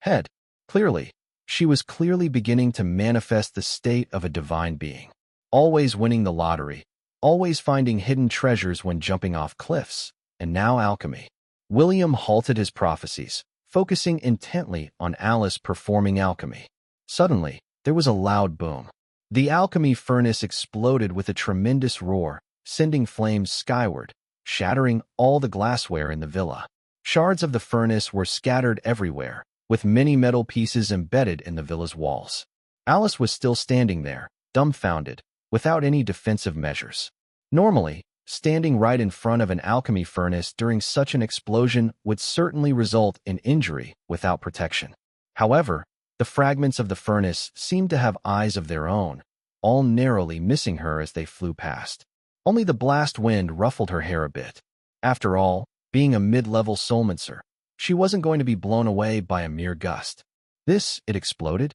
head. Clearly, she was clearly beginning to manifest the state of a divine being. Always winning the lottery, always finding hidden treasures when jumping off cliffs, and now alchemy. William halted his prophecies, focusing intently on Alice performing alchemy. Suddenly, there was a loud boom. The alchemy furnace exploded with a tremendous roar, sending flames skyward, shattering all the glassware in the villa. Shards of the furnace were scattered everywhere, with many metal pieces embedded in the villa's walls. Alice was still standing there, dumbfounded, without any defensive measures. Normally, standing right in front of an alchemy furnace during such an explosion would certainly result in injury without protection. However, the fragments of the furnace seemed to have eyes of their own, all narrowly missing her as they flew past. Only the blast wind ruffled her hair a bit. After all, being a mid-level soulmancer, she wasn't going to be blown away by a mere gust. It exploded?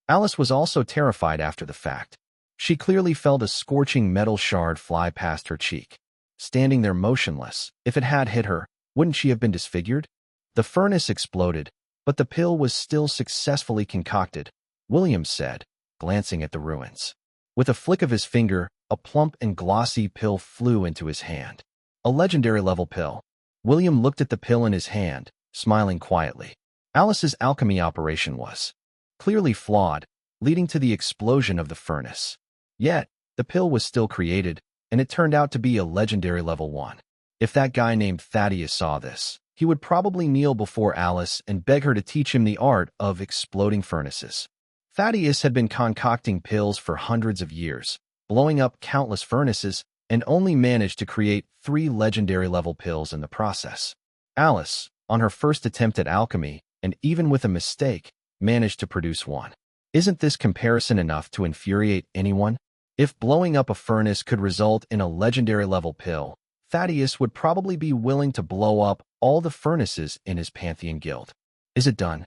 Alice was also terrified after the fact. She clearly felt a scorching metal shard fly past her cheek. Standing there motionless, if it had hit her, wouldn't she have been disfigured? The furnace exploded, but the pill was still successfully concocted, William said, glancing at the ruins. With a flick of his finger, a plump and glossy pill flew into his hand. A legendary-level pill. William looked at the pill in his hand, smiling quietly. Alice's alchemy operation was clearly flawed, leading to the explosion of the furnace. Yet, the pill was still created, and it turned out to be a legendary level 1. If that guy named Thaddeus saw this, he would probably kneel before Alice and beg her to teach him the art of exploding furnaces. Thaddeus had been concocting pills for hundreds of years, blowing up countless furnaces, and only managed to create 3 legendary-level pills in the process. Alice, on her first attempt at alchemy, and even with a mistake, managed to produce 1. Isn't this comparison enough to infuriate anyone? If blowing up a furnace could result in a legendary-level pill, Thaddeus would probably be willing to blow up all the furnaces in his Pantheon guild. Is it done?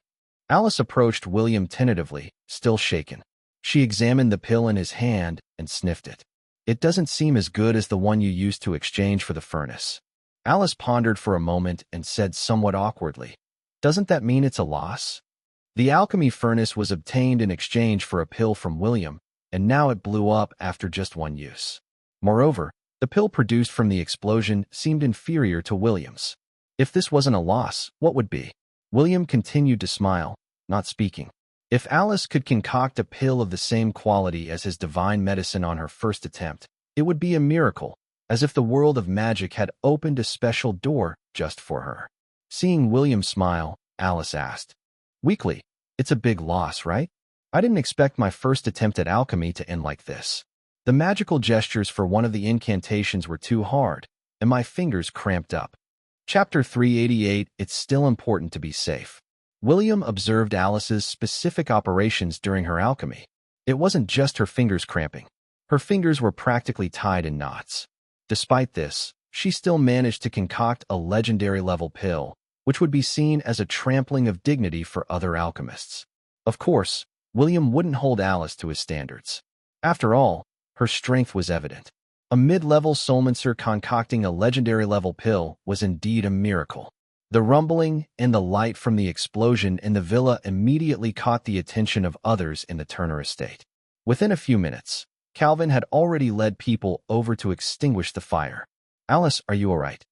Alice approached William tentatively, still shaken. She examined the pill in his hand and sniffed it. It doesn't seem as good as the one you used to exchange for the furnace. Alice pondered for a moment and said somewhat awkwardly, "Doesn't that mean it's a loss?" The alchemy furnace was obtained in exchange for a pill from William, and now it blew up after just 1 use. Moreover, the pill produced from the explosion seemed inferior to William's. If this wasn't a loss, what would be? William continued to smile, not speaking. If Alice could concoct a pill of the same quality as his divine medicine on her first attempt, it would be a miracle, as if the world of magic had opened a special door just for her. Seeing William smile, Alice asked, weakly, "It's a big loss, right? I didn't expect my first attempt at alchemy to end like this. The magical gestures for one of the incantations were too hard, and my fingers cramped up." Chapter 388. It's still important to be safe. William observed Alice's specific operations during her alchemy. It wasn't just her fingers cramping. Her fingers were practically tied in knots. Despite this, she still managed to concoct a legendary-level pill, which would be seen as a trampling of dignity for other alchemists. Of course, William wouldn't hold Alice to his standards. After all, her strength was evident. A mid-level soulmancer concocting a legendary-level pill was indeed a miracle. The rumbling and the light from the explosion in the villa immediately caught the attention of others in the Turner estate. Within a few minutes, Calvin had already led people over to extinguish the fire. "Alice, are you all right?"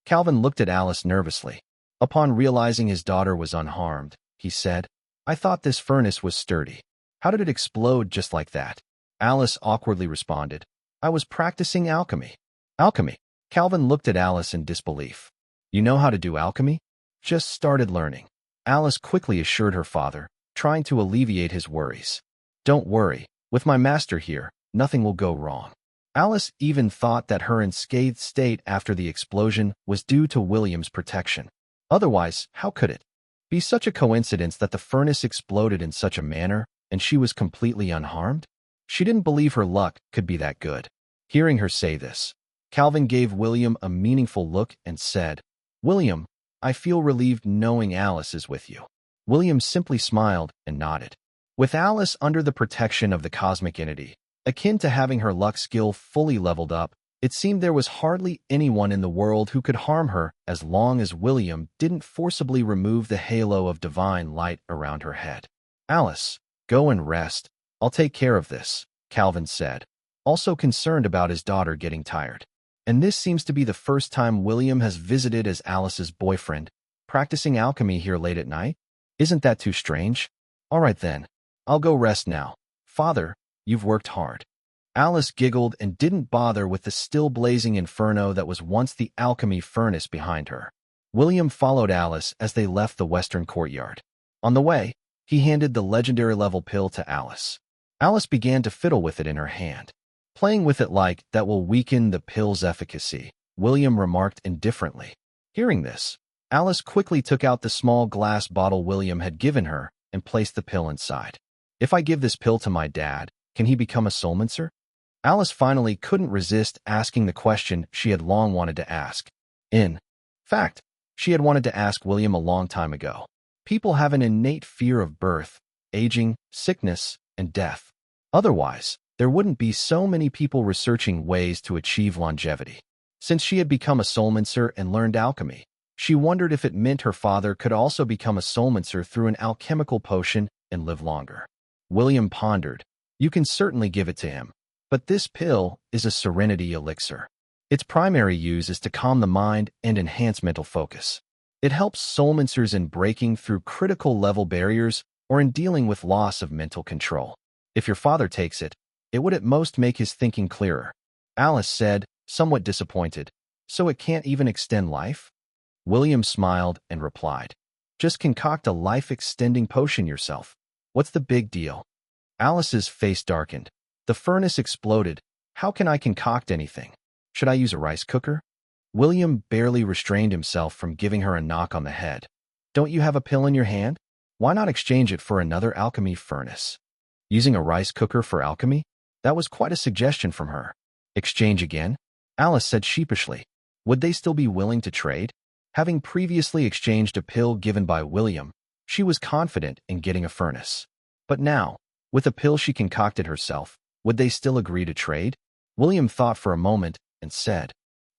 Calvin looked at Alice nervously. Upon realizing his daughter was unharmed, he said, "I thought this furnace was sturdy. How did it explode just like that?" Alice awkwardly responded, "I was practicing alchemy." "Alchemy?" Calvin looked at Alice in disbelief. "You know how to do alchemy?" "Just started learning," Alice quickly assured her father, trying to alleviate his worries. "Don't worry, with my master here, nothing will go wrong." Alice even thought that her unscathed state after the explosion was due to William's protection. Otherwise, how could it be such a coincidence that the furnace exploded in such a manner and she was completely unharmed? She didn't believe her luck could be that good. Hearing her say this, Calvin gave William a meaningful look and said, "William, I feel relieved knowing Alice is with you." William simply smiled and nodded. With Alice under the protection of the cosmic entity, akin to having her luck skill fully leveled up, It seemed there was hardly anyone in the world who could harm her as long as William didn't forcibly remove the halo of divine light around her head. Alice, go and rest. I'll take care of this, Calvin said, also concerned about his daughter getting tired. And this seems to be the first time William has visited as Alice's boyfriend, practicing alchemy here late at night? Isn't that too strange? All right then, I'll go rest now. Father, you've worked hard. Alice giggled and didn't bother with the still blazing inferno that was once the alchemy furnace behind her. William followed Alice as they left the western courtyard. On the way, he handed the legendary level pill to Alice. Alice began to fiddle with it in her hand. Playing with it like that will weaken the pill's efficacy, William remarked indifferently. Hearing this, Alice quickly took out the small glass bottle William had given her and placed the pill inside. If I give this pill to my dad, can he become a soulmancer? Alice finally couldn't resist asking the question she had long wanted to ask. In fact, she had wanted to ask William a long time ago. People have an innate fear of birth, aging, sickness, and death. Otherwise, there wouldn't be so many people researching ways to achieve longevity. Since she had become a soulmancer and learned alchemy, she wondered if it meant her father could also become a soulmancer through an alchemical potion and live longer. William pondered. You can certainly give it to him. But this pill is a serenity elixir. Its primary use is to calm the mind and enhance mental focus. It helps soulmancers in breaking through critical level barriers or in dealing with loss of mental control. If your father takes it, it would at most make his thinking clearer. Alice said, somewhat disappointed. So it can't even extend life? William smiled and replied, just concoct a life-extending potion yourself. What's the big deal? Alice's face darkened. The furnace exploded. How can I concoct anything? Should I use a rice cooker? William barely restrained himself from giving her a knock on the head. Don't you have a pill in your hand? Why not exchange it for another alchemy furnace? Using a rice cooker for alchemy? That was quite a suggestion from her. Exchange again? Alice said sheepishly. Would they still be willing to trade? Having previously exchanged a pill given by William, she was confident in getting a furnace. But now, with a pill she concocted herself, would they still agree to trade? William thought for a moment and said,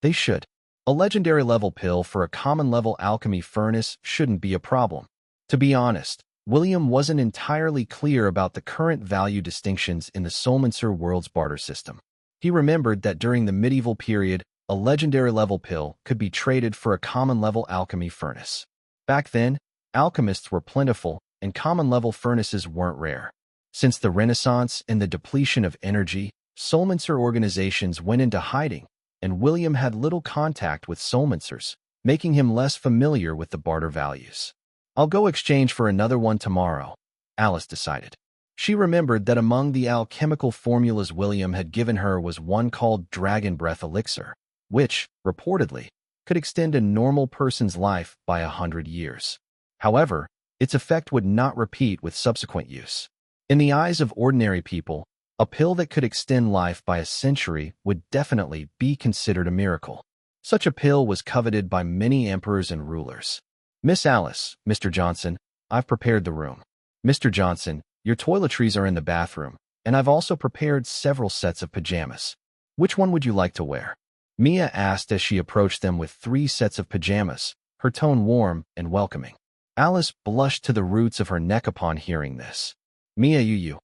they should. A legendary level pill for a common level alchemy furnace shouldn't be a problem. To be honest, William wasn't entirely clear about the current value distinctions in the soulmancer world's barter system. He remembered that during the medieval period, a legendary level pill could be traded for a common level alchemy furnace. Back then, alchemists were plentiful and common level furnaces weren't rare. Since the Renaissance and the depletion of energy, soulmancer organizations went into hiding, and William had little contact with soulmancers, making him less familiar with the barter values. I'll go exchange for another one tomorrow, Alice decided. She remembered that among the alchemical formulas William had given her was one called Dragon Breath Elixir, which, reportedly, could extend a normal person's life by 100 years. However, its effect would not repeat with subsequent use. In the eyes of ordinary people, a pill that could extend life by a century would definitely be considered a miracle. Such a pill was coveted by many emperors and rulers. Miss Alice, Mr. Johnson, I've prepared the room. Mr. Johnson, your toiletries are in the bathroom, and I've also prepared several sets of pajamas. Which one would you like to wear? Mia asked as she approached them with 3 sets of pajamas, her tone warm and welcoming. Alice blushed to the roots of her neck upon hearing this. Mia, you.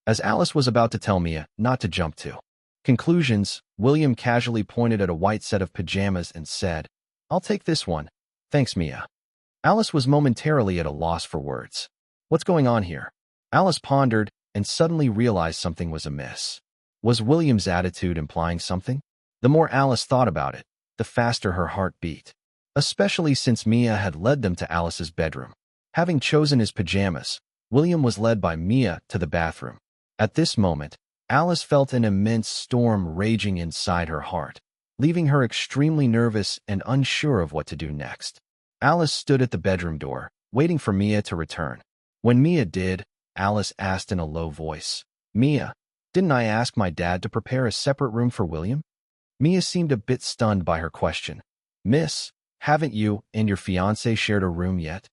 As Alice was about to tell Mia not to jump to conclusions, William casually pointed at a white set of pajamas and said, I'll take this one. Thanks, Mia. Alice was momentarily at a loss for words. What's going on here? Alice pondered and suddenly realized something was amiss. Was William's attitude implying something? The more Alice thought about it, the faster her heart beat, especially since Mia had led them to Alice's bedroom. Having chosen his pajamas, William was led by Mia to the bathroom. At this moment, Alice felt an immense storm raging inside her heart, leaving her extremely nervous and unsure of what to do next. Alice stood at the bedroom door, waiting for Mia to return. When Mia did, Alice asked in a low voice, Mia, didn't I ask my dad to prepare a separate room for William? Mia seemed a bit stunned by her question. Miss, haven't you and your fiancé shared a room yet?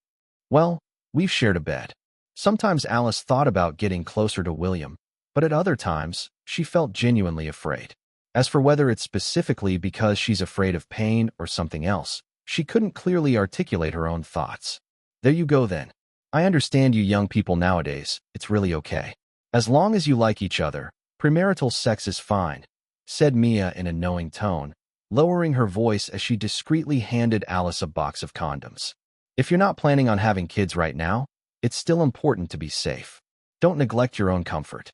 Well, we've shared a bed. Sometimes Alice thought about getting closer to William, but at other times, she felt genuinely afraid. As for whether it's specifically because she's afraid of pain or something else, she couldn't clearly articulate her own thoughts. There you go then. I understand you young people nowadays, it's really okay. As long as you like each other, premarital sex is fine, said Mia in a knowing tone, lowering her voice as she discreetly handed Alice a box of condoms. If you're not planning on having kids right now, it's still important to be safe. Don't neglect your own comfort.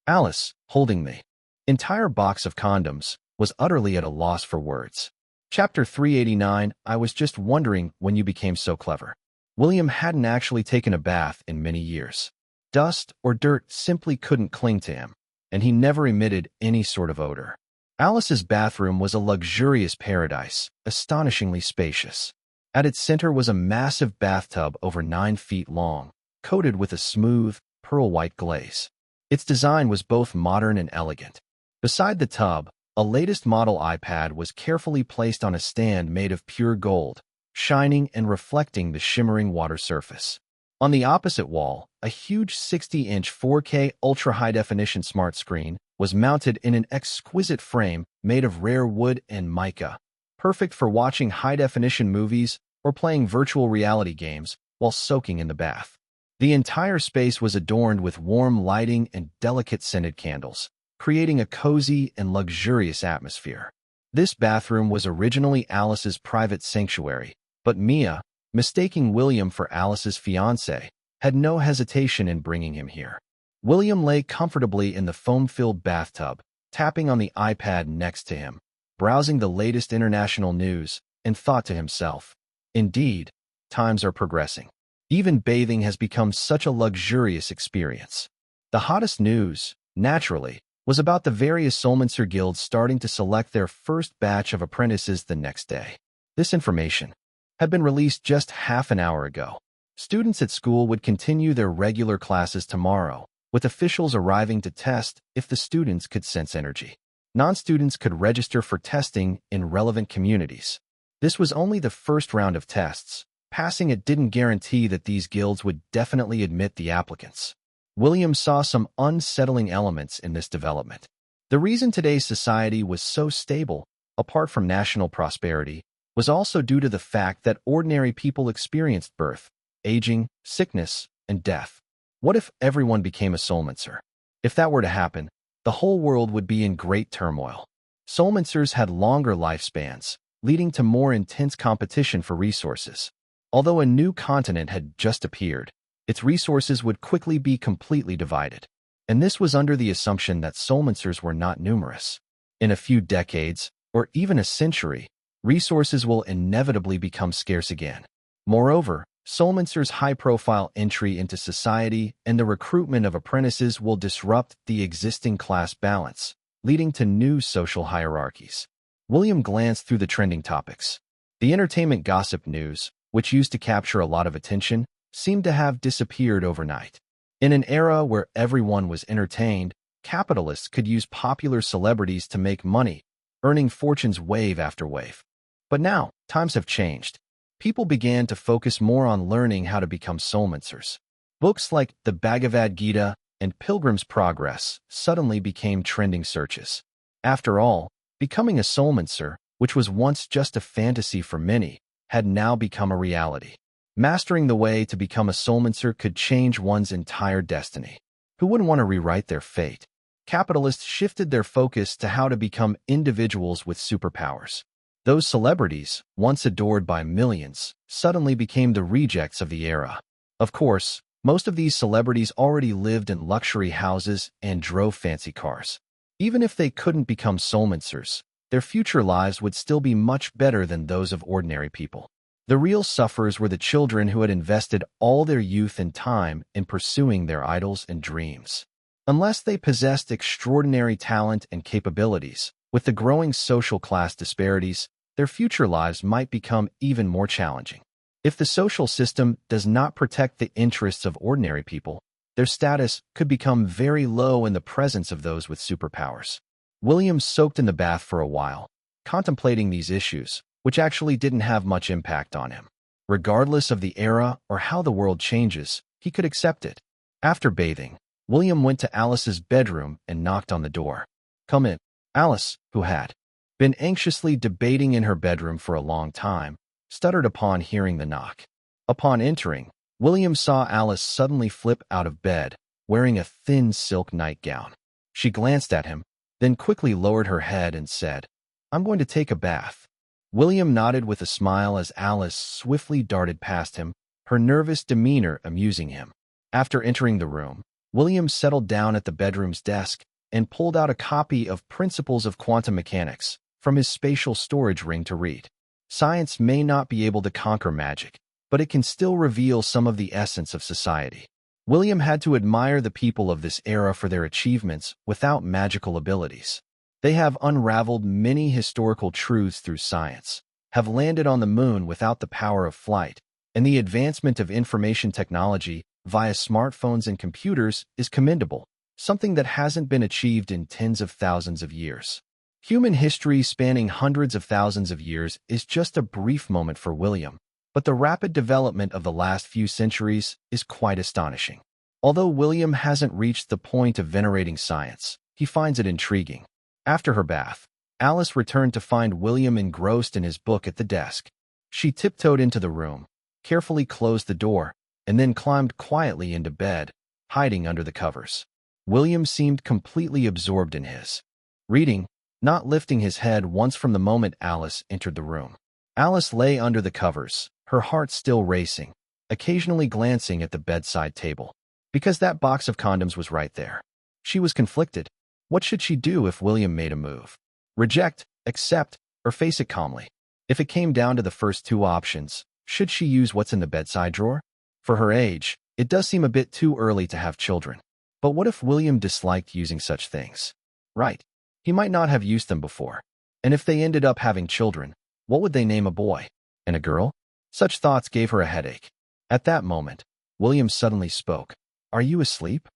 Alice, holding the entire box of condoms, was utterly at a loss for words. Chapter 389, I was just wondering when you became so clever. William hadn't actually taken a bath in many years. Dust or dirt simply couldn't cling to him, and he never emitted any sort of odor. Alice's bathroom was a luxurious paradise, astonishingly spacious. At its center was a massive bathtub over 9 feet long, coated with a smooth, pearl-white glaze. Its design was both modern and elegant. Beside the tub, a latest model iPad was carefully placed on a stand made of pure gold, shining and reflecting the shimmering water surface. On the opposite wall, a huge 60-inch 4K ultra-high-definition smart screen was mounted in an exquisite frame made of rare wood and mica, perfect for watching high-definition movies or playing virtual reality games while soaking in the bath. The entire space was adorned with warm lighting and delicate scented candles, creating a cozy and luxurious atmosphere. This bathroom was originally Alice's private sanctuary, but Mia, mistaking William for Alice's fiancé, had no hesitation in bringing him here. William lay comfortably in the foam-filled bathtub, tapping on the iPad next to him, browsing the latest international news, and thought to himself, indeed, times are progressing. Even bathing has become such a luxurious experience. The hottest news, naturally, was about the various Soulmancer guilds starting to select their first batch of apprentices the next day. This information had been released just half an hour ago. Students at school would continue their regular classes tomorrow, with officials arriving to test if the students could sense energy. Non-students could register for testing in relevant communities. This was only the first round of tests. Passing it didn't guarantee that these guilds would definitely admit the applicants. William saw some unsettling elements in this development. The reason today's society was so stable, apart from national prosperity, was also due to the fact that ordinary people experienced birth, aging, sickness, and death. What if everyone became a Soulmancer? If that were to happen, the whole world would be in great turmoil. Soulmancers had longer lifespans, leading to more intense competition for resources. Although a new continent had just appeared, its resources would quickly be completely divided. And this was under the assumption that Soulmancers were not numerous. In a few decades, or even a century, resources will inevitably become scarce again. Moreover, Soulmancer's high-profile entry into society and the recruitment of apprentices will disrupt the existing class balance, leading to new social hierarchies. William glanced through the trending topics. The entertainment gossip news, which used to capture a lot of attention, seemed to have disappeared overnight. In an era where everyone was entertained, capitalists could use popular celebrities to make money, earning fortunes wave after wave. But now, times have changed. People began to focus more on learning how to become Soulmancers. Books like the Bhagavad Gita and Pilgrim's Progress suddenly became trending searches. After all, becoming a Soulmancer, which was once just a fantasy for many, had now become a reality. Mastering the way to become a Soulmancer could change one's entire destiny. Who wouldn't want to rewrite their fate? Capitalists shifted their focus to how to become individuals with superpowers. Those celebrities, once adored by millions, suddenly became the rejects of the era. Of course, most of these celebrities already lived in luxury houses and drove fancy cars. Even if they couldn't become Soulmancers, their future lives would still be much better than those of ordinary people. The real sufferers were the children who had invested all their youth and time in pursuing their idols and dreams. Unless they possessed extraordinary talent and capabilities, with the growing social class disparities, their future lives might become even more challenging. If the social system does not protect the interests of ordinary people, their status could become very low in the presence of those with superpowers. William soaked in the bath for a while, contemplating these issues, which actually didn't have much impact on him. Regardless of the era or how the world changes, he could accept it. After bathing, William went to Alice's bedroom and knocked on the door. "Come in." Alice, who had been anxiously debating in her bedroom for a long time, stuttered upon hearing the knock. Upon entering, William saw Alice suddenly flip out of bed, wearing a thin silk nightgown. She glanced at him, then quickly lowered her head and said, "I'm going to take a bath." William nodded with a smile as Alice swiftly darted past him, her nervous demeanor amusing him. After entering the room, William settled down at the bedroom's desk and pulled out a copy of Principles of Quantum Mechanics from his spatial storage ring to read. Science may not be able to conquer magic, but it can still reveal some of the essence of society. William had to admire the people of this era for their achievements without magical abilities. They have unraveled many historical truths through science, have landed on the moon without the power of flight, and the advancement of information technology via smartphones and computers is commendable, something that hasn't been achieved in tens of thousands of years. Human history spanning hundreds of thousands of years is just a brief moment for William, but the rapid development of the last few centuries is quite astonishing. Although William hasn't reached the point of venerating science, he finds it intriguing. After her bath, Alice returned to find William engrossed in his book at the desk. She tiptoed into the room, carefully closed the door, and then climbed quietly into bed, hiding under the covers. William seemed completely absorbed in his reading, not lifting his head once from the moment Alice entered the room. Alice lay under the covers, her heart still racing, occasionally glancing at the bedside table, because that box of condoms was right there. She was conflicted. What should she do if William made a move? Reject, accept, or face it calmly? If it came down to the first two options, should she use what's in the bedside drawer? For her age, it does seem a bit too early to have children. But what if William disliked using such things? Right. He might not have used them before. And if they ended up having children, what would they name a boy? And a girl? Such thoughts gave her a headache. At that moment, William suddenly spoke. "Are you asleep?"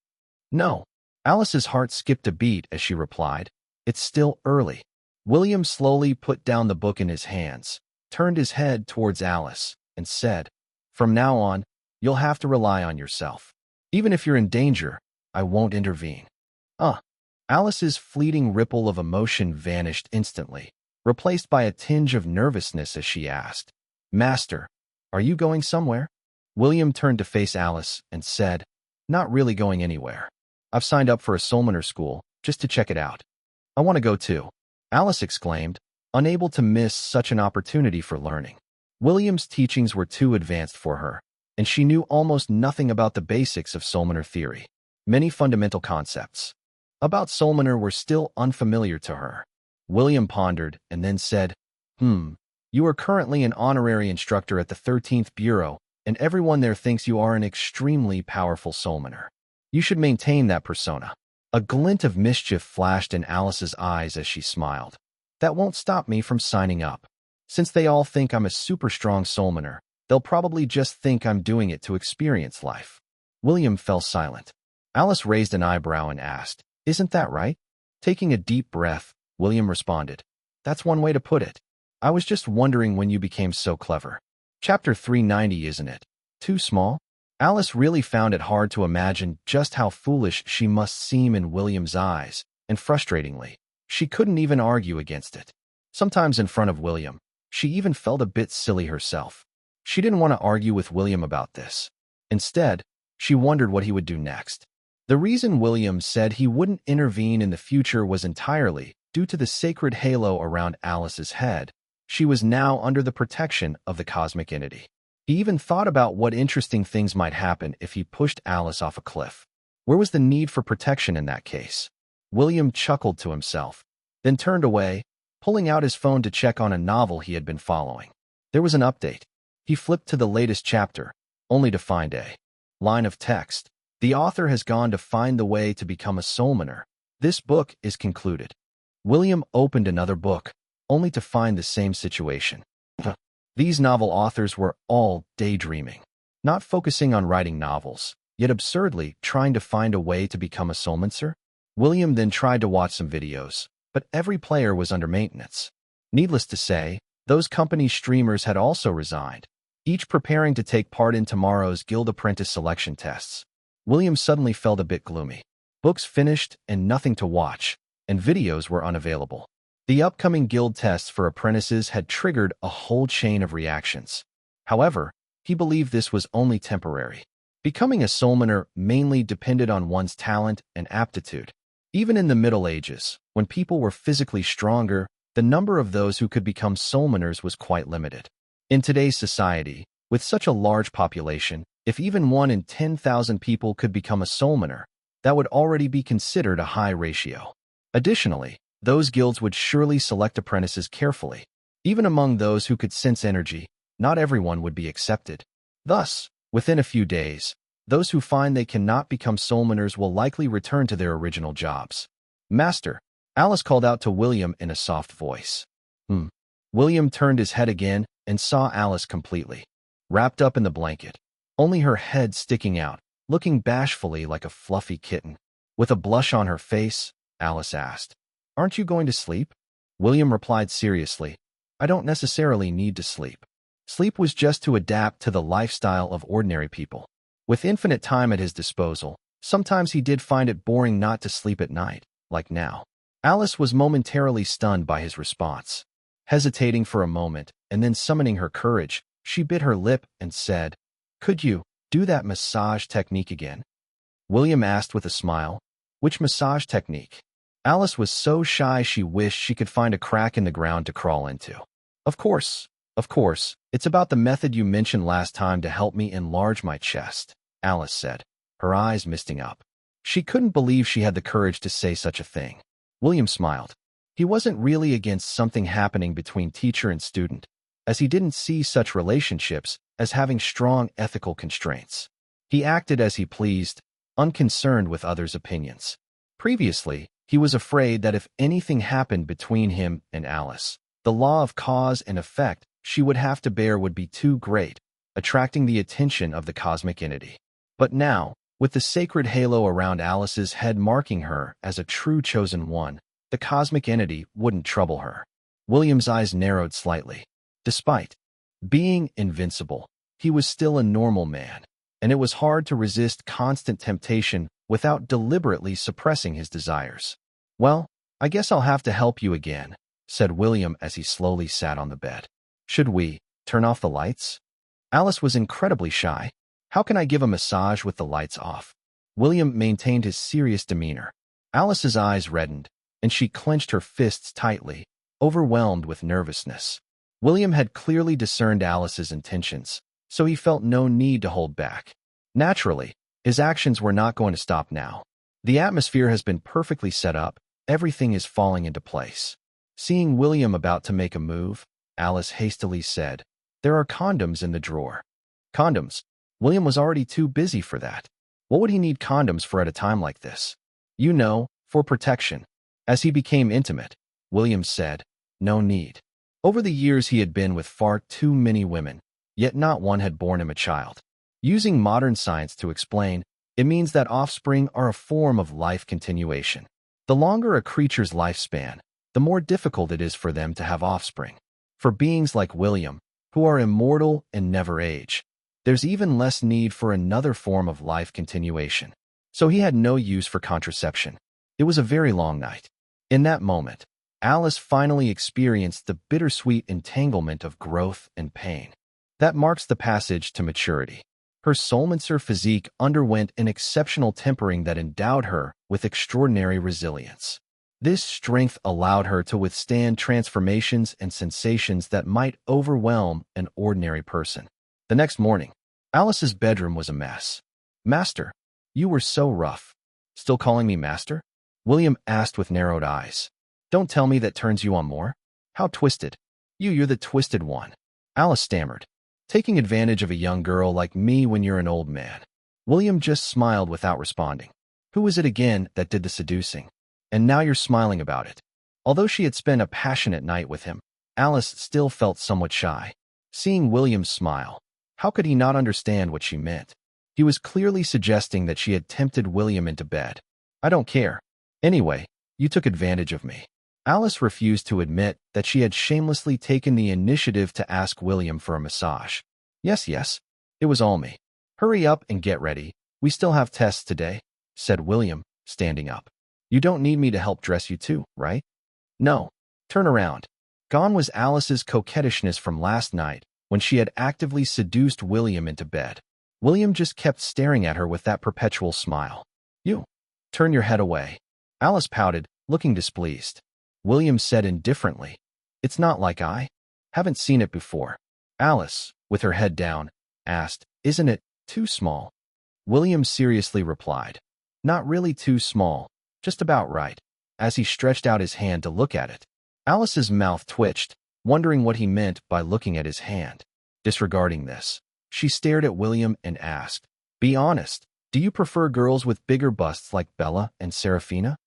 "No." Alice's heart skipped a beat as she replied, "It's still early." William slowly put down the book in his hands, turned his head towards Alice, and said, "From now on, you'll have to rely on yourself. Even if you're in danger, I won't intervene." Alice's fleeting ripple of emotion vanished instantly, replaced by a tinge of nervousness as she asked, "Master, are you going somewhere?" William turned to face Alice and said, "Not really going anywhere. I've signed up for a soulminer school just to check it out." "I want to go too," Alice exclaimed, unable to miss such an opportunity for learning. William's teachings were too advanced for her, and she knew almost nothing about the basics of soulminer theory. Many fundamental concepts about soulminer were still unfamiliar to her. William pondered and then said, You are currently an honorary instructor at the 13th Bureau, and everyone there thinks you are an extremely powerful soulminer. You should maintain that persona." A glint of mischief flashed in Alice's eyes as she smiled. "That won't stop me from signing up. Since they all think I'm a super strong soulminer, they'll probably just think I'm doing it to experience life." William fell silent. Alice raised an eyebrow and asked, "Isn't that right?" Taking a deep breath, William responded, "That's one way to put it. I was just wondering when you became so clever." Chapter 390, isn't it too small? Alice really found it hard to imagine just how foolish she must seem in William's eyes, and frustratingly, she couldn't even argue against it. Sometimes in front of William, she even felt a bit silly herself. She didn't want to argue with William about this. Instead, she wondered what he would do next. The reason William said he wouldn't intervene in the future was entirely due to the sacred halo around Alice's head. She was now under the protection of the cosmic entity. He even thought about what interesting things might happen if he pushed Alice off a cliff. Where was the need for protection in that case? William chuckled to himself, then turned away, pulling out his phone to check on a novel he had been following. There was an update. He flipped to the latest chapter, only to find a line of text. "The author has gone to find the way to become a soulminer. This book is concluded." William opened another book, only to find the same situation. These novel authors were all daydreaming, not focusing on writing novels, yet absurdly trying to find a way to become a soulmancer. William then tried to watch some videos, but every player was under maintenance. Needless to say, those company streamers had also resigned, each preparing to take part in tomorrow's Guild Apprentice selection tests. William suddenly felt a bit gloomy. Books finished and nothing to watch, and videos were unavailable. The upcoming guild tests for apprentices had triggered a whole chain of reactions. However, he believed this was only temporary. Becoming a soulminer mainly depended on one's talent and aptitude. Even in the Middle Ages, when people were physically stronger, the number of those who could become soulminers was quite limited. In today's society, with such a large population, if even 1 in 10,000 people could become a soulminer, that would already be considered a high ratio. Additionally, those guilds would surely select apprentices carefully. Even among those who could sense energy, not everyone would be accepted. Thus, within a few days, those who find they cannot become soulminers will likely return to their original jobs. "Master," Alice called out to William in a soft voice. William turned his head again and saw Alice completely, wrapped up in the blanket, only her head sticking out, looking bashfully like a fluffy kitten. With a blush on her face, Alice asked, "Aren't you going to sleep?" William replied seriously, "I don't necessarily need to sleep. Sleep was just to adapt to the lifestyle of ordinary people." With infinite time at his disposal, sometimes he did find it boring not to sleep at night, like now. Alice was momentarily stunned by his response. Hesitating for a moment, and then summoning her courage, she bit her lip and said, "Could you do that massage technique again?" William asked with a smile, "Which massage technique?" Alice was so shy she wished she could find a crack in the ground to crawl into. Of course, it's about the method you mentioned last time to help me enlarge my chest," Alice said, her eyes misting up. She couldn't believe she had the courage to say such a thing. William smiled. He wasn't really against something happening between teacher and student, as he didn't see such relationships as having strong ethical constraints. He acted as he pleased, unconcerned with others' opinions. Previously, he was afraid that if anything happened between him and Alice, the law of cause and effect she would have to bear would be too great, attracting the attention of the cosmic entity. But now, with the sacred halo around Alice's head marking her as a true chosen one, the cosmic entity wouldn't trouble her. William's eyes narrowed slightly. Despite being invincible, he was still a normal man, and it was hard to resist constant temptation without deliberately suppressing his desires. "Well, I guess I'll have to help you again," said William as he slowly sat on the bed. "Should we turn off the lights?" Alice was incredibly shy. "How can I give a massage with the lights off?" William maintained his serious demeanor. Alice's eyes reddened, and she clenched her fists tightly, overwhelmed with nervousness. William had clearly discerned Alice's intentions, so he felt no need to hold back. Naturally, his actions were not going to stop now. The atmosphere has been perfectly set up, everything is falling into place. Seeing William about to make a move, Alice hastily said, "There are condoms in the drawer." Condoms? William was already too busy for that. What would he need condoms for at a time like this? "You know, for protection." As he became intimate, William said, "No need." Over the years he had been with far too many women, yet not one had borne him a child. Using modern science to explain, it means that offspring are a form of life continuation. The longer a creature's lifespan, the more difficult it is for them to have offspring. For beings like William, who are immortal and never age, there's even less need for another form of life continuation. So he had no use for contraception. It was a very long night. In that moment, Alice finally experienced the bittersweet entanglement of growth and pain. That marks the passage to maturity. Her soulmancer physique underwent an exceptional tempering that endowed her with extraordinary resilience. This strength allowed her to withstand transformations and sensations that might overwhelm an ordinary person. The next morning, Alice's bedroom was a mess. "Master, you were so rough." "Still calling me master?" William asked with narrowed eyes. "Don't tell me that turns you on more? How twisted." You're the twisted one," Alice stammered. "Taking advantage of a young girl like me when you're an old man." William just smiled without responding. Who was it again that did the seducing? And now you're smiling about it. Although she had spent a passionate night with him, Alice still felt somewhat shy. Seeing William smile, how could he not understand what she meant? He was clearly suggesting that she had tempted William into bed. "I don't care. Anyway, you took advantage of me." Alice refused to admit that she had shamelessly taken the initiative to ask William for a massage. Yes, it was all me." "Hurry up and get ready. We still have tests today," said William, standing up. You don't need me to help dress you too, right? No. Turn around. Gone was Alice's coquettishness from last night when she had actively seduced William into bed. William just kept staring at her with that perpetual smile. You. Turn your head away. Alice pouted, looking displeased. William said indifferently, It's not like I haven't seen it before. Alice, with her head down, asked, Isn't it too small? William seriously replied, Not really too small, just about right, as he stretched out his hand to look at it. Alice's mouth twitched, wondering what he meant by looking at his hand. Disregarding this, she stared at William and asked, Be honest, do you prefer girls with bigger busts like Bella and Serafina?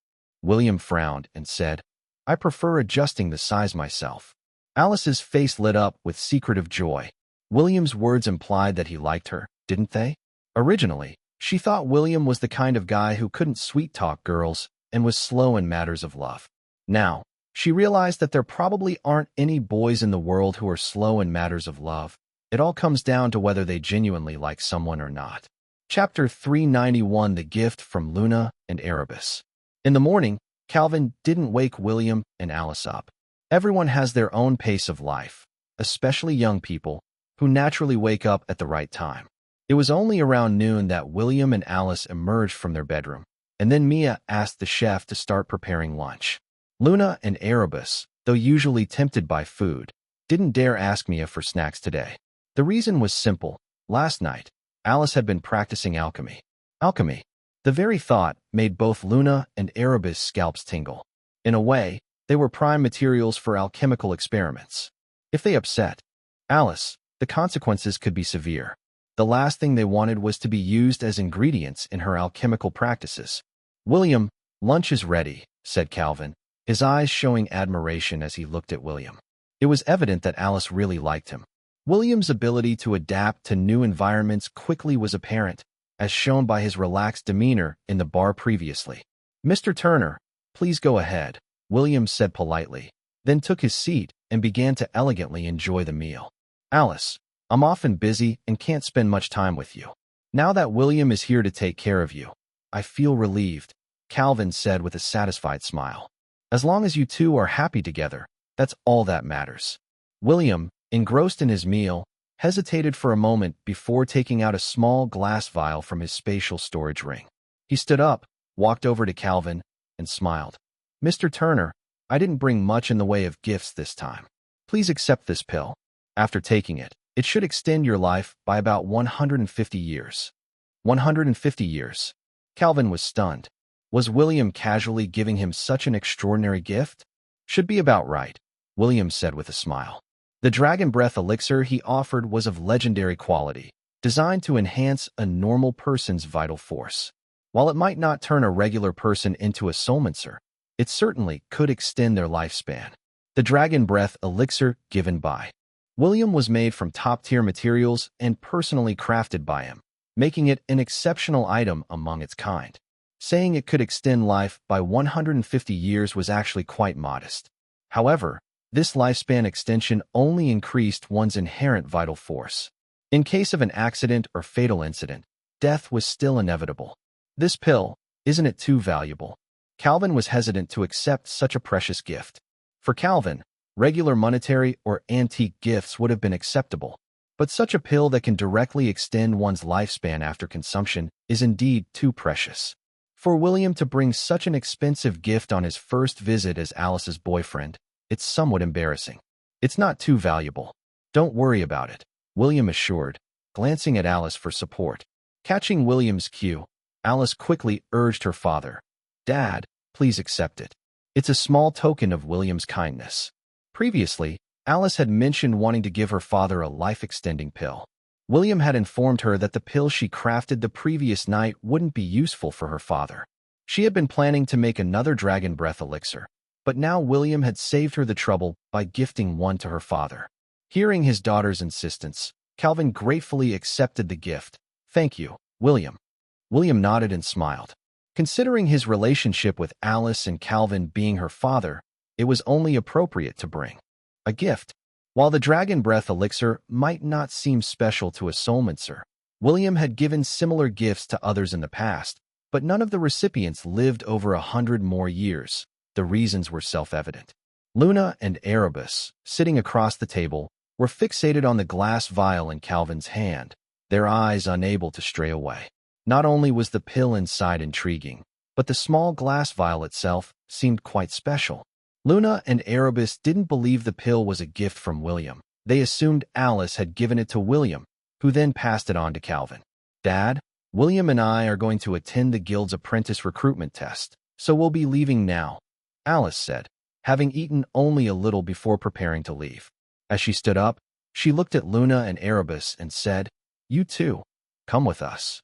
William frowned and said, I prefer adjusting the size myself. Alice's face lit up with secretive joy. William's words implied that he liked her, didn't they? Originally, she thought William was the kind of guy who couldn't sweet-talk girls and was slow in matters of love. Now, she realized that there probably aren't any boys in the world who are slow in matters of love. It all comes down to whether they genuinely like someone or not. Chapter 391 The Gift from Luna and Erebus. In the morning, Calvin didn't wake William and Alice up. Everyone has their own pace of life, especially young people, who naturally wake up at the right time. It was only around noon that William and Alice emerged from their bedroom, and then Mia asked the chef to start preparing lunch. Luna and Erebus, though usually tempted by food, didn't dare ask Mia for snacks today. The reason was simple. Last night, Alice had been practicing alchemy. Alchemy. The very thought made both Luna and Erebus' scalps tingle. In a way, they were prime materials for alchemical experiments. If they upset Alice, the consequences could be severe. The last thing they wanted was to be used as ingredients in her alchemical practices. William, lunch is ready, said Calvin, his eyes showing admiration as he looked at William. It was evident that Alice really liked him. William's ability to adapt to new environments quickly was apparent, as shown by his relaxed demeanor in the bar previously. Mr. Turner, please go ahead, William said politely, then took his seat and began to elegantly enjoy the meal. Alice, I'm often busy and can't spend much time with you. Now that William is here to take care of you, I feel relieved, Calvin said with a satisfied smile. As long as you two are happy together, that's all that matters. William, engrossed in his meal, hesitated for a moment before taking out a small glass vial from his spatial storage ring. He stood up, walked over to Calvin, and smiled. Mr. Turner, I didn't bring much in the way of gifts this time. Please accept this pill. After taking it, it should extend your life by about 150 years. 150 years. Calvin was stunned. Was William casually giving him such an extraordinary gift? Should be about right, William said with a smile. The dragon breath elixir he offered was of legendary quality, designed to enhance a normal person's vital force. While it might not turn a regular person into a soulmancer, it certainly could extend their lifespan. The dragon breath elixir given by William was made from top-tier materials and personally crafted by him, making it an exceptional item among its kind. Saying it could extend life by 150 years was actually quite modest. However, this lifespan extension only increased one's inherent vital force. In case of an accident or fatal incident, death was still inevitable. This pill, isn't it too valuable? Calvin was hesitant to accept such a precious gift. For Calvin, regular monetary or antique gifts would have been acceptable, but such a pill that can directly extend one's lifespan after consumption is indeed too precious. For William to bring such an expensive gift on his first visit as Alice's boyfriend, it's somewhat embarrassing. It's not too valuable. Don't worry about it, William assured, glancing at Alice for support. Catching William's cue, Alice quickly urged her father, Dad, please accept it. It's a small token of William's kindness. Previously, Alice had mentioned wanting to give her father a life-extending pill. William had informed her that the pill she crafted the previous night wouldn't be useful for her father. She had been planning to make another dragon breath elixir, but now William had saved her the trouble by gifting one to her father. Hearing his daughter's insistence, Calvin gratefully accepted the gift. Thank you, William. William nodded and smiled. Considering his relationship with Alice and Calvin being her father, it was only appropriate to bring a gift. While the dragon breath elixir might not seem special to a soulmancer, William had given similar gifts to others in the past, but none of the recipients lived over 100 more years. The reasons were self-evident. Luna and Erebus, sitting across the table, were fixated on the glass vial in Calvin's hand, their eyes unable to stray away. Not only was the pill inside intriguing, but the small glass vial itself seemed quite special. Luna and Erebus didn't believe the pill was a gift from William. They assumed Alice had given it to William, who then passed it on to Calvin. "Dad, William and I are going to attend the guild's apprentice recruitment test, so we'll be leaving now," Alice said, having eaten only a little before preparing to leave. As she stood up, she looked at Luna and Erebus and said, "You too, come with us."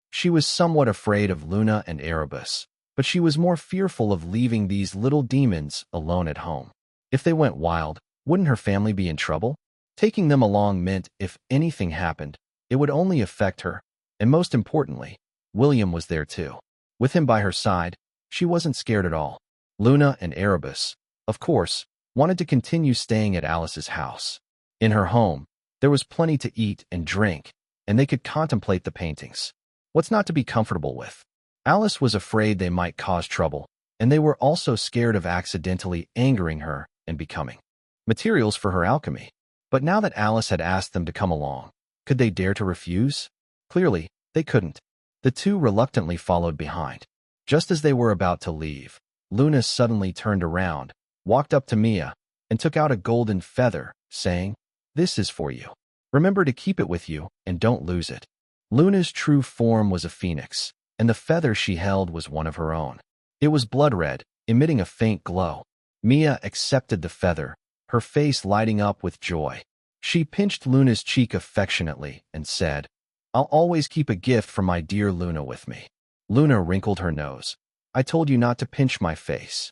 She was somewhat afraid of Luna and Erebus, but she was more fearful of leaving these little demons alone at home. If they went wild, wouldn't her family be in trouble? Taking them along meant if anything happened, it would only affect her. And most importantly, William was there too. With him by her side, she wasn't scared at all. Luna and Erebus, of course, wanted to continue staying at Alice's house. In her home, there was plenty to eat and drink, and they could contemplate the paintings. What's not to be comfortable with? Alice was afraid they might cause trouble, and they were also scared of accidentally angering her and becoming materials for her alchemy. But now that Alice had asked them to come along, could they dare to refuse? Clearly, they couldn't. The two reluctantly followed behind. Just as they were about to leave, Luna suddenly turned around, walked up to Mia, and took out a golden feather, saying, "This is for you. Remember to keep it with you and don't lose it." Luna's true form was a phoenix, and the feather she held was one of her own. It was blood red, emitting a faint glow. Mia accepted the feather, her face lighting up with joy. She pinched Luna's cheek affectionately and said, "I'll always keep a gift from my dear Luna with me." Luna wrinkled her nose. "I told you not to pinch my face."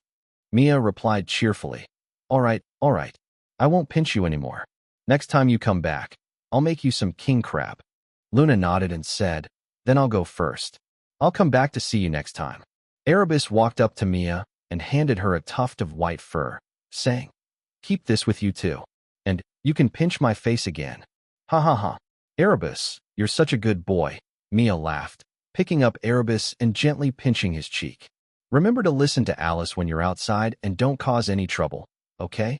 Mia replied cheerfully, All right, I won't pinch you anymore. Next time you come back, I'll make you some king crab." Luna nodded and said, "Then I'll go first. I'll come back to see you next time." Erebus walked up to Mia and handed her a tuft of white fur, saying, "Keep this with you too. And you can pinch my face again." "Ha ha ha. Erebus, you're such a good boy," Mia laughed, picking up Erebus and gently pinching his cheek. "Remember to listen to Alice when you're outside and don't cause any trouble, okay?"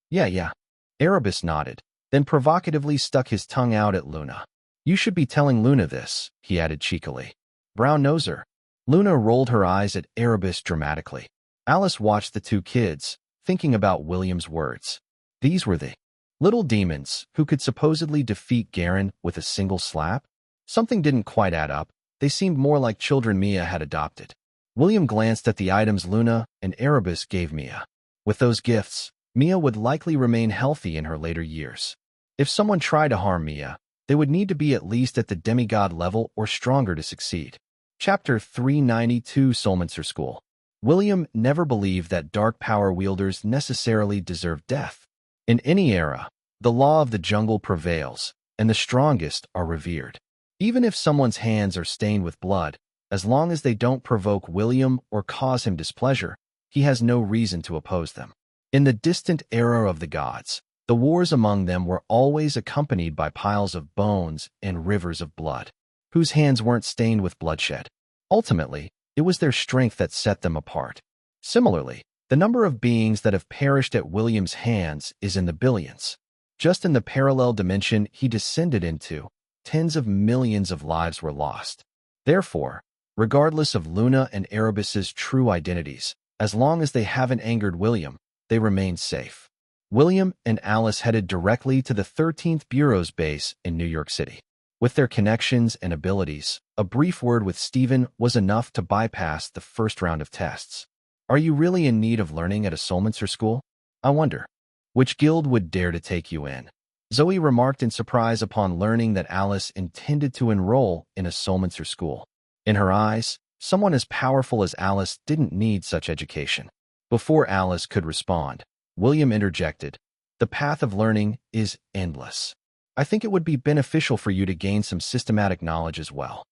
Yeah. Erebus nodded, then provocatively stuck his tongue out at Luna. "You should be telling Luna this," he added cheekily. "Brown noser." Luna rolled her eyes at Erebus dramatically. Alice watched the two kids, thinking about William's words. These were the little demons who could supposedly defeat Garen with a single slap? Something didn't quite add up. They seemed more like children Mia had adopted. William glanced at the items Luna and Erebus gave Mia. With those gifts, Mia would likely remain healthy in her later years. If someone tried to harm Mia, they would need to be at least at the demigod level or stronger to succeed. Chapter 392, Soulmancer School. William never believed that dark power wielders necessarily deserve death. In any era, the law of the jungle prevails, and the strongest are revered. Even if someone's hands are stained with blood, as long as they don't provoke William or cause him displeasure, he has no reason to oppose them. In the distant era of the gods, the wars among them were always accompanied by piles of bones and rivers of blood, whose hands weren't stained with bloodshed. Ultimately, it was their strength that set them apart. Similarly, the number of beings that have perished at William's hands is in the billions. Just in the parallel dimension he descended into, tens of millions of lives were lost. Therefore, regardless of Luna and Erebus's true identities, as long as they haven't angered William, they remain safe. William and Alice headed directly to the 13th Bureau's base in New York City. With their connections and abilities, a brief word with Stephen was enough to bypass the first round of tests. "Are you really in need of learning at a Soulmancer school? I wonder, which guild would dare to take you in?" Zoe remarked in surprise upon learning that Alice intended to enroll in a Soulmancer school. In her eyes, someone as powerful as Alice didn't need such education. Before Alice could respond, William interjected, "The path of learning is endless. I think it would be beneficial for you to gain some systematic knowledge as well."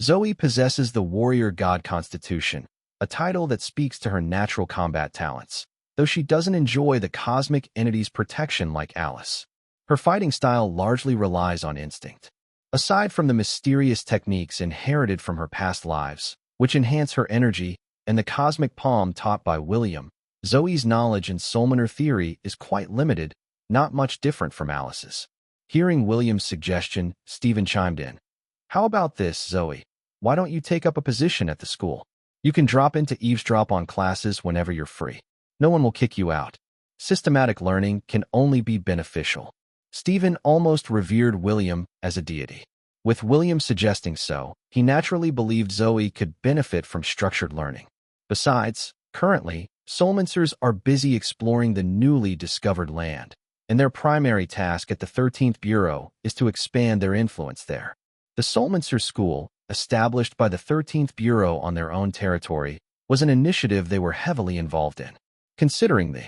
Zoe possesses the Warrior God Constitution, a title that speaks to her natural combat talents, though she doesn't enjoy the cosmic entity's protection like Alice. Her fighting style largely relies on instinct. Aside from the mysterious techniques inherited from her past lives, which enhance her energy, and the cosmic palm taught by William. Zoe's knowledge in Solmaner theory is quite limited, not much different from Alice's. Hearing William's suggestion, Stephen chimed in. How about this, Zoe? Why don't you take up a position at the school? You can drop in to eavesdrop on classes whenever you're free. No one will kick you out. Systematic learning can only be beneficial. Stephen almost revered William as a deity. With William suggesting so, he naturally believed Zoe could benefit from structured learning. Besides, currently, Solmancers are busy exploring the newly discovered land, and their primary task at the 13th Bureau is to expand their influence there. The Solmancer School, established by the 13th Bureau on their own territory, was an initiative they were heavily involved in. Considering the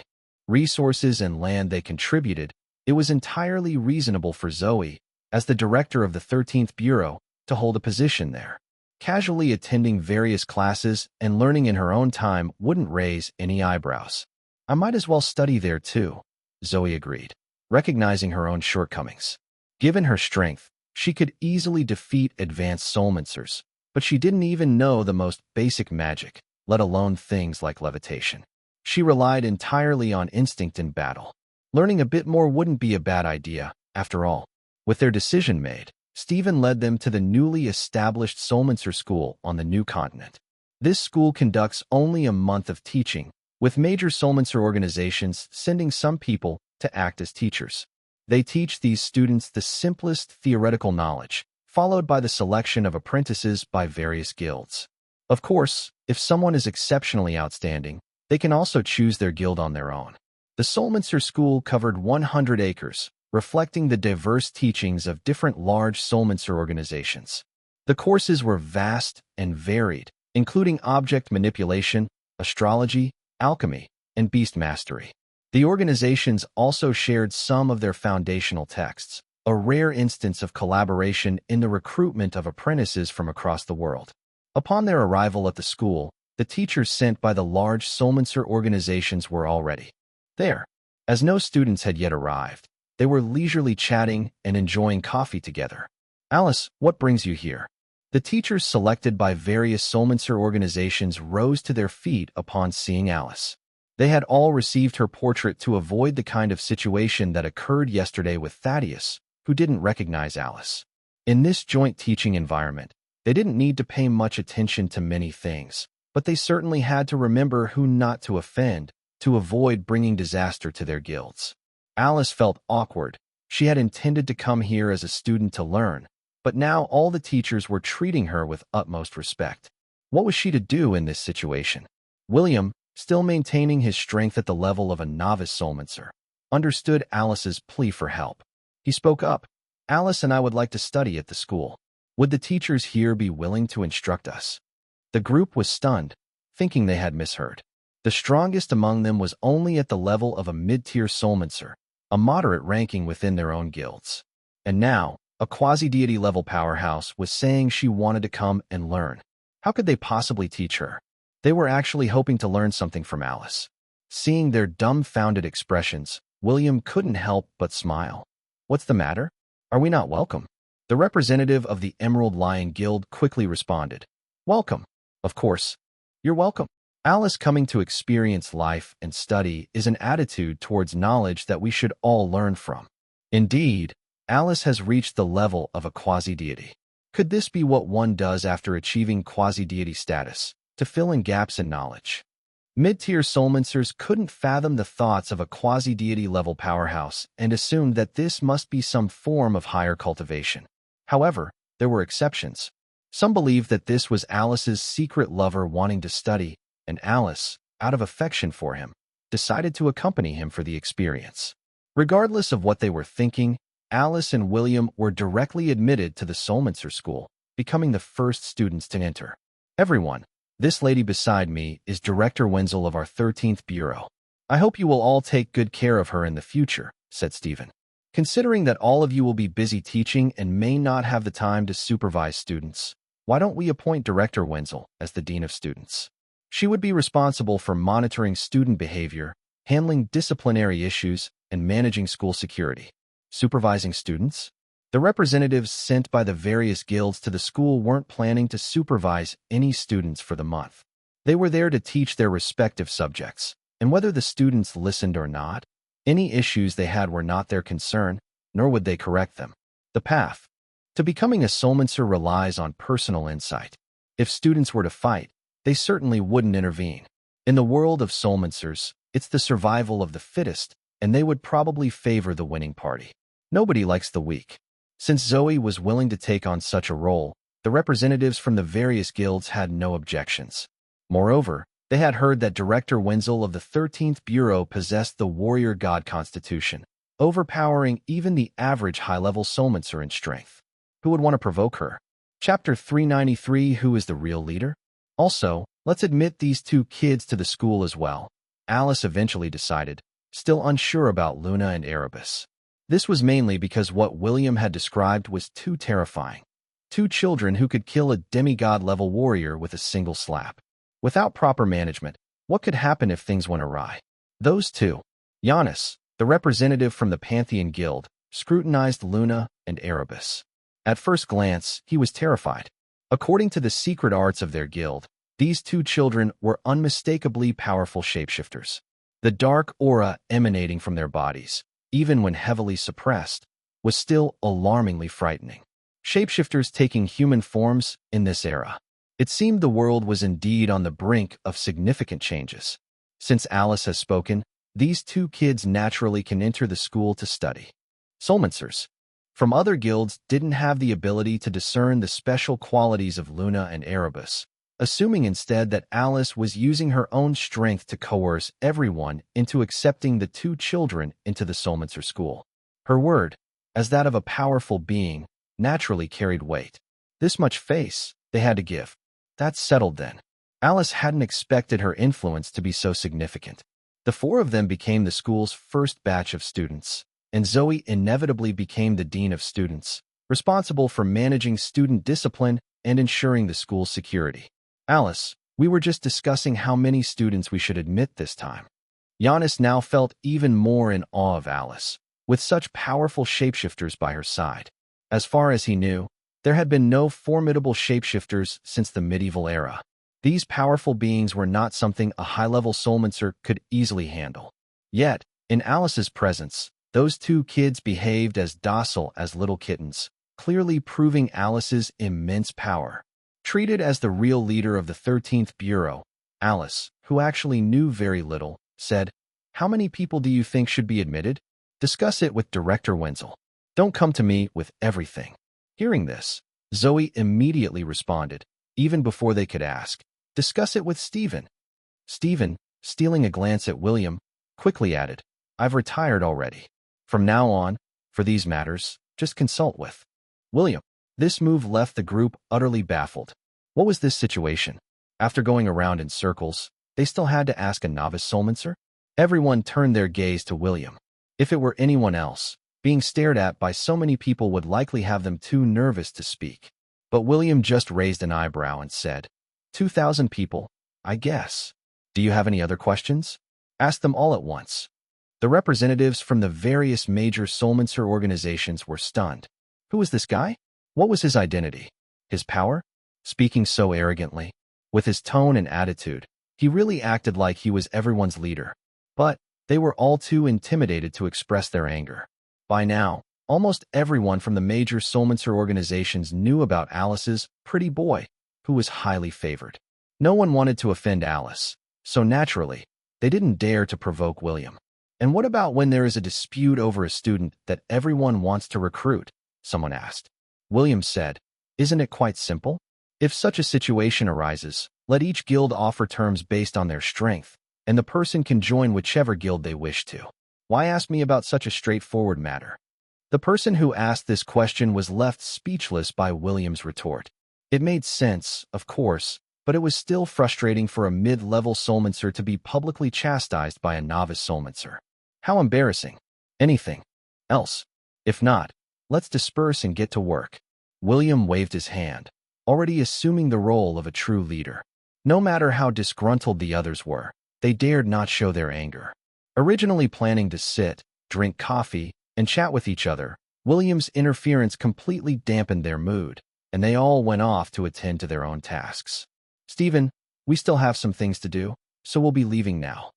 resources and land they contributed, it was entirely reasonable for Zoe, as the director of the 13th Bureau, to hold a position there. Casually attending various classes and learning in her own time wouldn't raise any eyebrows. I might as well study there too, Zoe agreed, recognizing her own shortcomings. Given her strength, she could easily defeat advanced Solmancers, but she didn't even know the most basic magic, let alone things like levitation. She relied entirely on instinct in battle. Learning a bit more wouldn't be a bad idea, after all. With their decision made, Stephen led them to the newly established Solmancer School on the new continent. This school conducts only a month of teaching, with major Solmancer organizations sending some people to act as teachers. They teach these students the simplest theoretical knowledge, followed by the selection of apprentices by various guilds. Of course, if someone is exceptionally outstanding, they can also choose their guild on their own. The Solmancer School covered 100 acres, reflecting the diverse teachings of different large Solmancer organizations. The courses were vast and varied, including object manipulation, astrology, alchemy, and beast mastery. The organizations also shared some of their foundational texts, a rare instance of collaboration in the recruitment of apprentices from across the world. Upon their arrival at the school, the teachers sent by the large Solmancer organizations were already there. As no students had yet arrived, they were leisurely chatting and enjoying coffee together. Alice, what brings you here? The teachers selected by various Solmancer organizations rose to their feet upon seeing Alice. They had all received her portrait to avoid the kind of situation that occurred yesterday with Thaddeus, who didn't recognize Alice. In this joint teaching environment, they didn't need to pay much attention to many things, but they certainly had to remember who not to offend to avoid bringing disaster to their guilds. Alice felt awkward. She had intended to come here as a student to learn, but now all the teachers were treating her with utmost respect. What was she to do in this situation? William, still maintaining his strength at the level of a novice Solmancer, understood Alice's plea for help. He spoke up. Alice and I would like to study at the school. Would the teachers here be willing to instruct us? The group was stunned, thinking they had misheard. The strongest among them was only at the level of a mid-tier Solmancer, a moderate ranking within their own guilds. And now, a quasi-deity level powerhouse was saying she wanted to come and learn. How could they possibly teach her? They were actually hoping to learn something from Alice. Seeing their dumbfounded expressions, William couldn't help but smile. What's the matter? Are we not welcome? The representative of the Emerald Lion Guild quickly responded. Welcome. Of course. You're welcome. Alice coming to experience life and study is an attitude towards knowledge that we should all learn from. Indeed, Alice has reached the level of a quasi-deity. Could this be what one does after achieving quasi-deity status, to fill in gaps in knowledge? Mid-tier Solmancers couldn't fathom the thoughts of a quasi-deity level powerhouse and assumed that this must be some form of higher cultivation. However, there were exceptions. Some believed that this was Alice's secret lover wanting to study, and Alice, out of affection for him, decided to accompany him for the experience. Regardless of what they were thinking, Alice and William were directly admitted to the Solmancer School, becoming the first students to enter. Everyone, this lady beside me is Director Wenzel of our 13th Bureau. I hope you will all take good care of her in the future, said Stephen. Considering that all of you will be busy teaching and may not have the time to supervise students, why don't we appoint Director Wenzel as the Dean of Students? She would be responsible for monitoring student behavior, handling disciplinary issues, and managing school security. Supervising students? The representatives sent by the various guilds to the school weren't planning to supervise any students for the month. They were there to teach their respective subjects, and whether the students listened or not, any issues they had were not their concern, nor would they correct them. The path to becoming a soulmancer relies on personal insight. If students were to fight, they certainly wouldn't intervene. In the world of soulmancers, it's the survival of the fittest, and they would probably favor the winning party. Nobody likes the weak. Since Zoe was willing to take on such a role, the representatives from the various guilds had no objections. Moreover, they had heard that Director Wenzel of the 13th Bureau possessed the warrior god constitution, overpowering even the average high-level soulmancer in strength. Who would want to provoke her? Chapter 393, Who is the real leader? Also, let's admit these two kids to the school as well. Alice eventually decided, still unsure about Luna and Erebus. This was mainly because what William had described was too terrifying. Two children who could kill a demigod-level warrior with a single slap. Without proper management, what could happen if things went awry? Those two, Giannis, the representative from the Pantheon Guild, scrutinized Luna and Erebus. At first glance, he was terrified. According to the secret arts of their guild, these two children were unmistakably powerful shapeshifters. The dark aura emanating from their bodies, even when heavily suppressed, was still alarmingly frightening. Shapeshifters taking human forms in this era. It seemed the world was indeed on the brink of significant changes. Since Alice has spoken, these two kids naturally can enter the school to study. Soulmancers from other guilds didn't have the ability to discern the special qualities of Luna and Erebus, assuming instead that Alice was using her own strength to coerce everyone into accepting the two children into the Soulmancer school. Her word, as that of a powerful being, naturally carried weight. This much face they had to give. That's settled then. Alice hadn't expected her influence to be so significant. The four of them became the school's first batch of students, and Zoe inevitably became the dean of students, responsible for managing student discipline and ensuring the school's security. Alice, we were just discussing how many students we should admit this time. Giannis now felt even more in awe of Alice, with such powerful shapeshifters by her side. As far as he knew, there had been no formidable shapeshifters since the medieval era. These powerful beings were not something a high-level soulmancer could easily handle. Yet, in Alice's presence, those two kids behaved as docile as little kittens, clearly proving Alice's immense power. Treated as the real leader of the 13th Bureau, Alice, who actually knew very little, said, "How many people do you think should be admitted? Discuss it with Director Wenzel. Don't come to me with everything." Hearing this, Zoe immediately responded, even before they could ask, "Discuss it with Stephen." Stephen, stealing a glance at William, quickly added, "I've retired already. From now on, for these matters, just consult with William." This move left the group utterly baffled. What was this situation? After going around in circles, they still had to ask a novice soulmancer? Everyone turned their gaze to William. If it were anyone else, being stared at by so many people would likely have them too nervous to speak. But William just raised an eyebrow and said, 2,000 people, I guess. Do you have any other questions? Ask them all at once. The representatives from the various major soulmancer organizations were stunned. Who was this guy? What was his identity? His power? Speaking so arrogantly, with his tone and attitude, he really acted like he was everyone's leader. But they were all too intimidated to express their anger. By now, almost everyone from the major soulmancer organizations knew about Alice's pretty boy, who was highly favored. No one wanted to offend Alice, so naturally, they didn't dare to provoke William. And what about when there is a dispute over a student that everyone wants to recruit? Someone asked. William said, "Isn't it quite simple? If such a situation arises, let each guild offer terms based on their strength, and the person can join whichever guild they wish to. Why ask me about such a straightforward matter?" The person who asked this question was left speechless by William's retort. It made sense, of course, but it was still frustrating for a mid-level soulmancer to be publicly chastised by a novice soulmancer. How embarrassing. Anything else? If not, let's disperse and get to work. William waved his hand, already assuming the role of a true leader. No matter how disgruntled the others were, they dared not show their anger. Originally planning to sit, drink coffee, and chat with each other, William's interference completely dampened their mood, and they all went off to attend to their own tasks. Stephen, we still have some things to do, so we'll be leaving now.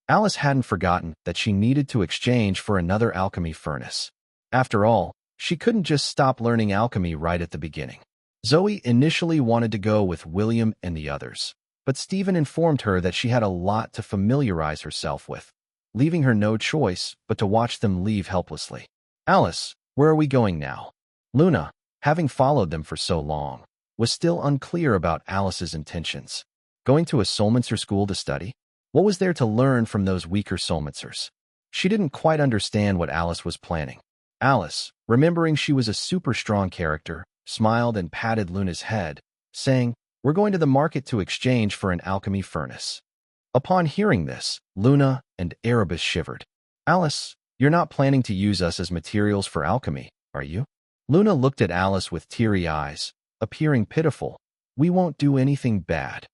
Alice hadn't forgotten that she needed to exchange for another alchemy furnace. After all, she couldn't just stop learning alchemy right at the beginning. Zoe initially wanted to go with William and the others, but Stephen informed her that she had a lot to familiarize herself with, leaving her no choice but to watch them leave helplessly. Alice, where are we going now? Luna, having followed them for so long, was still unclear about Alice's intentions. Going to a soulmancer school to study? What was there to learn from those weaker soulmancers? She didn't quite understand what Alice was planning. Alice, remembering she was a super strong character, smiled and patted Luna's head, saying, "We're going to the market to exchange for an alchemy furnace." Upon hearing this, Luna and Erebus shivered. "Alice, you're not planning to use us as materials for alchemy, are you?" Luna looked at Alice with teary eyes, appearing pitiful. "We won't do anything bad."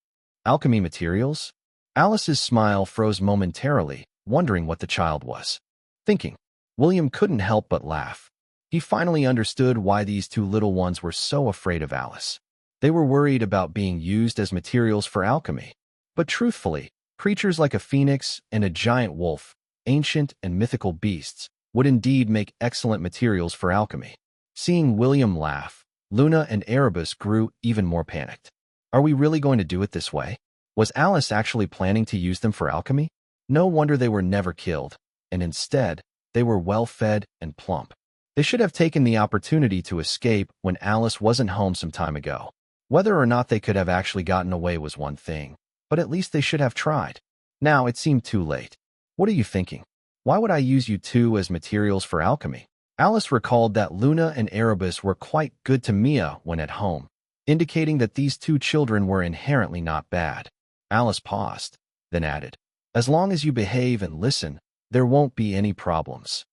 Alchemy materials? Alice's smile froze momentarily, wondering what the child was thinking. William couldn't help but laugh. He finally understood why these two little ones were so afraid of Alice. They were worried about being used as materials for alchemy. But truthfully, creatures like a phoenix and a giant wolf, ancient and mythical beasts, would indeed make excellent materials for alchemy. Seeing William laugh, Luna and Erebus grew even more panicked. Are we really going to do it this way? Was Alice actually planning to use them for alchemy? No wonder they were never killed, and instead, they were well-fed and plump. They should have taken the opportunity to escape when Alice wasn't home some time ago. Whether or not they could have actually gotten away was one thing, but at least they should have tried. Now it seemed too late. What are you thinking? Why would I use you two as materials for alchemy? Alice recalled that Luna and Erebus were quite good to Mia when at home, indicating that these two children were inherently not bad. Alice paused, then added, "As long as you behave and listen, there won't be any problems."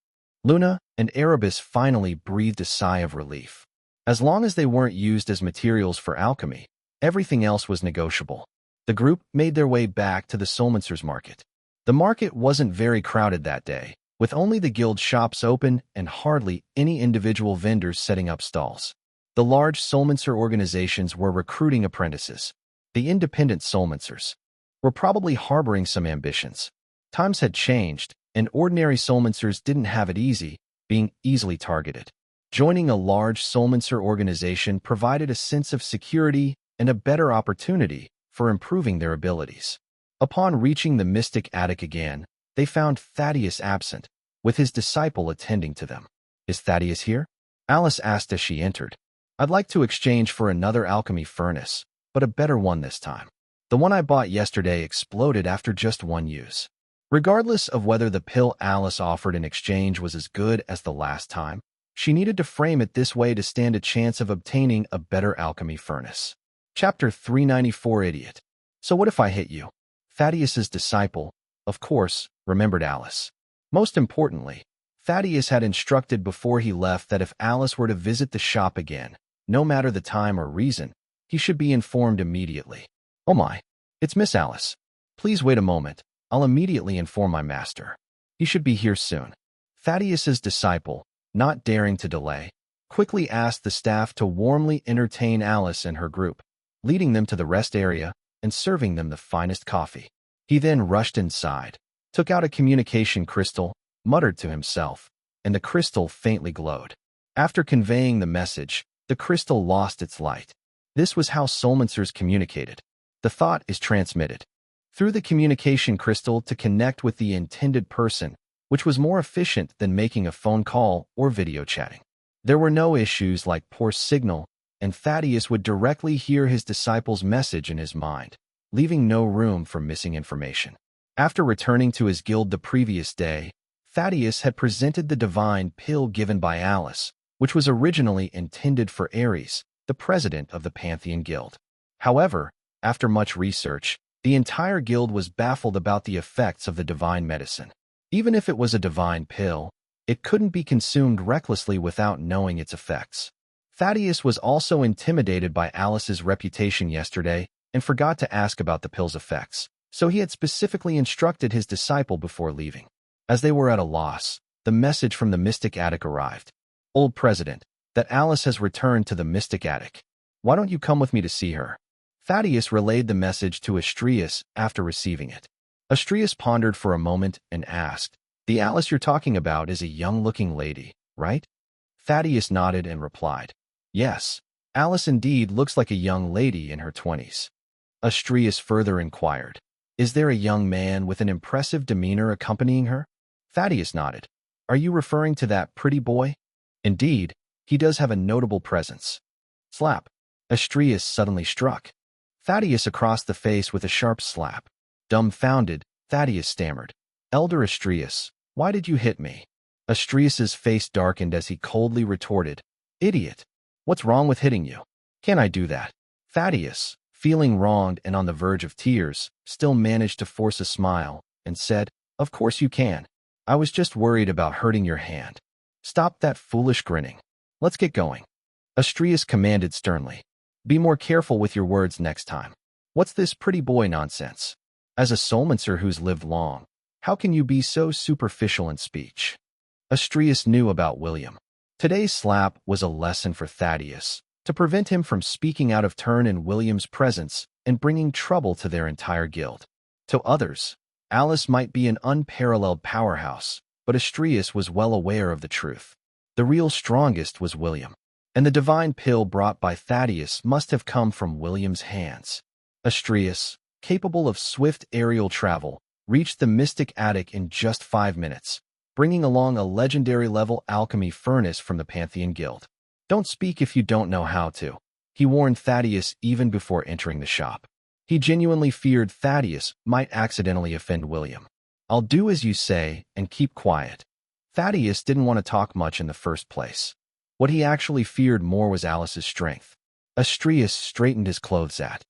Luna and Erebus finally breathed a sigh of relief. As long as they weren't used as materials for alchemy, everything else was negotiable. The group made their way back to the Soulmancer's market. The market wasn't very crowded that day, with only the guild shops open and hardly any individual vendors setting up stalls. The large Soulmancer organizations were recruiting apprentices. The independent Soulmancers were probably harboring some ambitions. Times had changed, and ordinary Soulmancers didn't have it easy, being easily targeted. Joining a large Soulmancer organization provided a sense of security and a better opportunity for improving their abilities. Upon reaching the mystic attic again, they found Thaddeus absent, with his disciple attending to them. "Is Thaddeus here?" Alice asked as she entered. "I'd like to exchange for another alchemy furnace, but a better one this time. The one I bought yesterday exploded after just one use." Regardless of whether the pill Alice offered in exchange was as good as the last time, she needed to frame it this way to stand a chance of obtaining a better alchemy furnace. Chapter 394 Idiot. "So what if I hit you?" Thaddeus's disciple, of course, remembered Alice. Most importantly, Thaddeus had instructed before he left that if Alice were to visit the shop again, no matter the time or reason, he should be informed immediately. "Oh my, it's Miss Alice. Please wait a moment. I'll immediately inform my master. He should be here soon." Thaddeus's disciple, not daring to delay, quickly asked the staff to warmly entertain Alice and her group, leading them to the rest area and serving them the finest coffee. He then rushed inside, took out a communication crystal, muttered to himself, and the crystal faintly glowed. After conveying the message, the crystal lost its light. This was how Soulmancers communicated. The thought is transmitted through the communication crystal to connect with the intended person, which was more efficient than making a phone call or video chatting. There were no issues like poor signal, and Thaddeus would directly hear his disciple's message in his mind, leaving no room for missing information. After returning to his guild the previous day, Thaddeus had presented the divine pill given by Alice, which was originally intended for Ares, the president of the Pantheon Guild. However, after much research, the entire guild was baffled about the effects of the divine medicine. Even if it was a divine pill, it couldn't be consumed recklessly without knowing its effects. Thaddeus was also intimidated by Alice's reputation yesterday and forgot to ask about the pill's effects, so he had specifically instructed his disciple before leaving. As they were at a loss, the message from the mystic attic arrived. Old president, that Alice has returned to the mystic attic. Why don't you come with me to see her? Thaddeus relayed the message to Astrius after receiving it. Astrius pondered for a moment and asked, "The Alice you're talking about is a young-looking lady, right?" Thaddeus nodded and replied, "Yes, Alice indeed looks like a young lady in her 20s. Astrius further inquired, "Is there a young man with an impressive demeanor accompanying her?" Thaddeus nodded. "Are you referring to that pretty boy?" "Indeed, he does have a notable presence." Slap. Astrius suddenly struck Thaddeus across the face with a sharp slap. Dumbfounded, Thaddeus stammered, "Elder Astrius, why did you hit me?" Astrius's face darkened as he coldly retorted, "Idiot! What's wrong with hitting you? Can I do that?" Thaddeus, feeling wronged and on the verge of tears, still managed to force a smile and said, "Of course you can. I was just worried about hurting your hand. Stop that foolish grinning. Let's get going." Astrius commanded sternly, "Be more careful with your words next time. What's this pretty boy nonsense? As a soulmancer who's lived long, how can you be so superficial in speech?" Astrius knew about William. Today's slap was a lesson for Thaddeus, to prevent him from speaking out of turn in William's presence and bringing trouble to their entire guild. To others, Alice might be an unparalleled powerhouse, but Astrius was well aware of the truth. The real strongest was William, and the divine pill brought by Thaddeus must have come from William's hands. Astrius, capable of swift aerial travel, reached the mystic attic in just 5 minutes, bringing along a legendary-level alchemy furnace from the Pantheon Guild. "Don't speak if you don't know how to," he warned Thaddeus even before entering the shop. He genuinely feared Thaddeus might accidentally offend William. "I'll do as you say and keep quiet." Thaddeus didn't want to talk much in the first place. What he actually feared more was Alice's strength. Astrius straightened his clothes at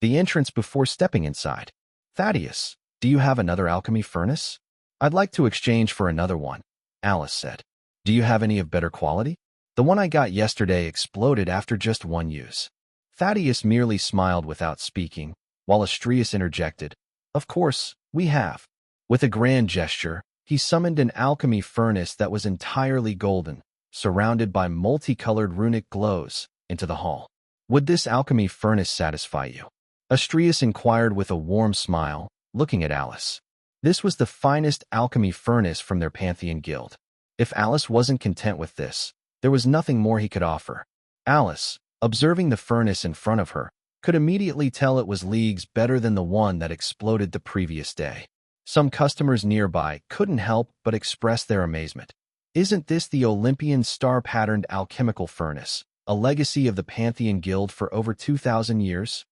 the entrance before stepping inside. "Thaddeus, do you have another alchemy furnace?" "I'd like to exchange for another one," Alice said. "Do you have any of better quality? The one I got yesterday exploded after just one use." Thaddeus merely smiled without speaking, while Astrius interjected, "Of course, we have." With a grand gesture, he summoned an alchemy furnace that was entirely golden, surrounded by multicolored runic glows, into the hall. "Would this alchemy furnace satisfy you?" Astrius inquired with a warm smile, looking at Alice. This was the finest alchemy furnace from their Pantheon Guild. If Alice wasn't content with this, there was nothing more he could offer. Alice, observing the furnace in front of her, could immediately tell it was leagues better than the one that exploded the previous day. Some customers nearby couldn't help but express their amazement. "Isn't this the Olympian star-patterned alchemical furnace, a legacy of the Pantheon Guild for over 2,000 years?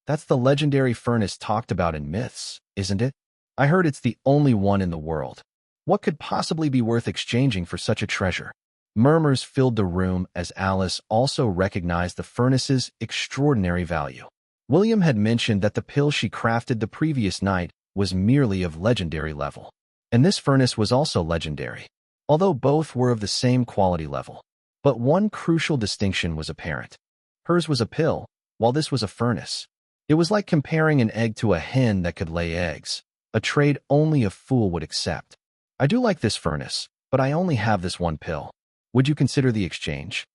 That's the legendary furnace talked about in myths, isn't it? I heard it's the only one in the world. What could possibly be worth exchanging for such a treasure?" Murmurs filled the room as Alice also recognized the furnace's extraordinary value. William had mentioned that the pill she crafted the previous night was merely of legendary level, and this furnace was also legendary, although both were of the same quality level. But one crucial distinction was apparent. Hers was a pill, while this was a furnace. It was like comparing an egg to a hen that could lay eggs, a trade only a fool would accept. "I do like this furnace, but I only have this one pill. Would you consider the exchange?"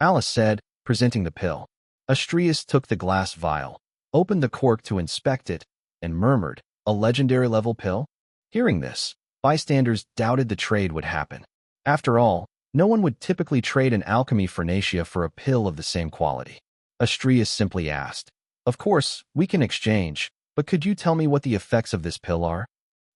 Alice said, presenting the pill. Astrius took the glass vial, opened the cork to inspect it, and murmured, "A legendary-level pill?" Hearing this, bystanders doubted the trade would happen. After all, no one would typically trade an alchemy furnacia for a pill of the same quality. Astrius simply asked, "Of course, we can exchange, but could you tell me what the effects of this pill are?"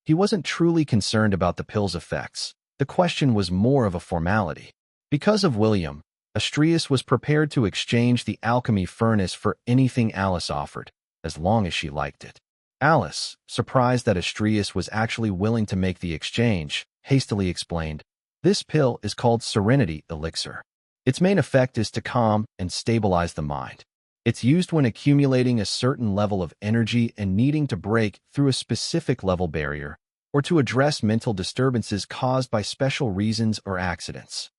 He wasn't truly concerned about the pill's effects. The question was more of a formality. Because of William, Astrius was prepared to exchange the alchemy furnace for anything Alice offered, as long as she liked it. Alice, surprised that Astrius was actually willing to make the exchange, hastily explained, "This pill is called Serenity Elixir. Its main effect is to calm and stabilize the mind. It's used when accumulating a certain level of energy and needing to break through a specific level barrier, or to address mental disturbances caused by special reasons or accidents."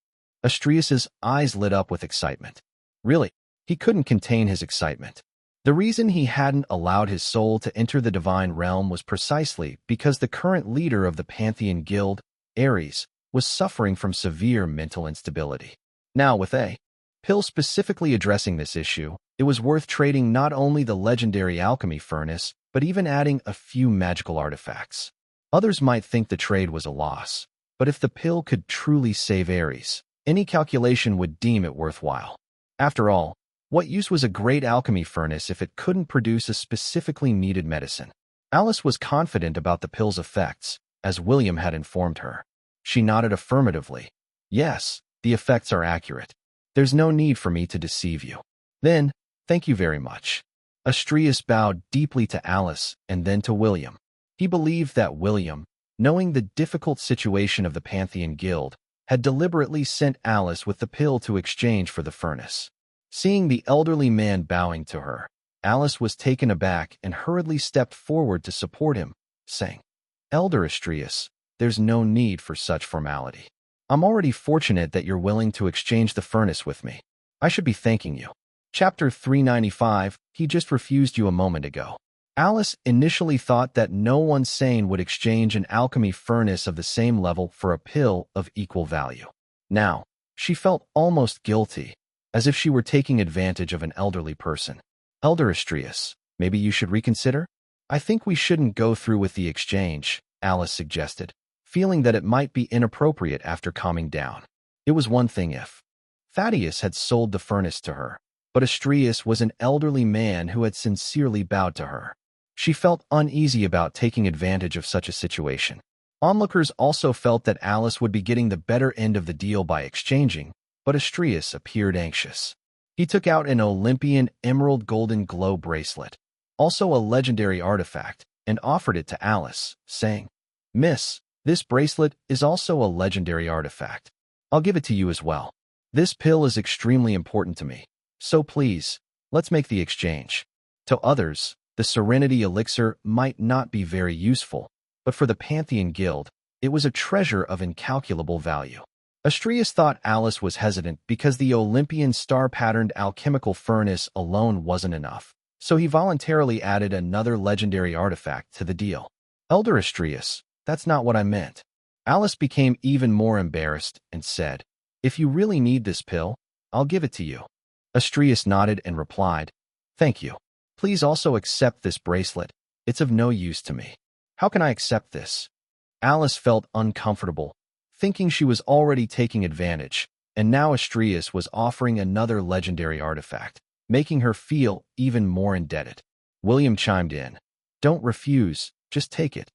Astrius's eyes lit up with excitement. Really, he couldn't contain his excitement. The reason he hadn't allowed his soul to enter the divine realm was precisely because the current leader of the Pantheon Guild, Ares, was suffering from severe mental instability. Now, with a pill specifically addressing this issue, it was worth trading not only the legendary alchemy furnace, but even adding a few magical artifacts. Others might think the trade was a loss, but if the pill could truly save Ares, any calculation would deem it worthwhile. After all, what use was a great alchemy furnace if it couldn't produce a specifically needed medicine? Alice was confident about the pill's effects, as William had informed her. She nodded affirmatively. Yes, the effects are accurate. There's no need for me to deceive you. Then, thank you very much. Astræus bowed deeply to Alice and then to William. He believed that William, knowing the difficult situation of the Pantheon Guild, had deliberately sent Alice with the pill to exchange for the furnace. Seeing the elderly man bowing to her, Alice was taken aback and hurriedly stepped forward to support him, saying, "Elder Astræus, there's no need for such formality. I'm already fortunate that you're willing to exchange the furnace with me. I should be thanking you." Chapter 395, He just refused you a moment ago. Alice initially thought that no one sane would exchange an alchemy furnace of the same level for a pill of equal value. Now, she felt almost guilty, as if she were taking advantage of an elderly person. "Elder Astræus, maybe you should reconsider? I think we shouldn't go through with the exchange," Alice suggested, feeling that it might be inappropriate after calming down. It was one thing if Thaddeus had sold the furnace to her, but Astræus was an elderly man who had sincerely bowed to her. She felt uneasy about taking advantage of such a situation. Onlookers also felt that Alice would be getting the better end of the deal by exchanging, but Astræus appeared anxious. He took out an Olympian emerald golden glow bracelet, also a legendary artifact, and offered it to Alice, saying, "Miss, this bracelet is also a legendary artifact. I'll give it to you as well. This pill is extremely important to me, so please, let's make the exchange." To others, the Serenity Elixir might not be very useful, but for the Pantheon Guild, it was a treasure of incalculable value. Astræus thought Alice was hesitant because the Olympian star-patterned alchemical furnace alone wasn't enough, so he voluntarily added another legendary artifact to the deal. "Elder Astræus, that's not what I meant." Alice became even more embarrassed and said, "If you really need this pill, I'll give it to you." Astræus nodded and replied, "Thank you. Please also accept this bracelet. It's of no use to me." "How can I accept this?" Alice felt uncomfortable, thinking she was already taking advantage, and now Astræus was offering another legendary artifact, making her feel even more indebted. William chimed in, "Don't refuse, just take it."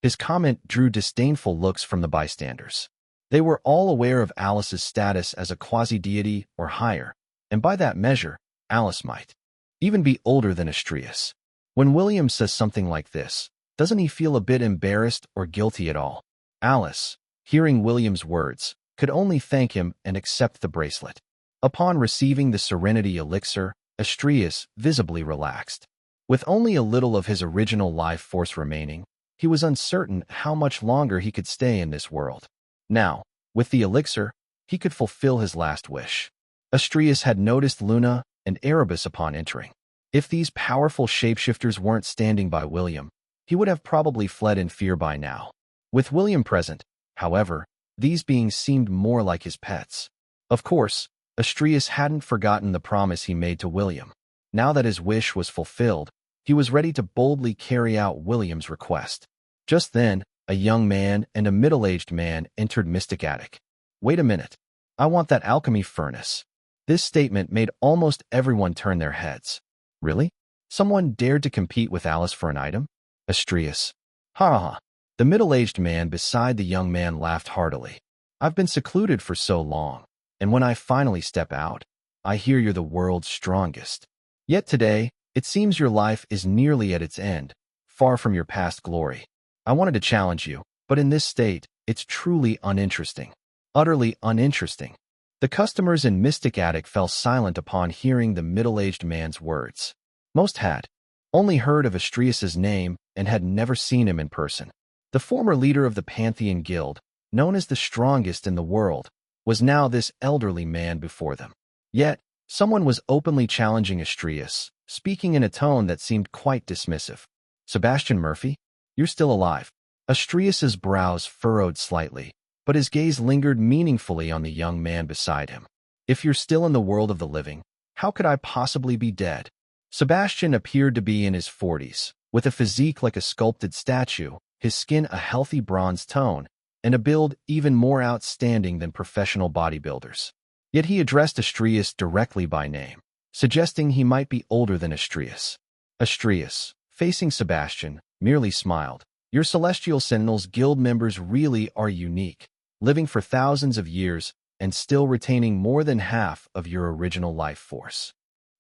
His comment drew disdainful looks from the bystanders. They were all aware of Alice's status as a quasi-deity or higher, and by that measure, Alice might even be older than Astræus. When William says something like this, doesn't he feel a bit embarrassed or guilty at all? Alice, hearing William's words, could only thank him and accept the bracelet. Upon receiving the Serenity Elixir, Astræus visibly relaxed. With only a little of his original life force remaining, he was uncertain how much longer he could stay in this world. Now, with the elixir, he could fulfill his last wish. Astræus had noticed Luna and Erebus upon entering. If these powerful shapeshifters weren't standing by William, he would have probably fled in fear by now. With William present, however, these beings seemed more like his pets. Of course, Astræus hadn't forgotten the promise he made to William. Now that his wish was fulfilled, he was ready to boldly carry out William's request. Just then, a young man and a middle-aged man entered Mystic Attic. "Wait a minute. I want that alchemy furnace." This statement made almost everyone turn their heads. Really? Someone dared to compete with Alice for an item? Astræus. Ha ha ha. The middle-aged man beside the young man laughed heartily. "I've been secluded for so long, and when I finally step out, I hear you're the world's strongest. Yet today, it seems your life is nearly at its end, far from your past glory. I wanted to challenge you, but in this state, it's truly uninteresting. Utterly uninteresting." The customers in Mystic Attic fell silent upon hearing the middle-aged man's words. Most had only heard of Astræus's name and had never seen him in person. The former leader of the Pantheon Guild, known as the strongest in the world, was now this elderly man before them. Yet, someone was openly challenging Astræus, speaking in a tone that seemed quite dismissive. "Sebastian Murphy? You're still alive." Astræus's brows furrowed slightly, but his gaze lingered meaningfully on the young man beside him. If you're still in the world of the living, how could I possibly be dead? Sebastian appeared to be in his 40s, with a physique like a sculpted statue, his skin a healthy bronze tone, and a build even more outstanding than professional bodybuilders. Yet he addressed Astrius directly by name, suggesting he might be older than Astrius. Astrius, facing Sebastian, merely smiled. Your Celestial Sentinels Guild members really are unique, living for thousands of years and still retaining more than half of your original life force.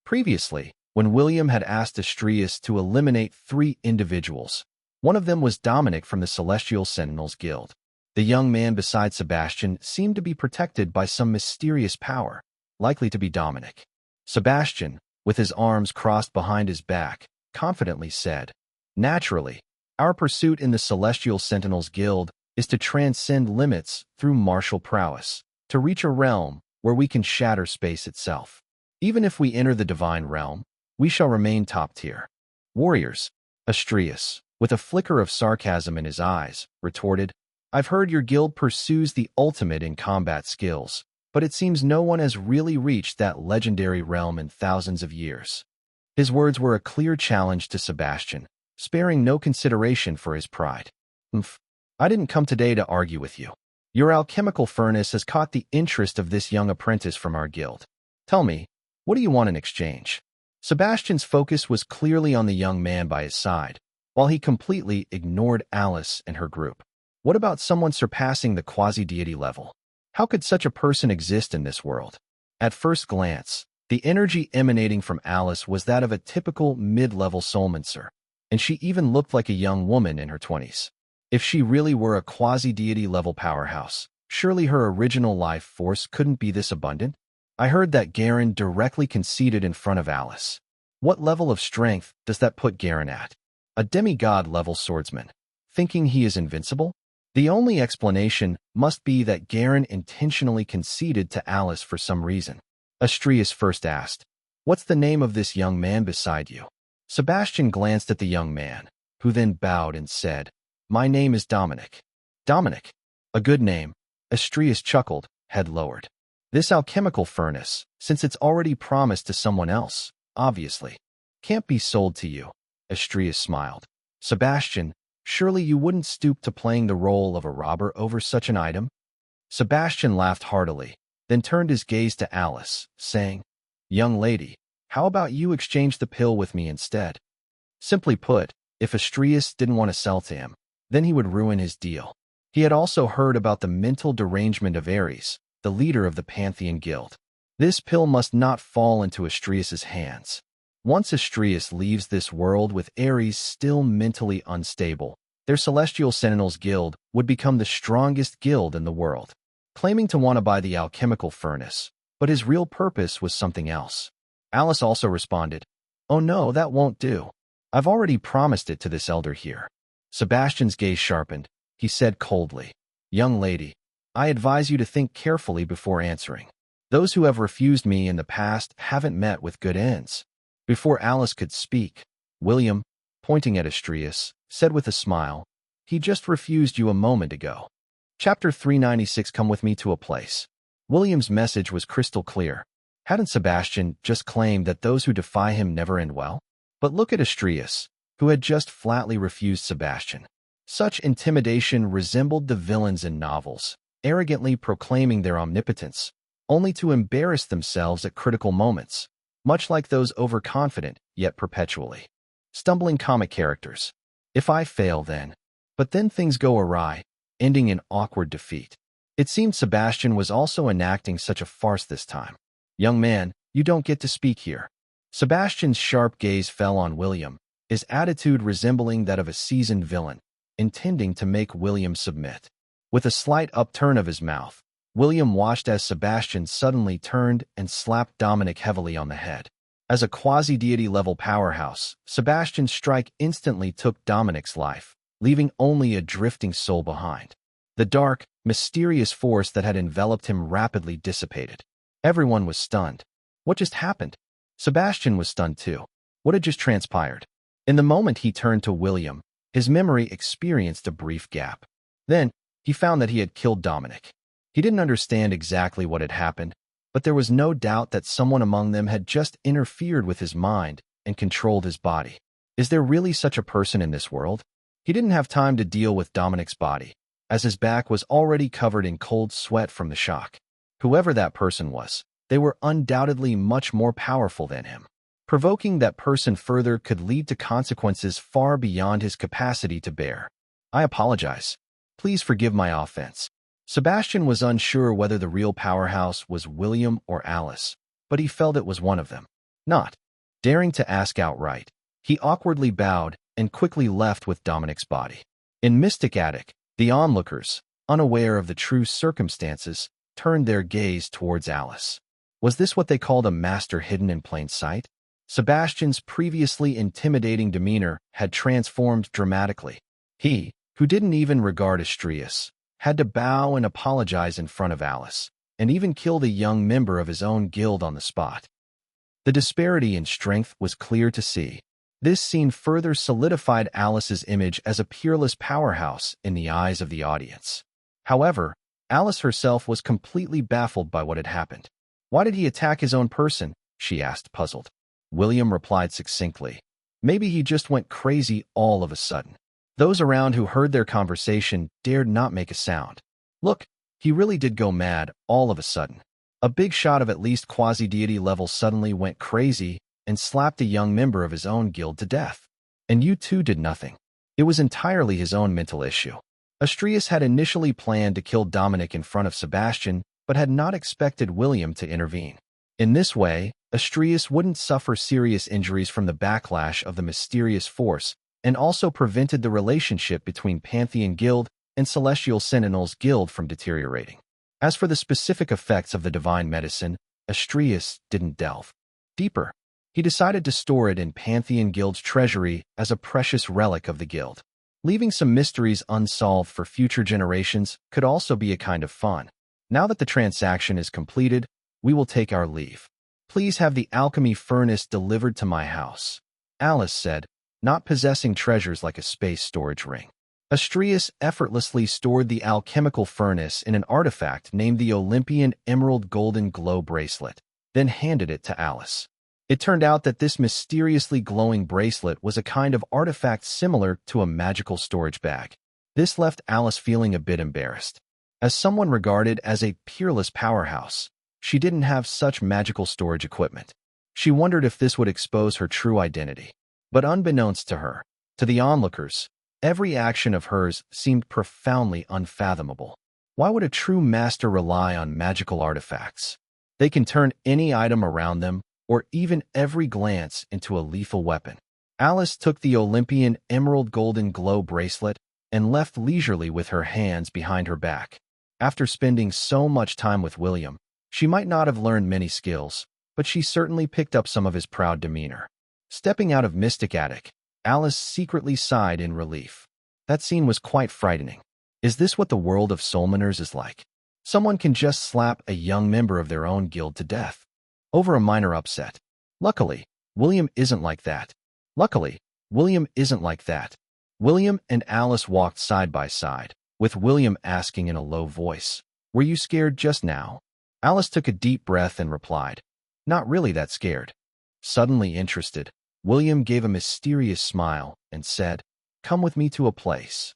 Previously, when William had asked Astrius to eliminate 3 individuals, one of them was Dominic from the Celestial Sentinels Guild. The young man beside Sebastian seemed to be protected by some mysterious power, likely to be Dominic. Sebastian, with his arms crossed behind his back, confidently said, "Naturally, our pursuit in the Celestial Sentinels Guild is to transcend limits through martial prowess, to reach a realm where we can shatter space itself. Even if we enter the divine realm, we shall remain top tier." "Warriors," Astrius, with a flicker of sarcasm in his eyes, retorted, "I've heard your guild pursues the ultimate in combat skills, but it seems no one has really reached that legendary realm in thousands of years." His words were a clear challenge to Sebastian, sparing no consideration for his pride. "I didn't come today to argue with you. Your alchemical furnace has caught the interest of this young apprentice from our guild. Tell me, what do you want in exchange?" Sebastian's focus was clearly on the young man by his side, while he completely ignored Alice and her group. What about someone surpassing the quasi-deity level? How could such a person exist in this world? At first glance, the energy emanating from Alice was that of a typical mid-level soulmancer, and she even looked like a young woman in her 20s. If she really were a quasi-deity level powerhouse, surely her original life force couldn't be this abundant? I heard that Garen directly conceded in front of Alice. What level of strength does that put Garen at? A demigod-level swordsman, thinking he is invincible? The only explanation must be that Garen intentionally conceded to Alice for some reason. Astrius first asked, "What's the name of this young man beside you?" Sebastian glanced at the young man, who then bowed and said, "My name is Dominic." "Dominic? A good name." Astrius chuckled, head lowered. "This alchemical furnace, since it's already promised to someone else, obviously, can't be sold to you." Astrius smiled. "Sebastian, surely you wouldn't stoop to playing the role of a robber over such an item?" Sebastian laughed heartily, then turned his gaze to Alice, saying, "Young lady, how about you exchange the pill with me instead?" Simply put, if Astrius didn't want to sell to him, then he would ruin his deal. He had also heard about the mental derangement of Ares, the leader of the Pantheon Guild. This pill must not fall into Astrius's hands. Once Astrius leaves this world with Ares still mentally unstable, their Celestial Sentinels Guild would become the strongest guild in the world, claiming to want to buy the alchemical furnace, but his real purpose was something else. Alice also responded, "Oh no, that won't do. I've already promised it to this elder here." Sebastian's gaze sharpened. He said coldly, "Young lady, I advise you to think carefully before answering. Those who have refused me in the past haven't met with good ends." Before Alice could speak, William, pointing at Astrius, said with a smile, "He just refused you a moment ago." Chapter 396. Come with me to a place. William's message was crystal clear. Hadn't Sebastian just claimed that those who defy him never end well? But look at Astrius, who had just flatly refused Sebastian. Such intimidation resembled the villains in novels, arrogantly proclaiming their omnipotence, only to embarrass themselves at critical moments, much like those overconfident, yet perpetually stumbling comic characters. If I fail, then. But then things go awry, ending in awkward defeat. It seemed Sebastian was also enacting such a farce this time. "Young man, you don't get to speak here." Sebastian's sharp gaze fell on William, his attitude resembling that of a seasoned villain, intending to make William submit. With a slight upturn of his mouth, William watched as Sebastian suddenly turned and slapped Dominic heavily on the head. As a quasi-deity level powerhouse, Sebastian's strike instantly took Dominic's life, leaving only a drifting soul behind. The dark, mysterious force that had enveloped him rapidly dissipated. Everyone was stunned. What just happened? Sebastian was stunned too. What had just transpired? In the moment he turned to William, his memory experienced a brief gap. Then, he found that he had killed Dominic. He didn't understand exactly what had happened, but there was no doubt that someone among them had just interfered with his mind and controlled his body. Is there really such a person in this world? He didn't have time to deal with Dominic's body, as his back was already covered in cold sweat from the shock. Whoever that person was, they were undoubtedly much more powerful than him. Provoking that person further could lead to consequences far beyond his capacity to bear. I apologize. Please forgive my offense. Sebastian was unsure whether the real powerhouse was William or Alice, but he felt it was one of them. Not daring to ask outright, he awkwardly bowed and quickly left with Dominic's body. In Mystic Attic, the onlookers, unaware of the true circumstances, turned their gaze towards Alice. Was this what they called a master hidden in plain sight? Sebastian's previously intimidating demeanor had transformed dramatically. He, who didn't even regard Astrius, had to bow and apologize in front of Alice, and even killed a young member of his own guild on the spot. The disparity in strength was clear to see. This scene further solidified Alice's image as a peerless powerhouse in the eyes of the audience. However, Alice herself was completely baffled by what had happened. Why did he attack his own person? She asked, puzzled. William replied succinctly. Maybe he just went crazy all of a sudden. Those around who heard their conversation dared not make a sound. Look, he really did go mad all of a sudden. A big shot of at least quasi-deity level suddenly went crazy and slapped a young member of his own guild to death. And you two did nothing. It was entirely his own mental issue. Astrius had initially planned to kill Dominic in front of Sebastian, but had not expected William to intervene. In this way, Astrius wouldn't suffer serious injuries from the backlash of the mysterious force, and also prevented the relationship between Pantheon Guild and Celestial Sentinels Guild from deteriorating. As for the specific effects of the divine medicine, Astrius didn't delve deeper. He decided to store it in Pantheon Guild's treasury as a precious relic of the guild. Leaving some mysteries unsolved for future generations could also be a kind of fun. Now that the transaction is completed, we will take our leave. Please have the alchemy furnace delivered to my house, Alice said, not possessing treasures like a space storage ring. Astrius effortlessly stored the alchemical furnace in an artifact named the Olympian Emerald Golden Glow Bracelet, then handed it to Alice. It turned out that this mysteriously glowing bracelet was a kind of artifact similar to a magical storage bag. This left Alice feeling a bit embarrassed. As someone regarded as a peerless powerhouse, she didn't have such magical storage equipment. She wondered if this would expose her true identity. But unbeknownst to her, to the onlookers, every action of hers seemed profoundly unfathomable. Why would a true master rely on magical artifacts? They can turn any item around them, or even every glance, into a lethal weapon. Alice took the Olympian Emerald Golden Glow bracelet and left leisurely with her hands behind her back. After spending so much time with William, she might not have learned many skills, but she certainly picked up some of his proud demeanor. Stepping out of Mystic Attic, Alice secretly sighed in relief. That scene was quite frightening. Is this what the world of Soulmaners is like? Someone can just slap a young member of their own guild to death over a minor upset. Luckily, William isn't like that. William and Alice walked side by side, with William asking in a low voice, "Were you scared just now?" Alice took a deep breath and replied, "Not really that scared." Suddenly interested, William gave a mysterious smile and said, "Come with me to a place."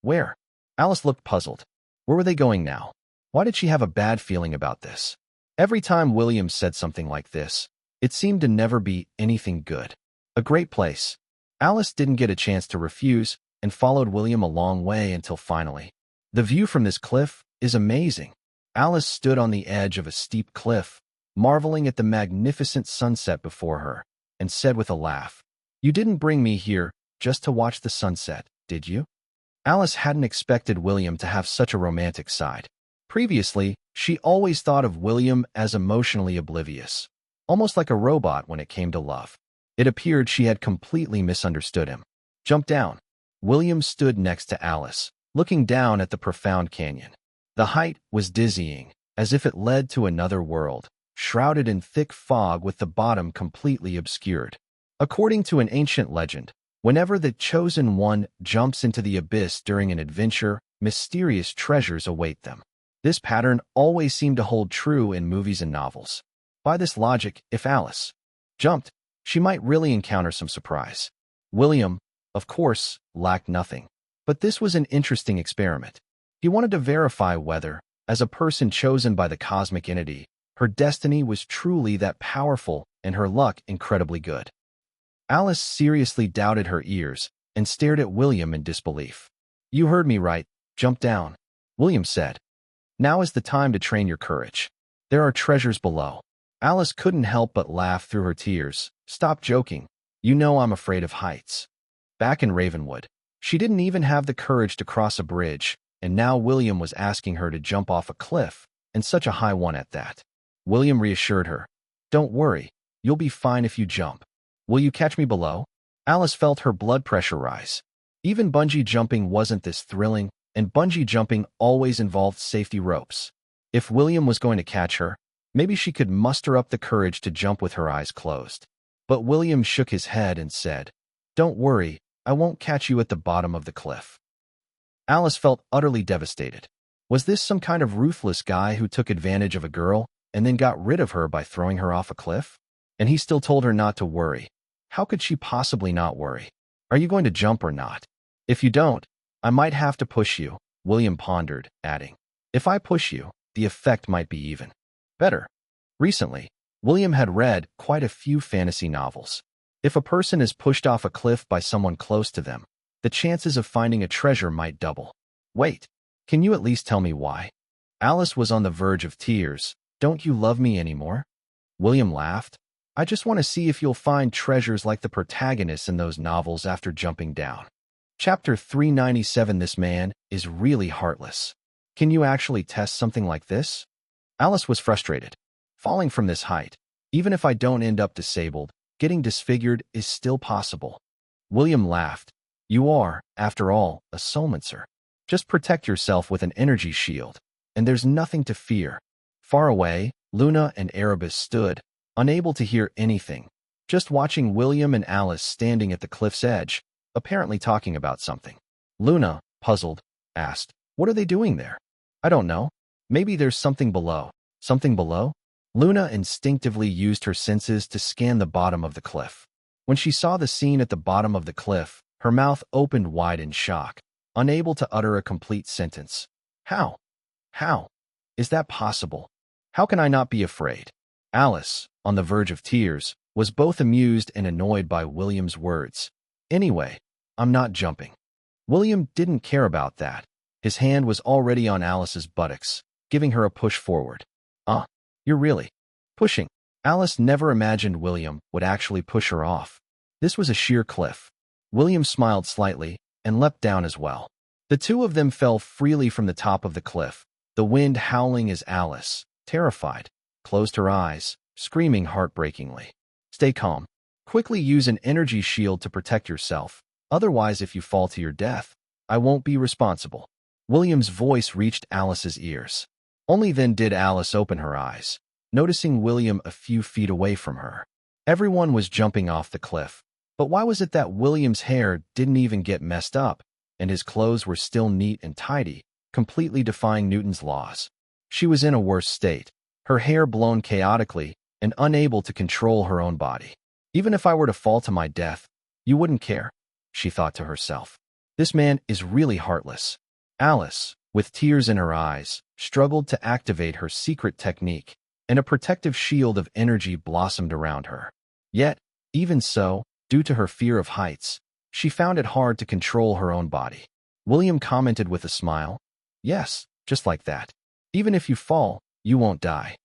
"Where?" Alice looked puzzled. Where were they going now? Why did she have a bad feeling about this? Every time William said something like this, it seemed to never be anything good. A great place. Alice didn't get a chance to refuse and followed William a long way until finally. The view from this cliff is amazing. Alice stood on the edge of a steep cliff, marveling at the magnificent sunset before her, and said with a laugh, "You didn't bring me here just to watch the sunset, did you?" Alice hadn't expected William to have such a romantic side. Previously, she always thought of William as emotionally oblivious, almost like a robot when it came to love. It appeared she had completely misunderstood him. "Jump down." William stood next to Alice, looking down at the profound canyon. The height was dizzying, as if it led to another world, shrouded in thick fog with the bottom completely obscured. According to an ancient legend, whenever the Chosen One jumps into the abyss during an adventure, mysterious treasures await them. This pattern always seemed to hold true in movies and novels. By this logic, if Alice jumped, she might really encounter some surprise. William, of course, lacked nothing. But this was an interesting experiment. He wanted to verify whether, as a person chosen by the cosmic entity, her destiny was truly that powerful and her luck incredibly good. Alice seriously doubted her ears and stared at William in disbelief. "You heard me right. Jump down," William said. "Now is the time to train your courage. There are treasures below." Alice couldn't help but laugh through her tears. "Stop joking. You know I'm afraid of heights." Back in Ravenwood, she didn't even have the courage to cross a bridge, and now William was asking her to jump off a cliff, and such a high one at that. William reassured her. "Don't worry. You'll be fine if you jump. Will you catch me below?" Alice felt her blood pressure rise. Even bungee jumping wasn't this thrilling, and bungee jumping always involved safety ropes. If William was going to catch her, maybe she could muster up the courage to jump with her eyes closed. But William shook his head and said, "Don't worry, I won't catch you at the bottom of the cliff." Alice felt utterly devastated. Was this some kind of ruthless guy who took advantage of a girl and then got rid of her by throwing her off a cliff? And he still told her not to worry. How could she possibly not worry? "Are you going to jump or not? If you don't, I might have to push you," William pondered, adding, "If I push you, the effect might be even better." Recently, William had read quite a few fantasy novels. If a person is pushed off a cliff by someone close to them, the chances of finding a treasure might double. "Wait, can you at least tell me why?" Alice was on the verge of tears. "Don't you love me anymore?" William laughed. "I just want to see if you'll find treasures like the protagonists in those novels after jumping down." Chapter 397. This man is really heartless. "Can you actually test something like this?" Alice was frustrated. "Falling from this height, even if I don't end up disabled, getting disfigured is still possible." William laughed. "You are, after all, a soulmancer. Just protect yourself with an energy shield, and there's nothing to fear." Far away, Luna and Erebus stood, unable to hear anything, just watching William and Alice standing at the cliff's edge, apparently talking about something. Luna, puzzled, asked, "What are they doing there?" "I don't know. Maybe there's something below." "Something below?" Luna instinctively used her senses to scan the bottom of the cliff. When she saw the scene at the bottom of the cliff, her mouth opened wide in shock, unable to utter a complete sentence. How? How? Is that possible? How can I not be afraid?" Alice, on the verge of tears, was both amused and annoyed by William's words. "Anyway, I'm not jumping." William didn't care about that. His hand was already on Alice's buttocks, giving her a push forward. You're really pushing." Alice never imagined William would actually push her off. This was a sheer cliff. William smiled slightly and leapt down as well. The two of them fell freely from the top of the cliff, the wind howling as Alice, terrified, closed her eyes, screaming heartbreakingly. "Stay calm. Quickly use an energy shield to protect yourself. Otherwise, if you fall to your death, I won't be responsible." William's voice reached Alice's ears. Only then did Alice open her eyes, noticing William a few feet away from her. Everyone was jumping off the cliff, but why was it that William's hair didn't even get messed up, and his clothes were still neat and tidy, completely defying Newton's laws? She was in a worse state, her hair blown chaotically and unable to control her own body. "Even if I were to fall to my death, you wouldn't care," she thought to herself. "This man is really heartless." Alice, with tears in her eyes, struggled to activate her secret technique, and a protective shield of energy blossomed around her. Yet, even so, due to her fear of heights, she found it hard to control her own body. William commented with a smile, "Yes, just like that. Even if you fall, you won't die."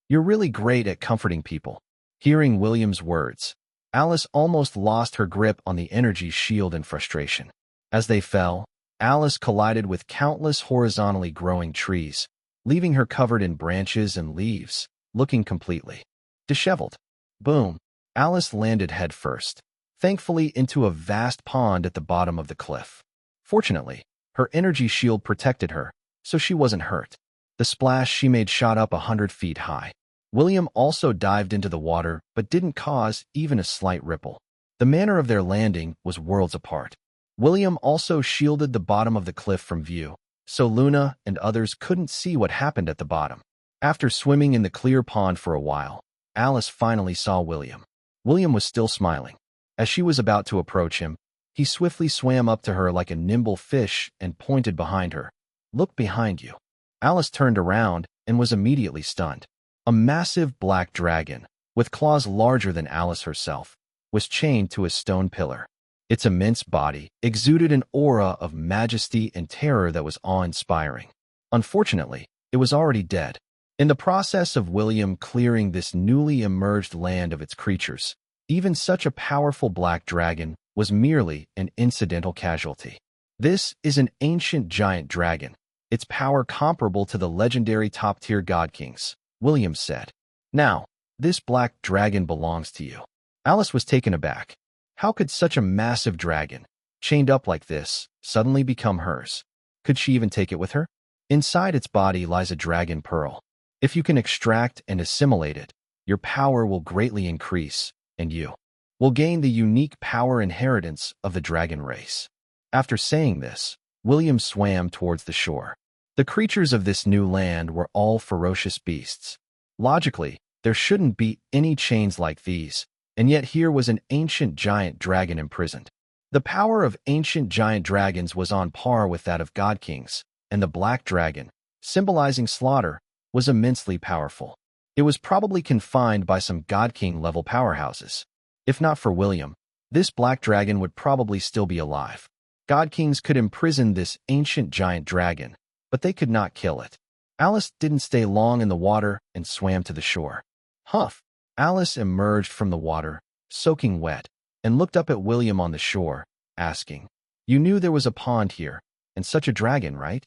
"You're really great at comforting people." Hearing William's words, Alice almost lost her grip on the energy shield in frustration. As they fell, Alice collided with countless horizontally growing trees, leaving her covered in branches and leaves, looking completely disheveled. Boom! Alice landed headfirst, thankfully into a vast pond at the bottom of the cliff. Fortunately, her energy shield protected her, so she wasn't hurt. The splash she made shot up 100 feet high. William also dived into the water but didn't cause even a slight ripple. The manner of their landing was worlds apart. William also shielded the bottom of the cliff from view, so Luna and others couldn't see what happened at the bottom. After swimming in the clear pond for a while, Alice finally saw William. William was still smiling. As she was about to approach him, he swiftly swam up to her like a nimble fish and pointed behind her. "Look behind you." Alice turned around and was immediately stunned. A massive black dragon, with claws larger than Alice herself, was chained to a stone pillar. Its immense body exuded an aura of majesty and terror that was awe-inspiring. Unfortunately, it was already dead. In the process of William clearing this newly emerged land of its creatures, even such a powerful black dragon was merely an incidental casualty. "This is an ancient giant dragon, its power comparable to the legendary top-tier god kings," William said. "Now, this black dragon belongs to you." Alice was taken aback. How could such a massive dragon, chained up like this, suddenly become hers? Could she even take it with her? Inside its body lies a dragon pearl. If you can extract and assimilate it, your power will greatly increase, and you will gain the unique power inheritance of the dragon race. After saying this, William swam towards the shore. The creatures of this new land were all ferocious beasts. Logically, there shouldn't be any chains like these, and yet here was an ancient giant dragon imprisoned. The power of ancient giant dragons was on par with that of god kings, and the black dragon, symbolizing slaughter, was immensely powerful. It was probably confined by some god king level powerhouses. If not for William, this black dragon would probably still be alive. God kings could imprison this ancient giant dragon, but they could not kill it. Alice didn't stay long in the water and swam to the shore. Huff! Alice emerged from the water, soaking wet, and looked up at William on the shore, asking, "You knew there was a pond here, and such a dragon, right?"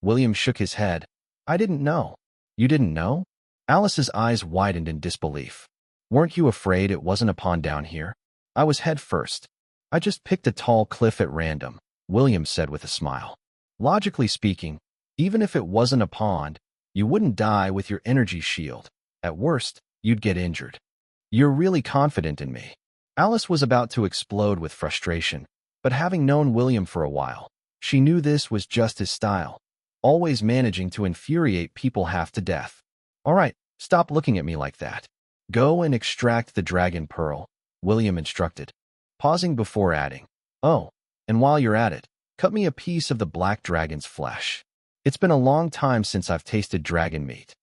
William shook his head. "I didn't know." "You didn't know?" Alice's eyes widened in disbelief. "Weren't you afraid it wasn't a pond down here?" "I was head first. I just picked a tall cliff at random," William said with a smile. "Logically speaking, even if it wasn't a pond, you wouldn't die with your energy shield. At worst, you'd get injured." "You're really confident in me." Alice was about to explode with frustration, but having known William for a while, she knew this was just his style, always managing to infuriate people half to death. "All right, stop looking at me like that. Go and extract the dragon pearl," William instructed, pausing before adding, "Oh, and while you're at it, cut me a piece of the black dragon's flesh. It's been a long time since I've tasted dragon meat."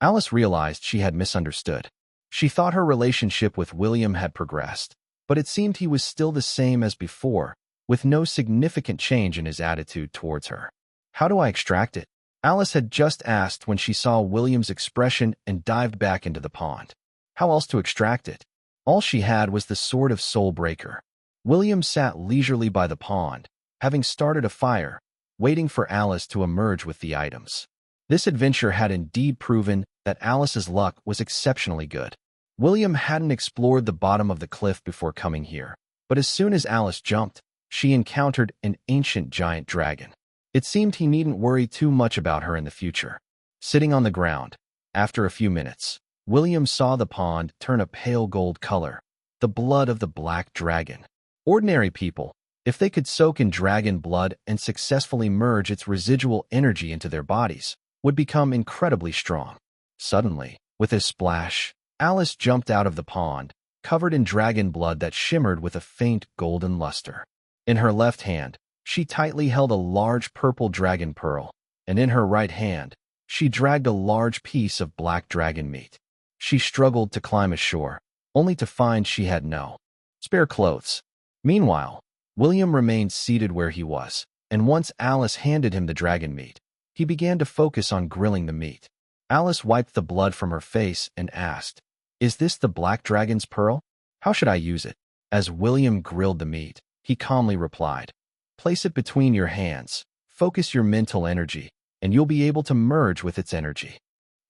Alice realized she had misunderstood. She thought her relationship with William had progressed, but it seemed he was still the same as before, with no significant change in his attitude towards her. "How do I extract it?" Alice had just asked when she saw William's expression and dived back into the pond. How else to extract it? All she had was the Sword of Soul Breaker. William sat leisurely by the pond, having started a fire, waiting for Alice to emerge with the items. This adventure had indeed proven that Alice's luck was exceptionally good. William hadn't explored the bottom of the cliff before coming here, but as soon as Alice jumped, she encountered an ancient giant dragon. It seemed he needn't worry too much about her in the future. Sitting on the ground, after a few minutes, William saw the pond turn a pale gold color, the blood of the black dragon. Ordinary people, if they could soak in dragon blood and successfully merge its residual energy into their bodies, would become incredibly strong. Suddenly, with a splash, Alice jumped out of the pond, covered in dragon blood that shimmered with a faint golden luster. In her left hand, she tightly held a large purple dragon pearl, and in her right hand, she dragged a large piece of black dragon meat. She struggled to climb ashore, only to find she had no spare clothes. Meanwhile, William remained seated where he was, and once Alice handed him the dragon meat, he began to focus on grilling the meat. Alice wiped the blood from her face and asked, "Is this the black dragon's pearl? How should I use it?" As William grilled the meat, he calmly replied, "Place it between your hands, focus your mental energy, and you'll be able to merge with its energy.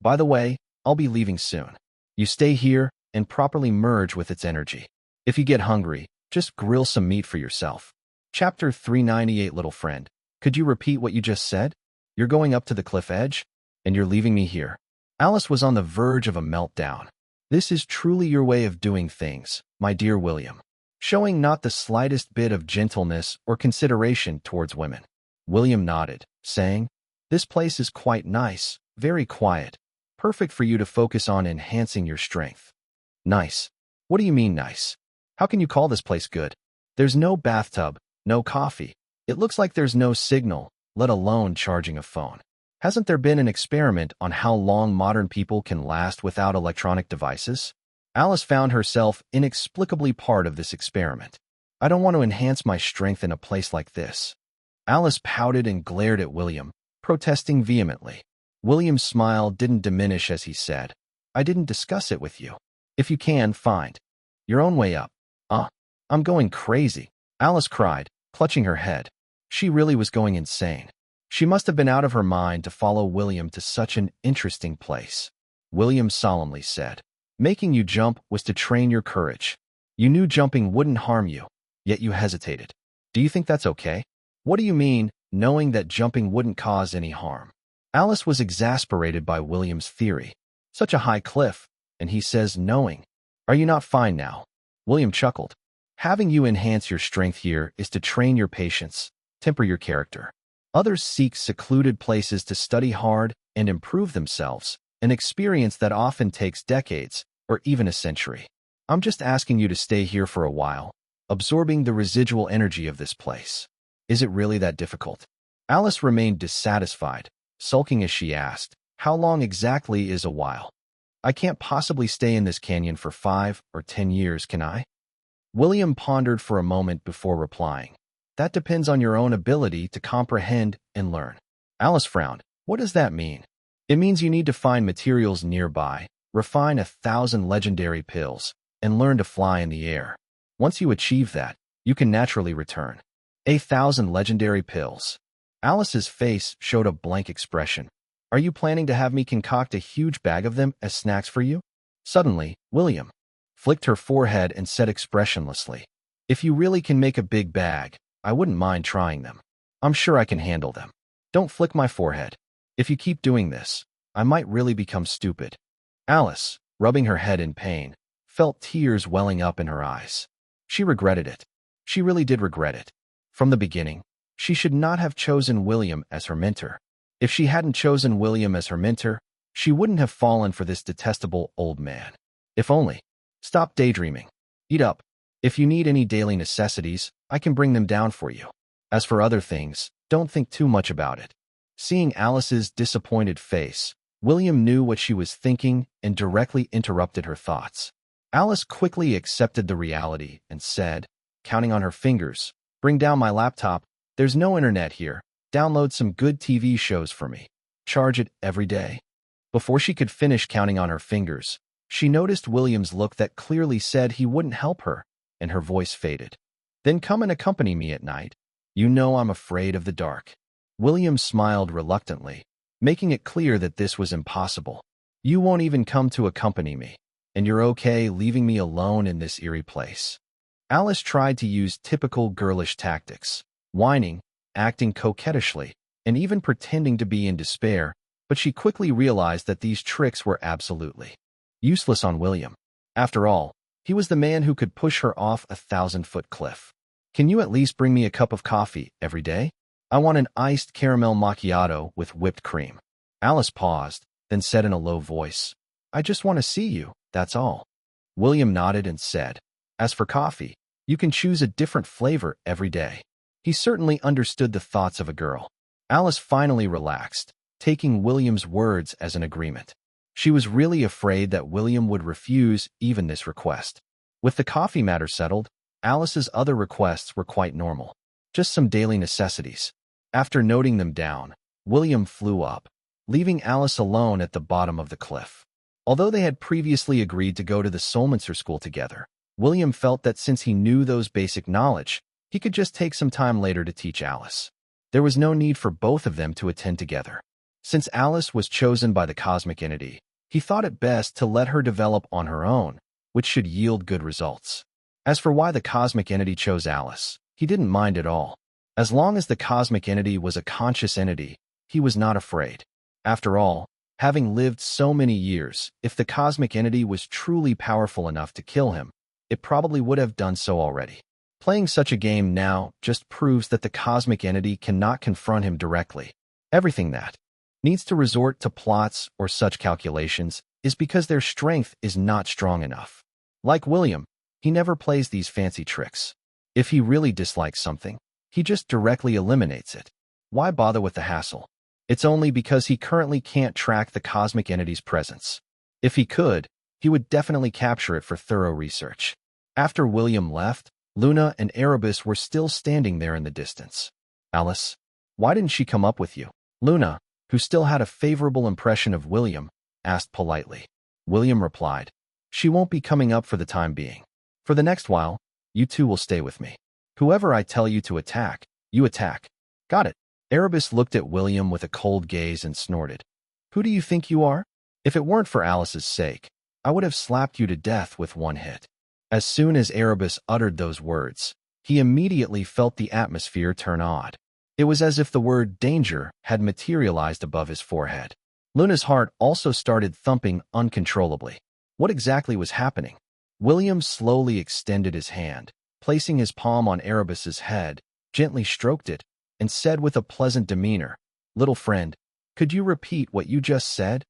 By the way, I'll be leaving soon. You stay here and properly merge with its energy. If you get hungry, just grill some meat for yourself." Chapter 398. Little friend, could you repeat what you just said? You're going up to the cliff edge, and you're leaving me here. Alice was on the verge of a meltdown. This is truly your way of doing things, my dear William. Showing not the slightest bit of gentleness or consideration towards women. William nodded, saying, "This place is quite nice, very quiet, perfect for you to focus on enhancing your strength." Nice. What do you mean nice? How can you call this place good? There's no bathtub, no coffee. It looks like there's no signal, let alone charging a phone. Hasn't there been an experiment on how long modern people can last without electronic devices? Alice found herself inexplicably part of this experiment. I don't want to enhance my strength in a place like this. Alice pouted and glared at William, protesting vehemently. William's smile didn't diminish as he said, "I didn't discuss it with you. If you can, find your own way up." I'm going crazy," Alice cried, clutching her head. She really was going insane. She must have been out of her mind to follow William to such an interesting place. William solemnly said, "Making you jump was to train your courage. You knew jumping wouldn't harm you, yet you hesitated. Do you think that's okay?" "What do you mean, knowing that jumping wouldn't cause any harm?" Alice was exasperated by William's theory. Such a high cliff, and he says knowing. "Are you not fine now?" William chuckled. "Having you enhance your strength here is to train your patience, temper your character. Others seek secluded places to study hard and improve themselves, an experience that often takes decades or even a century. I'm just asking you to stay here for a while, absorbing the residual energy of this place. Is it really that difficult?" Alice remained dissatisfied, sulking as she asked, "How long exactly is a while? I can't possibly stay in this canyon for 5 or 10 years, can I?" William pondered for a moment before replying, "That depends on your own ability to comprehend and learn." Alice frowned. "What does that mean?" "It means you need to find materials nearby, refine 1,000 legendary pills, and learn to fly in the air. Once you achieve that, you can naturally return." 1,000 legendary pills. Alice's face showed a blank expression. "Are you planning to have me concoct a huge bag of them as snacks for you?" Suddenly, William flicked her forehead and said expressionlessly, "If you really can make a big bag, I wouldn't mind trying them. I'm sure I can handle them." "Don't flick my forehead. If you keep doing this, I might really become stupid." Alice, rubbing her head in pain, felt tears welling up in her eyes. She regretted it. She really did regret it. From the beginning, she should not have chosen William as her mentor. If she hadn't chosen William as her mentor, she wouldn't have fallen for this detestable old man. If only. Stop daydreaming. Eat up. If you need any daily necessities, I can bring them down for you. As for other things, don't think too much about it." Seeing Alice's disappointed face, William knew what she was thinking and directly interrupted her thoughts. Alice quickly accepted the reality and said, counting on her fingers, "Bring down my laptop. There's no internet here. Download some good TV shows for me. Charge it every day." Before she could finish counting on her fingers, she noticed William's look that clearly said he wouldn't help her, and her voice faded. "Then come and accompany me at night. You know I'm afraid of the dark." William smiled reluctantly, making it clear that this was impossible. "You won't even come to accompany me, and you're okay leaving me alone in this eerie place." Alice tried to use typical girlish tactics, whining, acting coquettishly, and even pretending to be in despair, but she quickly realized that these tricks were absolutely useless on William. After all, he was the man who could push her off a 1,000-foot cliff. "Can you at least bring me a cup of coffee every day? I want an iced caramel macchiato with whipped cream." Alice paused, then said in a low voice, "I just want to see you, that's all." William nodded and said, "As for coffee, you can choose a different flavor every day." He certainly understood the thoughts of a girl. Alice finally relaxed, taking William's words as an agreement. She was really afraid that William would refuse even this request. With the coffee matter settled, Alice's other requests were quite normal. Just some daily necessities. After noting them down, William flew up, leaving Alice alone at the bottom of the cliff. Although they had previously agreed to go to the Solminster School together, William felt that since he knew those basic knowledge, he could just take some time later to teach Alice. There was no need for both of them to attend together. Since Alice was chosen by the cosmic entity, he thought it best to let her develop on her own, which should yield good results. As for why the cosmic entity chose Alice, he didn't mind at all. As long as the cosmic entity was a conscious entity, he was not afraid. After all, having lived so many years, if the cosmic entity was truly powerful enough to kill him, it probably would have done so already. Playing such a game now just proves that the cosmic entity cannot confront him directly. Everything that needs to resort to plots or such calculations is because their strength is not strong enough. Like William, he never plays these fancy tricks. If he really dislikes something, he just directly eliminates it. Why bother with the hassle? It's only because he currently can't track the cosmic entity's presence. If he could, he would definitely capture it for thorough research. After William left, Luna and Erebus were still standing there in the distance. Alice, why didn't she come up with you? Luna, who still had a favorable impression of William, asked politely. William replied, she won't be coming up for the time being. For the next while, you two will stay with me. Whoever I tell you to attack, you attack. Got it. Erebus looked at William with a cold gaze and snorted. Who do you think you are? If it weren't for Alice's sake, I would have slapped you to death with one hit. As soon as Erebus uttered those words, he immediately felt the atmosphere turn odd. It was as if the word danger had materialized above his forehead. Luna's heart also started thumping uncontrollably. What exactly was happening? William slowly extended his hand, placing his palm on Erebus's head, gently stroked it, and said with a pleasant demeanor, Little friend, could you repeat what you just said?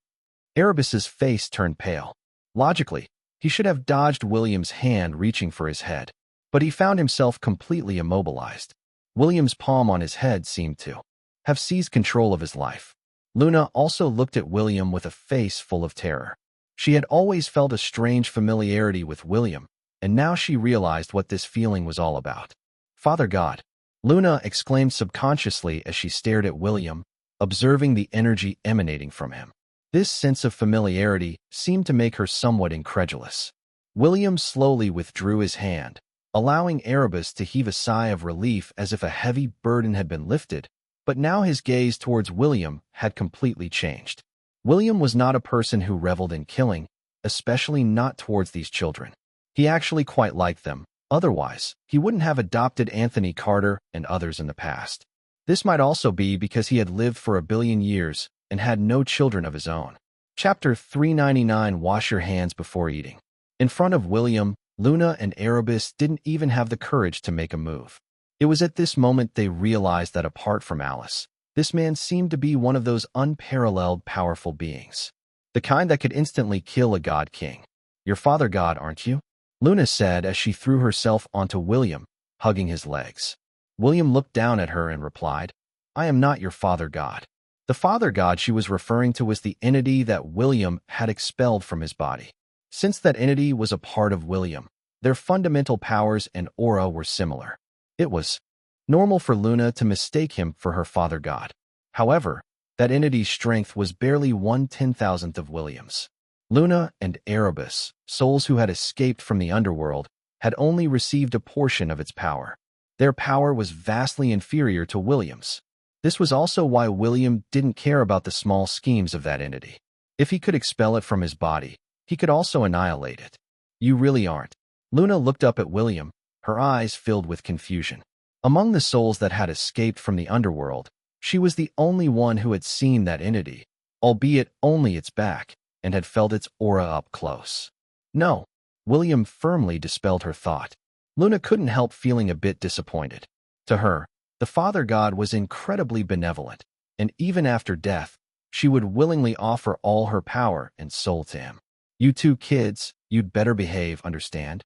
Erebus's face turned pale. Logically, he should have dodged William's hand reaching for his head, but he found himself completely immobilized. William's palm on his head seemed to have seized control of his life. Luna also looked at William with a face full of terror. She had always felt a strange familiarity with William, and now she realized what this feeling was all about. Father God, Luna exclaimed subconsciously as she stared at William, observing the energy emanating from him. This sense of familiarity seemed to make her somewhat incredulous. William slowly withdrew his hand, allowing Erebus to heave a sigh of relief as if a heavy burden had been lifted, but now his gaze towards William had completely changed. William was not a person who reveled in killing, especially not towards these children. He actually quite liked them. Otherwise, he wouldn't have adopted Anthony Carter and others in the past. This might also be because he had lived for 1 billion years and had no children of his own. Chapter 399 Wash your hands before eating. In front of William, Luna and Erebus didn't even have the courage to make a move. It was at this moment they realized that apart from Alice, this man seemed to be one of those unparalleled powerful beings. The kind that could instantly kill a god king. Your father god, aren't you? Luna said as she threw herself onto William, hugging his legs. William looked down at her and replied, I am not your father god. The father god she was referring to was the entity that William had expelled from his body. Since that entity was a part of William, their fundamental powers and aura were similar. It was normal for Luna to mistake him for her father god. However, that entity's strength was barely 1/10,000th of William's. Luna and Erebus, souls who had escaped from the underworld, had only received a portion of its power. Their power was vastly inferior to William's. This was also why William didn't care about the small schemes of that entity. If he could expel it from his body, he could also annihilate it. You really aren't. Luna looked up at William, her eyes filled with confusion. Among the souls that had escaped from the underworld, she was the only one who had seen that entity, albeit only its back, and had felt its aura up close. No, William firmly dispelled her thought. Luna couldn't help feeling a bit disappointed. To her, the Father God was incredibly benevolent, and even after death, she would willingly offer all her power and soul to him. You two kids, you'd better behave, understand?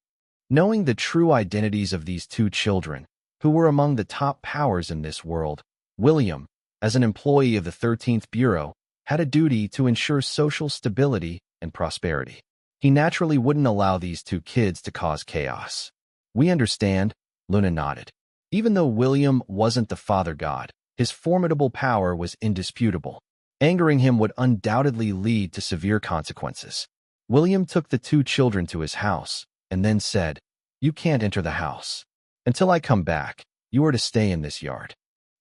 Knowing the true identities of these two children, who were among the top powers in this world, William, as an employee of the 13th Bureau, had a duty to ensure social stability and prosperity. He naturally wouldn't allow these two kids to cause chaos. We understand, Luna nodded. Even though William wasn't the Father God, his formidable power was indisputable. Angering him would undoubtedly lead to severe consequences. William took the two children to his house and then said, You can't enter the house. Until I come back, you are to stay in this yard.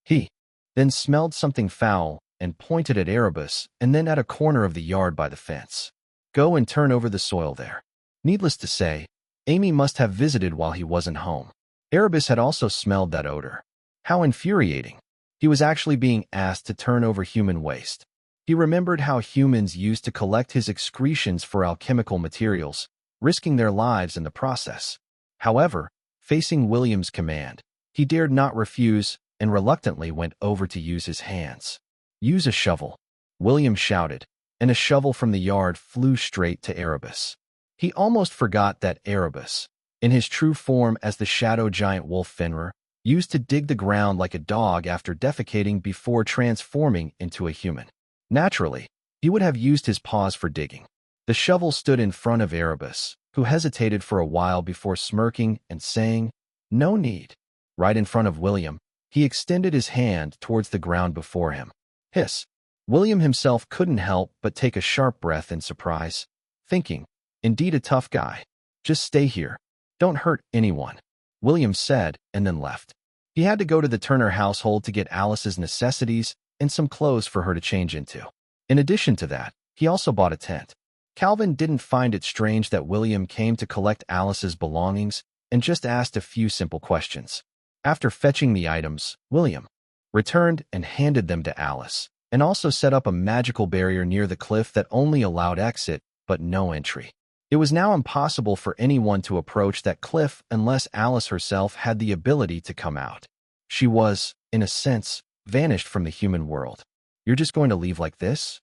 He then smelled something foul and pointed at Erebus and then at a corner of the yard by the fence. Go and turn over the soil there. Needless to say, Amy must have visited while he wasn't home. Erebus had also smelled that odor. How infuriating. He was actually being asked to turn over human waste. He remembered how humans used to collect his excretions for alchemical materials, risking their lives in the process. However, facing William's command, he dared not refuse and reluctantly went over to use his hands. Use a shovel, William shouted, and a shovel from the yard flew straight to Erebus. He almost forgot that Erebus, in his true form as the shadow giant wolf Fenrir, used to dig the ground like a dog after defecating before transforming into a human. Naturally, he would have used his paws for digging. The shovel stood in front of Erebus, who hesitated for a while before smirking and saying, "No need." Right in front of William, he extended his hand towards the ground before him. Hiss! William himself couldn't help but take a sharp breath in surprise, thinking, indeed a tough guy. Just stay here. Don't hurt anyone, William said, and then left. He had to go to the Turner household to get Alice's necessities and some clothes for her to change into. In addition to that, he also bought a tent. Calvin didn't find it strange that William came to collect Alice's belongings and just asked a few simple questions. After fetching the items, William returned and handed them to Alice, and also set up a magical barrier near the cliff that only allowed exit, but no entry. It was now impossible for anyone to approach that cliff unless Alice herself had the ability to come out. She was, in a sense, vanished from the human world. "You're just going to leave like this?"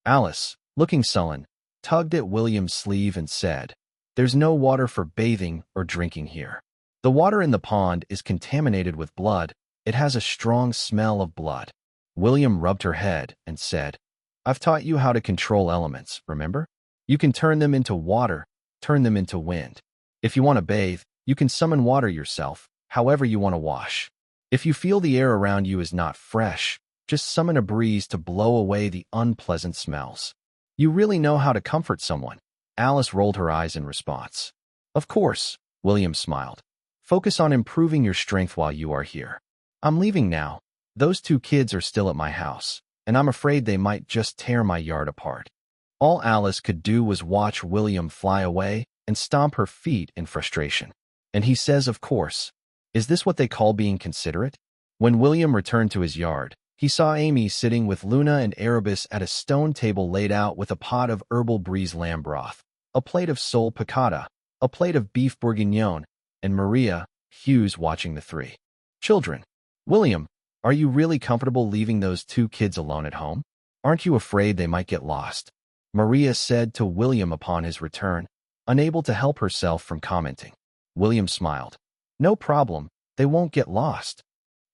Alice, looking sullen, tugged at William's sleeve and said, "There's no water for bathing or drinking here. The water in the pond is contaminated with blood. It has a strong smell of blood." William rubbed her head and said, "I've taught you how to control elements, remember? You can turn them into water, turn them into wind. If you want to bathe, you can summon water yourself, however you want to wash. If you feel the air around you is not fresh, just summon a breeze to blow away the unpleasant smells. You really know how to comfort someone." Alice rolled her eyes in response. "Of course," William smiled. "Focus on improving your strength while you are here. I'm leaving now. Those two kids are still at my house, and I'm afraid they might just tear my yard apart." All Alice could do was watch William fly away and stomp her feet in frustration. And he says, of course. Is this what they call being considerate? When William returned to his yard, he saw Amy sitting with Luna and Erebus at a stone table laid out with a pot of herbal brise lamb broth, a plate of sole piccata, a plate of beef bourguignon, and Maria, Hughes watching the three children. "William, are you really comfortable leaving those two kids alone at home? Aren't you afraid they might get lost?" Maria said to William upon his return, unable to help herself from commenting. William smiled. "No problem, they won't get lost."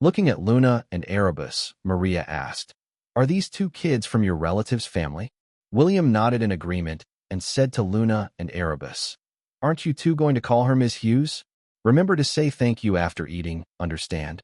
Looking at Luna and Erebus, Maria asked, "Are these two kids from your relative's family?" William nodded in agreement and said to Luna and Erebus, "Aren't you two going to call her Miss Hughes? Remember to say thank you after eating, understand?"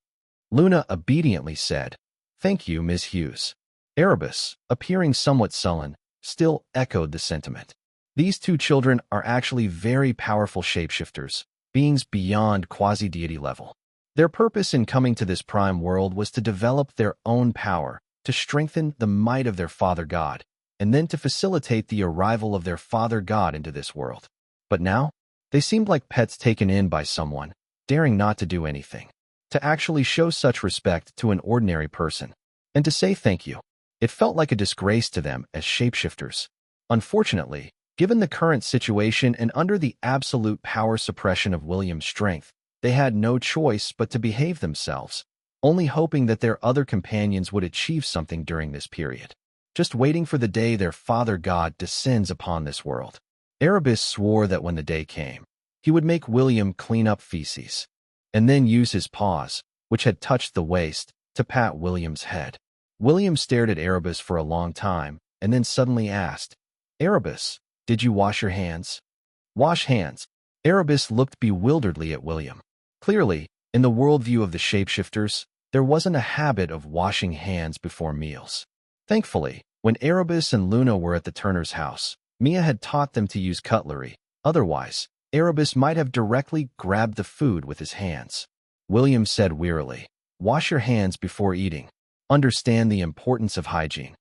Luna obediently said, "Thank you, Miss Hughes." Erebus, appearing somewhat sullen, still echoed the sentiment. These two children are actually very powerful shapeshifters, beings beyond quasi-deity level. Their purpose in coming to this prime world was to develop their own power, to strengthen the might of their Father God, and then to facilitate the arrival of their Father God into this world. But now, they seemed like pets taken in by someone, daring not to do anything, to actually show such respect to an ordinary person, and to say thank you. It felt like a disgrace to them as shapeshifters. Unfortunately, given the current situation and under the absolute power suppression of William's strength, they had no choice but to behave themselves, only hoping that their other companions would achieve something during this period, just waiting for the day their Father God descends upon this world. Erebus swore that when the day came, he would make William clean up feces, and then use his paws, which had touched the waste, to pat William's head. William stared at Erebus for a long time, and then suddenly asked, "Erebus, did you wash your hands?" "Wash hands?" Erebus looked bewilderedly at William. Clearly, in the worldview of the shapeshifters, there wasn't a habit of washing hands before meals. Thankfully, when Erebus and Luna were at the Turner's house, Mia had taught them to use cutlery. Otherwise, Erebus might have directly grabbed the food with his hands. William said wearily, "Wash your hands before eating. Understand the importance of hygiene."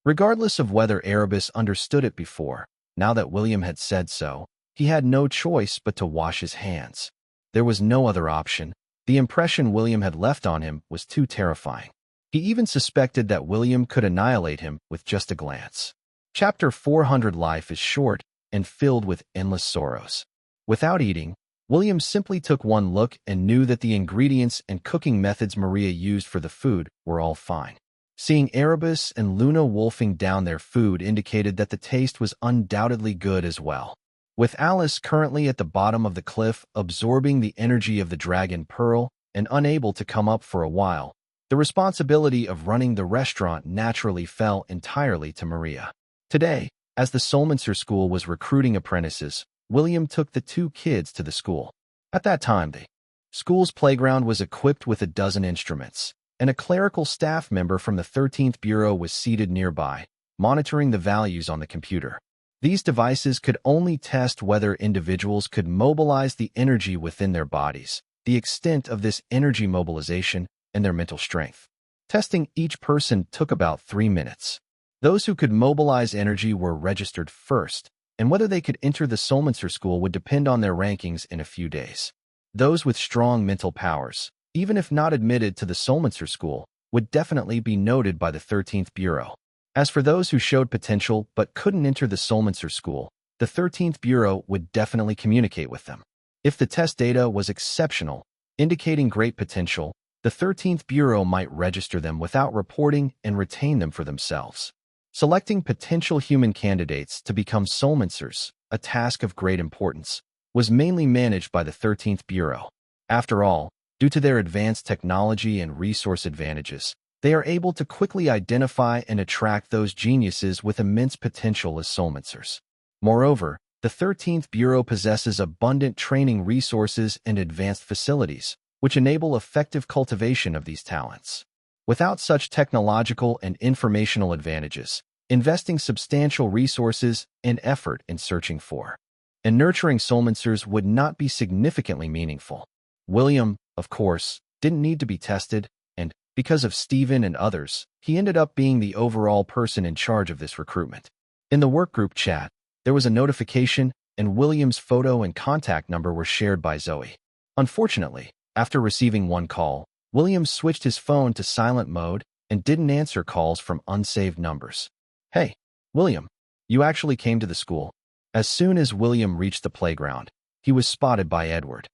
Regardless of whether Erebus understood it before, now that William had said so, he had no choice but to wash his hands. There was no other option. The impression William had left on him was too terrifying. He even suspected that William could annihilate him with just a glance. Chapter 400. Life is short and filled with endless sorrows. Without eating, William simply took one look and knew that the ingredients and cooking methods Maria used for the food were all fine. Seeing Erebus and Luna wolfing down their food indicated that the taste was undoubtedly good as well. With Alice currently at the bottom of the cliff, absorbing the energy of the dragon pearl and unable to come up for a while, the responsibility of running the restaurant naturally fell entirely to Maria. Today, as the Solminster School was recruiting apprentices, William took the two kids to the school. At that time, the school's playground was equipped with a dozen instruments, and a clerical staff member from the 13th Bureau was seated nearby, monitoring the values on the computer. These devices could only test whether individuals could mobilize the energy within their bodies, the extent of this energy mobilization, and their mental strength. Testing each person took about 3 minutes. Those who could mobilize energy were registered first, and whether they could enter the Solminster School would depend on their rankings in a few days. Those with strong mental powers, even if not admitted to the Solminster School, would definitely be noted by the 13th Bureau. As for those who showed potential but couldn't enter the Solminster School, the 13th Bureau would definitely communicate with them. If the test data was exceptional, indicating great potential, the 13th Bureau might register them without reporting and retain them for themselves. Selecting potential human candidates to become Solminsters, a task of great importance, was mainly managed by the 13th Bureau. After all, due to their advanced technology and resource advantages, they are able to quickly identify and attract those geniuses with immense potential as Solminsters. Moreover, the 13th Bureau possesses abundant training resources and advanced facilities, which enable effective cultivation of these talents. Without such technological and informational advantages, investing substantial resources and effort in searching for and nurturing Solminsters would not be significantly meaningful. William, of course, didn't need to be tested, and, because of Stephen and others, he ended up being the overall person in charge of this recruitment. In the workgroup chat, there was a notification, and William's photo and contact number were shared by Zoe. Unfortunately, after receiving one call, William switched his phone to silent mode and didn't answer calls from unsaved numbers. Hey, William, you actually came to the school. As soon as William reached the playground, he was spotted by Edward.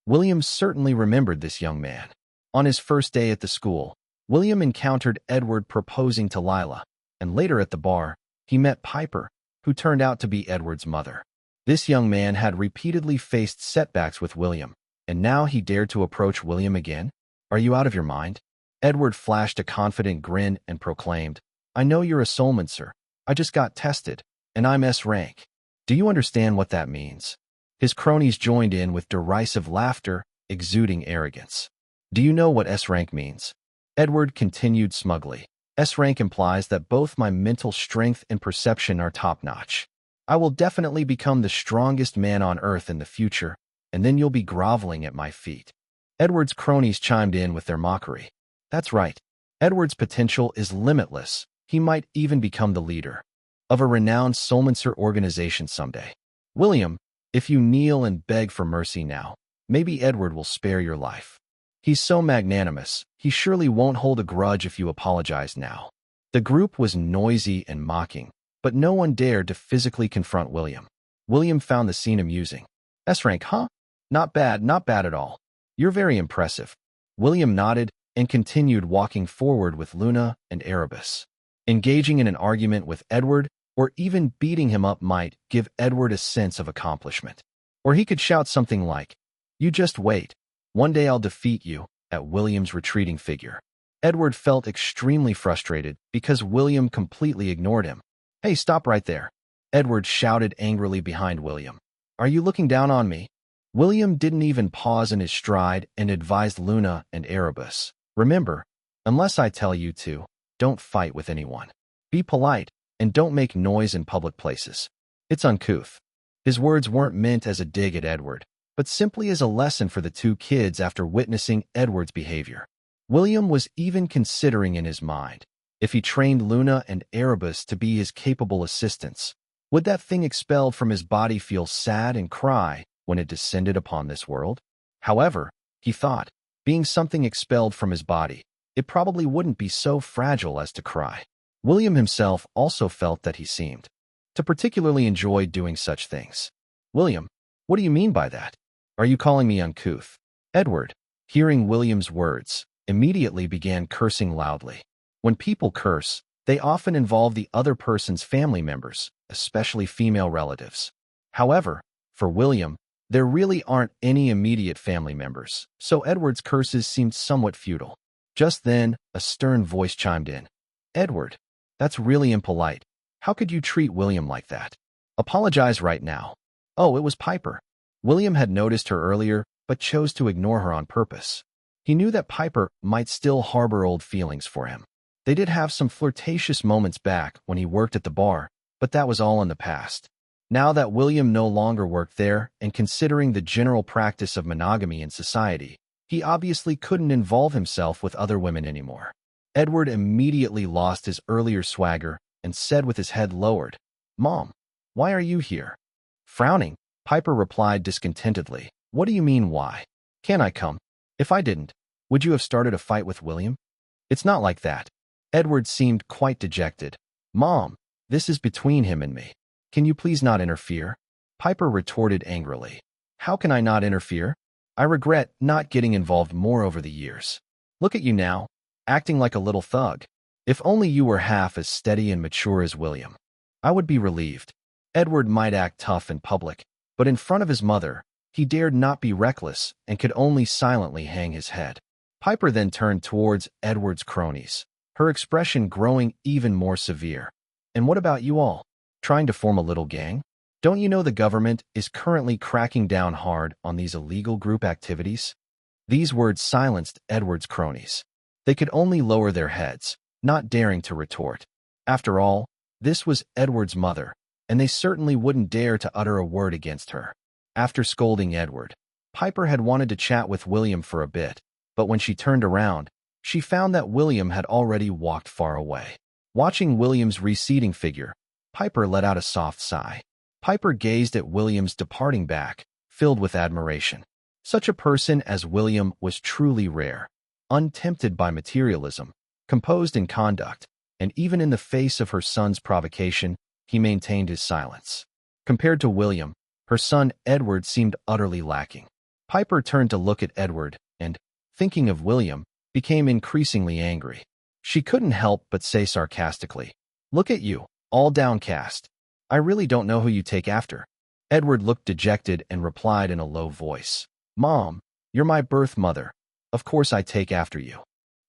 William certainly remembered this young man. On his first day at the school, William encountered Edward proposing to Lila, and later at the bar, he met Piper, who turned out to be Edward's mother. This young man had repeatedly faced setbacks with William, and now he dared to approach William again? Are you out of your mind? Edward flashed a confident grin and proclaimed, I know you're a Solminster. I just got tested, and I'm S rank. Do you understand what that means? His cronies joined in with derisive laughter, exuding arrogance. Do you know what S rank means? Edward continued smugly. S rank implies that both my mental strength and perception are top-notch. I will definitely become the strongest man on Earth in the future, and then you'll be groveling at my feet. Edward's cronies chimed in with their mockery. That's right. Edward's potential is limitless. He might even become the leader of a renowned Solminster organization someday. William, if you kneel and beg for mercy now, maybe Edward will spare your life. He's so magnanimous, he surely won't hold a grudge if you apologize now. The group was noisy and mocking, but no one dared to physically confront William. William found the scene amusing. S rank, huh? Not bad at all. You're very impressive. William nodded and continued walking forward with Luna and Erebus. Engaging in an argument with Edward, or even beating him up might give Edward a sense of accomplishment. Or he could shout something like, You just wait. One day I'll defeat you, at William's retreating figure. Edward felt extremely frustrated because William completely ignored him. Hey, stop right there. Edward shouted angrily behind William. Are you looking down on me? William didn't even pause in his stride and advised Luna and Erebus. Remember, unless I tell you to, don't fight with anyone. Be polite, and don't make noise in public places. It's uncouth. His words weren't meant as a dig at Edward, but simply as a lesson for the two kids after witnessing Edward's behavior. William was even considering in his mind, if he trained Luna and Erebus to be his capable assistants, would that thing expelled from his body feel sad and cry when it descended upon this world? However, he thought, being something expelled from his body, it probably wouldn't be so fragile as to cry. William himself also felt that he seemed to particularly enjoy doing such things. William, what do you mean by that? Are you calling me uncouth? Edward, hearing William's words, immediately began cursing loudly. When people curse, they often involve the other person's family members, especially female relatives. However, for William, there really aren't any immediate family members, so Edward's curses seemed somewhat futile. Just then, a stern voice chimed in. "Edward, that's really impolite. How could you treat William like that? Apologize right now." Oh, it was Piper. William had noticed her earlier, but chose to ignore her on purpose. He knew that Piper might still harbor old feelings for him. They did have some flirtatious moments back when he worked at the bar, but that was all in the past. Now that William no longer worked there, and considering the general practice of monogamy in society, he obviously couldn't involve himself with other women anymore. Edward immediately lost his earlier swagger and said with his head lowered, "Mom, why are you here?" Frowning, Piper replied discontentedly, "What do you mean, why? Can't I come? If I didn't, would you have started a fight with William?" "It's not like that." Edward seemed quite dejected. "Mom, this is between him and me. Can you please not interfere?" Piper retorted angrily. "How can I not interfere? I regret not getting involved more over the years. Look at you now, acting like a little thug. If only you were half as steady and mature as William. I would be relieved." Edward might act tough in public, but in front of his mother, he dared not be reckless and could only silently hang his head. Piper then turned towards Edward's cronies, her expression growing even more severe. "And what about you all? Trying to form a little gang? Don't you know the government is currently cracking down hard on these illegal group activities?" These words silenced Edward's cronies. They could only lower their heads, not daring to retort. After all, this was Edward's mother, and they certainly wouldn't dare to utter a word against her. After scolding Edward, Piper had wanted to chat with William for a bit, but when she turned around, she found that William had already walked far away. Watching William's receding figure, Piper let out a soft sigh. Piper gazed at William's departing back, filled with admiration. Such a person as William was truly rare, untempted by materialism, composed in conduct, and even in the face of her son's provocation, he maintained his silence. Compared to William, her son Edward seemed utterly lacking. Piper turned to look at Edward and, thinking of William, became increasingly angry. She couldn't help but say sarcastically, "Look at you, all downcast. I really don't know who you take after." Edward looked dejected and replied in a low voice, "Mom, you're my birth mother. Of course I take after you."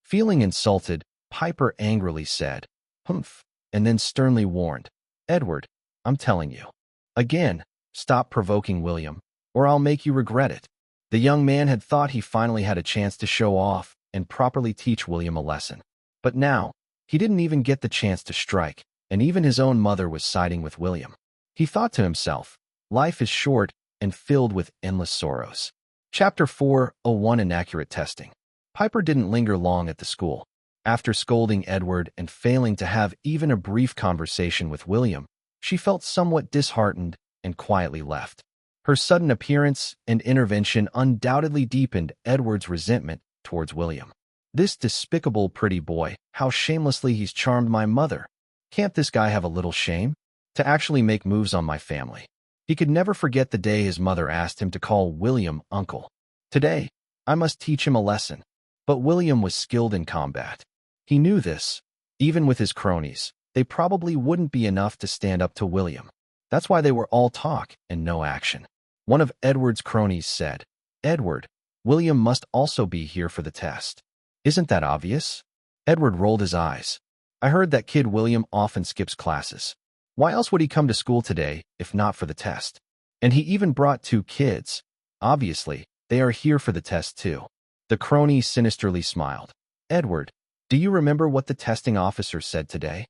Feeling insulted, Piper angrily said, "Humph," and then sternly warned, "Edward, I'm telling you. Again, stop provoking William, or I'll make you regret it." The young man had thought he finally had a chance to show off and properly teach William a lesson. But now, he didn't even get the chance to strike, and even his own mother was siding with William. He thought to himself, life is short and filled with endless sorrows. Chapter 4:01 Inaccurate Testing. Piper didn't linger long at the school. After scolding Edward and failing to have even a brief conversation with William, she felt somewhat disheartened and quietly left. Her sudden appearance and intervention undoubtedly deepened Edward's resentment towards William. "This despicable pretty boy, how shamelessly he's charmed my mother. Can't this guy have a little shame? To actually make moves on my family." He could never forget the day his mother asked him to call William uncle. "Today, I must teach him a lesson." But William was skilled in combat. He knew this. Even with his cronies, they probably wouldn't be enough to stand up to William. That's why they were all talk and no action. One of Edward's cronies said, "Edward, William must also be here for the test. Isn't that obvious?" Edward rolled his eyes. "I heard that kid William often skips classes. Why else would he come to school today if not for the test? And he even brought 2 kids. Obviously, they are here for the test too." The crony sinisterly smiled. "Edward, do you remember what the testing officer said today?"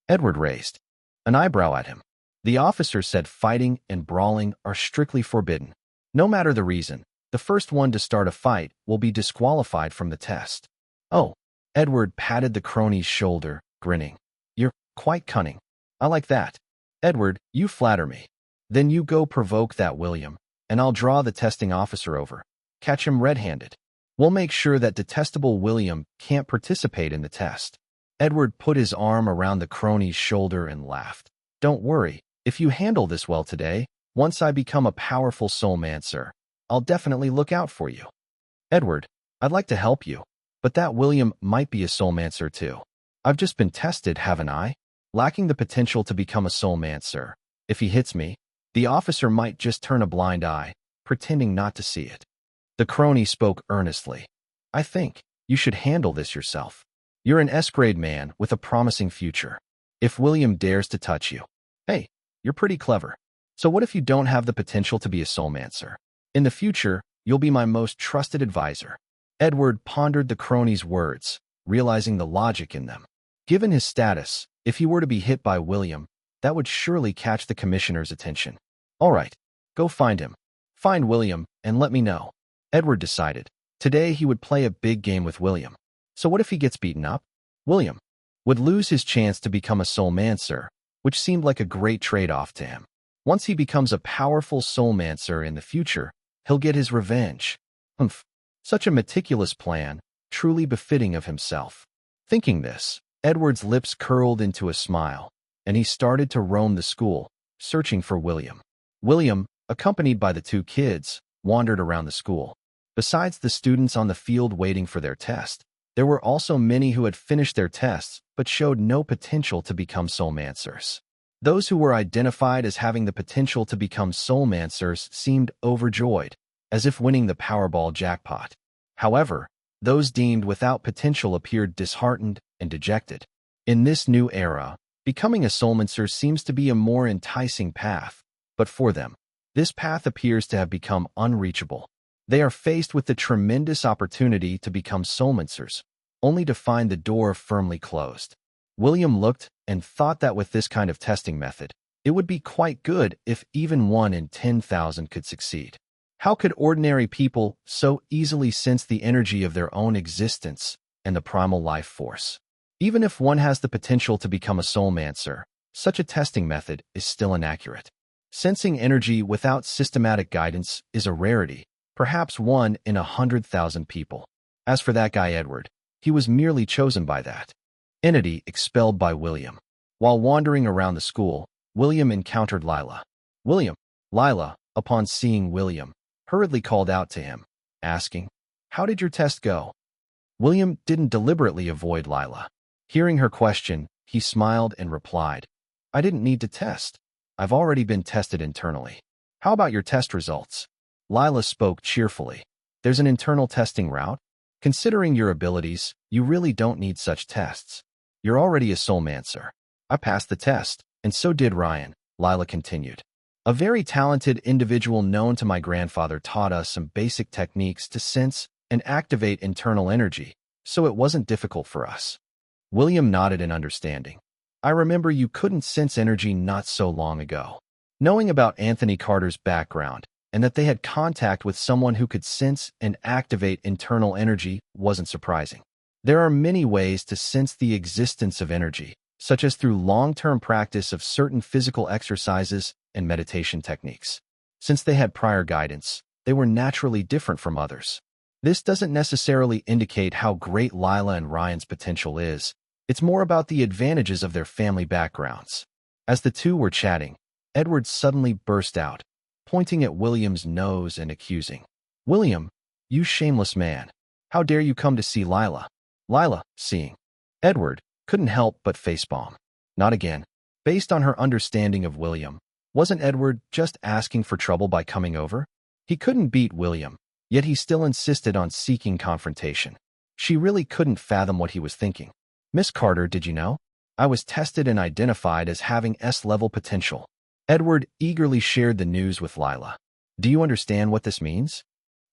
Edward raised an eyebrow at him. "The officer said fighting and brawling are strictly forbidden. No matter the reason, the first one to start a fight will be disqualified from the test." "Oh." Edward patted the crony's shoulder, grinning. "You're quite cunning. I like that. Edward, you flatter me. Then you go provoke that William, and I'll draw the testing officer over. Catch him red-handed. We'll make sure that detestable William can't participate in the test." Edward put his arm around the crony's shoulder and laughed. "Don't worry. If you handle this well today, once I become a powerful soulmancer, I'll definitely look out for you." "Edward, I'd like to help you." But that William might be a soulmancer too. I've just been tested, haven't I? Lacking the potential to become a soulmancer. If he hits me, the officer might just turn a blind eye, pretending not to see it. The crony spoke earnestly. I think you should handle this yourself. You're an S-grade man with a promising future. If William dares to touch you, hey, you're pretty clever. So what if you don't have the potential to be a soulmancer? In the future, you'll be my most trusted advisor. Edward pondered the crony's words, realizing the logic in them. Given his status, if he were to be hit by William, that would surely catch the commissioner's attention. All right, go find him. Find William and let me know. Edward decided. Today he would play a big game with William. So what if he gets beaten up? William would lose his chance to become a soulmancer, which seemed like a great trade-off to him. Once he becomes a powerful soulmancer in the future, he'll get his revenge. Humph. Such a meticulous plan, truly befitting of himself. Thinking this, Edward's lips curled into a smile, and he started to roam the school, searching for William. William, accompanied by the two kids, wandered around the school. Besides the students on the field waiting for their test, there were also many who had finished their tests but showed no potential to become soulmancers. Those who were identified as having the potential to become soulmancers seemed overjoyed, as if winning the Powerball jackpot. However, those deemed without potential appeared disheartened and dejected. In this new era, becoming a soulmancer seems to be a more enticing path, but for them, this path appears to have become unreachable. They are faced with the tremendous opportunity to become soulmancers, only to find the door firmly closed. William looked and thought that with this kind of testing method, it would be quite good if even 1 in 10,000 could succeed. How could ordinary people so easily sense the energy of their own existence and the primal life force? Even if one has the potential to become a soulmancer, such a testing method is still inaccurate. Sensing energy without systematic guidance is a rarity, perhaps 1 in 100,000 people. As for that guy Edward, he was merely chosen by that entity expelled by William. While wandering around the school, William encountered Lila. Lila, upon seeing William, hurriedly called out to him, asking, "How did your test go?" William didn't deliberately avoid Lila. Hearing her question, he smiled and replied, "I didn't need to test. I've already been tested internally. How about your test results?" Lila spoke cheerfully. "There's an internal testing route. Considering your abilities, you really don't need such tests. You're already a soulmancer." "I passed the test, and so did Ryan," Lila continued. "A very talented individual known to my grandfather taught us some basic techniques to sense and activate internal energy, so it wasn't difficult for us." William nodded in understanding. "I remember you couldn't sense energy not so long ago." Knowing about Anthony Carter's background and that they had contact with someone who could sense and activate internal energy wasn't surprising. There are many ways to sense the existence of energy, such as through long-term practice of certain physical exercises and meditation techniques. Since they had prior guidance, they were naturally different from others. This doesn't necessarily indicate how great Lila and Ryan's potential is. It's more about the advantages of their family backgrounds. As the two were chatting, Edward suddenly burst out, pointing at William's nose and accusing, "William, you shameless man. How dare you come to see Lila?" Lila, seeing Edward, couldn't help but facepalm. Not again. Based on her understanding of William, wasn't Edward just asking for trouble by coming over? He couldn't beat William, yet he still insisted on seeking confrontation. She really couldn't fathom what he was thinking. "Miss Carter, did you know? I was tested and identified as having S-level potential." Edward eagerly shared the news with Lila. "Do you understand what this means?"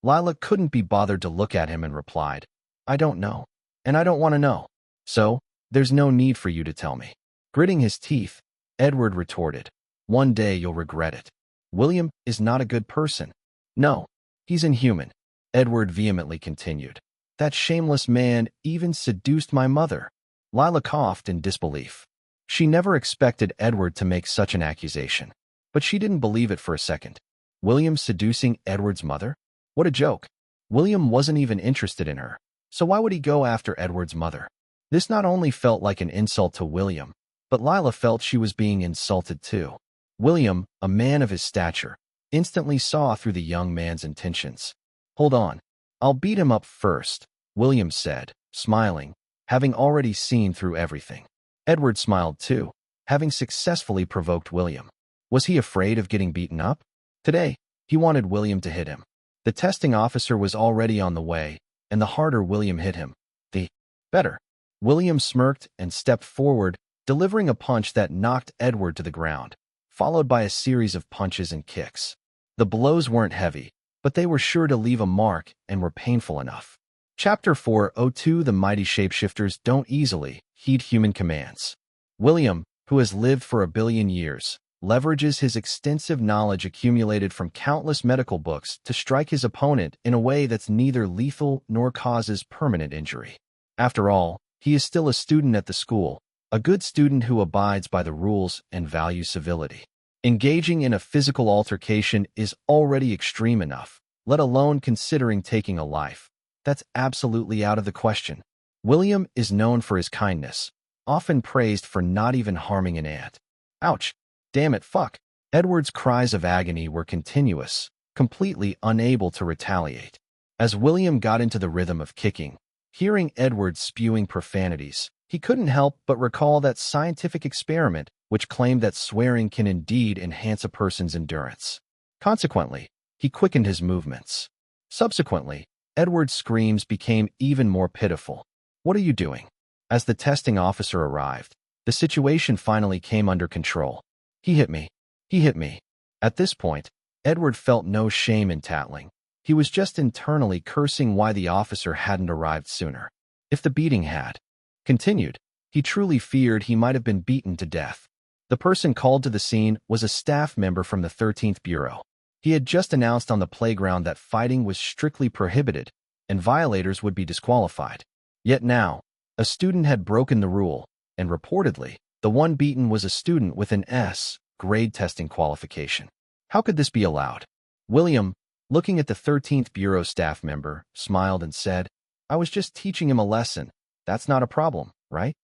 Lila couldn't be bothered to look at him and replied, "I don't know, and I don't want to know. So, there's no need for you to tell me." Gritting his teeth, Edward retorted, "One day you'll regret it. William is not a good person. No, he's inhuman." Edward vehemently continued, "That shameless man even seduced my mother." Lila coughed in disbelief. She never expected Edward to make such an accusation, but she didn't believe it for a second. William seducing Edward's mother? What a joke. William wasn't even interested in her, so why would he go after Edward's mother? This not only felt like an insult to William, but Lila felt she was being insulted too. William, a man of his stature, instantly saw through the young man's intentions. "Hold on. I'll beat him up first. William said, smiling, having already seen through everything. Edward smiled too, having successfully provoked William. Was he afraid of getting beaten up? Today, he wanted William to hit him. The testing officer was already on the way, and the harder William hit him, the better. William smirked and stepped forward, delivering a punch that knocked Edward to the ground, followed by a series of punches and kicks. The blows weren't heavy, but they were sure to leave a mark and were painful enough. Chapter 402 The mighty shapeshifters don't easily heed human commands. William, who has lived for 1 billion years, leverages his extensive knowledge accumulated from countless medical books to strike his opponent in a way that's neither lethal nor causes permanent injury. After all, he is still a student at the school, a good student who abides by the rules and values civility. Engaging in a physical altercation is already extreme enough, let alone considering taking a life. That's absolutely out of the question. William is known for his kindness, often praised for not even harming an ant. Ouch! Damn it, fuck! Edward's cries of agony were continuous, completely unable to retaliate. As William got into the rhythm of kicking, hearing Edward spewing profanities, he couldn't help but recall that scientific experiment which claimed that swearing can indeed enhance a person's endurance. Consequently, he quickened his movements. Subsequently, Edward's screams became even more pitiful. "What are you doing?" As the testing officer arrived, the situation finally came under control. "He hit me. He hit me." At this point, Edward felt no shame in tattling. He was just internally cursing why the officer hadn't arrived sooner. If the beating had continued, he truly feared he might have been beaten to death. The person called to the scene was a staff member from the 13th Bureau. He had just announced on the playground that fighting was strictly prohibited and violators would be disqualified. Yet now, a student had broken the rule, and reportedly, the one beaten was a student with an S grade testing qualification. How could this be allowed? William, looking at the 13th Bureau staff member, smiled and said, "I was just teaching him a lesson. That's not a problem, right?"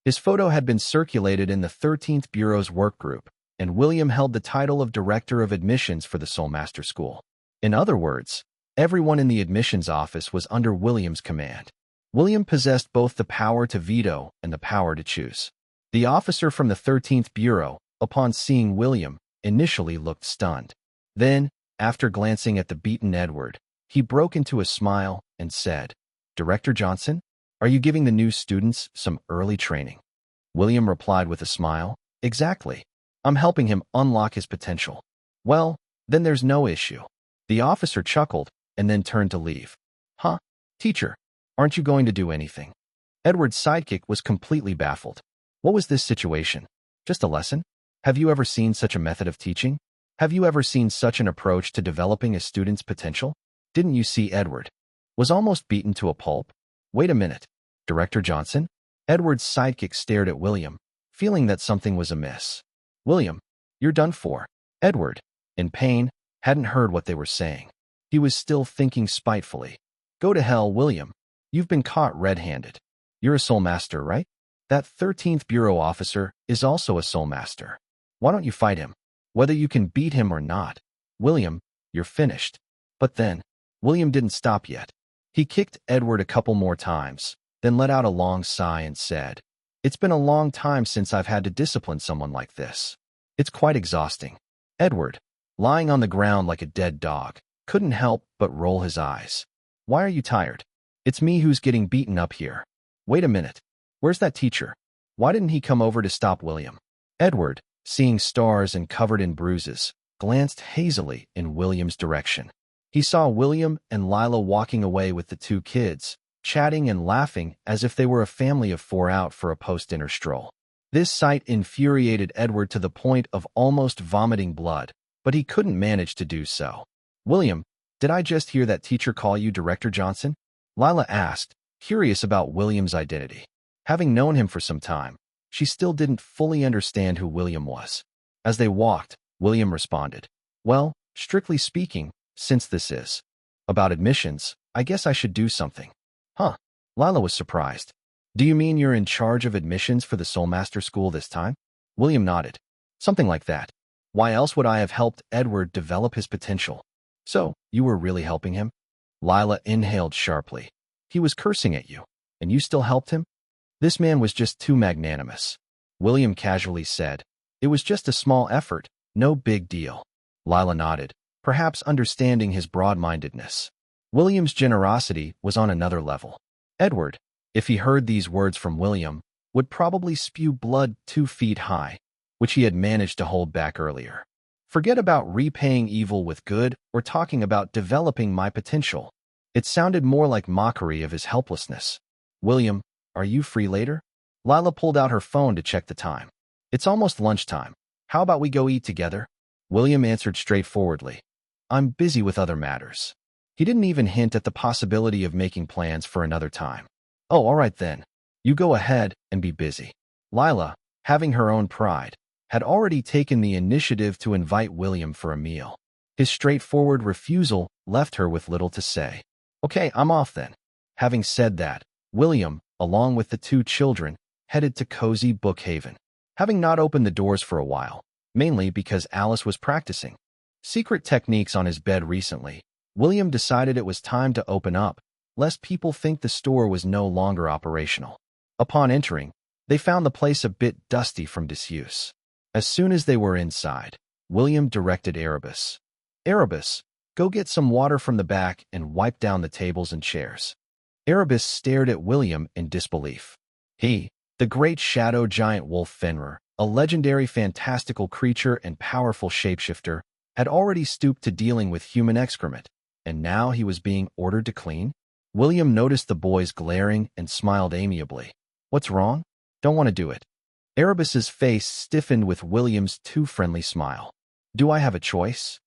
His photo had been circulated in the 13th Bureau's work group, and William held the title of Director of Admissions for the Soulmaster School. In other words, everyone in the admissions office was under William's command. William possessed both the power to veto and the power to choose. The officer from the 13th Bureau, upon seeing William, initially looked stunned. Then, after glancing at the beaten Edward, he broke into a smile and said, "Director Johnson, are you giving the new students some early training?" William replied with a smile, "Exactly. I'm helping him unlock his potential." "Well, then there's no issue." The officer chuckled and then turned to leave. "Huh? Teacher, aren't you going to do anything?" Edward's sidekick was completely baffled. What was this situation? Just a lesson? Have you ever seen such a method of teaching? Have you ever seen such an approach to developing a student's potential? Didn't you see Edward was almost beaten to a pulp? Wait a minute. Director Johnson? Edward's sidekick stared at William, feeling that something was amiss. "William, you're done for." Edward, in pain, hadn't heard what they were saying. He was still thinking spitefully. "Go to hell, William. You've been caught red-handed. You're a Soulmaster, right? That 13th Bureau officer is also a Soulmaster. Why don't you fight him? Whether you can beat him or not. William, you're finished." But then, William didn't stop yet. He kicked Edward a couple more times, then let out a long sigh and said, "It's been a long time since I've had to discipline someone like this. It's quite exhausting." Edward, lying on the ground like a dead dog, couldn't help but roll his eyes. "Why are you tired? It's me who's getting beaten up here. Wait a minute. Where's that teacher? Why didn't he come over to stop William?" Edward, seeing stars and covered in bruises, glanced hazily in William's direction. He saw William and Lila walking away with the two kids, chatting and laughing as if they were a family of four out for a post-dinner stroll. This sight infuriated Edward to the point of almost vomiting blood, but he couldn't manage to do so. "William, did I just hear that teacher call you Director Johnson?" Lila asked, curious about William's identity. Having known him for some time, she still didn't fully understand who William was. As they walked, William responded, "Well, strictly speaking, since this is about admissions, I guess I should do something." "Huh?" Lila was surprised. "Do you mean you're in charge of admissions for the Soulmaster School this time?" William nodded. "Something like that. Why else would I have helped Edward develop his potential?" "So, you were really helping him?" Lila inhaled sharply. He was cursing at you, and you still helped him? This man was just too magnanimous. William casually said, "It was just a small effort, no big deal." Lila nodded, perhaps understanding his broad-mindedness. William's generosity was on another level. Edward, if he heard these words from William, would probably spew blood 2 feet high, which he had managed to hold back earlier. Forget about repaying evil with good or talking about developing my potential. It sounded more like mockery of his helplessness. William, are you free later? Lila pulled out her phone to check the time. It's almost lunchtime. How about we go eat together? William answered straightforwardly. I'm busy with other matters. He didn't even hint at the possibility of making plans for another time. Oh, all right then. You go ahead and be busy. Lila, having her own pride, had already taken the initiative to invite William for a meal. His straightforward refusal left her with little to say. Okay, I'm off then. Having said that, William, along with the 2 children, headed to cozy Bookhaven. Having not opened the doors for a while, mainly because Alice was practicing secret techniques on his bed recently, William decided it was time to open up, lest people think the store was no longer operational. Upon entering, they found the place a bit dusty from disuse. As soon as they were inside, William directed Erebus. Erebus, go get some water from the back and wipe down the tables and chairs. Erebus stared at William in disbelief. He, the great shadow giant wolf Fenrir, a legendary fantastical creature and powerful shapeshifter, had already stooped to dealing with human excrement, and now he was being ordered to clean? William noticed the boys glaring and smiled amiably. What's wrong? Don't want to do it. Erebus's face stiffened with William's too friendly smile. Do I have a choice?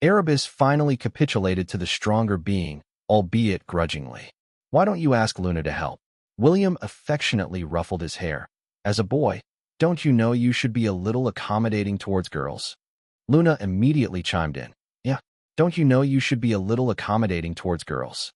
Erebus finally capitulated to the stronger being, albeit grudgingly. Why don't you ask Luna to help? William affectionately ruffled his hair. As a boy, don't you know you should be a little accommodating towards girls? Luna immediately chimed in. Yeah, don't you know you should be a little accommodating towards girls?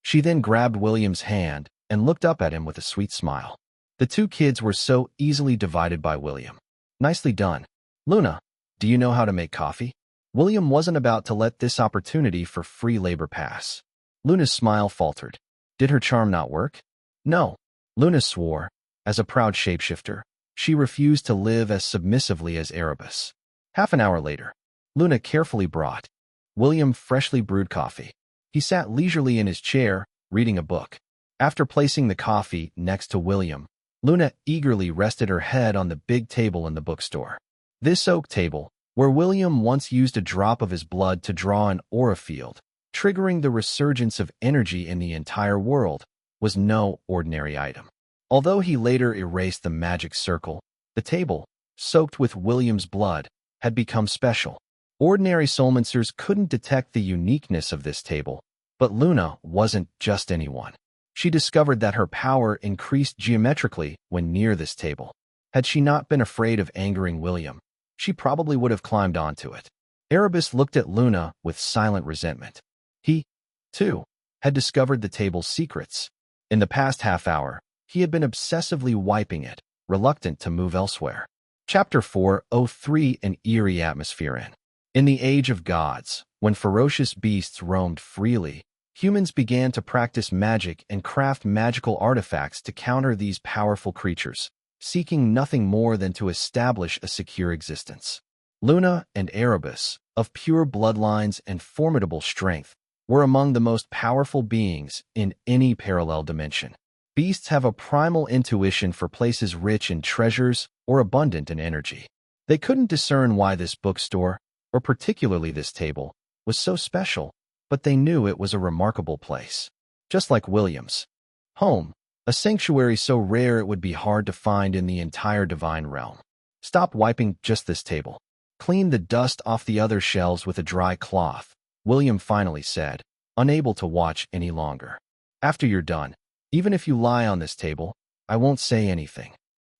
She then grabbed William's hand and looked up at him with a sweet smile. The 2 kids were so easily divided by William. Nicely done. Luna, do you know how to make coffee? William wasn't about to let this opportunity for free labor pass. Luna's smile faltered. Did her charm not work? No. Luna swore. As a proud shapeshifter, she refused to live as submissively as Erebus. Half an hour later, Luna carefully brought William freshly brewed coffee. He sat leisurely in his chair, reading a book. After placing the coffee next to William, Luna eagerly rested her head on the big table in the bookstore. This oak table, where William once used a drop of his blood to draw an aura field, triggering the resurgence of energy in the entire world, was no ordinary item. Although he later erased the magic circle, the table, soaked with William's blood, had become special. Ordinary soulmancers couldn't detect the uniqueness of this table, but Luna wasn't just anyone. She discovered that her power increased geometrically when near this table. Had she not been afraid of angering William, she probably would have climbed onto it. Erebus looked at Luna with silent resentment. He, too, had discovered the table's secrets. In the past half hour, he had been obsessively wiping it, reluctant to move elsewhere. Chapter 403 An Eerie Atmosphere. In the Age of Gods, when ferocious beasts roamed freely, humans began to practice magic and craft magical artifacts to counter these powerful creatures, seeking nothing more than to establish a secure existence. Luna and Erebus, of pure bloodlines and formidable strength, were among the most powerful beings in any parallel dimension. Beasts have a primal intuition for places rich in treasures or abundant in energy. They couldn't discern why this bookstore, or particularly this table, was so special, but they knew it was a remarkable place. Just like William's home, a sanctuary so rare it would be hard to find in the entire divine realm. Stop wiping just this table. Clean the dust off the other shelves with a dry cloth, William finally said, unable to watch any longer. After you're done, even if you lie on this table, I won't say anything.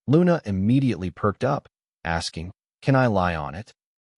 Luna immediately perked up, asking, Can I lie on it?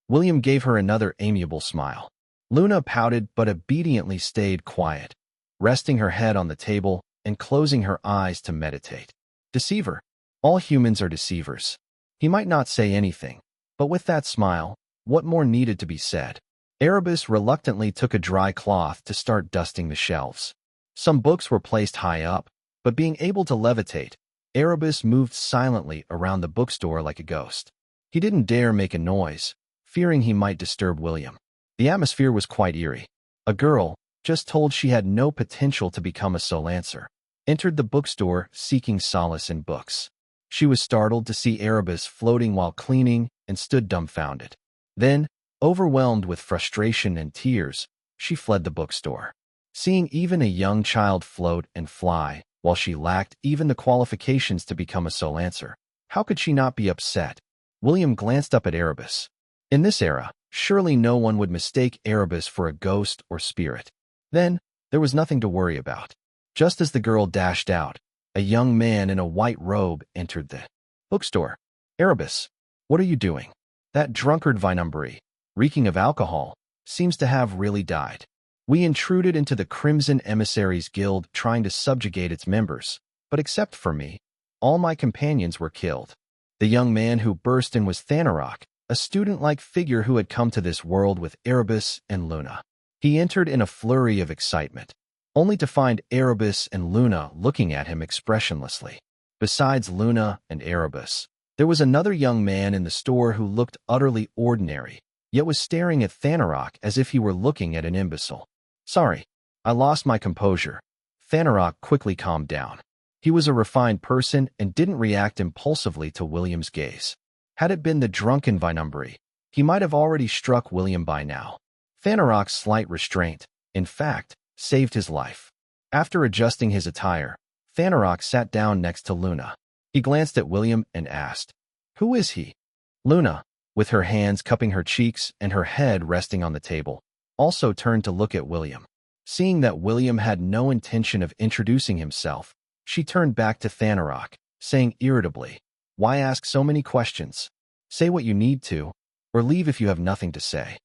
William gave her another amiable smile. Luna pouted but obediently stayed quiet, resting her head on the table and closing her eyes to meditate. Deceiver. All humans are deceivers. He might not say anything, but with that smile, what more needed to be said? Erebus reluctantly took a dry cloth to start dusting the shelves. Some books were placed high up, but being able to levitate, Erebus moved silently around the bookstore like a ghost. He didn't dare make a noise, fearing he might disturb William. The atmosphere was quite eerie. A girl, just told she had no potential to become a solancer, entered the bookstore seeking solace in books. She was startled to see Erebus floating while cleaning and stood dumbfounded. Then, overwhelmed with frustration and tears, she fled the bookstore. Seeing even a young child float and fly, while she lacked even the qualifications to become a solancer, how could she not be upset? William glanced up at Erebus. In this era, surely no one would mistake Erebus for a ghost or spirit. Then, there was nothing to worry about. Just as the girl dashed out, a young man in a white robe entered the bookstore. Erebus, what are you doing? That drunkard Vinumbury, reeking of alcohol, seems to have really died. We intruded into the Crimson Emissaries Guild trying to subjugate its members, but except for me, all my companions were killed. The young man who burst in was Thanarok, a student-like figure who had come to this world with Erebus and Luna. He entered in a flurry of excitement, only to find Erebus and Luna looking at him expressionlessly. Besides Luna and Erebus, there was another young man in the store who looked utterly ordinary, yet was staring at Thanarok as if he were looking at an imbecile. Sorry, I lost my composure. Thanarok quickly calmed down. He was a refined person and didn't react impulsively to William's gaze. Had it been the drunken Vinumbury, he might have already struck William by now. Thanarok's slight restraint, in fact, saved his life. After adjusting his attire, Thanarok sat down next to Luna. He glanced at William and asked, "Who is he?" Luna, with her hands cupping her cheeks and her head resting on the table, also turned to look at William. Seeing that William had no intention of introducing himself, she turned back to Thanarok, saying irritably, "Why ask so many questions? Say what you need to, or leave if you have nothing to say."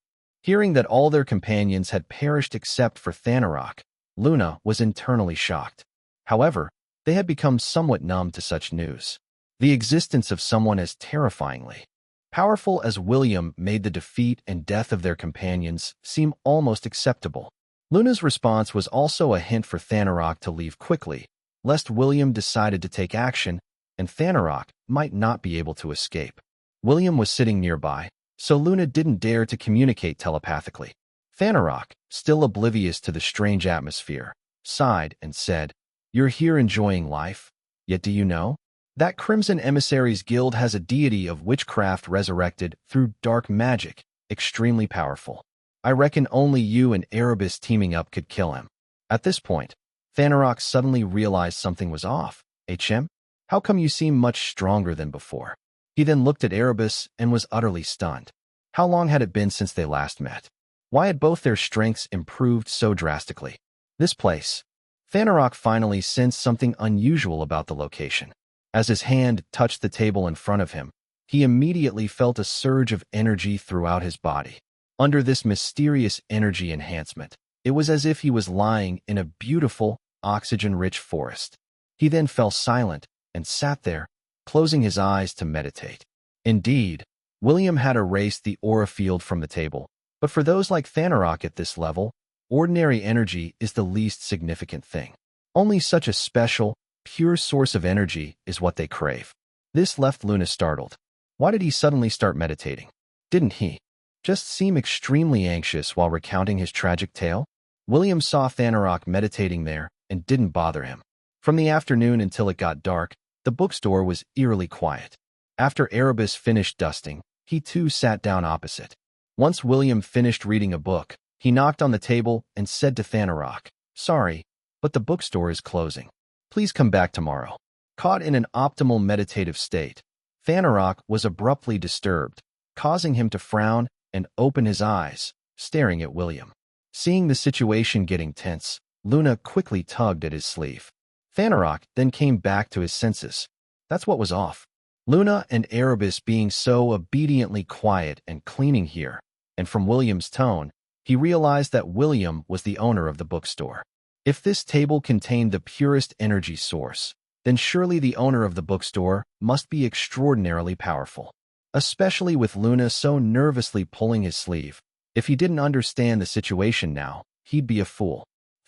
Hearing that all their companions had perished except for Thanarok, Luna was internally shocked. However, they had become somewhat numb to such news. The existence of someone as terrifyingly powerful as William made the defeat and death of their companions seem almost acceptable. Luna's response was also a hint for Thanarok to leave quickly, lest William decided to take action and Thanarok might not be able to escape. William was sitting nearby, so Luna didn't dare to communicate telepathically. Thanarok, still oblivious to the strange atmosphere, sighed and said, "You're here enjoying life, yet do you know? That Crimson Emissaries Guild has a deity of witchcraft resurrected through dark magic, extremely powerful. I reckon only you and Erebus teaming up could kill him." At this point, Thanarok suddenly realized something was off. "HM? How come you seem much stronger than before?" He then looked at Erebus and was utterly stunned. How long had it been since they last met? Why had both their strengths improved so drastically? This place. Thanarok finally sensed something unusual about the location. As his hand touched the table in front of him, he immediately felt a surge of energy throughout his body. Under this mysterious energy enhancement, it was as if he was lying in a beautiful, oxygen-rich forest. He then fell silent and sat there, closing his eyes to meditate. Indeed, William had erased the aura field from the table, but for those like Thanarok at this level, ordinary energy is the least significant thing. Only such a special, pure source of energy is what they crave. This left Luna startled. Why did he suddenly start meditating? Didn't he just seem extremely anxious while recounting his tragic tale? William saw Thanarok meditating there and didn't bother him. From the afternoon until it got dark, the bookstore was eerily quiet. After Erebus finished dusting, he too sat down opposite. Once William finished reading a book, he knocked on the table and said to Thanarok, "Sorry, but the bookstore is closing. Please come back tomorrow." Caught in an optimal meditative state, Thanarok was abruptly disturbed, causing him to frown and open his eyes, staring at William. Seeing the situation getting tense, Luna quickly tugged at his sleeve. Thanarok then came back to his senses. That's what was off. Luna and Erebus being so obediently quiet and cleaning here, and from William's tone, he realized that William was the owner of the bookstore. If this table contained the purest energy source, then surely the owner of the bookstore must be extraordinarily powerful. Especially with Luna so nervously pulling his sleeve. If he didn't understand the situation now, he'd be a fool.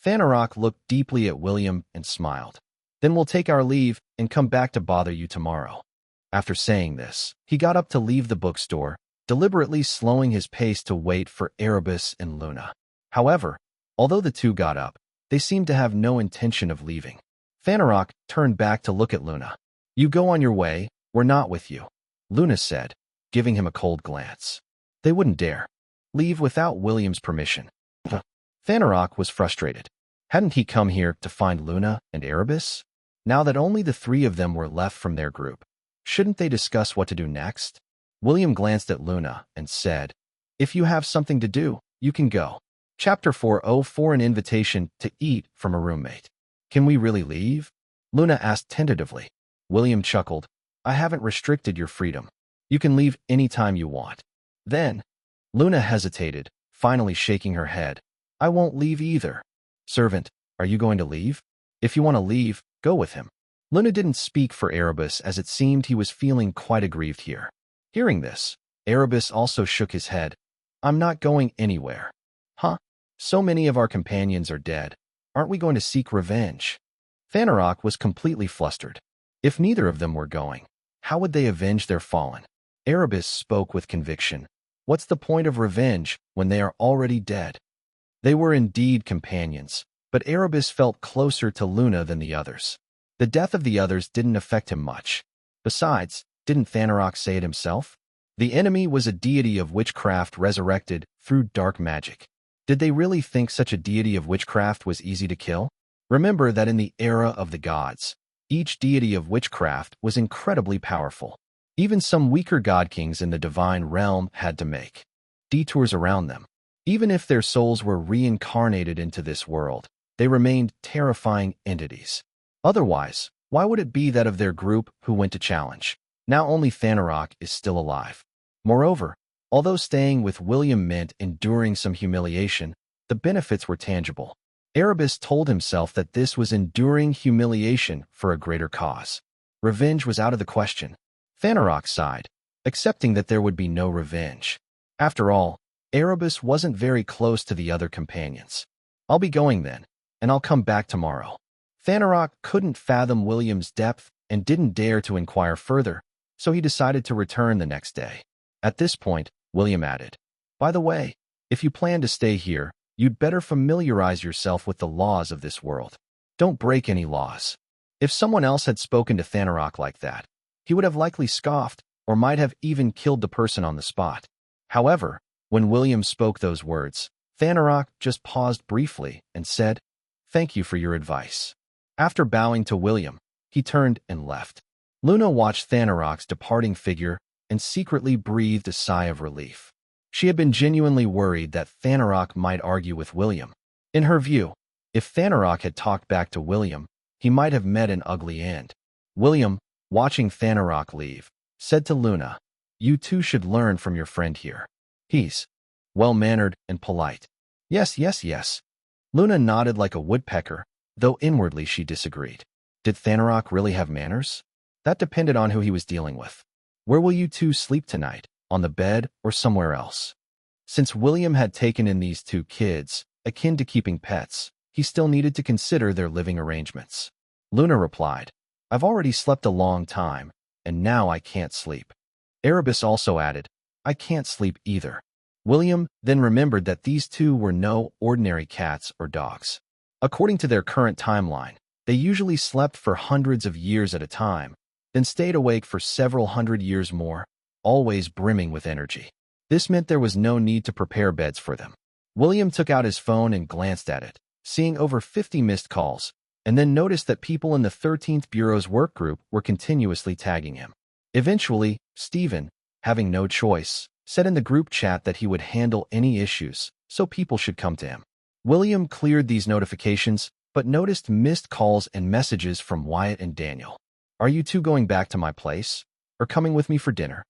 Fanarok looked deeply at William and smiled. Then we'll take our leave and come back to bother you tomorrow. After saying this, he got up to leave the bookstore, deliberately slowing his pace to wait for Erebus and Luna. However, although the two got up, they seemed to have no intention of leaving. Fanarok turned back to look at Luna. You go on your way, we're not with you, Luna said, giving him a cold glance. They wouldn't dare leave without William's permission. Fanarok was frustrated. Hadn't he come here to find Luna and Erebus? Now that only the three of them were left from their group, shouldn't they discuss what to do next? William glanced at Luna and said, If you have something to do, you can go. Chapter 404 An Invitation to Eat from a Roommate. Can we really leave? Luna asked tentatively. William chuckled. I haven't restricted your freedom. You can leave any time you want. Then, Luna hesitated, finally shaking her head. I won't leave either. Servant, are you going to leave? If you want to leave, go with him. Luna didn't speak for Erebus as it seemed he was feeling quite aggrieved here. Hearing this, Erebus also shook his head. I'm not going anywhere. Huh? So many of our companions are dead. Aren't we going to seek revenge? Fanarok was completely flustered. If neither of them were going, how would they avenge their fallen? Erebus spoke with conviction. What's the point of revenge when they are already dead? They were indeed companions, but Erebus felt closer to Luna than the others. The death of the others didn't affect him much. Besides, didn't Fanarok say it himself? The enemy was a deity of witchcraft resurrected through dark magic. Did they really think such a deity of witchcraft was easy to kill? Remember that in the era of the gods, each deity of witchcraft was incredibly powerful. Even some weaker god-kings in the divine realm had to make detours around them. Even if their souls were reincarnated into this world, they remained terrifying entities. Otherwise, why would it be that of their group who went to challenge? Now only Fanarok is still alive. Moreover, although staying with William meant enduring some humiliation, the benefits were tangible. Erebus told himself that this was enduring humiliation for a greater cause. Revenge was out of the question. Fanarok sighed, accepting that there would be no revenge. After all, Erebus wasn't very close to the other companions. I'll be going then, and I'll come back tomorrow. Fanarok couldn't fathom William's depth and didn't dare to inquire further, so he decided to return the next day. At this point, William added, By the way, if you plan to stay here, you'd better familiarize yourself with the laws of this world. Don't break any laws. If someone else had spoken to Fanarok like that, he would have likely scoffed or might have even killed the person on the spot. However, when William spoke those words, Fanarok just paused briefly and said, Thank you for your advice. After bowing to William, he turned and left. Luna watched Fanarok's departing figure and secretly breathed a sigh of relief. She had been genuinely worried that Fanarok might argue with William. In her view, if Fanarok had talked back to William, he might have met an ugly end. William, watching Fanarok leave, said to Luna, You two should learn from your friend here. He's well-mannered and polite. Yes, yes, yes. Luna nodded like a woodpecker, though inwardly she disagreed. Did Fanarok really have manners? That depended on who he was dealing with. Where will you two sleep tonight? On the bed or somewhere else? Since William had taken in these two kids, akin to keeping pets, he still needed to consider their living arrangements. Luna replied, I've already slept a long time, and now I can't sleep. Erebus also added, I can't sleep either. William then remembered that these two were no ordinary cats or dogs. According to their current timeline, they usually slept for hundreds of years at a time, then stayed awake for several hundred years more, always brimming with energy. This meant there was no need to prepare beds for them. William took out his phone and glanced at it, seeing over 50 missed calls, and then noticed that people in the 13th Bureau's work group were continuously tagging him. Eventually, Stephen, having no choice, said in the group chat that he would handle any issues, so people should come to him. William cleared these notifications, but noticed missed calls and messages from Wyatt and Daniel. Are you two going back to my place, or coming with me for dinner?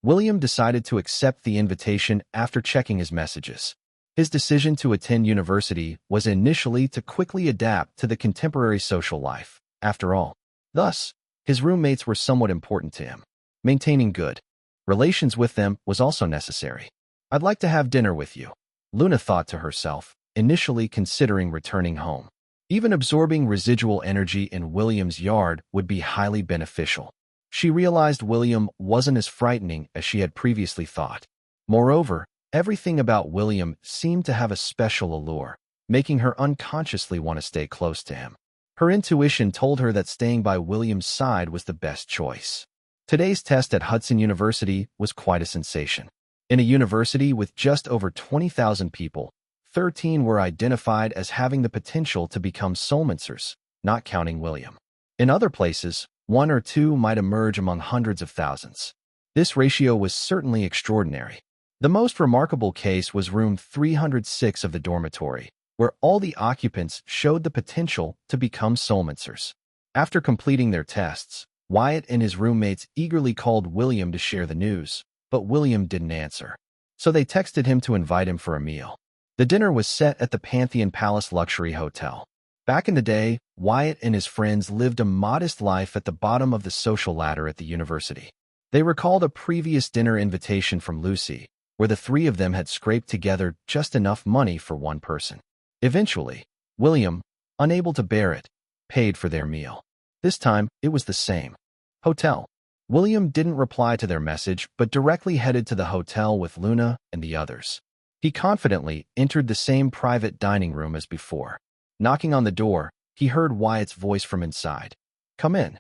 William decided to accept the invitation after checking his messages. His decision to attend university was initially to quickly adapt to the contemporary social life, after all. Thus, his roommates were somewhat important to him. Maintaining good relations with them was also necessary. I'd like to have dinner with you, Luna thought to herself, initially considering returning home. Even absorbing residual energy in William's yard would be highly beneficial. She realized William wasn't as frightening as she had previously thought. Moreover, everything about William seemed to have a special allure, making her unconsciously want to stay close to him. Her intuition told her that staying by William's side was the best choice. Today's test at Hudson University was quite a sensation. In a university with just over 20,000 people, 13 were identified as having the potential to become soulmancers, not counting William. In other places, 1 or 2 might emerge among hundreds of thousands. This ratio was certainly extraordinary. The most remarkable case was room 306 of the dormitory, where all the occupants showed the potential to become soulmancers. After completing their tests, Wyatt and his roommates eagerly called William to share the news, but William didn't answer. So they texted him to invite him for a meal. The dinner was set at the Pantheon Palace Luxury Hotel. Back in the day, Wyatt and his friends lived a modest life at the bottom of the social ladder at the university. They recalled a previous dinner invitation from Lucy, where the three of them had scraped together just enough money for one person. Eventually, William, unable to bear it, paid for their meal. This time, it was the same hotel. William didn't reply to their message but directly headed to the hotel with Luna and the others. He confidently entered the same private dining room as before. Knocking on the door, he heard Wyatt's voice from inside. "Come in."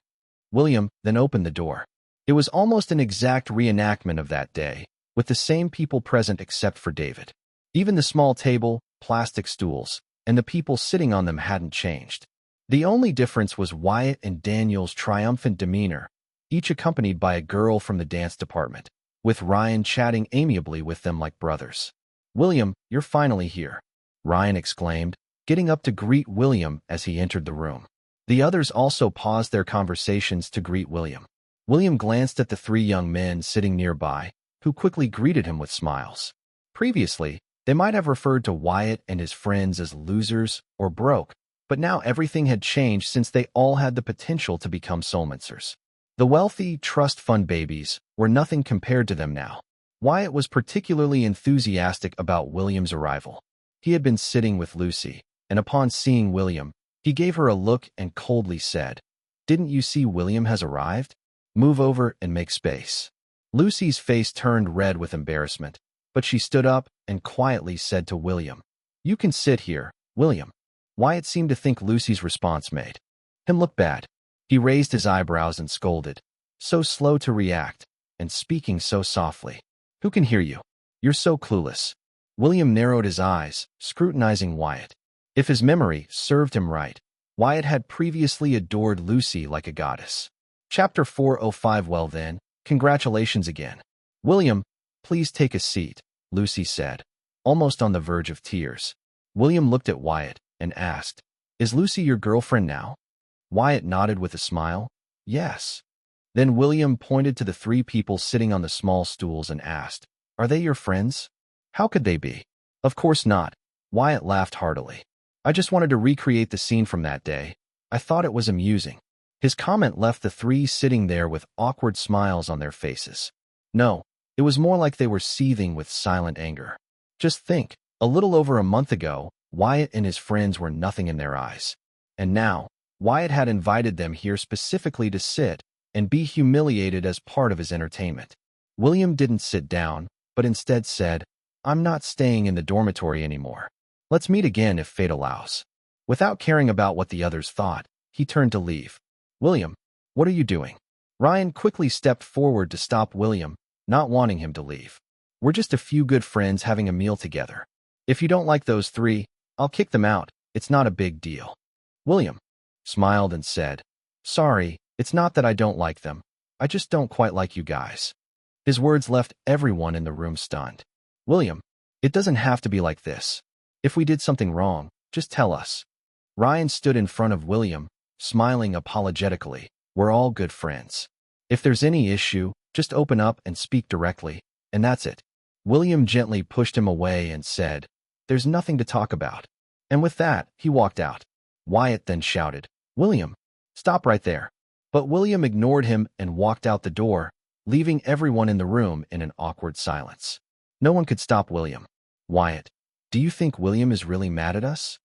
William then opened the door. It was almost an exact reenactment of that day, with the same people present except for David. Even the small table, plastic stools, and the people sitting on them hadn't changed. The only difference was Wyatt and Daniel's triumphant demeanor, each accompanied by a girl from the dance department, with Ryan chatting amiably with them like brothers. "William, you're finally here," Ryan exclaimed, getting up to greet William as he entered the room. The others also paused their conversations to greet William. William glanced at the 3 young men sitting nearby, who quickly greeted him with smiles. Previously, they might have referred to Wyatt and his friends as losers or broke, but now everything had changed since they all had the potential to become soulmancers. The wealthy trust fund babies were nothing compared to them now. Wyatt was particularly enthusiastic about William's arrival. He had been sitting with Lucy, and upon seeing William, he gave her a look and coldly said, "Didn't you see William has arrived? Move over and make space." Lucy's face turned red with embarrassment, but she stood up and quietly said to William, "You can sit here, William." Wyatt seemed to think Lucy's response made him look bad. He raised his eyebrows and scolded, "So slow to react, and speaking so softly. Who can hear you? You're so clueless." William narrowed his eyes, scrutinizing Wyatt. If his memory served him right, Wyatt had previously adored Lucy like a goddess. Chapter 405. Well then, congratulations again. "William, please take a seat," Lucy said, almost on the verge of tears. William looked at Wyatt and asked, "Is Lucy your girlfriend now?" Wyatt nodded with a smile. "Yes." Then William pointed to the 3 people sitting on the small stools and asked, "Are they your friends?" "How could they be?" "Of course not." Wyatt laughed heartily. "I just wanted to recreate the scene from that day. I thought it was amusing." His comment left the 3 sitting there with awkward smiles on their faces. No, it was more like they were seething with silent anger. Just think, a little over a month ago, Wyatt and his friends were nothing in their eyes. And now, Wyatt had invited them here specifically to sit and be humiliated as part of his entertainment. William didn't sit down, but instead said, "I'm not staying in the dormitory anymore. Let's meet again if fate allows." Without caring about what the others thought, he turned to leave. "William, what are you doing?" Ryan quickly stepped forward to stop William, not wanting him to leave. "We're just a few good friends having a meal together. If you don't like those 3, I'll kick them out. It's not a big deal." William smiled and said, "Sorry, it's not that I don't like them. I just don't quite like you guys." His words left everyone in the room stunned. "William, it doesn't have to be like this. If we did something wrong, just tell us." Ryan stood in front of William, smiling apologetically. "We're all good friends. If there's any issue, just open up and speak directly, and that's it." William gently pushed him away and said, "There's nothing to talk about." And with that, he walked out. Wyatt then shouted, "William, stop right there." But William ignored him and walked out the door, leaving everyone in the room in an awkward silence. No one could stop William. Wyatt Do you think William is really mad at us?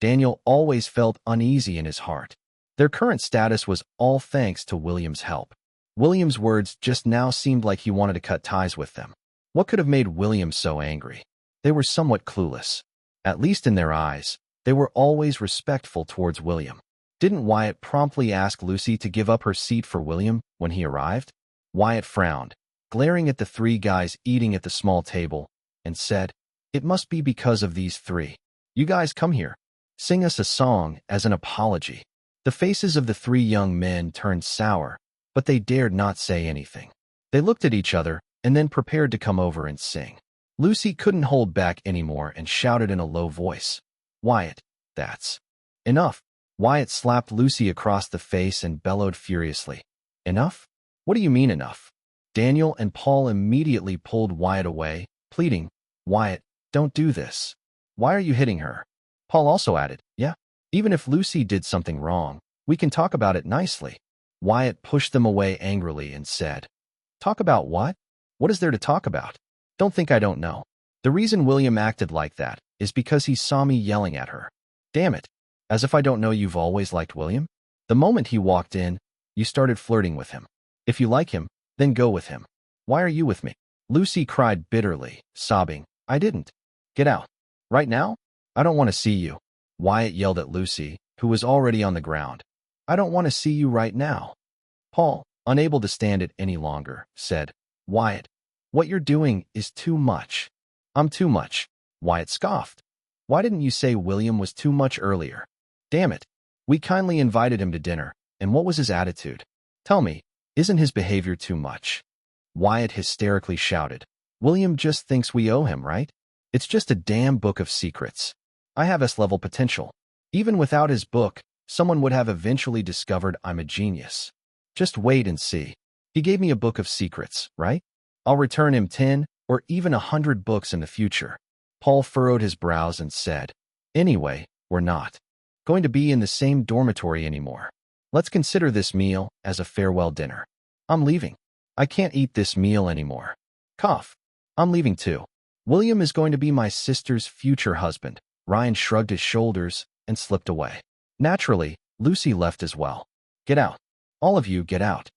Daniel always felt uneasy in his heart. Their current status was all thanks to William's help. William's words just now seemed like he wanted to cut ties with them. What could have made William so angry? They were somewhat clueless. At least in their eyes, they were always respectful towards William. Didn't Wyatt promptly ask Lucy to give up her seat for William when he arrived? Wyatt frowned, glaring at the three guys eating at the small table, and said, "It must be because of these three. You guys come here. Sing us a song as an apology." The faces of the three young men turned sour, but they dared not say anything. They looked at each other and then prepared to come over and sing. Lucy couldn't hold back anymore and shouted in a low voice, "Wyatt, that's enough." Wyatt slapped Lucy across the face and bellowed furiously, "Enough? What do you mean enough?" Daniel and Paul immediately pulled Wyatt away, pleading, "Wyatt, don't do this. Why are you hitting her?" Paul also added, "Yeah, even if Lucy did something wrong, we can talk about it nicely." Wyatt pushed them away angrily and said, "Talk about what? What is there to talk about? Don't think I don't know. The reason William acted like that is because he saw me yelling at her. Damn it, as if I don't know you've always liked William. The moment he walked in, you started flirting with him. If you like him, then go with him. Why are you with me?" Lucy cried bitterly, sobbing, "I didn't. Get out. Right now? I don't want to see you." Wyatt yelled at Lucy, who was already on the ground. "I don't want to see you right now." Paul, unable to stand it any longer, said, "Wyatt, what you're doing is too much." "I'm too much," Wyatt scoffed. "Why didn't you say William was too much earlier? Damn it. We kindly invited him to dinner, and what was his attitude? Tell me, isn't his behavior too much?" Wyatt hysterically shouted, "William just thinks we owe him, right? It's just a damn book of secrets. I have S-level potential. Even without his book, someone would have eventually discovered I'm a genius. Just wait and see. He gave me a book of secrets, right? I'll return him 10 or even 100 books in the future." Paul furrowed his brows and said, "Anyway, we're not going to be in the same dormitory anymore. Let's consider this meal as a farewell dinner. I'm leaving. I can't eat this meal anymore. Cough. I'm leaving too. William is going to be my sister's future husband." Ryan shrugged his shoulders and slipped away. Naturally, Lucy left as well. "Get out. All of you get out."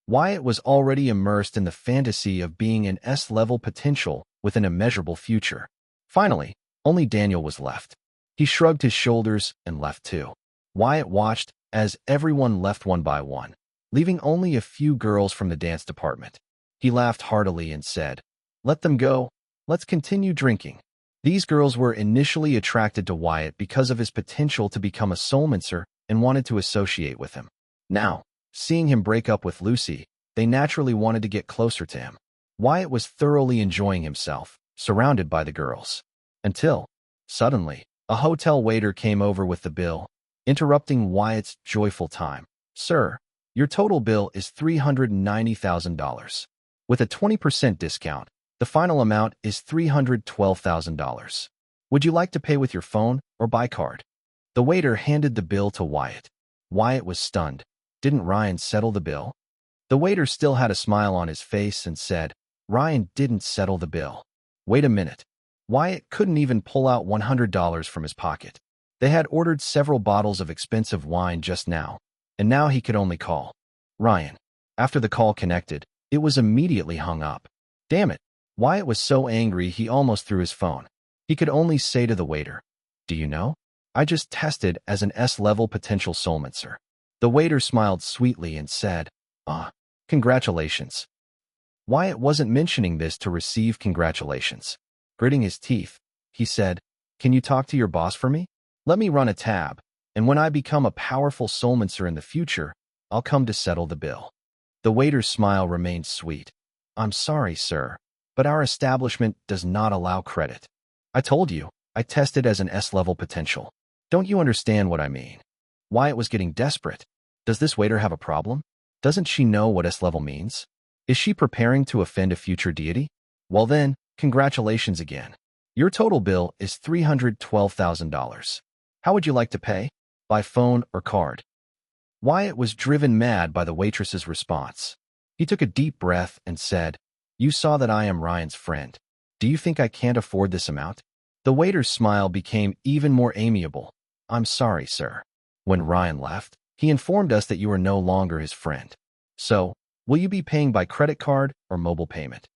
Wyatt was already immersed in the fantasy of being an S-level potential with an immeasurable future. Finally, only Daniel was left. He shrugged his shoulders and left too. Wyatt watched as everyone left one by one, leaving only a few girls from the dance department. He laughed heartily and said, "Let them go. Let's continue drinking." These girls were initially attracted to Wyatt because of his potential to become a soulmancer and wanted to associate with him. Now, seeing him break up with Lucy, they naturally wanted to get closer to him. Wyatt was thoroughly enjoying himself, surrounded by the girls. Until, suddenly, a hotel waiter came over with the bill, interrupting Wyatt's joyful time. "Sir, your total bill is $390,000. With a 20% discount, the final amount is $312,000. Would you like to pay with your phone or by card?" The waiter handed the bill to Wyatt. Wyatt was stunned. Didn't Ryan settle the bill? The waiter still had a smile on his face and said, "Ryan didn't settle the bill." Wait a minute. Wyatt couldn't even pull out $100 from his pocket. They had ordered several bottles of expensive wine just now, and now he could only call Ryan. After the call connected, it was immediately hung up. Damn it. Wyatt was so angry he almost threw his phone. He could only say to the waiter, "Do you know? I just tested as an S-level potential soulmancer." The waiter smiled sweetly and said, Congratulations." Wyatt wasn't mentioning this to receive congratulations. Gritting his teeth, he said, "Can you talk to your boss for me? Let me run a tab, and when I become a powerful soulmancer in the future, I'll come to settle the bill." The waiter's smile remained sweet. "I'm sorry, sir, but our establishment does not allow credit. I told you, I tested as an S-level potential. Don't you understand what I mean?" Wyatt was getting desperate. Does this waiter have a problem? Doesn't she know what S-level means? Is she preparing to offend a future deity? Well then, congratulations again. Your total bill is $312,000. How would you like to pay? By phone or card? Wyatt was driven mad by the waitress's response. He took a deep breath and said, "You saw that I am Ryan's friend. Do you think I can't afford this amount?" The waiter's smile became even more amiable. I'm sorry, sir. When Ryan left, he informed us that you are no longer his friend. So, will you be paying by credit card or mobile payment?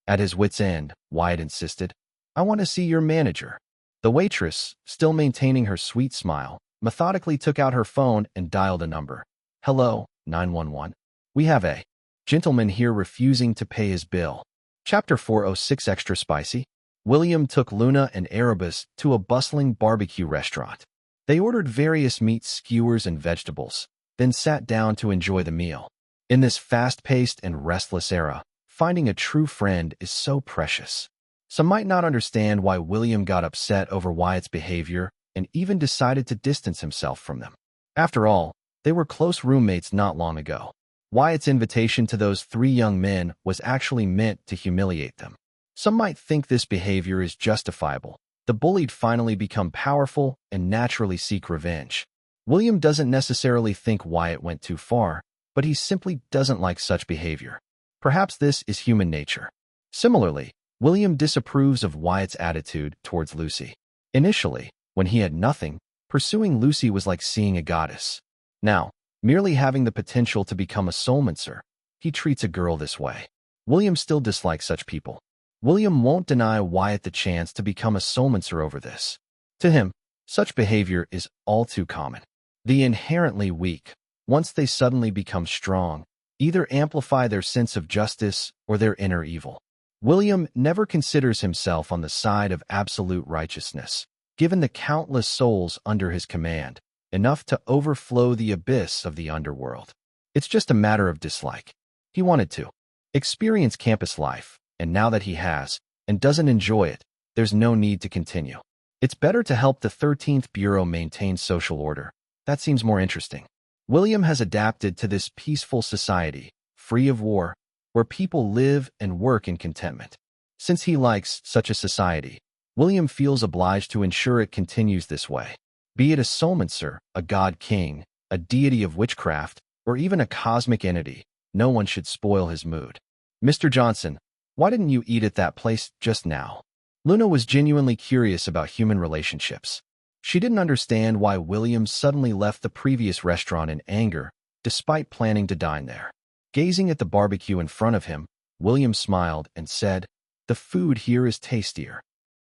At his wit's end, Wyatt insisted. I want to see your manager. The waitress, still maintaining her sweet smile, methodically took out her phone and dialed a number. Hello, 911. We have a gentleman here refusing to pay his bill. Chapter 406 Extra Spicy. William took Luna and Erebus to a bustling barbecue restaurant. They ordered various meat skewers and vegetables, then sat down to enjoy the meal. In this fast-paced and restless era, finding a true friend is so precious. Some might not understand why William got upset over Wyatt's behavior and even decided to distance himself from them. After all, they were close roommates not long ago. Wyatt's invitation to those three young men was actually meant to humiliate them. Some might think this behavior is justifiable. The bullied finally become powerful and naturally seek revenge. William doesn't necessarily think Wyatt went too far, but he simply doesn't like such behavior. Perhaps this is human nature. Similarly, William disapproves of Wyatt's attitude towards Lucy. Initially, when he had nothing, pursuing Lucy was like seeing a goddess. Now, merely having the potential to become a soulmancer, he treats a girl this way. William still dislikes such people. William won't deny Wyatt the chance to become a soulmancer over this. To him, such behavior is all too common. The inherently weak, once they suddenly become strong, either amplify their sense of justice or their inner evil. William never considers himself on the side of absolute righteousness, given the countless souls under his command, enough to overflow the abyss of the underworld. It's just a matter of dislike. He wanted to experience campus life, and now that he has, and doesn't enjoy it, there's no need to continue. It's better to help the 13th Bureau maintain social order. That seems more interesting. William has adapted to this peaceful society, free of war, where people live and work in contentment. Since he likes such a society, William feels obliged to ensure it continues this way. Be it a soulmancer, a god king, a deity of witchcraft, or even a cosmic entity, no one should spoil his mood. Mr. Johnson, why didn't you eat at that place just now? Luna was genuinely curious about human relationships. She didn't understand why William suddenly left the previous restaurant in anger, despite planning to dine there. Gazing at the barbecue in front of him, William smiled and said, "The food here is tastier."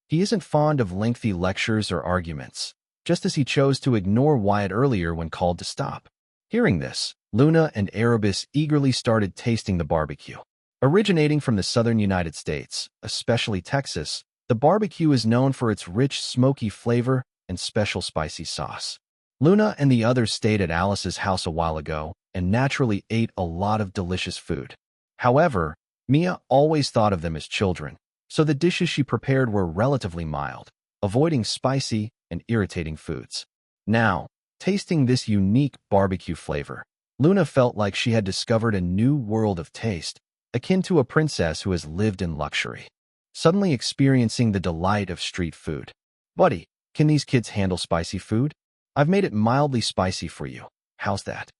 He isn't fond of lengthy lectures or arguments, just as he chose to ignore Wyatt earlier when called to stop. Hearing this, Luna and Erebus eagerly started tasting the barbecue. Originating from the southern United States, especially Texas, the barbecue is known for its rich, smoky flavor and special spicy sauce. Luna and the others stayed at Alice's house a while ago and naturally ate a lot of delicious food. However, Mia always thought of them as children, so the dishes she prepared were relatively mild, avoiding spicy and irritating foods. Now, tasting this unique barbecue flavor, Luna felt like she had discovered a new world of taste, akin to a princess who has lived in luxury, suddenly experiencing the delight of street food. Buddy, can these kids handle spicy food? I've made it mildly spicy for you. How's that?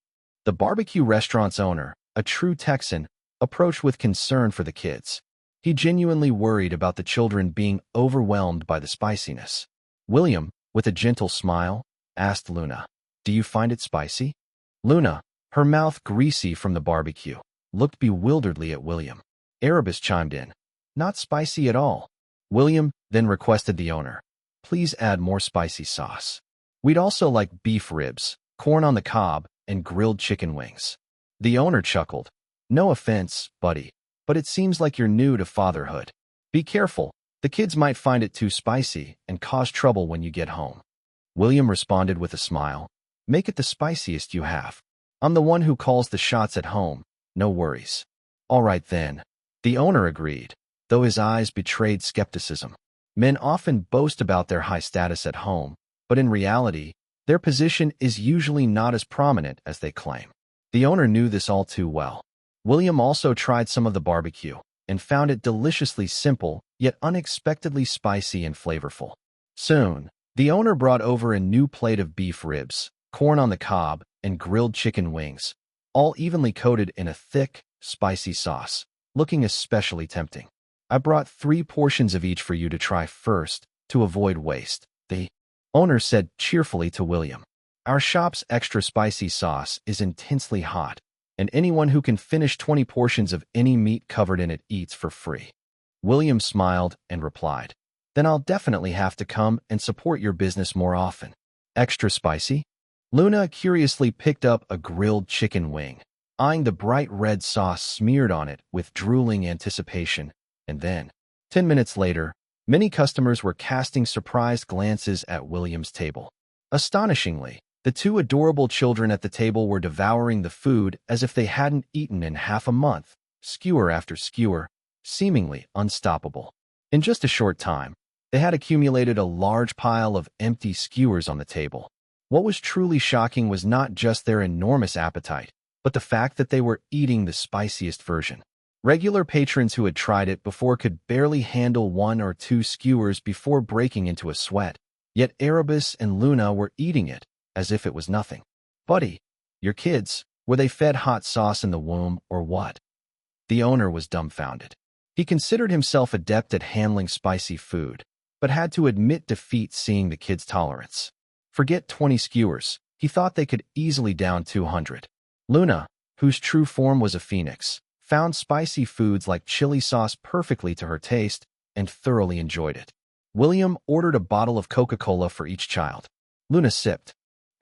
The barbecue restaurant's owner, a true Texan, approached with concern for the kids. He genuinely worried about the children being overwhelmed by the spiciness. William, with a gentle smile, asked Luna, "Do you find it spicy?" Luna, her mouth greasy from the barbecue, looked bewilderedly at William. Erebus chimed in, "Not spicy at all." William then requested the owner, "Please add more spicy sauce. We'd also like beef ribs, corn on the cob, and grilled chicken wings." The owner chuckled, "No offense, buddy, but it seems like you're new to fatherhood. Be careful, the kids might find it too spicy and cause trouble when you get home." William responded with a smile, "Make it the spiciest you have. I'm the one who calls the shots at home, no worries." "All right then." The owner agreed, though his eyes betrayed skepticism. Men often boast about their high status at home, but in reality, their position is usually not as prominent as they claim. The owner knew this all too well. William also tried some of the barbecue and found it deliciously simple, yet unexpectedly spicy and flavorful. Soon, the owner brought over a new plate of beef ribs, corn on the cob, and grilled chicken wings, all evenly coated in a thick, spicy sauce, looking especially tempting. "I brought 3 portions of each for you to try first," to avoid waste. The owner said cheerfully to William, "Our shop's extra spicy sauce is intensely hot, and anyone who can finish 20 portions of any meat covered in it eats for free." William smiled and replied, "Then I'll definitely have to come and support your business more often." Extra spicy? Luna curiously picked up a grilled chicken wing, eyeing the bright red sauce smeared on it with drooling anticipation, and then, 10 minutes later, many customers were casting surprised glances at William's table. Astonishingly, the two adorable children at the table were devouring the food as if they hadn't eaten in half a month, skewer after skewer, seemingly unstoppable. In just a short time, they had accumulated a large pile of empty skewers on the table. What was truly shocking was not just their enormous appetite, but the fact that they were eating the spiciest version. Regular patrons who had tried it before could barely handle 1 or 2 skewers before breaking into a sweat, yet Erebus and Luna were eating it as if it was nothing. "Buddy, your kids, were they fed hot sauce in the womb or what?" The owner was dumbfounded. He considered himself adept at handling spicy food, but had to admit defeat seeing the kids' tolerance. Forget 20 skewers, he thought they could easily down 200. Luna, whose true form was a phoenix, found spicy foods like chili sauce perfectly to her taste and thoroughly enjoyed it. William ordered a bottle of Coca-Cola for each child. Luna sipped,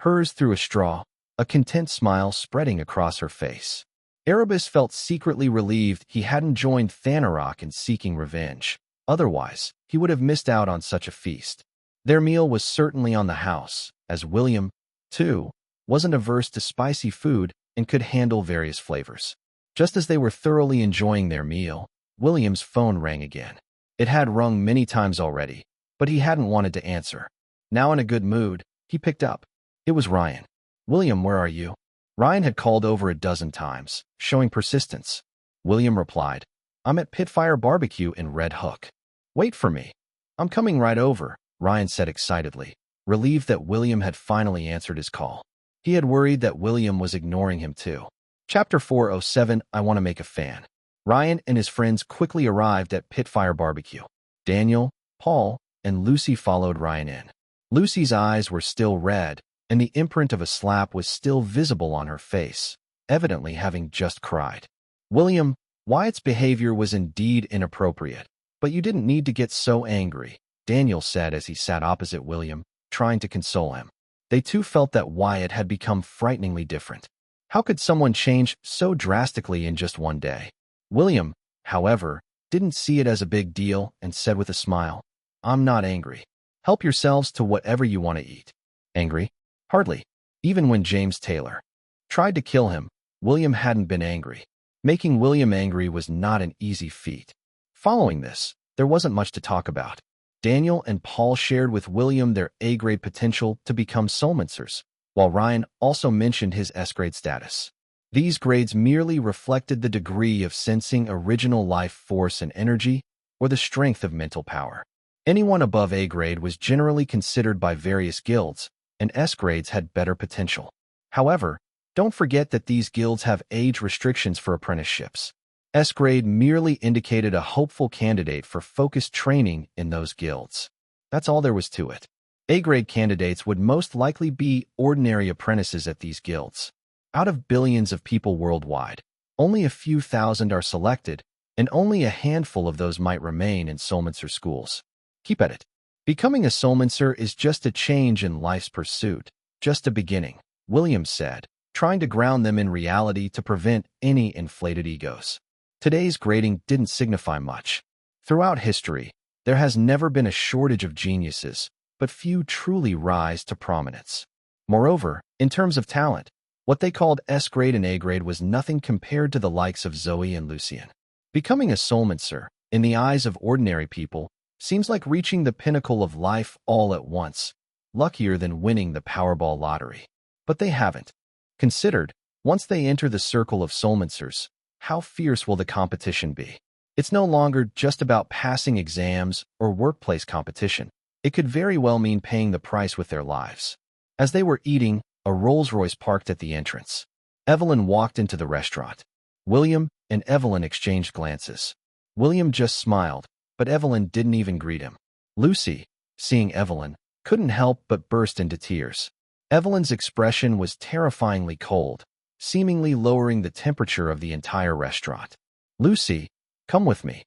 hers through a straw, a content smile spreading across her face. Erebus felt secretly relieved he hadn't joined Thanarok in seeking revenge. Otherwise, he would have missed out on such a feast. Their meal was certainly on the house, as William, too, wasn't averse to spicy food and could handle various flavors. Just as they were thoroughly enjoying their meal, William's phone rang again. It had rung many times already, but he hadn't wanted to answer. Now in a good mood, he picked up. It was Ryan. "William, where are you?" Ryan had called over a dozen times, showing persistence. William replied, "I'm at Pitfire Barbecue in Red Hook. Wait for me. I'm coming right over," Ryan said excitedly, relieved that William had finally answered his call. He had worried that William was ignoring him too. Chapter 407, I Want to Make a Fan. Ryan and his friends quickly arrived at Pitfire Barbecue. Daniel, Paul, and Lucy followed Ryan in. Lucy's eyes were still red, and the imprint of a slap was still visible on her face, evidently having just cried. "William, Wyatt's behavior was indeed inappropriate, but you didn't need to get so angry," Daniel said as he sat opposite William, trying to console him. They too felt that Wyatt had become frighteningly different. How could someone change so drastically in just one day? William, however, didn't see it as a big deal and said with a smile, "I'm not angry. Help yourselves to whatever you want to eat." Angry? Hardly. Even when James Taylor tried to kill him, William hadn't been angry. Making William angry was not an easy feat. Following this, there wasn't much to talk about. Daniel and Paul shared with William their A-grade potential to become soulmancers, while Ryan also mentioned his S-grade status. These grades merely reflected the degree of sensing original life force and energy, or the strength of mental power. Anyone above A-grade was generally considered by various guilds, and S-grades had better potential. However, don't forget that these guilds have age restrictions for apprenticeships. S-grade merely indicated a hopeful candidate for focused training in those guilds. That's all there was to it. A-grade candidates would most likely be ordinary apprentices at these guilds. Out of billions of people worldwide, only a few thousand are selected, and only a handful of those might remain in soulmancer schools. Keep at it. Becoming a soulmancer is just a change in life's pursuit, just a beginning, Williams said, trying to ground them in reality to prevent any inflated egos. Today's grading didn't signify much. Throughout history, there has never been a shortage of geniuses, but few truly rise to prominence. Moreover, in terms of talent, what they called S-grade and A-grade was nothing compared to the likes of Zoe and Lucien. Becoming a soulmancer, in the eyes of ordinary people, seems like reaching the pinnacle of life all at once, luckier than winning the Powerball lottery. But they haven't. Considered, once they enter the circle of soulmancers, how fierce will the competition be? It's no longer just about passing exams or workplace competition. It could very well mean paying the price with their lives. As they were eating, a Rolls-Royce parked at the entrance. Evelyn walked into the restaurant. William and Evelyn exchanged glances. William just smiled, but Evelyn didn't even greet him. "Lucy, seeing Evelyn, couldn't help but burst into tears. Evelyn's expression was terrifyingly cold, seemingly lowering the temperature of the entire restaurant. "Lucy, come with me,"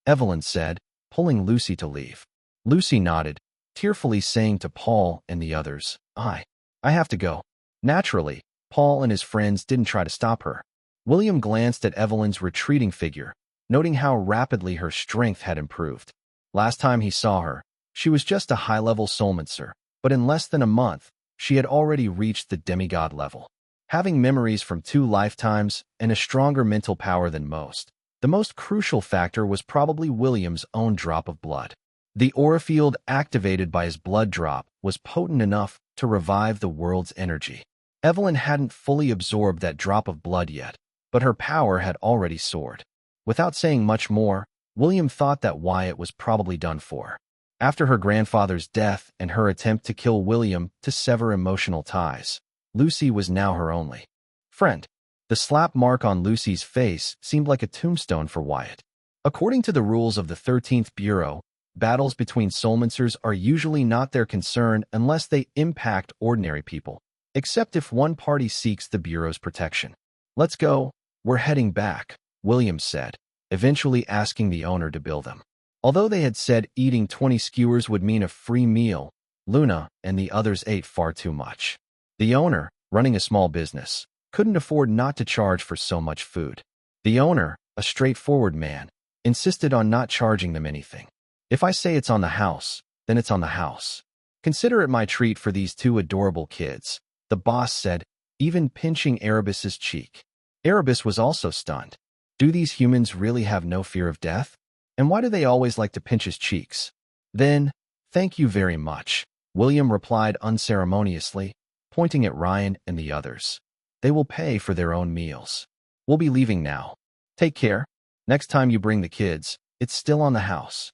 Evelyn said, pulling Lucy to leave. Lucy nodded, tearfully saying to Paul and the others, I have to go." Naturally, Paul and his friends didn't try to stop her. William glanced at Evelyn's retreating figure, noting how rapidly her strength had improved. Last time he saw her, she was just a high-level soulmancer, but in less than a month, she had already reached the demigod level. Having memories from 2 lifetimes and a stronger mental power than most, the most crucial factor was probably William's own drop of blood. The aura field activated by his blood drop was potent enough to revive the world's energy. Evelyn hadn't fully absorbed that drop of blood yet, but her power had already soared. Without saying much more, William thought that Wyatt was probably done for. After her grandfather's death and her attempt to kill William to sever emotional ties, Lucy was now her only friend. The slap mark on Lucy's face seemed like a tombstone for Wyatt. According to the rules of the 13th Bureau, battles between soulmancers are usually not their concern unless they impact ordinary people, except if one party seeks the Bureau's protection. "Let's go, we're heading back," William said, eventually asking the owner to bill them. Although they had said eating 20 skewers would mean a free meal, Luna and the others ate far too much. The owner, running a small business, couldn't afford not to charge for so much food. The owner, a straightforward man, insisted on not charging them anything. "If I say it's on the house, then it's on the house. Consider it my treat for these 2 adorable kids," the boss said, even pinching Erebus's cheek. Erebus was also stunned. Do these humans really have no fear of death? And why do they always like to pinch his cheeks? "Then, thank you very much," William replied unceremoniously, pointing at Ryan and the others. "They will pay for their own meals. We'll be leaving now. Take care. Next time you bring the kids, it's still on the house."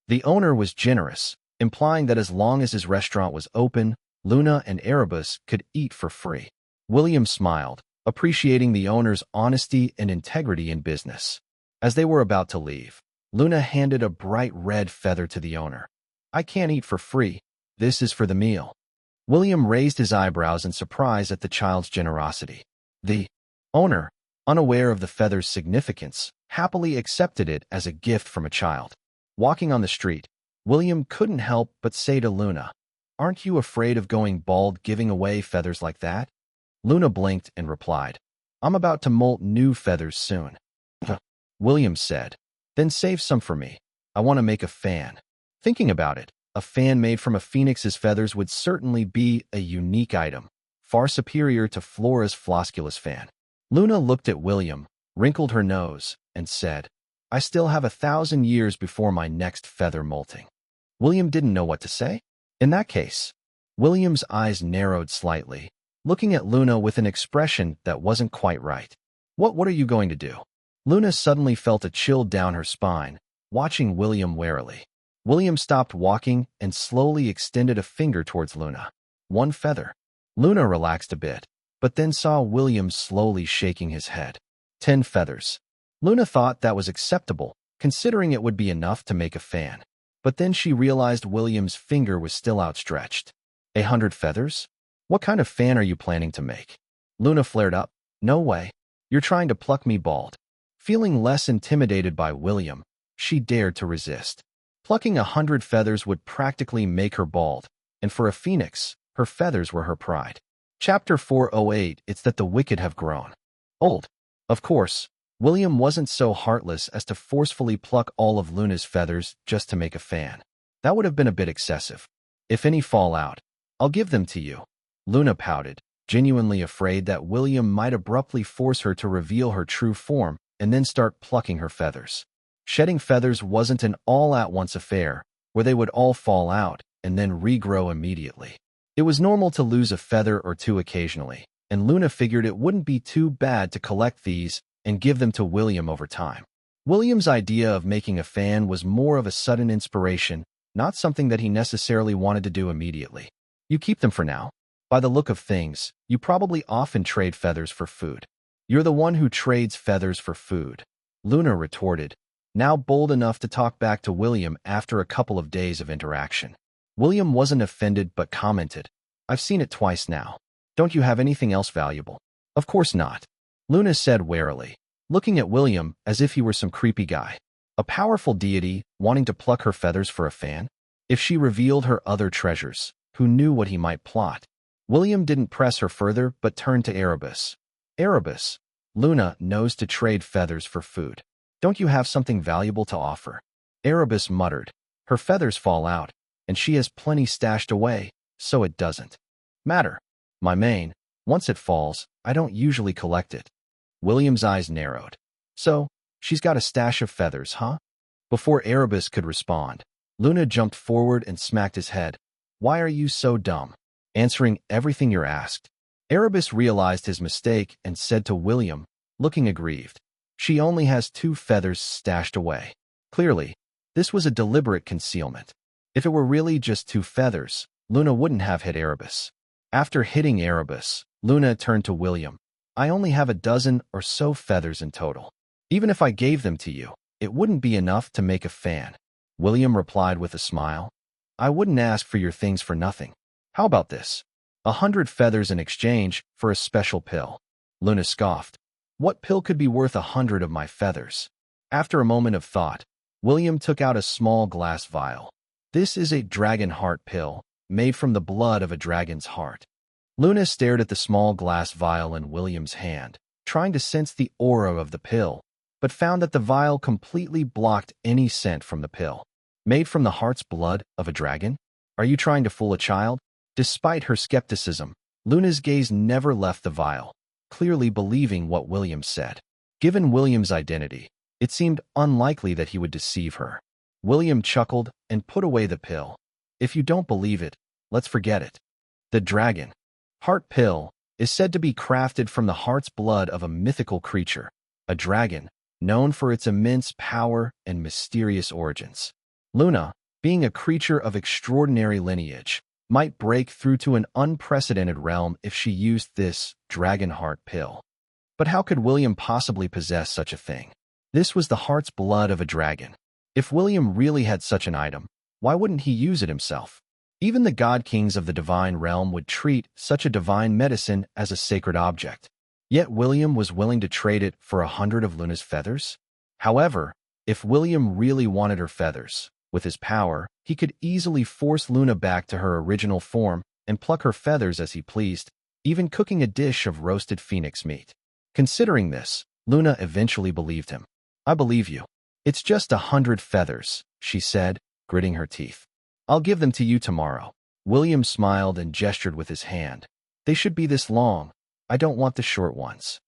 The owner was generous, implying that as long as his restaurant was open, Luna and Erebus could eat for free. William smiled, appreciating the owner's honesty and integrity in business. As they were about to leave, Luna handed a bright red feather to the owner. "I can't eat for free. This is for the meal." William raised his eyebrows in surprise at the child's generosity. The owner, unaware of the feather's significance, happily accepted it as a gift from a child. Walking on the street, William couldn't help but say to Luna, "Aren't you afraid of going bald giving away feathers like that?" Luna blinked and replied, "I'm about to molt new feathers soon." William said, "Then save some for me. I want to make a fan." Thinking about it, a fan made from a phoenix's feathers would certainly be a unique item, far superior to Flora's flosculus fan. Luna looked at William, wrinkled her nose, and said, "I still have 1,000 years before my next feather molting." William didn't know what to say. In that case, William's eyes narrowed slightly, looking at Luna with an expression that wasn't quite right. What are you going to do?" Luna suddenly felt a chill down her spine, watching William warily. William stopped walking and slowly extended a finger towards Luna. "1 feather." Luna relaxed a bit, but then saw William slowly shaking his head. 10 feathers. Luna thought that was acceptable, considering it would be enough to make a fan. But then she realized William's finger was still outstretched. 100 feathers? What kind of fan are you planning to make? Luna flared up. "No way. You're trying to pluck me bald." Feeling less intimidated by William, she dared to resist. Plucking 100 feathers would practically make her bald, and for a phoenix, her feathers were her pride. Chapter 408. It's that the wicked have grown old. Of course, William wasn't so heartless as to forcefully pluck all of Luna's feathers just to make a fan. That would have been a bit excessive. "If any fall out, I'll give them to you." Luna pouted, genuinely afraid that William might abruptly force her to reveal her true form and then start plucking her feathers. Shedding feathers wasn't an all-at-once affair, where they would all fall out and then regrow immediately. It was normal to lose a feather or 2 occasionally, and Luna figured it wouldn't be too bad to collect these and give them to William over time. William's idea of making a fan was more of a sudden inspiration, not something that he necessarily wanted to do immediately. "You keep them for now. By the look of things, you probably often trade feathers for food." "You're the one who trades feathers for food," Luna retorted, now bold enough to talk back to William after a couple of days of interaction. William wasn't offended but commented, I've seen it twice now. Don't you have anything else valuable? Of course not, Luna said warily, looking at William as if he were some creepy guy. A powerful deity wanting to pluck her feathers for a fan? If she revealed her other treasures, who knew what he might plot? William didn't press her further but turned to Erebus. Erebus, Luna knows to trade feathers for food. Don't you have something valuable to offer? Erebus muttered. Her feathers fall out, and she has plenty stashed away, so it doesn't matter. My mane, once it falls, I don't usually collect it. William's eyes narrowed. So, she's got a stash of feathers, huh? Before Erebus could respond, Luna jumped forward and smacked his head. Why are you so dumb? Answering everything you're asked. Erebus realized his mistake and said to William, looking aggrieved, she only has 2 feathers stashed away. Clearly, this was a deliberate concealment. If it were really just 2 feathers, Luna wouldn't have hit Erebus. After hitting Erebus, Luna turned to William. I only have a dozen or so feathers in total. Even if I gave them to you, it wouldn't be enough to make a fan. William replied with a smile. I wouldn't ask for your things for nothing. How about this? 100 feathers in exchange for a special pill. Luna scoffed. What pill could be worth 100 of my feathers? After a moment of thought, William took out a small glass vial. This is a dragon heart pill, made from the blood of a dragon's heart. Luna stared at the small glass vial in William's hand, trying to sense the aura of the pill, but found that the vial completely blocked any scent from the pill. Made from the heart's blood of a dragon? Are you trying to fool a child? Despite her skepticism, Luna's gaze never left the vial, clearly believing what William said. Given William's identity, it seemed unlikely that he would deceive her. William chuckled and put away the pill. If you don't believe it, let's forget it. The dragon heart pill is said to be crafted from the heart's blood of a mythical creature, a dragon, known for its immense power and mysterious origins. Luna, being a creature of extraordinary lineage, might break through to an unprecedented realm if she used this dragon heart pill. But how could William possibly possess such a thing? This was the heart's blood of a dragon. If William really had such an item, why wouldn't he use it himself? Even the god-kings of the divine realm would treat such a divine medicine as a sacred object. Yet William was willing to trade it for 100 of Luna's feathers? However, if William really wanted her feathers, with his power, he could easily force Luna back to her original form and pluck her feathers as he pleased, even cooking a dish of roasted phoenix meat. Considering this, Luna eventually believed him. I believe you. It's just 100 feathers, she said, gritting her teeth. I'll give them to you tomorrow. William smiled and gestured with his hand. They should be this long. I don't want the short ones.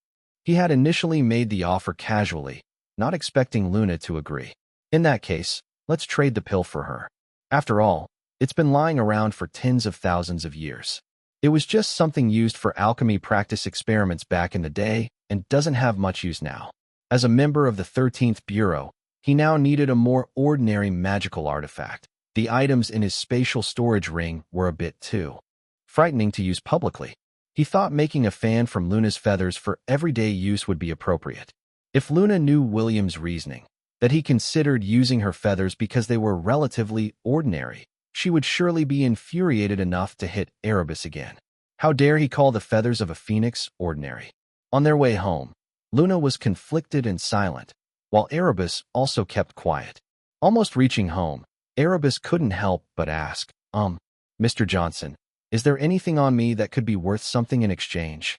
He had initially made the offer casually, not expecting Luna to agree. In that case, let's trade the pill for her. After all, it's been lying around for tens of thousands of years. It was just something used for alchemy practice experiments back in the day and doesn't have much use now. As a member of the 13th Bureau, he now needed a more ordinary magical artifact. The items in his spatial storage ring were a bit too frightening to use publicly. He thought making a fan from Luna's feathers for everyday use would be appropriate. If Luna knew William's reasoning, that he considered using her feathers because they were relatively ordinary, she would surely be infuriated enough to hit Erebus again. How dare he call the feathers of a phoenix ordinary? On their way home, Luna was conflicted and silent, while Erebus also kept quiet. Almost reaching home, Erebus couldn't help but ask, Mr. Johnson, is there anything on me that could be worth something in exchange?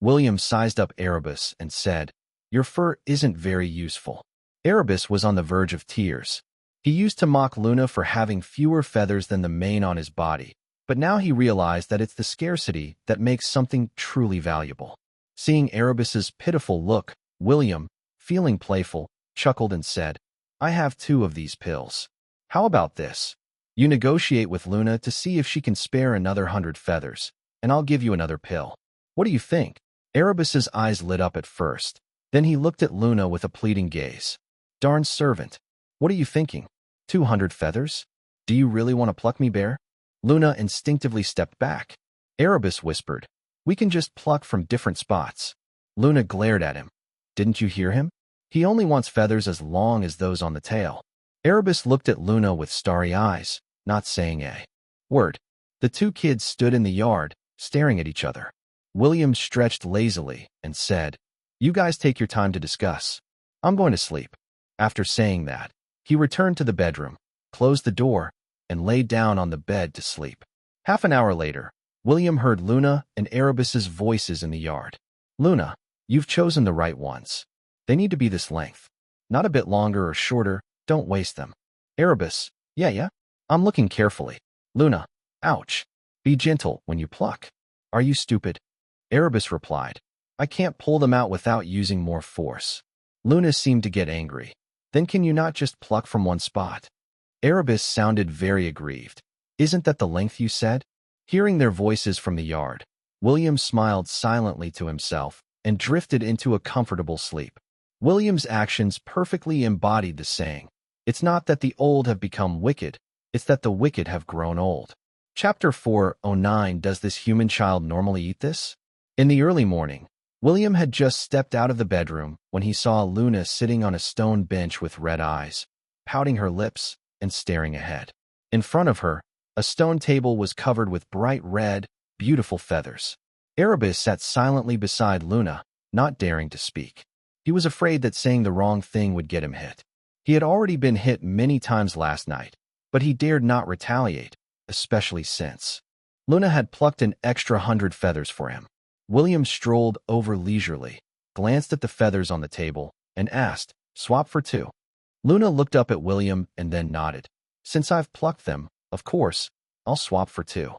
William sized up Erebus and said, your fur isn't very useful. Erebus was on the verge of tears. He used to mock Luna for having fewer feathers than the mane on his body, but now he realized that it's the scarcity that makes something truly valuable. Seeing Erebus's pitiful look, William, feeling playful, chuckled and said, I have 2 of these pills. How about this? You negotiate with Luna to see if she can spare another 100 feathers, and I'll give you another pill. What do you think? Erebus's eyes lit up at first. Then he looked at Luna with a pleading gaze. Darn servant. What are you thinking? 200 feathers? Do you really want to pluck me, bear? Luna instinctively stepped back. Erebus whispered, we can just pluck from different spots. Luna glared at him. Didn't you hear him? He only wants feathers as long as those on the tail. Erebus looked at Luna with starry eyes, not saying a Word. The two kids stood in the yard, staring at each other. William stretched lazily and said, "You guys take your time to discuss. I'm going to sleep." After saying that, he returned to the bedroom, closed the door, and laid down on the bed to sleep. Half an hour later, William heard Luna and Erebus's voices in the yard. "Luna, you've chosen the right ones. They need to be this length. Not a bit longer or shorter, don't waste them." Erebus, yeah, I'm looking carefully." Luna, ouch. "Be gentle when you pluck." "Are you stupid?" Erebus replied, "I can't pull them out without using more force." Luna seemed to get angry. "Then can you not just pluck from one spot?" Erebus sounded very aggrieved. "Isn't that the length you said?" Hearing their voices from the yard, William smiled silently to himself and drifted into a comfortable sleep. William's actions perfectly embodied the saying, "It's not that the old have become wicked, it's that the wicked have grown old." Chapter 409. Does this human child normally eat this? In the early morning, William had just stepped out of the bedroom when he saw Luna sitting on a stone bench with red eyes, pouting her lips and staring ahead. In front of her, a stone table was covered with bright red, beautiful feathers. Erebus sat silently beside Luna, not daring to speak. He was afraid that saying the wrong thing would get him hit. He had already been hit many times last night, but he dared not retaliate, especially since Luna had plucked an extra 100 feathers for him. William strolled over leisurely, glanced at the feathers on the table, and asked, "Swap for two?" Luna looked up at William and then nodded. "Since I've plucked them, of course, I'll swap for two."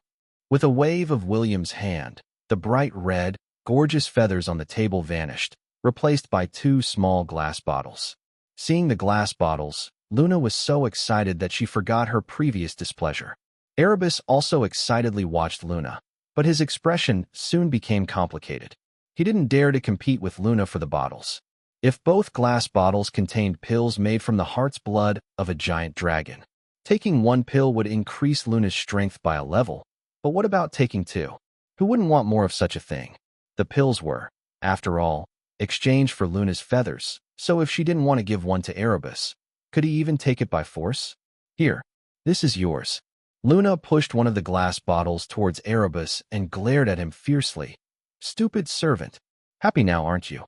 With a wave of William's hand, the bright red, gorgeous feathers on the table vanished, replaced by two small glass bottles. Seeing the glass bottles, Luna was so excited that she forgot her previous displeasure. Erebus also excitedly watched Luna, but his expression soon became complicated. He didn't dare to compete with Luna for the bottles. If both glass bottles contained pills made from the heart's blood of a giant dragon, taking one pill would increase Luna's strength by a level. But what about taking two? Who wouldn't want more of such a thing? The pills were, after all, exchanged for Luna's feathers, so if she didn't want to give one to Erebus, could he even take it by force? "Here, this is yours." Luna pushed one of the glass bottles towards Erebus and glared at him fiercely. "Stupid servant. Happy now, aren't you?"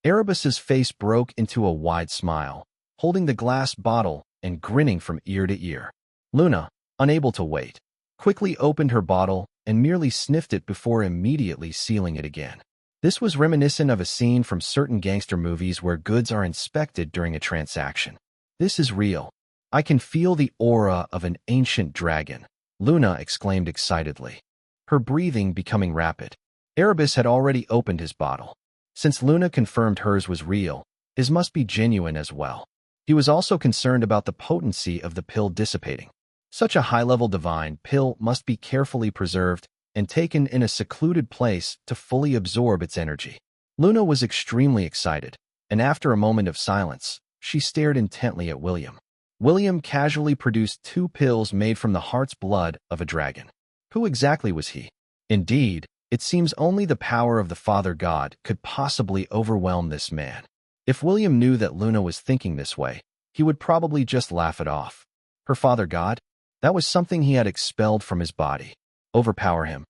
Erebus's face broke into a wide smile, holding the glass bottle and grinning from ear to ear. Luna, unable to wait, quickly opened her bottle and merely sniffed it before immediately sealing it again. This was reminiscent of a scene from certain gangster movies where goods are inspected during a transaction. "This is real. I can feel the aura of an ancient dragon," Luna exclaimed excitedly, her breathing becoming rapid. Erebus had already opened his bottle. Since Luna confirmed hers was real, his must be genuine as well. He was also concerned about the potency of the pill dissipating. Such a high-level divine pill must be carefully preserved and taken in a secluded place to fully absorb its energy. Luna was extremely excited, and after a moment of silence, she stared intently at William. William casually produced two pills made from the heart's blood of a dragon. Who exactly was he? Indeed, it seems only the power of the Father God could possibly overwhelm this man. If William knew that Luna was thinking this way, he would probably just laugh it off. Her Father God? That was something he had expelled from his body. Overpower him.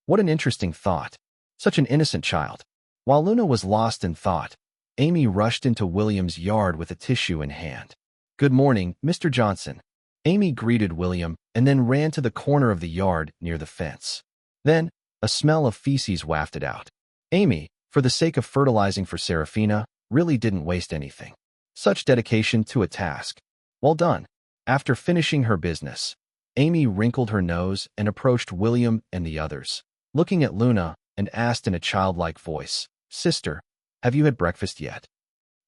What an interesting thought. Such an innocent child. While Luna was lost in thought, Amy rushed into William's yard with a tissue in hand. "Good morning, Mr. Johnson." Amy greeted William and then ran to the corner of the yard near the fence. Then, a smell of feces wafted out. Amy, for the sake of fertilizing for Serafina, really didn't waste anything. Such dedication to a task. Well done. After finishing her business, Amy wrinkled her nose and approached William and the others, looking at Luna, and asked in a childlike voice, "Sister, have you had breakfast yet?"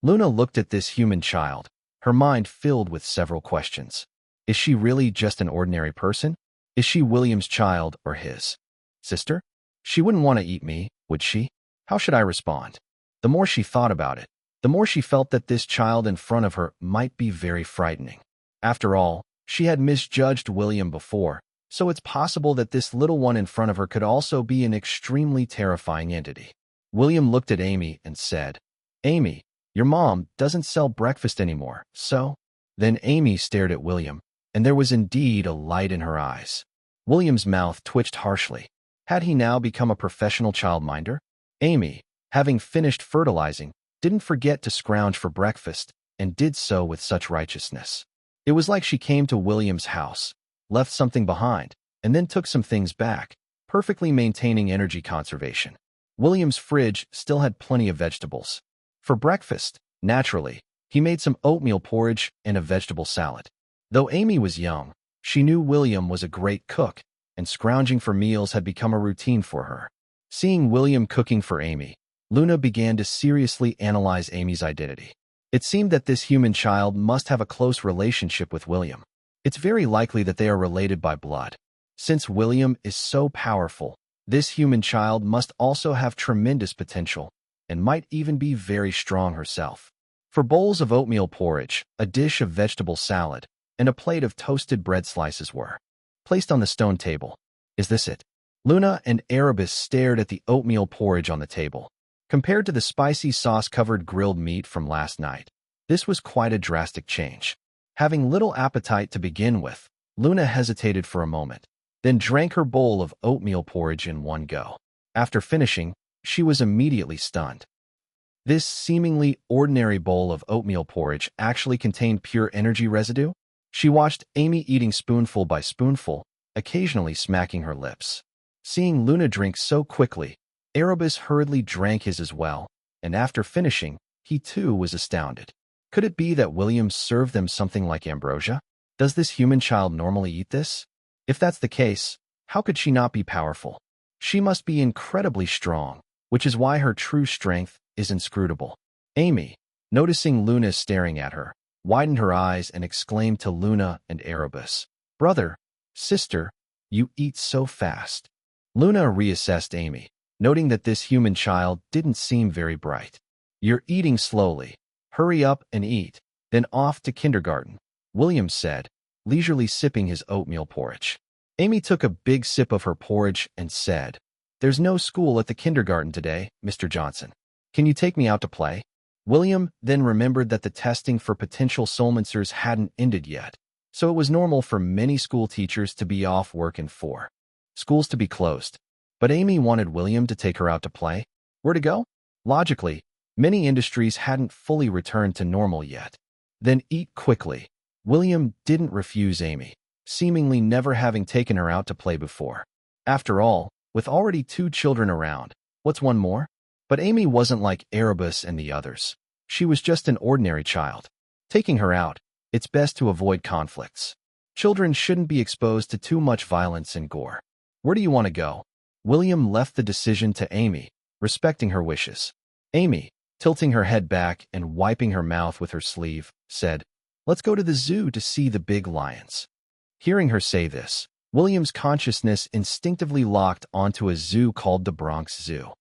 Luna looked at this human child, her mind filled with several questions. Is she really just an ordinary person? Is she William's child or his? Sister? She wouldn't want to eat me, would she? How should I respond? The more she thought about it, the more she felt that this child in front of her might be very frightening. After all, she had misjudged William before, so it's possible that this little one in front of her could also be an extremely terrifying entity. William looked at Amy and said, "Amy, your mom doesn't sell breakfast anymore, so?" Then Amy stared at William, and there was indeed a light in her eyes. William's mouth twitched harshly. Had he now become a professional childminder? Amy, having finished fertilizing, didn't forget to scrounge for breakfast, and did so with such righteousness. It was like she came to William's house, left something behind, and then took some things back, perfectly maintaining energy conservation. William's fridge still had plenty of vegetables. For breakfast, naturally, he made some oatmeal porridge and a vegetable salad. Though Amy was young, she knew William was a great cook, and scrounging for meals had become a routine for her. Seeing William cooking for Amy, Luna began to seriously analyze Amy's identity. It seemed that this human child must have a close relationship with William. It's very likely that they are related by blood. Since William is so powerful, this human child must also have tremendous potential and might even be very strong herself. For bowls of oatmeal porridge, a dish of vegetable salad, and a plate of toasted bread slices were placed on the stone table. Is this it? Luna and Erebus stared at the oatmeal porridge on the table. Compared to the spicy sauce-covered grilled meat from last night, this was quite a drastic change. Having little appetite to begin with, Luna hesitated for a moment, then drank her bowl of oatmeal porridge in one go. After finishing, she was immediately stunned. This seemingly ordinary bowl of oatmeal porridge actually contained pure energy residue. She watched Amy eating spoonful by spoonful, occasionally smacking her lips. Seeing Luna drink so quickly, Erebus hurriedly drank his as well, and after finishing, he too was astounded. Could it be that William served them something like ambrosia? Does this human child normally eat this? If that's the case, how could she not be powerful? She must be incredibly strong, which is why her true strength is inscrutable. Amy, noticing Luna staring at her, widened her eyes and exclaimed to Luna and Erebus, "Brother, sister, you eat so fast." Luna reassessed Amy, noting that this human child didn't seem very bright. "You're eating slowly. Hurry up and eat, then off to kindergarten," William said, leisurely sipping his oatmeal porridge. Amy took a big sip of her porridge and said, "There's no school at the kindergarten today, Mr. Johnson. Can you take me out to play?" William then remembered that the testing for potential soulmancers hadn't ended yet, so it was normal for many school teachers to be off work and for schools to be closed. But Amy wanted William to take her out to play. Where to go? Logically, many industries hadn't fully returned to normal yet. Then eat quickly. William didn't refuse Amy, seemingly never having taken her out to play before. After all, with already 2 children around, what's one more? But Amy wasn't like Erebus and the others. She was just an ordinary child. Taking her out, it's best to avoid conflicts. Children shouldn't be exposed to too much violence and gore. Where do you want to go? William left the decision to Amy, respecting her wishes. Amy, tilting her head back and wiping her mouth with her sleeve, said, "Let's go to the zoo to see the big lions." Hearing her say this, William's consciousness instinctively locked onto a zoo called the Bronx Zoo.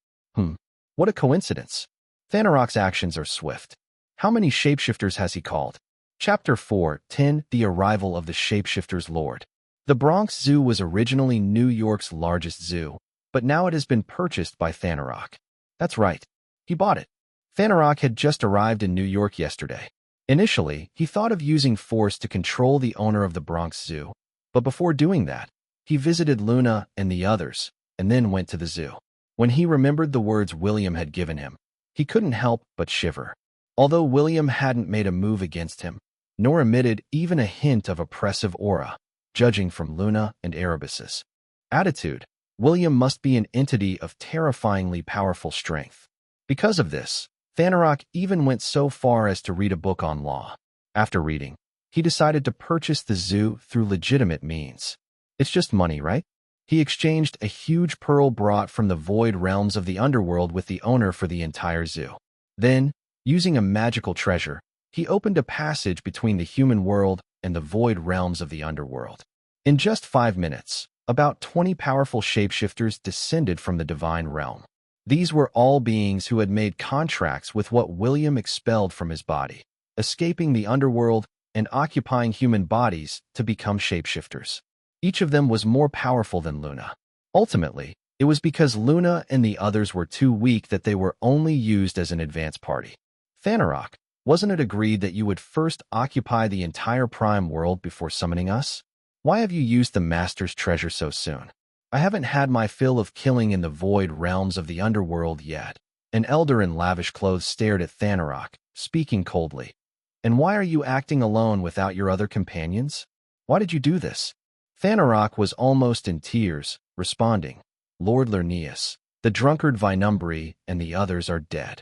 What a coincidence. Thanarok's actions are swift. How many shapeshifters has he called? Chapter 4:10 The Arrival of the Shapeshifters Lord. The Bronx Zoo was originally New York's largest zoo, but now it has been purchased by Thanarok. That's right. He bought it. Thanarok had just arrived in New York yesterday. Initially, he thought of using force to control the owner of the Bronx Zoo, but before doing that, he visited Luna and the others, and then went to the zoo. When he remembered the words William had given him, he couldn't help but shiver. Although William hadn't made a move against him, nor emitted even a hint of oppressive aura, judging from Luna and Erebus's attitude, William must be an entity of terrifyingly powerful strength. Because of this, Thanarok even went so far as to read a book on law. After reading, he decided to purchase the zoo through legitimate means. It's just money, right? He exchanged a huge pearl brought from the void realms of the underworld with the owner for the entire zoo. Then, using a magical treasure, he opened a passage between the human world and the void realms of the underworld. In just 5 minutes, about 20 powerful shapeshifters descended from the divine realm. These were all beings who had made contracts with what William expelled from his body, escaping the underworld and occupying human bodies to become shapeshifters. Each of them was more powerful than Luna. Ultimately, it was because Luna and the others were too weak that they were only used as an advance party. Thanarok, wasn't it agreed that you would first occupy the entire prime world before summoning us? Why have you used the Master's treasure so soon? I haven't had my fill of killing in the void realms of the underworld yet. An elder in lavish clothes stared at Thanarok, speaking coldly. And why are you acting alone without your other companions? Why did you do this? Thanarok was almost in tears, responding, Lord Lerneus, the drunkard Vinumbri and the others are dead.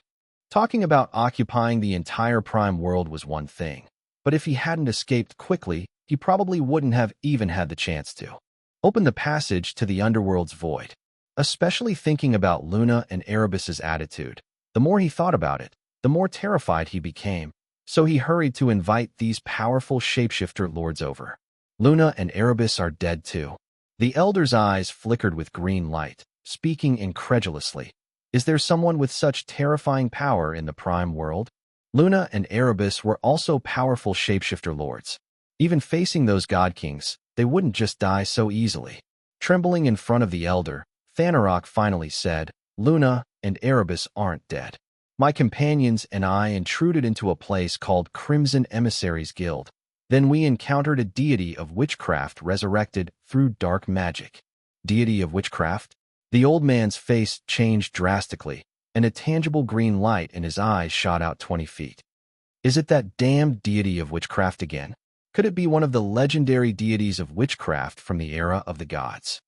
Talking about occupying the entire prime world was one thing, but if he hadn't escaped quickly, he probably wouldn't have even had the chance to. Open the passage to the underworld's void. Especially thinking about Luna and Erebus's attitude, the more he thought about it, the more terrified he became, so he hurried to invite these powerful shapeshifter lords over. Luna and Erebus are dead too. The elder's eyes flickered with green light, speaking incredulously. Is there someone with such terrifying power in the prime world? Luna and Erebus were also powerful shapeshifter lords. Even facing those god kings, they wouldn't just die so easily. Trembling in front of the elder, Thanarok finally said, Luna and Erebus aren't dead. My companions and I intruded into a place called Crimson Emissaries Guild. Then we encountered a deity of witchcraft resurrected through dark magic. Deity of witchcraft? The old man's face changed drastically, and a tangible green light in his eyes shot out 20 feet. Is it that damned deity of witchcraft again? Could it be one of the legendary deities of witchcraft from the era of the gods?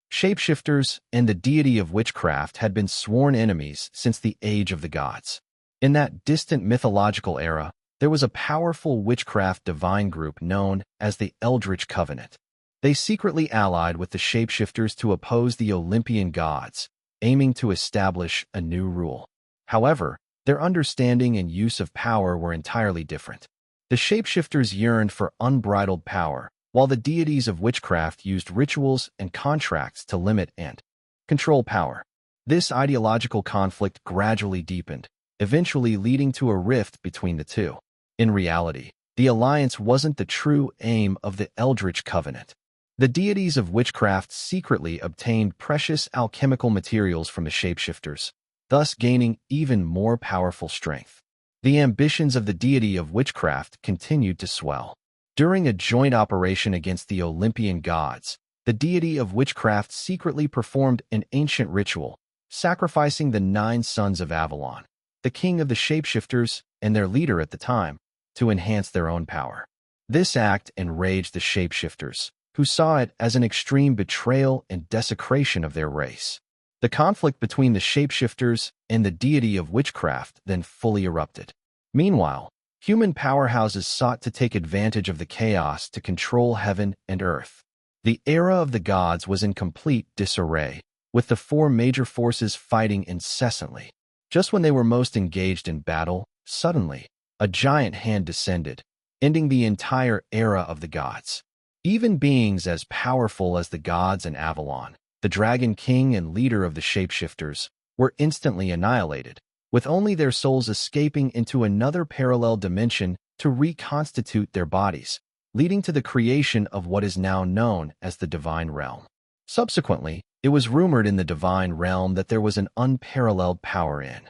Shapeshifters and the deity of witchcraft had been sworn enemies since the age of the gods. In that distant mythological era, there was a powerful witchcraft divine group known as the Eldritch Covenant. They secretly allied with the shapeshifters to oppose the Olympian gods, aiming to establish a new rule. However, their understanding and use of power were entirely different. The shapeshifters yearned for unbridled power, while the deities of witchcraft used rituals and contracts to limit and control power. This ideological conflict gradually deepened, eventually leading to a rift between the two. In reality, the alliance wasn't the true aim of the Eldritch Covenant. The deities of witchcraft secretly obtained precious alchemical materials from the shapeshifters, thus gaining even more powerful strength. The ambitions of the deity of witchcraft continued to swell. During a joint operation against the Olympian gods, the deity of witchcraft secretly performed an ancient ritual, sacrificing the 9 sons of Avalon, the king of the shapeshifters and their leader at the time, to enhance their own power. This act enraged the shapeshifters, who saw it as an extreme betrayal and desecration of their race. The conflict between the shapeshifters and the deity of witchcraft then fully erupted. Meanwhile, human powerhouses sought to take advantage of the chaos to control heaven and earth. The era of the gods was in complete disarray, with the 4 major forces fighting incessantly. Just when they were most engaged in battle, suddenly, a giant hand descended, ending the entire era of the gods. Even beings as powerful as the gods and Avalon, the Dragon King and leader of the shapeshifters, were instantly annihilated, with only their souls escaping into another parallel dimension to reconstitute their bodies, leading to the creation of what is now known as the Divine Realm. Subsequently, it was rumored in the Divine Realm that there was an unparalleled power in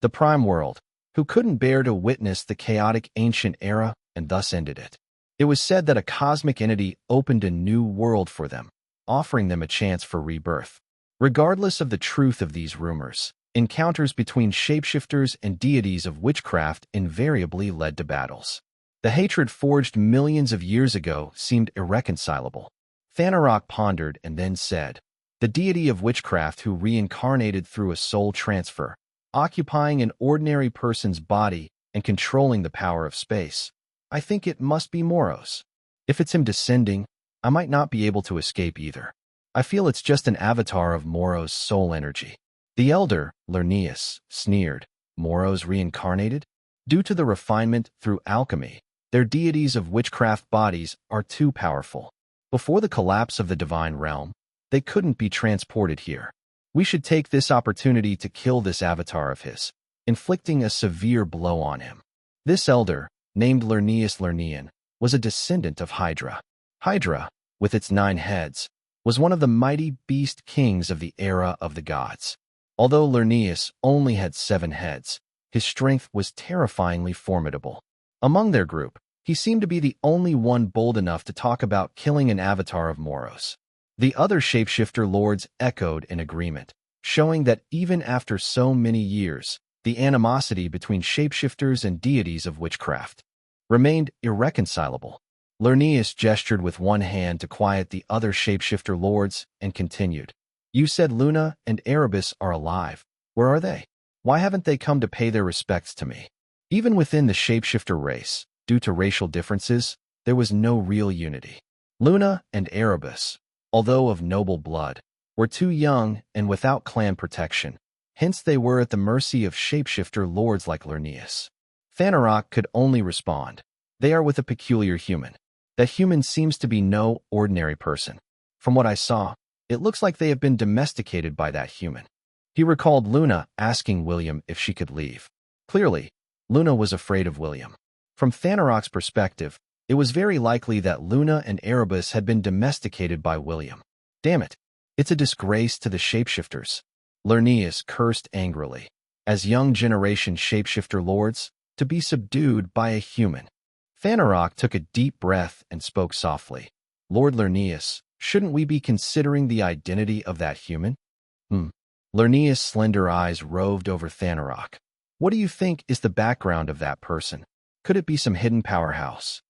the Prime World, who couldn't bear to witness the chaotic ancient era and thus ended it. It was said that a cosmic entity opened a new world for them, offering them a chance for rebirth. Regardless of the truth of these rumors, encounters between shapeshifters and deities of witchcraft invariably led to battles. The hatred forged millions of years ago seemed irreconcilable. Thanarok pondered and then said, the deity of witchcraft who reincarnated through a soul transfer, occupying an ordinary person's body and controlling the power of space. I think it must be Moros. If it's him descending, I might not be able to escape either. I feel it's just an avatar of Moros' soul energy. The elder, Lerneus, sneered. Moros reincarnated? Due to the refinement through alchemy, their deities of witchcraft bodies are too powerful. Before the collapse of the Divine Realm, they couldn't be transported here. We should take this opportunity to kill this avatar of his, inflicting a severe blow on him. This elder, named Lerneus Lernean, was a descendant of Hydra. Hydra, with its 9 heads, was one of the mighty beast kings of the era of the gods. Although Lerneus only had 7 heads, his strength was terrifyingly formidable. Among their group, He seemed to be the only one bold enough to talk about killing an avatar of Moros. The other shapeshifter lords echoed in agreement, showing that even after so many years, the animosity between shapeshifters and deities of witchcraft remained irreconcilable. Lerneus gestured with one hand to quiet the other shapeshifter lords and continued. You said Luna and Erebus are alive. Where are they? Why haven't they come to pay their respects to me? Even within the shapeshifter race, due to racial differences, there was no real unity. Luna and Erebus, although of noble blood, were too young and without clan protection, hence they were at the mercy of shapeshifter lords like Lerneus. Thanarok could only respond. They are with a peculiar human. That human seems to be no ordinary person. From what I saw, it looks like they have been domesticated by that human. He recalled Luna asking William if she could leave. Clearly, Luna was afraid of William. From Thanarok's perspective, it was very likely that Luna and Erebus had been domesticated by William. Damn it, it's a disgrace to the shapeshifters. Lerneus cursed angrily. As young generation shapeshifter lords, to be subdued by a human. Thanarok took a deep breath and spoke softly. Lord Lerneus, shouldn't we be considering the identity of that human? Lerneus' slender eyes roved over Thanarok. What do you think is the background of that person? Could it be some hidden powerhouse?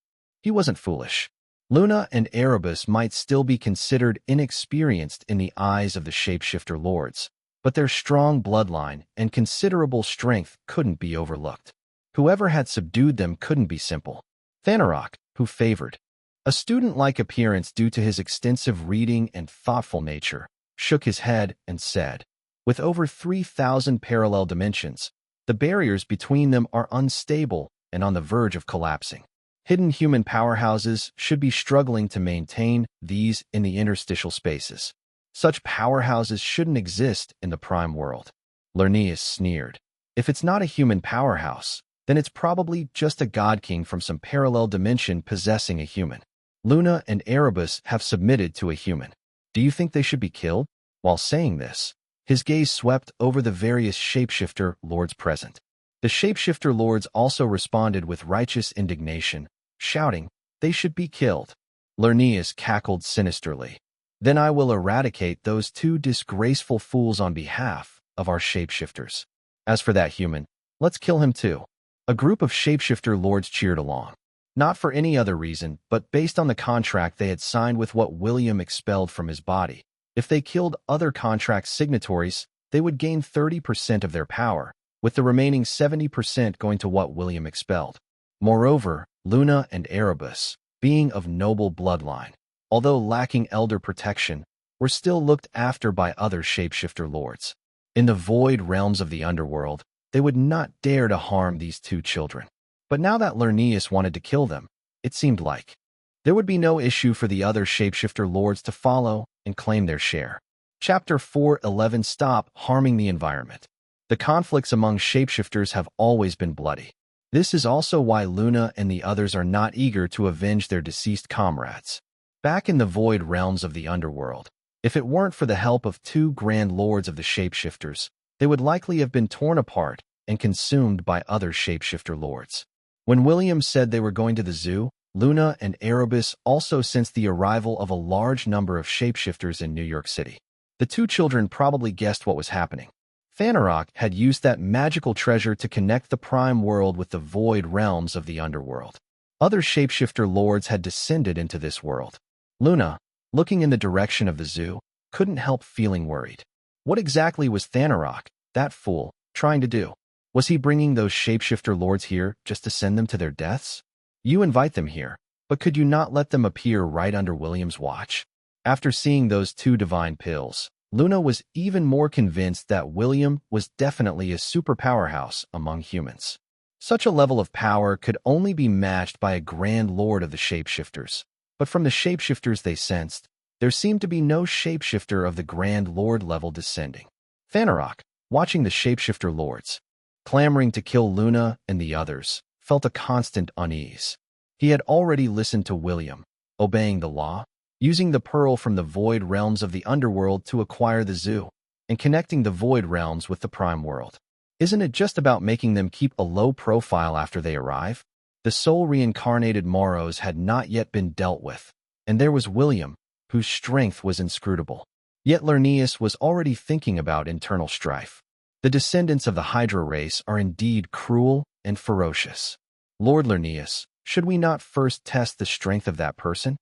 He wasn't foolish. Luna and Erebus might still be considered inexperienced in the eyes of the shapeshifter lords, but their strong bloodline and considerable strength couldn't be overlooked. Whoever had subdued them couldn't be simple. Thanarok, who favored a student-like appearance due to his extensive reading and thoughtful nature, shook his head and said, with over 3,000 parallel dimensions, the barriers between them are unstable and on the verge of collapsing. Hidden human powerhouses should be struggling to maintain these in the interstitial spaces. Such powerhouses shouldn't exist in the prime world. Lerneus sneered. If it's not a human powerhouse, then it's probably just a god king from some parallel dimension possessing a human. Luna and Erebus have submitted to a human. Do you think they should be killed? While saying this, his gaze swept over the various shapeshifter lords present. The shapeshifter lords also responded with righteous indignation, shouting, they should be killed. Lerneus cackled sinisterly. Then I will eradicate those two disgraceful fools on behalf of our shapeshifters. As for that human, let's kill him too. A group of shapeshifter lords cheered along. Not for any other reason, but based on the contract they had signed with what William expelled from his body. If they killed other contract signatories, they would gain 30% of their power, with the remaining 70% going to what William expelled. Moreover, Luna and Erebus, being of noble bloodline, although lacking elder protection, were still looked after by other shapeshifter lords. In the void realms of the underworld, they would not dare to harm these two children. But now that Lerneus wanted to kill them, it seemed like there would be no issue for the other shapeshifter lords to follow and claim their share. Chapter 4:11 Stop harming the environment. The conflicts among shapeshifters have always been bloody. This is also why Luna and the others are not eager to avenge their deceased comrades. Back in the void realms of the underworld, if it weren't for the help of two grand lords of the shapeshifters, they would likely have been torn apart and consumed by other shapeshifter lords. When William said they were going to the zoo, Luna and Erebus also sensed the arrival of a large number of shapeshifters in New York City. The two children probably guessed what was happening. Thanarok had used that magical treasure to connect the prime world with the void realms of the underworld. Other shapeshifter lords had descended into this world. Luna, looking in the direction of the zoo, couldn't help feeling worried. What exactly was Thanarok, that fool, trying to do? Was he bringing those shapeshifter lords here just to send them to their deaths? You invite them here, but could you not let them appear right under William's watch? After seeing those two divine pills, Luna was even more convinced that William was definitely a super powerhouse among humans. Such a level of power could only be matched by a grand lord of the shapeshifters. But from the shapeshifters they sensed, there seemed to be no shapeshifter of the grand lord level descending. Thanarok, watching the shapeshifter lords, clamoring to kill Luna and the others, felt a constant unease. He had already listened to William, obeying the law, using the pearl from the void realms of the underworld to acquire the zoo, and connecting the void realms with the prime world. Isn't it just about making them keep a low profile after they arrive? The soul-reincarnated Moros had not yet been dealt with, and there was William, whose strength was inscrutable. Yet Lerneus was already thinking about internal strife. The descendants of the Hydra race are indeed cruel and ferocious. Lord Lerneus, should we not first test the strength of that person?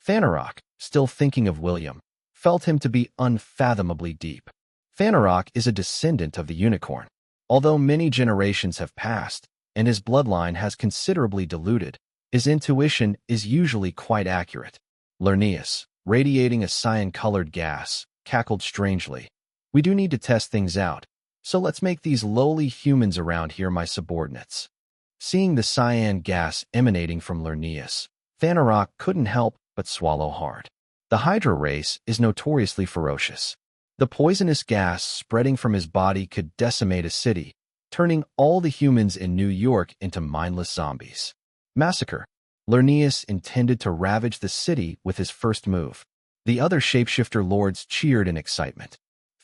Thanarok, still thinking of William, felt him to be unfathomably deep. Thanarok is a descendant of the unicorn. Although many generations have passed, and his bloodline has considerably diluted, his intuition is usually quite accurate. Lerneus, radiating a cyan-colored gas, cackled strangely. We do need to test things out, so let's make these lowly humans around here my subordinates. Seeing the cyan gas emanating from Lerneus, Thanarok couldn't help but swallow hard. The Hydra race is notoriously ferocious. The poisonous gas spreading from his body could decimate a city, turning all the humans in New York into mindless zombies. Massacre. Lerneus intended to ravage the city with his first move. The other shapeshifter lords cheered in excitement.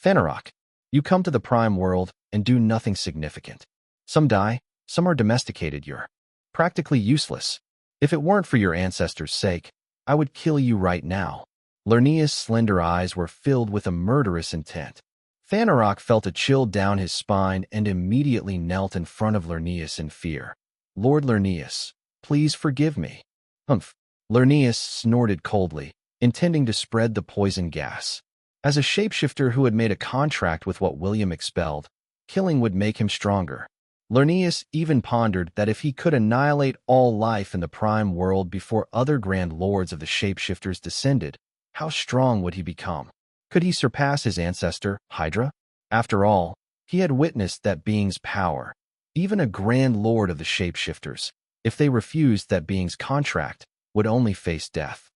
Thanarok, you come to the Prime World and do nothing significant. Some die, some are domesticated. You're practically useless. If it weren't for your ancestors' sake, I would kill you right now. Lerneus' slender eyes were filled with a murderous intent. Thanarok felt a chill down his spine and immediately knelt in front of Lerneus in fear. Lord Lerneus, please forgive me. Humph. Lerneus snorted coldly, intending to spread the poison gas. As a shapeshifter who had made a contract with what William expelled, killing would make him stronger. Lerneus even pondered that if he could annihilate all life in the Prime World before other Grand Lords of the shapeshifters descended, how strong would he become? Could he surpass his ancestor, Hydra? After all, he had witnessed that being's power. Even a Grand Lord of the shapeshifters, if they refused that being's contract, would only face death.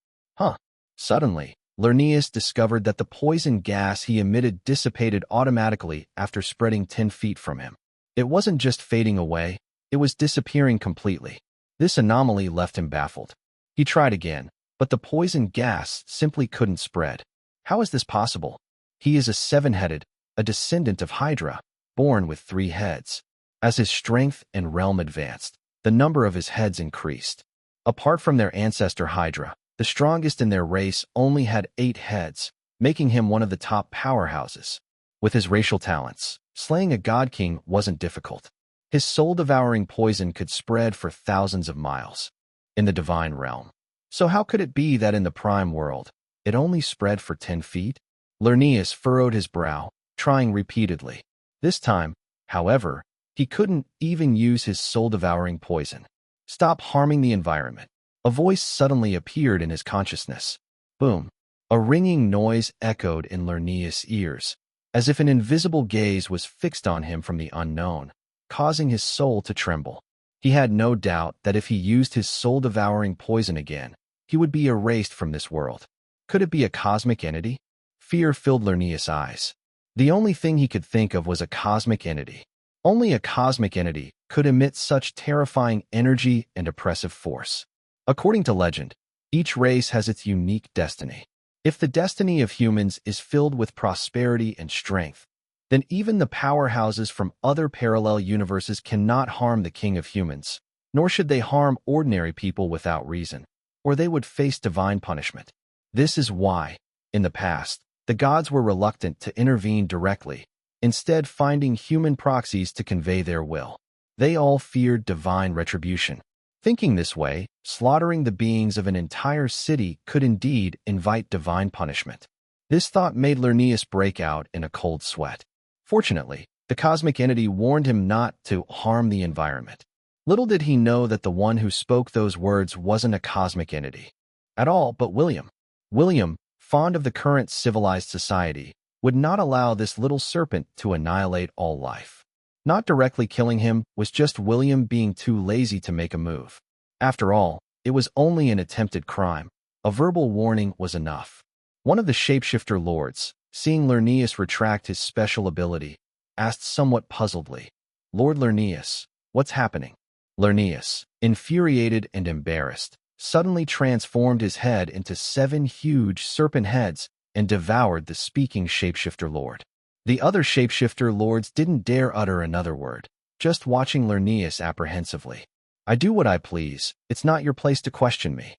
Suddenly, Lerneus discovered that the poison gas he emitted dissipated automatically after spreading 10 feet from him. It wasn't just fading away, it was disappearing completely. This anomaly left him baffled. He tried again, but the poison gas simply couldn't spread. How is this possible? He is a seven-headed, a descendant of Hydra, born with 3 heads. As his strength and realm advanced, the number of his heads increased. Apart from their ancestor Hydra, the strongest in their race only had 8 heads, making him one of the top powerhouses. With his racial talents, slaying a god king wasn't difficult. His soul-devouring poison could spread for thousands of miles. In the divine realm. So how could it be that in the Prime World, it only spread for 10 feet? Lerneus furrowed his brow, trying repeatedly. This time, however, he couldn't even use his soul-devouring poison. Stop harming the environment. A voice suddenly appeared in his consciousness. Boom. A ringing noise echoed in Lerneus' ears, as if an invisible gaze was fixed on him from the unknown, causing his soul to tremble. He had no doubt that if he used his soul-devouring poison again, he would be erased from this world. Could it be a cosmic entity? Fear filled Lerneus' eyes. The only thing he could think of was a cosmic entity. Only a cosmic entity could emit such terrifying energy and oppressive force. According to legend, each race has its unique destiny. If the destiny of humans is filled with prosperity and strength, then even the powerhouses from other parallel universes cannot harm the king of humans, nor should they harm ordinary people without reason, or they would face divine punishment. This is why, in the past, the gods were reluctant to intervene directly, instead finding human proxies to convey their will. They all feared divine retribution. Thinking this way, slaughtering the beings of an entire city could indeed invite divine punishment. This thought made Lerneus break out in a cold sweat. Fortunately, the cosmic entity warned him not to harm the environment. Little did he know that the one who spoke those words wasn't a cosmic entity at all, but William. William, fond of the current civilized society, would not allow this little serpent to annihilate all life. Not directly killing him was just William being too lazy to make a move. After all, it was only an attempted crime. A verbal warning was enough. One of the shapeshifter lords, seeing Lerneus retract his special ability, asked somewhat puzzledly, "Lord Lerneus, what's happening?" Lerneus, infuriated and embarrassed, suddenly transformed his head into 7 huge serpent heads and devoured the speaking shapeshifter lord. The other shapeshifter lords didn't dare utter another word, just watching Lerneus apprehensively. I do what I please. It's not your place to question me.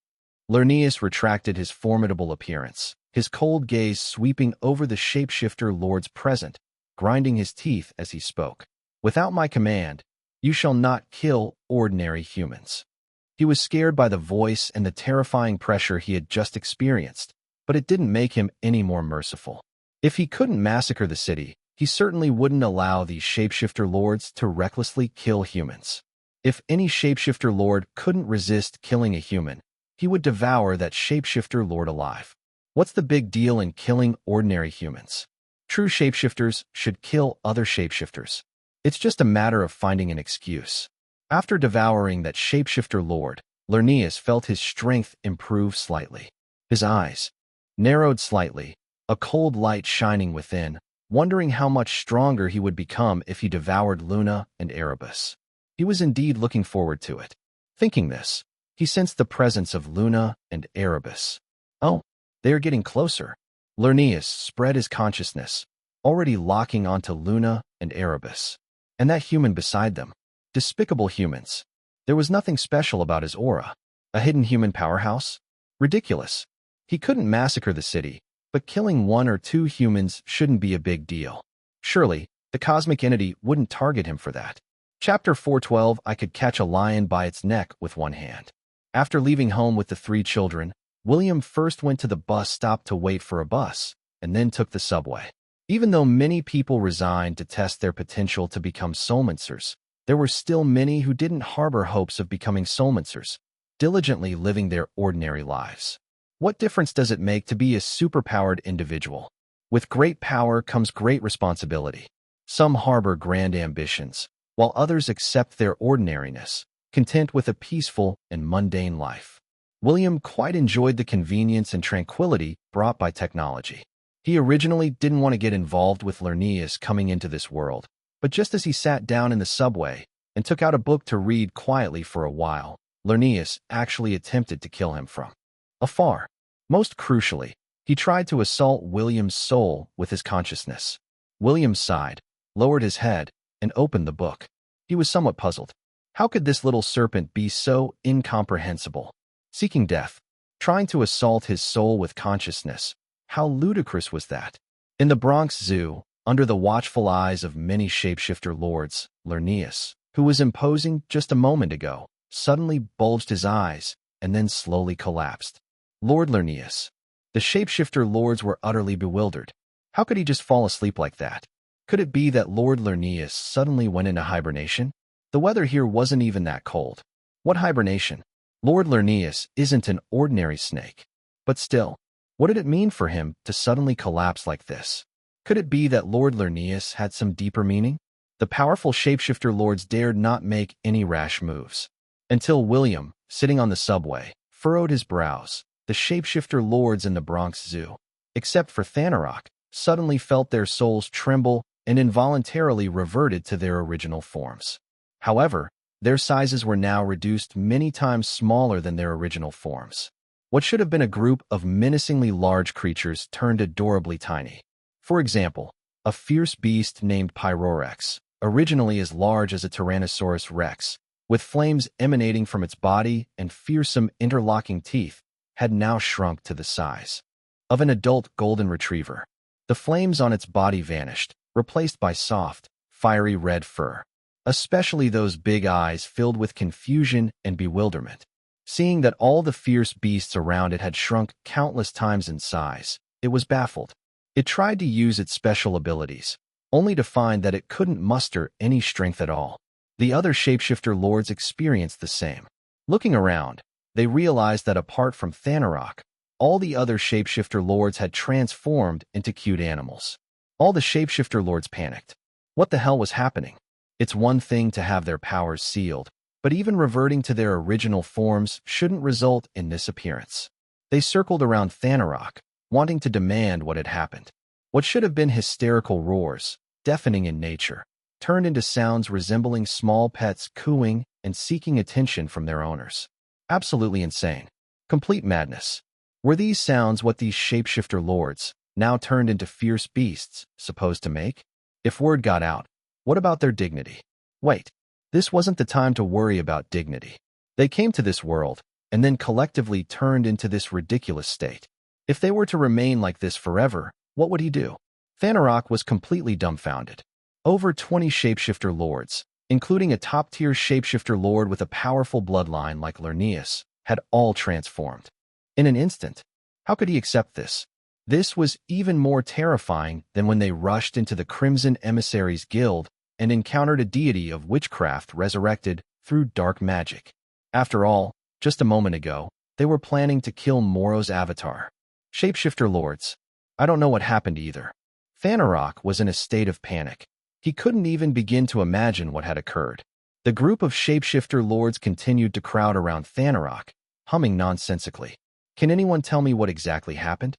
Lernius retracted his formidable appearance, his cold gaze sweeping over the shapeshifter lords present, grinding his teeth as he spoke. Without my command, you shall not kill ordinary humans. He was scared by the voice and the terrifying pressure he had just experienced, but it didn't make him any more merciful. If he couldn't massacre the city, he certainly wouldn't allow these shapeshifter lords to recklessly kill humans. If any shapeshifter lord couldn't resist killing a human, he would devour that shapeshifter lord alive. What's the big deal in killing ordinary humans? True shapeshifters should kill other shapeshifters. It's just a matter of finding an excuse. After devouring that shapeshifter lord, Lernius felt his strength improve slightly. His eyes narrowed slightly, a cold light shining within, wondering how much stronger he would become if he devoured Luna and Erebus. He was indeed looking forward to it. Thinking this, he sensed the presence of Luna and Erebus. Oh, they are getting closer. Lernius spread his consciousness, already locking onto Luna and Erebus. And that human beside them. Despicable humans. There was nothing special about his aura. A hidden human powerhouse? Ridiculous. He couldn't massacre the city, but killing 1 or 2 humans shouldn't be a big deal. Surely, the cosmic entity wouldn't target him for that. Chapter 412. I could catch a lion by its neck with one hand. After leaving home with the 3 children, William first went to the bus stop to wait for a bus, and then took the subway. Even though many people resigned to test their potential to become soulmancers, there were still many who didn't harbor hopes of becoming soulmancers, diligently living their ordinary lives. What difference does it make to be a superpowered individual? With great power comes great responsibility. Some harbor grand ambitions, while others accept their ordinariness, content with a peaceful and mundane life. William quite enjoyed the convenience and tranquility brought by technology. He originally didn't want to get involved with Lernius coming into this world, but just as he sat down in the subway and took out a book to read quietly for a while, Lernius actually attempted to kill him from afar. Most crucially, he tried to assault William's soul with his consciousness. William sighed, lowered his head, and opened the book. He was somewhat puzzled. How could this little serpent be so incomprehensible? Seeking death, trying to assault his soul with consciousness. How ludicrous was that? In the Bronx Zoo, under the watchful eyes of many shapeshifter lords, Lernius, who was imposing just a moment ago, suddenly bulged his eyes and then slowly collapsed. Lord Lernius. The shapeshifter lords were utterly bewildered. How could he just fall asleep like that? Could it be that Lord Lernius suddenly went into hibernation? The weather here wasn't even that cold. What hibernation? Lord Lernius isn't an ordinary snake. But still, what did it mean for him to suddenly collapse like this? Could it be that Lord Lernius had some deeper meaning? The powerful shapeshifter lords dared not make any rash moves. Until William, sitting on the subway, furrowed his brows. The shapeshifter lords in the Bronx Zoo, except for Thanarok, suddenly felt their souls tremble and involuntarily reverted to their original forms. However, their sizes were now reduced many times smaller than their original forms. What should have been a group of menacingly large creatures turned adorably tiny. For example, a fierce beast named Pyrorex, originally as large as a Tyrannosaurus rex, with flames emanating from its body and fearsome interlocking teeth, had now shrunk to the size of an adult golden retriever. The flames on its body vanished, replaced by soft, fiery red fur, especially those big eyes filled with confusion and bewilderment. Seeing that all the fierce beasts around it had shrunk countless times in size, it was baffled. It tried to use its special abilities, only to find that it couldn't muster any strength at all. The other shapeshifter lords experienced the same. Looking around, they realized that apart from Thanarok, all the other shapeshifter lords had transformed into cute animals. All the shapeshifter lords panicked. What the hell was happening? It's one thing to have their powers sealed, but even reverting to their original forms shouldn't result in this appearance. They circled around Thanarok, wanting to demand what had happened. What should have been hysterical roars, deafening in nature, turned into sounds resembling small pets cooing and seeking attention from their owners. Absolutely insane. Complete madness. Were these sounds what these shapeshifter lords, now turned into fierce beasts, supposed to make? If word got out, what about their dignity? Wait, This wasn't the time to worry about dignity. They came to this world, and then collectively turned into this ridiculous state. If they were to remain like this forever, what would he do? Thanarok was completely dumbfounded. Over 20 shapeshifter lords, including a top-tier shapeshifter lord with a powerful bloodline like Lerneus, had all transformed. In an instant, how could he accept this? This was even more terrifying than when they rushed into the Crimson Emissaries Guild and encountered a deity of witchcraft resurrected through dark magic. After all, just a moment ago, they were planning to kill Moro's avatar. Shapeshifter lords. I don't know what happened either. Thanarok was in a state of panic. He couldn't even begin to imagine what had occurred. The group of shapeshifter lords continued to crowd around Thanarok, humming nonsensically. Can anyone tell me what exactly happened?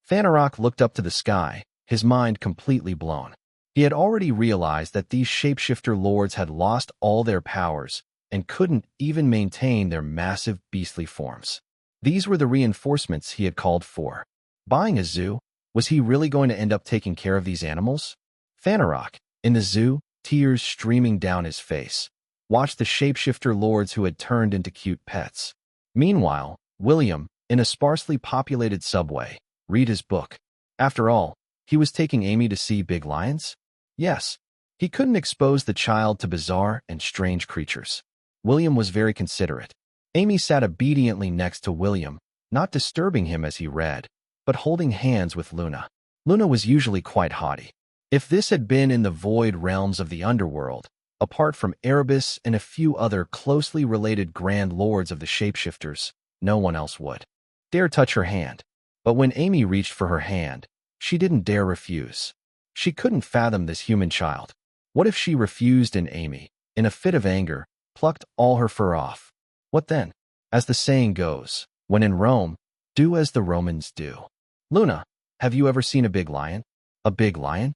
Thanarok looked up to the sky, his mind completely blown. He had already realized that these shapeshifter lords had lost all their powers and couldn't even maintain their massive beastly forms. These were the reinforcements he had called for. Buying a zoo? Was he really going to end up taking care of these animals? Thanarok, in the zoo, tears streaming down his face, watched the shapeshifter lords who had turned into cute pets. Meanwhile, William, in a sparsely populated subway, read his book. After all, he was taking Amy to see big lions? Yes. He couldn't expose the child to bizarre and strange creatures. William was very considerate. Amy sat obediently next to William, not disturbing him as he read, but holding hands with Luna. Luna was usually quite haughty. If this had been in the void realms of the underworld, apart from Erebus and a few other closely related grand lords of the shapeshifters, no one else would dare touch her hand. But when Amy reached for her hand, she didn't dare refuse. She couldn't fathom this human child. What if she refused and Amy, in a fit of anger, plucked all her fur off? What then? As the saying goes, when in Rome, do as the Romans do. Luna, have you ever seen a big lion? A big lion?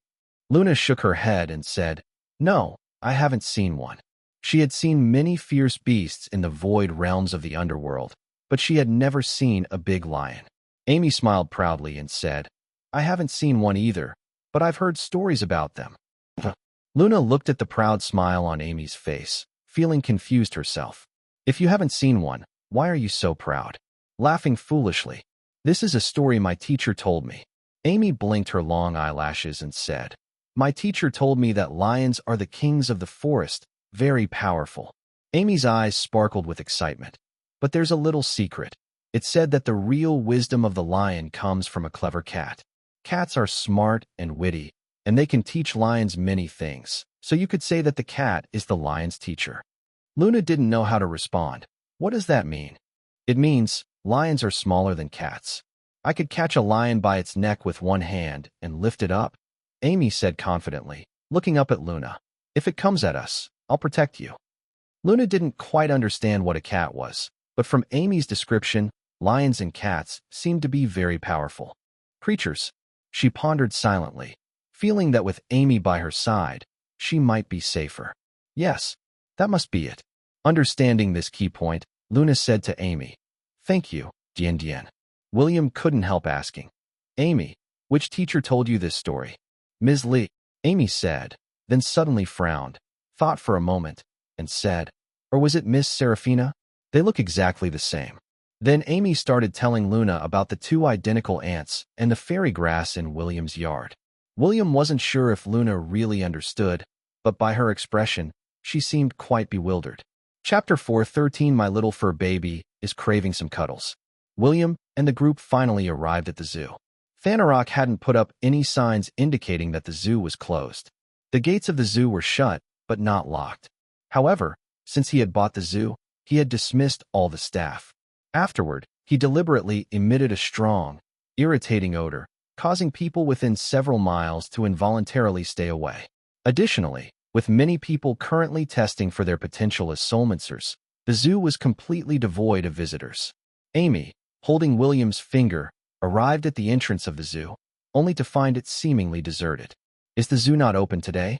Luna shook her head and said, No, I haven't seen one. She had seen many fierce beasts in the void realms of the underworld, but she had never seen a big lion. Amy smiled proudly and said, I haven't seen one either, but I've heard stories about them. Luna looked at the proud smile on Amy's face, feeling confused herself. If you haven't seen one, why are you so proud? Laughing foolishly. This is a story my teacher told me. Amy blinked her long eyelashes and said, My teacher told me that lions are the kings of the forest, very powerful. Amy's eyes sparkled with excitement. But there's a little secret. It said that the real wisdom of the lion comes from a clever cat. Cats are smart and witty, and they can teach lions many things, so you could say that the cat is the lion's teacher. Luna didn't know how to respond. What does that mean? It means lions are smaller than cats. I could catch a lion by its neck with one hand and lift it up, Amy said confidently, looking up at Luna. If it comes at us, I'll protect you. Luna didn't quite understand what a cat was, but from Amy's description, lions and cats seemed to be very powerful creatures. She pondered silently, feeling that with Amy by her side, she might be safer. Yes, that must be it. Understanding this key point, Luna said to Amy, Thank you, Dien Dien. William couldn't help asking, Amy, which teacher told you this story? Ms. Lee, Amy said, then suddenly frowned, thought for a moment, and said, Or was it Miss Serafina? They look exactly the same. Then Amy started telling Luna about the two identical ants and the fairy grass in William's yard. William wasn't sure if Luna really understood, but by her expression, she seemed quite bewildered. Chapter 4:13 My little fur baby is craving some cuddles. William and the group finally arrived at the zoo. Thanarok hadn't put up any signs indicating that the zoo was closed. The gates of the zoo were shut, but not locked. However, since he had bought the zoo, he had dismissed all the staff. Afterward, he deliberately emitted a strong, irritating odor, causing people within several miles to involuntarily stay away. Additionally, with many people currently testing for their potential as soulmancers, the zoo was completely devoid of visitors. Amy, holding William's finger, arrived at the entrance of the zoo, only to find it seemingly deserted. Is the zoo not open today?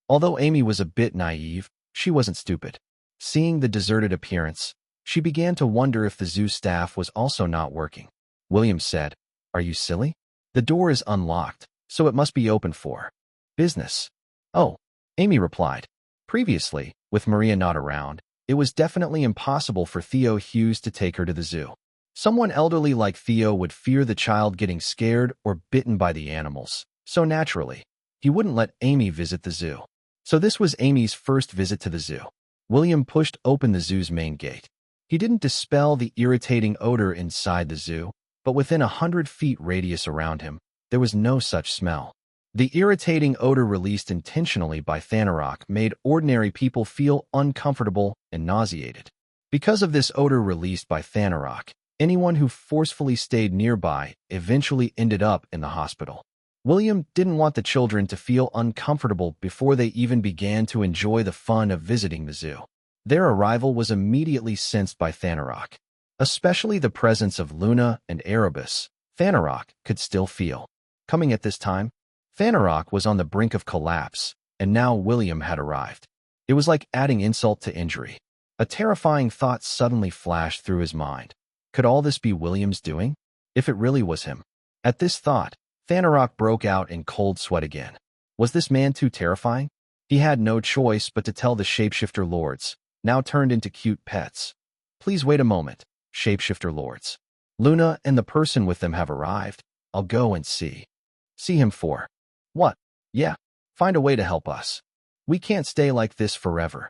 Although Amy was a bit naive, she wasn't stupid. Seeing the deserted appearance, she began to wonder if the zoo staff was also not working. William said, Are you silly? The door is unlocked, so it must be open for business. Oh, Amy replied, Previously, with Maria not around, it was definitely impossible for Theo Hughes to take her to the zoo. Someone elderly like Theo would fear the child getting scared or bitten by the animals, so naturally, he wouldn't let Amy visit the zoo. So this was Amy's first visit to the zoo. William pushed open the zoo's main gate. He didn't dispel the irritating odor inside the zoo, but within 100 feet radius around him, there was no such smell. The irritating odor released intentionally by Thanarok made ordinary people feel uncomfortable and nauseated. Because of this odor released by Thanarok, anyone who forcefully stayed nearby eventually ended up in the hospital. William didn't want the children to feel uncomfortable before they even began to enjoy the fun of visiting the zoo. Their arrival was immediately sensed by Thanarok. Especially the presence of Luna and Erebus, Thanarok could still feel. Coming at this time, Thanarok was on the brink of collapse, and now William had arrived. It was like adding insult to injury. A terrifying thought suddenly flashed through his mind. Could all this be William's doing? If it really was him? At this thought, Thanarok broke out in cold sweat again. Was this man too terrifying? He had no choice but to tell the shapeshifter lords, now turned into cute pets. Please wait a moment, shapeshifter lords. Luna and the person with them have arrived. I'll go and see. See him for. What? Yeah, find a way to help us. We can't stay like this forever.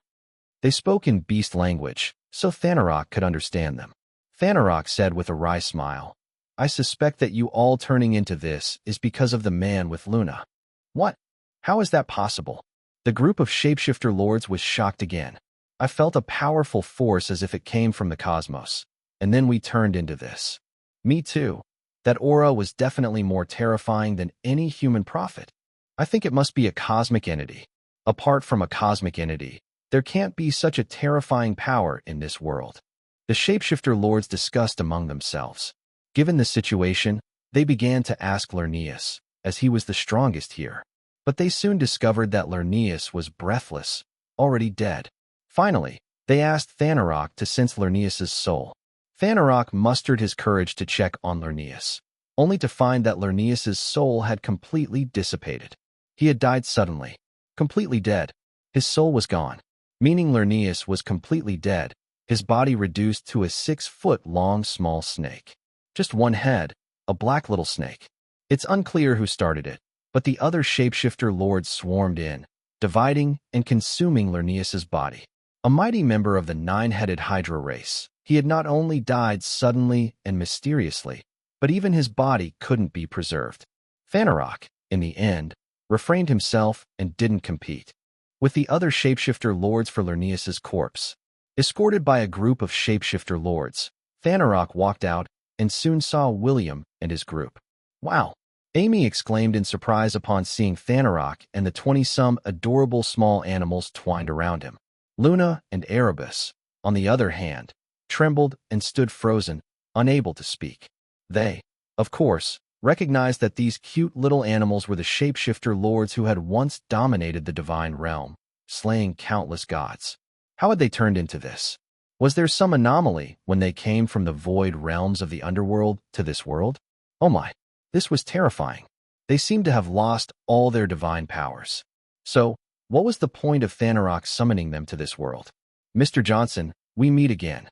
They spoke in beast language, so Thanarok could understand them. Thanarok said with a wry smile, I suspect that you all turning into this is because of the man with Luna. What? How is that possible? The group of shapeshifter lords was shocked again. I felt a powerful force as if it came from the cosmos. And then we turned into this. Me too. That aura was definitely more terrifying than any human prophet. I think it must be a cosmic entity. Apart from a cosmic entity, there can't be such a terrifying power in this world. The shapeshifter lords discussed among themselves. Given the situation, they began to ask Lerneus, as he was the strongest here. But they soon discovered that Lerneus was breathless, already dead. Finally, they asked Thanarok to sense Lerneus's soul. Thanarok mustered his courage to check on Lerneus, only to find that Lerneus's soul had completely dissipated. He had died suddenly, completely dead. His soul was gone, meaning Lerneus was completely dead, his body reduced to a 6-foot-long small snake. Just one head, a black little snake. It's unclear who started it, but the other shapeshifter lords swarmed in, dividing and consuming Lerneus's body. A mighty member of the 9-headed Hydra race, he had not only died suddenly and mysteriously, but even his body couldn't be preserved. Thanarok, in the end, refrained himself and didn't compete with the other shapeshifter lords for Lerneus's corpse. Escorted by a group of shapeshifter lords, Thanarok walked out and soon saw William and his group. Wow! Amy exclaimed in surprise upon seeing Thanarok and the 20-some adorable small animals twined around him. Luna and Erebus, on the other hand, trembled and stood frozen, unable to speak. They, of course, recognized that these cute little animals were the shapeshifter lords who had once dominated the divine realm, slaying countless gods. How had they turned into this? Was there some anomaly when they came from the void realms of the underworld to this world? Oh my, this was terrifying. They seemed to have lost all their divine powers. So, what was the point of Thanarok summoning them to this world? Mr. Johnson, we meet again.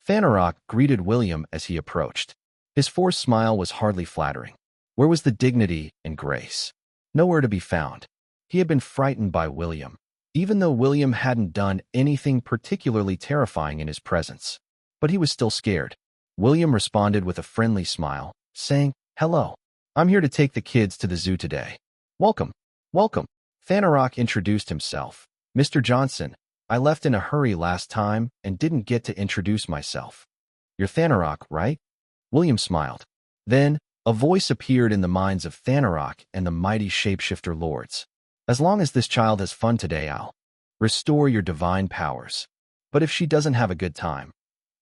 Thanarok greeted William as he approached. His forced smile was hardly flattering. Where was the dignity and grace? Nowhere to be found. He had been frightened by William, even though William hadn't done anything particularly terrifying in his presence. But he was still scared. William responded with a friendly smile, saying, Hello. I'm here to take the kids to the zoo today. Welcome. Welcome. Thanarok introduced himself. Mr. Johnson, I left in a hurry last time and didn't get to introduce myself. You're Thanarok, right? William smiled. Then, a voice appeared in the minds of Thanarok and the mighty shapeshifter lords. As long as this child has fun today, I'll restore your divine powers. But if she doesn't have a good time,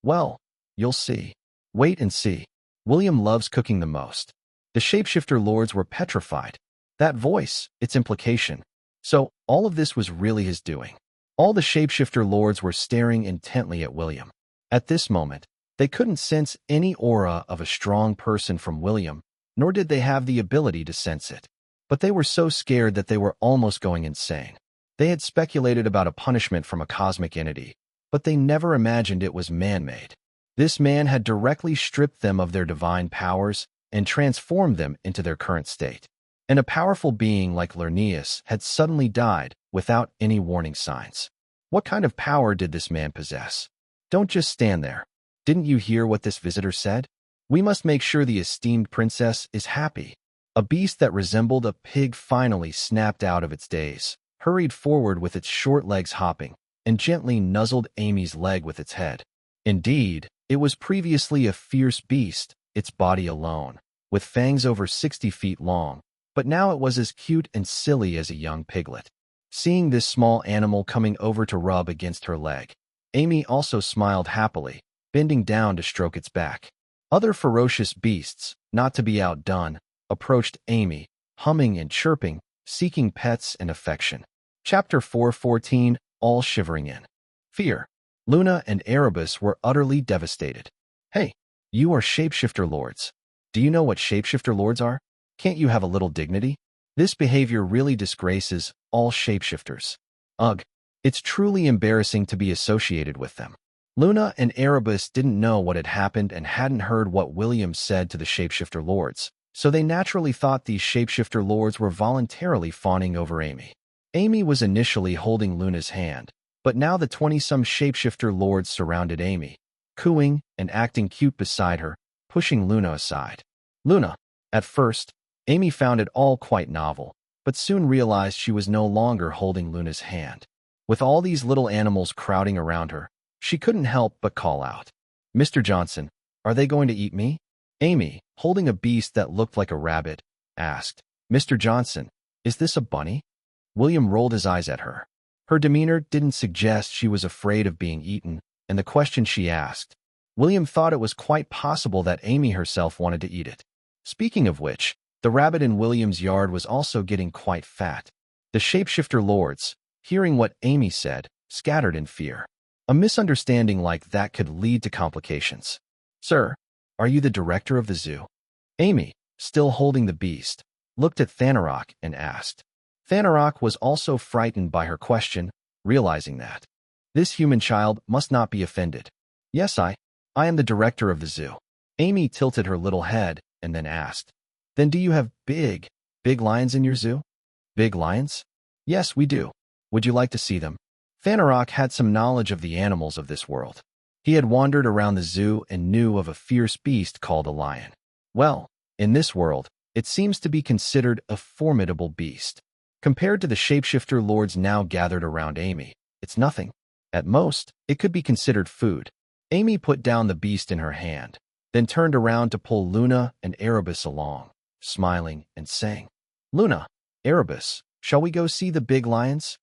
well, you'll see. Wait and see. William loves cooking the most. The shapeshifter lords were petrified. That voice, its implication. So, all of this was really his doing. All the shapeshifter lords were staring intently at William. At this moment, they couldn't sense any aura of a strong person from William, nor did they have the ability to sense it. But they were so scared that they were almost going insane. They had speculated about a punishment from a cosmic entity, but they never imagined it was man-made. This man had directly stripped them of their divine powers and transformed them into their current state. And a powerful being like Lerneus had suddenly died without any warning signs. What kind of power did this man possess? Don't just stand there. Didn't you hear what this visitor said? We must make sure the esteemed princess is happy. A beast that resembled a pig finally snapped out of its daze, hurried forward with its short legs hopping, and gently nuzzled Amy's leg with its head. Indeed, it was previously a fierce beast, its body alone, with fangs over 60 feet long, but now it was as cute and silly as a young piglet. Seeing this small animal coming over to rub against her leg, Amy also smiled happily, bending down to stroke its back. Other ferocious beasts, not to be outdone, approached Amy, humming and chirping, seeking pets and affection. Chapter 4:14, all shivering in fear. Luna and Erebus were utterly devastated. Hey, you are shapeshifter lords. Do you know what shapeshifter lords are? Can't you have a little dignity? This behavior really disgraces all shapeshifters. Ugh, it's truly embarrassing to be associated with them. Luna and Erebus didn't know what had happened and hadn't heard what William said to the shapeshifter lords, so they naturally thought these shapeshifter lords were voluntarily fawning over Amy. Amy was initially holding Luna's hand, but now the 20-some shapeshifter lords surrounded Amy, cooing and acting cute beside her, pushing Luna aside. Luna, at first, Amy found it all quite novel, but soon realized she was no longer holding Luna's hand. With all these little animals crowding around her, she couldn't help but call out, "Mr. Johnson, are they going to eat me?" Amy, holding a beast that looked like a rabbit, asked, "Mr. Johnson, is this a bunny?" William rolled his eyes at her. Her demeanor didn't suggest she was afraid of being eaten, and the question she asked, William thought it was quite possible that Amy herself wanted to eat it. Speaking of which, the rabbit in William's yard was also getting quite fat. The shapeshifter lords, hearing what Amy said, scattered in fear. A misunderstanding like that could lead to complications. "Sir, are you the director of the zoo?" Amy, still holding the beast, looked at Thanarok and asked. Thanarok was also frightened by her question, realizing that this human child must not be offended. "Yes, I am the director of the zoo." Amy tilted her little head and then asked, "Then do you have big lions in your zoo?" "Big lions? Yes, we do. Would you like to see them?" Thanarok had some knowledge of the animals of this world. He had wandered around the zoo and knew of a fierce beast called a lion. Well, in this world, it seems to be considered a formidable beast. Compared to the shapeshifter lords now gathered around Amy, it's nothing. At most, it could be considered food. Amy put down the beast in her hand, then turned around to pull Luna and Erebus along, smiling and saying, "Luna, Erebus, shall we go see the big lions?"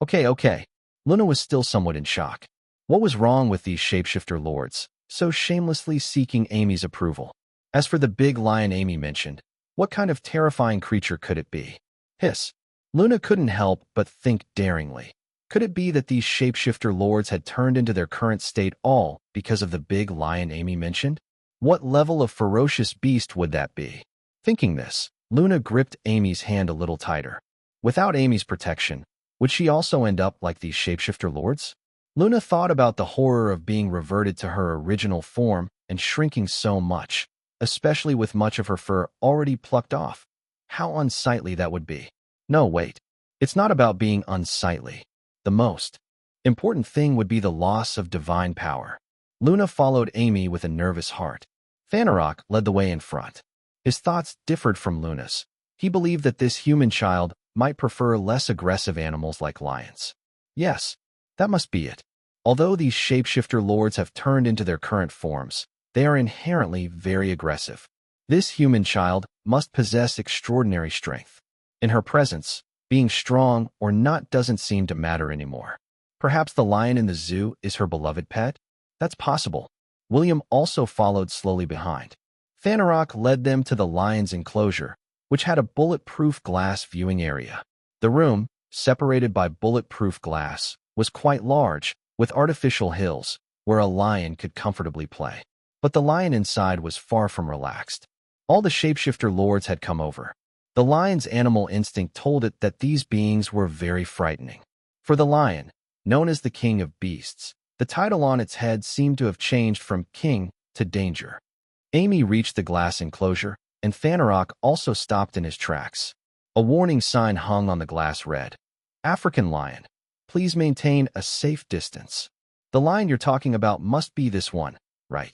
Okay. Luna was still somewhat in shock. What was wrong with these shapeshifter lords, so shamelessly seeking Amy's approval? As for the big lion Amy mentioned, what kind of terrifying creature could it be? Hiss. Luna couldn't help but think daringly. Could it be that these shapeshifter lords had turned into their current state all because of the big lion Amy mentioned? What level of ferocious beast would that be? Thinking this, Luna gripped Amy's hand a little tighter. Without Amy's protection, would she also end up like these shapeshifter lords? Luna thought about the horror of being reverted to her original form and shrinking so much, especially with much of her fur already plucked off. How unsightly that would be. No, wait. It's not about being unsightly. The most important thing would be the loss of divine power. Luna followed Amy with a nervous heart. Thanarok led the way in front. His thoughts differed from Luna's. He believed that this human child might prefer less aggressive animals like lions. Yes, that must be it. Although these shapeshifter lords have turned into their current forms, they are inherently very aggressive. This human child must possess extraordinary strength. In her presence, being strong or not doesn't seem to matter anymore. Perhaps the lion in the zoo is her beloved pet? That's possible. William also followed slowly behind. Thanarok led them to the lion's enclosure, which had a bulletproof glass viewing area. The room, separated by bulletproof glass, was quite large, with artificial hills, where a lion could comfortably play. But the lion inside was far from relaxed. All the shapeshifter lords had come over. The lion's animal instinct told it that these beings were very frightening. For the lion, known as the king of beasts, the title on its head seemed to have changed from king to danger. Amy reached the glass enclosure, and Thanarok also stopped in his tracks. A warning sign hung on the glass read, "African lion, please maintain a safe distance." The lion you're talking about must be this one, right?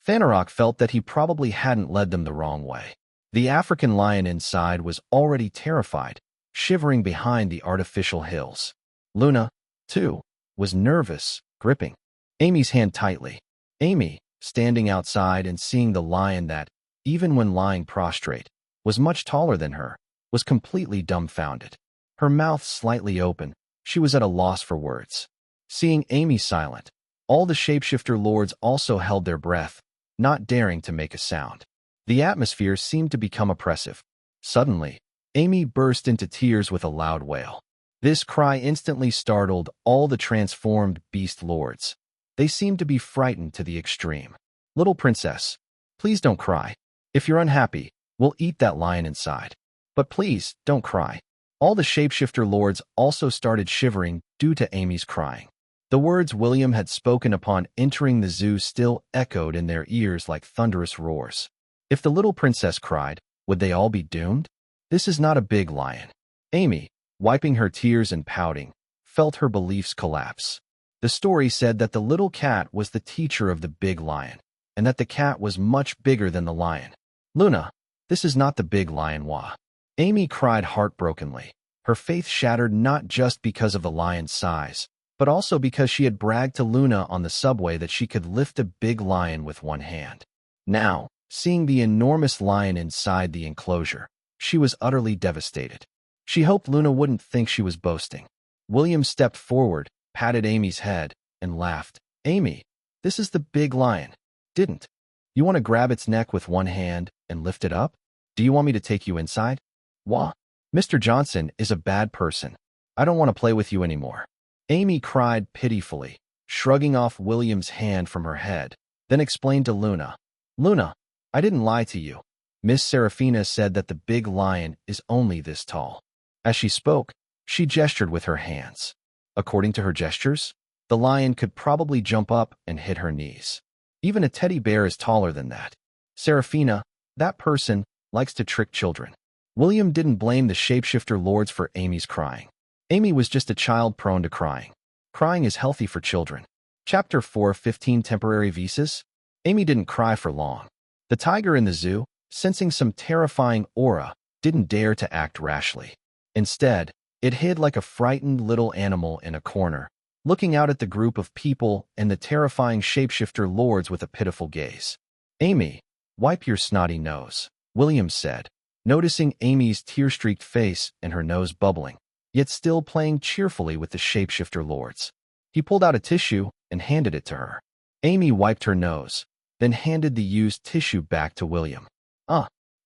Thanarok felt that he probably hadn't led them the wrong way. The African lion inside was already terrified, shivering behind the artificial hills. Luna, too, was nervous, gripping Amy's hand tightly. Amy, standing outside and seeing the lion that, even when lying prostrate, was much taller than her, was completely dumbfounded. Her mouth slightly open, she was at a loss for words. Seeing Amy silent, all the shapeshifter lords also held their breath, not daring to make a sound. The atmosphere seemed to become oppressive. Suddenly, Amy burst into tears with a loud wail. This cry instantly startled all the transformed beast lords. They seemed to be frightened to the extreme. "Little princess, please don't cry. If you're unhappy, we'll eat that lion inside. But please, don't cry." All the shapeshifter lords also started shivering due to Amy's crying. The words William had spoken upon entering the zoo still echoed in their ears like thunderous roars. If the little princess cried, would they all be doomed? This is not a big lion. Amy, wiping her tears and pouting, felt her beliefs collapse. The story said that the little cat was the teacher of the big lion, and that the cat was much bigger than the lion. "Luna, this is not the big lion, Wah." Amy cried heartbrokenly, her faith shattered not just because of the lion's size, but also because she had bragged to Luna on the subway that she could lift a big lion with one hand. Now, seeing the enormous lion inside the enclosure, she was utterly devastated. She hoped Luna wouldn't think she was boasting. William stepped forward, patted Amy's head, and laughed. "Amy, this is the big lion. Didn't you want to grab its neck with one hand and lift it up? Do you want me to take you inside?" "Wah, Mr. Johnson is a bad person. I don't want to play with you anymore." Amy cried pitifully, shrugging off William's hand from her head, then explained to Luna, "Luna, I didn't lie to you. Miss Serafina said that the big lion is only this tall." As she spoke, she gestured with her hands. According to her gestures, the lion could probably jump up and hit her knees. Even a teddy bear is taller than that. Serafina, that person, likes to trick children. William didn't blame the shapeshifter lords for Amy's crying. Amy was just a child prone to crying. Crying is healthy for children. Chapter 4:15 Temporary Visas. Amy didn't cry for long. The tiger in the zoo, sensing some terrifying aura, didn't dare to act rashly. Instead, it hid like a frightened little animal in a corner, looking out at the group of people and the terrifying shapeshifter lords with a pitiful gaze. "Amy, wipe your snotty nose," William said, noticing Amy's tear-streaked face and her nose bubbling, yet still playing cheerfully with the shapeshifter lords. He pulled out a tissue and handed it to her. Amy wiped her nose, then handed the used tissue back to William.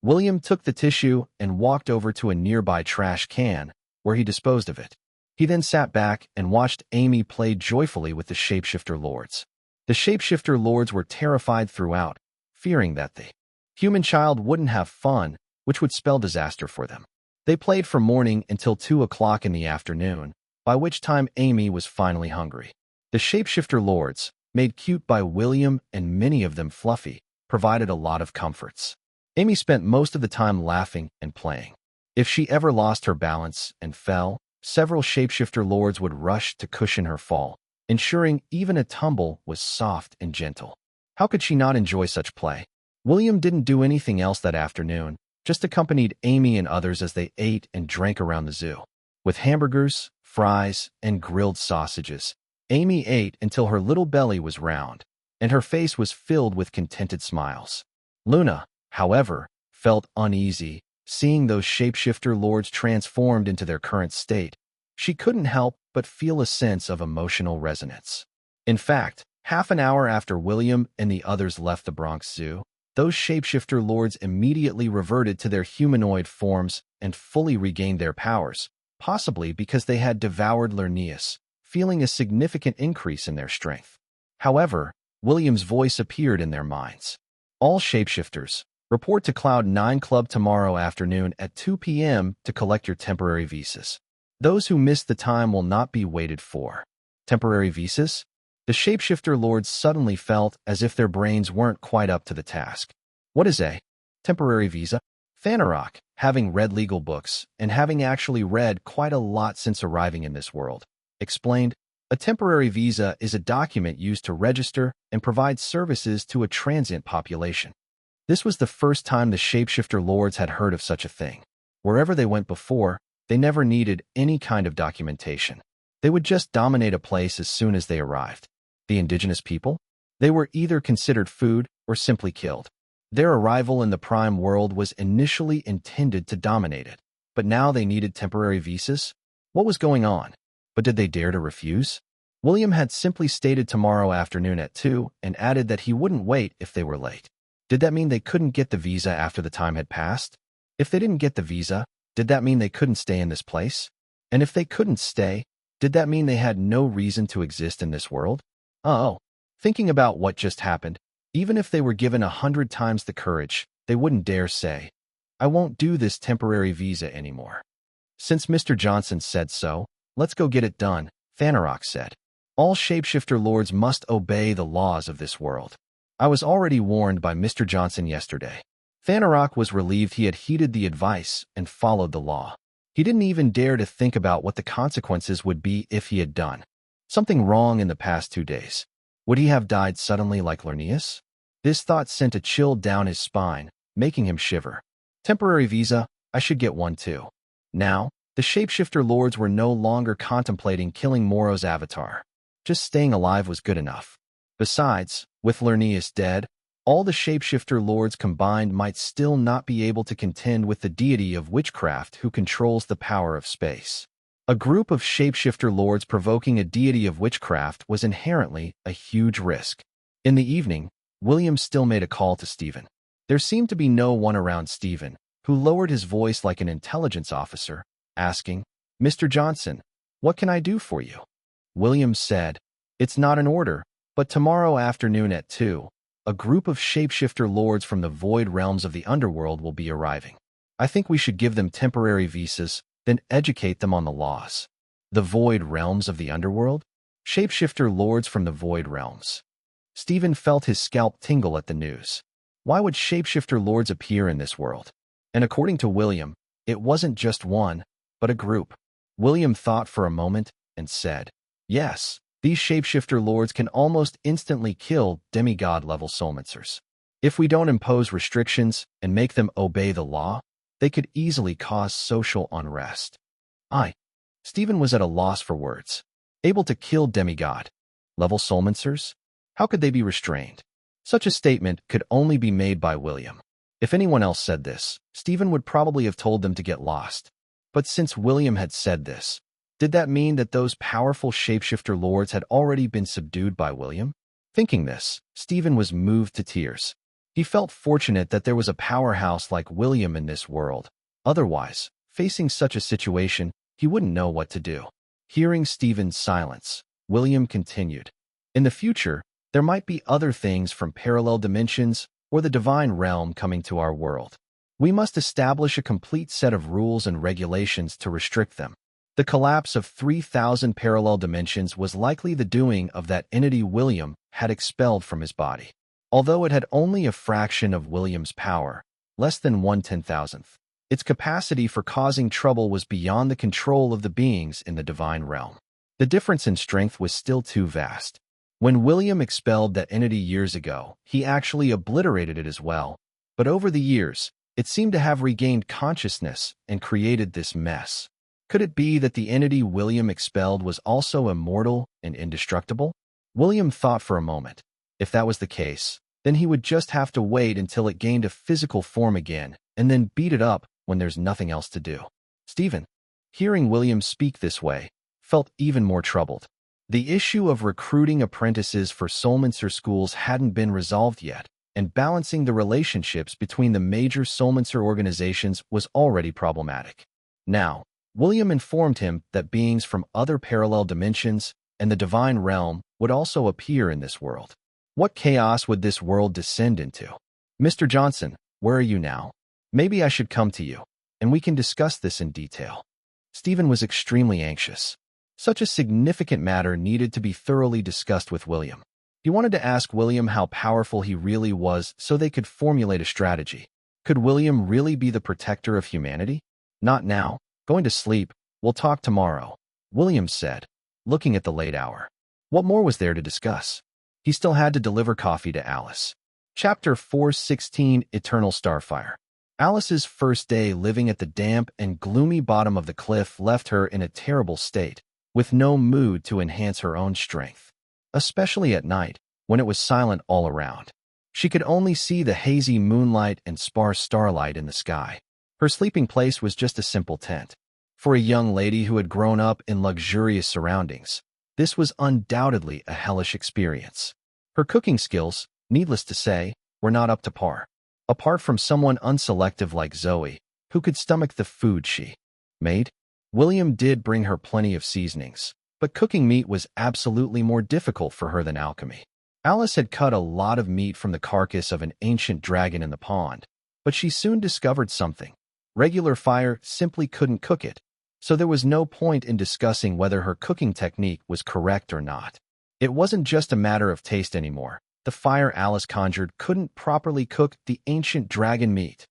William took the tissue and walked over to a nearby trash can, where he disposed of it. He then sat back and watched Amy play joyfully with the shapeshifter lords. The shapeshifter lords were terrified throughout, fearing that the human child wouldn't have fun, which would spell disaster for them. They played from morning until 2 o'clock in the afternoon, by which time Amy was finally hungry. The shapeshifter lords, made cute by William and many of them fluffy, provided a lot of comforts. Amy spent most of the time laughing and playing. If she ever lost her balance and fell, several shapeshifter lords would rush to cushion her fall, ensuring even a tumble was soft and gentle. How could she not enjoy such play? William didn't do anything else that afternoon, just accompanied Amy and others as they ate and drank around the zoo. With hamburgers, fries, and grilled sausages, Amy ate until her little belly was round, and her face was filled with contented smiles. Luna, however, felt uneasy, seeing those shapeshifter lords transformed into their current state. She couldn't help but feel a sense of emotional resonance. In fact, half an hour after William and the others left the Bronx Zoo, those shapeshifter lords immediately reverted to their humanoid forms and fully regained their powers, possibly because they had devoured Lerneus, feeling a significant increase in their strength. However, William's voice appeared in their minds. "All shapeshifters, report to Cloud 9 Club tomorrow afternoon at 2 p.m. to collect your temporary visas." Those who miss the time will not be waited for. Temporary visas? The shapeshifter lords suddenly felt as if their brains weren't quite up to the task. What is a temporary visa? Fanarok, having read legal books, and having actually read quite a lot since arriving in this world, explained, a temporary visa is a document used to register and provide services to a transient population. This was the first time the shapeshifter lords had heard of such a thing. Wherever they went before, they never needed any kind of documentation. They would just dominate a place as soon as they arrived. The indigenous people? They were either considered food or simply killed. Their arrival in the prime world was initially intended to dominate it, but now they needed temporary visas? What was going on? But did they dare to refuse? William had simply stated tomorrow afternoon at 2 and added that he wouldn't wait if they were late. Did that mean they couldn't get the visa after the time had passed? If they didn't get the visa, did that mean they couldn't stay in this place? And if they couldn't stay, did that mean they had no reason to exist in this world? Oh, thinking about what just happened, even if they were given 100 times the courage, they wouldn't dare say, I won't do this temporary visa anymore. Since Mr. Johnson said so, let's go get it done, Fanarok said. All shapeshifter lords must obey the laws of this world. I was already warned by Mr. Johnson yesterday. Fanarok was relieved he had heeded the advice and followed the law. He didn't even dare to think about what the consequences would be if he had done something wrong in the past 2 days. Would he have died suddenly like Lernius? This thought sent a chill down his spine, making him shiver. Temporary visa, I should get one too. Now, the shapeshifter lords were no longer contemplating killing Moro's avatar. Just staying alive was good enough. Besides, with Lernius dead, all the shapeshifter lords combined might still not be able to contend with the deity of witchcraft who controls the power of space. A group of shapeshifter lords provoking a deity of witchcraft was inherently a huge risk. In the evening, William still made a call to Stephen. There seemed to be no one around Stephen, who lowered his voice like an intelligence officer, asking, Mr. Johnson, what can I do for you? William said, It's not an order, but tomorrow afternoon at 2, a group of shapeshifter lords from the void realms of the underworld will be arriving. I think we should give them temporary visas, then educate them on the laws. The void realms of the underworld? Shapeshifter lords from the void realms. Stephen felt his scalp tingle at the news. Why would shapeshifter lords appear in this world? And according to William, it wasn't just one, but a group. William thought for a moment and said, Yes, these shapeshifter lords can almost instantly kill demigod-level soulmancers. If we don't impose restrictions and make them obey the law, they could easily cause social unrest. Stephen was at a loss for words. Able to kill demigod-level soulmancers? How could they be restrained? Such a statement could only be made by William. If anyone else said this, Stephen would probably have told them to get lost. But since William had said this, did that mean that those powerful shapeshifter lords had already been subdued by William? Thinking this, Stephen was moved to tears. He felt fortunate that there was a powerhouse like William in this world. Otherwise, facing such a situation, he wouldn't know what to do. Hearing Stephen's silence, William continued. In the future, there might be other things from parallel dimensions or the divine realm coming to our world. We must establish a complete set of rules and regulations to restrict them. The collapse of 3,000 parallel dimensions was likely the doing of that entity William had expelled from his body. Although it had only a fraction of William's power, less than 1/10,000th, its capacity for causing trouble was beyond the control of the beings in the divine realm. The difference in strength was still too vast. When William expelled that entity years ago, he actually obliterated it as well, but over the years, it seemed to have regained consciousness and created this mess. Could it be that the entity William expelled was also immortal and indestructible? William thought for a moment. If that was the case, then he would just have to wait until it gained a physical form again, and then beat it up when there's nothing else to do. Stephen, hearing William speak this way, felt even more troubled. The issue of recruiting apprentices for soulmancer schools hadn't been resolved yet, and balancing the relationships between the major soulmancer organizations was already problematic. Now, William informed him that beings from other parallel dimensions and the divine realm would also appear in this world. What chaos would this world descend into? Mr. Johnson, where are you now? Maybe I should come to you, and we can discuss this in detail. Stephen was extremely anxious. Such a significant matter needed to be thoroughly discussed with William. He wanted to ask William how powerful he really was so they could formulate a strategy. Could William really be the protector of humanity? Not now. Going to sleep. We'll talk tomorrow, William said, looking at the late hour. What more was there to discuss? He still had to deliver coffee to Alice. Chapter 416, Eternal Starfire. Alice's first day living at the damp and gloomy bottom of the cliff left her in a terrible state, with no mood to enhance her own strength. Especially at night, when it was silent all around. She could only see the hazy moonlight and sparse starlight in the sky. Her sleeping place was just a simple tent. For a young lady who had grown up in luxurious surroundings, this was undoubtedly a hellish experience. Her cooking skills, needless to say, were not up to par. Apart from someone unselective like Zoe, who could stomach the food she made, William did bring her plenty of seasonings, but cooking meat was absolutely more difficult for her than alchemy. Alice had cut a lot of meat from the carcass of an ancient dragon in the pond, but she soon discovered something. Regular fire simply couldn't cook it, so there was no point in discussing whether her cooking technique was correct or not. It wasn't just a matter of taste anymore. The fire Alice conjured couldn't properly cook the ancient dragon meat.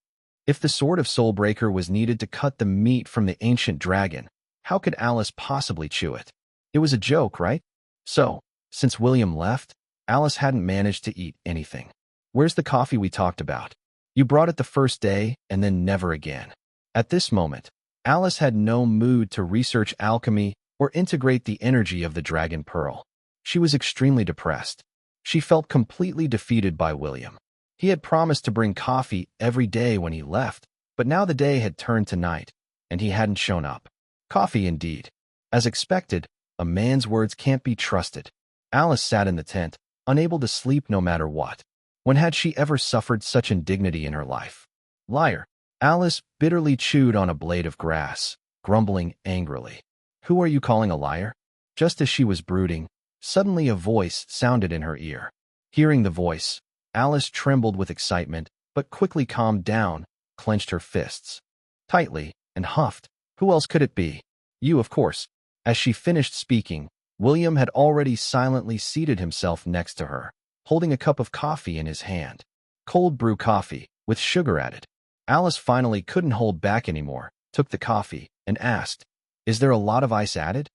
If the Sword of Soulbreaker was needed to cut the meat from the ancient dragon, how could Alice possibly chew it? It was a joke, right? So, since William left, Alice hadn't managed to eat anything. Where's the coffee we talked about? You brought it the first day and then never again. At this moment, Alice had no mood to research alchemy or integrate the energy of the dragon pearl. She was extremely depressed. She felt completely defeated by William. He had promised to bring coffee every day when he left, but now the day had turned to night, and he hadn't shown up. Coffee indeed. As expected, a man's words can't be trusted. Alice sat in the tent, unable to sleep no matter what. When had she ever suffered such indignity in her life? Liar. Alice bitterly chewed on a blade of grass, grumbling angrily. Who are you calling a liar? Just as she was brooding, suddenly a voice sounded in her ear. Hearing the voice, Alice trembled with excitement, but quickly calmed down, clenched her fists tightly, and huffed. Who else could it be? You, of course. As she finished speaking, William had already silently seated himself next to her, holding a cup of coffee in his hand. Cold brew coffee, with sugar added. Alice finally couldn't hold back anymore, took the coffee, and asked, "Is there a lot of ice added?"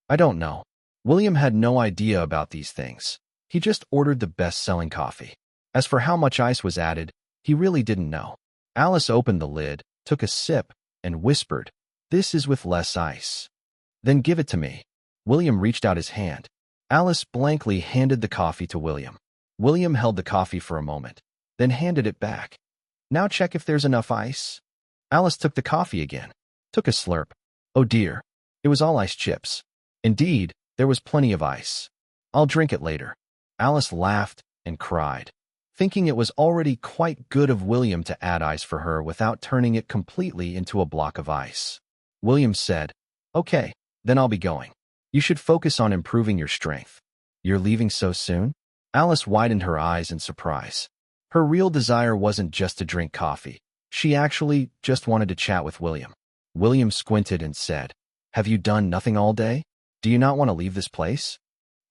"I don't know." William had no idea about these things. He just ordered the best-selling coffee. As for how much ice was added, he really didn't know. Alice opened the lid, took a sip, and whispered, "This is with less ice." "Then give it to me." William reached out his hand. Alice blankly handed the coffee to William. William held the coffee for a moment, then handed it back. "Now check if there's enough ice." Alice took the coffee again, took a slurp. Oh dear, it was all ice chips. Indeed, there was plenty of ice. "I'll drink it later." Alice laughed and cried, thinking it was already quite good of William to add ice for her without turning it completely into a block of ice. William said, "Okay, then I'll be going. You should focus on improving your strength." "You're leaving so soon?" Alice widened her eyes in surprise. Her real desire wasn't just to drink coffee. She actually just wanted to chat with William. William squinted and said, "Have you done nothing all day? Do you not want to leave this place?"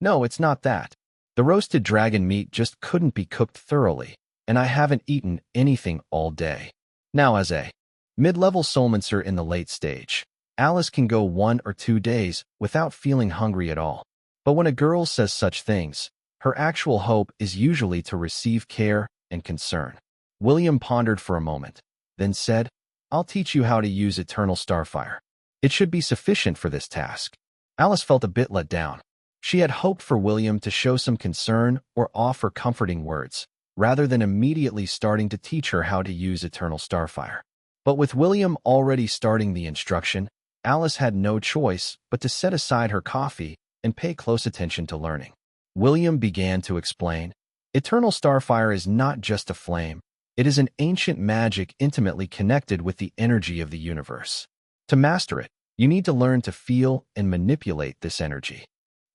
"No, it's not that. The roasted dragon meat just couldn't be cooked thoroughly, and I haven't eaten anything all day." Now, as a mid-level soulmancer in the late stage, Alice can go 1 or 2 days without feeling hungry at all. But when a girl says such things, her actual hope is usually to receive care and concern. William pondered for a moment, then said, "I'll teach you how to use Eternal Starfire. It should be sufficient for this task." Alice felt a bit let down. She had hoped for William to show some concern or offer comforting words, rather than immediately starting to teach her how to use Eternal Starfire. But with William already starting the instruction, Alice had no choice but to set aside her coffee and pay close attention to learning. William began to explain, "Eternal Starfire is not just a flame. It is an ancient magic intimately connected with the energy of the universe. To master it, you need to learn to feel and manipulate this energy."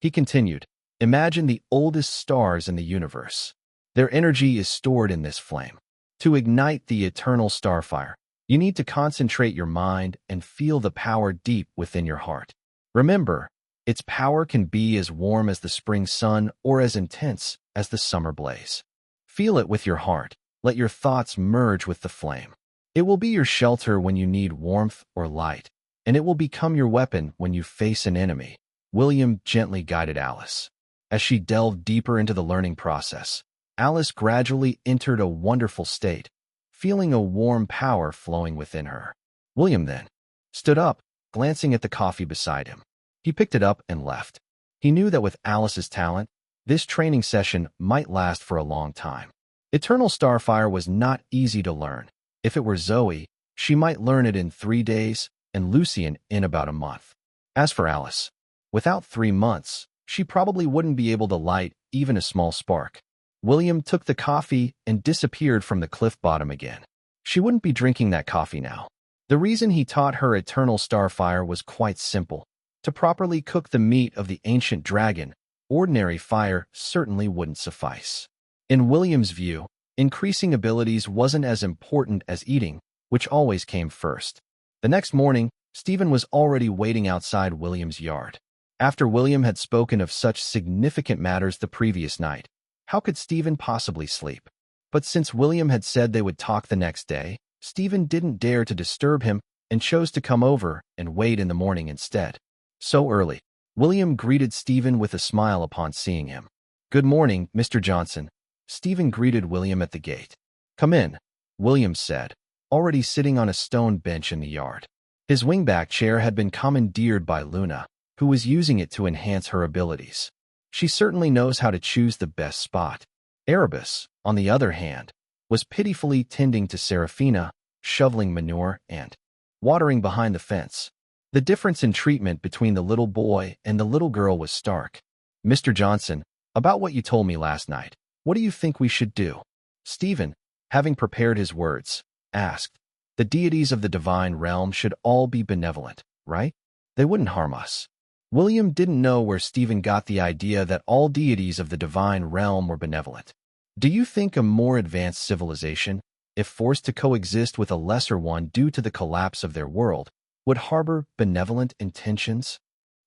He continued, "Imagine the oldest stars in the universe. Their energy is stored in this flame. To ignite the Eternal Starfire, You need to concentrate your mind and feel the power deep within your heart. Remember, its power can be as warm as the spring sun or as intense as the summer blaze. Feel it with your heart. Let your thoughts merge with the flame. It will be your shelter when you need warmth or light, and it will become your weapon when you face an enemy. William gently guided Alice. As she delved deeper into the learning process, Alice gradually entered a wonderful state, feeling a warm power flowing within her. William then stood up, glancing at the coffee beside him. He picked it up and left. He knew that with Alice's talent, this training session might last for a long time. Eternal Starfire was not easy to learn. If it were Zoe, she might learn it in 3 days, and Lucian in about a month. As for Alice, without 3 months, she probably wouldn't be able to light even a small spark. William took the coffee and disappeared from the cliff bottom again. She wouldn't be drinking that coffee now. The reason he taught her Eternal Starfire was quite simple. To properly cook the meat of the ancient dragon, ordinary fire certainly wouldn't suffice. In William's view, increasing abilities wasn't as important as eating, which always came first. The next morning, Stephen was already waiting outside William's yard. After William had spoken of such significant matters the previous night, how could Stephen possibly sleep? But since William had said they would talk the next day, Stephen didn't dare to disturb him and chose to come over and wait in the morning instead. So early, William greeted Stephen with a smile upon seeing him. "Good morning, Mr. Johnson." Stephen greeted William at the gate. "Come in," William said, already sitting on a stone bench in the yard. His wingback chair had been commandeered by Luna, who was using it to enhance her abilities. She certainly knows how to choose the best spot. Erebus, on the other hand, was pitifully tending to Seraphina, shoveling manure and watering behind the fence. The difference in treatment between the little boy and the little girl was stark. "Mr. Johnson, about what you told me last night, what do you think we should do?" Stephen, having prepared his words, asked. "The deities of the divine realm should all be benevolent, right? They wouldn't harm us." William didn't know where Stephen got the idea that all deities of the divine realm were benevolent. "Do you think a more advanced civilization, if forced to coexist with a lesser one due to the collapse of their world, would harbor benevolent intentions?"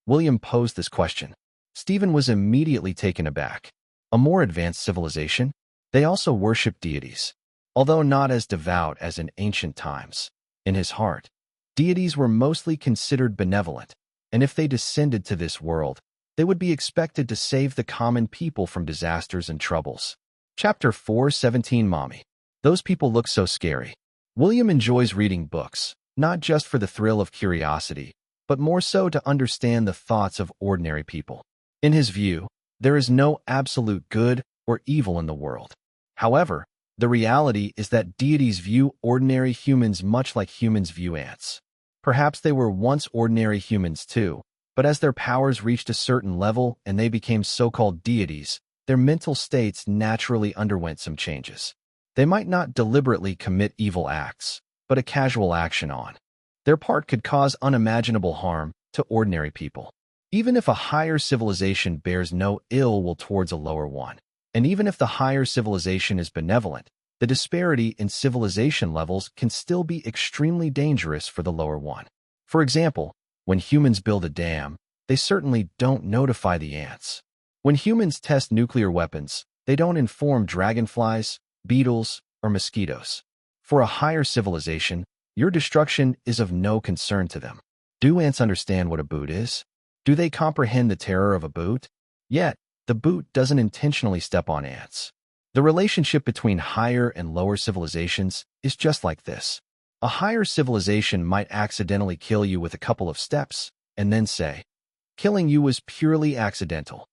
William posed this question. Stephen was immediately taken aback. A more advanced civilization? They also worship deities, although not as devout as in ancient times. In his heart, deities were mostly considered benevolent, and if they descended to this world, they would be expected to save the common people from disasters and troubles. Chapter 4:17 Mommy. Those people look so scary. William enjoys reading books, not just for the thrill of curiosity, but more so to understand the thoughts of ordinary people. In his view, there is no absolute good or evil in the world. However, the reality is that deities view ordinary humans much like humans view ants. Perhaps they were once ordinary humans too, but as their powers reached a certain level and they became so-called deities, their mental states naturally underwent some changes. They might not deliberately commit evil acts, but a casual action on their part could cause unimaginable harm to ordinary people. Even if a higher civilization bears no ill will towards a lower one, and even if the higher civilization is benevolent, the disparity in civilization levels can still be extremely dangerous for the lower one. For example, when humans build a dam, they certainly don't notify the ants. When humans test nuclear weapons, they don't inform dragonflies, beetles, or mosquitoes. For a higher civilization, your destruction is of no concern to them. Do ants understand what a boot is? Do they comprehend the terror of a boot? Yet, the boot doesn't intentionally step on ants. The relationship between higher and lower civilizations is just like this. A higher civilization might accidentally kill you with a couple of steps, and then say, killing you was purely accidental.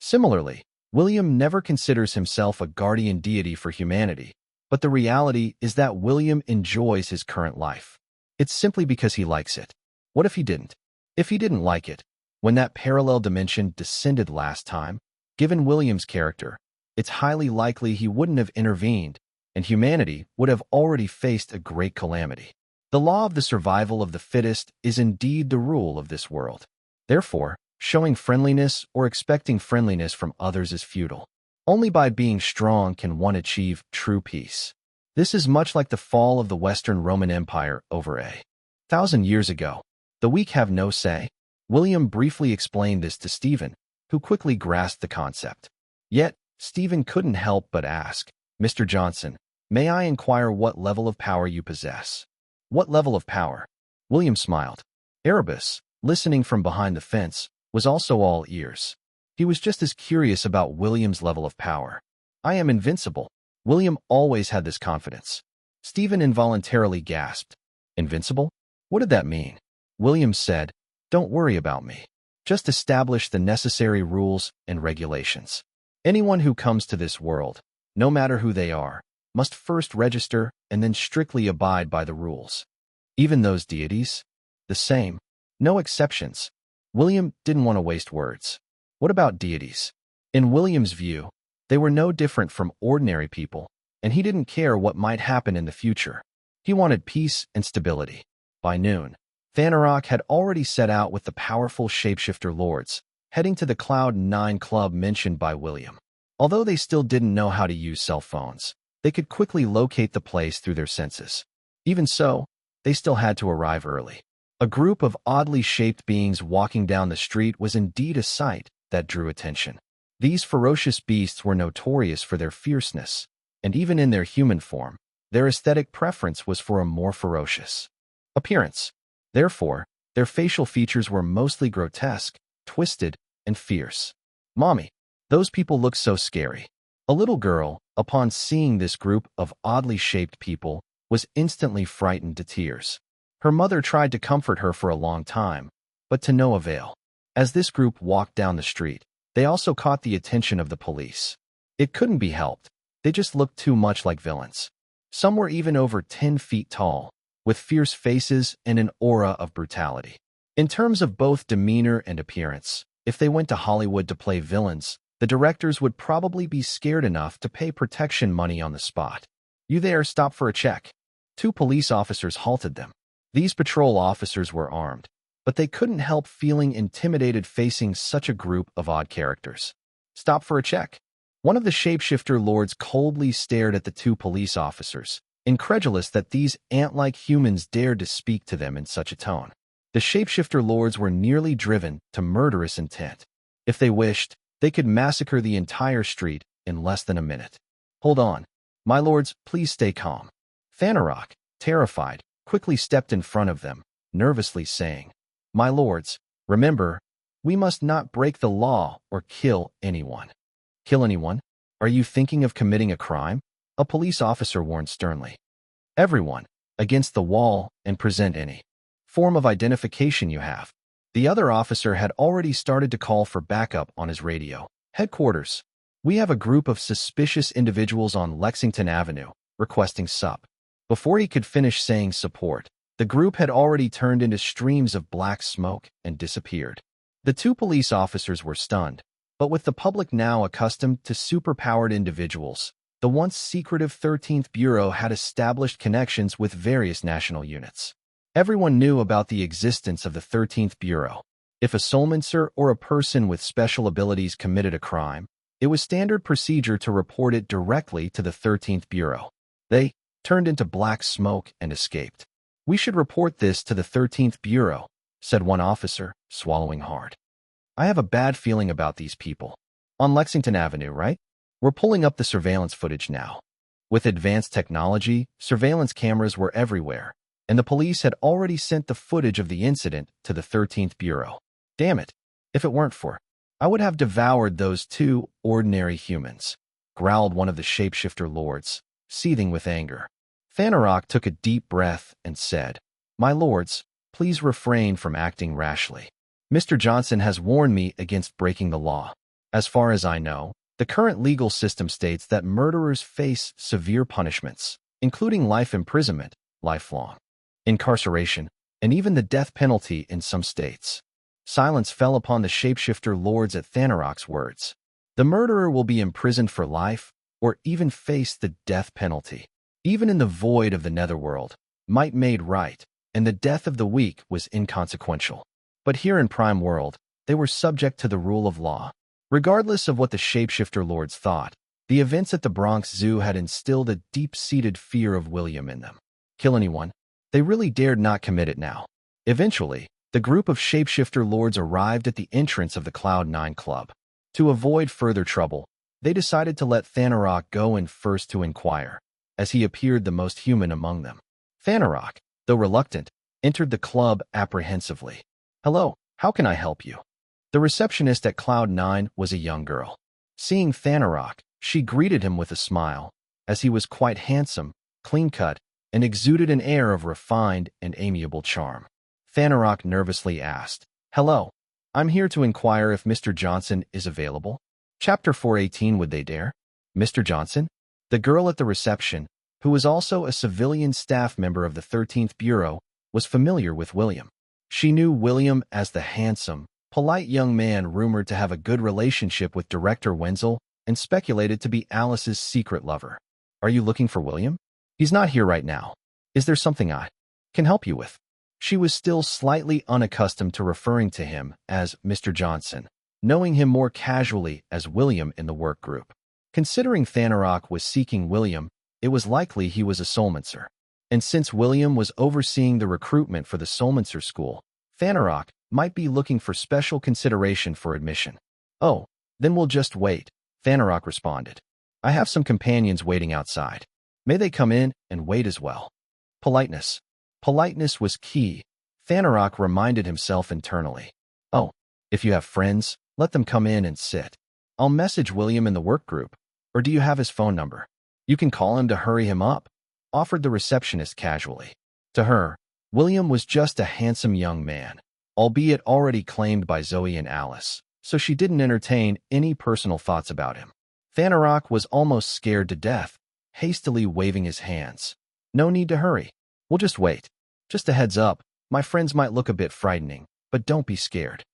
Similarly, William never considers himself a guardian deity for humanity, but the reality is that William enjoys his current life. It's simply because he likes it. What if he didn't? If he didn't like it, when that parallel dimension descended last time, given William's character, it's highly likely he wouldn't have intervened, and humanity would have already faced a great calamity. The law of the survival of the fittest is indeed the rule of this world. Therefore, showing friendliness or expecting friendliness from others is futile. Only by being strong can one achieve true peace. This is much like the fall of the Western Roman Empire over 1,000 years ago. The weak have no say. William briefly explained this to Stephen, who quickly grasped the concept. Yet, Stephen couldn't help but ask, Mr. Johnson, may I inquire what level of power you possess? What level of power? William smiled. Erebus, listening from behind the fence, was also all ears. He was just as curious about William's level of power. I am invincible. William always had this confidence. Stephen involuntarily gasped. Invincible? What did that mean? William said, Don't worry about me. Just establish the necessary rules and regulations. Anyone who comes to this world, no matter who they are, must first register and then strictly abide by the rules. Even those deities? The same. No exceptions. William didn't want to waste words. What about deities? In William's view, they were no different from ordinary people, and he didn't care what might happen in the future. He wanted peace and stability. By noon, Thanarok had already set out with the powerful shapeshifter lords, heading to the Cloud 9 club mentioned by William. Although they still didn't know how to use cell phones, they could quickly locate the place through their senses. Even so, they still had to arrive early. A group of oddly shaped beings walking down the street was indeed a sight that drew attention. These ferocious beasts were notorious for their fierceness, and even in their human form, their aesthetic preference was for a more ferocious appearance. Therefore, their facial features were mostly grotesque, twisted, and fierce. Mommy, those people look so scary. A little girl, upon seeing this group of oddly shaped people, was instantly frightened to tears. Her mother tried to comfort her for a long time, but to no avail. As this group walked down the street, they also caught the attention of the police. It couldn't be helped. They just looked too much like villains. Some were even over 10 feet tall, with fierce faces and an aura of brutality. In terms of both demeanor and appearance, if they went to Hollywood to play villains, the directors would probably be scared enough to pay protection money on the spot. You there, stop for a check. 2 police officers halted them. These patrol officers were armed, but they couldn't help feeling intimidated facing such a group of odd characters. Stop for a check. One of the shapeshifter lords coldly stared at the 2 police officers, incredulous that these ant-like humans dared to speak to them in such a tone. The shapeshifter lords were nearly driven to murderous intent. If they wished, they could massacre the entire street in less than a minute. Hold on. My lords, please stay calm. Thanarok, terrified, quickly stepped in front of them, nervously saying, My lords, remember, we must not break the law or kill anyone. Kill anyone? Are you thinking of committing a crime? A police officer warned sternly. Everyone, against the wall and present any form of identification you have. The other officer had already started to call for backup on his radio. Headquarters. We have a group of suspicious individuals on Lexington Avenue, requesting sup. Before he could finish saying support, the group had already turned into streams of black smoke and disappeared. The 2 police officers were stunned, but with the public now accustomed to superpowered individuals, the once secretive 13th Bureau had established connections with various national units. Everyone knew about the existence of the 13th Bureau. If a soulmancer or a person with special abilities committed a crime, it was standard procedure to report it directly to the 13th Bureau. They turned into black smoke and escaped. We should report this to the 13th Bureau, said one officer, swallowing hard. I have a bad feeling about these people. On Lexington Avenue, right? We're pulling up the surveillance footage now. With advanced technology, surveillance cameras were everywhere, and the police had already sent the footage of the incident to the 13th Bureau. Damn it. If it weren't for, I would have devoured those 2 ordinary humans, growled one of the shapeshifter lords, seething with anger. Thanarok took a deep breath and said, My lords, please refrain from acting rashly. Mr. Johnson has warned me against breaking the law. As far as I know, the current legal system states that murderers face severe punishments, including life imprisonment, lifelong incarceration, and even the death penalty in some states. Silence fell upon the shapeshifter lords at Thanarok's words. The murderer will be imprisoned for life, or even face the death penalty. Even in the void of the netherworld, might made right, and the death of the weak was inconsequential. But here in Prime World, they were subject to the rule of law. Regardless of what the shapeshifter lords thought, The events at the Bronx Zoo had instilled a deep-seated fear of William in them. Kill anyone? They really dared not commit it now. Eventually, the group of shapeshifter lords arrived at the entrance of the Cloud9 Club. To avoid further trouble, they decided to let Thanarok go in first to inquire, as he appeared the most human among them. Thanarok, though reluctant, entered the club apprehensively. "Hello, how can I help you?" The receptionist at Cloud9 was a young girl. Seeing Thanarok, she greeted him with a smile, as he was quite handsome, clean-cut, and exuded an air of refined and amiable charm. Thanarok nervously asked, "Hello, I'm here to inquire if Mr. Johnson is available." Chapter 418. Would they dare? Mr. Johnson? The girl at the reception, who was also a civilian staff member of the 13th Bureau, was familiar with William. She knew William as the handsome, polite young man rumored to have a good relationship with Director Wenzel and speculated to be Alice's secret lover. "Are you looking for William? He's not here right now. Is there something I can help you with?" She was still slightly unaccustomed to referring to him as Mr. Johnson, knowing him more casually as William in the work group. Considering Thanarok was seeking William, it was likely he was a soulmancer. And since William was overseeing the recruitment for the soulmancer school, Thanarok might be looking for special consideration for admission. "Oh, then we'll just wait," Thanarok responded. "I have some companions waiting outside. May they come in and wait as well?" Politeness. Politeness was key, Thanarok reminded himself internally. "Oh, if you have friends, let them come in and sit. I'll message William in the work group. Or do you have his phone number? You can call him to hurry him up," offered the receptionist casually. To her, William was just a handsome young man, albeit already claimed by Zoe and Alice, so she didn't entertain any personal thoughts about him. Thanarok was almost scared to death, hastily waving his hands. "No need to hurry. We'll just wait. Just a heads up, my friends might look a bit frightening, but don't be scared.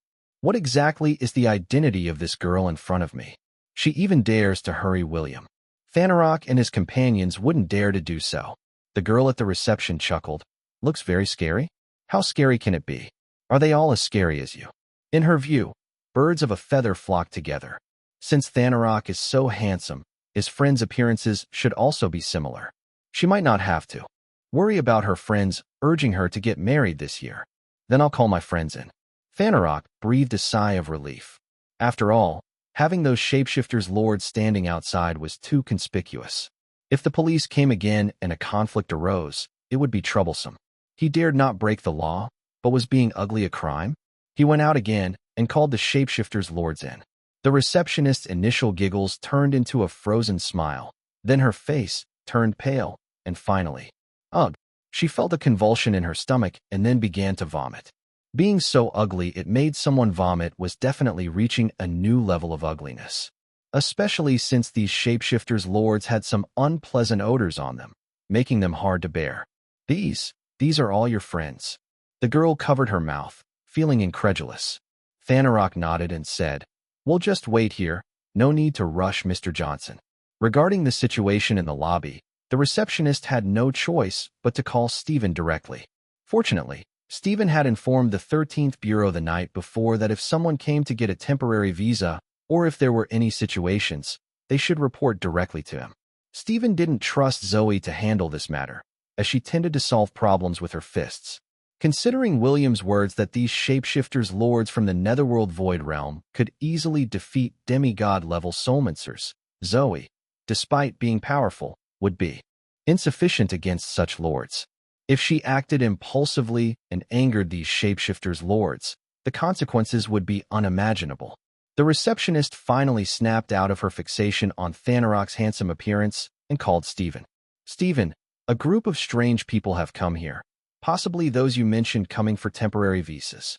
What exactly is the identity of this girl in front of me? She even dares to hurry William." Thanarok and his companions wouldn't dare to do so. The girl at the reception chuckled. "Looks very scary? How scary can it be? Are they all as scary as you?" In her view, birds of a feather flock together. Since Thanarok is so handsome, his friends' appearances should also be similar. She might not have to worry about her friends urging her to get married this year. "Then I'll call my friends in." Thanarok breathed a sigh of relief. After all, having those shapeshifters lords standing outside was too conspicuous. If the police came again and a conflict arose, it would be troublesome. He dared not break the law, but was being ugly a crime? He went out again and called the shapeshifters lords in. The receptionist's initial giggles turned into a frozen smile. Then her face turned pale, and finally, ugh, she felt a convulsion in her stomach and then began to vomit. Being so ugly it made someone vomit was definitely reaching a new level of ugliness, especially since these shapeshifters lords had some unpleasant odors on them, making them hard to bear. These are all your friends." The girl covered her mouth, feeling incredulous. Thanarok nodded and said, "We'll just wait here. No need to rush, Mr. Johnson." Regarding the situation in the lobby, the receptionist had no choice but to call Stephen directly. Fortunately, Stephen had informed the 13th Bureau the night before that if someone came to get a temporary visa, or if there were any situations, they should report directly to him. Stephen didn't trust Zoe to handle this matter, as she tended to solve problems with her fists. Considering William's words that these shapeshifters lords from the Netherworld Void Realm could easily defeat demigod-level soulmancers, Zoe, despite being powerful, would be insufficient against such lords. If she acted impulsively and angered these shapeshifters lords, the consequences would be unimaginable. The receptionist finally snapped out of her fixation on Thanarok's handsome appearance and called Stephen. "Stephen, a group of strange people have come here, possibly those you mentioned coming for temporary visas."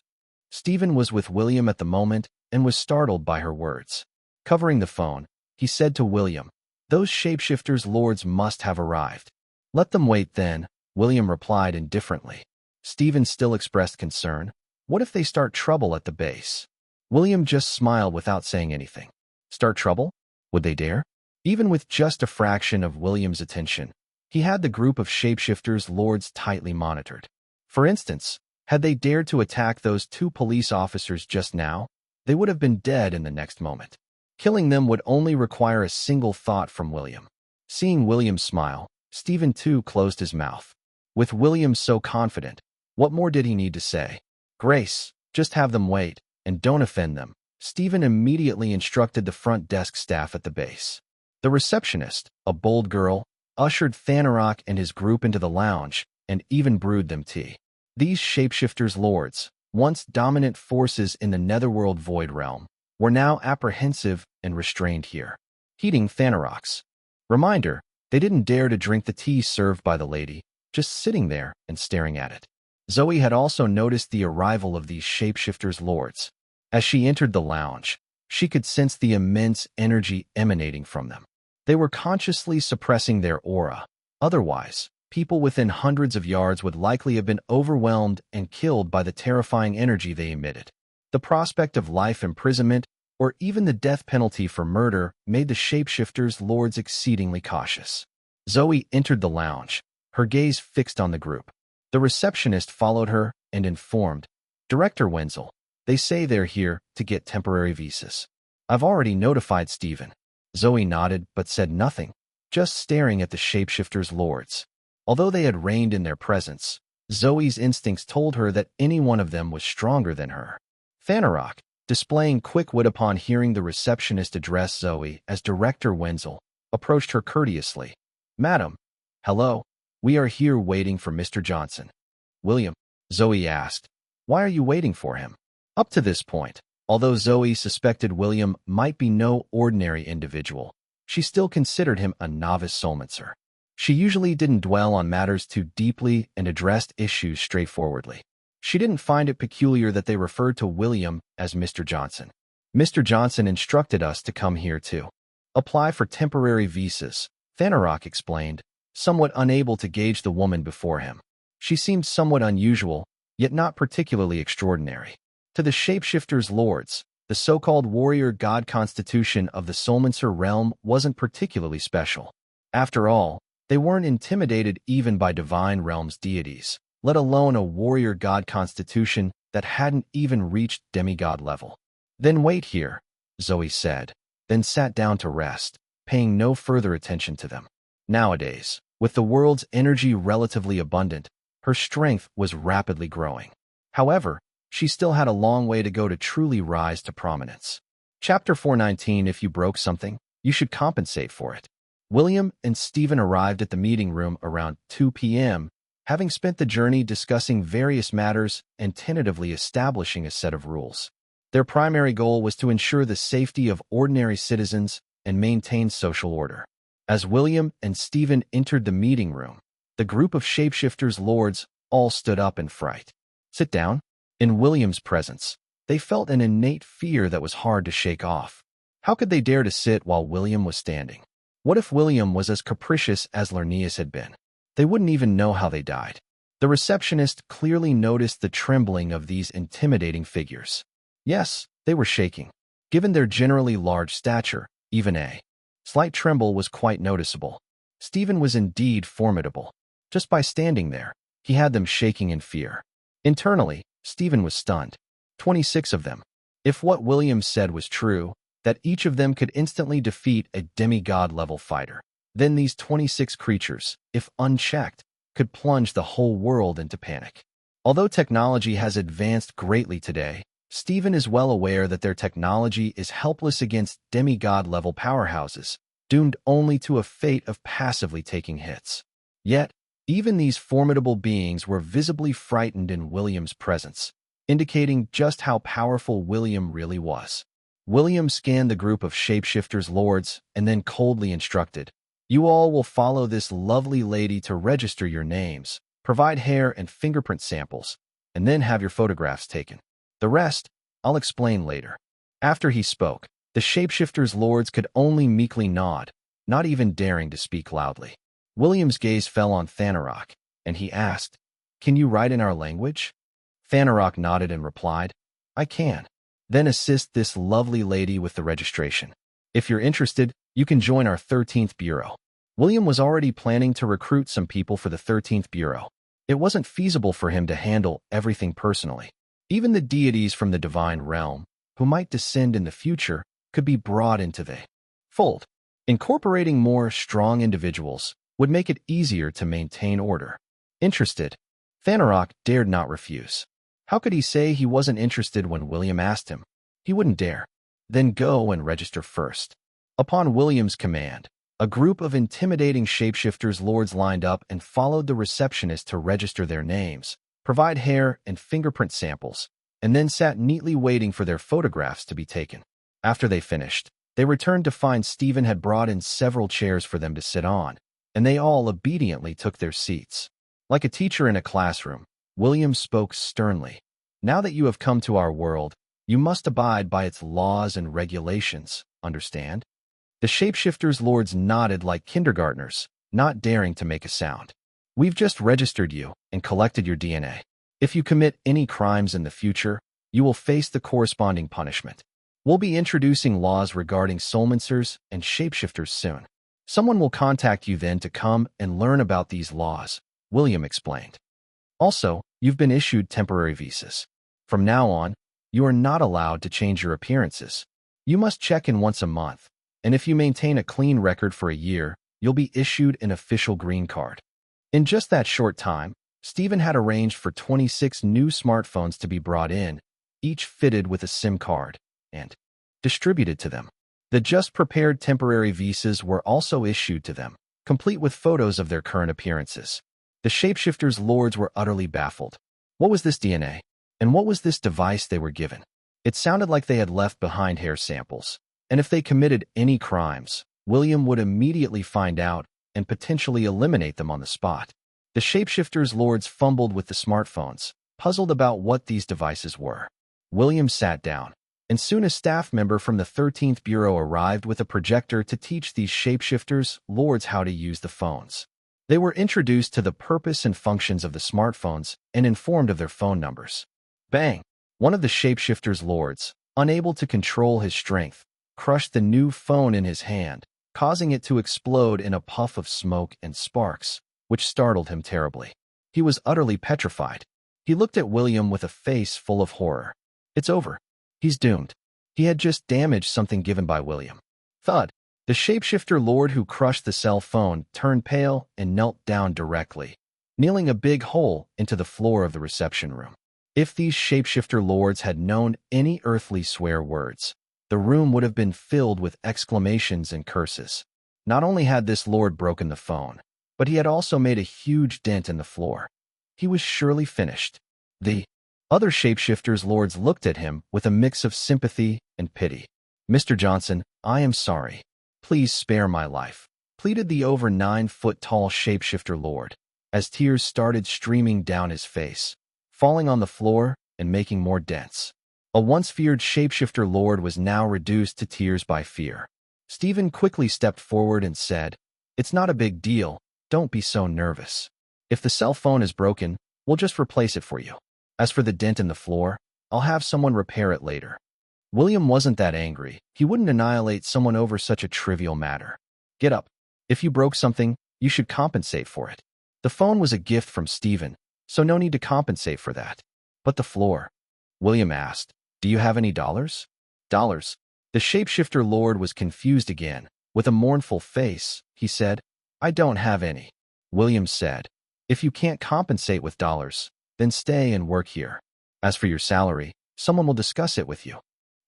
Stephen was with William at the moment and was startled by her words. Covering the phone, he said to William, "Those shapeshifters lords must have arrived." "Let them wait then," William replied indifferently. Stephen still expressed concern. "What if they start trouble at the base?" William just smiled without saying anything. Start trouble? Would they dare? Even with just a fraction of William's attention, he had the group of shapeshifters lords tightly monitored. For instance, had they dared to attack those two police officers just now, they would have been dead in the next moment. Killing them would only require a single thought from William. Seeing William smile, Stephen too closed his mouth. With William so confident, what more did he need to say? Grace, just have them wait, and don't offend them. Stephen immediately instructed the front desk staff at the base. The receptionist, a bold girl, ushered Thanarok and his group into the lounge and even brewed them tea. These shapeshifters' lords, once dominant forces in the netherworld void realm, were now apprehensive and restrained here. Heeding Thanarok's reminder, they didn't dare to drink the tea served by the lady, just sitting there and staring at it. Zoe had also noticed the arrival of these shapeshifters' lords. As she entered the lounge, she could sense the immense energy emanating from them. They were consciously suppressing their aura. Otherwise, people within hundreds of yards would likely have been overwhelmed and killed by the terrifying energy they emitted. The prospect of life imprisonment or even the death penalty for murder made the shapeshifters' lords exceedingly cautious. Zoe entered the lounge, her gaze fixed on the group. The receptionist followed her and informed, "Director Wenzel, they say they're here to get temporary visas. I've already notified Stephen." Zoe nodded but said nothing, just staring at the shapeshifters' lords. Although they had reigned in their presence, Zoe's instincts told her that any one of them was stronger than her. Thanarok, displaying quick wit upon hearing the receptionist address Zoe as Director Wenzel, approached her courteously. "Madam, hello. We are here waiting for Mr. Johnson." "William?" Zoe asked. "Why are you waiting for him?" Up to this point, although Zoe suspected William might be no ordinary individual, she still considered him a novice soulmancer. She usually didn't dwell on matters too deeply and addressed issues straightforwardly. She didn't find it peculiar that they referred to William as Mr. Johnson. "Mr. Johnson instructed us to come here to apply for temporary visas," Thanarok explained, somewhat unable to gauge the woman before him. She seemed somewhat unusual, yet not particularly extraordinary. To the shapeshifters' lords, the so-called warrior god constitution of the Soulmancer realm wasn't particularly special. After all, they weren't intimidated even by divine realms deities, let alone a warrior god constitution that hadn't even reached demigod level. "Then wait here," Zoe said, then sat down to rest, paying no further attention to them. Nowadays, with the world's energy relatively abundant, her strength was rapidly growing. However, she still had a long way to go to truly rise to prominence. Chapter 419. If you broke something, you should compensate for it. William and Stephen arrived at the meeting room around 2 p.m., having spent the journey discussing various matters and tentatively establishing a set of rules. Their primary goal was to ensure the safety of ordinary citizens and maintain social order. As William and Stephen entered the meeting room, the group of shapeshifters' lords all stood up in fright. "Sit down." In William's presence, they felt an innate fear that was hard to shake off. How could they dare to sit while William was standing? What if William was as capricious as Lerneus had been? They wouldn't even know how they died. The receptionist clearly noticed the trembling of these intimidating figures. Yes, they were shaking. Given their generally large stature, even a slight tremble was quite noticeable. Stephen was indeed formidable. Just by standing there, he had them shaking in fear. Internally, Stephen was stunned. 26 of them. If what William said was true, that each of them could instantly defeat a demigod-level fighter, then these 26 creatures, if unchecked, could plunge the whole world into panic. Although technology has advanced greatly today, Stephen is well aware that their technology is helpless against demigod-level powerhouses, doomed only to a fate of passively taking hits. Yet, even these formidable beings were visibly frightened in William's presence, indicating just how powerful William really was. William scanned the group of shapeshifters' lords and then coldly instructed, "You all will follow this lovely lady to register your names, provide hair and fingerprint samples, and then have your photographs taken. The rest, I'll explain later." After he spoke, the shapeshifters' lords could only meekly nod, not even daring to speak loudly. William's gaze fell on Thanarok, and he asked, "Can you write in our language?" Thanarok nodded and replied, "I can." "Then assist this lovely lady with the registration. If you're interested, you can join our 13th Bureau." William was already planning to recruit some people for the 13th Bureau. It wasn't feasible for him to handle everything personally. Even the deities from the divine realm, who might descend in the future, could be brought into the fold. Incorporating more strong individuals would make it easier to maintain order. Interested, Thanarok dared not refuse. How could he say he wasn't interested when William asked him? He wouldn't dare. Then go and register first. Upon William's command, a group of intimidating shapeshifters lords lined up and followed the receptionist to register their names, provide hair and fingerprint samples, and then sat neatly waiting for their photographs to be taken. After they finished, they returned to find Stephen had brought in several chairs for them to sit on, and they all obediently took their seats. Like a teacher in a classroom, William spoke sternly. Now that you have come to our world, you must abide by its laws and regulations, understand? The shapeshifters lords nodded like kindergartners, not daring to make a sound. We've just registered you and collected your DNA. If you commit any crimes in the future, you will face the corresponding punishment. We'll be introducing laws regarding soulmancers and shapeshifters soon. Someone will contact you then to come and learn about these laws, William explained. Also, you've been issued temporary visas. From now on, you are not allowed to change your appearances. You must check in once a month, and if you maintain a clean record for a year, you'll be issued an official green card. In just that short time, Stephen had arranged for 26 new smartphones to be brought in, each fitted with a SIM card, and distributed to them. The just-prepared temporary visas were also issued to them, complete with photos of their current appearances. The shapeshifters' lords were utterly baffled. What was this DNA? And what was this device they were given? It sounded like they had left behind hair samples, and if they committed any crimes, William would immediately find out and potentially eliminate them on the spot. The shapeshifters' lords fumbled with the smartphones, puzzled about what these devices were. William sat down, and soon a staff member from the 13th Bureau arrived with a projector to teach these shapeshifters' lords how to use the phones. They were introduced to the purpose and functions of the smartphones and informed of their phone numbers. Bang! One of the shapeshifters' lords, unable to control his strength, crushed the new phone in his hand, causing it to explode in a puff of smoke and sparks, which startled him terribly. He was utterly petrified. He looked at William with a face full of horror. It's over. He's doomed. He had just damaged something given by William. Thud! The shapeshifter lord who crushed the cell phone turned pale and knelt down directly, kneeling a big hole into the floor of the reception room. If these shapeshifter lords had known any earthly swear words, the room would have been filled with exclamations and curses. Not only had this lord broken the phone, but he had also made a huge dent in the floor. He was surely finished. The other shapeshifters lords looked at him with a mix of sympathy and pity. Mr. Johnson, I am sorry. Please spare my life, pleaded the over 9-foot-tall shapeshifter lord, as tears started streaming down his face, falling on the floor and making more dents. A once feared shapeshifter lord was now reduced to tears by fear. Stephen quickly stepped forward and said, "It's not a big deal, don't be so nervous. If the cell phone is broken, we'll just replace it for you. As for the dent in the floor, I'll have someone repair it later." William wasn't that angry. He wouldn't annihilate someone over such a trivial matter. Get up. If you broke something, you should compensate for it. The phone was a gift from Stephen, so no need to compensate for that. But the floor? William asked, "Do you have any dollars?" Dollars? The shapeshifter lord was confused again. With a mournful face, he said, "I don't have any." William said, "If you can't compensate with dollars, then stay and work here. As for your salary, someone will discuss it with you."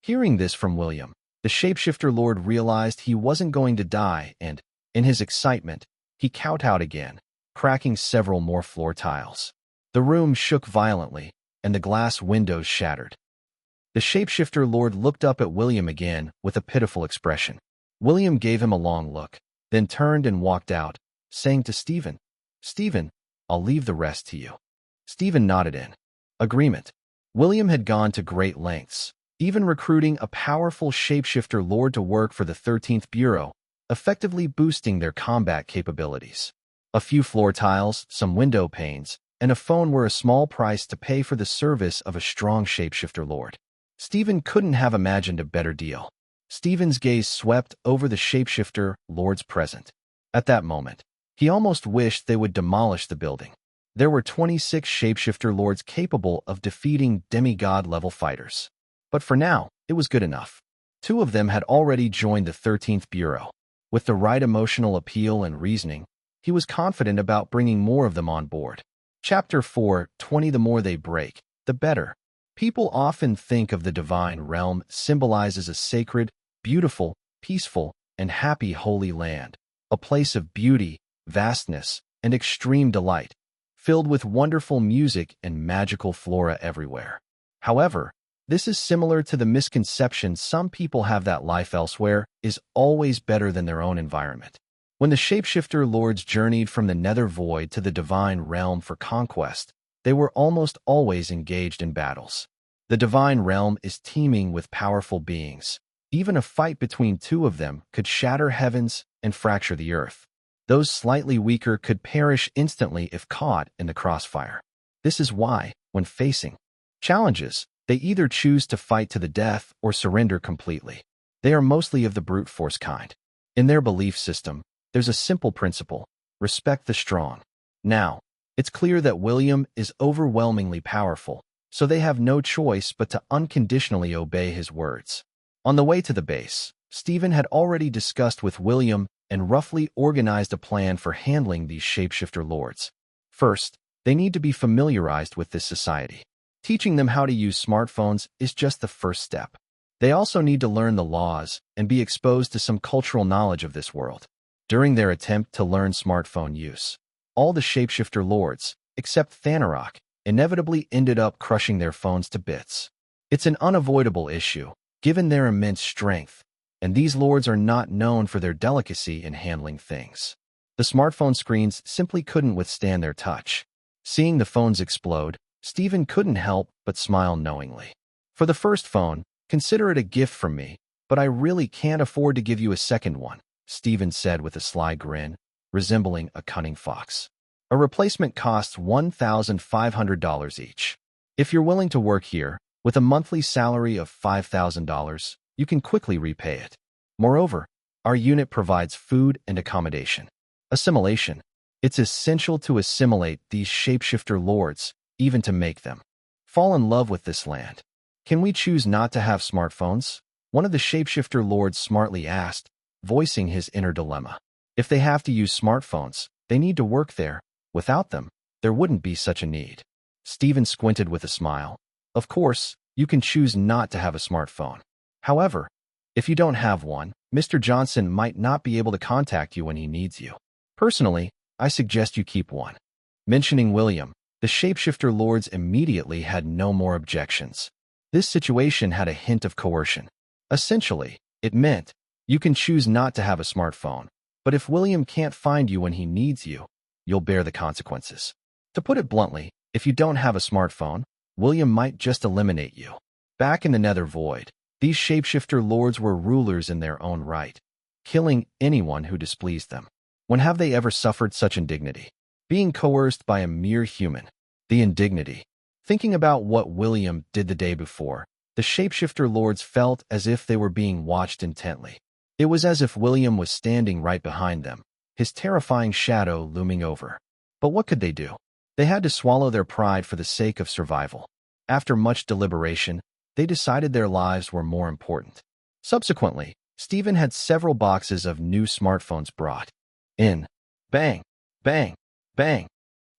Hearing this from William, the shapeshifter lord realized he wasn't going to die and, in his excitement, he kowtowed again, cracking several more floor tiles. The room shook violently, and the glass windows shattered. The shapeshifter lord looked up at William again with a pitiful expression. William gave him a long look, then turned and walked out, saying to Stephen, "Stephen, I'll leave the rest to you." Stephen nodded in agreement. William had gone to great lengths, even recruiting a powerful shapeshifter lord to work for the 13th Bureau, effectively boosting their combat capabilities. A few floor tiles, some window panes, and a phone were a small price to pay for the service of a strong shapeshifter lord. Stephen couldn't have imagined a better deal. Stephen's gaze swept over the shapeshifter lords present. At that moment, he almost wished they would demolish the building. There were 26 shapeshifter lords capable of defeating demigod-level fighters. But for now, it was good enough. Two of them had already joined the 13th Bureau. With the right emotional appeal and reasoning, he was confident about bringing more of them on board. Chapter 4, 20. The more they break, the better. People often think of the divine realm symbolizes a sacred, beautiful, peaceful, and happy holy land, a place of beauty, vastness, and extreme delight, filled with wonderful music and magical flora everywhere. However, this is similar to the misconception some people have that life elsewhere is always better than their own environment. When the shapeshifter lords journeyed from the nether void to the divine realm for conquest, they were almost always engaged in battles. The divine realm is teeming with powerful beings. Even a fight between two of them could shatter heavens and fracture the earth. Those slightly weaker could perish instantly if caught in the crossfire. This is why, when facing challenges, they either choose to fight to the death or surrender completely. They are mostly of the brute force kind. In their belief system, there's a simple principle: respect the strong. Now, it's clear that William is overwhelmingly powerful, so they have no choice but to unconditionally obey his words. On the way to the base, Stephen had already discussed with William and roughly organized a plan for handling these shapeshifter lords. First, they need to be familiarized with this society. Teaching them how to use smartphones is just the first step. They also need to learn the laws and be exposed to some cultural knowledge of this world. During their attempt to learn smartphone use, all the shapeshifter lords, except Thanarok, inevitably ended up crushing their phones to bits. It's an unavoidable issue, given their immense strength, and these lords are not known for their delicacy in handling things. The smartphone screens simply couldn't withstand their touch. Seeing the phones explode, Stephen couldn't help but smile knowingly. For the first phone, consider it a gift from me, but I really can't afford to give you a second one, Stephen said with a sly grin, resembling a cunning fox. A replacement costs $1,500 each. If you're willing to work here, with a monthly salary of $5,000, you can quickly repay it. Moreover, our unit provides food and accommodation. Assimilation. It's essential to assimilate these shapeshifter lords, even to make them fall in love with this land. Can we choose not to have smartphones? One of the shapeshifter lords smartly asked, voicing his inner dilemma. If they have to use smartphones, they need to work there. Without them, there wouldn't be such a need. Stephen squinted with a smile. Of course, you can choose not to have a smartphone. However, if you don't have one, Mr. Johnson might not be able to contact you when he needs you. Personally, I suggest you keep one. Mentioning William, the shapeshifter lords immediately had no more objections. This situation had a hint of coercion. Essentially, it meant you can choose not to have a smartphone, but if William can't find you when he needs you, you'll bear the consequences. To put it bluntly, if you don't have a smartphone, William might just eliminate you. Back in the nether void, these shapeshifter lords were rulers in their own right, killing anyone who displeased them. When have they ever suffered such indignity? Being coerced by a mere human. The indignity. Thinking about what William did the day before, the shapeshifter lords felt as if they were being watched intently. It was as if William was standing right behind them, his terrifying shadow looming over. But what could they do? They had to swallow their pride for the sake of survival. After much deliberation, they decided their lives were more important. Subsequently, Stephen had several boxes of new smartphones brought in. Bang, bang, bang.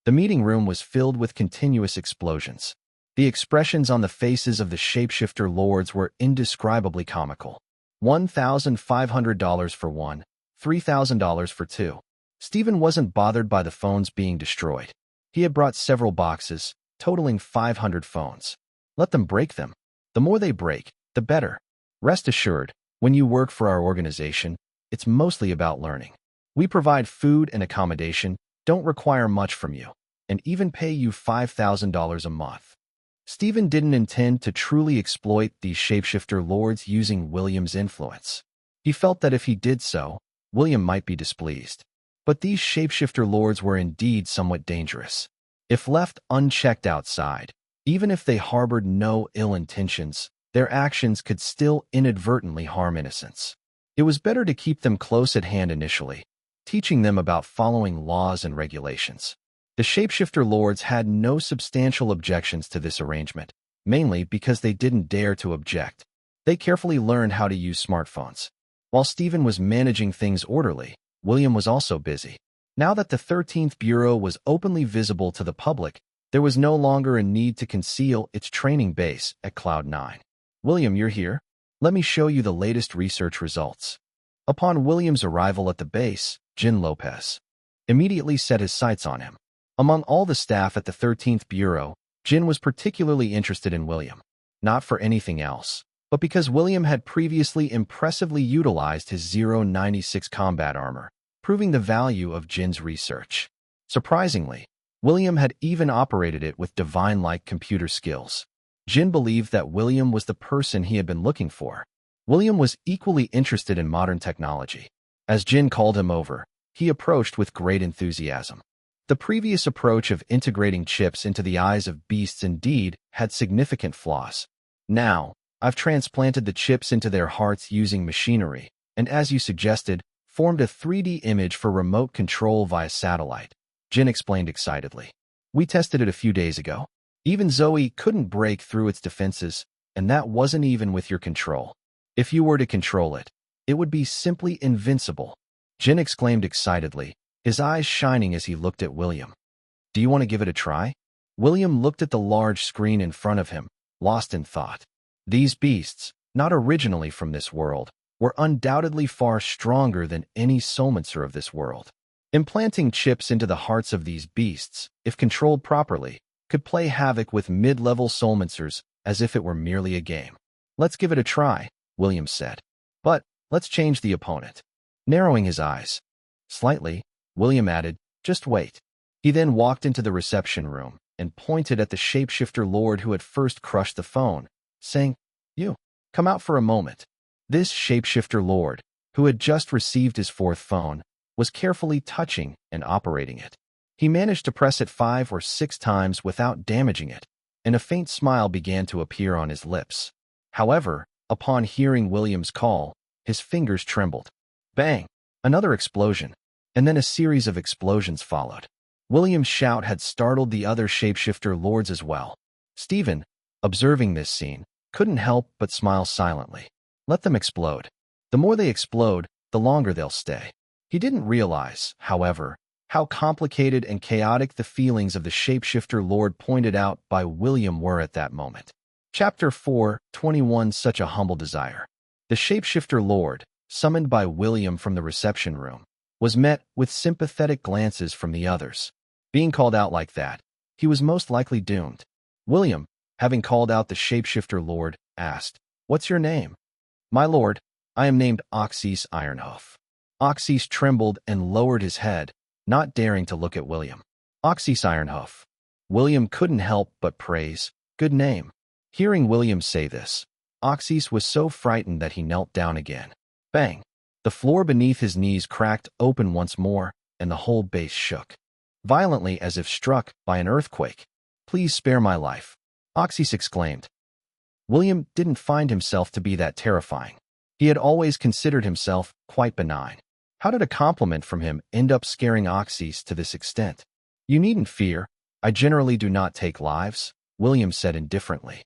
The meeting room was filled with continuous explosions. The expressions on the faces of the shapeshifter lords were indescribably comical. $1,500 for one, $3,000 for two. Stephen wasn't bothered by the phones being destroyed. He had brought several boxes, totaling 500 phones. Let them break them. The more they break, the better. Rest assured, when you work for our organization, it's mostly about learning. We provide food and accommodation, don't require much from you, and even pay you $5,000 a month. Stephen didn't intend to truly exploit these shapeshifter lords using William's influence. He felt that if he did so, William might be displeased. But these shapeshifter lords were indeed somewhat dangerous. If left unchecked outside, even if they harbored no ill intentions, their actions could still inadvertently harm innocents. It was better to keep them close at hand initially, teaching them about following laws and regulations. The shapeshifter lords had no substantial objections to this arrangement, mainly because they didn't dare to object. They carefully learned how to use smartphones. While Stephen was managing things orderly, William was also busy. Now that the 13th Bureau was openly visible to the public, there was no longer a need to conceal its training base at Cloud 9. William, you're here? Let me show you the latest research results. Upon William's arrival at the base, Jin Lopez immediately set his sights on him. Among all the staff at the 13th Bureau, Jin was particularly interested in William. Not for anything else, but because William had previously impressively utilized his 096 combat armor, proving the value of Jin's research. Surprisingly, William had even operated it with divine-like computer skills. Jin believed that William was the person he had been looking for. William was equally interested in modern technology. As Jin called him over, he approached with great enthusiasm. The previous approach of integrating chips into the eyes of beasts indeed had significant flaws. Now, I've transplanted the chips into their hearts using machinery, and as you suggested, formed a 3D image for remote control via satellite, Jin explained excitedly. We tested it a few days ago. Even Zoe couldn't break through its defenses, and that wasn't even with your control. If you were to control it, it would be simply invincible, Jin exclaimed excitedly, his eyes shining as he looked at William. Do you want to give it a try? William looked at the large screen in front of him, lost in thought. These beasts, not originally from this world, were undoubtedly far stronger than any soulmancer of this world. Implanting chips into the hearts of these beasts, if controlled properly, could play havoc with mid-level soulmancers as if it were merely a game. Let's give it a try, William said. But let's change the opponent. Narrowing his eyes slightly, William added, just wait. He then walked into the reception room and pointed at the shapeshifter lord who had first crushed the phone, saying, You, come out for a moment. This shapeshifter lord, who had just received his fourth phone, was carefully touching and operating it. He managed to press it 5 or 6 times without damaging it, and a faint smile began to appear on his lips. However, upon hearing William's call, his fingers trembled. Bang! Another explosion, and then a series of explosions followed. William's shout had startled the other shapeshifter lords as well. Stephen, observing this scene, couldn't help but smile silently. Let them explode. The more they explode, the longer they'll stay. He didn't realize, however, how complicated and chaotic the feelings of the shapeshifter lord pointed out by William were at that moment. Chapter 4:21 Such a Humble Desire. The shapeshifter lord, summoned by William from the reception room, was met with sympathetic glances from the others. Being called out like that, he was most likely doomed. William, having called out the shapeshifter lord, asked, What's your name? My lord, I am named Oxys Ironhoof. Oxys trembled and lowered his head, not daring to look at William. Oxys Ironhoof. William couldn't help but praise, Good name. Hearing William say this, Oxys was so frightened that he knelt down again. Bang! The floor beneath his knees cracked open once more, and the whole base shook violently as if struck by an earthquake. Please spare my life, Oxys exclaimed. William didn't find himself to be that terrifying. He had always considered himself quite benign. How did a compliment from him end up scaring Oxys to this extent? You needn't fear. I generally do not take lives, William said indifferently.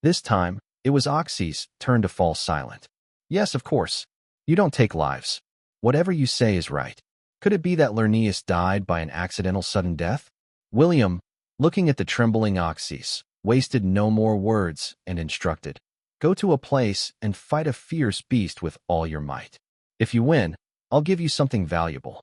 This time, it was Oxys' turn to fall silent. Yes, of course. You don't take lives. Whatever you say is right. Could it be that Linnaeus died by an accidental sudden death? William, looking at the trembling Oxys, wasted no more words and instructed, Go to a place and fight a fierce beast with all your might. If you win, I'll give you something valuable.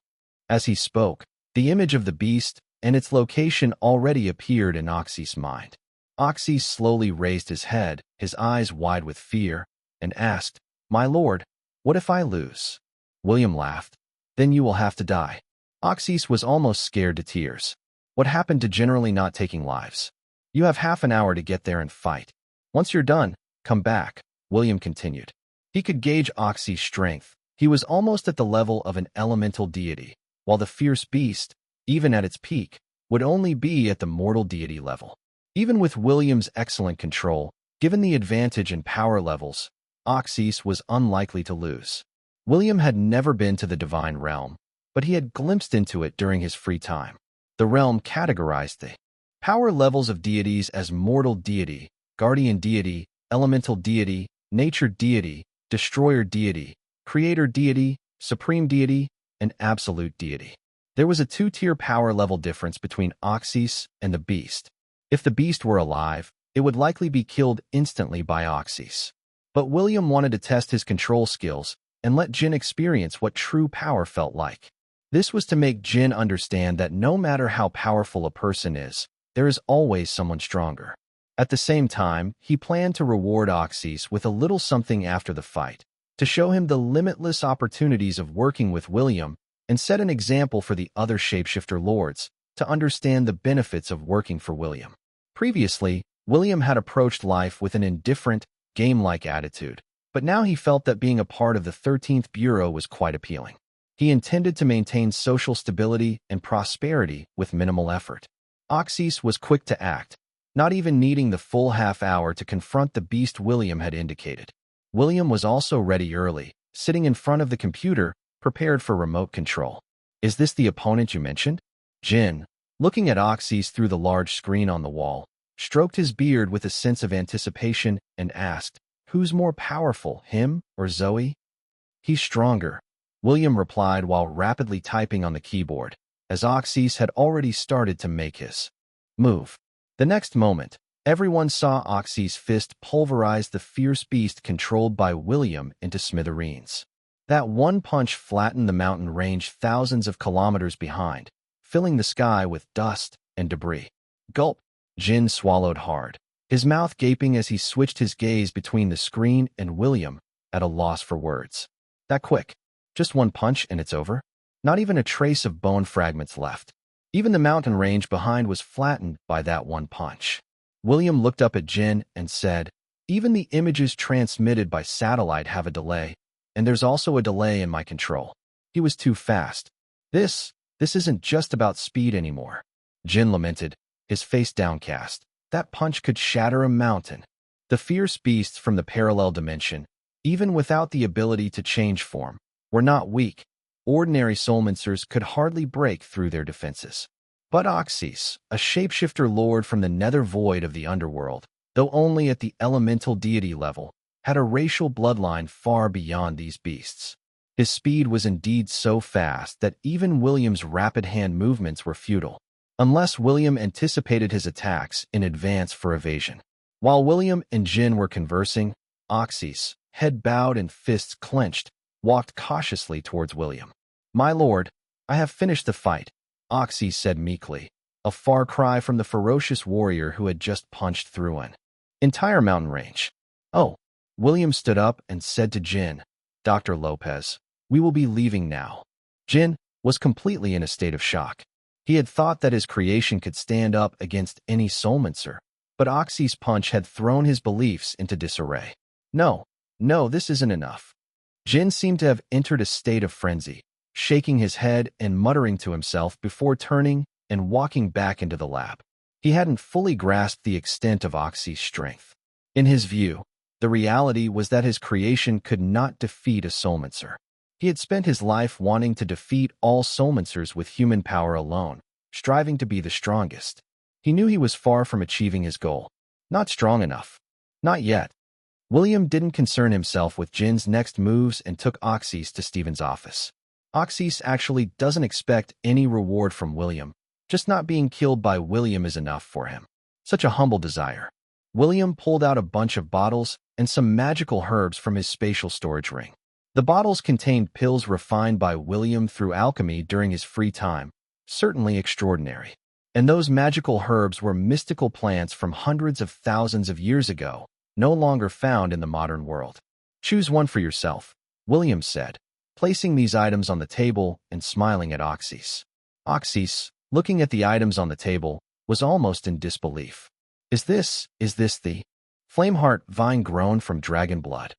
As he spoke, the image of the beast and its location already appeared in Oxys' mind. Oxys slowly raised his head, his eyes wide with fear, and asked, My lord, what if I lose? William laughed. Then you will have to die. Oxys was almost scared to tears. What happened to generally not taking lives? You have half an hour to get there and fight. Once you're done, come back, William continued. He could gauge Oxys' strength. He was almost at the level of an elemental deity, while the fierce beast, even at its peak, would only be at the mortal deity level. Even with William's excellent control, given the advantage in power levels, Oxys was unlikely to lose. William had never been to the divine realm, but he had glimpsed into it during his free time. The realm categorized the power levels of deities as mortal deity, guardian deity, elemental deity, nature deity, destroyer deity, creator deity, supreme deity, and absolute deity. There was a two-tier power level difference between Oxys and the beast. If the beast were alive, it would likely be killed instantly by Oxys. But William wanted to test his control skills and let Jin experience what true power felt like. This was to make Jin understand that no matter how powerful a person is, there is always someone stronger. At the same time, he planned to reward Oxys with a little something after the fight, to show him the limitless opportunities of working with William and set an example for the other shapeshifter lords to understand the benefits of working for William. Previously, William had approached life with an indifferent, game-like attitude, but now he felt that being a part of the 13th Bureau was quite appealing. He intended to maintain social stability and prosperity with minimal effort. Oxys was quick to act, not even needing the full half-hour to confront the beast William had indicated. William was also ready early, sitting in front of the computer, prepared for remote control. "Is this the opponent you mentioned?" Jin, looking at Oxys through the large screen on the wall, stroked his beard with a sense of anticipation and asked, "Who's more powerful, him or Zoe?" "He's stronger," William replied while rapidly typing on the keyboard, as Oxys had already started to make his move. The next moment, everyone saw Oxys' fist pulverize the fierce beast controlled by William into smithereens. That one punch flattened the mountain range thousands of kilometers behind, filling the sky with dust and debris. Gulp! Jin swallowed hard, his mouth gaping as he switched his gaze between the screen and William, at a loss for words. That quick. Just one punch and it's over? Not even a trace of bone fragments left. Even the mountain range behind was flattened by that one punch. William looked up at Jin and said, "Even the images transmitted by satellite have a delay, and there's also a delay in my control." He was too fast. This isn't just about speed anymore. Jin lamented, his face downcast. That punch could shatter a mountain. The fierce beasts from the parallel dimension, even without the ability to change form, were not weak. Ordinary soulmancers could hardly break through their defenses. But Oxys, a shapeshifter lord from the nether void of the underworld, though only at the elemental deity level, had a racial bloodline far beyond these beasts. His speed was indeed so fast that even William's rapid hand movements were futile, unless William anticipated his attacks in advance for evasion. While William and Jin were conversing, Oxys, head bowed and fists clenched, walked cautiously towards William. "My lord, I have finished the fight," Oxys said meekly, a far cry from the ferocious warrior who had just punched through an entire mountain range. "Oh." William stood up and said to Jin, "Dr. Lopez, we will be leaving now." Jin was completely in a state of shock. He had thought that his creation could stand up against any soulmancer, but Oxys' punch had thrown his beliefs into disarray. No, this isn't enough." Jin seemed to have entered a state of frenzy, shaking his head and muttering to himself before turning and walking back into the lab. He hadn't fully grasped the extent of Oxys' strength. In his view, the reality was that his creation could not defeat a soulmancer. He had spent his life wanting to defeat all soulmancers with human power alone, striving to be the strongest. He knew he was far from achieving his goal. Not strong enough. Not yet. William didn't concern himself with Jin's next moves and took Oxys to Stephen's office. Oxys actually doesn't expect any reward from William. Just not being killed by William is enough for him. Such a humble desire. William pulled out a bunch of bottles and some magical herbs from his spatial storage ring. The bottles contained pills refined by William through alchemy during his free time, certainly extraordinary. And those magical herbs were mystical plants from hundreds of thousands of years ago, no longer found in the modern world. "Choose one for yourself," William said, placing these items on the table and smiling at Oxys. Oxys, looking at the items on the table, was almost in disbelief. Is this the Flameheart vine grown from dragon blood?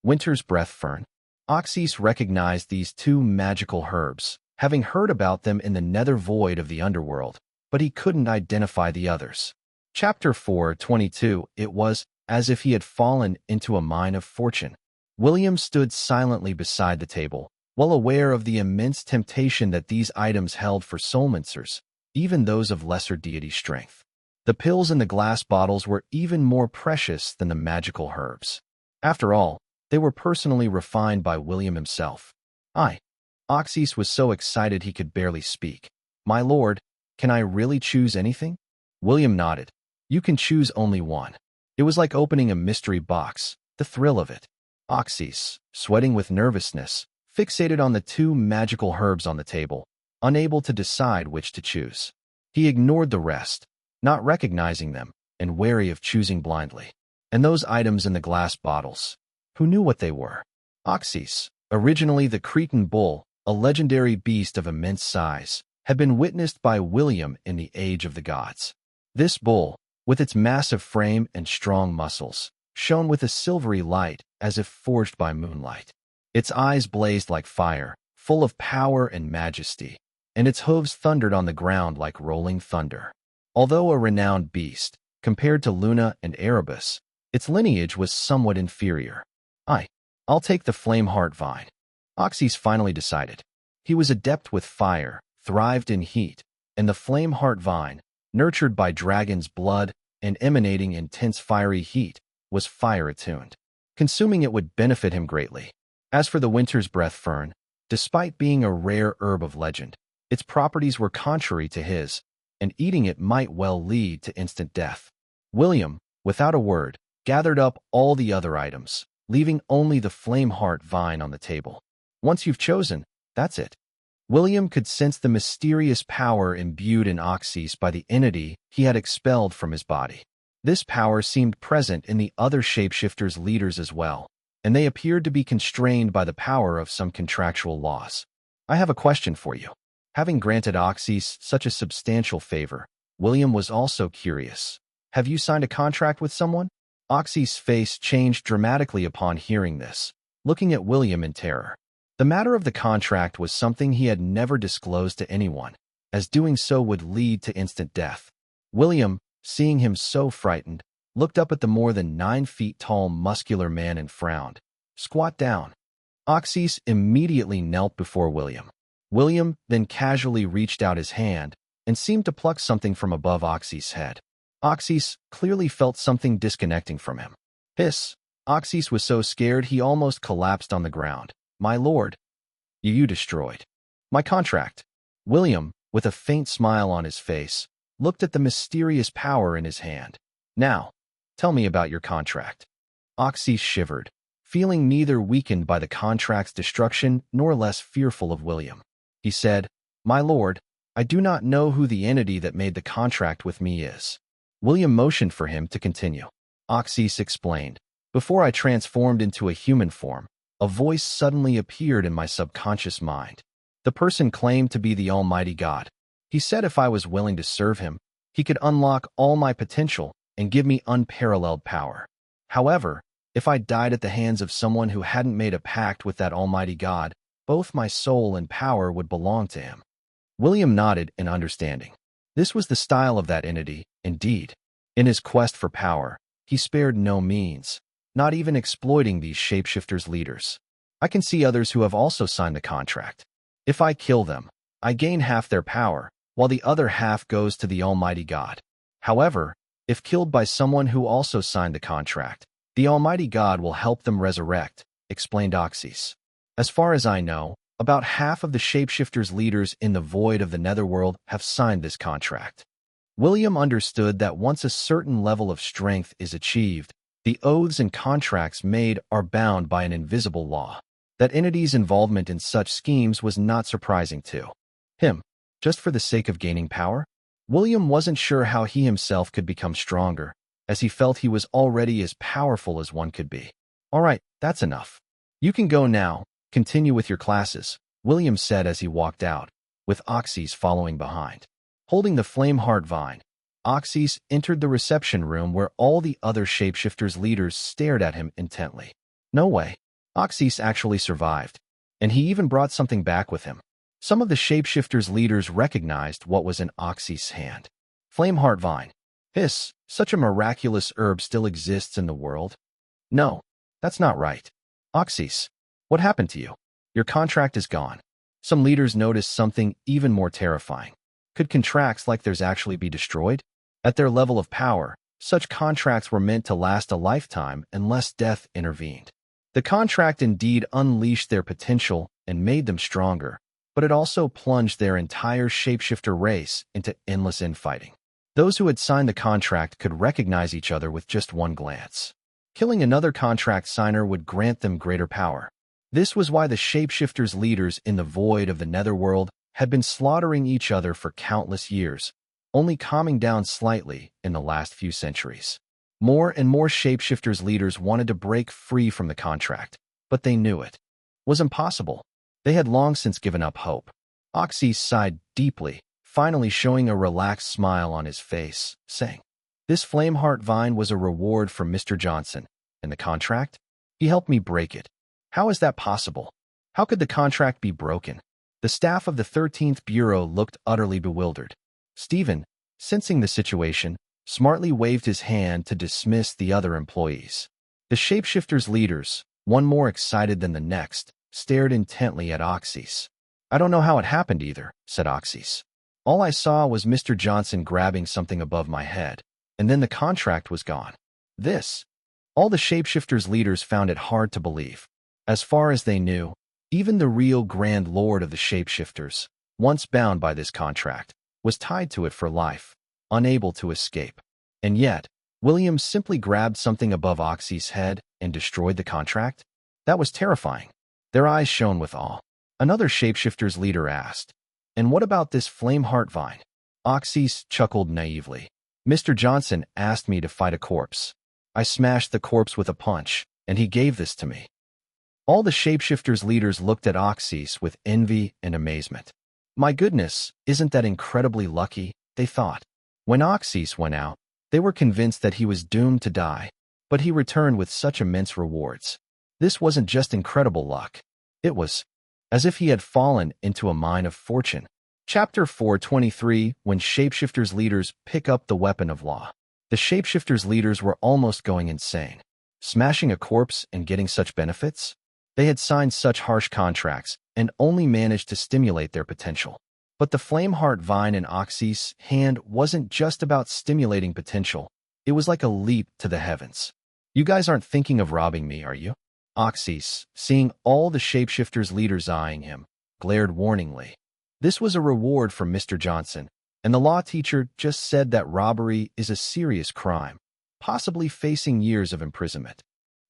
Winter's breath fern?" Oxys recognized these two magical herbs, having heard about them in the nether void of the underworld, but he couldn't identify the others. Chapter 4:22. It was as if he had fallen into a mine of fortune. William stood silently beside the table, well aware of the immense temptation that these items held for soulmancers, even those of lesser deity strength. The pills in the glass bottles were even more precious than the magical herbs. After all, they were personally refined by William himself. I. Oxys was so excited he could barely speak. My lord, can I really choose anything? William nodded. You can choose only one. It was like opening a mystery box, the thrill of it. Oxys, sweating with nervousness, fixated on the two magical herbs on the table, unable to decide which to choose. He ignored the rest, not recognizing them, and wary of choosing blindly. And those items in the glass bottles. Who knew what they were? Oxys, originally the Cretan bull, a legendary beast of immense size, had been witnessed by William in the Age of the Gods. This bull, with its massive frame and strong muscles, shone with a silvery light as if forged by moonlight. Its eyes blazed like fire, full of power and majesty, and its hooves thundered on the ground like rolling thunder. Although a renowned beast, compared to Luna and Erebus, its lineage was somewhat inferior. I'll take the flame heart vine. Oxys finally decided. He was adept with fire, thrived in heat, and the flame heart vine, nurtured by dragon's blood and emanating intense fiery heat, was fire-attuned. Consuming it would benefit him greatly. As for the winter's breath fern, despite being a rare herb of legend, its properties were contrary to his, and eating it might well lead to instant death. William, without a word, gathered up all the other items, leaving only the flame heart vine on the table. Once you've chosen, that's it. William could sense the mysterious power imbued in Oxys by the entity he had expelled from his body. This power seemed present in the other shapeshifters' leaders as well, and they appeared to be constrained by the power of some contractual laws. I have a question for you. Having granted Oxys such a substantial favor, William was also curious. Have you signed a contract with someone? Oxys' face changed dramatically upon hearing this, looking at William in terror. The matter of the contract was something he had never disclosed to anyone, as doing so would lead to instant death. William, seeing him so frightened, looked up at the more than 9 feet tall muscular man and frowned. Squat down. Oxys immediately knelt before William. William then casually reached out his hand and seemed to pluck something from above Oxys' head. Oxys clearly felt something disconnecting from him. Hiss! Oxys was so scared he almost collapsed on the ground. My lord, you destroyed my contract. William, with a faint smile on his face, looked at the mysterious power in his hand. Now, tell me about your contract. Oxys shivered, feeling neither weakened by the contract's destruction nor less fearful of William. He said, My lord, I do not know who the entity that made the contract with me is. William motioned for him to continue. Oxys explained, Before I transformed into a human form, a voice suddenly appeared in my subconscious mind. The person claimed to be the Almighty God. He said if I was willing to serve him, he could unlock all my potential and give me unparalleled power. However, if I died at the hands of someone who hadn't made a pact with that Almighty God, both my soul and power would belong to him. William nodded in understanding. This was the style of that entity, indeed. In his quest for power, he spared no means, not even exploiting these shapeshifters' leaders. I can see others who have also signed the contract. If I kill them, I gain half their power, while the other half goes to the Almighty God. However, if killed by someone who also signed the contract, the Almighty God will help them resurrect, explained Oxys. As far as I know, about half of the shapeshifters' leaders in the void of the netherworld have signed this contract. William understood that once a certain level of strength is achieved, the oaths and contracts made are bound by an invisible law. That entity's involvement in such schemes was not surprising to him. Just for the sake of gaining power? William wasn't sure how he himself could become stronger, as he felt he was already as powerful as one could be. All right, that's enough. You can go now. Continue with your classes, William said as he walked out, with Oxys following behind. Holding the flame heart vine, Oxys entered the reception room where all the other shapeshifters' leaders stared at him intently. No way. Oxys actually survived, and he even brought something back with him. Some of the shapeshifters' leaders recognized what was in Oxys' hand. Flame heart vine. Hiss, such a miraculous herb still exists in the world? No, that's not right. Oxys, what happened to you? Your contract is gone. Some leaders noticed something even more terrifying. Could contracts like theirs actually be destroyed? At their level of power, Such contracts were meant to last a lifetime unless death intervened. The contract indeed unleashed their potential and made them stronger, but it also plunged their entire shapeshifter race into endless infighting. Those who had signed the contract could recognize each other with just one glance. Killing another contract signer would grant them greater power. This was why the shapeshifters' leaders in the void of the netherworld had been slaughtering each other for countless years, only calming down slightly in the last few centuries. More and more shapeshifters' leaders wanted to break free from the contract, but they knew it was impossible. They had long since given up hope. Oxys sighed deeply, finally showing a relaxed smile on his face, saying, "This flameheart vine was a reward from Mr. Johnson, and the contract? He helped me break it. How is that possible? How could the contract be broken?" The staff of the 13th Bureau looked utterly bewildered. Stephen, sensing the situation, smartly waved his hand to dismiss the other employees. The shapeshifters' leaders, one more excited than the next, stared intently at Oxys. "I don't know how it happened either," said Oxys. "All I saw was Mr. Johnson grabbing something above my head, and then the contract was gone." All the shapeshifters' leaders found it hard to believe. As far as they knew, even the real Grand Lord of the shapeshifters, once bound by this contract, was tied to it for life, unable to escape. And yet, William simply grabbed something above Oxy's head and destroyed the contract? That was terrifying. Their eyes shone with awe. Another shapeshifter's leader asked, "And what about this flameheart vine?" Oxys chuckled naively. "Mr. Johnson asked me to fight a corpse. I smashed the corpse with a punch, and he gave this to me." All the shapeshifters' leaders looked at Oxys with envy and amazement. "My goodness, isn't that incredibly lucky?" they thought. When Oxys went out, they were convinced that he was doomed to die, but he returned with such immense rewards. This wasn't just incredible luck. It was as if he had fallen into a mine of fortune. Chapter 423, When Shapeshifters' Leaders Pick Up the Weapon of Law. The shapeshifters' leaders were almost going insane. Smashing a corpse and getting such benefits? They had signed such harsh contracts and only managed to stimulate their potential. But the flameheart vine in Oxys' hand wasn't just about stimulating potential. It was like a leap to the heavens. "You guys aren't thinking of robbing me, are you?" Oxys, seeing all the shapeshifters' leaders eyeing him, glared warningly. This was a reward from Mr. Johnson, and the law teacher just said that robbery is a serious crime, possibly facing years of imprisonment.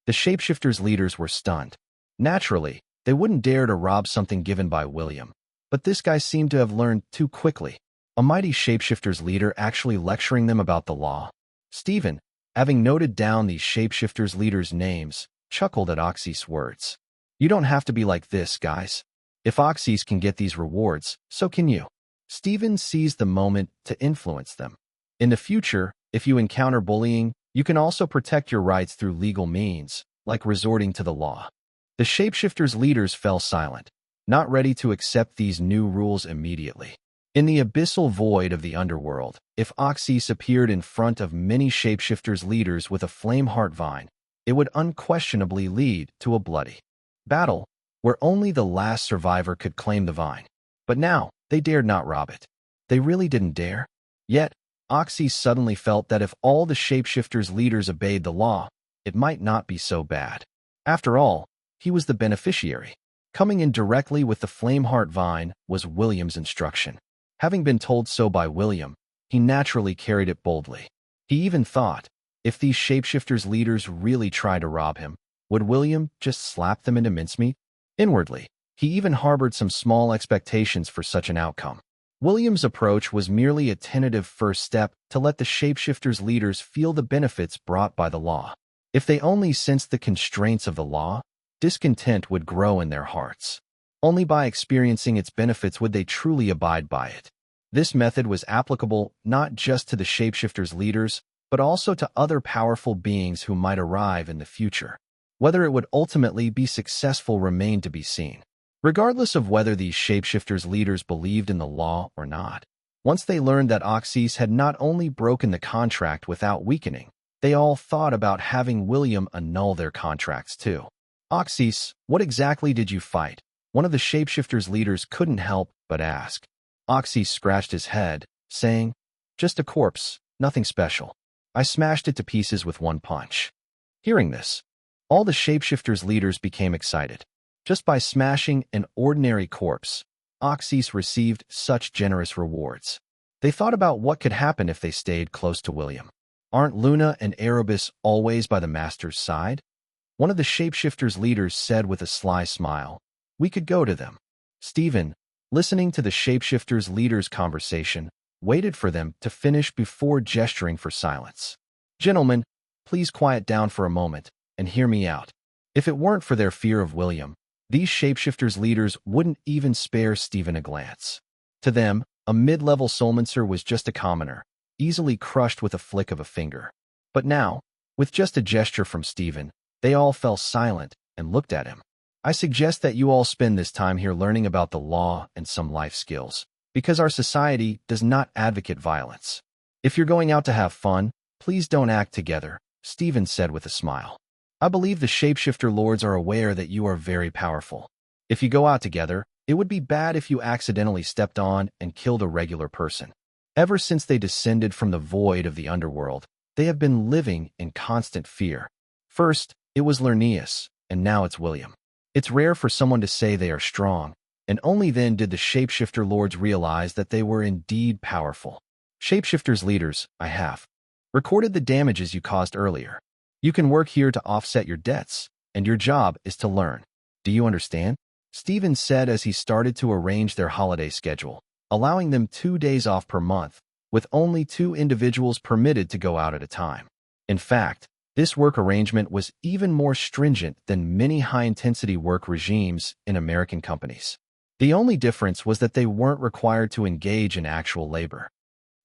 The shapeshifters' leaders were stunned. Naturally, they wouldn't dare to rob something given by William, but this guy seemed to have learned too quickly. A mighty shapeshifters' leader actually lecturing them about the law. Stephen, having noted down these shapeshifters' leaders' names, chuckled at Oxys' words. "You don't have to be like this, guys. If Oxys can get these rewards, so can you." Stephen seized the moment to influence them. "In the future, if you encounter bullying, you can also protect your rights through legal means, like resorting to the law." The shapeshifters' leaders fell silent, not ready to accept these new rules immediately. In the abyssal void of the underworld, if Oxys appeared in front of many shapeshifters' leaders with a flameheart vine, it would unquestionably lead to a bloody battle, where only the last survivor could claim the vine. But now, they dared not rob it. They really didn't dare. Yet, Oxys suddenly felt that if all the shapeshifters' leaders obeyed the law, it might not be so bad. After all, he was the beneficiary. Coming in directly with the flameheart vine was William's instruction. Having been told so by William, he naturally carried it boldly. He even thought, if these shapeshifters' leaders really tried to rob him, would William just slap them into mincemeat? Inwardly, he even harbored some small expectations for such an outcome. William's approach was merely a tentative first step to let the shapeshifters' leaders feel the benefits brought by the law. If they only sensed the constraints of the law, discontent would grow in their hearts. Only by experiencing its benefits would they truly abide by it. This method was applicable not just to the shapeshifters' leaders, but also to other powerful beings who might arrive in the future. Whether it would ultimately be successful remained to be seen. Regardless of whether these shapeshifters' leaders believed in the law or not, once they learned that Oxys had not only broken the contract without weakening, they all thought about having William annul their contracts too. "Oxys, what exactly did you fight?" one of the shapeshifters' leaders couldn't help but ask. Oxys scratched his head, saying, "Just a corpse, nothing special." I smashed it to pieces with one punch. Hearing this, all the shapeshifters' leaders became excited. Just by smashing an ordinary corpse, Oxys received such generous rewards. They thought about what could happen if they stayed close to William. Aren't Luna and Erebus always by the master's side? One of the shapeshifters' leaders said with a sly smile. We could go to them. Stephen, listening to the shapeshifters' leaders' conversation, waited for them to finish before gesturing for silence. Gentlemen, please quiet down for a moment and hear me out. If it weren't for their fear of William, these shapeshifters' leaders wouldn't even spare Stephen a glance. To them, a mid-level soulmancer was just a commoner, easily crushed with a flick of a finger. But now, with just a gesture from Stephen, they all fell silent and looked at him. I suggest that you all spend this time here learning about the law and some life skills, because our society does not advocate violence. If you're going out to have fun, please don't act together, Stephen said with a smile. I believe the shapeshifter lords are aware that you are very powerful. If you go out together, it would be bad if you accidentally stepped on and killed a regular person. Ever since they descended from the void of the underworld, they have been living in constant fear. First, it was Lerneus, and now it's William. It's rare for someone to say they are strong, and only then did the shapeshifter lords realize that they were indeed powerful. Shapeshifters leaders, I have recorded the damages you caused earlier. You can work here to offset your debts, and your job is to learn. Do you understand? Stephen said as he started to arrange their holiday schedule, allowing them 2 days off per month, with only 2 individuals permitted to go out at a time. In fact, this work arrangement was even more stringent than many high-intensity work regimes in American companies. The only difference was that they weren't required to engage in actual labor.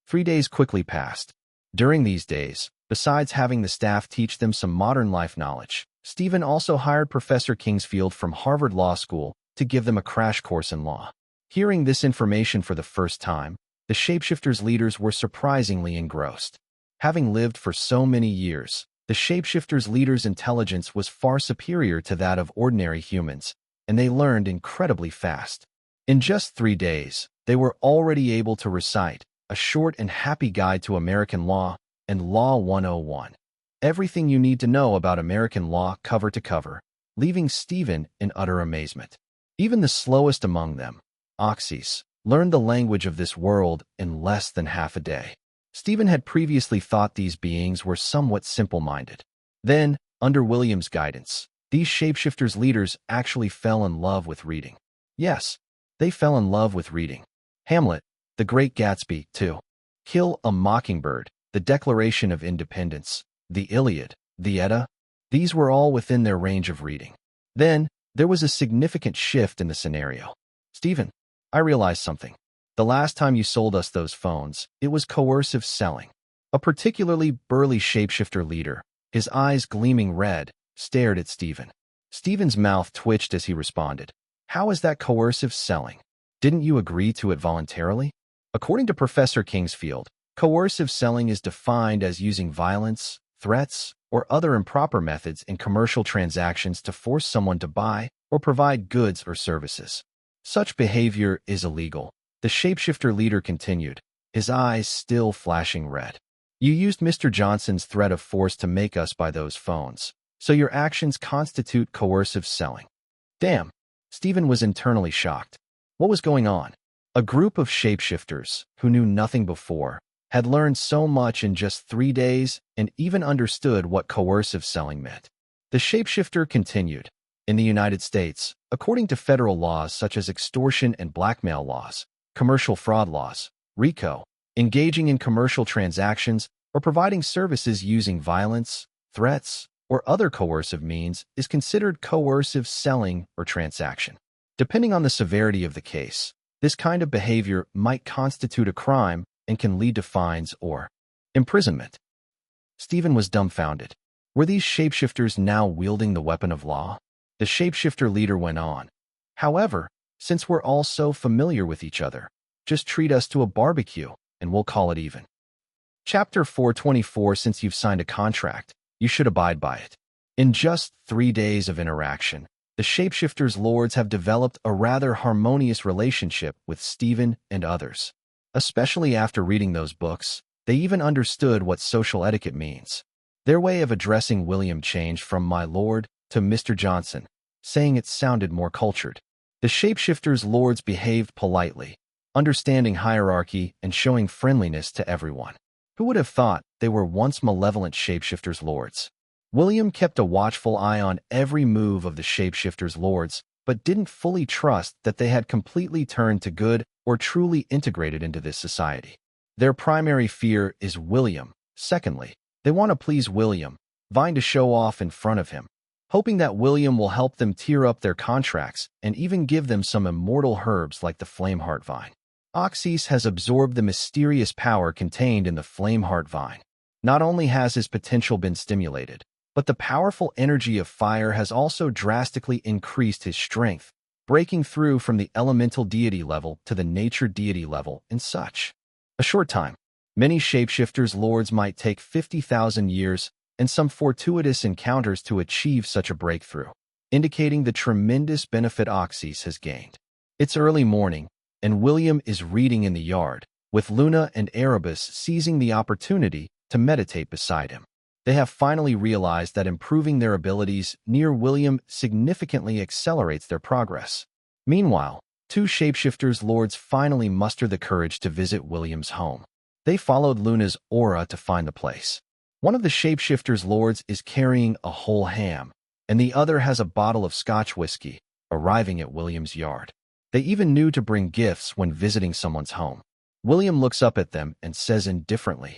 3 days quickly passed. During these days, besides having the staff teach them some modern life knowledge, Stephen also hired Professor Kingsfield from Harvard Law School to give them a crash course in law. Hearing this information for the first time, the shapeshifters' leaders were surprisingly engrossed. Having lived for so many years, the shapeshifters' leaders' intelligence was far superior to that of ordinary humans, and they learned incredibly fast. In just 3 days, they were already able to recite a short and happy guide to American law and Law 101. Everything you need to know about American law cover to cover, leaving Stephen in utter amazement. Even the slowest among them, Oxys, learned the language of this world in less than half a day. Stephen had previously thought these beings were somewhat simple-minded. Then, under William's guidance, these shapeshifters' leaders actually fell in love with reading. Yes, they fell in love with reading. Hamlet, The Great Gatsby, To Kill a Mockingbird, The Declaration of Independence, the Iliad, the Edda, these were all within their range of reading. Then, there was a significant shift in the scenario. Stephen, I realized something. The last time you sold us those phones, it was coercive selling. A particularly burly shapeshifter leader, his eyes gleaming red, stared at Stephen. Stephen's mouth twitched as he responded. How is that coercive selling? Didn't you agree to it voluntarily? According to Professor Kingsfield, coercive selling is defined as using violence, threats, or other improper methods in commercial transactions to force someone to buy or provide goods or services. Such behavior is illegal. The shapeshifter leader continued, his eyes still flashing red. You used Mr. Johnson's threat of force to make us buy those phones, so your actions constitute coercive selling. Damn, Stephen was internally shocked. What was going on? A group of shapeshifters, who knew nothing before, had learned so much in just 3 days and even understood what coercive selling meant. The shapeshifter continued. In the United States, according to federal laws such as extortion and blackmail laws, commercial fraud laws, RICO, engaging in commercial transactions or providing services using violence, threats, or other coercive means is considered coercive selling or transaction. Depending on the severity of the case, this kind of behavior might constitute a crime and can lead to fines or imprisonment. Stephen was dumbfounded. Were these shapeshifters now wielding the weapon of law? The shapeshifter leader went on. However, since we're all so familiar with each other, just treat us to a barbecue, and we'll call it even. Chapter 424. Since you've signed a contract, you should abide by it. In just 3 days of interaction, the shapeshifters' lords have developed a rather harmonious relationship with Stephen and others. Especially after reading those books, They even understood what social etiquette means. Their way of addressing William changed from "my lord" to "Mr. Johnson," saying it sounded more cultured. The shapeshifters' lords behaved politely, understanding hierarchy and showing friendliness to everyone. Who would have thought they were once malevolent shapeshifters' lords? William kept a watchful eye on every move of the shapeshifters' lords, but didn't fully trust that they had completely turned to good or truly integrated into this society. Their primary fear is William. Secondly, they want to please William, vying to show off in front of him, hoping that William will help them tear up their contracts and even give them some immortal herbs like the Flameheart Vine. Oxys has absorbed the mysterious power contained in the Flameheart Vine. Not only has his potential been stimulated, but the powerful energy of fire has also drastically increased his strength, breaking through from the elemental deity level to the nature deity level in such a short time. Many shapeshifters' lords might take 50,000 years and some fortuitous encounters to achieve such a breakthrough, indicating the tremendous benefit Oxys has gained. It's early morning, and William is reading in the yard, with Luna and Erebus seizing the opportunity to meditate beside him. They have finally realized that improving their abilities near William significantly accelerates their progress. Meanwhile, two shapeshifters' lords finally muster the courage to visit William's home. They followed Luna's aura to find the place. One of the shapeshifters' lords is carrying a whole ham, and the other has a bottle of Scotch whiskey, arriving at William's yard. They even knew to bring gifts when visiting someone's home. William looks up at them and says indifferently,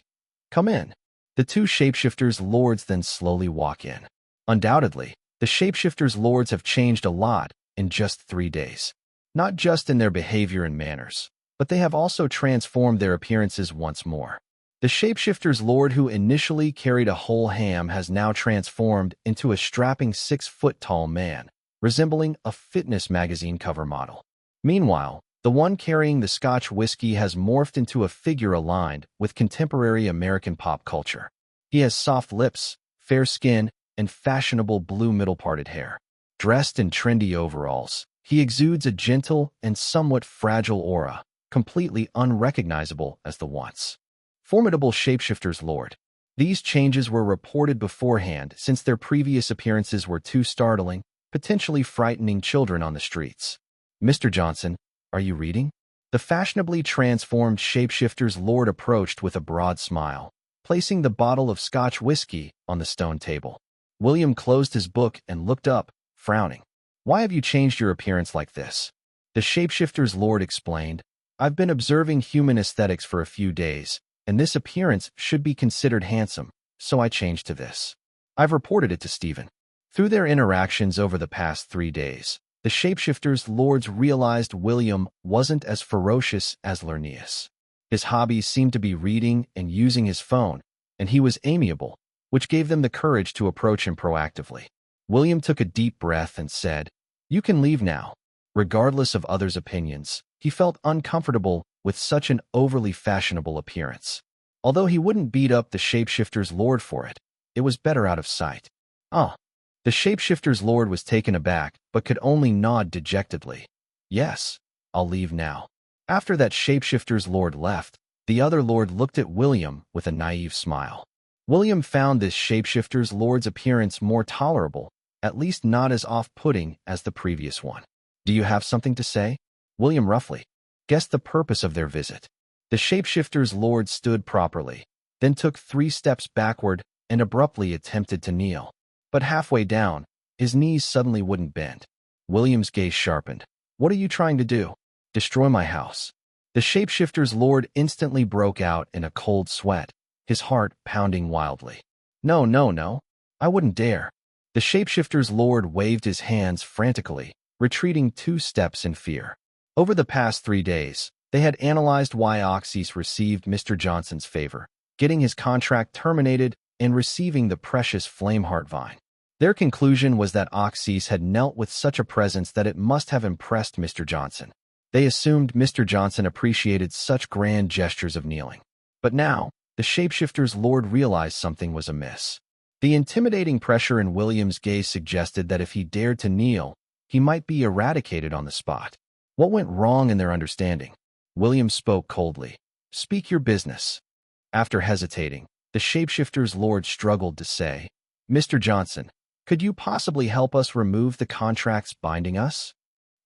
"Come in." The two shapeshifters' lords then slowly walk in. Undoubtedly, the shapeshifters' lords have changed a lot in just 3 days. Not just in their behavior and manners, but they have also transformed their appearances once more. The shapeshifter's lord who initially carried a whole ham has now transformed into a strapping 6-foot-tall man, resembling a fitness magazine cover model. Meanwhile, the one carrying the Scotch whiskey has morphed into a figure aligned with contemporary American pop culture. He has soft lips, fair skin, and fashionable blue middle-parted hair. Dressed in trendy overalls, he exudes a gentle and somewhat fragile aura, completely unrecognizable as the once formidable shapeshifter's lord. These changes were reported beforehand since their previous appearances were too startling, potentially frightening children on the streets. "Mr. Johnson, are you reading?" The fashionably transformed shapeshifter's lord approached with a broad smile, placing the bottle of Scotch whiskey on the stone table. William closed his book and looked up, frowning. "Why have you changed your appearance like this?" The shapeshifter's lord explained, "I've been observing human aesthetics for a few days, and this appearance should be considered handsome, so I changed to this. I've reported it to Stephen." Through their interactions over the past 3 days, the shapeshifter's lords realized William wasn't as ferocious as Lerneus. His hobbies seemed to be reading and using his phone, and he was amiable, which gave them the courage to approach him proactively. William took a deep breath and said, "You can leave now." Regardless of others' opinions, he felt uncomfortable with such an overly fashionable appearance. Although he wouldn't beat up the shapeshifter's lord for it, it was better out of sight. "Ah." The shapeshifter's lord was taken aback, but could only nod dejectedly. "Yes, I'll leave now." After that shapeshifter's lord left, the other lord looked at William with a naive smile. William found this shapeshifter's lord's appearance more tolerable, at least not as off-putting as the previous one. "Do you have something to say?" William roughly guessed the purpose of their visit. The shapeshifter's lord stood properly, then took 3 steps backward and abruptly attempted to kneel. But halfway down, his knees suddenly wouldn't bend. William's gaze sharpened. "What are you trying to do?" "Destroy my house." The shapeshifter's lord instantly broke out in a cold sweat, his heart pounding wildly. "No, no, no. I wouldn't dare." The shapeshifter's lord waved his hands frantically, retreating 2 steps in fear. Over the past 3 days, they had analyzed why Oxys received Mr. Johnson's favor, getting his contract terminated and receiving the precious Flameheart Vine. Their conclusion was that Oxys had knelt with such a presence that it must have impressed Mr. Johnson. They assumed Mr. Johnson appreciated such grand gestures of kneeling. But now, the shapeshifter's lord realized something was amiss. The intimidating pressure in William's gaze suggested that if he dared to kneel, he might be eradicated on the spot. What went wrong in their understanding? William spoke coldly. "Speak your business." After hesitating, the shapeshifter's lord struggled to say, "Mr. Johnson, could you possibly help us remove the contracts binding us?"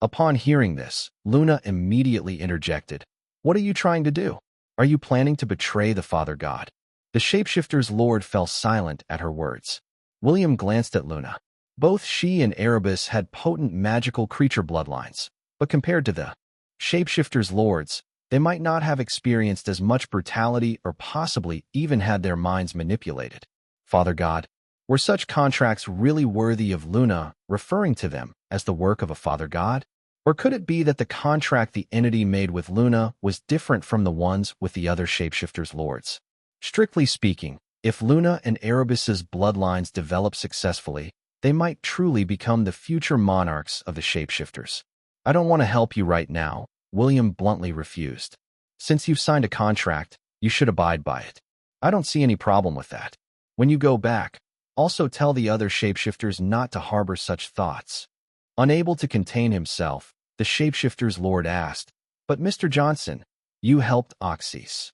Upon hearing this, Luna immediately interjected, "What are you trying to do? Are you planning to betray the Father God?" The shapeshifter's lord fell silent at her words. William glanced at Luna. Both she and Erebus had potent magical creature bloodlines, but compared to the shapeshifter's lords, they might not have experienced as much brutality or possibly even had their minds manipulated. Father God, were such contracts really worthy of Luna referring to them as the work of a Father God? Or could it be that the contract the entity made with Luna was different from the ones with the other shapeshifter's lords? Strictly speaking, if Luna and Erebus's bloodlines develop successfully, they might truly become the future monarchs of the shapeshifters. "I don't want to help you right now," William bluntly refused. "Since you've signed a contract, you should abide by it. I don't see any problem with that. When you go back, also tell the other shapeshifters not to harbor such thoughts." Unable to contain himself, the shapeshifter's lord asked, "But Mr. Johnson, you helped Oxys."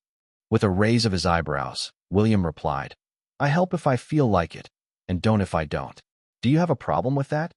With a raise of his eyebrows, William replied, "I help if I feel like it, and don't if I don't. Do you have a problem with that?"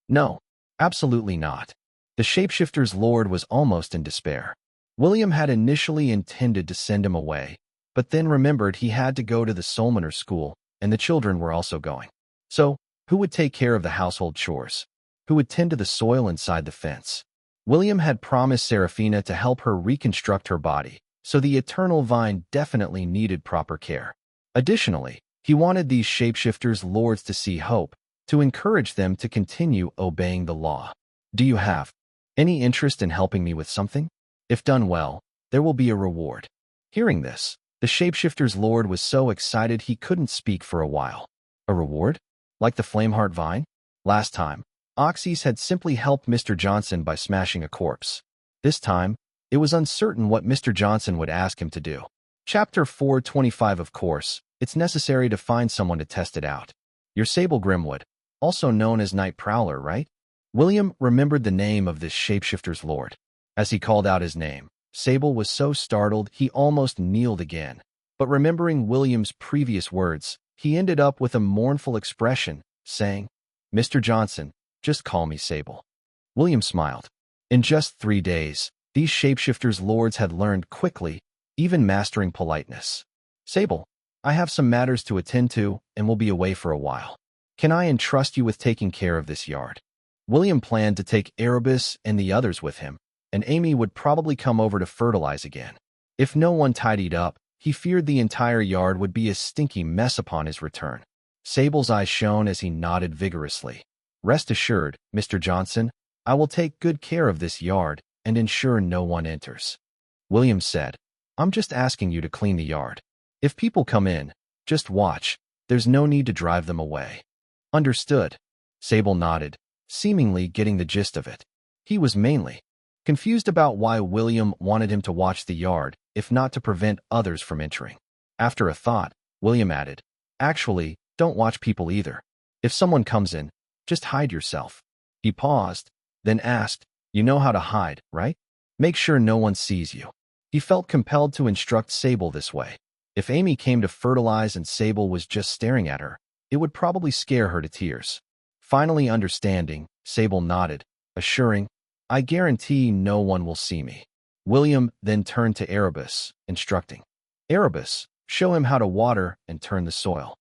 "No, absolutely not." The shapeshifter's lord was almost in despair. William had initially intended to send him away, but then remembered he had to go to the Solmaner school, and the children were also going. So, who would take care of the household chores? Who would tend to the soil inside the fence? William had promised Seraphina to help her reconstruct her body, so the eternal vine definitely needed proper care. Additionally, he wanted these shapeshifters' lords to see hope, to encourage them to continue obeying the law. "Do you have any interest in helping me with something? If done well, there will be a reward." Hearing this, the shapeshifter's lord was so excited he couldn't speak for a while. A reward? Like the Flameheart vine? Last time, Oxys had simply helped Mr. Johnson by smashing a corpse. This time, it was uncertain what Mr. Johnson would ask him to do. Chapter 425. Of course, it's necessary to find someone to test it out. "You're Sable Grimwood, also known as Night Prowler, right?" William remembered the name of this shapeshifter's lord. As he called out his name, Sable was so startled he almost kneeled again. But remembering William's previous words, he ended up with a mournful expression, saying, "Mr. Johnson, just call me Sable." William smiled. In just 3 days, these shapeshifters' lords had learned quickly, even mastering politeness. "Sable, I have some matters to attend to and will be away for a while. Can I entrust you with taking care of this yard?" William planned to take Erebus and the others with him, and Amy would probably come over to fertilize again. If no one tidied up, he feared the entire yard would be a stinky mess upon his return. Sable's eyes shone as he nodded vigorously. "Rest assured, Mr. Johnson, I will take good care of this yard and ensure no one enters." William said, "I'm just asking you to clean the yard. If people come in, just watch. There's no need to drive them away." "Understood." Sable nodded, seemingly getting the gist of it. He was mainly confused about why William wanted him to watch the yard, if not to prevent others from entering. After a thought, William added, "Actually, don't watch people either. If someone comes in, just hide yourself." He paused, then asked, "You know how to hide, right? Make sure no one sees you." He felt compelled to instruct Sable this way. If Amy came to fertilize and Sable was just staring at her, it would probably scare her to tears. Finally understanding, Sable nodded, assuring, "I guarantee no one will see me." William then turned to Erebus, instructing, "Erebus, show him how to water and turn the soil."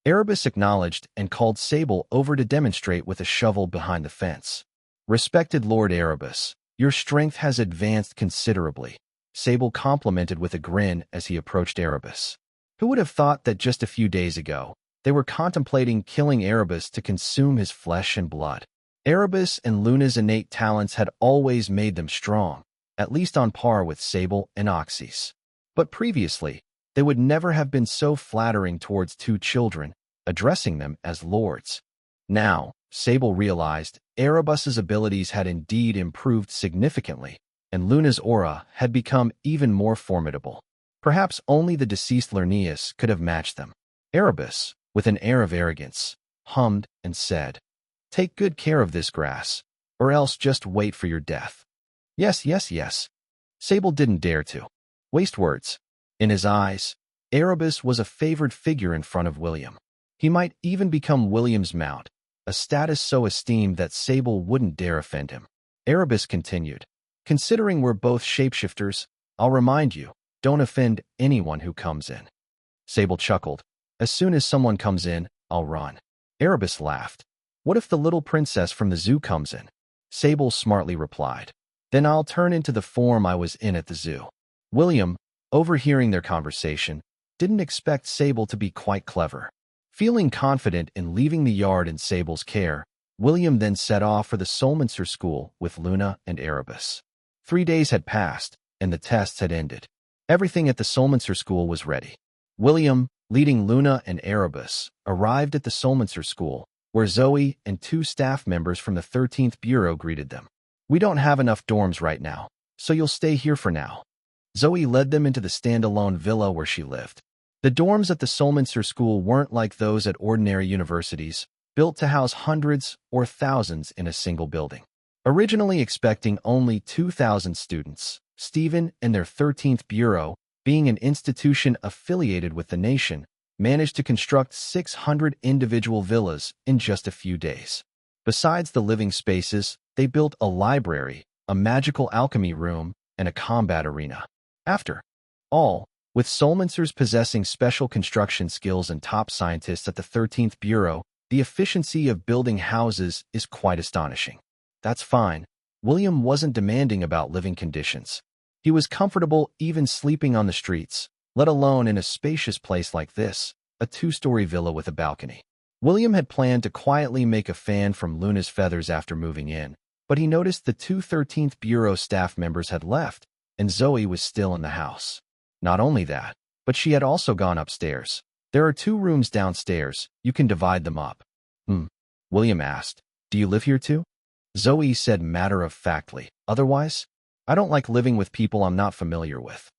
Erebus acknowledged and called Sable over to demonstrate with a shovel behind the fence. "Respected Lord Erebus, your strength has advanced considerably," Sable complimented with a grin as he approached Erebus. Who would have thought that just a few days ago, they were contemplating killing Erebus to consume his flesh and blood? Erebus and Luna's innate talents had always made them strong, at least on par with Sable and Oxys. But previously, they would never have been so flattering towards two children, addressing them as lords. Now, Sable realized Erebus's abilities had indeed improved significantly, and Luna's aura had become even more formidable. Perhaps only the deceased Lerneus could have matched them. Erebus, with an air of arrogance, hummed and said, "Take good care of this grass, or else just wait for your death." "Yes, yes, yes." Sable didn't dare to waste words. In his eyes, Erebus was a favored figure in front of William. He might even become William's mount, a status so esteemed that Sable wouldn't dare offend him. Erebus continued, "Considering we're both shapeshifters, I'll remind you, don't offend anyone who comes in." Sable chuckled, "As soon as someone comes in, I'll run." Erebus laughed. "What if the little princess from the zoo comes in?" Sable smartly replied, "Then I'll turn into the form I was in at the zoo." William, overhearing their conversation, didn't expect Sable to be quite clever. Feeling confident in leaving the yard in Sable's care, William then set off for the Solminster School with Luna and Erebus. 3 days had passed, and the tests had ended. Everything at the Solminster School was ready. William, leading Luna and Erebus, arrived at the Solminster School, where Zoe and 2 staff members from the 13th Bureau greeted them. "We don't have enough dorms right now, so you'll stay here for now." Zoe led them into the standalone villa where she lived. The dorms at the Solminster School weren't like those at ordinary universities, built to house hundreds or thousands in a single building. Originally expecting only 2,000 students, Stephen and their 13th Bureau, being an institution affiliated with the nation, managed to construct 600 individual villas in just a few days. Besides the living spaces, they built a library, a magical alchemy room, and a combat arena. After all, with Solminsters possessing special construction skills and top scientists at the 13th Bureau, the efficiency of building houses is quite astonishing. That's fine. William wasn't demanding about living conditions. He was comfortable even sleeping on the streets, let alone in a spacious place like this, a 2-story villa with a balcony. William had planned to quietly make a fan from Luna's feathers after moving in, but he noticed the 2 13th Bureau staff members had left, and Zoe was still in the house. Not only that, but she had also gone upstairs. "There are 2 rooms downstairs. You can divide them up." William asked, "Do you live here too?" Zoe said matter-of-factly, "Otherwise, I don't like living with people I'm not familiar with."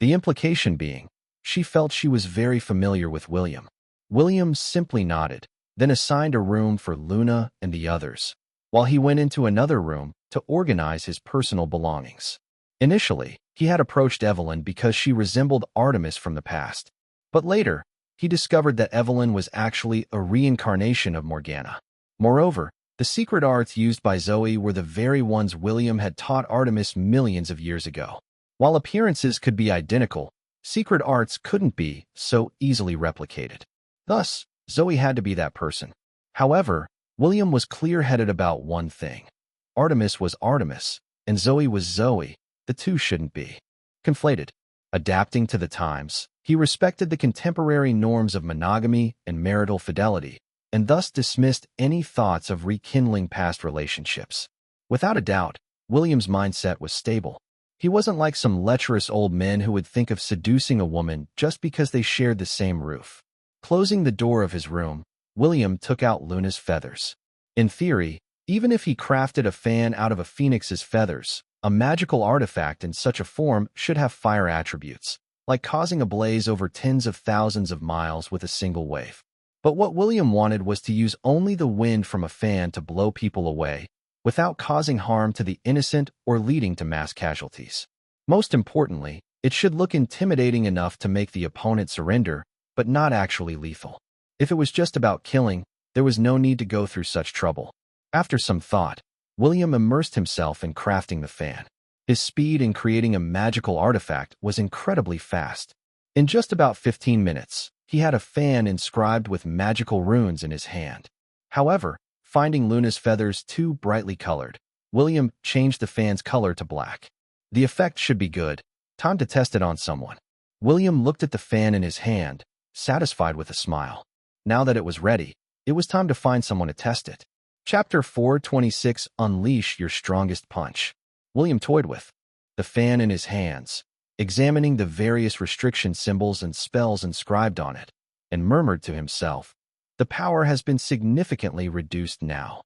The implication being, she felt she was very familiar with William. William simply nodded, then assigned a room for Luna and the others, while he went into another room to organize his personal belongings. Initially, he had approached Evelyn because she resembled Artemis from the past, but later, he discovered that Evelyn was actually a reincarnation of Morgana. Moreover, the secret arts used by Zoe were the very ones William had taught Artemis millions of years ago. While appearances could be identical, secret arts couldn't be so easily replicated. Thus, Zoe had to be that person. However, William was clear-headed about one thing. Artemis was Artemis, and Zoe was Zoe. The two shouldn't be conflated. Adapting to the times, he respected the contemporary norms of monogamy and marital fidelity, and thus dismissed any thoughts of rekindling past relationships. Without a doubt, William's mindset was stable. He wasn't like some lecherous old men who would think of seducing a woman just because they shared the same roof. Closing the door of his room, William took out Luna's feathers. In theory, even if he crafted a fan out of a phoenix's feathers, a magical artifact in such a form should have fire attributes, like causing a blaze over tens of thousands of miles with a single wave. But what William wanted was to use only the wind from a fan to blow people away, without causing harm to the innocent or leading to mass casualties. Most importantly, it should look intimidating enough to make the opponent surrender, but not actually lethal. If it was just about killing, there was no need to go through such trouble. After some thought, William immersed himself in crafting the fan. His speed in creating a magical artifact was incredibly fast. In just about 15 minutes, he had a fan inscribed with magical runes in his hand. However, finding Luna's feathers too brightly colored, William changed the fan's color to black. The effect should be good. Time to test it on someone. William looked at the fan in his hand, satisfied with a smile. Now that it was ready, it was time to find someone to test it. Chapter 426 Unleash Your Strongest Punch. William toyed with the fan in his hands, examining the various restriction symbols and spells inscribed on it, and murmured to himself, "The power has been significantly reduced now."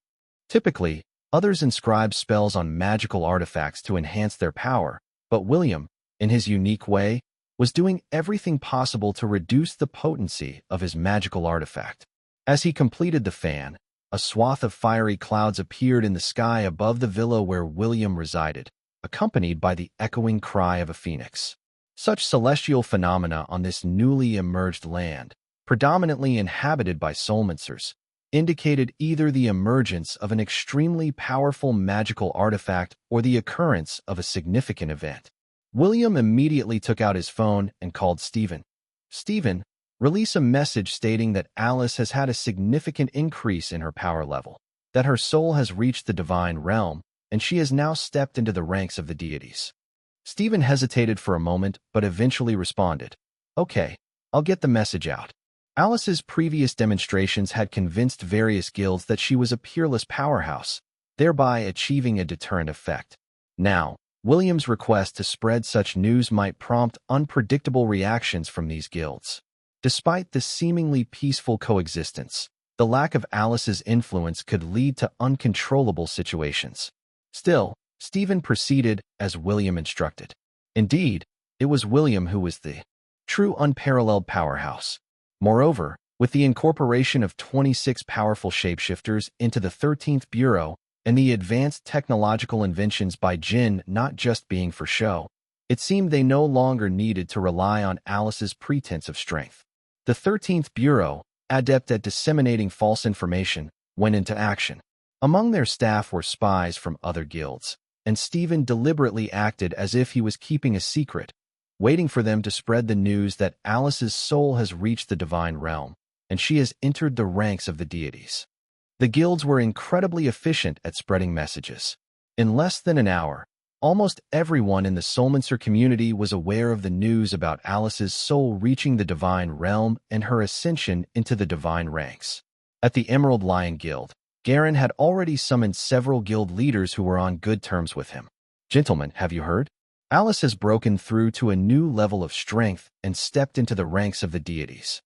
Typically, others inscribe spells on magical artifacts to enhance their power, but William, in his unique way, was doing everything possible to reduce the potency of his magical artifact. As he completed the fan, a swath of fiery clouds appeared in the sky above the villa where William resided, accompanied by the echoing cry of a phoenix. Such celestial phenomena on this newly emerged land, predominantly inhabited by soulmancers, indicated either the emergence of an extremely powerful magical artifact or the occurrence of a significant event. William immediately took out his phone and called Stephen. Stephen, release a message stating that Alice has had a significant increase in her power level, that her soul has reached the divine realm, and she has now stepped into the ranks of the deities. Stephen hesitated for a moment, but eventually responded, "Okay, I'll get the message out." Alice's previous demonstrations had convinced various guilds that she was a peerless powerhouse, thereby achieving a deterrent effect. Now, William's request to spread such news might prompt unpredictable reactions from these guilds. Despite this seemingly peaceful coexistence, the lack of Alice's influence could lead to uncontrollable situations. Still, Stephen proceeded as William instructed. Indeed, it was William who was the true unparalleled powerhouse. Moreover, with the incorporation of 26 powerful shapeshifters into the 13th Bureau and the advanced technological inventions by Jinn not just being for show, it seemed they no longer needed to rely on Alice's pretense of strength. The 13th Bureau, adept at disseminating false information, went into action. Among their staff were spies from other guilds, and Stephen deliberately acted as if he was keeping a secret, waiting for them to spread the news that Alice's soul has reached the divine realm, and she has entered the ranks of the deities. The guilds were incredibly efficient at spreading messages. In less than an hour, almost everyone in the Soulmancer community was aware of the news about Alice's soul reaching the divine realm and her ascension into the divine ranks. At the Emerald Lion Guild, Garen had already summoned several guild leaders who were on good terms with him. "Gentlemen, have you heard? Alice has broken through to a new level of strength and stepped into the ranks of the deities."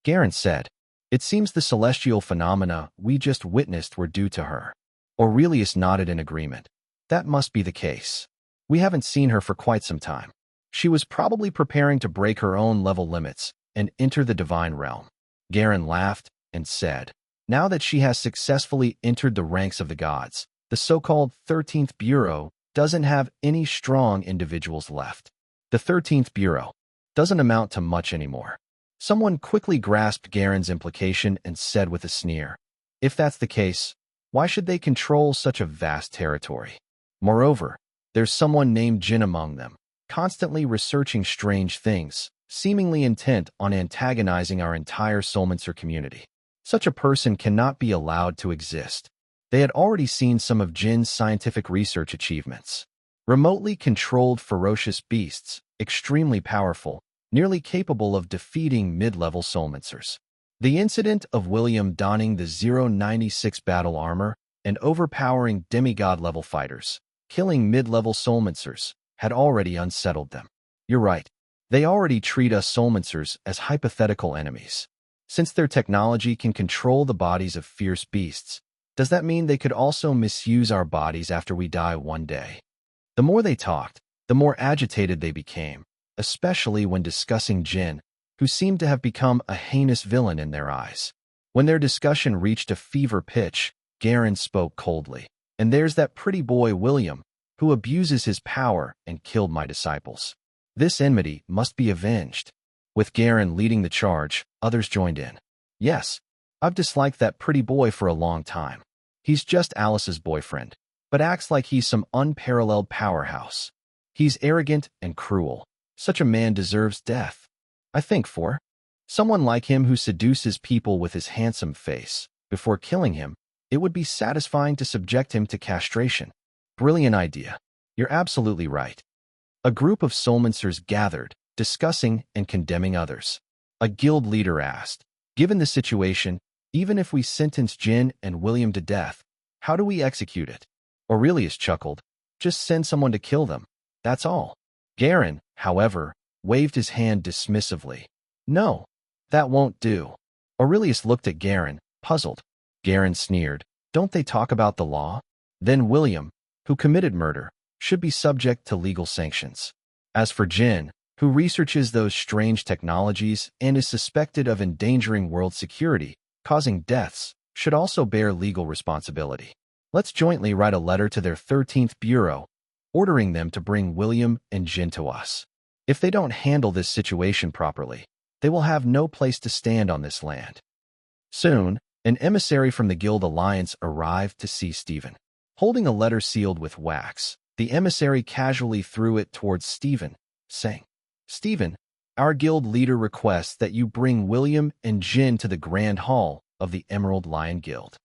Garen said, "It seems the celestial phenomena we just witnessed were due to her." Aurelius nodded in agreement. "That must be the case. We haven't seen her for quite some time. She was probably preparing to break her own level limits and enter the divine realm." Garen laughed and said, "Now that she has successfully entered the ranks of the gods, the so-called 13th Bureau doesn't have any strong individuals left. The 13th Bureau doesn't amount to much anymore." Someone quickly grasped Garen's implication and said with a sneer, "If that's the case, why should they control such a vast territory? Moreover, there's someone named Jinn among them, constantly researching strange things, seemingly intent on antagonizing our entire Soulmancer community. Such a person cannot be allowed to exist." They had already seen some of Jinn's scientific research achievements. Remotely controlled ferocious beasts, extremely powerful, nearly capable of defeating mid-level Soulmancers. The incident of William donning the 096 battle armor and overpowering demigod-level fighters, killing mid-level Soulmancers, had already unsettled them. "You're right. They already treat us Soulmancers as hypothetical enemies. Since their technology can control the bodies of fierce beasts, does that mean they could also misuse our bodies after we die one day?" The more they talked, the more agitated they became, especially when discussing Jinn, who seemed to have become a heinous villain in their eyes. When their discussion reached a fever pitch, Garen spoke coldly. "And there's that pretty boy William, who abuses his power and killed my disciples. This enmity must be avenged." With Garen leading the charge, others joined in. "Yes, I've disliked that pretty boy for a long time. He's just Alice's boyfriend, but acts like he's some unparalleled powerhouse. He's arrogant and cruel. Such a man deserves death. I think for someone like him who seduces people with his handsome face, before killing him, it would be satisfying to subject him to castration." "Brilliant idea. You're absolutely right." A group of Soulmancers gathered, discussing and condemning others. A guild leader asked, "Given the situation, even if we sentence Jinn and William to death, how do we execute it?" Aurelius chuckled, "Just send someone to kill them. That's all." Garen, however, waved his hand dismissively. "No, that won't do." Aurelius looked at Garen, puzzled. Garen sneered, "Don't they talk about the law? Then William, who committed murder, should be subject to legal sanctions. As for Jinn, who researches those strange technologies and is suspected of endangering world security, causing deaths, should also bear legal responsibility. Let's jointly write a letter to their 13th Bureau, ordering them to bring William and Jinn to us." If they don't handle this situation properly, they will have no place to stand on this land. Soon, an emissary from the Guild Alliance arrived to see Stephen. Holding a letter sealed with wax, the emissary casually threw it towards Stephen, saying, "Stephen, our guild leader requests that you bring William and Jin to the Grand Hall of the Emerald Lion Guild."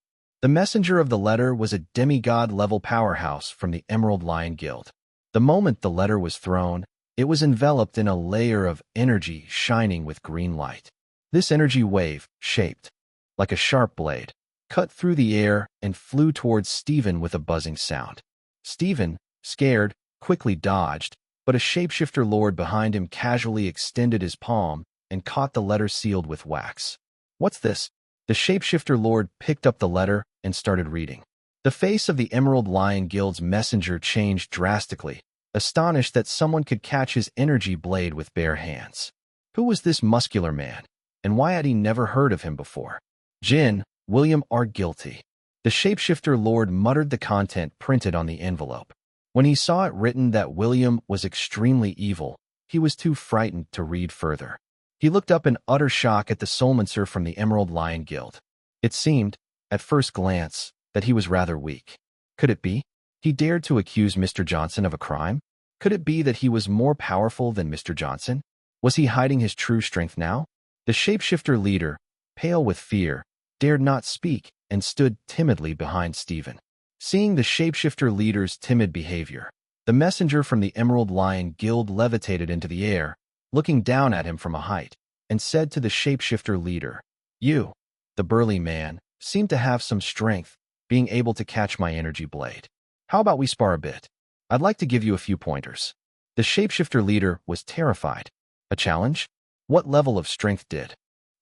The messenger of the letter was a demigod-level powerhouse from the Emerald Lion Guild. The moment the letter was thrown, it was enveloped in a layer of energy shining with green light. This energy wave, shaped like a sharp blade, cut through the air and flew towards Stephen with a buzzing sound. Stephen, scared, quickly dodged, but a shapeshifter lord behind him casually extended his palm and caught the letter sealed with wax. "What's this?" The shapeshifter lord picked up the letter and started reading. The face of the Emerald Lion Guild's messenger changed drastically, astonished that someone could catch his energy blade with bare hands. Who was this muscular man, and why had he never heard of him before? "Jin, William are guilty." The shapeshifter lord muttered the content printed on the envelope. When he saw it written that William was extremely evil, he was too frightened to read further. He looked up in utter shock at the soulmancer from the Emerald Lion Guild. It seemed, at first glance, that he was rather weak. Could it be? He dared to accuse Mr. Johnson of a crime? Could it be that he was more powerful than Mr. Johnson? Was he hiding his true strength now? The shapeshifter leader, pale with fear, dared not speak and stood timidly behind Stephen. Seeing the shapeshifter leader's timid behavior, the messenger from the Emerald Lion Guild levitated into the air, looking down at him from a height, and said to the shapeshifter leader, "You, the burly man, seem to have some strength, being able to catch my energy blade. How about we spar a bit? I'd like to give you a few pointers." The shapeshifter leader was terrified. A challenge? What level of strength did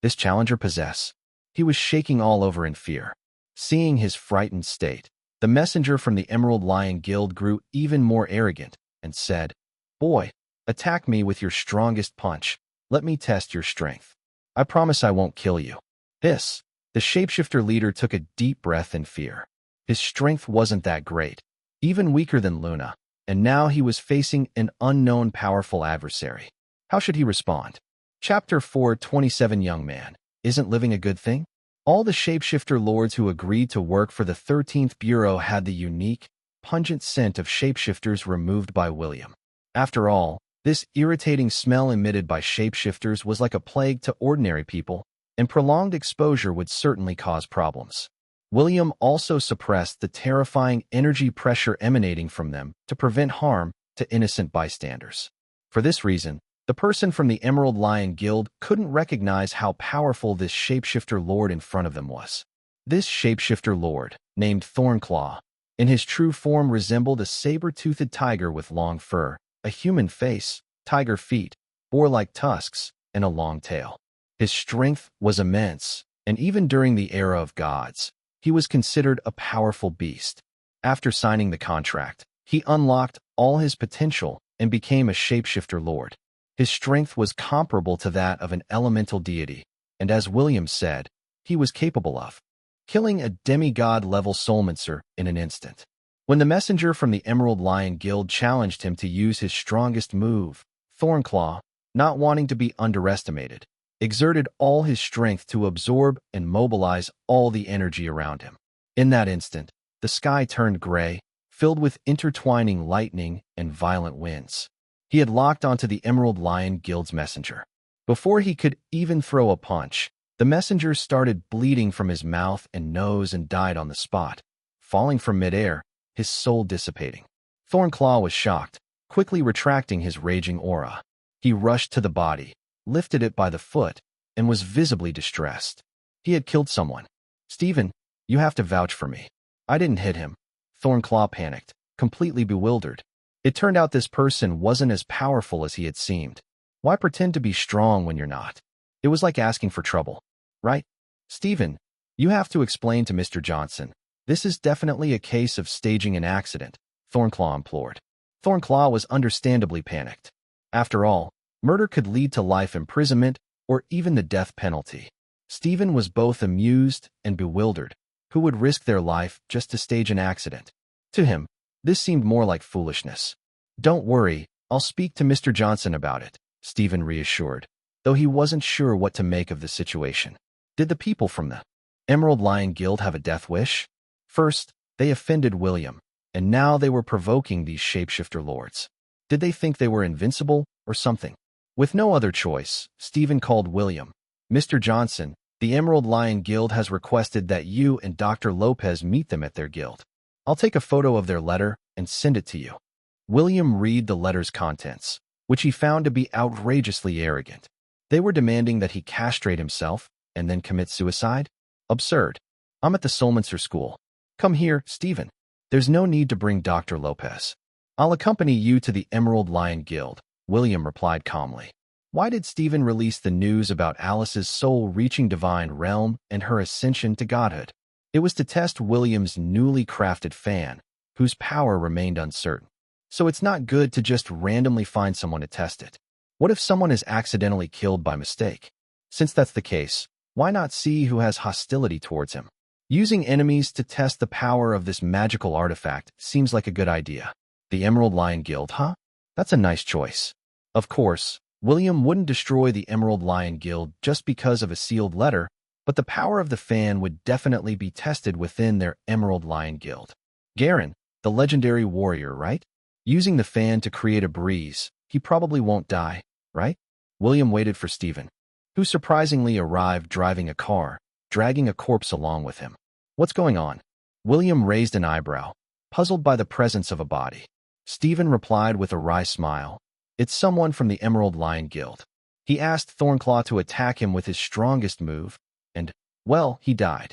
this challenger possess? He was shaking all over in fear. Seeing his frightened state, the messenger from the Emerald Lion Guild grew even more arrogant and said, "Boy, attack me with your strongest punch. Let me test your strength. I promise I won't kill you." The shapeshifter leader took a deep breath in fear. His strength wasn't that great, even weaker than Luna, and now he was facing an unknown powerful adversary. How should he respond? Chapter 4:27 Young man, isn't living a good thing? All the shapeshifter lords who agreed to work for the 13th Bureau had the unique, pungent scent of shapeshifters removed by William. After all, this irritating smell emitted by shapeshifters was like a plague to ordinary people, and prolonged exposure would certainly cause problems. William also suppressed the terrifying energy pressure emanating from them to prevent harm to innocent bystanders. For this reason, the person from the Emerald Lion Guild couldn't recognize how powerful this shapeshifter lord in front of them was. This shapeshifter lord, named Thornclaw, in his true form resembled a saber-toothed tiger with long fur, a human face, tiger feet, boar-like tusks, and a long tail. His strength was immense, and even during the era of gods, he was considered a powerful beast. After signing the contract, he unlocked all his potential and became a shapeshifter lord. His strength was comparable to that of an elemental deity, and as William said, he was capable of killing a demigod-level soulmancer in an instant. When the messenger from the Emerald Lion Guild challenged him to use his strongest move, Thornclaw, not wanting to be underestimated, exerted all his strength to absorb and mobilize all the energy around him. In that instant, the sky turned gray, filled with intertwining lightning and violent winds. He had locked onto the Emerald Lion Guild's messenger. Before he could even throw a punch, the messenger started bleeding from his mouth and nose and died on the spot, falling from midair, his soul dissipating. Thornclaw was shocked, quickly retracting his raging aura. He rushed to the body, lifted it by the foot, and was visibly distressed. He had killed someone. "Stephen, you have to vouch for me. I didn't hit him." Thornclaw panicked, completely bewildered. It turned out this person wasn't as powerful as he had seemed. Why pretend to be strong when you're not? It was like asking for trouble, right? "Stephen, you have to explain to Mr. Johnson. This is definitely a case of staging an accident," Thornclaw implored. Thornclaw was understandably panicked. After all, murder could lead to life imprisonment or even the death penalty. Stephen was both amused and bewildered. Who would risk their life just to stage an accident? To him, this seemed more like foolishness. "Don't worry, I'll speak to Mr. Johnson about it, Stephen reassured, though he wasn't sure what to make of the situation. Did the people from the Emerald Lion Guild have a death wish? First, they offended William, and now they were provoking these shapeshifter lords. Did they think they were invincible or something? With no other choice, Stephen called William. Mr. Johnson, the Emerald Lion Guild has requested that you and Dr. Lopez meet them at their guild. I'll take a photo of their letter and send it to you. William read the letter's contents, which he found to be outrageously arrogant. They were demanding that he castrate himself and then commit suicide? Absurd. I'm at the Solminster School. Come here, Stephen. There's no need to bring Dr. Lopez. I'll accompany you to the Emerald Lion Guild, William replied calmly. Why did Stephen release the news about Alice's soul reaching divine realm and her ascension to godhood? It was to test William's newly crafted fan, whose power remained uncertain. So it's not good to just randomly find someone to test it. What if someone is accidentally killed by mistake? Since that's the case, why not see who has hostility towards him? Using enemies to test the power of this magical artifact seems like a good idea. The Emerald Lion Guild, huh? That's a nice choice. Of course, William wouldn't destroy the Emerald Lion Guild just because of a sealed letter, but the power of the fan would definitely be tested within their Emerald Lion Guild. Garen, the legendary warrior, right? Using the fan to create a breeze, he probably won't die, right? William waited for Stephen, who surprisingly arrived driving a car, dragging a corpse along with him. What's going on? William raised an eyebrow, puzzled by the presence of a body. Stephen replied with a wry smile. It's someone from the Emerald Lion Guild. He asked Thornclaw to attack him with his strongest move, and, well, he died.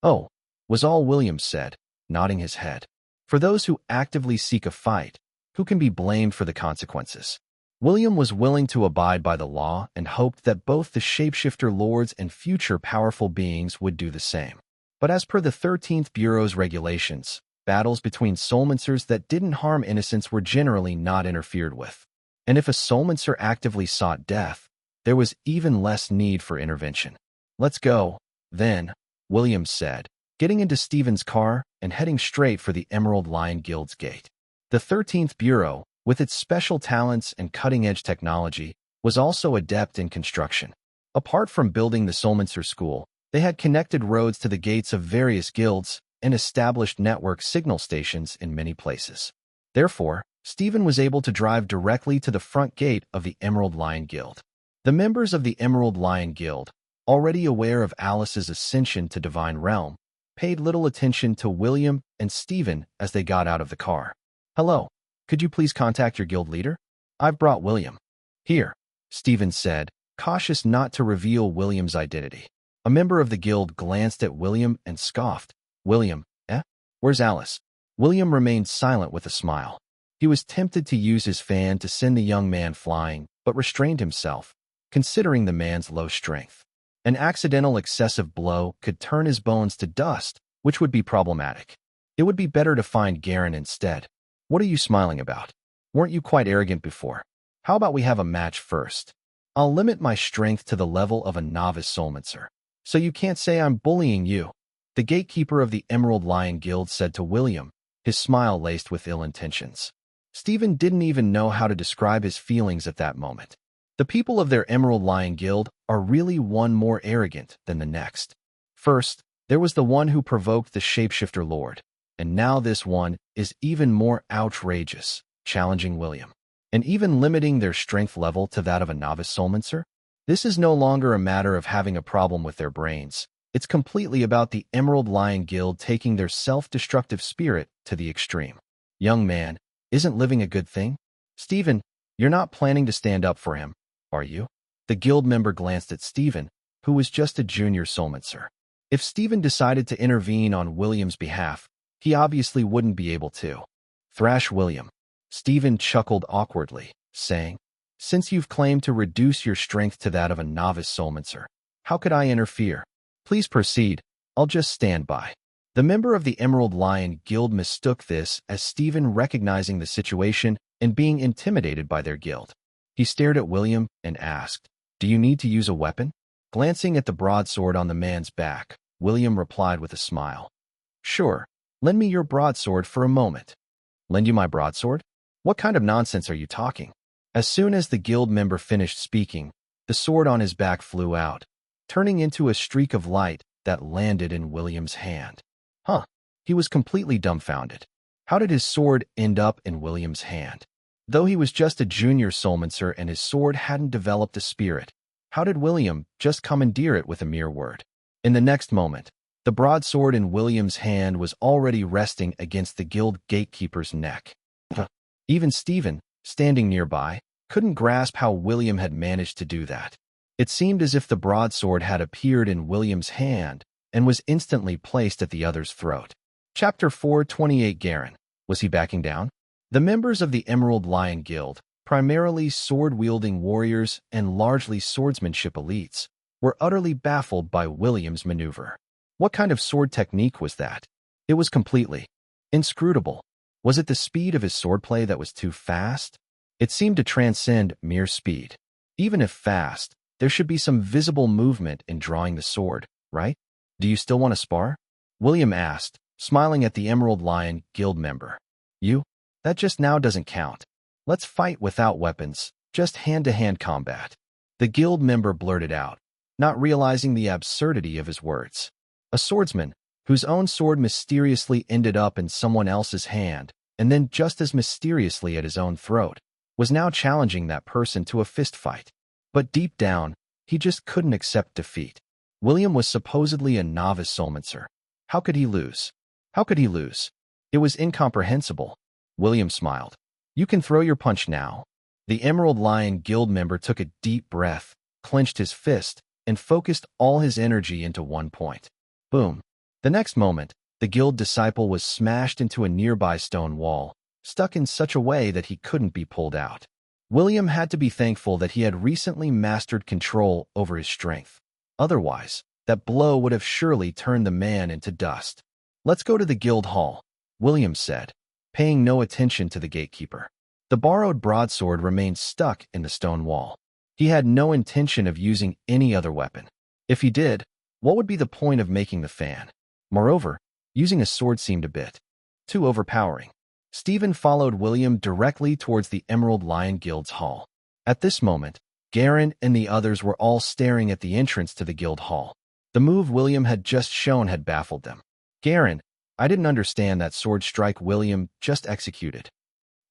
Oh, was all William said, nodding his head. For those who actively seek a fight, who can be blamed for the consequences? William was willing to abide by the law and hoped that both the shapeshifter lords and future powerful beings would do the same. But as per the 13th Bureau's regulations, battles between soulmincers that didn't harm innocents were generally not interfered with. And if a soulmincer actively sought death, there was even less need for intervention. Let's go, then, William said, getting into Stephen's car and heading straight for the Emerald Lion Guild's gate. The 13th Bureau, with its special talents and cutting-edge technology, was also adept in construction. Apart from building the Solminster School, they had connected roads to the gates of various guilds and established network signal stations in many places. Therefore, Stephen was able to drive directly to the front gate of the Emerald Lion Guild. The members of the Emerald Lion Guild, already aware of Alice's ascension to Divine Realm, paid little attention to William and Stephen as they got out of the car. Hello, could you please contact your guild leader? I've brought William. Here, Stephen said, cautious not to reveal William's identity. A member of the guild glanced at William and scoffed. William, eh? Where's Alice? William remained silent with a smile. He was tempted to use his fan to send the young man flying, but restrained himself, considering the man's low strength. An accidental excessive blow could turn his bones to dust, which would be problematic. It would be better to find Garen instead. What are you smiling about? Weren't you quite arrogant before? How about we have a match first? I'll limit my strength to the level of a novice soulmincer, so you can't say I'm bullying you. The gatekeeper of the Emerald Lion Guild said to William, his smile laced with ill intentions. Stephen didn't even know how to describe his feelings at that moment. The people of their Emerald Lion Guild are really one more arrogant than the next. First, there was the one who provoked the shapeshifter lord, and now this one is even more outrageous, challenging William, and even limiting their strength level to that of a novice soulmincer. This is no longer a matter of having a problem with their brains. It's completely about the Emerald Lion Guild taking their self-destructive spirit to the extreme. Young man, isn't living a good thing? Stephen, you're not planning to stand up for him, are you? The guild member glanced at Stephen, who was just a junior soulmincer. If Stephen decided to intervene on William's behalf, he obviously wouldn't be able to. Thrash William. Stephen chuckled awkwardly, saying, Since you've claimed to reduce your strength to that of a novice soulmincer, how could I interfere? Please proceed. I'll just stand by. The member of the Emerald Lion Guild mistook this as Stephen recognizing the situation and being intimidated by their guild. He stared at William and asked, Do you need to use a weapon? Glancing at the broadsword on the man's back, William replied with a smile. Sure, lend me your broadsword for a moment. Lend you my broadsword? What kind of nonsense are you talking? As soon as the guild member finished speaking, the sword on his back flew out, turning into a streak of light that landed in William's hand. Huh. He was completely dumbfounded. How did his sword end up in William's hand? Though he was just a junior soulmancer and his sword hadn't developed a spirit, how did William just commandeer it with a mere word? In the next moment, the broadsword in William's hand was already resting against the guild gatekeeper's neck. Even Stephen, standing nearby, couldn't grasp how William had managed to do that. It seemed as if the broadsword had appeared in William's hand and was instantly placed at the other's throat. Chapter 428. Garen. Was he backing down? The members of the Emerald Lion Guild, primarily sword-wielding warriors and largely swordsmanship elites, were utterly baffled by William's maneuver. What kind of sword technique was that? It was completely inscrutable. Was it the speed of his swordplay that was too fast? It seemed to transcend mere speed. Even if fast, there should be some visible movement in drawing the sword, right? Do you still want to spar? William asked, smiling at the Emerald Lion Guild member. You? That just now doesn't count. Let's fight without weapons, just hand-to-hand combat. The guild member blurted out, not realizing the absurdity of his words. A swordsman, whose own sword mysteriously ended up in someone else's hand, and then just as mysteriously at his own throat, was now challenging that person to a fist fight. But deep down, he just couldn't accept defeat. William was supposedly a novice soulmancer. How could he lose? How could he lose? It was incomprehensible. William smiled. You can throw your punch now. The Emerald Lion Guild member took a deep breath, clenched his fist, and focused all his energy into one point. Boom. The next moment, the guild disciple was smashed into a nearby stone wall, stuck in such a way that he couldn't be pulled out. William had to be thankful that he had recently mastered control over his strength. Otherwise, that blow would have surely turned the man into dust. Let's go to the guild hall, William said, paying no attention to the gatekeeper. The borrowed broadsword remained stuck in the stone wall. He had no intention of using any other weapon. If he did, what would be the point of making the fan? Moreover, using a sword seemed a bit too overpowering. Stephen followed William directly towards the Emerald Lion Guild's hall. At this moment, Garen and the others were all staring at the entrance to the guild hall. The move William had just shown had baffled them. Garen, I didn't understand that sword strike William just executed.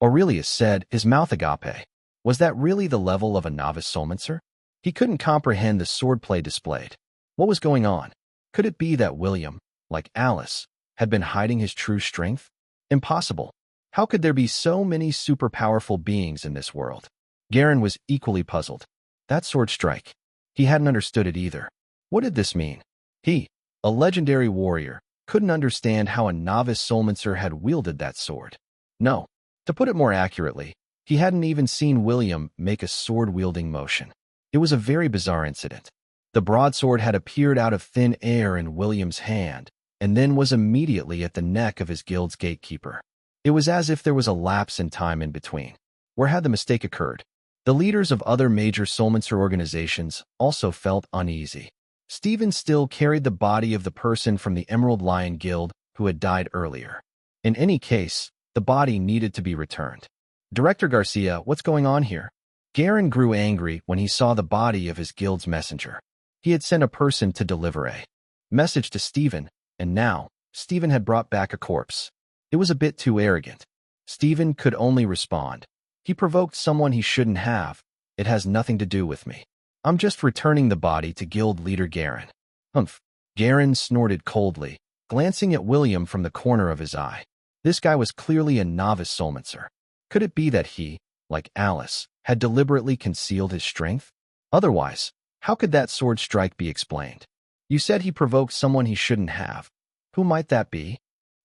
Aurelius said, his mouth agape. Was that really the level of a novice soulmancer? He couldn't comprehend the swordplay displayed. What was going on? Could it be that William, like Alice, had been hiding his true strength? Impossible. How could there be so many super-powerful beings in this world? Garen was equally puzzled. That sword strike. He hadn't understood it either. What did this mean? He, a legendary warrior, couldn't understand how a novice soulmancer had wielded that sword. No. To put it more accurately, he hadn't even seen William make a sword-wielding motion. It was a very bizarre incident. The broadsword had appeared out of thin air in William's hand, and then was immediately at the neck of his guild's gatekeeper. It was as if there was a lapse in time in between. Where had the mistake occurred? The leaders of other major soulmancer organizations also felt uneasy. Stephen still carried the body of the person from the Emerald Lion Guild who had died earlier. In any case, the body needed to be returned. Director Garcia, what's going on here? Garen grew angry when he saw the body of his guild's messenger. He had sent a person to deliver a message to Stephen, and now, Stephen had brought back a corpse. It was a bit too arrogant. Stephen could only respond. He provoked someone he shouldn't have. It has nothing to do with me. I'm just returning the body to guild leader Garen. Humph. Garen snorted coldly, glancing at William from the corner of his eye. This guy was clearly a novice soulmancer. Could it be that he, like Alice, had deliberately concealed his strength? Otherwise, how could that sword strike be explained? You said he provoked someone he shouldn't have. Who might that be?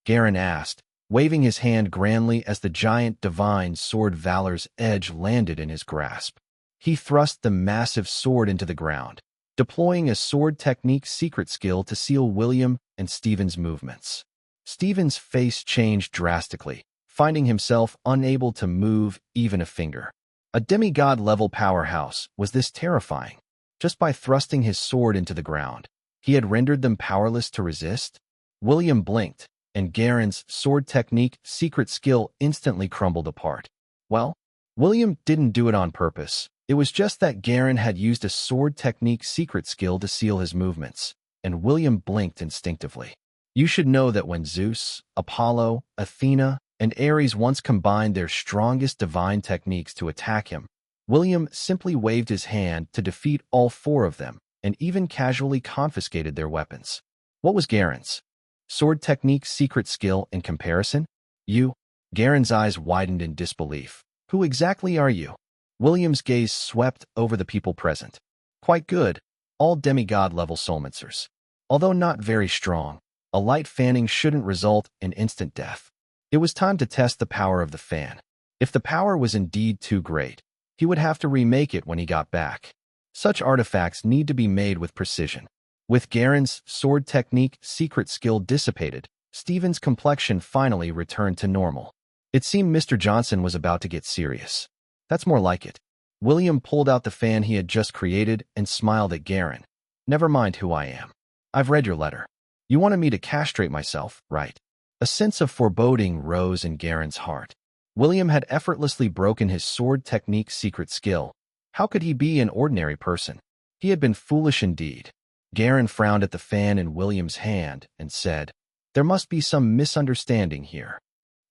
Garen asked, waving his hand grandly as the giant divine sword Valor's edge landed in his grasp. He thrust the massive sword into the ground, deploying a sword technique secret skill to seal William and Stephen's movements. Stephen's face changed drastically, finding himself unable to move even a finger. A demigod-level powerhouse was this terrifying. Just by thrusting his sword into the ground, he had rendered them powerless to resist? William blinked, and Garen's sword technique secret skill instantly crumbled apart. Well, William didn't do it on purpose. It was just that Garen had used a sword technique secret skill to seal his movements, and William blinked instinctively. You should know that when Zeus, Apollo, Athena, and Ares once combined their strongest divine techniques to attack him, William simply waved his hand to defeat all four of them and even casually confiscated their weapons. What was Garen's sword technique secret skill in comparison? You? Garen's eyes widened in disbelief. Who exactly are you? William's gaze swept over the people present. Quite good, all demigod-level soulmancers. Although not very strong, a light fanning shouldn't result in instant death. It was time to test the power of the fan. If the power was indeed too great, he would have to remake it when he got back. Such artifacts need to be made with precision. With Garen's sword technique secret skill dissipated, Stephen's complexion finally returned to normal. It seemed Mr. Johnson was about to get serious. That's more like it. William pulled out the fan he had just created and smiled at Garen. Never mind who I am. I've read your letter. You wanted me to castrate myself, right? A sense of foreboding rose in Garen's heart. William had effortlessly broken his sword technique secret skill. How could he be an ordinary person? He had been foolish indeed. Garen frowned at the fan in William's hand and said, "There must be some misunderstanding here."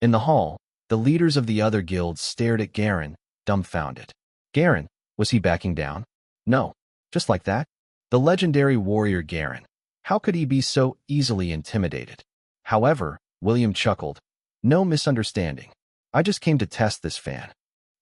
In the hall, the leaders of the other guilds stared at Garen, dumbfounded. Garen, was he backing down? No. Just like that? The legendary warrior Garen. How could he be so easily intimidated? However, William chuckled. No misunderstanding. I just came to test this fan.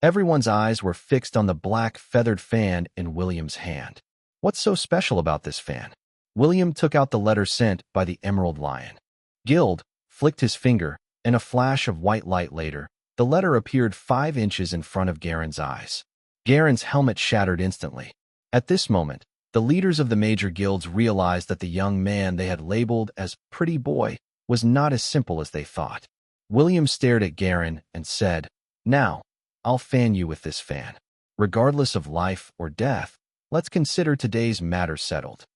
Everyone's eyes were fixed on the black feathered fan in William's hand. What's so special about this fan? William took out the letter sent by the Emerald Lion. Guild flicked his finger. In a flash of white light later, the letter appeared 5 inches in front of Garen's eyes. Garen's helmet shattered instantly. At this moment, the leaders of the major guilds realized that the young man they had labeled as Pretty Boy was not as simple as they thought. William stared at Garen and said, "Now, I'll fan you with this fan. Regardless of life or death, let's consider today's matter settled."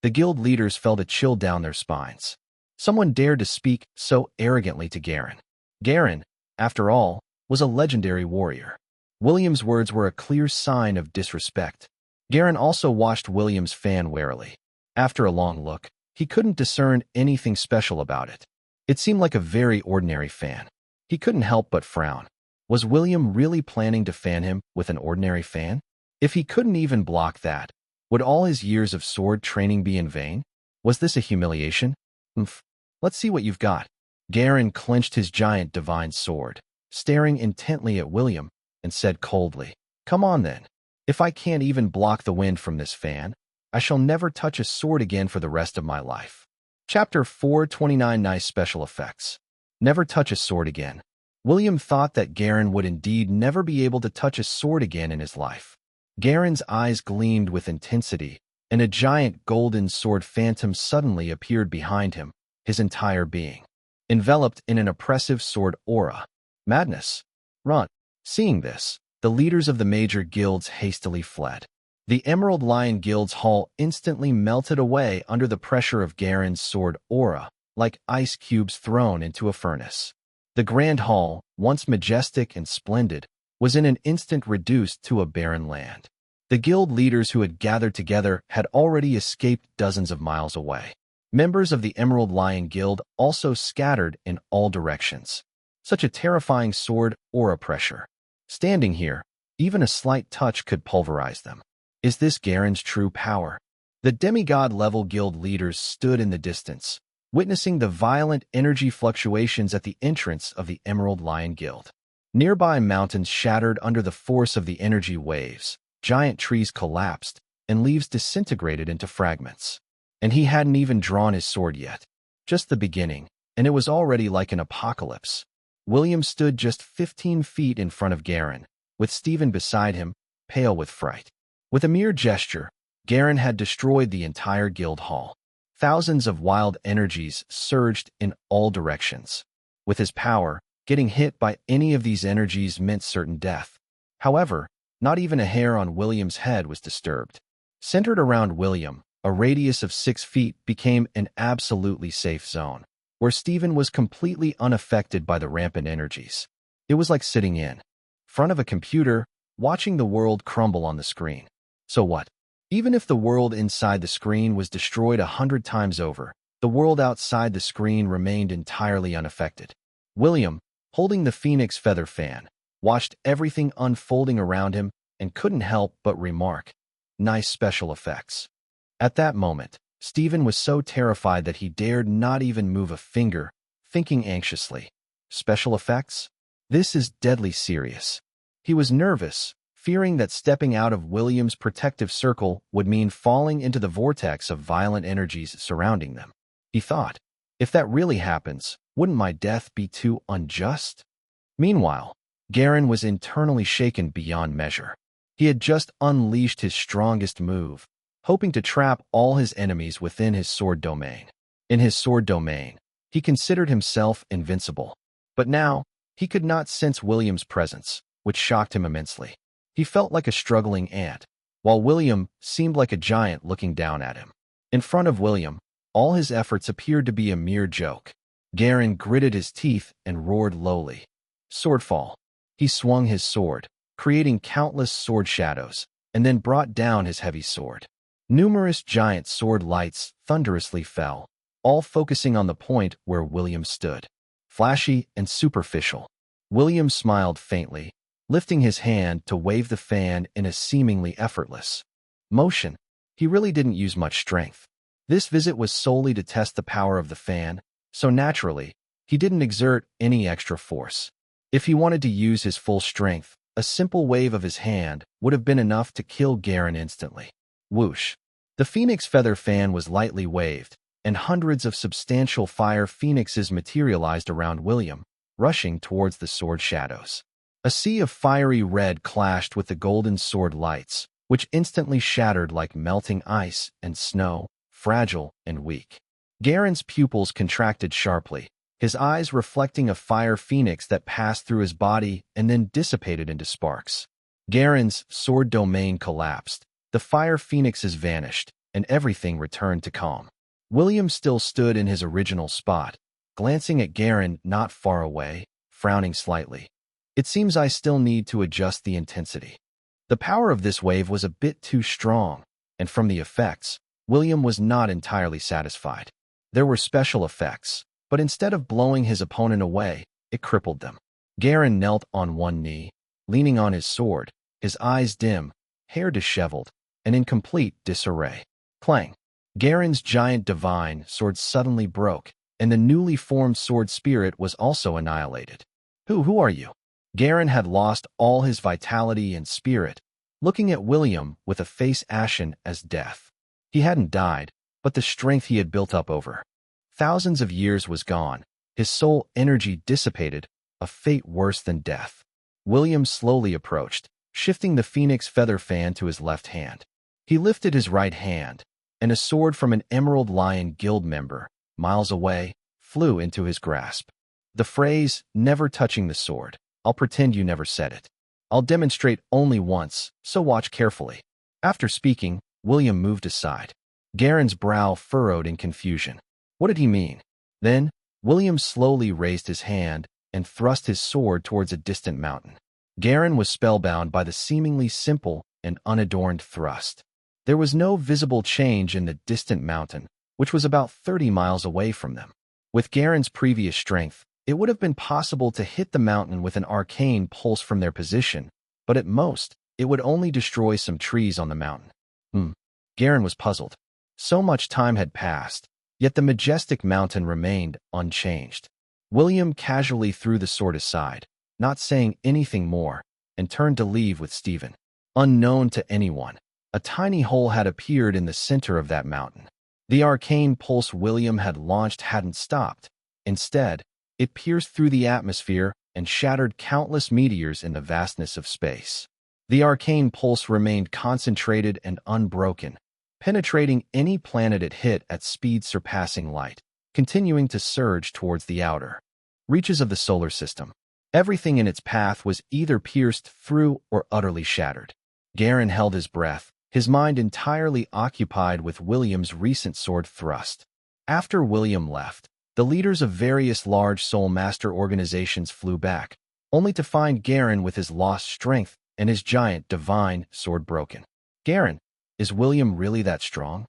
The guild leaders felt a chill down their spines. Someone dared to speak so arrogantly to Garen. Garen, after all, was a legendary warrior. William's words were a clear sign of disrespect. Garen also watched William's fan warily. After a long look, he couldn't discern anything special about it. It seemed like a very ordinary fan. He couldn't help but frown. Was William really planning to fan him with an ordinary fan? If he couldn't even block that, would all his years of sword training be in vain? Was this a humiliation? Let's see what you've got. Garen clenched his giant divine sword, staring intently at William, and said coldly, "Come on then. If I can't even block the wind from this fan, I shall never touch a sword again for the rest of my life." Chapter 429. Nice special effects. Never touch a sword again. William thought that Garen would indeed never be able to touch a sword again in his life. Garen's eyes gleamed with intensity, and a giant golden sword phantom suddenly appeared behind him, his entire being enveloped in an oppressive sword aura. Madness. Run. Seeing this, the leaders of the major guilds hastily fled. The Emerald Lion Guild's hall instantly melted away under the pressure of Garen's sword aura, like ice cubes thrown into a furnace. The Grand Hall, once majestic and splendid, was in an instant reduced to a barren land. The guild leaders who had gathered together had already escaped dozens of miles away. Members of the Emerald Lion Guild also scattered in all directions. Such a terrifying sword aura pressure. Standing here, even a slight touch could pulverize them. Is this Garen's true power? The demigod-level guild leaders stood in the distance, witnessing the violent energy fluctuations at the entrance of the Emerald Lion Guild. Nearby mountains shattered under the force of the energy waves, giant trees collapsed, and leaves disintegrated into fragments. And he hadn't even drawn his sword yet. Just the beginning, and it was already like an apocalypse. William stood just 15 feet in front of Garen, with Stephen beside him, pale with fright. With a mere gesture, Garen had destroyed the entire guild hall. Thousands of wild energies surged in all directions. With his power, getting hit by any of these energies meant certain death. However, not even a hair on William's head was disturbed. Centered around William, a radius of 6 feet became an absolutely safe zone, where Stephen was completely unaffected by the rampant energies. It was like sitting in front of a computer, watching the world crumble on the screen. So what? Even if the world inside the screen was destroyed 100 times over, the world outside the screen remained entirely unaffected. William, holding the phoenix feather fan, watched everything unfolding around him and couldn't help but remark, "Nice special effects." At that moment, Stephen was so terrified that he dared not even move a finger, thinking anxiously, "Special effects? This is deadly serious." He was nervous, fearing that stepping out of William's protective circle would mean falling into the vortex of violent energies surrounding them. He thought, "If that really happens, wouldn't my death be too unjust?" Meanwhile, Garen was internally shaken beyond measure. He had just unleashed his strongest move, hoping to trap all his enemies within his sword domain. In his sword domain, he considered himself invincible. But now, he could not sense William's presence, which shocked him immensely. He felt like a struggling ant, while William seemed like a giant looking down at him. In front of William, all his efforts appeared to be a mere joke. Garen gritted his teeth and roared lowly. Swordfall. He swung his sword, creating countless sword shadows, and then brought down his heavy sword. Numerous giant sword lights thunderously fell, all focusing on the point where William stood. Flashy and superficial. William smiled faintly, lifting his hand to wave the fan in a seemingly effortless motion. He really didn't use much strength. This visit was solely to test the power of the fan, so naturally, he didn't exert any extra force. If he wanted to use his full strength, a simple wave of his hand would have been enough to kill Garen instantly. Whoosh! The phoenix feather fan was lightly waved, and hundreds of substantial fire phoenixes materialized around William, rushing towards the sword shadows. A sea of fiery red clashed with the golden sword lights, which instantly shattered like melting ice and snow, fragile and weak. Garen's pupils contracted sharply, his eyes reflecting a fire phoenix that passed through his body and then dissipated into sparks. Garen's sword domain collapsed, the fire phoenixes vanished, and everything returned to calm. William still stood in his original spot, glancing at Garen not far away, frowning slightly. "It seems I still need to adjust the intensity." The power of this wave was a bit too strong, and from the effects, William was not entirely satisfied. There were special effects, but instead of blowing his opponent away, it crippled them. Garen knelt on one knee, leaning on his sword, his eyes dim, hair disheveled, and in complete disarray. Clang! Garen's giant divine sword suddenly broke, and the newly formed sword spirit was also annihilated. Who are you?" Garen had lost all his vitality and spirit, looking at William with a face ashen as death. He hadn't died, but the strength he had built up over thousands of years was gone, his soul energy dissipated, a fate worse than death. William slowly approached, shifting the phoenix feather fan to his left hand. He lifted his right hand, and a sword from an Emerald Lion Guild member, miles away, flew into his grasp. The phrase, "never touching the sword," "I'll pretend you never said it. I'll demonstrate only once, so watch carefully." After speaking, William moved aside. Garen's brow furrowed in confusion. What did he mean? Then, William slowly raised his hand and thrust his sword towards a distant mountain. Garen was spellbound by the seemingly simple and unadorned thrust. There was no visible change in the distant mountain, which was about 30 miles away from them. With Garen's previous strength, it would have been possible to hit the mountain with an arcane pulse from their position, but at most, it would only destroy some trees on the mountain. Garen was puzzled. So much time had passed, yet the majestic mountain remained unchanged. William casually threw the sword aside, not saying anything more, and turned to leave with Stephen. Unknown to anyone, a tiny hole had appeared in the center of that mountain. The arcane pulse William had launched hadn't stopped. Instead, it pierced through the atmosphere and shattered countless meteors in the vastness of space. The arcane pulse remained concentrated and unbroken, penetrating any planet it hit at speeds surpassing light, continuing to surge towards the outer reaches of the solar system. Everything in its path was either pierced through or utterly shattered. Garen held his breath, his mind entirely occupied with William's recent sword thrust. After William left, the leaders of various large soul master organizations flew back, only to find Garen with his lost strength and his giant divine sword broken. Garen, is William really that strong?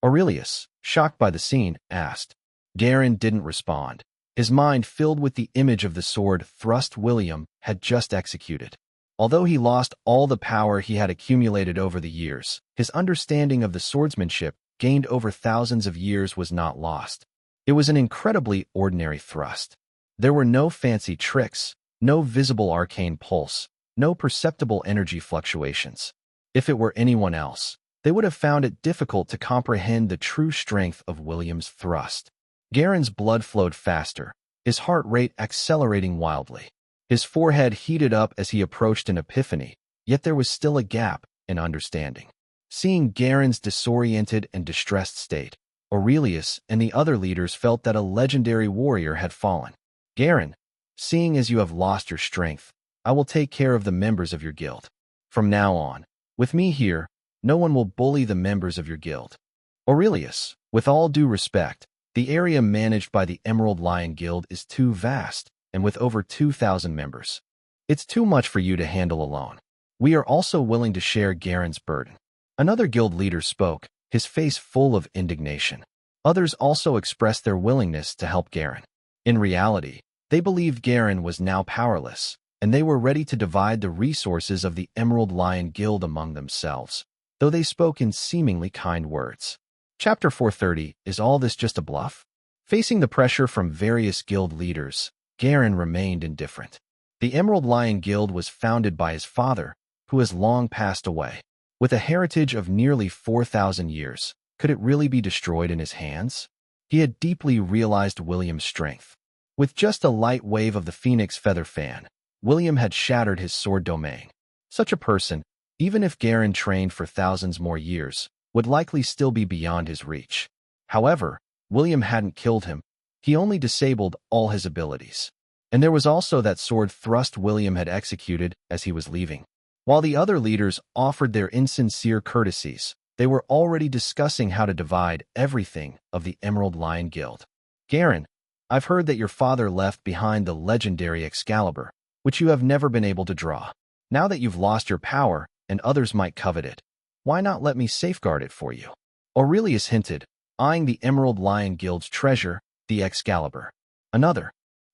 Aurelius, shocked by the scene, asked. Garen didn't respond, his mind filled with the image of the sword thrust William had just executed. Although he lost all the power he had accumulated over the years, his understanding of the swordsmanship gained over thousands of years was not lost. It was an incredibly ordinary thrust. There were no fancy tricks, no visible arcane pulse, no perceptible energy fluctuations. If it were anyone else, they would have found it difficult to comprehend the true strength of William's thrust. Garen's blood flowed faster, his heart rate accelerating wildly. His forehead heated up as he approached an epiphany, yet there was still a gap in understanding. Seeing Garen's disoriented and distressed state, Aurelius and the other leaders felt that a legendary warrior had fallen. Garen, seeing as you have lost your strength, I will take care of the members of your guild. From now on, with me here, no one will bully the members of your guild. Aurelius, with all due respect, the area managed by the Emerald Lion Guild is too vast, and with over 2,000 members. It's too much for you to handle alone. We are also willing to share Garen's burden. Another guild leader spoke, his face full of indignation. Others also expressed their willingness to help Garen. In reality, they believed Garen was now powerless, and they were ready to divide the resources of the Emerald Lion Guild among themselves, though they spoke in seemingly kind words. Chapter 430, is all this just a bluff? Facing the pressure from various guild leaders, Garen remained indifferent. The Emerald Lion Guild was founded by his father, who has long passed away. With a heritage of nearly 4,000 years, could it really be destroyed in his hands? He had deeply realized William's strength. With just a light wave of the phoenix feather fan, William had shattered his sword domain. Such a person, even if Garen trained for thousands more years, would likely still be beyond his reach. However, William hadn't killed him. He only disabled all his abilities. And there was also that sword thrust William had executed as he was leaving. While the other leaders offered their insincere courtesies, they were already discussing how to divide everything of the Emerald Lion Guild. Garen, I've heard that your father left behind the legendary Excalibur, which you have never been able to draw. Now that you've lost your power, and others might covet it, why not let me safeguard it for you? Aurelius hinted, eyeing the Emerald Lion Guild's treasure, the Excalibur. Another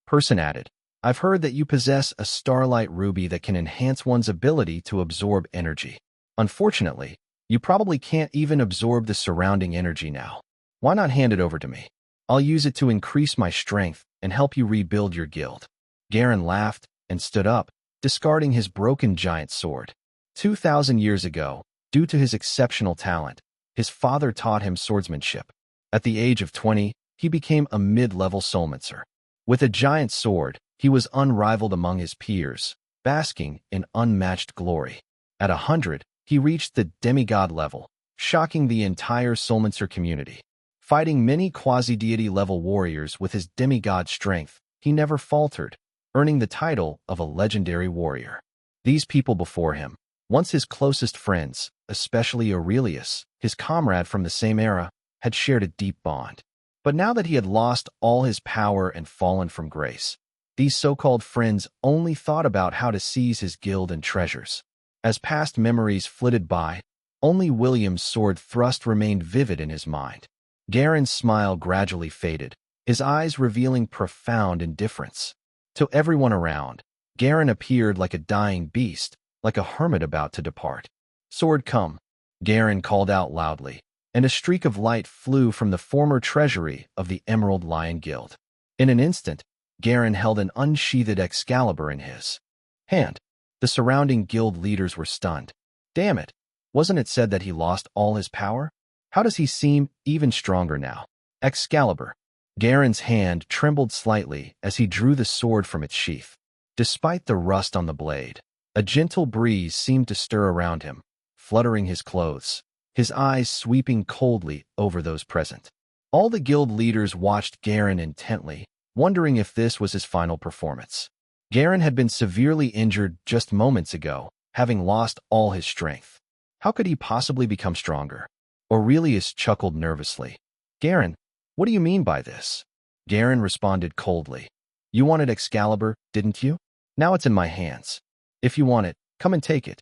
person added, I've heard that you possess a starlight ruby that can enhance one's ability to absorb energy. Unfortunately, you probably can't even absorb the surrounding energy now. Why not hand it over to me? I'll use it to increase my strength and help you rebuild your guild. Garen laughed and stood up, discarding his broken giant sword. 2,000 years ago, due to his exceptional talent, his father taught him swordsmanship. At the age of 20, he became a mid-level soulmancer. With a giant sword, he was unrivaled among his peers, basking in unmatched glory. At 100, he reached the demigod level, shocking the entire soulmancer community. Fighting many quasi-deity level warriors with his demigod strength, he never faltered, earning the title of a legendary warrior. These people before him, once his closest friends, especially Aurelius, his comrade from the same era, had shared a deep bond. But now that he had lost all his power and fallen from grace, these so-called friends only thought about how to seize his guild and treasures. As past memories flitted by, only William's sword thrust remained vivid in his mind. Garen's smile gradually faded, his eyes revealing profound indifference. To everyone around, Garen appeared like a dying beast, like a hermit about to depart. Sword come, Garen called out loudly, and a streak of light flew from the former treasury of the Emerald Lion Guild. In an instant, Garen held an unsheathed Excalibur in his hand. The surrounding guild leaders were stunned. Damn it, wasn't it said that he lost all his power? How does he seem even stronger now? Excalibur. Garen's hand trembled slightly as he drew the sword from its sheath. Despite the rust on the blade, a gentle breeze seemed to stir around him, fluttering his clothes, his eyes sweeping coldly over those present. All the guild leaders watched Garen intently, wondering if this was his final performance. Garen had been severely injured just moments ago, having lost all his strength. How could he possibly become stronger? Aurelius chuckled nervously. Garen, what do you mean by this? Garen responded coldly. You wanted Excalibur, didn't you? Now it's in my hands. If you want it, come and take it."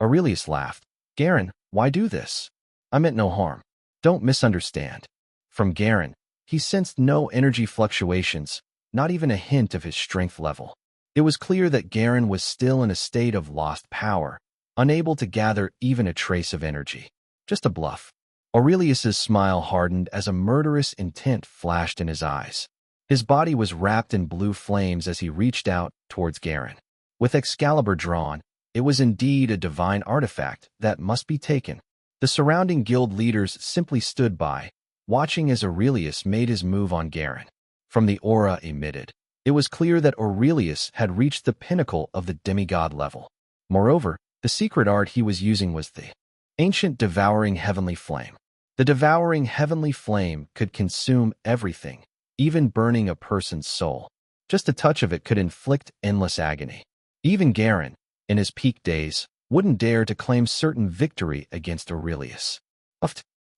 Aurelius laughed. "Garen, why do this? I meant no harm. Don't misunderstand." From Garen, he sensed no energy fluctuations, not even a hint of his strength level. It was clear that Garen was still in a state of lost power, unable to gather even a trace of energy. Just a bluff. Aurelius's smile hardened as a murderous intent flashed in his eyes. His body was wrapped in blue flames as he reached out towards Garen. With Excalibur drawn, it was indeed a divine artifact that must be taken. The surrounding guild leaders simply stood by, watching as Aurelius made his move on Garen. From the aura emitted, it was clear that Aurelius had reached the pinnacle of the demigod level. Moreover, the secret art he was using was the ancient devouring heavenly flame. The devouring heavenly flame could consume everything, even burning a person's soul. Just a touch of it could inflict endless agony. Even Garen, in his peak days, wouldn't dare to claim certain victory against Aurelius.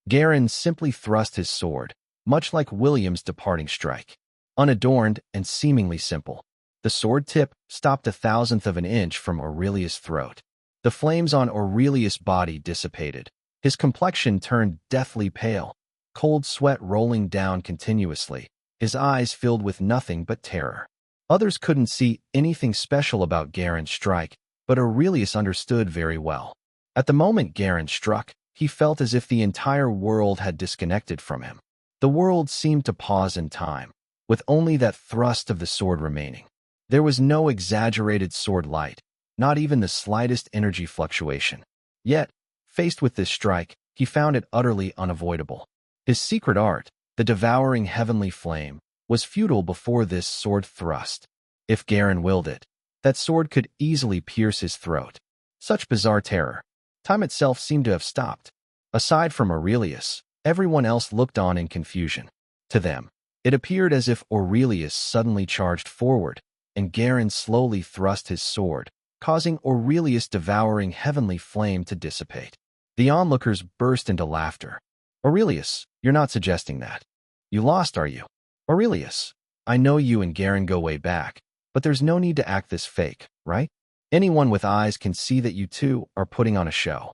Garen simply thrust his sword, much like William's departing strike. Unadorned and seemingly simple, the sword tip stopped 1/1000th of an inch from Aurelius' throat. The flames on Aurelius' body dissipated. His complexion turned deathly pale, cold sweat rolling down continuously, his eyes filled with nothing but terror. Others couldn't see anything special about Garen's strike, but Aurelius understood very well. At the moment Garen struck, he felt as if the entire world had disconnected from him. The world seemed to pause in time, with only that thrust of the sword remaining. There was no exaggerated sword light, not even the slightest energy fluctuation. Yet, faced with this strike, he found it utterly unavoidable. His secret art, the devouring heavenly flame, was futile before this sword thrust. If Garen willed it, that sword could easily pierce his throat. Such bizarre terror. Time itself seemed to have stopped. Aside from Aurelius, everyone else looked on in confusion. To them, it appeared as if Aurelius suddenly charged forward, and Garen slowly thrust his sword, causing Aurelius' devouring heavenly flame to dissipate. The onlookers burst into laughter. "Aurelius, you're not suggesting that. You lost, are you? Aurelius, I know you and Garen go way back, but there's no need to act this fake, right? Anyone with eyes can see that you two are putting on a show.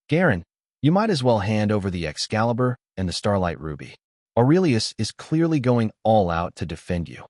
Garen, you might as well hand over the Excalibur and the Starlight Ruby. Aurelius is clearly going all out to defend you."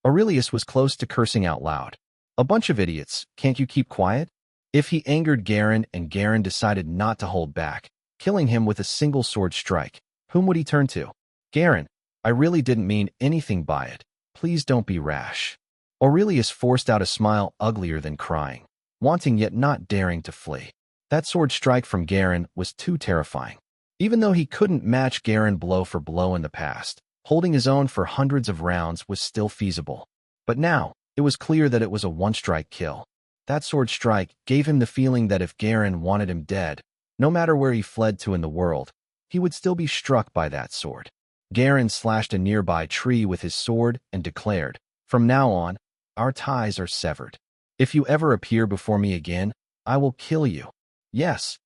Aurelius was close to cursing out loud. "A bunch of idiots, can't you keep quiet?" If he angered Garen and Garen decided not to hold back, killing him with a single sword strike, whom would he turn to? "Garen, I really didn't mean anything by it. Please don't be rash." Aurelius forced out a smile uglier than crying, wanting yet not daring to flee. That sword strike from Garen was too terrifying. Even though he couldn't match Garen blow for blow in the past, holding his own for hundreds of rounds was still feasible. But now, it was clear that it was a one-strike kill. That sword strike gave him the feeling that if Garen wanted him dead, no matter where he fled to in the world, he would still be struck by that sword. Garen slashed a nearby tree with his sword and declared, "From now on, our ties are severed. If you ever appear before me again, I will kill you." Yes.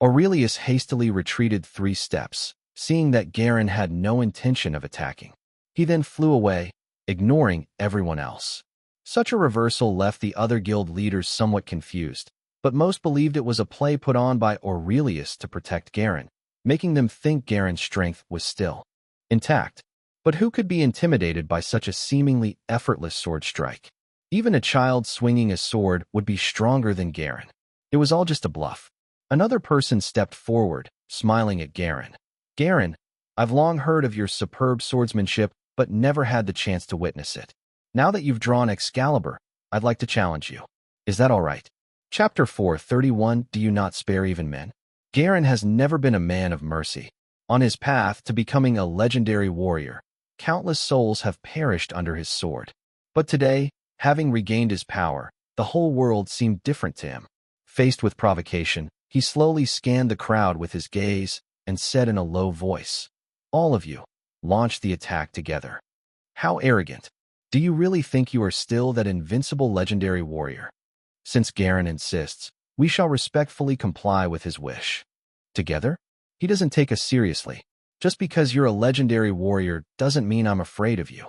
Aurelius hastily retreated 3 steps, seeing that Garen had no intention of attacking. He then flew away, ignoring everyone else. Such a reversal left the other guild leaders somewhat confused, but most believed it was a play put on by Aurelius to protect Garen, making them think Garen's strength was still intact. But who could be intimidated by such a seemingly effortless sword strike? Even a child swinging a sword would be stronger than Garen. It was all just a bluff. Another person stepped forward, smiling at Garen. "Garen, I've long heard of your superb swordsmanship, but never had the chance to witness it. Now that you've drawn Excalibur, I'd like to challenge you. Is that all right?" Chapter 431, Do You Not Spare Even Men? Garen has never been a man of mercy. On his path to becoming a legendary warrior, countless souls have perished under his sword. But today, having regained his power, the whole world seemed different to him. Faced with provocation, he slowly scanned the crowd with his gaze and said in a low voice, "All of you, launch the attack together." How arrogant. Do you really think you are still that invincible legendary warrior? Since Garen insists, we shall respectfully comply with his wish. Together? He doesn't take us seriously. Just because you're a legendary warrior doesn't mean I'm afraid of you.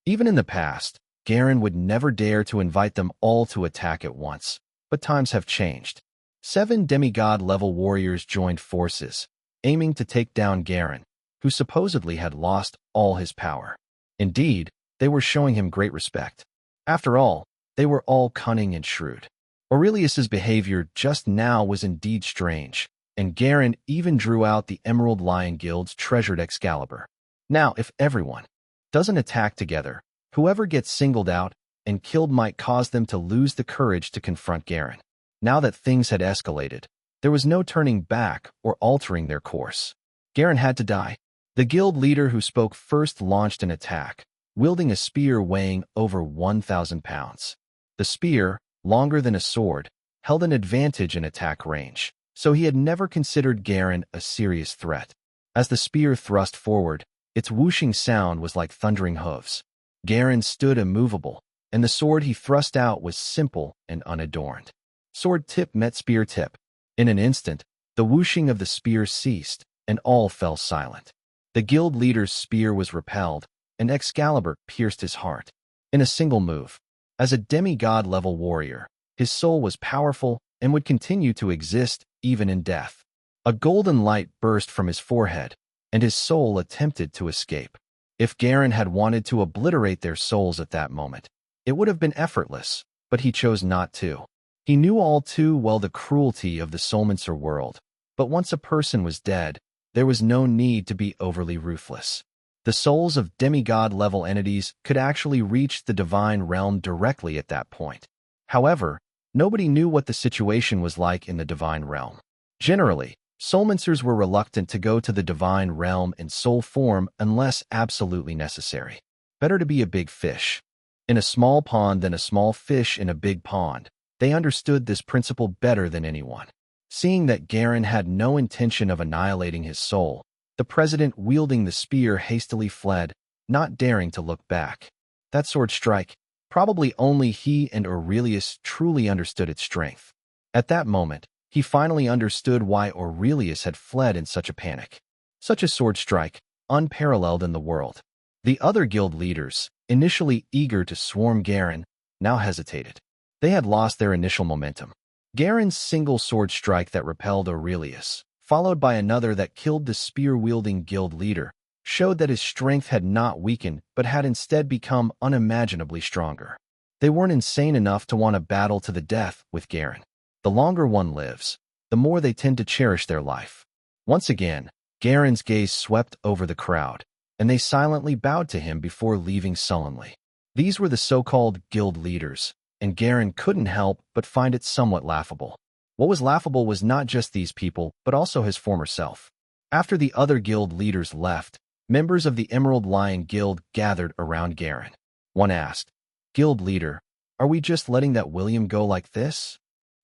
Even in the past, Garen would never dare to invite them all to attack at once. But times have changed. 7 demigod-level warriors joined forces, aiming to take down Garen, who supposedly had lost all his power. Indeed, they were showing him great respect. After all, they were all cunning and shrewd. Aurelius's behavior just now was indeed strange, and Garen even drew out the Emerald Lion Guild's treasured Excalibur. Now, if everyone doesn't attack together, whoever gets singled out and killed might cause them to lose the courage to confront Garen. Now that things had escalated, there was no turning back or altering their course. Garen had to die. The guild leader who spoke first launched an attack, wielding a spear weighing over 1,000 pounds. The spear, longer than a sword, held an advantage in attack range, so he had never considered Garen a serious threat. As the spear thrust forward, its whooshing sound was like thundering hooves. Garen stood immovable, and the sword he thrust out was simple and unadorned. Sword tip met spear tip. In an instant, the whooshing of the spear ceased, and all fell silent. The guild leader's spear was repelled, and Excalibur pierced his heart. In a single move, as a demigod-level warrior, his soul was powerful and would continue to exist even in death. A golden light burst from his forehead, and his soul attempted to escape. If Garen had wanted to obliterate their souls at that moment, it would have been effortless, but he chose not to. He knew all too well the cruelty of the Soulmancer world, but once a person was dead, there was no need to be overly ruthless. The souls of demigod-level entities could actually reach the divine realm directly at that point. However, nobody knew what the situation was like in the divine realm. Generally, Soulmancers were reluctant to go to the divine realm in soul form unless absolutely necessary. Better to be a big fish in a small pond than a small fish in a big pond. They understood this principle better than anyone. Seeing that Garen had no intention of annihilating his soul, the president wielding the spear hastily fled, not daring to look back. That sword strike, probably only he and Aurelius truly understood its strength. At that moment, he finally understood why Aurelius had fled in such a panic. Such a sword strike, unparalleled in the world. The other guild leaders, initially eager to swarm Garen, now hesitated. They had lost their initial momentum. Garen's single sword strike that repelled Aurelius, followed by another that killed the spear-wielding guild leader, showed that his strength had not weakened but had instead become unimaginably stronger. They weren't insane enough to want to battle to the death with Garen. The longer one lives, the more they tend to cherish their life. Once again, Garen's gaze swept over the crowd, and they silently bowed to him before leaving sullenly. These were the so-called guild leaders, and Garen couldn't help but find it somewhat laughable. What was laughable was not just these people, but also his former self. After the other guild leaders left, members of the Emerald Lion Guild gathered around Garen. One asked, "Guild leader, are we just letting that William go like this?"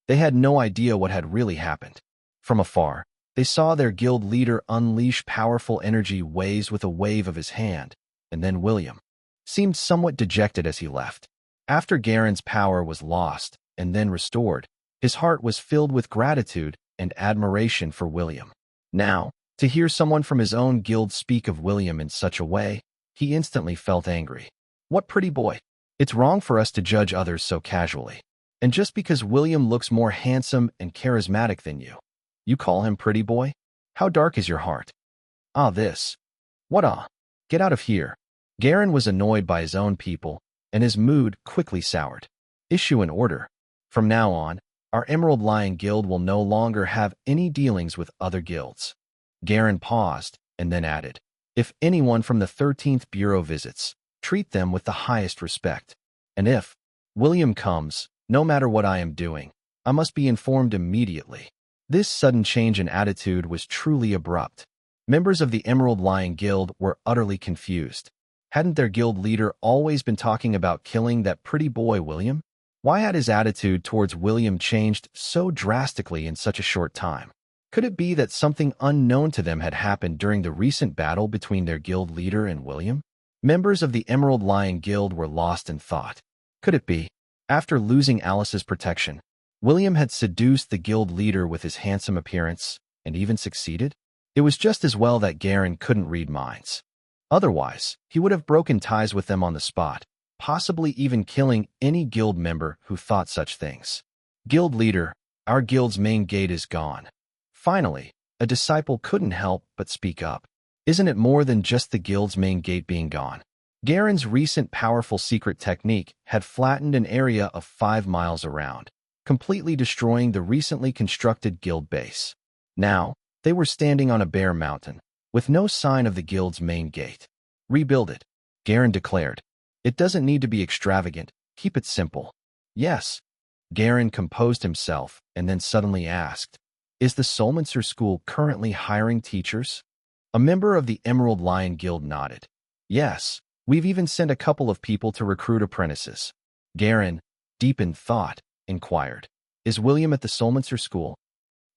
They had no idea what had really happened. From afar, they saw their guild leader unleash powerful energy waves with a wave of his hand, and then William seemed somewhat dejected as he left. After Garen's power was lost and then restored, his heart was filled with gratitude and admiration for William. Now, to hear someone from his own guild speak of William in such a way, he instantly felt angry. What pretty boy! It's wrong for us to judge others so casually. And just because William looks more handsome and charismatic than you, you call him pretty boy? How dark is your heart? Ah, this. What ah? Get out of here. Garen was annoyed by his own people, and his mood quickly soured. Issue an order. From now on, our Emerald Lion Guild will no longer have any dealings with other guilds. Garen paused, and then added, "If anyone from the 13th Bureau visits, treat them with the highest respect. And if William comes, no matter what I am doing, I must be informed immediately." This sudden change in attitude was truly abrupt. Members of the Emerald Lion Guild were utterly confused. Hadn't their guild leader always been talking about killing that pretty boy William? Why had his attitude towards William changed so drastically in such a short time? Could it be that something unknown to them had happened during the recent battle between their guild leader and William? Members of the Emerald Lion Guild were lost in thought. Could it be? After losing Alice's protection, William had seduced the guild leader with his handsome appearance, and even succeeded? It was just as well that Garen couldn't read minds. Otherwise, he would have broken ties with them on the spot. possibly even killing any guild member who thought such things. Guild leader, our guild's main gate is gone. Finally, a disciple couldn't help but speak up. Isn't it more than just the guild's main gate being gone? Garen's recent powerful secret technique had flattened an area of 5 miles around, completely destroying the recently constructed guild base. Now, they were standing on a bare mountain, with no sign of the guild's main gate. Rebuild it, Garen declared. It doesn't need to be extravagant, keep it simple. Yes. Garen composed himself and then suddenly asked, is the Soulmancer School currently hiring teachers? A member of the Emerald Lion Guild nodded. Yes, we've even sent a couple of people to recruit apprentices. Garen, deep in thought, inquired, is William at the Soulmancer School?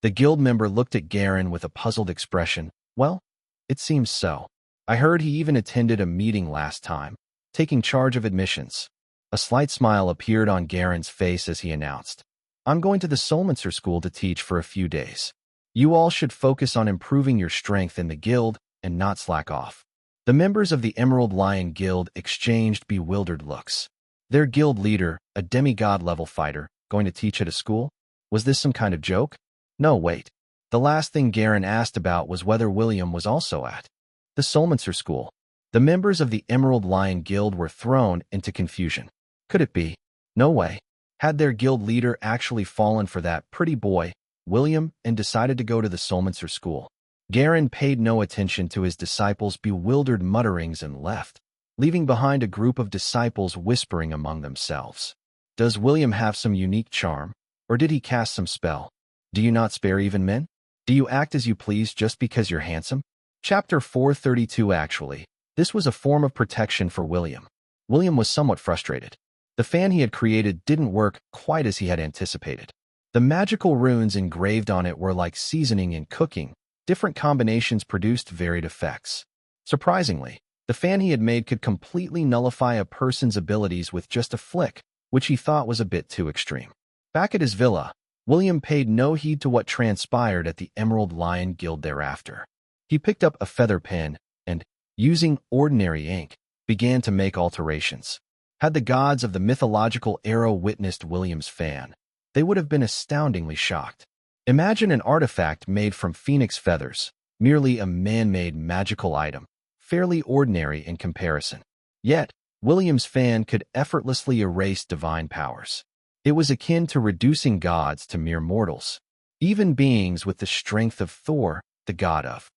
The guild member looked at Garen with a puzzled expression. Well, it seems so. I heard he even attended a meeting last time, taking charge of admissions. A slight smile appeared on Garen's face as he announced, I'm going to the Soulmancer School to teach for a few days. You all should focus on improving your strength in the guild and not slack off. The members of the Emerald Lion Guild exchanged bewildered looks. Their guild leader, a demigod-level fighter, going to teach at a school? Was this some kind of joke? No, wait. The last thing Garen asked about was whether William was also at the Soulmancer School. The members of the Emerald Lion Guild were thrown into confusion. Could it be? No way. Had their guild leader actually fallen for that pretty boy, William, and decided to go to the Soulmancer School? Garen paid no attention to his disciples' bewildered mutterings and left, leaving behind a group of disciples whispering among themselves. Does William have some unique charm, or did he cast some spell? Do you not spare even men? Do you act as you please just because you're handsome? Chapter 432. Actually, this was a form of protection for William. William was somewhat frustrated. The fan he had created didn't work quite as he had anticipated. The magical runes engraved on it were like seasoning in cooking. Different combinations produced varied effects. Surprisingly, the fan he had made could completely nullify a person's abilities with just a flick, which he thought was a bit too extreme. Back at his villa, William paid no heed to what transpired at the Emerald Lion Guild thereafter. He picked up a feather pen and, using ordinary ink, began to make alterations. Had the gods of the mythological era witnessed William's fan, they would have been astoundingly shocked. Imagine an artifact made from phoenix feathers, merely a man-made magical item, fairly ordinary in comparison. Yet, William's fan could effortlessly erase divine powers. It was akin to reducing gods to mere mortals. Even beings with the strength of Thor, the god of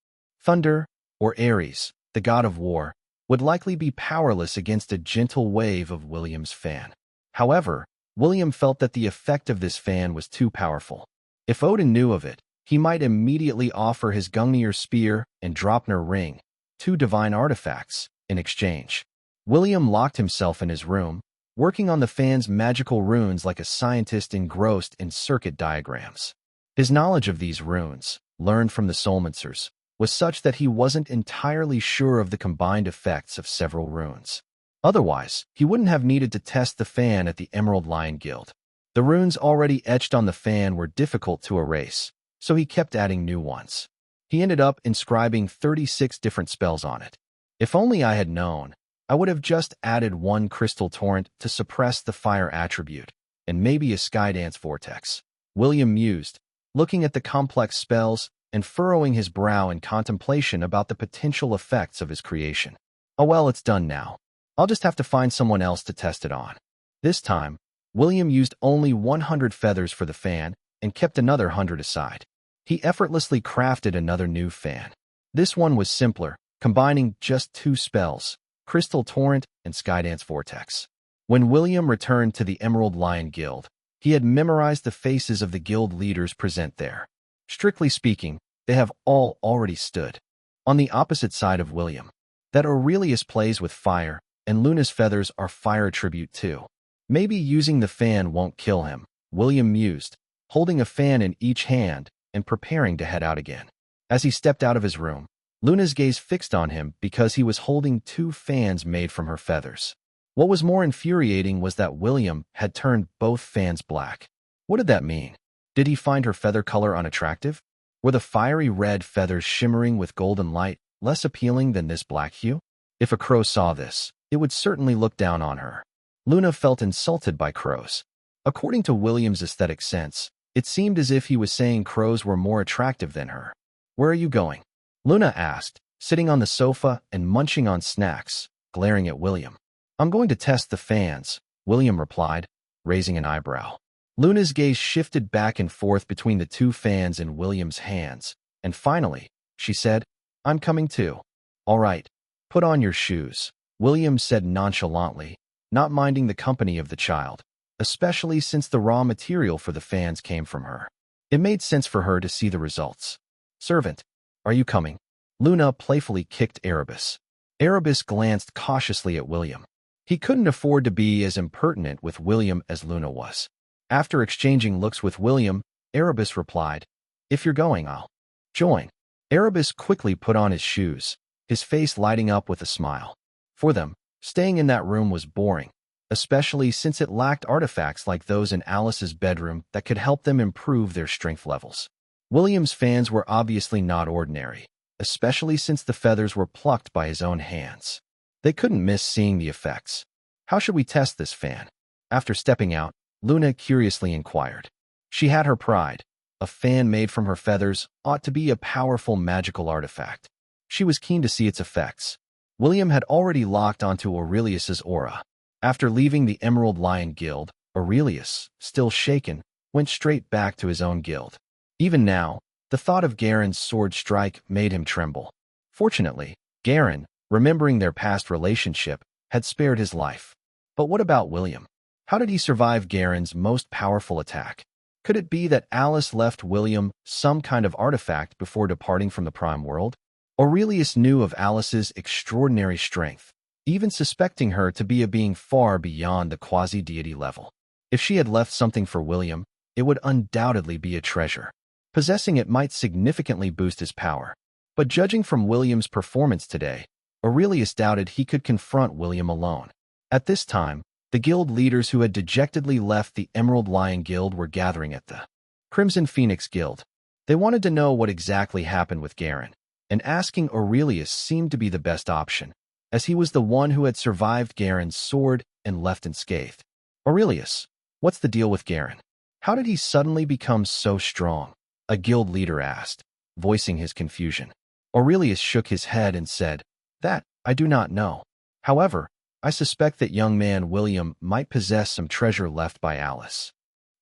thunder, or Ares, the god of war, would likely be powerless against a gentle wave of William's fan. However, William felt that the effect of this fan was too powerful. If Odin knew of it, he might immediately offer his Gungnir spear and Draupnir ring, two divine artifacts, in exchange. William locked himself in his room, working on the fan's magical runes like a scientist engrossed in circuit diagrams. His knowledge of these runes, learned from the Soulmancers, was such that he wasn't entirely sure of the combined effects of several runes. Otherwise, he wouldn't have needed to test the fan at the Emerald Lion Guild. The runes already etched on the fan were difficult to erase, so he kept adding new ones. He ended up inscribing 36 different spells on it. If only I had known, I would have just added one crystal torrent to suppress the fire attribute, and maybe a skydance vortex. William mused, looking at the complex spells and furrowing his brow in contemplation about the potential effects of his creation. Oh well, it's done now. I'll just have to find someone else to test it on. This time, William used only 100 feathers for the fan and kept another 100 aside. He effortlessly crafted another new fan. This one was simpler, combining just 2 spells, Crystal Torrent and Skydance Vortex. When William returned to the Emerald Lion Guild, he had memorized the faces of the guild leaders present there. Strictly speaking, they have all already stood. On the opposite side of William, that Aurelius plays with fire, and Luna's feathers are fire attribute too. Maybe using the fan won't kill him, William mused, holding a fan in each hand and preparing to head out again. As he stepped out of his room, Luna's gaze fixed on him because he was holding 2 fans made from her feathers. What was more infuriating was that William had turned both fans black. What did that mean? Did he find her feather color unattractive? Were the fiery red feathers shimmering with golden light less appealing than this black hue? If a crow saw this, it would certainly look down on her. Luna felt insulted by crows. According to William's aesthetic sense, it seemed as if he was saying crows were more attractive than her. "Where are you going?" Luna asked, sitting on the sofa and munching on snacks, glaring at William. "I'm going to test the fans," William replied, raising an eyebrow. Luna's gaze shifted back and forth between the two fans in William's hands, and finally, she said, "I'm coming too." "All right, put on your shoes," William said nonchalantly, not minding the company of the child, especially since the raw material for the fans came from her. It made sense for her to see the results. "Servant, are you coming?" Luna playfully kicked Erebus. Erebus glanced cautiously at William. He couldn't afford to be as impertinent with William as Luna was. After exchanging looks with William, Erebus replied, "If you're going, I'll join." Erebus quickly put on his shoes, his face lighting up with a smile. For them, staying in that room was boring, especially since it lacked artifacts like those in Alice's bedroom that could help them improve their strength levels. William's fans were obviously not ordinary, especially since the feathers were plucked by his own hands. They couldn't miss seeing the effects. "How should we test this fan?" After stepping out, Luna curiously inquired. She had her pride. A fan made from her feathers ought to be a powerful magical artifact. She was keen to see its effects. William had already locked onto Aurelius's aura. After leaving the Emerald Lion Guild, Aurelius, still shaken, went straight back to his own guild. Even now, the thought of Garen's sword strike made him tremble. Fortunately, Garen, remembering their past relationship, had spared his life. But what about William? How did he survive Garen's most powerful attack? Could it be that Alice left William some kind of artifact before departing from the Prime World? Aurelius knew of Alice's extraordinary strength, even suspecting her to be a being far beyond the quasi-deity level. If she had left something for William, it would undoubtedly be a treasure. Possessing it might significantly boost his power. But judging from William's performance today, Aurelius doubted he could confront William alone. At this time, the guild leaders who had dejectedly left the Emerald Lion Guild were gathering at the Crimson Phoenix Guild. They wanted to know what exactly happened with Garen, and asking Aurelius seemed to be the best option, as he was the one who had survived Garen's sword and left unscathed. "Aurelius, what's the deal with Garen? How did he suddenly become so strong?" a guild leader asked, voicing his confusion. Aurelius shook his head and said, "That I do not know. However, I suspect that young man William might possess some treasure left by Alice."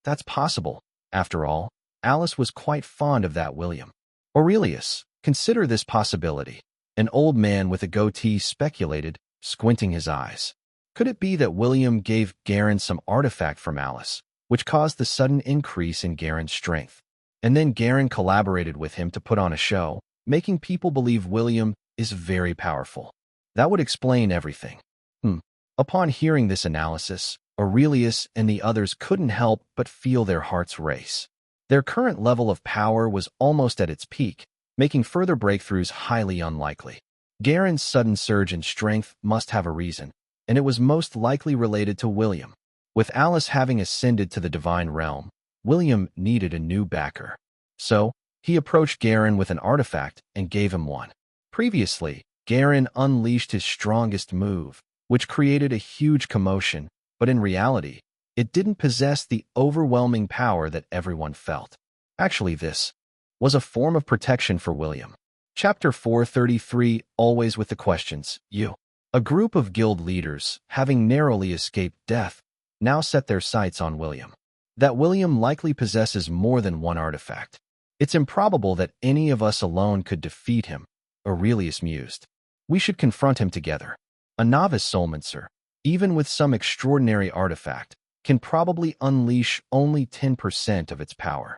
"That's possible. After all, Alice was quite fond of that William." "Aurelius, consider this possibility," an old man with a goatee speculated, squinting his eyes. Could it be that William gave Garen some artifact from Alice, which caused the sudden increase in Garen's strength? And then Garen collaborated with him to put on a show, making people believe William is very powerful. That would explain everything. Upon hearing this analysis, Aurelius and the others couldn't help but feel their hearts race. Their current level of power was almost at its peak, making further breakthroughs highly unlikely. Garen's sudden surge in strength must have a reason, and it was most likely related to William. With Alice having ascended to the divine realm, William needed a new backer. So, he approached Garen with an artifact and gave him one. Previously, Garen unleashed his strongest move, which created a huge commotion, but in reality, it didn't possess the overwhelming power that everyone felt. Actually, this was a form of protection for William. Chapter 433, always with the questions, you. A group of guild leaders, having narrowly escaped death, now set their sights on William. That William likely possesses more than one artifact. It's improbable that any of us alone could defeat him, Aurelius mused. We should confront him together. A novice soulmancer, even with some extraordinary artifact, can probably unleash only 10% of its power.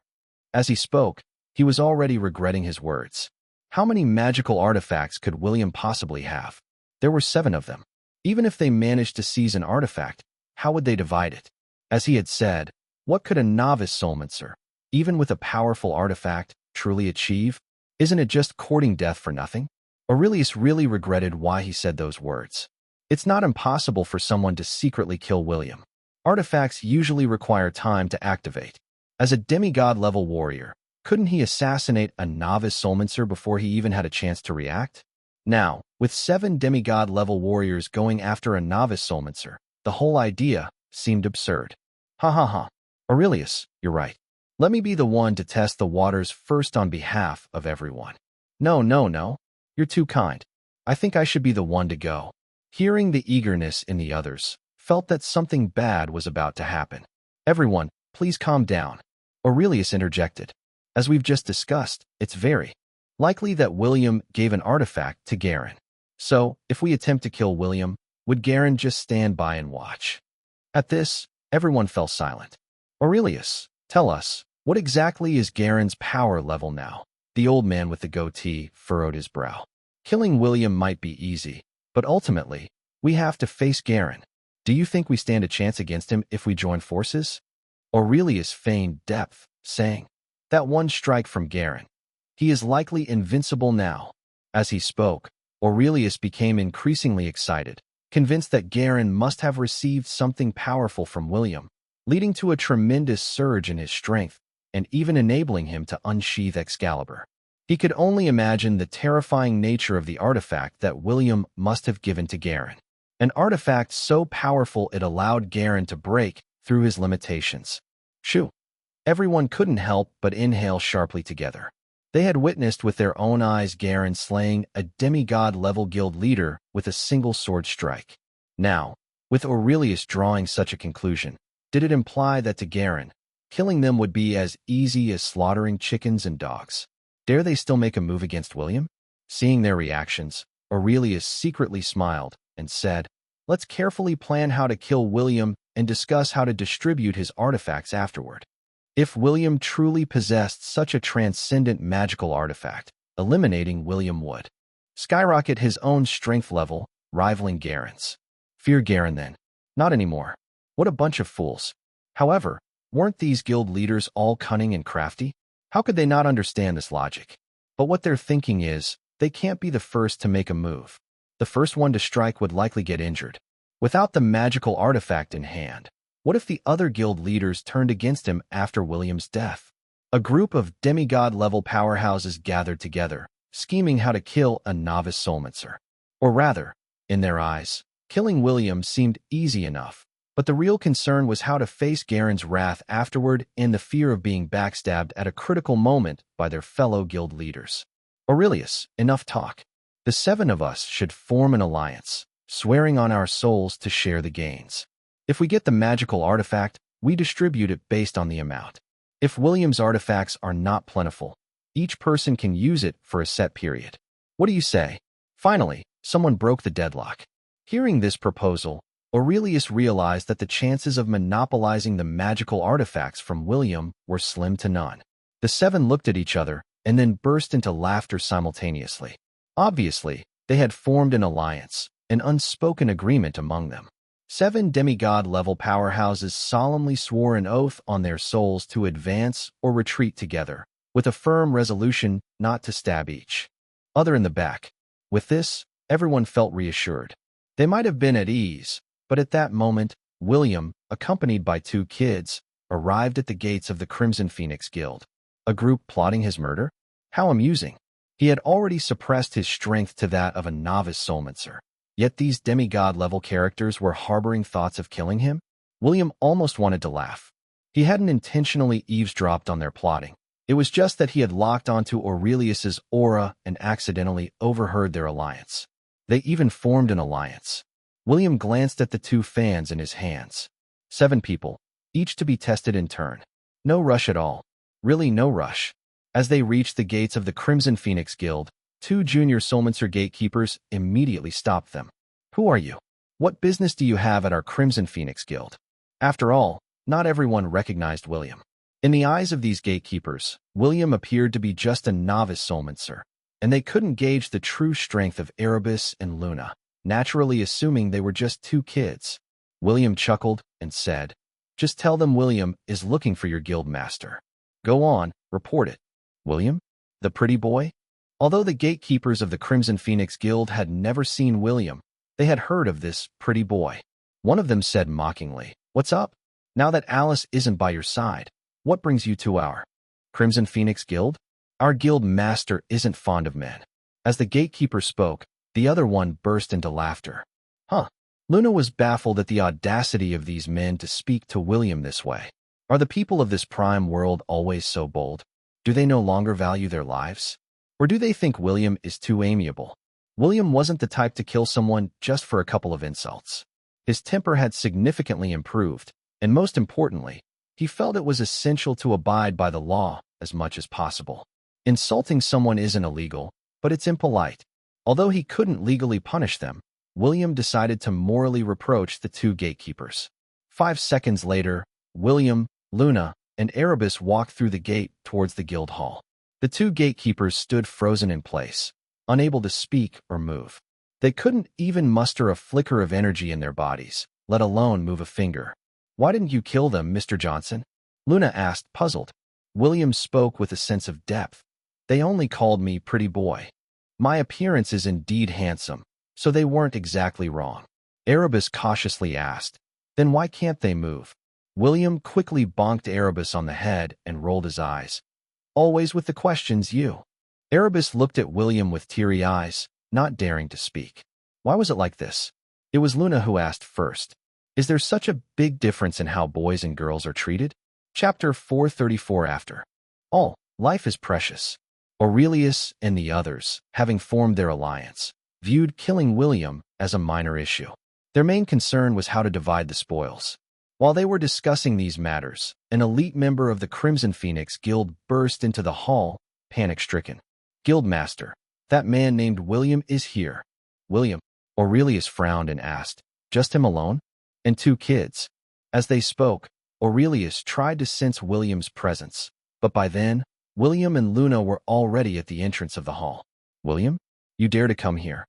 As he spoke, he was already regretting his words. How many magical artifacts could William possibly have? There were 7 of them. Even if they managed to seize an artifact, how would they divide it? As he had said, what could a novice soulmancer, even with a powerful artifact, truly achieve? Isn't it just courting death for nothing? Aurelius really regretted why he said those words. It's not impossible for someone to secretly kill William. Artifacts usually require time to activate. As a demigod-level warrior, couldn't he assassinate a novice soulmancer before he even had a chance to react? Now, with 7 demigod-level warriors going after a novice soulmancer, The whole idea seemed absurd. Ha ha ha. Aurelius, you're right. Let me be the one to test the waters first on behalf of everyone. No, no, no. You're too kind. I think I should be the one to go. Hearing the eagerness in the others, felt that something bad was about to happen. Everyone, please calm down. Aurelius interjected. As we've just discussed, it's very likely that William gave an artifact to Garen. So, if we attempt to kill William, would Garen just stand by and watch? At this, everyone fell silent. Aurelius, tell us, what exactly is Garen's power level now? The old man with the goatee furrowed his brow. Killing William might be easy, but ultimately, we have to face Garen. Do you think we stand a chance against him if we join forces? Aurelius feigned depth, saying, that one strike from Garen. He is likely invincible now. As he spoke, Aurelius became increasingly excited, convinced that Garen must have received something powerful from William, leading to a tremendous surge in his strength, and even enabling him to unsheath Excalibur. He could only imagine the terrifying nature of the artifact that William must have given to Garen. An artifact so powerful it allowed Garen to break through his limitations. Shoo! Everyone couldn't help but inhale sharply together. They had witnessed with their own eyes Garen slaying a demigod-level guild leader with a single sword strike. Now, with Aurelius drawing such a conclusion, did it imply that to Garen, killing them would be as easy as slaughtering chickens and dogs? Dare they still make a move against William? Seeing their reactions, Aurelius secretly smiled and said, let's carefully plan how to kill William and discuss how to distribute his artifacts afterward. If William truly possessed such a transcendent magical artifact, eliminating William would skyrocket his own strength level, rivaling Garen's. Fear Garen then. Not anymore. What a bunch of fools. However, weren't these guild leaders all cunning and crafty? How could they not understand this logic? But what they're thinking is, they can't be the first to make a move. The first one to strike would likely get injured. Without the magical artifact in hand, what if the other guild leaders turned against him after William's death? A group of demigod-level powerhouses gathered together, scheming how to kill a novice soulmancer. Or rather, in their eyes, killing William seemed easy enough, but the real concern was how to face Garen's wrath afterward and the fear of being backstabbed at a critical moment by their fellow guild leaders. Aurelius, enough talk. The 7 of us should form an alliance, swearing on our souls to share the gains. If we get the magical artifact, we distribute it based on the amount. If William's artifacts are not plentiful, each person can use it for a set period. What do you say? Finally, someone broke the deadlock. Hearing this proposal, Aurelius realized that the chances of monopolizing the magical artifacts from William were slim to none. The 7 looked at each other and then burst into laughter simultaneously. Obviously, they had formed an alliance, an unspoken agreement among them. 7 demigod-level powerhouses solemnly swore an oath on their souls to advance or retreat together, with a firm resolution not to stab each other in the back. With this, everyone felt reassured. They might have been at ease, but at that moment, William, accompanied by 2 kids, arrived at the gates of the Crimson Phoenix Guild. A group plotting his murder? How amusing. He had already suppressed his strength to that of a novice soulmancer. Yet these demigod-level characters were harboring thoughts of killing him? William almost wanted to laugh. He hadn't intentionally eavesdropped on their plotting. It was just that he had locked onto Aurelius's aura and accidentally overheard their alliance. They even formed an alliance. William glanced at the 2 fans in his hands. 7 people, each to be tested in turn. No rush at all. Really no rush. As they reached the gates of the Crimson Phoenix Guild, 2 junior soulmancer gatekeepers immediately stopped them. Who are you? What business do you have at our Crimson Phoenix Guild? After all, not everyone recognized William. In the eyes of these gatekeepers, William appeared to be just a novice soulmancer, and they couldn't gauge the true strength of Erebus and Luna, naturally assuming they were just 2 kids. William chuckled and said, just tell them William is looking for your guild master. Go on, report it. William? The pretty boy? Although the gatekeepers of the Crimson Phoenix Guild had never seen William, they had heard of this pretty boy. One of them said mockingly, what's up? Now that Alice isn't by your side, what brings you to our Crimson Phoenix Guild? Our guild master isn't fond of men. As the gatekeeper spoke, the other one burst into laughter. Huh, Luna was baffled at the audacity of these men to speak to William this way. Are the people of this prime world always so bold? Do they no longer value their lives? Or do they think William is too amiable? William wasn't the type to kill someone just for a couple of insults. His temper had significantly improved, and most importantly, he felt it was essential to abide by the law as much as possible. Insulting someone isn't illegal, but it's impolite. Although he couldn't legally punish them, William decided to morally reproach the two gatekeepers. 5 seconds later, William, Luna, and Erebus walked through the gate towards the guild hall. The two gatekeepers stood frozen in place, unable to speak or move. They couldn't even muster a flicker of energy in their bodies, let alone move a finger. "Why didn't you kill them, Mr. Johnson?" Luna asked, puzzled. William spoke with a sense of depth. "They only called me pretty boy. My appearance is indeed handsome, so they weren't exactly wrong." Erebus cautiously asked, "Then why can't they move?" William quickly bonked Erebus on the head and rolled his eyes. "Always with the questions, you." Erebus looked at William with teary eyes, not daring to speak. Why was it like this? It was Luna who asked first. "Is there such a big difference in how boys and girls are treated?" Chapter 434 After all, life is precious. Aurelius and the others, having formed their alliance, viewed killing William as a minor issue. Their main concern was how to divide the spoils. While they were discussing these matters, an elite member of the Crimson Phoenix Guild burst into the hall, panic-stricken. "Guildmaster, that man named William is here." "William?" Aurelius frowned and asked, "Just him alone? And 2 kids?" As they spoke, Aurelius tried to sense William's presence, but by then, William and Luna were already at the entrance of the hall. "William? You dare to come here?"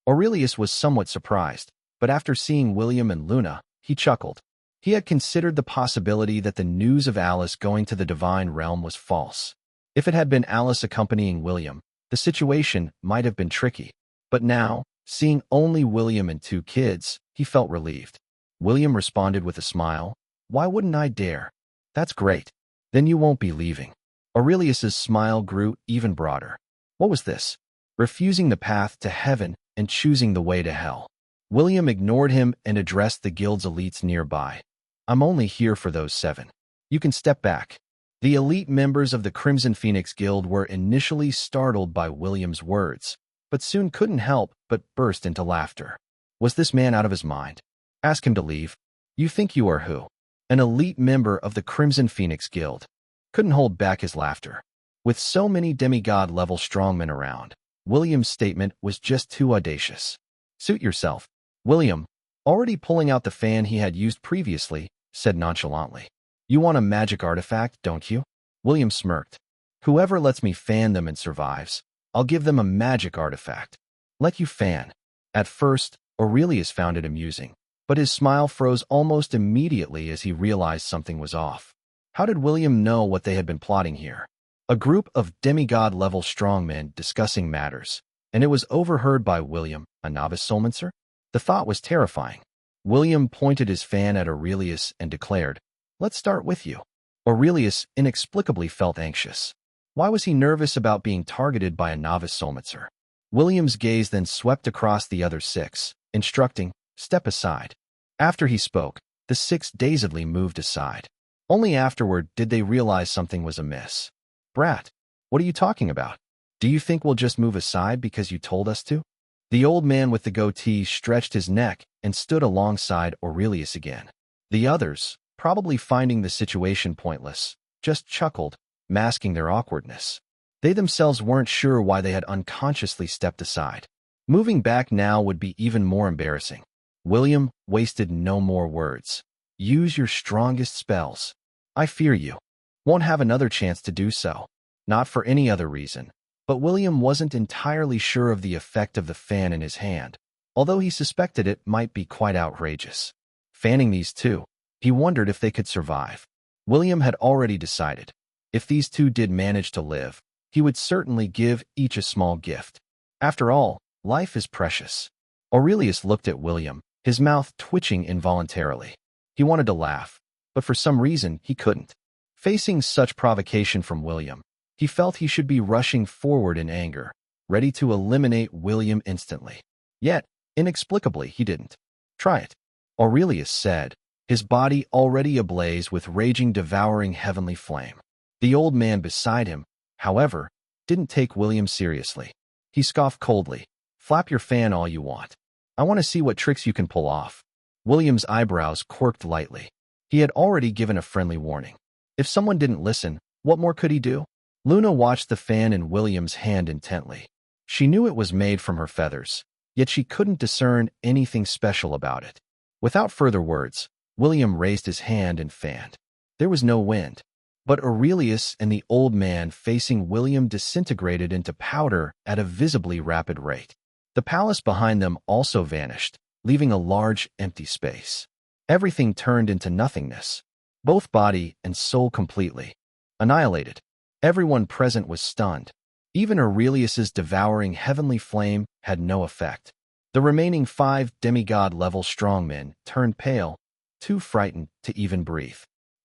Aurelius was somewhat surprised, but after seeing William and Luna, he chuckled. He had considered the possibility that the news of Alice going to the divine realm was false. If it had been Alice accompanying William, the situation might have been tricky. But now, seeing only William and 2 kids, he felt relieved. William responded with a smile. "Why wouldn't I dare?" "That's great. Then you won't be leaving." Aurelius's smile grew even broader. What was this? Refusing the path to heaven and choosing the way to hell. William ignored him and addressed the guild's elites nearby. "I'm only here for those 7. You can step back." The elite members of the Crimson Phoenix Guild were initially startled by William's words, but soon couldn't help but burst into laughter. Was this man out of his mind? Ask him to leave. "You think you are who?" An elite member of the Crimson Phoenix Guild. Couldn't hold back his laughter. With so many demigod-level strongmen around, William's statement was just too audacious. "Suit yourself." William, already pulling out the fan he had used previously, said nonchalantly. "You want a magic artifact, don't you?" William smirked. "Whoever lets me fan them and survives, I'll give them a magic artifact." "Let you fan." At first, Aurelius found it amusing, but his smile froze almost immediately as he realized something was off. How did William know what they had been plotting here? A group of demigod-level strongmen discussing matters, and it was overheard by William, a novice soulmancer? The thought was terrifying. William pointed his fan at Aurelius and declared, "Let's start with you." Aurelius inexplicably felt anxious. Why was he nervous about being targeted by a novice soulmancer? William's gaze then swept across the other 6, instructing, "Step aside." After he spoke, the 6 dazedly moved aside. Only afterward did they realize something was amiss. "Brat, what are you talking about? Do you think we'll just move aside because you told us to?" The old man with the goatee stretched his neck and stood alongside Aurelius again. The others, probably finding the situation pointless, just chuckled, masking their awkwardness. They themselves weren't sure why they had unconsciously stepped aside. Moving back now would be even more embarrassing. William wasted no more words. "Use your strongest spells. I fear you. Won't have another chance to do so." Not for any other reason, but William wasn't entirely sure of the effect of the fan in his hand, although he suspected it might be quite outrageous. Fanning these 2, he wondered if they could survive. William had already decided. If these 2 did manage to live, he would certainly give each a small gift. After all, life is precious. Aurelius looked at William, his mouth twitching involuntarily. He wanted to laugh, but for some reason he couldn't. Facing such provocation from William, he felt he should be rushing forward in anger, ready to eliminate William instantly. Yet, inexplicably, he didn't. Try it, Aurelius said, his body already ablaze with raging, devouring heavenly flame. The old man beside him, however, didn't take William seriously. He scoffed coldly. Flap your fan all you want. I want to see what tricks you can pull off. William's eyebrows quirked lightly. He had already given a friendly warning. If someone didn't listen, what more could he do? Luna watched the fan in William's hand intently. She knew it was made from her feathers, yet she couldn't discern anything special about it. Without further words, William raised his hand and fanned. There was no wind, but Aurelius and the old man facing William disintegrated into powder at a visibly rapid rate. The palace behind them also vanished, leaving a large, empty space. Everything turned into nothingness, both body and soul completely annihilated. Everyone present was stunned. Even Aurelius's devouring heavenly flame had no effect. The remaining 5 demigod-level strongmen turned pale, too frightened to even breathe.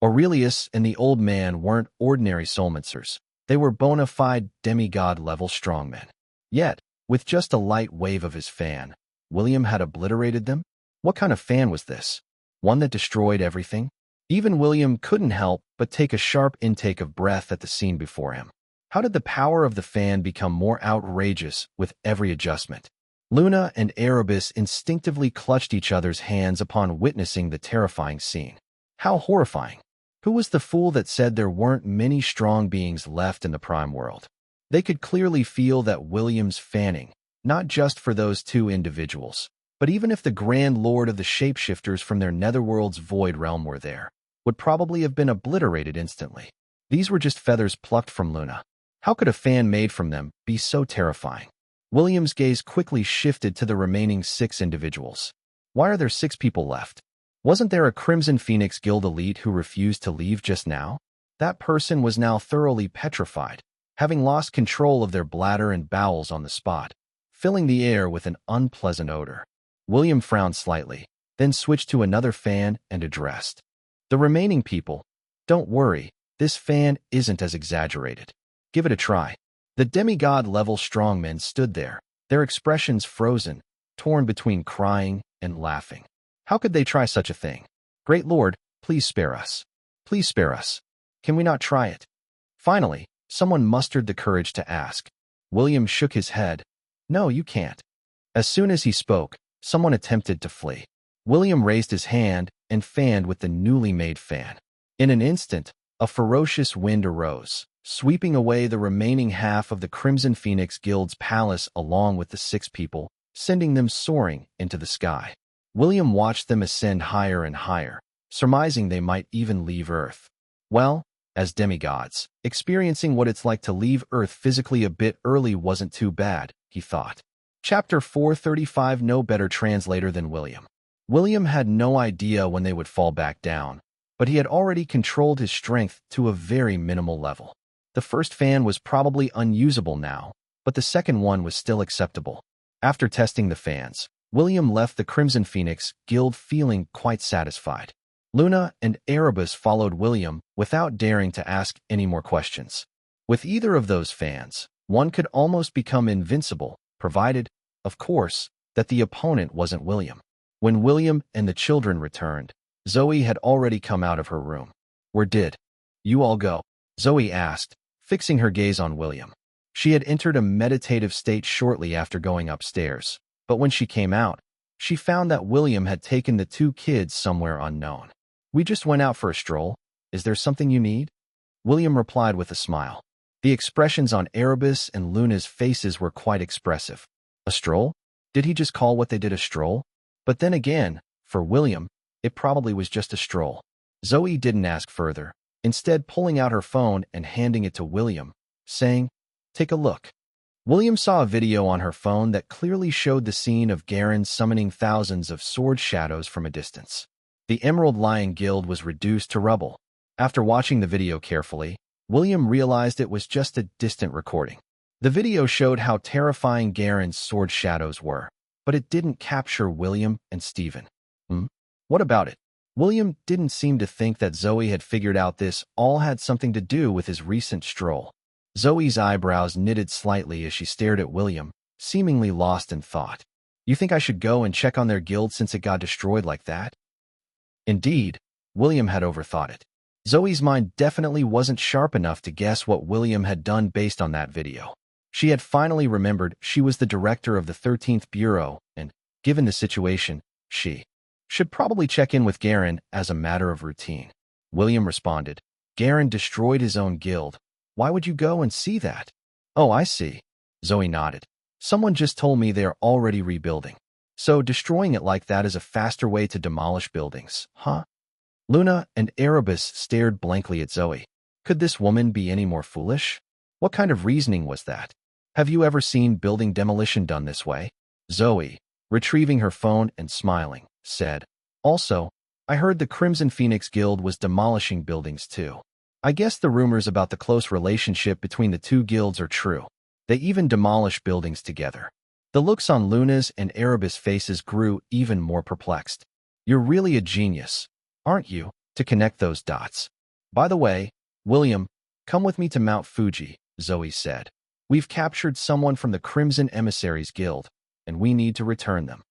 Aurelius and the old man weren't ordinary soulmancers. They were bona fide demigod-level strongmen. Yet, with just a light wave of his fan, William had obliterated them? What kind of fan was this? One that destroyed everything? Even William couldn't help but take a sharp intake of breath at the scene before him. How did the power of the fan become more outrageous with every adjustment? Luna and Erebus instinctively clutched each other's hands upon witnessing the terrifying scene. How horrifying! Who was the fool that said there weren't many strong beings left in the Prime World? They could clearly feel that William's fanning, not just for those 2 individuals, but even if the Grand Lord of the Shapeshifters from their Netherworld's Void Realm were there, would probably have been obliterated instantly. These were just feathers plucked from Luna. How could a fan made from them be so terrifying? William's gaze quickly shifted to the remaining 6 individuals. Why are there 6 people left? Wasn't there a Crimson Phoenix Guild elite who refused to leave just now? That person was now thoroughly petrified, having lost control of their bladder and bowels on the spot, filling the air with an unpleasant odor. William frowned slightly, then switched to another fan and addressed the remaining people. Don't worry, this fan isn't as exaggerated. Give it a try. The demigod-level strongmen stood there, their expressions frozen, torn between crying and laughing. How could they try such a thing? Great Lord, please spare us. Please spare us. Can we not try it? Finally, someone mustered the courage to ask. William shook his head. No, you can't. As soon as he spoke, someone attempted to flee. William raised his hand and fanned with the newly made fan. In an instant, a ferocious wind arose, sweeping away the remaining half of the Crimson Phoenix Guild's palace along with the 6 people, sending them soaring into the sky. William watched them ascend higher and higher, surmising they might even leave Earth. Well, as demigods, experiencing what it's like to leave Earth physically a bit early wasn't too bad, he thought. Chapter 435. No better translator than William. William had no idea when they would fall back down, but he had already controlled his strength to a very minimal level. The first fan was probably unusable now, but the second one was still acceptable. After testing the fans, William left the Crimson Phoenix Guild feeling quite satisfied. Luna and Erebus followed William without daring to ask any more questions. With either of those fans, one could almost become invincible, provided, of course, that the opponent wasn't William. When William and the children returned, Zoe had already come out of her room. Where did you all go? Zoe asked, fixing her gaze on William. She had entered a meditative state shortly after going upstairs, but when she came out, she found that William had taken the 2 kids somewhere unknown. We just went out for a stroll. Is there something you need? William replied with a smile. The expressions on Erebus and Luna's faces were quite expressive. A stroll? Did he just call what they did a stroll? But then again, for William, it probably was just a stroll. Zoe didn't ask further, instead pulling out her phone and handing it to William, saying, "Take a look." William saw a video on her phone that clearly showed the scene of Garen summoning thousands of sword shadows from a distance. The Emerald Lion Guild was reduced to rubble. After watching the video carefully, William realized it was just a distant recording. The video showed how terrifying Garen's sword shadows were, but it didn't capture William and Stephen. What about it? William didn't seem to think that Zoe had figured out this all had something to do with his recent stroll. Zoe's eyebrows knitted slightly as she stared at William, seemingly lost in thought. You think I should go and check on their guild since it got destroyed like that? Indeed, William had overthought it. Zoe's mind definitely wasn't sharp enough to guess what William had done based on that video. She had finally remembered she was the director of the 13th Bureau, and, given the situation, she should probably check in with Garen as a matter of routine. William responded, Garen destroyed his own guild. Why would you go and see that? Oh, I see. Zoe nodded. Someone just told me they are already rebuilding. So destroying it like that is a faster way to demolish buildings, huh? Luna and Erebus stared blankly at Zoe. Could this woman be any more foolish? What kind of reasoning was that? Have you ever seen building demolition done this way? Zoe, retrieving her phone and smiling, said, Also, I heard the Crimson Phoenix Guild was demolishing buildings too. I guess the rumors about the close relationship between the two guilds are true. They even demolish buildings together. The looks on Luna's and Erebus' faces grew even more perplexed. You're really a genius, aren't you, to connect those dots? By the way, William, come with me to Mount Fuji, Zoe said. We've captured someone from the Crimson Emissaries Guild, and we need to return them.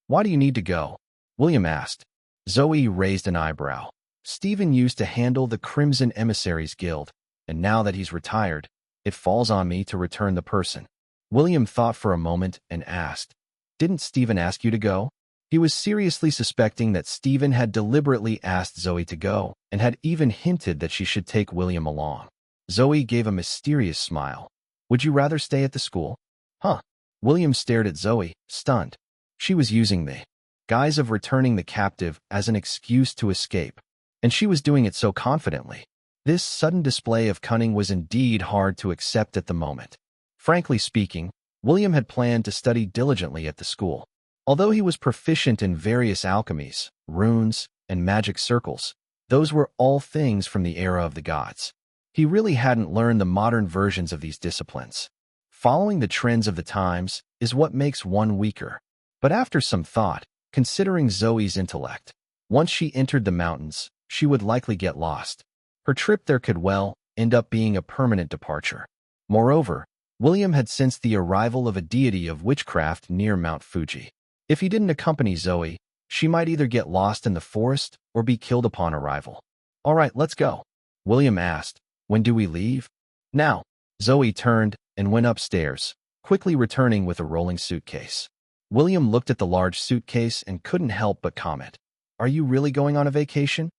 Why do you need to go? William asked. Zoe raised an eyebrow. Stephen used to handle the Crimson Emissaries Guild, and now that he's retired, it falls on me to return the person. William thought for a moment and asked, Didn't Stephen ask you to go? He was seriously suspecting that Stephen had deliberately asked Zoe to go and had even hinted that she should take William along. Zoe gave a mysterious smile. Would you rather stay at the school? Huh? William stared at Zoe, stunned. She was using the guise of returning the captive as an excuse to escape, and she was doing it so confidently. This sudden display of cunning was indeed hard to accept at the moment. Frankly speaking, William had planned to study diligently at the school. Although he was proficient in various alchemies, runes, and magic circles, those were all things from the era of the gods. He really hadn't learned the modern versions of these disciplines. Following the trends of the times is what makes one weaker. But after some thought, considering Zoe's intellect, once she entered the mountains, she would likely get lost. Her trip there could well end up being a permanent departure. Moreover, William had sensed the arrival of a deity of witchcraft near Mount Fuji. If he didn't accompany Zoe, she might either get lost in the forest or be killed upon arrival. All right, let's go. William asked, When do we leave? Now. Zoe turned and went upstairs, quickly returning with a rolling suitcase. William looked at the large suitcase and couldn't help but comment, Are you really going on a vacation?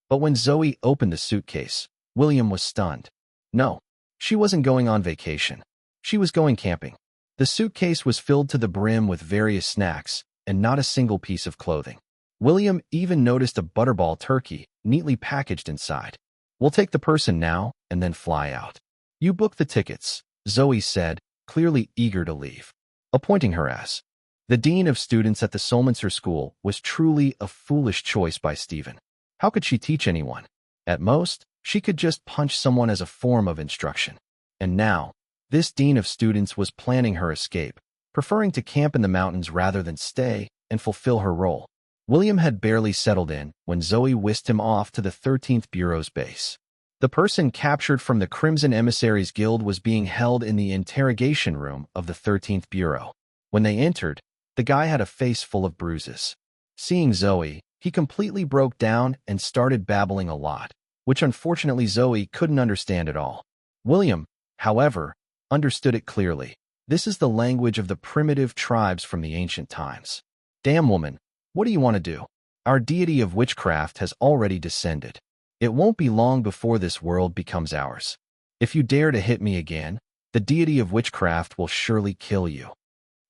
But when Zoe opened the suitcase, William was stunned. No, she wasn't going on vacation. She was going camping. The suitcase was filled to the brim with various snacks and not a single piece of clothing. William even noticed a butterball turkey neatly packaged inside. We'll take the person now and then fly out. You book the tickets, Zoe said, clearly eager to leave. Appointing her as the dean of students at the Solminster School was truly a foolish choice by Stephen. How could she teach anyone? At most, she could just punch someone as a form of instruction. And now, this dean of students was planning her escape, preferring to camp in the mountains rather than stay and fulfill her role. William had barely settled in when Zoe whisked him off to the 13th Bureau's base. The person captured from the Crimson Emissaries Guild was being held in the interrogation room of the 13th Bureau. When they entered, the guy had a face full of bruises. Seeing Zoe, he completely broke down and started babbling a lot, which unfortunately Zoe couldn't understand at all. William, however, understood it clearly. This is the language of the primitive tribes from the ancient times. Damn woman, what do you want to do? Our deity of witchcraft has already descended. It won't be long before this world becomes ours. If you dare to hit me again, the deity of witchcraft will surely kill you.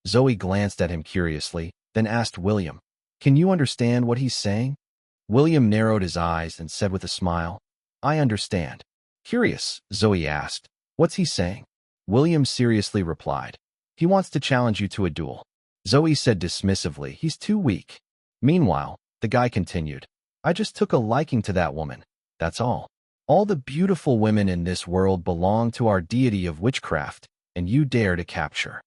Zoe glanced at him curiously, then asked William, Can you understand what he's saying? William narrowed his eyes and said with a smile, I understand. Curious, Zoe asked, What's he saying? William seriously replied, He wants to challenge you to a duel. Zoe said dismissively, He's too weak. Meanwhile, the guy continued, I just took a liking to that woman. That's all. All the beautiful women in this world belong to our deity of witchcraft, and you dare to capture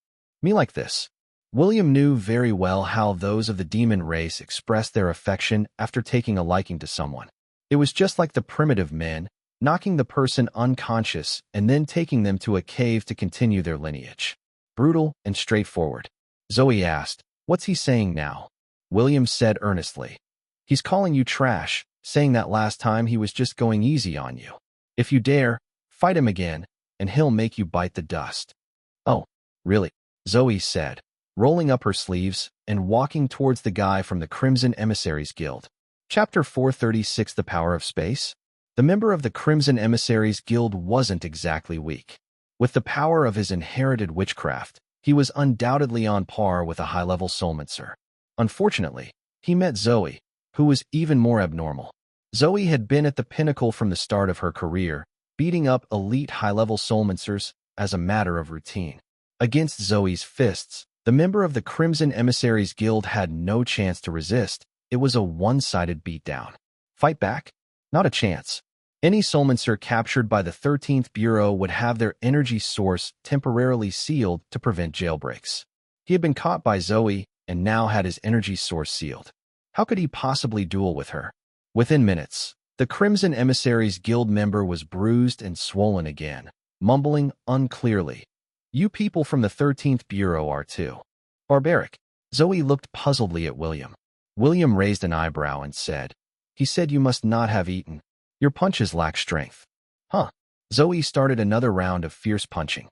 me like this. William knew very well how those of the demon race expressed their affection after taking a liking to someone. It was just like the primitive men, knocking the person unconscious and then taking them to a cave to continue their lineage. Brutal and straightforward. Zoe asked, What's he saying now? William said earnestly. He's calling you trash, saying that last time he was just going easy on you. If you dare, fight him again, and he'll make you bite the dust. Oh, really? Zoe said, rolling up her sleeves and walking towards the guy from the Crimson Emissaries Guild. Chapter 436, The Power of Space? The member of the Crimson Emissaries Guild wasn't exactly weak. With the power of his inherited witchcraft, he was undoubtedly on par with a high-level soulmancer. Unfortunately, he met Zoe, who was even more abnormal. Zoe had been at the pinnacle from the start of her career, beating up elite high-level soulmancers as a matter of routine. Against Zoe's fists, the member of the Crimson Emissaries Guild had no chance to resist. It was a one-sided beatdown. Fight back? Not a chance. Any soulmancer captured by the 13th Bureau would have their energy source temporarily sealed to prevent jailbreaks. He had been caught by Zoe and now had his energy source sealed. How could he possibly duel with her? Within minutes, the Crimson Emissaries Guild member was bruised and swollen again, mumbling unclearly. You people from the 13th Bureau are too barbaric. Zoe looked puzzledly at William. William raised an eyebrow and said, He said you must not have eaten. Your punches lack strength. Huh. Zoe started another round of fierce punching.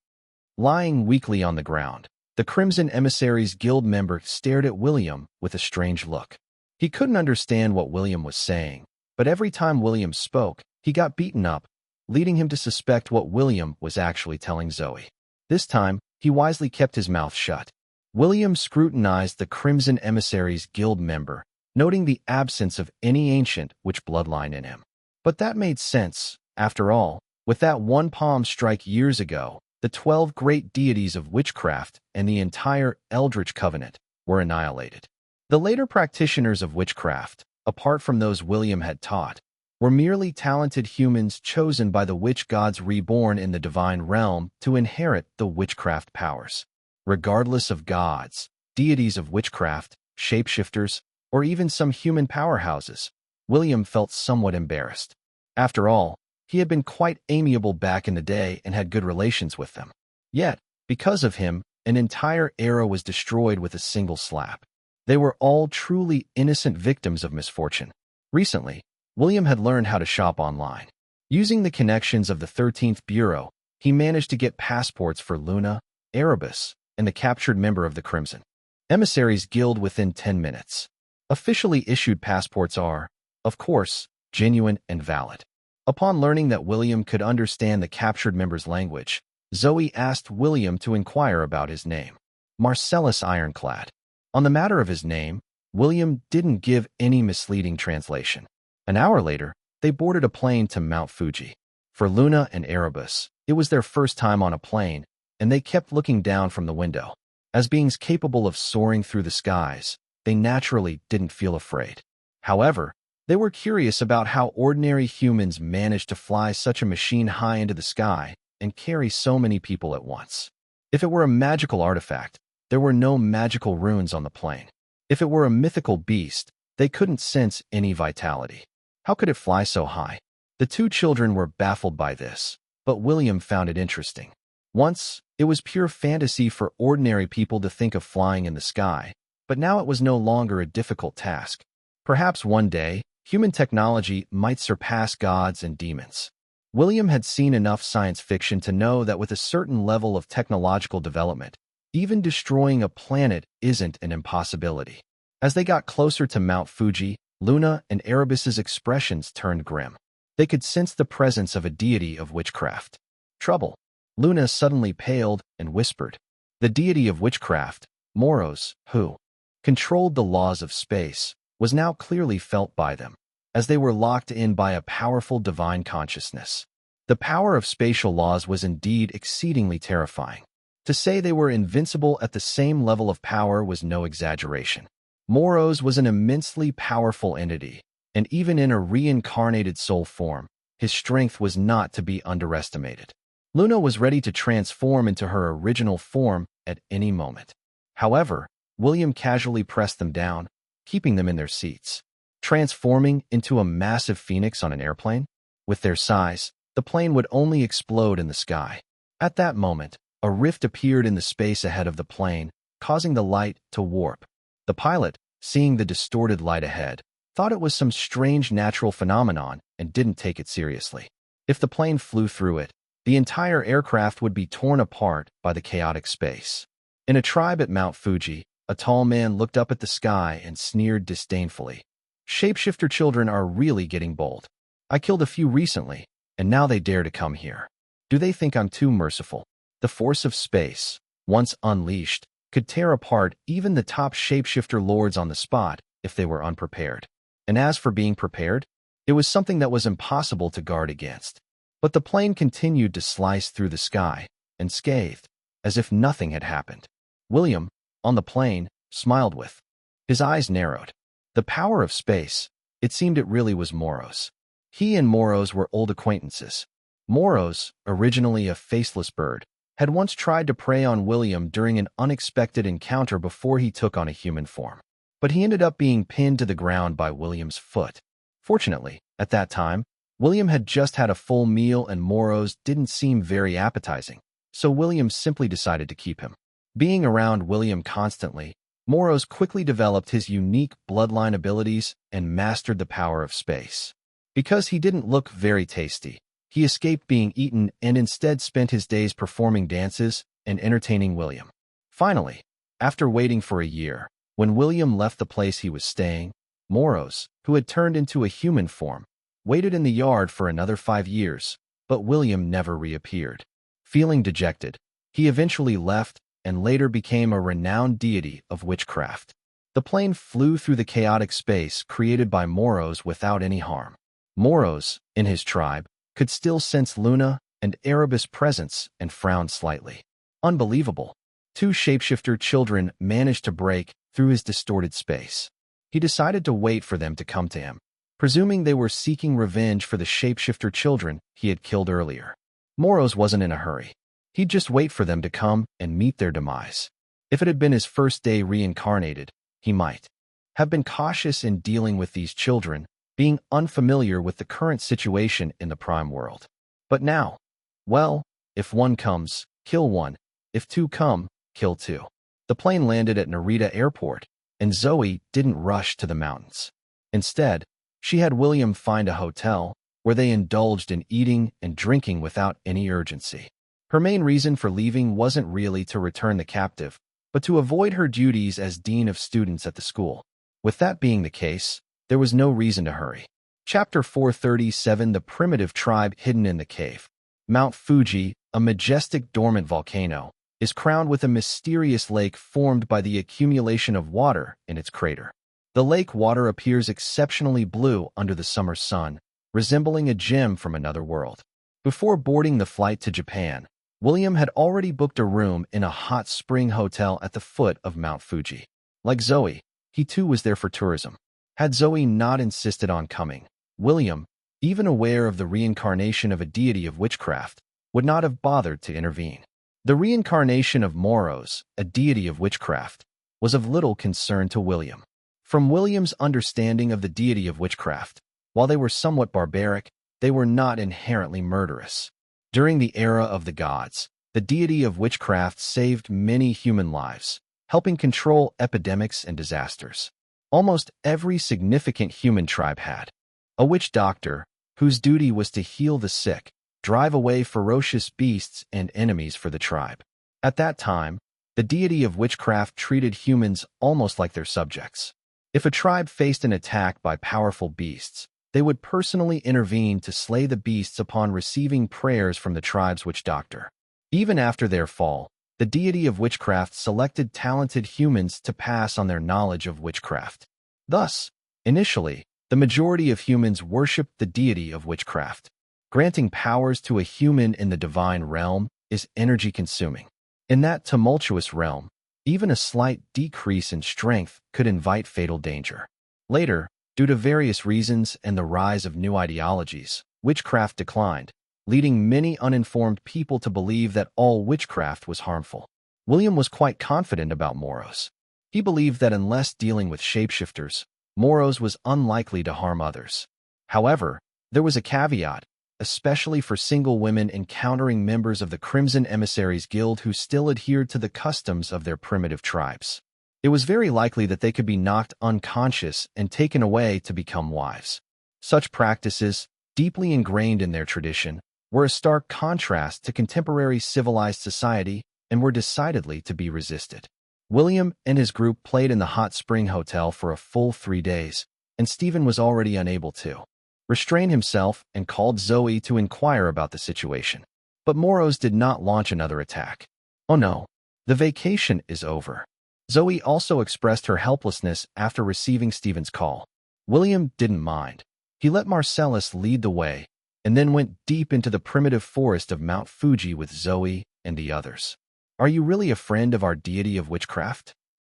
Lying weakly on the ground, the Crimson Emissaries Guild member stared at William with a strange look. He couldn't understand what William was saying, but every time William spoke, he got beaten up, leading him to suspect what William was actually telling Zoe. This time, he wisely kept his mouth shut. William scrutinized the Crimson Emissaries Guild member, noting the absence of any ancient witch bloodline in him. But that made sense. After all, with that one palm strike years ago, the 12 great deities of witchcraft and the entire Eldritch Covenant were annihilated. The later practitioners of witchcraft, apart from those William had taught, were merely talented humans chosen by the witch gods reborn in the divine realm to inherit the witchcraft powers. Regardless of gods, deities of witchcraft, shapeshifters, or even some human powerhouses, William felt somewhat embarrassed. After all, he had been quite amiable back in the day and had good relations with them. Yet, because of him, an entire era was destroyed with a single slap. They were all truly innocent victims of misfortune. Recently, William had learned how to shop online. Using the connections of the 13th Bureau, he managed to get passports for Luna, Erebus, and the captured member of the Crimson Emissaries Guild within 10 minutes. Officially issued passports are, of course, genuine and valid. Upon learning that William could understand the captured member's language, Zoe asked William to inquire about his name. Marcellus Ironclad. On the matter of his name, William didn't give any misleading translation. An hour later, they boarded a plane to Mount Fuji. For Luna and Erebus, it was their first time on a plane, and they kept looking down from the window. As beings capable of soaring through the skies, they naturally didn't feel afraid. However, they were curious about how ordinary humans managed to fly such a machine high into the sky and carry so many people at once. If it were a magical artifact, there were no magical runes on the plane. If it were a mythical beast, they couldn't sense any vitality. How could it fly so high? The two children were baffled by this, but William found it interesting. Once, it was pure fantasy for ordinary people to think of flying in the sky, but now it was no longer a difficult task. Perhaps one day, human technology might surpass gods and demons. William had seen enough science fiction to know that with a certain level of technological development, even destroying a planet isn't an impossibility. As they got closer to Mount Fuji, Luna and Erebus's expressions turned grim. They could sense the presence of a deity of witchcraft. Trouble. Luna suddenly paled and whispered. The deity of witchcraft, Moros, who controlled the laws of space, was now clearly felt by them, as they were locked in by a powerful divine consciousness. The power of spatial laws was indeed exceedingly terrifying. To say they were invincible at the same level of power was no exaggeration. Moros was an immensely powerful entity, and even in a reincarnated soul form, his strength was not to be underestimated. Luna was ready to transform into her original form at any moment. However, William casually pressed them down, keeping them in their seats. Transforming into a massive phoenix on an airplane? With their size, the plane would only explode in the sky. At that moment, a rift appeared in the space ahead of the plane, causing the light to warp. The pilot, seeing the distorted light ahead, thought it was some strange natural phenomenon and didn't take it seriously. If the plane flew through it, the entire aircraft would be torn apart by the chaotic space. In a tribe at Mount Fuji, a tall man looked up at the sky and sneered disdainfully. Shapeshifter children are really getting bold. I killed a few recently, and now they dare to come here. Do they think I'm too merciful? The force of space, once unleashed, could tear apart even the top shapeshifter lords on the spot if they were unprepared. And as for being prepared, it was something that was impossible to guard against. But the plane continued to slice through the sky, unscathed, as if nothing had happened. William, on the plane, smiled with. His eyes narrowed. The power of space, it seemed it really was Moros. He and Moros were old acquaintances. Moros, originally a faceless bird, had once tried to prey on William during an unexpected encounter before he took on a human form. But he ended up being pinned to the ground by William's foot. Fortunately, at that time, William had just had a full meal and Moros didn't seem very appetizing, so William simply decided to keep him. Being around William constantly, Moros quickly developed his unique bloodline abilities and mastered the power of space. Because he didn't look very tasty, he escaped being eaten and instead spent his days performing dances and entertaining William. Finally, after waiting for a year, when William left the place he was staying, Moros, who had turned into a human form, waited in the yard for another 5 years, but William never reappeared. Feeling dejected, he eventually left and later became a renowned deity of witchcraft. The plane flew through the chaotic space created by Moros without any harm. Moros, in his tribe, could still sense Luna and Erebus' presence and frowned slightly. Unbelievable. 2 shapeshifter children managed to break through his distorted space. He decided to wait for them to come to him, presuming they were seeking revenge for the shapeshifter children he had killed earlier. Moros wasn't in a hurry. He'd just wait for them to come and meet their demise. If it had been his first day reincarnated, he might have been cautious in dealing with these children, being unfamiliar with the current situation in the prime world. But now, well, if 1 comes, kill 1. If 2 come, kill 2. The plane landed at Narita Airport, and Zoe didn't rush to the mountains. Instead, she had William find a hotel where they indulged in eating and drinking without any urgency. Her main reason for leaving wasn't really to return the captive, but to avoid her duties as dean of students at the school. With that being the case, there was no reason to hurry. Chapter 437: The Primitive Tribe Hidden in the Cave. Mount Fuji, a majestic dormant volcano, is crowned with a mysterious lake formed by the accumulation of water in its crater. The lake water appears exceptionally blue under the summer sun, resembling a gem from another world. Before boarding the flight to Japan, William had already booked a room in a hot spring hotel at the foot of Mount Fuji. Like Zoe, he too was there for tourism. Had Zoe not insisted on coming, William, even aware of the reincarnation of a deity of witchcraft, would not have bothered to intervene. The reincarnation of Moros, a deity of witchcraft, was of little concern to William. From William's understanding of the deity of witchcraft, while they were somewhat barbaric, they were not inherently murderous. During the era of the gods, the deity of witchcraft saved many human lives, helping control epidemics and disasters. Almost every significant human tribe had a witch doctor, whose duty was to heal the sick, drive away ferocious beasts and enemies for the tribe. At that time, the deity of witchcraft treated humans almost like their subjects. If a tribe faced an attack by powerful beasts, they would personally intervene to slay the beasts upon receiving prayers from the tribe's witch doctor. Even after their fall, the deity of witchcraft selected talented humans to pass on their knowledge of witchcraft. Thus, initially, the majority of humans worshipped the deity of witchcraft. Granting powers to a human in the divine realm is energy-consuming. In that tumultuous realm, even a slight decrease in strength could invite fatal danger. Later, due to various reasons and the rise of new ideologies, witchcraft declined, leading many uninformed people to believe that all witchcraft was harmful. William was quite confident about Moros. He believed that unless dealing with shapeshifters, Moros was unlikely to harm others. However, there was a caveat, especially for single women encountering members of the Crimson Emissaries Guild who still adhered to the customs of their primitive tribes. It was very likely that they could be knocked unconscious and taken away to become wives. Such practices, deeply ingrained in their tradition, were a stark contrast to contemporary civilized society and were decidedly to be resisted. William and his group played in the Hot Spring Hotel for a full 3 days, and Stephen was already unable to restrain himself and called Zoe to inquire about the situation. But Moros did not launch another attack. Oh no, the vacation is over. Zoe also expressed her helplessness after receiving Stephen's call. William didn't mind. He let Marcellus lead the way, and then went deep into the primitive forest of Mount Fuji with Zoe and the others. Are you really a friend of our deity of witchcraft?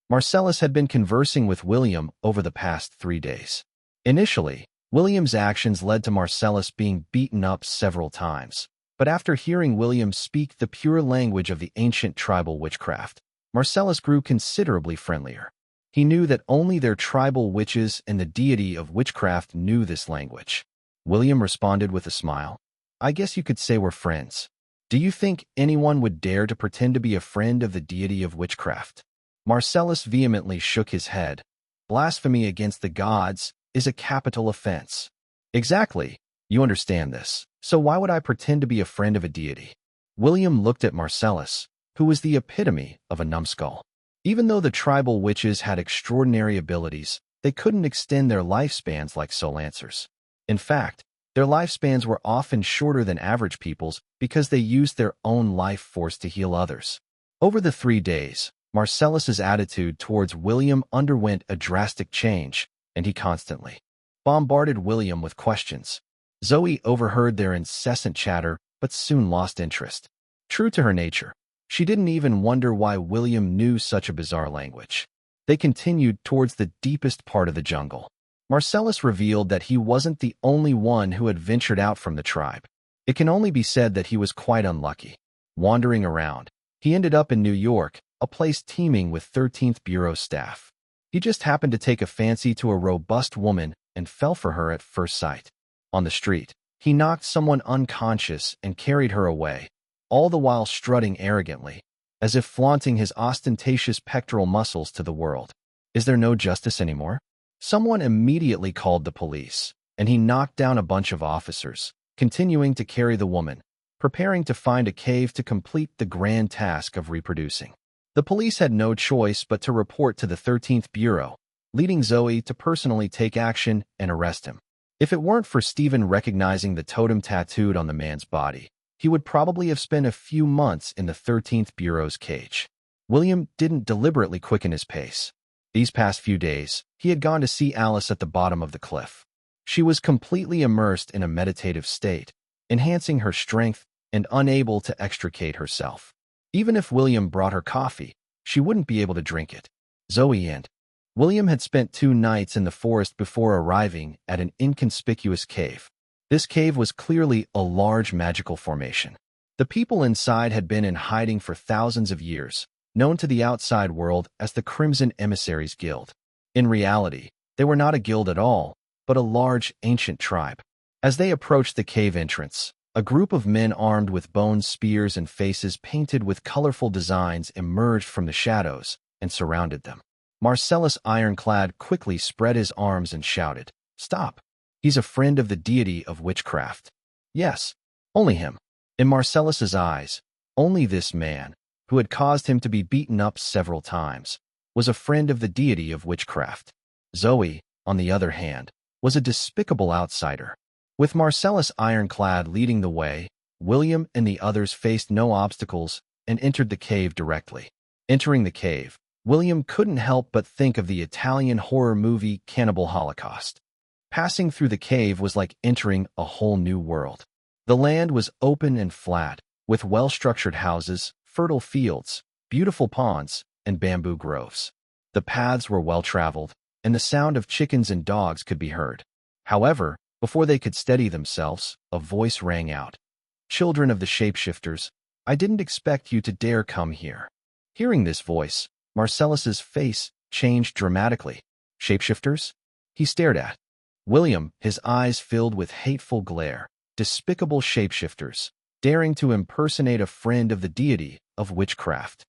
Marcellus had been conversing with William over the past 3 days. Initially, William's actions led to Marcellus being beaten up several times. But after hearing William speak the pure language of the ancient tribal witchcraft, Marcellus grew considerably friendlier. He knew that only their tribal witches and the deity of witchcraft knew this language. William responded with a smile. I guess you could say we're friends. Do you think anyone would dare to pretend to be a friend of the deity of witchcraft? Marcellus vehemently shook his head. Blasphemy against the gods is a capital offense. Exactly. You understand this. So why would I pretend to be a friend of a deity? William looked at Marcellus, who was the epitome of a numbskull. Even though the tribal witches had extraordinary abilities, they couldn't extend their lifespans like soul lancers. In fact, their lifespans were often shorter than average people's because they used their own life force to heal others. Over the 3 days, Marcellus's attitude towards William underwent a drastic change, and he constantly bombarded William with questions. Zoe overheard their incessant chatter, but soon lost interest. True to her nature, she didn't even wonder why William knew such a bizarre language. They continued towards the deepest part of the jungle. Marcellus revealed that he wasn't the only one who had ventured out from the tribe. It can only be said that he was quite unlucky. Wandering around, he ended up in New York, a place teeming with 13th Bureau staff. He just happened to take a fancy to a robust woman and fell for her at first sight. On the street, he knocked someone unconscious and carried her away, all the while strutting arrogantly, as if flaunting his ostentatious pectoral muscles to the world. Is there no justice anymore? Someone immediately called the police, and he knocked down a bunch of officers, continuing to carry the woman, preparing to find a cave to complete the grand task of reproducing. The police had no choice but to report to the 13th Bureau, leading Zoe to personally take action and arrest him. If it weren't for Stephen recognizing the totem tattooed on the man's body, he would probably have spent a few months in the 13th Bureau's cage. William didn't deliberately quicken his pace. These past few days, he had gone to see Alice at the bottom of the cliff. She was completely immersed in a meditative state, enhancing her strength and unable to extricate herself. Even if William brought her coffee, she wouldn't be able to drink it. Zoe and William had spent 2 nights in the forest before arriving at an inconspicuous cave. This cave was clearly a large magical formation. The people inside had been in hiding for thousands of years, known to the outside world as the Crimson Emissaries Guild. In reality, they were not a guild at all, but a large, ancient tribe. As they approached the cave entrance, a group of men armed with bone spears and faces painted with colorful designs emerged from the shadows and surrounded them. Marcellus Ironclad quickly spread his arms and shouted, "Stop! He's a friend of the deity of witchcraft." Yes, only him. In Marcellus's eyes, only this man, who had caused him to be beaten up several times, was a friend of the deity of witchcraft. Zoe, on the other hand, was a despicable outsider. With Marcellus Ironclad leading the way, William and the others faced no obstacles and entered the cave directly. Entering the cave, William couldn't help but think of the Italian horror movie Cannibal Holocaust. Passing through the cave was like entering a whole new world. The land was open and flat, with well-structured houses, fertile fields, beautiful ponds, and bamboo groves. The paths were well-traveled, and the sound of chickens and dogs could be heard. However, before they could steady themselves, a voice rang out. "Children of the shapeshifters, I didn't expect you to dare come here." Hearing this voice, Marcellus's face changed dramatically. Shapeshifters? He stared at William, his eyes filled with hateful glare. Despicable shapeshifters, daring to impersonate a friend of the deity of witchcraft.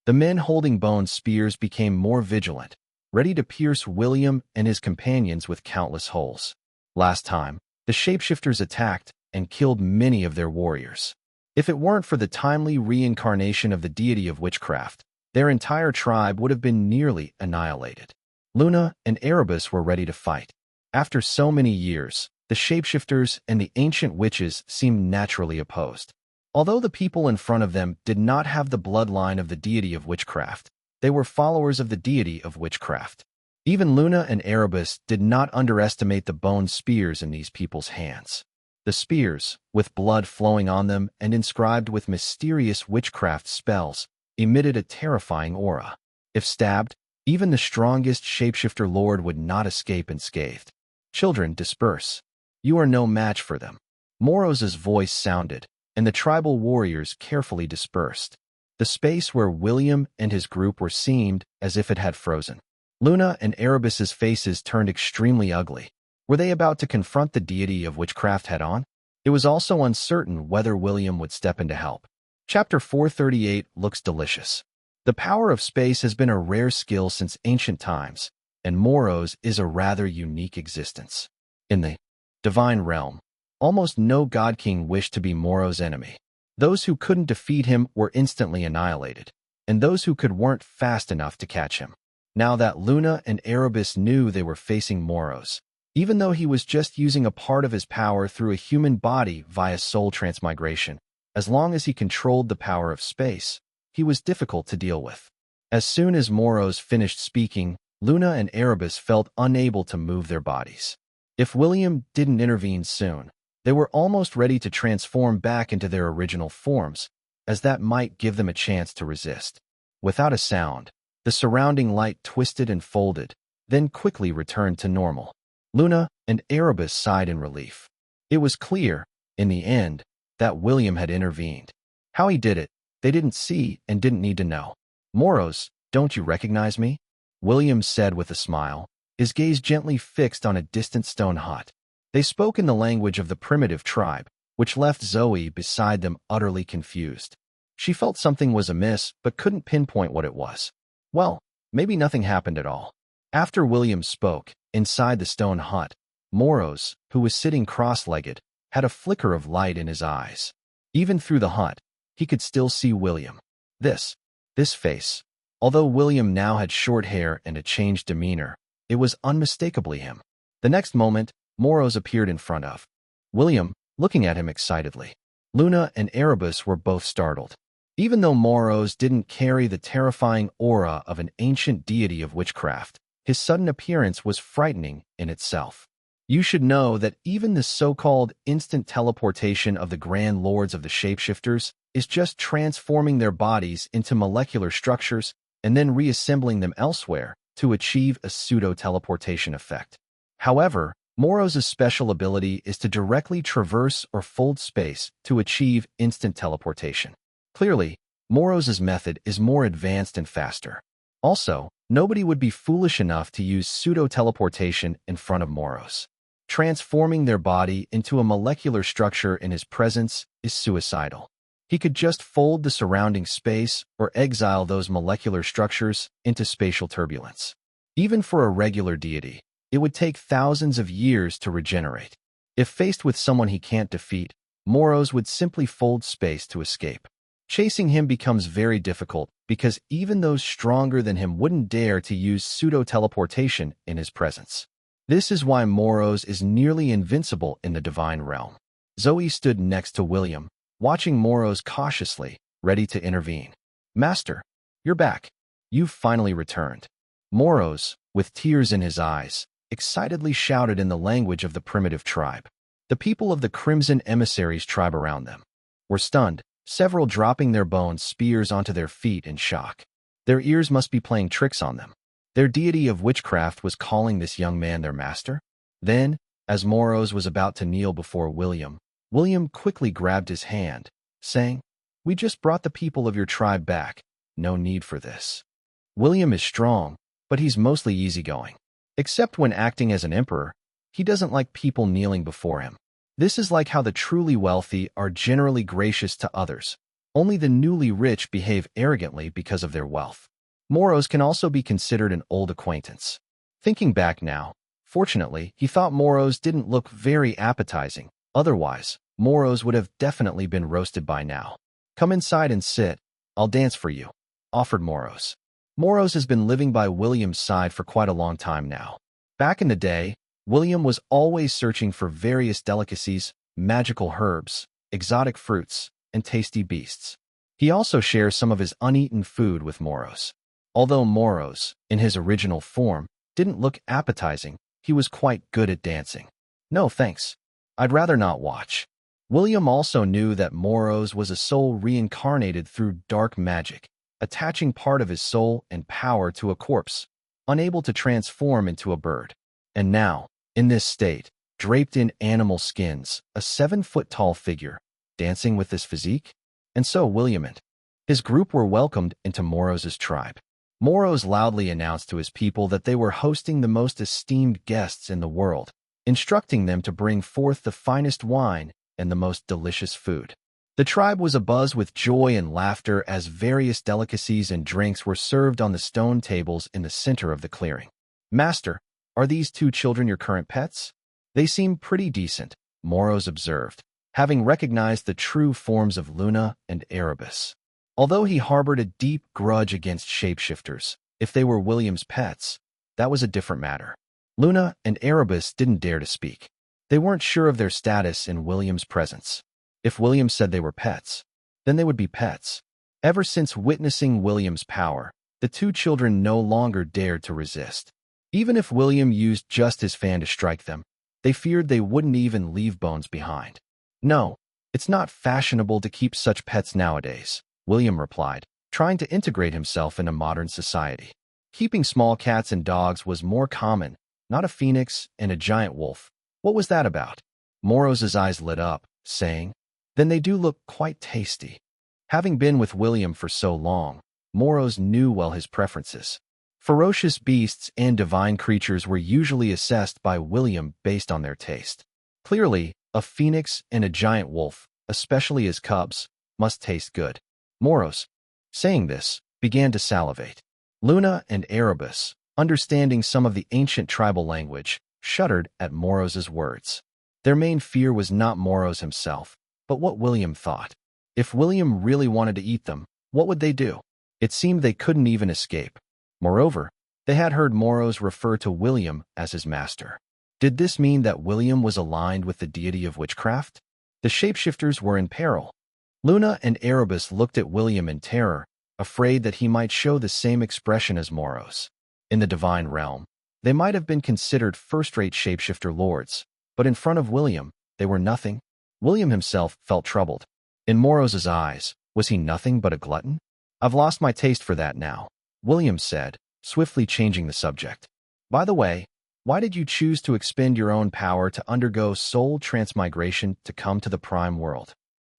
The men holding bone spears became more vigilant, ready to pierce William and his companions with countless holes. Last time, the shapeshifters attacked and killed many of their warriors. If it weren't for the timely reincarnation of the deity of witchcraft, their entire tribe would have been nearly annihilated. Luna and Erebus were ready to fight. After so many years, the shapeshifters and the ancient witches seemed naturally opposed. Although the people in front of them did not have the bloodline of the deity of witchcraft, they were followers of the deity of witchcraft. Even Luna and Erebus did not underestimate the bone spears in these people's hands. The spears, with blood flowing on them and inscribed with mysterious witchcraft spells, emitted a terrifying aura. If stabbed, even the strongest shapeshifter lord would not escape unscathed. Children, disperse. You are no match for them. Moroz's voice sounded, and the tribal warriors carefully dispersed. The space where William and his group were seemed as if it had frozen. Luna and Erebus's faces turned extremely ugly. Were they about to confront the deity of witchcraft head-on? It was also uncertain whether William would step in to help. Chapter 438 looks delicious. The power of space has been a rare skill since ancient times, and Moroz is a rather unique existence. In the divine realm, almost no god king wished to be Moroz's enemy. Those who couldn't defeat him were instantly annihilated, and those who could weren't fast enough to catch him. Now that Luna and Erebus knew they were facing Moroz, even though he was just using a part of his power through a human body via soul transmigration, as long as he controlled the power of space, he was difficult to deal with. As soon as Moroz finished speaking, Luna and Erebus felt unable to move their bodies. If William didn't intervene soon, they were almost ready to transform back into their original forms, as that might give them a chance to resist. Without a sound, the surrounding light twisted and folded, then quickly returned to normal. Luna and Erebus sighed in relief. It was clear, in the end, that William had intervened. How he did it, they didn't see and didn't need to know. Moroz, don't you recognize me? William said with a smile, his gaze gently fixed on a distant stone hut. They spoke in the language of the primitive tribe, which left Zoe beside them utterly confused. She felt something was amiss, but couldn't pinpoint what it was. Well, maybe nothing happened at all. After William spoke, inside the stone hut, Moroz, who was sitting cross-legged, had a flicker of light in his eyes. Even through the hut, he could still see William. This face. Although William now had short hair and a changed demeanor, it was unmistakably him. The next moment, Moroz appeared in front of William, looking at him excitedly. Luna and Erebus were both startled. Even though Moroz didn't carry the terrifying aura of an ancient deity of witchcraft, his sudden appearance was frightening in itself. You should know that even the so-called instant teleportation of the Grand Lords of the Shapeshifters is just transforming their bodies into molecular structures and then reassembling them elsewhere to achieve a pseudo-teleportation effect. However, Moroz's special ability is to directly traverse or fold space to achieve instant teleportation. Clearly, Moroz's method is more advanced and faster. Also, nobody would be foolish enough to use pseudo-teleportation in front of Moroz. Transforming their body into a molecular structure in his presence is suicidal. He could just fold the surrounding space or exile those molecular structures into spatial turbulence. Even for a regular deity, it would take thousands of years to regenerate. If faced with someone he can't defeat, Moroz would simply fold space to escape. Chasing him becomes very difficult because even those stronger than him wouldn't dare to use pseudo-teleportation in his presence. This is why Moroz is nearly invincible in the divine realm. Zoe stood next to William, watching Moroz cautiously, ready to intervene. "Master, you're back. You've finally returned." Moroz, with tears in his eyes, excitedly shouted in the language of the primitive tribe. The people of the Crimson Emissaries tribe around them were stunned, several dropping their bone spears onto their feet in shock. Their ears must be playing tricks on them. Their deity of witchcraft was calling this young man their master? Then, as Moroz was about to kneel before William quickly grabbed his hand, saying, "We just brought the people of your tribe back. No need for this." William is strong, but he's mostly easygoing. Except when acting as an emperor, he doesn't like people kneeling before him. This is like how the truly wealthy are generally gracious to others, Only the newly rich behave arrogantly because of their wealth. Moros can also be considered an old acquaintance. Thinking back now, fortunately, he thought Moros didn't look very appetizing. Otherwise, Moros would have definitely been roasted by now. Come inside and sit. I'll dance for you, offered Moros. Moros has been living by William's side for quite a long time now. Back in the day, William was always searching for various delicacies, magical herbs, exotic fruits, and tasty beasts. He also shares some of his uneaten food with Moros. Although Moros, in his original form, didn't look appetizing, he was quite good at dancing. No thanks. I'd rather not watch. William also knew that Moros was a soul reincarnated through dark magic, attaching part of his soul and power to a corpse, unable to transform into a bird. And now, in this state, draped in animal skins, a 7-foot-tall figure, dancing with this physique? And so William and his group were welcomed into Moros' tribe. Moros loudly announced to his people that they were hosting the most esteemed guests in the world, instructing them to bring forth the finest wine and the most delicious food. The tribe was abuzz with joy and laughter as various delicacies and drinks were served on the stone tables in the center of the clearing. Master, are these 2 children your current pets? They seem pretty decent, Moros observed, having recognized the true forms of Luna and Erebus. Although he harbored a deep grudge against shapeshifters, if they were William's pets, that was a different matter. Luna and Erebus didn't dare to speak. They weren't sure of their status in William's presence. If William said they were pets, then they would be pets. Ever since witnessing William's power, the 2 children no longer dared to resist. Even if William used just his fan to strike them, they feared they wouldn't even leave bones behind. No, it's not fashionable to keep such pets nowadays, William replied, trying to integrate himself into modern society. Keeping small cats and dogs was more common, not a phoenix and a giant wolf. What was that about? Moros's eyes lit up, saying, then they do look quite tasty. Having been with William for so long, Moros knew well his preferences. Ferocious beasts and divine creatures were usually assessed by William based on their taste. Clearly, a phoenix and a giant wolf, especially as cubs, must taste good. Moros, saying this, began to salivate. Luna and Erebus, understanding some of the ancient tribal language, shuddered at Moros's words. Their main fear was not Moros himself, but what William thought. If William really wanted to eat them, what would they do? It seemed they couldn't even escape. Moreover, they had heard Moros refer to William as his master. Did this mean that William was aligned with the deity of witchcraft? The shapeshifters were in peril. Luna and Erebus looked at William in terror, afraid that he might show the same expression as Moros. In the divine realm, they might have been considered first-rate shapeshifter lords, but in front of William, they were nothing. William himself felt troubled. In Moros's eyes, was he nothing but a glutton? I've lost my taste for that now, William said, swiftly changing the subject. By the way, why did you choose to expend your own power to undergo soul transmigration to come to the prime world?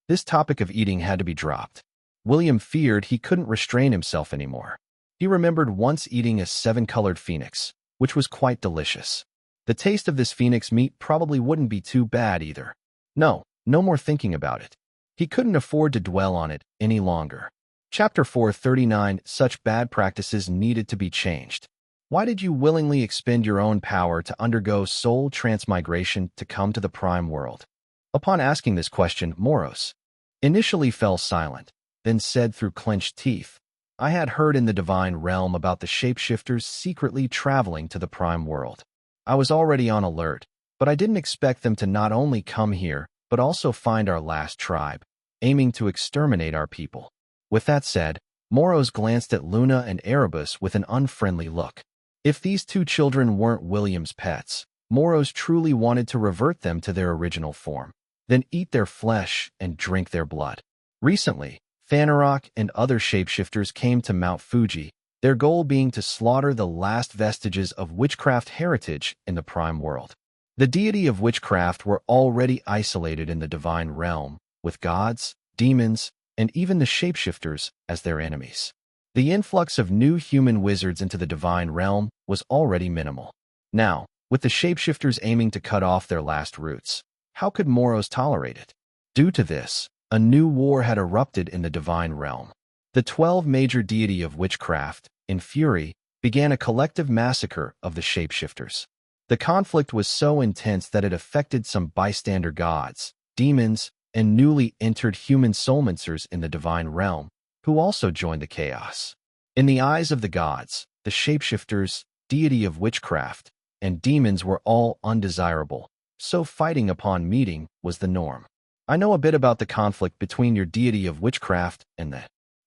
This topic of eating had to be dropped. William feared he couldn't restrain himself anymore. He remembered once eating a 7-colored phoenix, which was quite delicious. The taste of this phoenix meat probably wouldn't be too bad either. No more thinking about it. He couldn't afford to dwell on it any longer. Chapter 439, Such bad practices needed to be changed. Why did you willingly expend your own power to undergo soul transmigration to come to the prime world? Upon asking this question, Moros initially fell silent, then said through clenched teeth, I had heard in the divine realm about the shapeshifters secretly traveling to the prime world. I was already on alert, but I didn't expect them to not only come here, but also find our last tribe, aiming to exterminate our people. With that said, Moros glanced at Luna and Erebus with an unfriendly look. If these 2 children weren't William's pets, Moros truly wanted to revert them to their original form, then eat their flesh and drink their blood. Recently, Thanarok and other shapeshifters came to Mount Fuji, their goal being to slaughter the last vestiges of witchcraft heritage in the prime world. The deity of witchcraft were already isolated in the divine realm, with gods, demons, and even the shapeshifters as their enemies. The influx of new human wizards into the divine realm was already minimal. Now, with the shapeshifters aiming to cut off their last roots, how could Moros tolerate it? Due to this, A new war had erupted in the divine realm. The 12 major deity of witchcraft, in fury, began a collective massacre of the shapeshifters. The conflict was so intense that it affected some bystander gods, demons, and newly entered human soulmancers in the divine realm, who also joined the chaos. In the eyes of the gods, the shapeshifters, deity of witchcraft, and demons were all undesirable, so fighting upon meeting was the norm. I know a bit about the conflict between your deity of witchcraft and the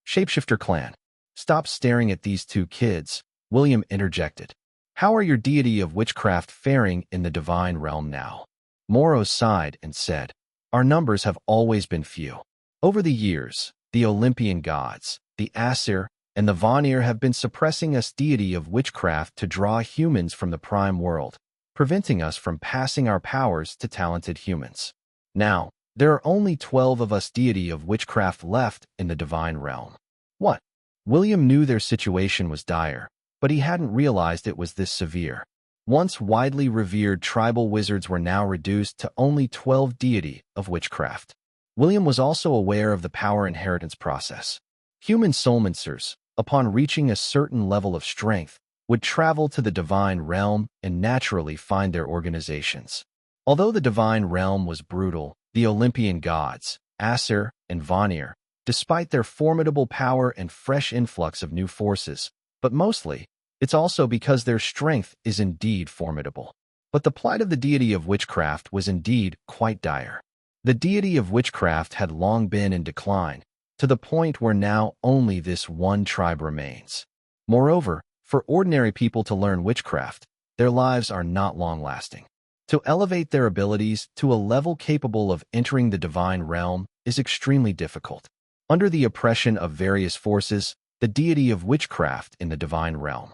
shapeshifter clan. Stop staring at these two kids, William interjected. How are your deity of witchcraft faring in the divine realm now? Morrow sighed and said, our numbers have always been few. Over the years, the Olympian gods, the Aesir, and the Vanir have been suppressing us deity of witchcraft to draw humans from the prime world, preventing us from passing our powers to talented humans. Now, there are only 12 of us deity of witchcraft left in the divine realm. What? William knew their situation was dire, but he hadn't realized it was this severe. Once widely revered tribal wizards were now reduced to only 12 deity of witchcraft. William was also aware of the power inheritance process. Human soulmancers, upon reaching a certain level of strength, would travel to the divine realm and naturally find their organizations. Although the divine realm was brutal, the Olympian gods, Aesir and Vanir, despite their formidable power and fresh influx of new forces, but mostly, it's also because their strength is indeed formidable. But the plight of the deity of witchcraft was indeed quite dire. The deity of witchcraft had long been in decline, to the point where now only this one tribe remains. Moreover, for ordinary people to learn witchcraft, their lives are not long-lasting. To elevate their abilities to a level capable of entering the divine realm is extremely difficult. Under the oppression of various forces, the deity of witchcraft in the divine realm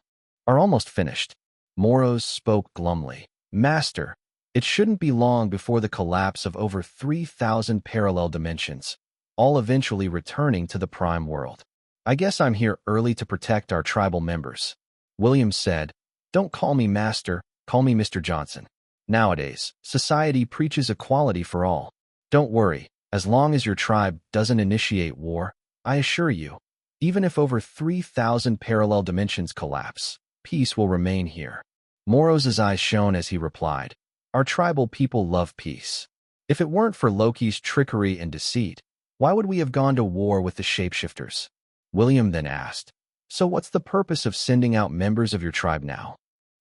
are almost finished. Morrows spoke glumly. Master, it shouldn't be long before the collapse of over 3,000 parallel dimensions, all eventually returning to the prime world. I guess I'm here early to protect our tribal members. William said, don't call me master, call me Mr. Johnson. Nowadays, society preaches equality for all. Don't worry, as long as your tribe doesn't initiate war, I assure you, even if over 3,000 parallel dimensions collapse, peace will remain here. Morrow's eyes shone as he replied, our tribal people love peace. If it weren't for Loki's trickery and deceit, why would we have gone to war with the shapeshifters? William then asked, so what's the purpose of sending out members of your tribe now?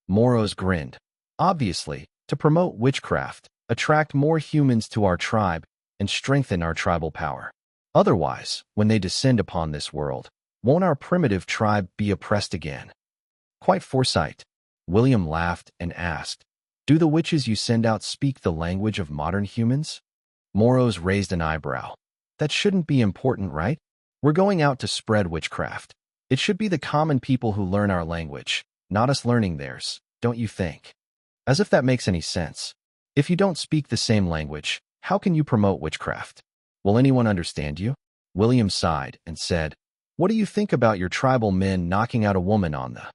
Morrows grinned. Obviously, to promote witchcraft, attract more humans to our tribe, and strengthen our tribal power. Otherwise, when they descend upon this world, won't our primitive tribe be oppressed again? Quite foresight. William laughed and asked, do the witches you send out speak the language of modern humans? Morrows raised an eyebrow. That shouldn't be important, right? We're going out to spread witchcraft. It should be the common people who learn our language, not us learning theirs, don't you think? As if that makes any sense. If you don't speak the same language, how can you promote witchcraft? Will anyone understand you? William sighed and said, what do you think about your tribal men knocking out a woman on the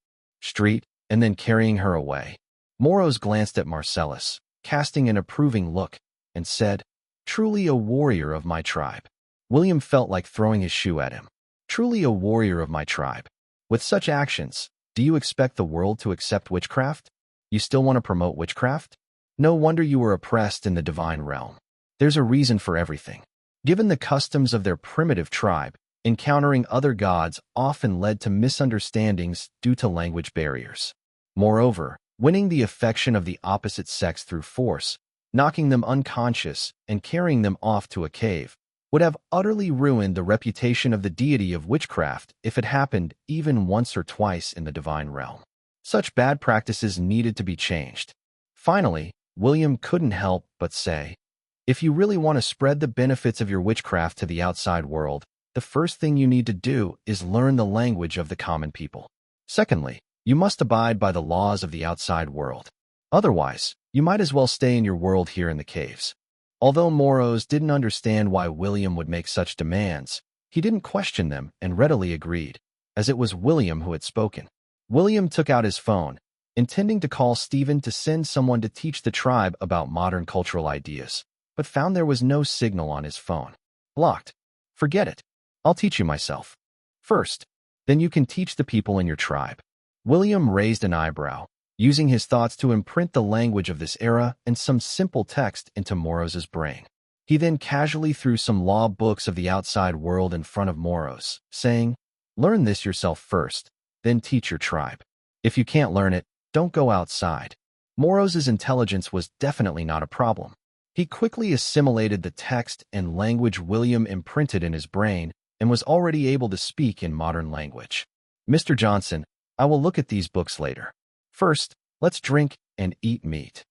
street and then carrying her away? Morrows glanced at Marcellus, casting an approving look, and said, truly a warrior of my tribe. William felt like throwing his shoe at him. Truly a warrior of my tribe. With such actions, do you expect the world to accept witchcraft? You still want to promote witchcraft? No wonder you were oppressed in the divine realm. There's a reason for everything. Given the customs of their primitive tribe, encountering other gods often led to misunderstandings due to language barriers. Moreover, winning the affection of the opposite sex through force, knocking them unconscious, and carrying them off to a cave, would have utterly ruined the reputation of the deity of witchcraft if it happened even once or twice in the divine realm. Such bad practices needed to be changed. Finally, William couldn't help but say, if you really want to spread the benefits of your witchcraft to the outside world, the first thing you need to do is learn the language of the common people. Secondly, you must abide by the laws of the outside world. Otherwise, you might as well stay in your world here in the caves. Although Morrows didn't understand why William would make such demands, he didn't question them and readily agreed, as it was William who had spoken. William took out his phone, intending to call Stephen to send someone to teach the tribe about modern cultural ideas, but found there was no signal on his phone. Blocked. Forget it. I'll teach you myself. First, then you can teach the people in your tribe. William raised an eyebrow, using his thoughts to imprint the language of this era and some simple text into Moros's brain. He then casually threw some law books of the outside world in front of Moros, saying, "Learn this yourself first, then teach your tribe. If you can't learn it, don't go outside." Moros's intelligence was definitely not a problem. He quickly assimilated the text and language William imprinted in his brain and was already able to speak in modern language. "Mr. Johnson, I will look at these books later. First, let's drink and eat meat."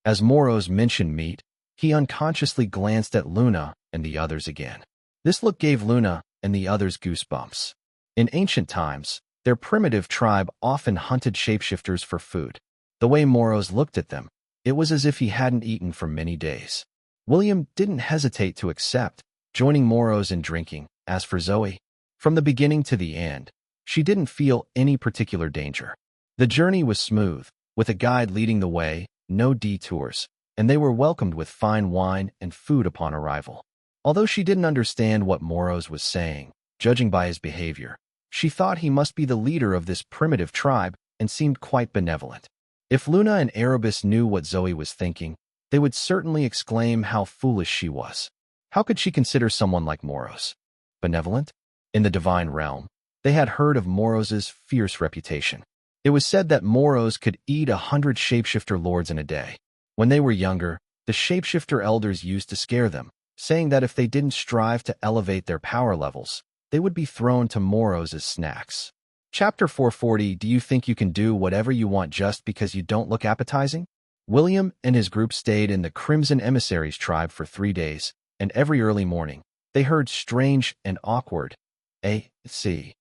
As Moros mentioned meat, he unconsciously glanced at Luna and the others again. This look gave Luna and the others goosebumps. In ancient times, their primitive tribe often hunted shapeshifters for food. The way Moros looked at them, it was as if he hadn't eaten for many days. William didn't hesitate to accept, joining Moros in drinking. As for Zoe, from the beginning to the end, she didn't feel any particular danger. The journey was smooth, with a guide leading the way, no detours, and they were welcomed with fine wine and food upon arrival. Although she didn't understand what Moros was saying, judging by his behavior, she thought he must be the leader of this primitive tribe and seemed quite benevolent. If Luna and Erebus knew what Zoe was thinking, they would certainly exclaim how foolish she was. How could she consider someone like Moros benevolent? In the divine realm, they had heard of Moros's fierce reputation. It was said that Moros could eat 100 shapeshifter lords in a day. When they were younger, the shapeshifter elders used to scare them, saying that if they didn't strive to elevate their power levels, they would be thrown to Moros as snacks. Chapter 440. Do you think you can do whatever you want just because you don't look appetizing? William and his group stayed in the Crimson Emissaries tribe for 3 days, and every early morning, they heard strange and awkward A.C.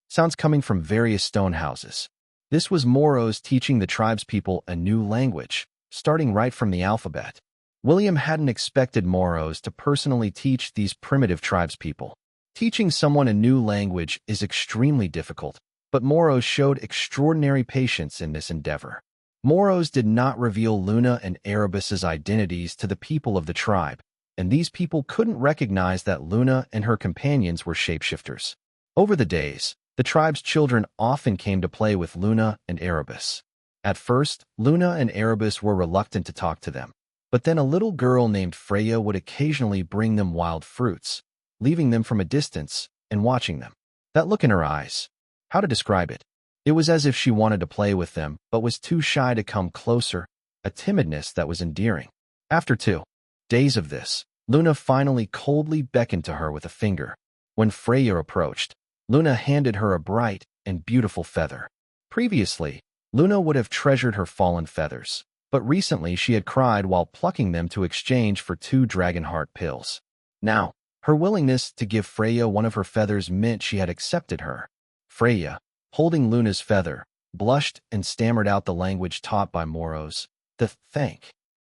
sounds coming from various stone houses. This was Moros teaching the tribespeople a new language, starting right from the alphabet. William hadn't expected Moros to personally teach these primitive tribespeople. Teaching someone a new language is extremely difficult, but Moros showed extraordinary patience in this endeavor. Moros did not reveal Luna and Erebus's identities to the people of the tribe, and these people couldn't recognize that Luna and her companions were shapeshifters. Over the days, the tribe's children often came to play with Luna and Erebus. At first, Luna and Erebus were reluctant to talk to them, but then a little girl named Freya would occasionally bring them wild fruits, leaving them from a distance and watching them. That look in her eyes, how to describe it? It was as if she wanted to play with them, but was too shy to come closer, a timidness that was endearing. After 2 days of this, Luna finally coldly beckoned to her with a finger. When Freya approached, Luna handed her a bright and beautiful feather. Previously, Luna would have treasured her fallen feathers, but recently she had cried while plucking them to exchange for 2 dragon heart pills. Now, her willingness to give Freya one of her feathers meant she had accepted her. Freya, holding Luna's feather, blushed and stammered out the language taught by Moros, the thank.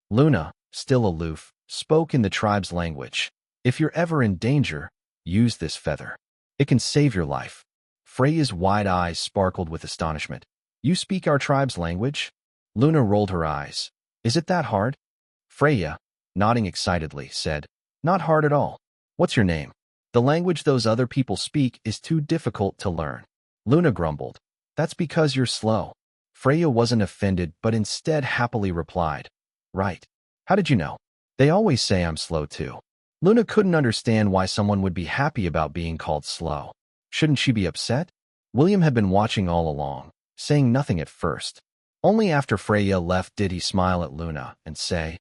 Luna, still aloof, spoke in the tribe's language. "If you're ever in danger, use this feather. It can save your life." Freya's wide eyes sparkled with astonishment. "You speak our tribe's language?" Luna rolled her eyes. "Is it that hard?" Freya, nodding excitedly, said, "Not hard at all. What's your name?" "The language those other people speak is too difficult to learn." Luna grumbled. "That's because you're slow." Freya wasn't offended, but instead happily replied, "Right. How did you know?" "They always say I'm slow too." Luna couldn't understand why someone would be happy about being called slow. Shouldn't she be upset? William had been watching all along, saying nothing at first. Only after Freya left did he smile at Luna and say,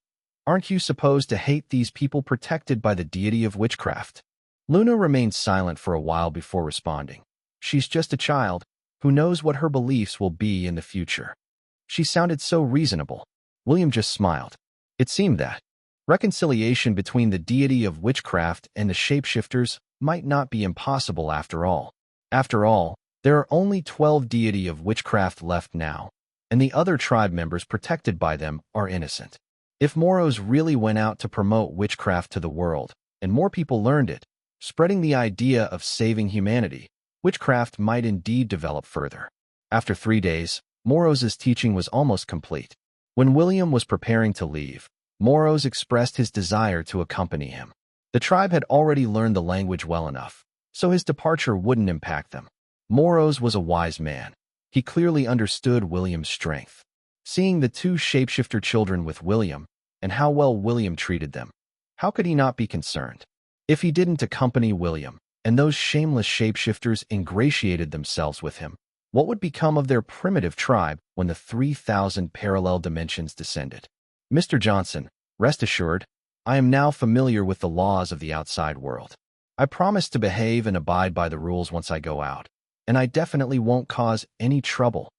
"Aren't you supposed to hate these people protected by the deity of witchcraft?" Luna remained silent for a while before responding. She's just a child who knows what her beliefs will be in the future. She sounded so reasonable. William just smiled. It seemed that reconciliation between the deity of witchcraft and the shapeshifters might not be impossible after all. After all, there are only 12 deity of witchcraft left now, and the other tribe members protected by them are innocent. If Moros really went out to promote witchcraft to the world, and more people learned it, spreading the idea of saving humanity, witchcraft might indeed develop further. After 3 days, Moros's teaching was almost complete. When William was preparing to leave, Moros expressed his desire to accompany him. The tribe had already learned the language well enough, so his departure wouldn't impact them. Moros was a wise man. He clearly understood William's strength. Seeing the two shapeshifter children with William, and how well William treated them, how could he not be concerned? If he didn't accompany William, and those shameless shapeshifters ingratiated themselves with him, what would become of their primitive tribe when the 3,000 parallel dimensions descended? Mr. Johnson, rest assured, I am now familiar with the laws of the outside world. I promise to behave and abide by the rules once I go out, and I definitely won't cause any trouble.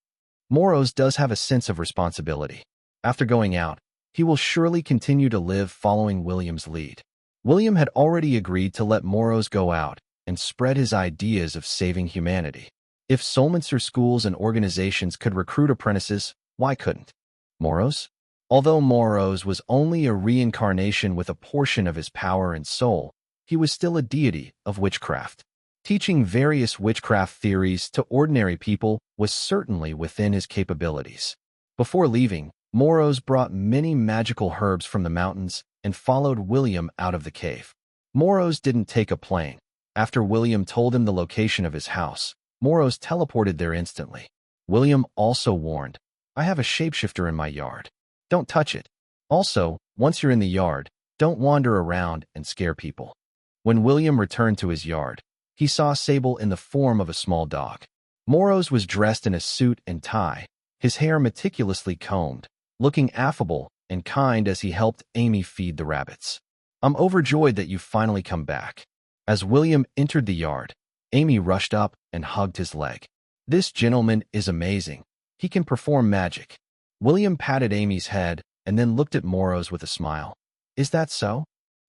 Moros does have a sense of responsibility. After going out, he will surely continue to live following William's lead. William had already agreed to let Moros go out and spread his ideas of saving humanity. If Solminster schools and organizations could recruit apprentices, why couldn't Moros? Although Moros was only a reincarnation with a portion of his power and soul, he was still a deity of witchcraft. Teaching various witchcraft theories to ordinary people was certainly within his capabilities. Before leaving, Moros brought many magical herbs from the mountains and followed William out of the cave. Moros didn't take a plane. After William told him the location of his house, Moros teleported there instantly. William also warned, I have a shapeshifter in my yard. Don't touch it. Also, once you're in the yard, don't wander around and scare people. When William returned to his yard, he saw Sable in the form of a small dog. Moros was dressed in a suit and tie, his hair meticulously combed, looking affable and kind as he helped Amy feed the rabbits. I'm overjoyed that you've finally come back. As William entered the yard, Amy rushed up and hugged his leg. This gentleman is amazing. He can perform magic. William patted Amy's head and then looked at Moros with a smile. Is that so?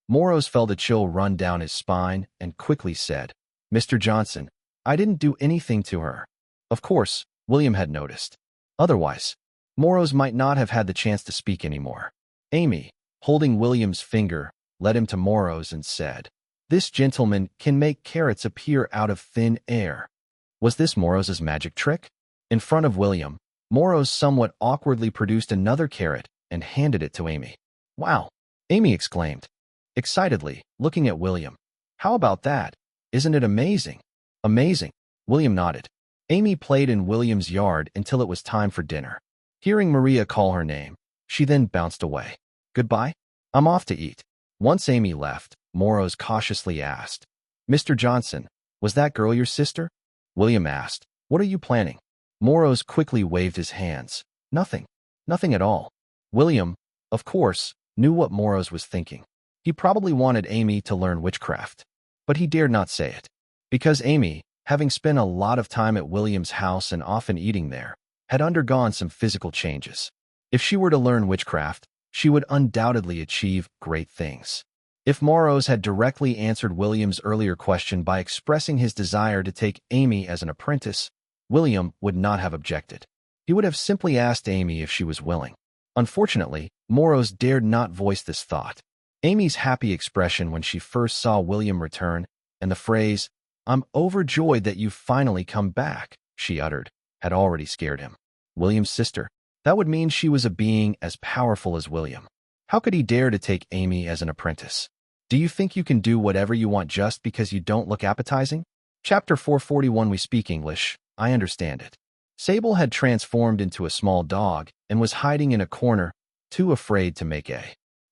Moros felt a chill run down his spine and quickly said, Mr. Johnson, I didn't do anything to her. Of course, William had noticed. Otherwise, Moros might not have had the chance to speak anymore. Amy, holding William's finger, led him to Moros and said, This gentleman can make carrots appear out of thin air. Was this Moros's magic trick? In front of William, Moros somewhat awkwardly produced another carrot and handed it to Amy. Wow! Amy exclaimed, excitedly, looking at William. How about that? Isn't it amazing? Amazing. William nodded. Amy played in William's yard until it was time for dinner. Hearing Maria call her name, she then bounced away. Goodbye? I'm off to eat. Once Amy left, Moros cautiously asked, Mr. Johnson, was that girl your sister? William asked, What are you planning? Moros quickly waved his hands. Nothing. Nothing at all. William, of course, knew what Moros was thinking. He probably wanted Amy to learn witchcraft, but he dared not say it. Because Amy, having spent a lot of time at William's house and often eating there, had undergone some physical changes. If she were to learn witchcraft, she would undoubtedly achieve great things. If Moros had directly answered William's earlier question by expressing his desire to take Amy as an apprentice, William would not have objected. He would have simply asked Amy if she was willing. Unfortunately, Moros dared not voice this thought. Amy's happy expression when she first saw William return, and the phrase, I'm overjoyed that you've finally come back, she uttered, had already scared him. William's sister. That would mean she was a being as powerful as William. How could he dare to take Amy as an apprentice? Do you think you can do whatever you want just because you don't look appetizing? Chapter 441. We speak English. I understand it. Sable had transformed into a small dog and was hiding in a corner, too afraid to make a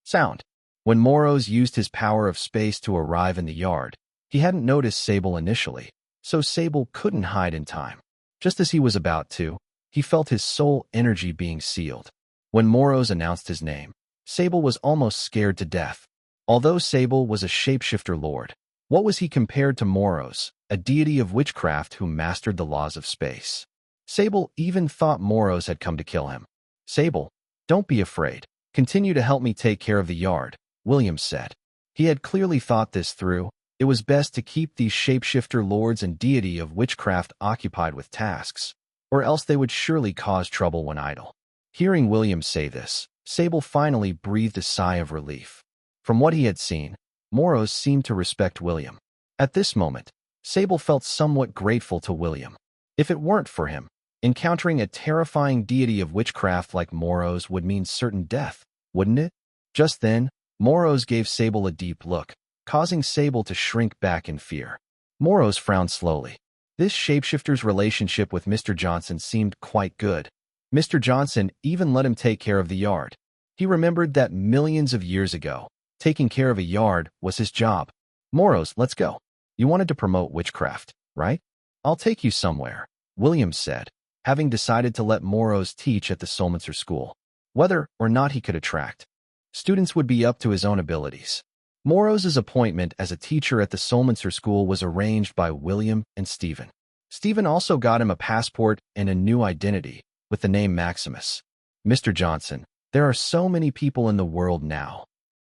sound. When Moros used his power of space to arrive in the yard, he hadn't noticed Sable initially, so Sable couldn't hide in time. Just as he was about to, he felt his soul energy being sealed. When Moros announced his name, Sable was almost scared to death. Although Sable was a shapeshifter lord, what was he compared to Moros, a deity of witchcraft who mastered the laws of space? Sable even thought Moros had come to kill him. Sable, don't be afraid. Continue to help me take care of the yard, William said. He had clearly thought this through. It was best to keep these shapeshifter lords and deity of witchcraft occupied with tasks, or else they would surely cause trouble when idle. Hearing William say this, Sable finally breathed a sigh of relief. From what he had seen, Moros seemed to respect William. At this moment, Sable felt somewhat grateful to William. If it weren't for him, encountering a terrifying deity of witchcraft like Moros would mean certain death, wouldn't it? Just then, Moros gave Sable a deep look. causing Sable to shrink back in fear. Moros frowned slowly. This shapeshifter's relationship with Mr. Johnson seemed quite good. Mr. Johnson even let him take care of the yard. He remembered that millions of years ago, taking care of a yard was his job. Moros, let's go. You wanted to promote witchcraft, right? I'll take you somewhere, William said, having decided to let Moros teach at the Solminster School. Whether or not he could attract students would be up to his own abilities. Moros's appointment as a teacher at the Solminster School was arranged by William and Stephen. Stephen also got him a passport and a new identity, with the name Maximus. Mr. Johnson, there are so many people in the world now.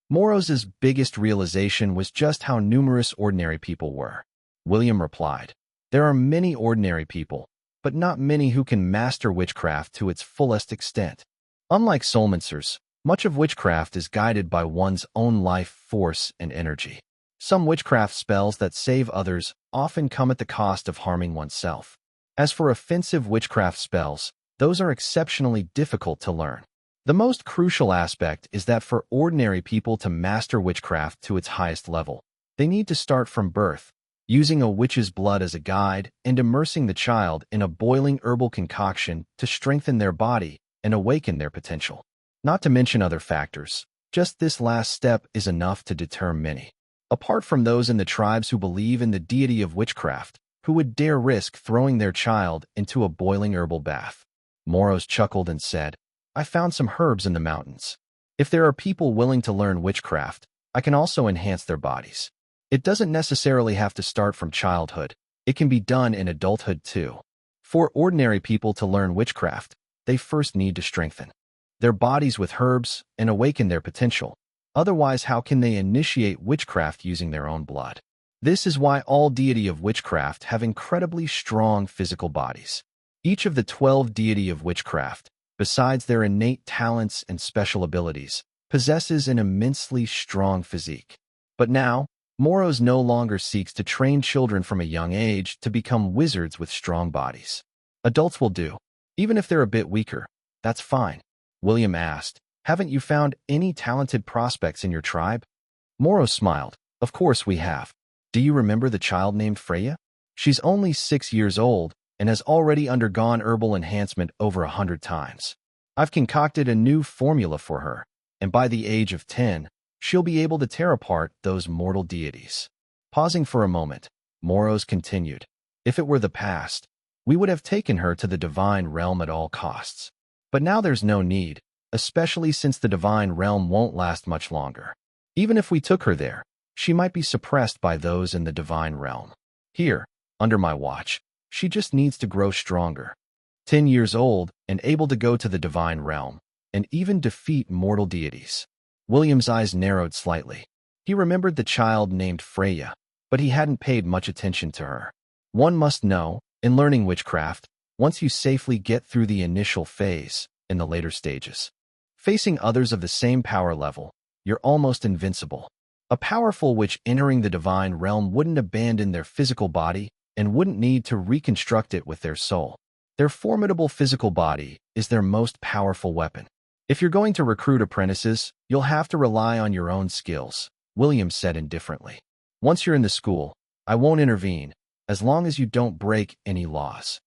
Moros's biggest realization was just how numerous ordinary people were. William replied, there are many ordinary people, but not many who can master witchcraft to its fullest extent. Unlike Solminsters, much of witchcraft is guided by one's own life force and energy. Some witchcraft spells that save others often come at the cost of harming oneself. As for offensive witchcraft spells, those are exceptionally difficult to learn. The most crucial aspect is that for ordinary people to master witchcraft to its highest level, they need to start from birth, using a witch's blood as a guide and immersing the child in a boiling herbal concoction to strengthen their body and awaken their potential. Not to mention other factors, just this last step is enough to deter many. Apart from those in the tribes who believe in the deity of witchcraft, who would dare risk throwing their child into a boiling herbal bath. Moros chuckled and said, I found some herbs in the mountains. If there are people willing to learn witchcraft, I can also enhance their bodies. It doesn't necessarily have to start from childhood. It can be done in adulthood too. For ordinary people to learn witchcraft, they first need to strengthen their bodies with herbs and awaken their potential. Otherwise, how can they initiate witchcraft using their own blood? This is why all deity of witchcraft have incredibly strong physical bodies. Each of the 12 deity of witchcraft, besides their innate talents and special abilities, possesses an immensely strong physique. But now, Moros no longer seeks to train children from a young age to become wizards with strong bodies. Adults will do. Even if they're a bit weaker, that's fine. William asked, haven't you found any talented prospects in your tribe? Moros smiled. Of course we have. Do you remember the child named Freya? She's only 6 years old and has already undergone herbal enhancement over 100 times. I've concocted a new formula for her, and by the age of 10, she'll be able to tear apart those mortal deities. Pausing for a moment, Moros continued, if it were the past, we would have taken her to the divine realm at all costs. But now there's no need, especially since the divine realm won't last much longer. Even if we took her there, she might be suppressed by those in the divine realm. Here, under my watch, she just needs to grow stronger. 10 years old and able to go to the divine realm, and even defeat mortal deities. William's eyes narrowed slightly. He remembered the child named Freya, but he hadn't paid much attention to her. One must know, in learning witchcraft, once you safely get through the initial phase, in the later stages, facing others of the same power level, you're almost invincible. A powerful witch entering the divine realm wouldn't abandon their physical body and wouldn't need to reconstruct it with their soul. Their formidable physical body is their most powerful weapon. If you're going to recruit apprentices, you'll have to rely on your own skills, William said indifferently. Once you're in the school, I won't intervene, as long as you don't break any laws.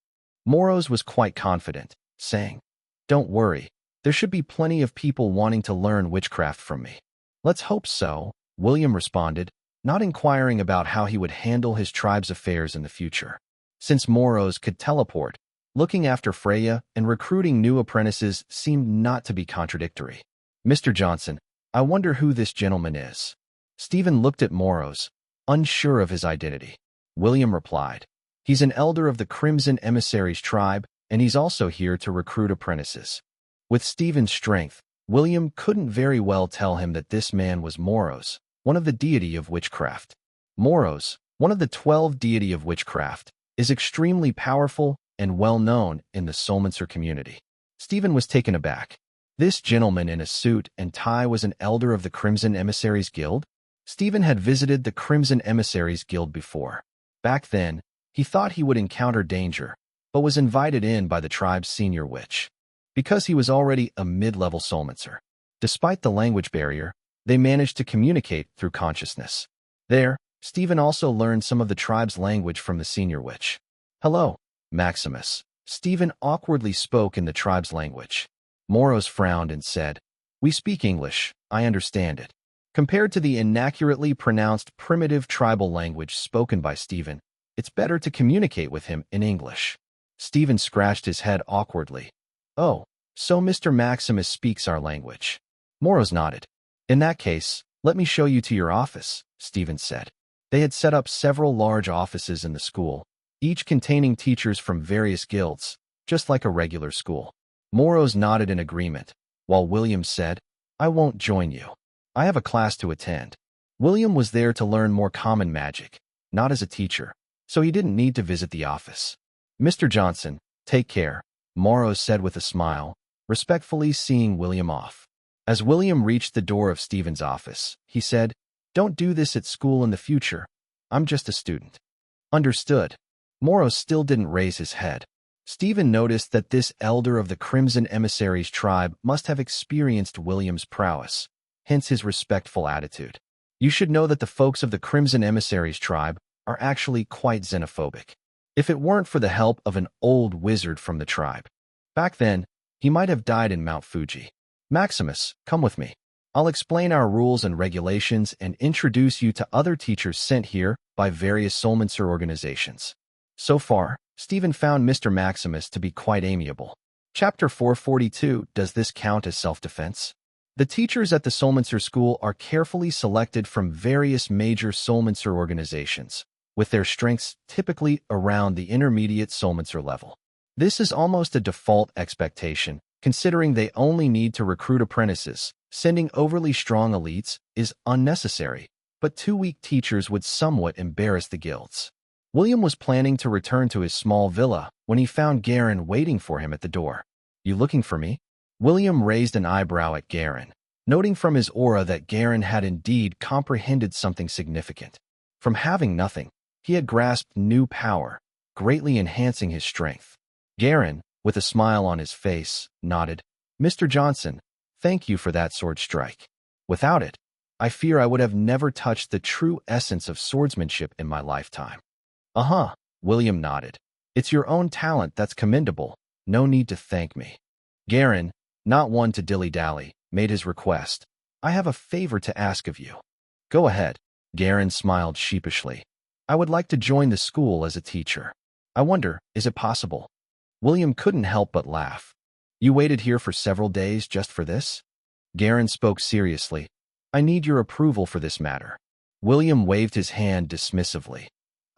Moros was quite confident, saying, don't worry, there should be plenty of people wanting to learn witchcraft from me. Let's hope so, William responded, not inquiring about how he would handle his tribe's affairs in the future. Since Moros could teleport, looking after Freya and recruiting new apprentices seemed not to be contradictory. Mr. Johnson, I wonder who this gentleman is. Stephen looked at Moros, unsure of his identity. William replied, he's an elder of the Crimson Emissaries tribe, and he's also here to recruit apprentices. With Stephen's strength, William couldn't very well tell him that this man was Moros, one of the deity of witchcraft. Moros, one of the 12 deity of witchcraft, is extremely powerful and well known in the Solminster community. Stephen was taken aback. This gentleman in a suit and tie was an elder of the Crimson Emissaries Guild? Stephen had visited the Crimson Emissaries Guild before. Back then, he thought he would encounter danger, but was invited in by the tribe's senior witch. Because he was already a mid-level Solminster. Despite the language barrier, they managed to communicate through consciousness. There, Stephen also learned some of the tribe's language from the senior witch. Hello, Maximus. Stephen awkwardly spoke in the tribe's language. Moros frowned and said, We speak English, I understand it. Compared to the inaccurately pronounced primitive tribal language spoken by Stephen, it's better to communicate with him in English. Stephen scratched his head awkwardly. Oh, so Mr. Maximus speaks our language. Moros nodded. In that case, let me show you to your office, Stephen said. They had set up several large offices in the school, each containing teachers from various guilds, just like a regular school. Moros nodded in agreement, while William said, I won't join you. I have a class to attend. William was there to learn more common magic, not as a teacher, so he didn't need to visit the office. Mr. Johnson, take care, Moros said with a smile, respectfully seeing William off. As William reached the door of Stephen's office, he said, Don't do this at school in the future. I'm just a student. Understood. Moros still didn't raise his head. Stephen noticed that this elder of the Crimson Emissaries tribe must have experienced William's prowess, hence his respectful attitude. You should know that the folks of the Crimson Emissaries tribe are actually quite xenophobic. If it weren't for the help of an old wizard from the tribe. Back then, he might have died in Mount Fuji. Maximus, come with me. I'll explain our rules and regulations and introduce you to other teachers sent here by various Soulmancer organizations. So far, Stephen found Mr. Maximus to be quite amiable. Chapter 442, Does this count as self-defense? The teachers at the Soulmancer school are carefully selected from various major Soulmancer organizations, with their strengths typically around the intermediate Soulmancer level. This is almost a default expectation, considering they only need to recruit apprentices. Sending overly strong elites is unnecessary, but 2 weak teachers would somewhat embarrass the guilds. William was planning to return to his small villa when he found Garen waiting for him at the door. You looking for me? William raised an eyebrow at Garen, noting from his aura that Garen had indeed comprehended something significant. From having nothing, he had grasped new power, greatly enhancing his strength. Garen, with a smile on his face, nodded. Mr. Johnson, thank you for that sword strike. Without it, I fear I would have never touched the true essence of swordsmanship in my lifetime. William nodded. It's your own talent that's commendable. No need to thank me. Garen, not one to dilly-dally, made his request. I have a favor to ask of you. Go ahead. Garen smiled sheepishly. I would like to join the school as a teacher. I wonder, is it possible? William couldn't help but laugh. You waited here for several days just for this? Garen spoke seriously. I need your approval for this matter. William waved his hand dismissively.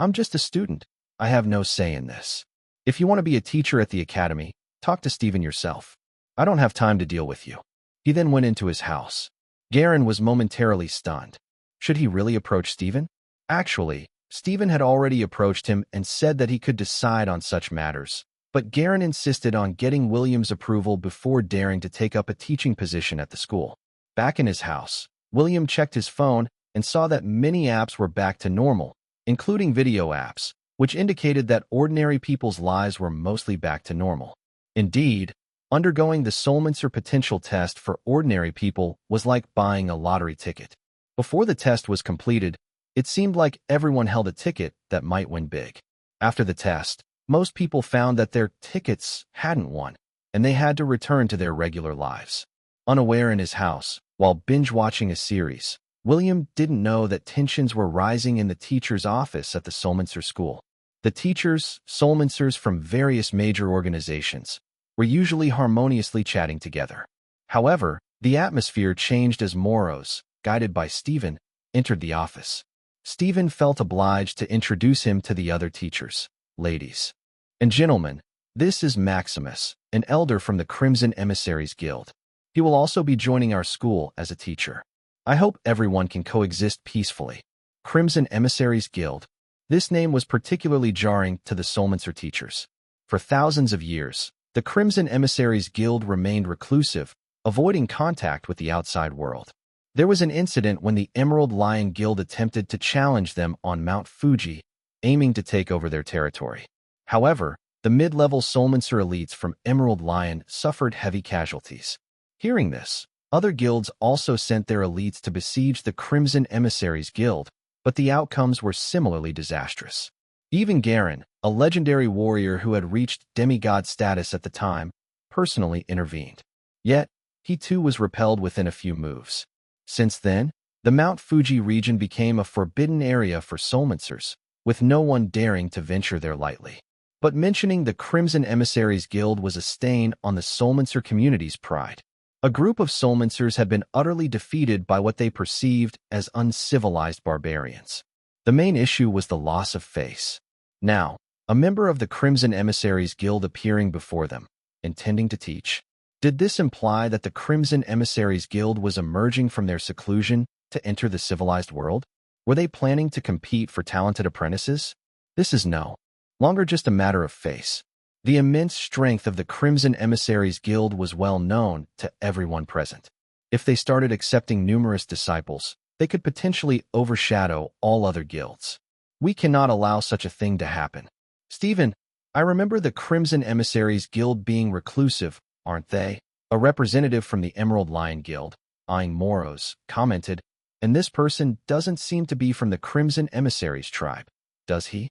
I'm just a student. I have no say in this. If you want to be a teacher at the academy, talk to Stephen yourself. I don't have time to deal with you. He then went into his house. Garen was momentarily stunned. Should he really approach Stephen? Actually, Stephen had already approached him and said that he could decide on such matters, but Garen insisted on getting William's approval before daring to take up a teaching position at the school. Back in his house, William checked his phone and saw that many apps were back to normal, including video apps, which indicated that ordinary people's lives were mostly back to normal. Indeed, undergoing the Soulmancer potential test for ordinary people was like buying a lottery ticket. Before the test was completed, it seemed like everyone held a ticket that might win big. After the test, most people found that their tickets hadn't won, and they had to return to their regular lives. Unaware in his house, while binge-watching a series, William didn't know that tensions were rising in the teacher's office at the Soulmancer school. The teachers, Soulmancers from various major organizations, were usually harmoniously chatting together. However, the atmosphere changed as Moros, guided by Stephen, entered the office. Stephen felt obliged to introduce him to the other teachers. Ladies and gentlemen, this is Maximus, an elder from the Crimson Emissaries Guild. He will also be joining our school as a teacher. I hope everyone can coexist peacefully. Crimson Emissaries Guild. This name was particularly jarring to the Soulmancer teachers. For thousands of years, the Crimson Emissaries Guild remained reclusive, avoiding contact with the outside world. There was an incident when the Emerald Lion Guild attempted to challenge them on Mount Fuji, aiming to take over their territory. However, the mid-level Soulmancer elites from Emerald Lion suffered heavy casualties. Hearing this, other guilds also sent their elites to besiege the Crimson Emissaries Guild, but the outcomes were similarly disastrous. Even Garen, a legendary warrior who had reached demigod status at the time, personally intervened. Yet, he too was repelled within a few moves. Since then, the Mount Fuji region became a forbidden area for soulmancers, with no one daring to venture there lightly. But mentioning the Crimson Emissaries Guild was a stain on the soulmancer community's pride. A group of soulmancers had been utterly defeated by what they perceived as uncivilized barbarians. The main issue was the loss of face. Now, a member of the Crimson Emissaries Guild appearing before them, intending to teach. Did this imply that the Crimson Emissaries Guild was emerging from their seclusion to enter the civilized world? Were they planning to compete for talented apprentices? This is no longer just a matter of face. The immense strength of the Crimson Emissaries Guild was well known to everyone present. If they started accepting numerous disciples, they could potentially overshadow all other guilds. We cannot allow such a thing to happen. Stephen, I remember the Crimson Emissaries Guild being reclusive, aren't they? A representative from the Emerald Lion Guild, eyeing Moros, commented, and this person doesn't seem to be from the Crimson Emissaries tribe, does he?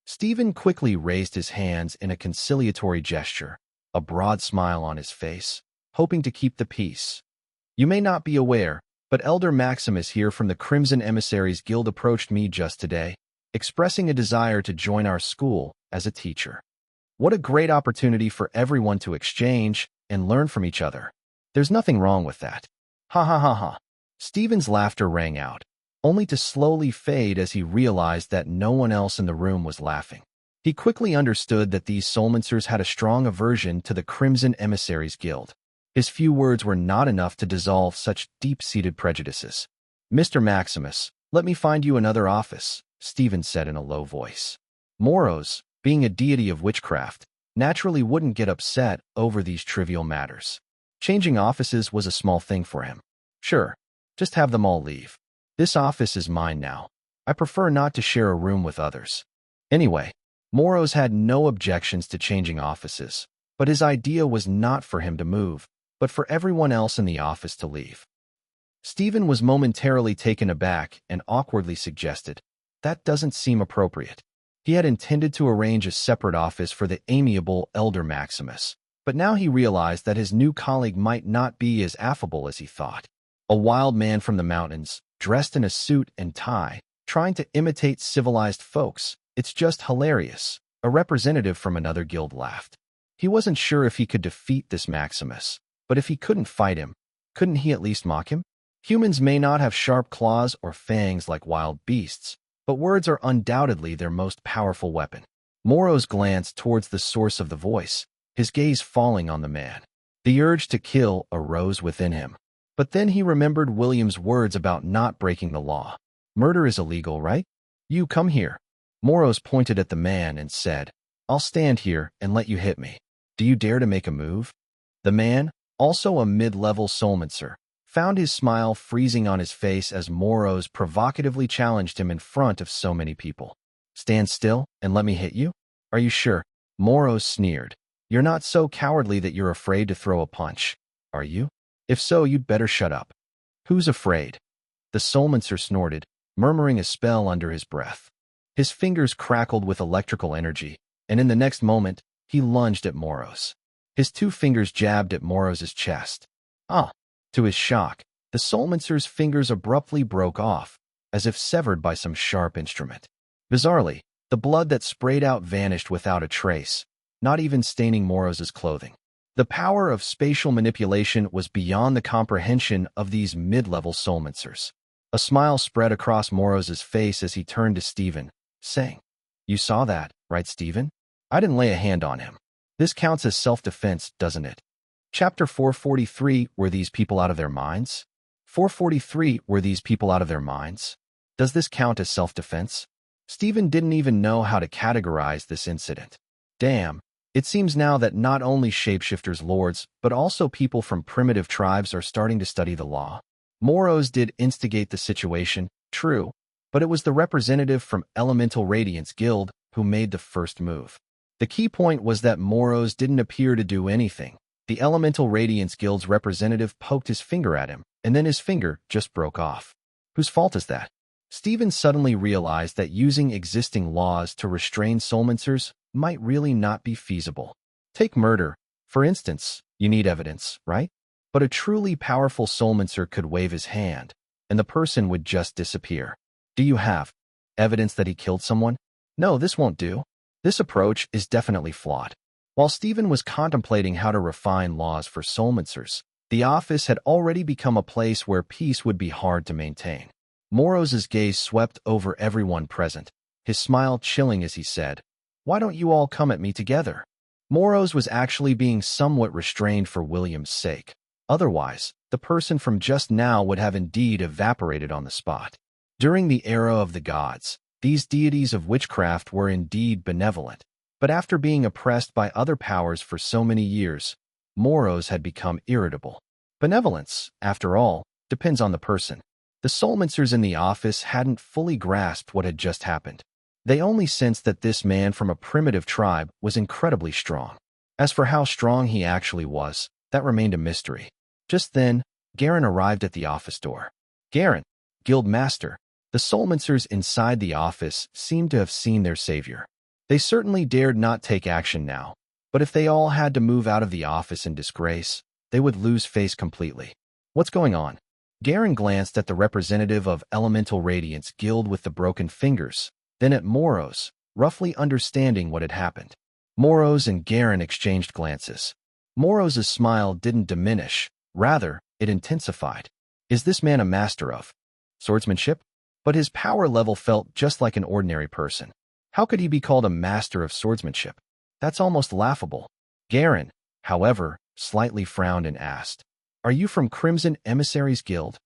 Stephen quickly raised his hands in a conciliatory gesture, a broad smile on his face, hoping to keep the peace. You may not be aware, but Elder Maximus here from the Crimson Emissaries Guild approached me just today, expressing a desire to join our school as a teacher. What a great opportunity for everyone to exchange and learn from each other. There's nothing wrong with that. Ha ha ha ha. Stephen's laughter rang out, only to slowly fade as he realized that no one else in the room was laughing. He quickly understood that these soulmancers had a strong aversion to the Crimson Emissaries Guild. His few words were not enough to dissolve such deep-seated prejudices. Mr. Maximus, let me find you another office, Stephen said in a low voice. Moros, being a deity of witchcraft, naturally wouldn't get upset over these trivial matters. Changing offices was a small thing for him. Sure, just have them all leave. This office is mine now. I prefer not to share a room with others. Anyway, Moros had no objections to changing offices, but his idea was not for him to move, but for everyone else in the office to leave. Stephen was momentarily taken aback and awkwardly suggested, that doesn't seem appropriate. He had intended to arrange a separate office for the amiable Elder Maximus, but now he realized that his new colleague might not be as affable as he thought. A wild man from the mountains, dressed in a suit and tie, trying to imitate civilized folks. It's just hilarious. A representative from another guild laughed. He wasn't sure if he could defeat this Maximus, but if he couldn't fight him, couldn't he at least mock him? Humans may not have sharp claws or fangs like wild beasts, but words are undoubtedly their most powerful weapon. Moros glanced towards the source of the voice, his gaze falling on the man. The urge to kill arose within him. But then he remembered William's words about not breaking the law. Murder is illegal, right? You come here. Moros pointed at the man and said, I'll stand here and let you hit me. Do you dare to make a move? The man, also a mid-level soulmancer, found his smile freezing on his face as Moros provocatively challenged him in front of so many people. Stand still and let me hit you? Are you sure? Moros sneered. You're not so cowardly that you're afraid to throw a punch, are you? If so, you'd better shut up. Who's afraid? The soulmancer snorted, murmuring a spell under his breath. His fingers crackled with electrical energy, and in the next moment, he lunged at Moros. His two fingers jabbed at Moros's chest. Ah! To his shock, the soulmancer's fingers abruptly broke off, as if severed by some sharp instrument. Bizarrely, the blood that sprayed out vanished without a trace, not even staining Moros's clothing. The power of spatial manipulation was beyond the comprehension of these mid-level soulmancers. A smile spread across Moros's face as he turned to Stephen, saying, You saw that, right, Stephen? I didn't lay a hand on him. This counts as self-defense, doesn't it? Chapter 443, Were these people out of their minds? 443, Were these people out of their minds? Does this count as self-defense? Stephen didn't even know how to categorize this incident. Damn. It seems now that not only shapeshifters' lords, but also people from primitive tribes are starting to study the law. Moros did instigate the situation, true, but it was the representative from Elemental Radiance Guild who made the first move. The key point was that Moros didn't appear to do anything. The Elemental Radiance Guild's representative poked his finger at him, and then his finger just broke off. Whose fault is that? Stephen suddenly realized that using existing laws to restrain soulmancers might really not be feasible. Take murder, for instance. You need evidence, right? But a truly powerful soulmancer could wave his hand, and the person would just disappear. Do you have evidence that he killed someone? No, this won't do. This approach is definitely flawed. While Stephen was contemplating how to refine laws for soulmancers, the office had already become a place where peace would be hard to maintain. Moros's gaze swept over everyone present, his smile chilling as he said, "Why don't you all come at me together?" Moros was actually being somewhat restrained for William's sake. Otherwise, the person from just now would have indeed evaporated on the spot. During the era of the gods, these deities of witchcraft were indeed benevolent, but after being oppressed by other powers for so many years, Moros had become irritable. Benevolence, after all, depends on the person. The soulmancers in the office hadn't fully grasped what had just happened. They only sensed that this man from a primitive tribe was incredibly strong. As for how strong he actually was, that remained a mystery. Just then, Garen arrived at the office door. Garen, guild master. The soulmancers inside the office seemed to have seen their savior. They certainly dared not take action now, but if they all had to move out of the office in disgrace, they would lose face completely. What's going on? Garen glanced at the representative of Elemental Radiance Guild with the broken fingers, then at Moros, roughly understanding what had happened. Moros and Garen exchanged glances. Moros's smile didn't diminish, rather, it intensified. Is this man a master of swordsmanship? But his power level felt just like an ordinary person. How could he be called a master of swordsmanship? That's almost laughable. Garen, however, slightly frowned and asked, "Are you from Crimson Emissaries Guild?"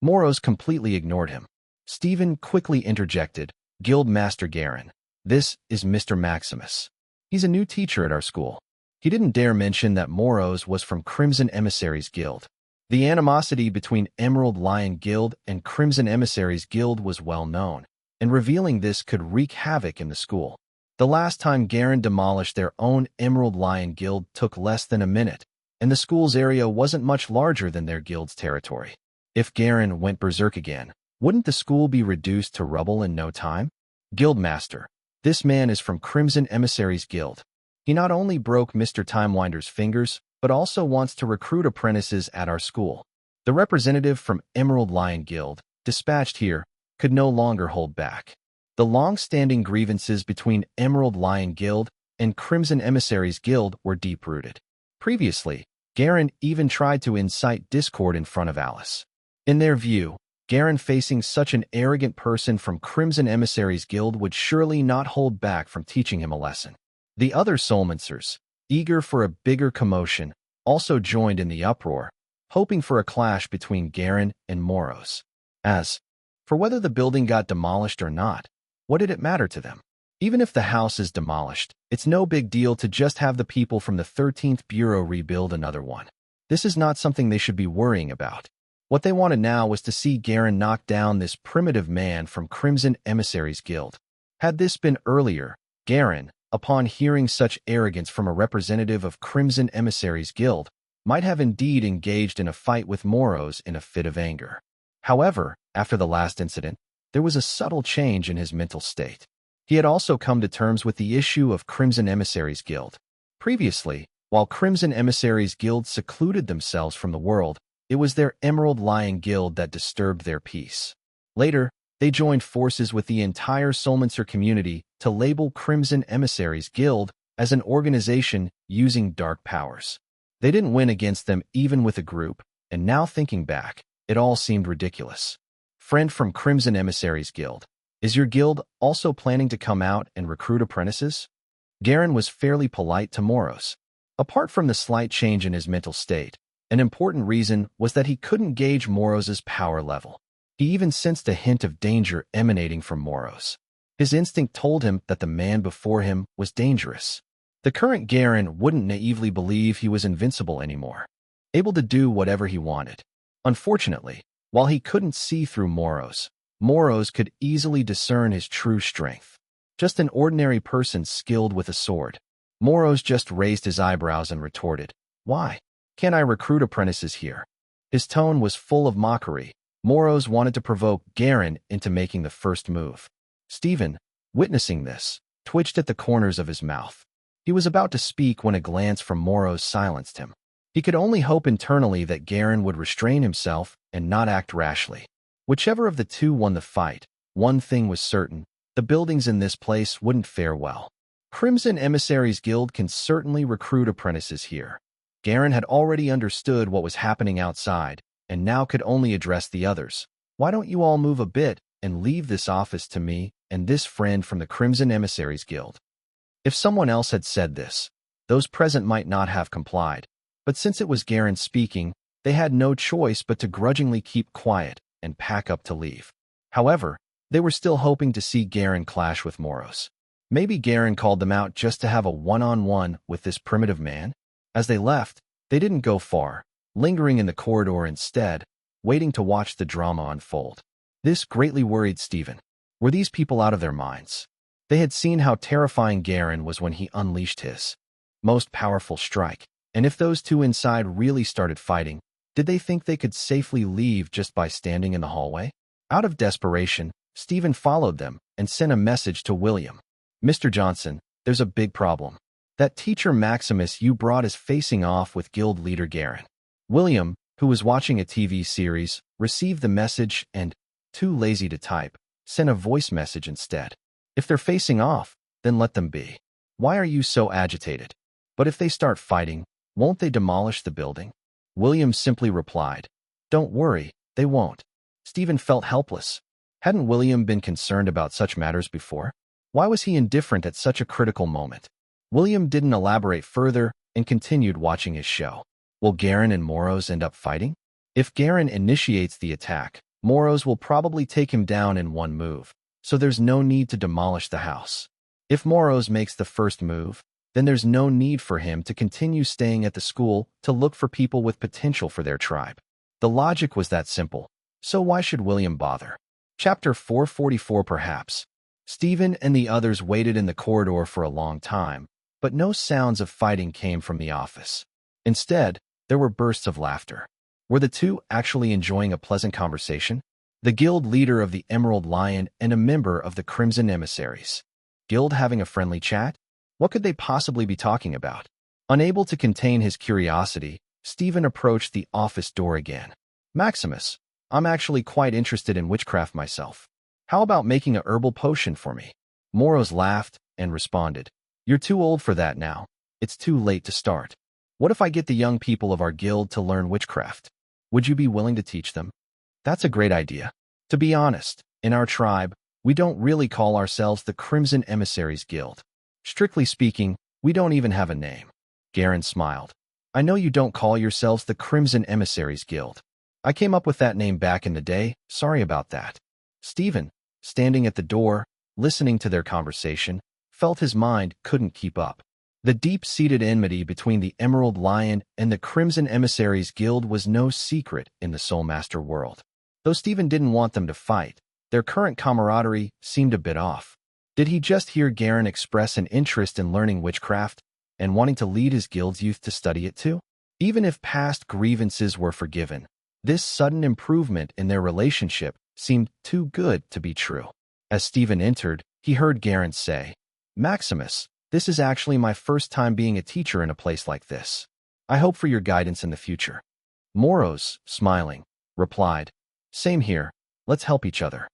Moros completely ignored him. Stephen quickly interjected, "Guild Master Garen, this is Mr. Maximus. He's a new teacher at our school." He didn't dare mention that Moros was from Crimson Emissaries Guild. The animosity between Emerald Lion Guild and Crimson Emissaries Guild was well known, and revealing this could wreak havoc in the school. The last time Garen demolished their own Emerald Lion Guild took less than a minute, and the school's area wasn't much larger than their guild's territory. If Garen went berserk again, wouldn't the school be reduced to rubble in no time? Guildmaster, this man is from Crimson Emissaries Guild. He not only broke Mr. Timewinder's fingers, but also wants to recruit apprentices at our school. The representative from Emerald Lion Guild, dispatched here, could no longer hold back. The long-standing grievances between Emerald Lion Guild and Crimson Emissaries Guild were deep-rooted. Previously, Garen even tried to incite discord in front of Alice. In their view, Garen facing such an arrogant person from Crimson Emissaries Guild would surely not hold back from teaching him a lesson. The other soulmancers, eager for a bigger commotion, also joined in the uproar, hoping for a clash between Garen and Moros. As for whether the building got demolished or not, what did it matter to them? Even if the house is demolished, it's no big deal to just have the people from the 13th Bureau rebuild another one. This is not something they should be worrying about. What they wanted now was to see Garen knock down this primitive man from Crimson Emissaries Guild. Had this been earlier, Garen, upon hearing such arrogance from a representative of Crimson Emissaries Guild, might have indeed engaged in a fight with Moros in a fit of anger. However, after the last incident, there was a subtle change in his mental state. He had also come to terms with the issue of Crimson Emissaries Guild. Previously, while Crimson Emissaries Guild secluded themselves from the world, it was their Emerald Lion Guild that disturbed their peace. Later, they joined forces with the entire Soulmancer community to label Crimson Emissaries Guild as an organization using dark powers. They didn't win against them even with a group, and now thinking back, it all seemed ridiculous. Friend from Crimson Emissaries Guild, is your guild also planning to come out and recruit apprentices? Garen was fairly polite to Moros. Apart from the slight change in his mental state, an important reason was that he couldn't gauge Moros's power level. He even sensed a hint of danger emanating from Moros. His instinct told him that the man before him was dangerous. The current Garen wouldn't naively believe he was invincible anymore, able to do whatever he wanted. Unfortunately, while he couldn't see through Moros, Moros could easily discern his true strength. Just an ordinary person skilled with a sword. Moros just raised his eyebrows and retorted, "Why? Can't I recruit apprentices here?" His tone was full of mockery, Moros wanted to provoke Garen into making the first move. Stephen, witnessing this, twitched at the corners of his mouth. He was about to speak when a glance from Moros silenced him. He could only hope internally that Garen would restrain himself and not act rashly. Whichever of the two won the fight, one thing was certain: the buildings in this place wouldn't fare well. Crimson Emissaries Guild can certainly recruit apprentices here. Garen had already understood what was happening outside, and now could only address the others. Why don't you all move a bit and leave this office to me and this friend from the Crimson Emissaries Guild? If someone else had said this, those present might not have complied, but since it was Garen speaking, they had no choice but to grudgingly keep quiet and pack up to leave. However, they were still hoping to see Garen clash with Moros. Maybe Garen called them out just to have a one-on-one with this primitive man? As they left, they didn't go far, lingering in the corridor instead, waiting to watch the drama unfold. This greatly worried Stephen. Were these people out of their minds? They had seen how terrifying Garen was when he unleashed his most powerful strike, and if those two inside really started fighting, did they think they could safely leave just by standing in the hallway? Out of desperation, Stephen followed them and sent a message to William. Mr. Johnson, there's a big problem. That teacher Maximus you brought is facing off with guild leader Garen. William, who was watching a TV series, received the message and, too lazy to type, sent a voice message instead. If they're facing off, then let them be. Why are you so agitated? But if they start fighting, won't they demolish the building? William simply replied, Don't worry, they won't. Stephen felt helpless. Hadn't William been concerned about such matters before? Why was he indifferent at such a critical moment? William didn't elaborate further and continued watching his show. Will Garen and Moros end up fighting? If Garen initiates the attack, Moros will probably take him down in one move, so there's no need to demolish the house. If Moros makes the first move, then there's no need for him to continue staying at the school to look for people with potential for their tribe. The logic was that simple, so why should William bother? Chapter 444 Perhaps. Stephen and the others waited in the corridor for a long time, but no sounds of fighting came from the office. Instead, there were bursts of laughter. Were the two actually enjoying a pleasant conversation? The guild leader of the Emerald Lion and a member of the Crimson Emissaries Guild having a friendly chat? What could they possibly be talking about? Unable to contain his curiosity, Stephen approached the office door again. Maximus, I'm actually quite interested in witchcraft myself. How about making a herbal potion for me? Moros laughed and responded, You're too old for that now. It's too late to start. What if I get the young people of our guild to learn witchcraft? Would you be willing to teach them? That's a great idea. To be honest, in our tribe, we don't really call ourselves the Crimson Emissaries Guild. Strictly speaking, we don't even have a name. Garen smiled. I know you don't call yourselves the Crimson Emissaries Guild. I came up with that name back in the day, sorry about that. Stephen, standing at the door, listening to their conversation, felt his mind couldn't keep up. The deep-seated enmity between the Emerald Lion and the Crimson Emissaries Guild was no secret in the Soulmaster world. Though Stephen didn't want them to fight, their current camaraderie seemed a bit off. Did he just hear Garen express an interest in learning witchcraft and wanting to lead his guild's youth to study it too? Even if past grievances were forgiven, this sudden improvement in their relationship seemed too good to be true. As Stephen entered, he heard Garen say, Maximus, this is actually my first time being a teacher in a place like this. I hope for your guidance in the future. Moros, smiling, replied, Same here, let's help each other.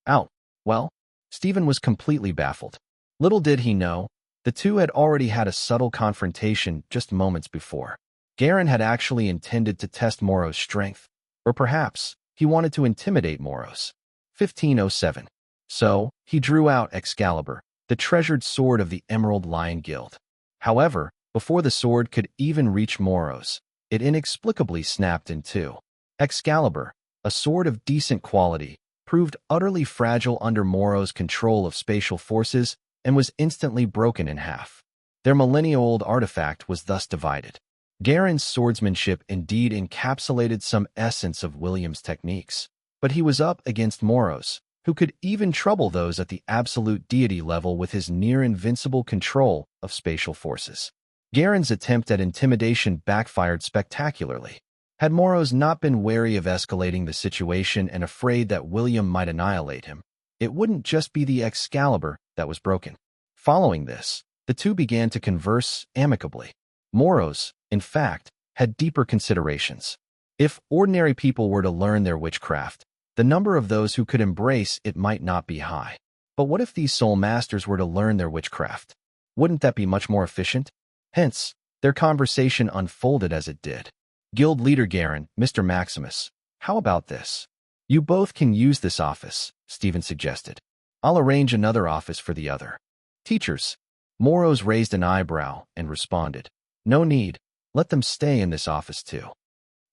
Out. Well, Stephen was completely baffled. Little did he know, the two had already had a subtle confrontation just moments before. Garen had actually intended to test Moros' strength, or perhaps he wanted to intimidate Moros. 1507. So, he drew out Excalibur, the treasured sword of the Emerald Lion Guild. However, before the sword could even reach Moros, it inexplicably snapped in two. Excalibur, a sword of decent quality, proved utterly fragile under Moros' control of spatial forces and was instantly broken in half. Their millennia-old artifact was thus divided. Garen's swordsmanship indeed encapsulated some essence of William's techniques, but he was up against Moros, who could even trouble those at the absolute deity level with his near-invincible control of spatial forces. Garen's attempt at intimidation backfired spectacularly. Had Moros not been wary of escalating the situation and afraid that William might annihilate him, it wouldn't just be the Excalibur that was broken. Following this, the two began to converse amicably. Moros, in fact, had deeper considerations. If ordinary people were to learn their witchcraft, the number of those who could embrace it might not be high. But what if these soul masters were to learn their witchcraft? Wouldn't that be much more efficient? Hence, their conversation unfolded as it did. Guild leader Garen, Mr. Maximus, how about this? You both can use this office, Stephen suggested. I'll arrange another office for the other. Teachers. Moros raised an eyebrow and responded. No need. Let them stay in this office too.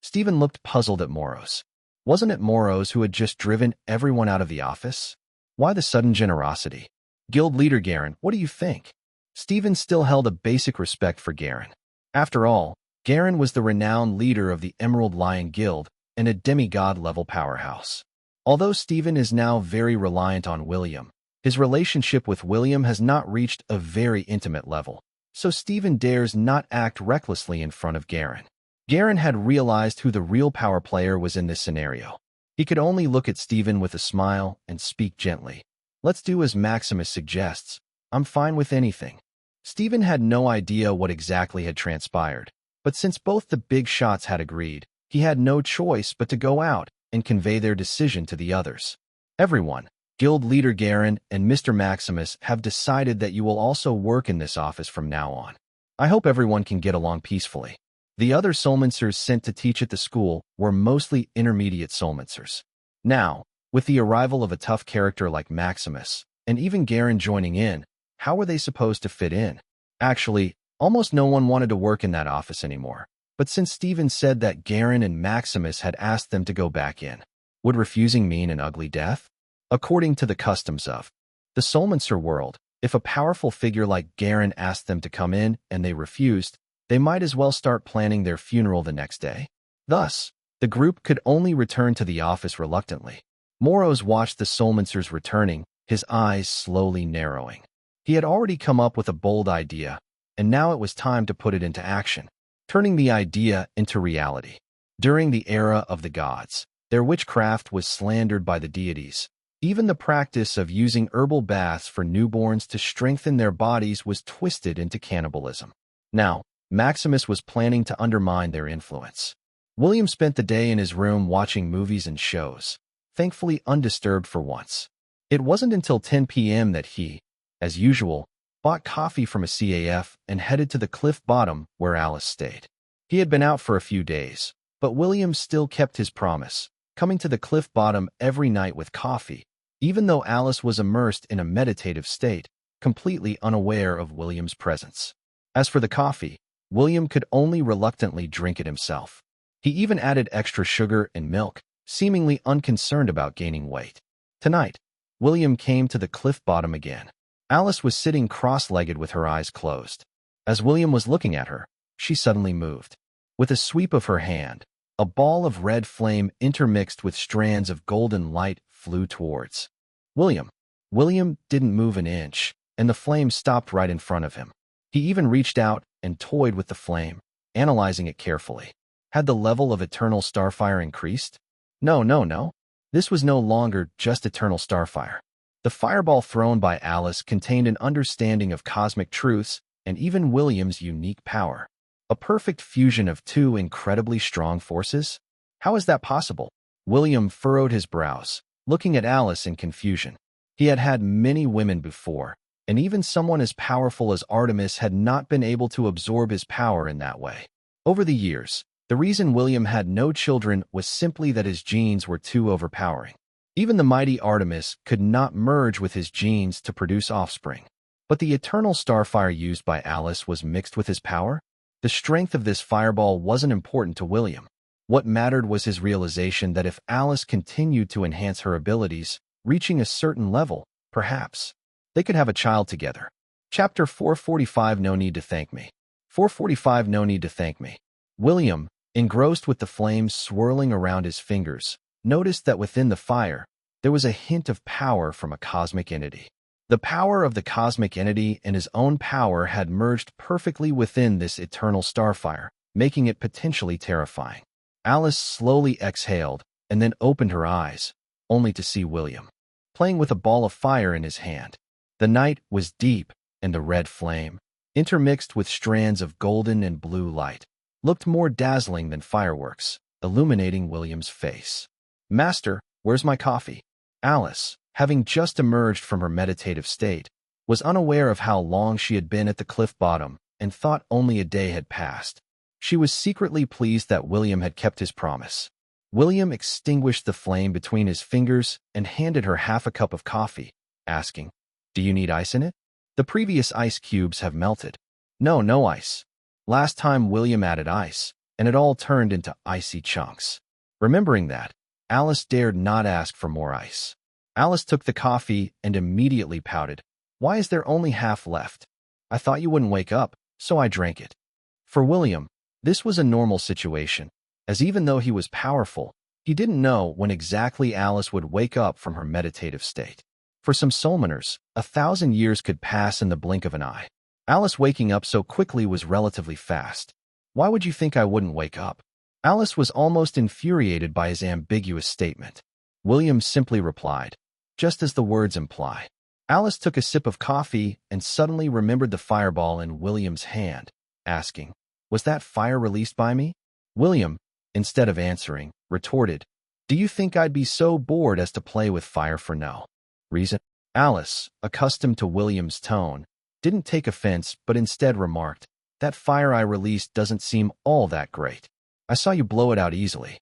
Stephen looked puzzled at Moros. Wasn't it Moros who had just driven everyone out of the office? Why the sudden generosity? Guild leader Garen, what do you think? Stephen still held a basic respect for Garen. After all, Garen was the renowned leader of the Emerald Lion Guild and a demigod-level powerhouse. Although Stephen is now very reliant on William, his relationship with William has not reached a very intimate level, so Stephen dares not act recklessly in front of Garen. Garen had realized who the real power player was in this scenario. He could only look at Stephen with a smile and speak gently. Let's do as Maximus suggests. I'm fine with anything. Stephen had no idea what exactly had transpired, but since both the big shots had agreed, he had no choice but to go out and convey their decision to the others. Everyone, Guild leader Garen and Mr. Maximus, have decided that you will also work in this office from now on. I hope everyone can get along peacefully. The other soulmancers sent to teach at the school were mostly intermediate soulmancers. Now, with the arrival of a tough character like Maximus, and even Garen joining in, how were they supposed to fit in? Actually, almost no one wanted to work in that office anymore. But since Stephen said that Garen and Maximus had asked them to go back in, would refusing mean an ugly death? According to the customs of the soulmancer world, if a powerful figure like Garen asked them to come in and they refused, they might as well start planning their funeral the next day. Thus, the group could only return to the office reluctantly. Moros watched the soulmancers returning, his eyes slowly narrowing. He had already come up with a bold idea, and now it was time to put it into action, turning the idea into reality. During the era of the gods, their witchcraft was slandered by the deities. Even the practice of using herbal baths for newborns to strengthen their bodies was twisted into cannibalism. Now, Maximus was planning to undermine their influence. William spent the day in his room watching movies and shows, thankfully undisturbed for once. It wasn't until 10 p.m. that he, as usual, bought coffee from a CAF and headed to the cliff bottom where Alice stayed. He had been out for a few days, but William still kept his promise, coming to the cliff bottom every night with coffee, even though Alice was immersed in a meditative state, completely unaware of William's presence. As for the coffee, William could only reluctantly drink it himself. He even added extra sugar and milk, seemingly unconcerned about gaining weight. Tonight, William came to the cliff bottom again. Alice was sitting cross-legged with her eyes closed. As William was looking at her, she suddenly moved. With a sweep of her hand, a ball of red flame intermixed with strands of golden light flew towards William. William didn't move an inch, and the flame stopped right in front of him. He even reached out and toyed with the flame, analyzing it carefully. Had the level of eternal starfire increased? No. This was no longer just eternal starfire. The fireball thrown by Alice contained an understanding of cosmic truths and even William's unique power. A perfect fusion of two incredibly strong forces? How is that possible? William furrowed his brows, looking at Alice in confusion. He had had many women before, and even someone as powerful as Artemis had not been able to absorb his power in that way. Over the years, the reason William had no children was simply that his genes were too overpowering. Even the mighty Artemis could not merge with his genes to produce offspring. But the eternal starfire used by Alice was mixed with his power? The strength of this fireball wasn't important to William. What mattered was his realization that if Alice continued to enhance her abilities, reaching a certain level, perhaps, they could have a child together. Chapter 445. No need to thank me. 445. No need to thank me. William, engrossed with the flames swirling around his fingers, noticed that within the fire, there was a hint of power from a cosmic entity. The power of the cosmic entity and his own power had merged perfectly within this eternal starfire, making it potentially terrifying. Alice slowly exhaled and then opened her eyes, only to see William playing with a ball of fire in his hand. The night was deep, and the red flame, intermixed with strands of golden and blue light, looked more dazzling than fireworks, illuminating William's face. "Master, where's my coffee?" Alice, having just emerged from her meditative state, was unaware of how long she had been at the cliff bottom and thought only a day had passed. She was secretly pleased that William had kept his promise. William extinguished the flame between his fingers and handed her half a cup of coffee, asking, "Do you need ice in it?" "The previous ice cubes have melted." "No, no ice. Last time William added ice, and it all turned into icy chunks." Remembering that, Alice dared not ask for more ice. Alice took the coffee and immediately pouted. "Why is there only half left? I thought you wouldn't wake up, so I drank it." For William, this was a normal situation, as even though he was powerful, he didn't know when exactly Alice would wake up from her meditative state. For some Solmaners, 1,000 years could pass in the blink of an eye. Alice waking up so quickly was relatively fast. "Why would you think I wouldn't wake up?" Alice was almost infuriated by his ambiguous statement. William simply replied, just as the words imply. Alice took a sip of coffee and suddenly remembered the fireball in William's hand, asking, "Was that fire released by me?" William, instead of answering, retorted, "Do you think I'd be so bored as to play with fire for no reason?" Alice, accustomed to William's tone, didn't take offense but instead remarked, "That fire I released doesn't seem all that great. I saw you blow it out easily.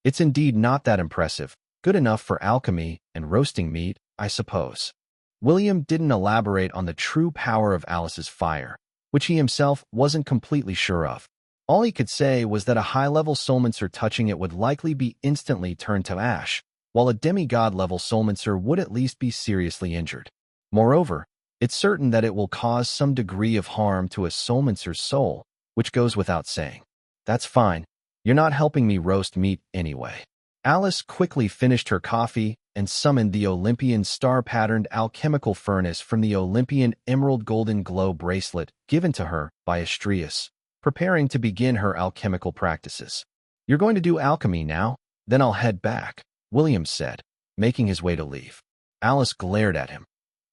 It's indeed not that impressive, good enough for alchemy and roasting meat, I suppose." William didn't elaborate on the true power of Alice's fire, which he himself wasn't completely sure of. All he could say was that a high-level soulmancer touching it would likely be instantly turned to ash, while a demigod-level soulmancer would at least be seriously injured. Moreover, it's certain that it will cause some degree of harm to a soulmancer's soul, which goes without saying. "That's fine. You're not helping me roast meat anyway." Alice quickly finished her coffee and summoned the Olympian star-patterned alchemical furnace from the Olympian emerald golden glow bracelet given to her by Astrius, preparing to begin her alchemical practices. "You're going to do alchemy now? Then I'll head back," William said, making his way to leave. Alice glared at him.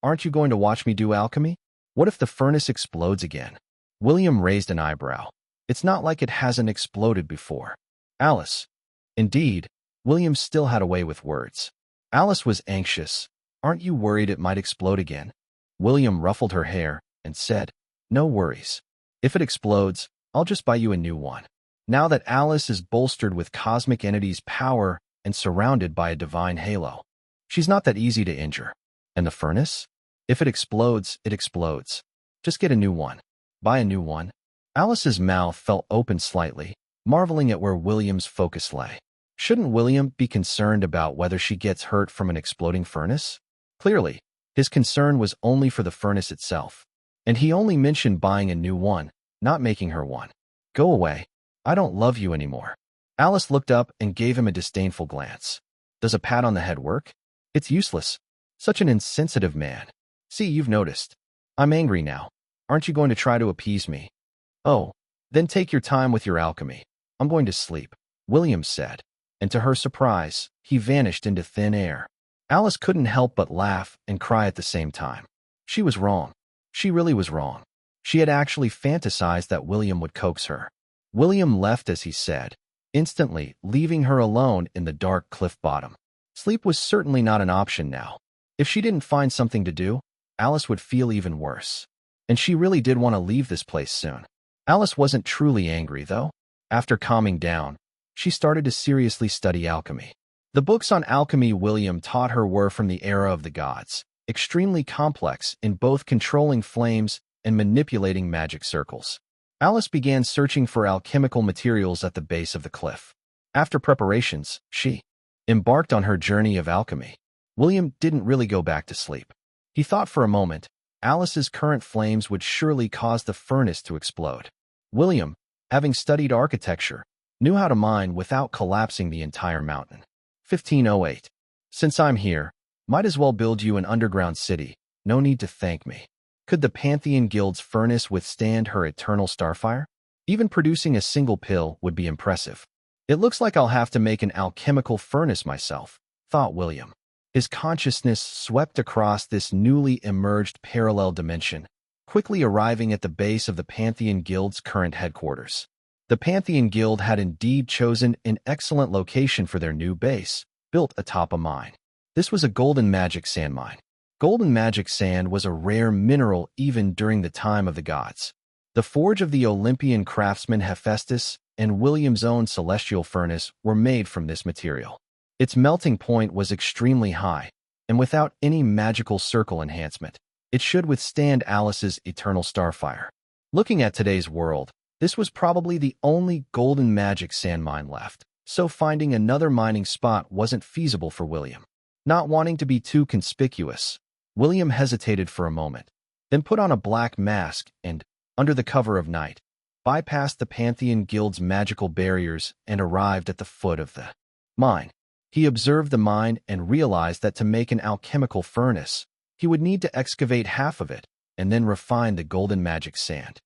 "Aren't you going to watch me do alchemy? What if the furnace explodes again?" William raised an eyebrow. "It's not like it hasn't exploded before." Alice. Indeed, William still had a way with words. Alice was anxious. "Aren't you worried it might explode again?" William ruffled her hair and said, "No worries. If it explodes, I'll just buy you a new one." Now that Alice is bolstered with cosmic entities' power and surrounded by a divine halo, she's not that easy to injure. And the furnace? If it explodes, it explodes. Just get a new one. Buy a new one. Alice's mouth fell open slightly, marveling at where William's focus lay. Shouldn't William be concerned about whether she gets hurt from an exploding furnace? Clearly, his concern was only for the furnace itself, and he only mentioned buying a new one, not making her one. "Go away. I don't love you anymore." Alice looked up and gave him a disdainful glance. "Does a pat on the head work? It's useless. Such an insensitive man. See, you've noticed. I'm angry now. Aren't you going to try to appease me?" "Oh, then take your time with your alchemy. I'm going to sleep," William said, and to her surprise, he vanished into thin air. Alice couldn't help but laugh and cry at the same time. She was wrong. She really was wrong. She had actually fantasized that William would coax her. William left as he said, instantly leaving her alone in the dark cliff bottom. Sleep was certainly not an option now. If she didn't find something to do, Alice would feel even worse. And she really did want to leave this place soon. Alice wasn't truly angry, though. After calming down, she started to seriously study alchemy. The books on alchemy William taught her were from the era of the gods, extremely complex in both controlling flames and manipulating magic circles. Alice began searching for alchemical materials at the base of the cliff. After preparations, she embarked on her journey of alchemy. William didn't really go back to sleep. He thought for a moment, Alice's current flames would surely cause the furnace to explode. William, having studied architecture, knew how to mine without collapsing the entire mountain. 1508. "Since I'm here, might as well build you an underground city. No need to thank me." Could the Pantheon Guild's furnace withstand her eternal starfire? Even producing a single pill would be impressive. It looks like I'll have to make an alchemical furnace myself, thought William. His consciousness swept across this newly emerged parallel dimension, quickly arriving at the base of the Pantheon Guild's current headquarters. The Pantheon Guild had indeed chosen an excellent location for their new base, built atop a mine. This was a golden magic sand mine. Golden magic sand was a rare mineral even during the time of the gods. The forge of the Olympian craftsman Hephaestus and William's own celestial furnace were made from this material. Its melting point was extremely high, and without any magical circle enhancement, it should withstand Alice's eternal starfire. Looking at today's world, this was probably the only golden magic sand mine left, so finding another mining spot wasn't feasible for William. Not wanting to be too conspicuous, William hesitated for a moment, then put on a black mask and, under the cover of night, bypassed the Pantheon Guild's magical barriers and arrived at the foot of the mine. He observed the mine and realized that to make an alchemical furnace, he would need to excavate half of it and then refine the golden magic sand.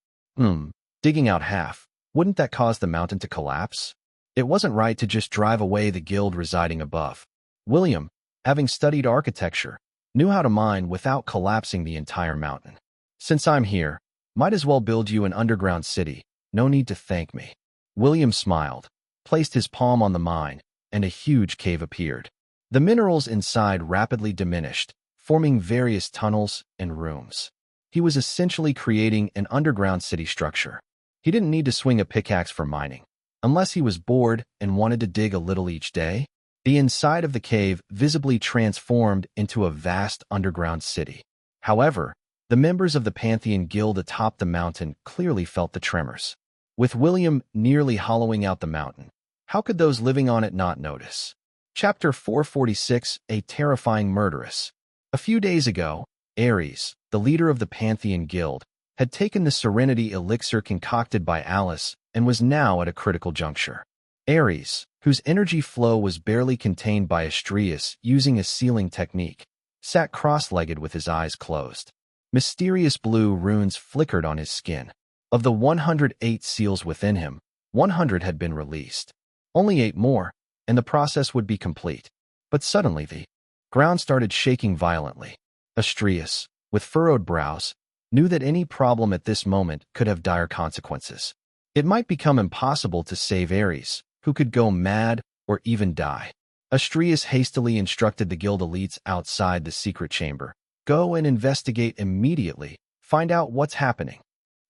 Digging out half, wouldn't that cause the mountain to collapse? It wasn't right to just drive away the guild residing above. William, having studied architecture, knew how to mine without collapsing the entire mountain. Since I'm here, might as well build you an underground city. No need to thank me. William smiled, placed his palm on the mine, and a huge cave appeared. The minerals inside rapidly diminished, forming various tunnels and rooms. He was essentially creating an underground city structure. He didn't need to swing a pickaxe for mining, unless he was bored and wanted to dig a little each day. The inside of the cave visibly transformed into a vast underground city. However, the members of the Pantheon Guild atop the mountain clearly felt the tremors. With William nearly hollowing out the mountain, how could those living on it not notice? Chapter 446, A Terrifying Murderess. A few days ago, Ares, the leader of the Pantheon Guild, had taken the Serenity elixir concocted by Alice and was now at a critical juncture. Ares, whose energy flow was barely contained by Astrius using a sealing technique, sat cross-legged with his eyes closed. Mysterious blue runes flickered on his skin. Of the 108 seals within him, 100 had been released. Only 8 more, and the process would be complete. But suddenly the ground started shaking violently. Astrius, with furrowed brows, knew that any problem at this moment could have dire consequences. It might become impossible to save Ares, who could go mad or even die. Astrius hastily instructed the guild elites outside the secret chamber. Go and investigate immediately. Find out what's happening.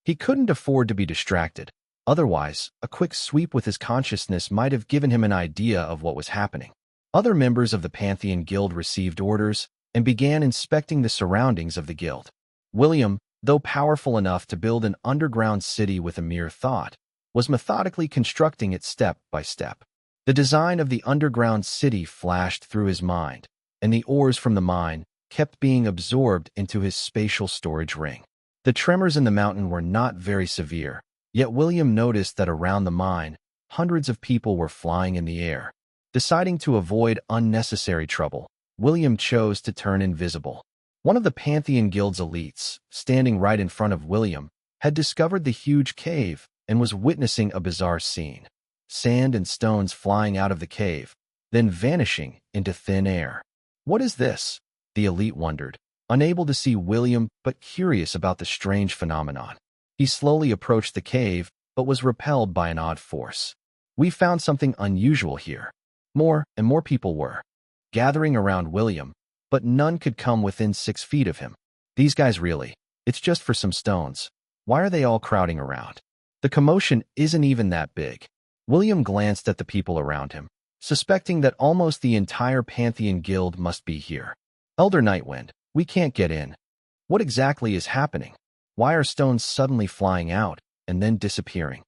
He couldn't afford to be distracted. Otherwise, a quick sweep with his consciousness might have given him an idea of what was happening. Other members of the Pantheon Guild received orders and began inspecting the surroundings of the guild. William, though powerful enough to build an underground city with a mere thought, was methodically constructing it step by step. The design of the underground city flashed through his mind, and the ores from the mine kept being absorbed into his spatial storage ring. The tremors in the mountain were not very severe, yet William noticed that around the mine, hundreds of people were flying in the air. Deciding to avoid unnecessary trouble, William chose to turn invisible. One of the Pantheon Guild's elites, standing right in front of William, had discovered the huge cave and was witnessing a bizarre scene. Sand and stones flying out of the cave, then vanishing into thin air. What is this? The elite wondered, unable to see William but curious about the strange phenomenon. He slowly approached the cave but was repelled by an odd force. We found something unusual here. More and more people were gathering around William, but none could come within 6 feet of him. These guys really, it's just for some stones. Why are they all crowding around? The commotion isn't even that big. William glanced at the people around him, suspecting that almost the entire Pantheon Guild must be here. Elder Nightwind, we can't get in. What exactly is happening? Why are stones suddenly flying out and then disappearing?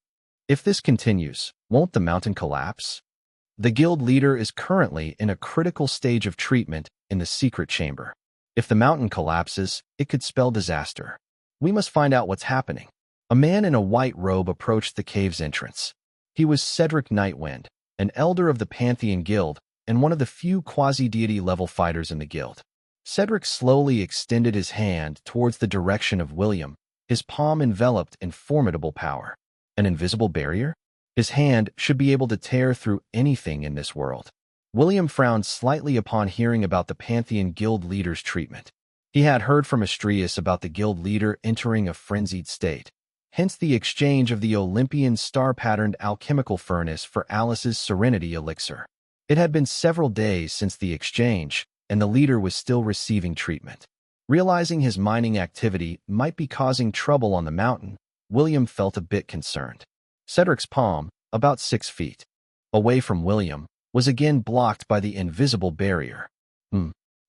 If this continues, won't the mountain collapse? The guild leader is currently in a critical stage of treatment in the secret chamber. If the mountain collapses, it could spell disaster. We must find out what's happening. A man in a white robe approached the cave's entrance. He was Cedric Nightwind, an elder of the Pantheon Guild and one of the few quasi-deity level fighters in the guild. Cedric slowly extended his hand towards the direction of William, his palm enveloped in formidable power. An invisible barrier? His hand should be able to tear through anything in this world. William frowned slightly upon hearing about the Pantheon Guild leader's treatment. He had heard from Astrius about the guild leader entering a frenzied state, hence the exchange of the Olympian star-patterned alchemical furnace for Alice's Serenity elixir. It had been several days since the exchange, and the leader was still receiving treatment. Realizing his mining activity might be causing trouble on the mountain, William felt a bit concerned. Cedric's palm, about 6 feet away from William, was again blocked by the invisible barrier.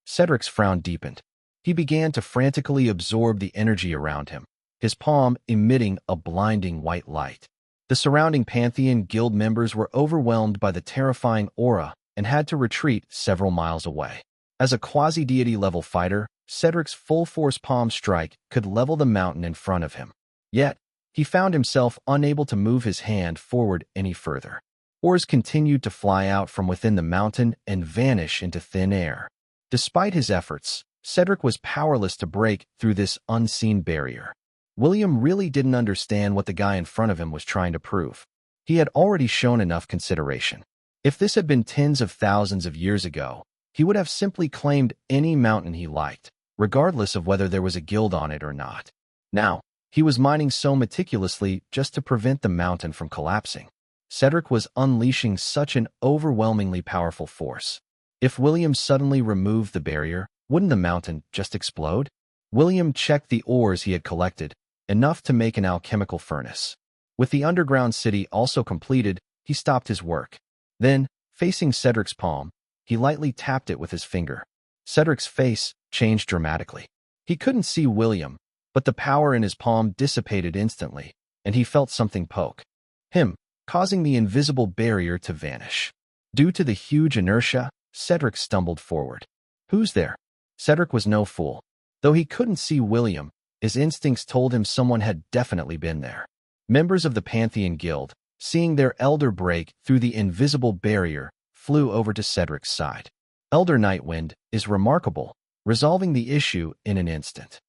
Cedric's frown deepened. He began to frantically absorb the energy around him, his palm emitting a blinding white light. The surrounding Pantheon Guild members were overwhelmed by the terrifying aura and had to retreat several miles away. As a quasi-deity level fighter, Cedric's full-force palm strike could level the mountain in front of him. Yet, he found himself unable to move his hand forward any further. Ores continued to fly out from within the mountain and vanish into thin air. Despite his efforts, Cedric was powerless to break through this unseen barrier. William really didn't understand what the guy in front of him was trying to prove. He had already shown enough consideration. If this had been tens of thousands of years ago, he would have simply claimed any mountain he liked, regardless of whether there was a guild on it or not. Now, he was mining so meticulously just to prevent the mountain from collapsing. Cedric was unleashing such an overwhelmingly powerful force. If William suddenly removed the barrier, wouldn't the mountain just explode? William checked the ores he had collected, enough to make an alchemical furnace. With the underground city also completed, he stopped his work. Then, facing Cedric's palm, he lightly tapped it with his finger. Cedric's face changed dramatically. He couldn't see William, but the power in his palm dissipated instantly, and he felt something poke him, causing the invisible barrier to vanish. Due to the huge inertia, Cedric stumbled forward. Who's there? Cedric was no fool. Though he couldn't see William, his instincts told him someone had definitely been there. Members of the Pantheon Guild, seeing their elder break through the invisible barrier, flew over to Cedric's side. Elder Nightwind is remarkable, resolving the issue in an instant.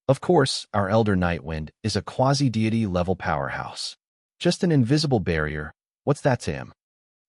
Of course, our Elder Nightwind is a quasi-deity level powerhouse. Just an invisible barrier, what's that to him?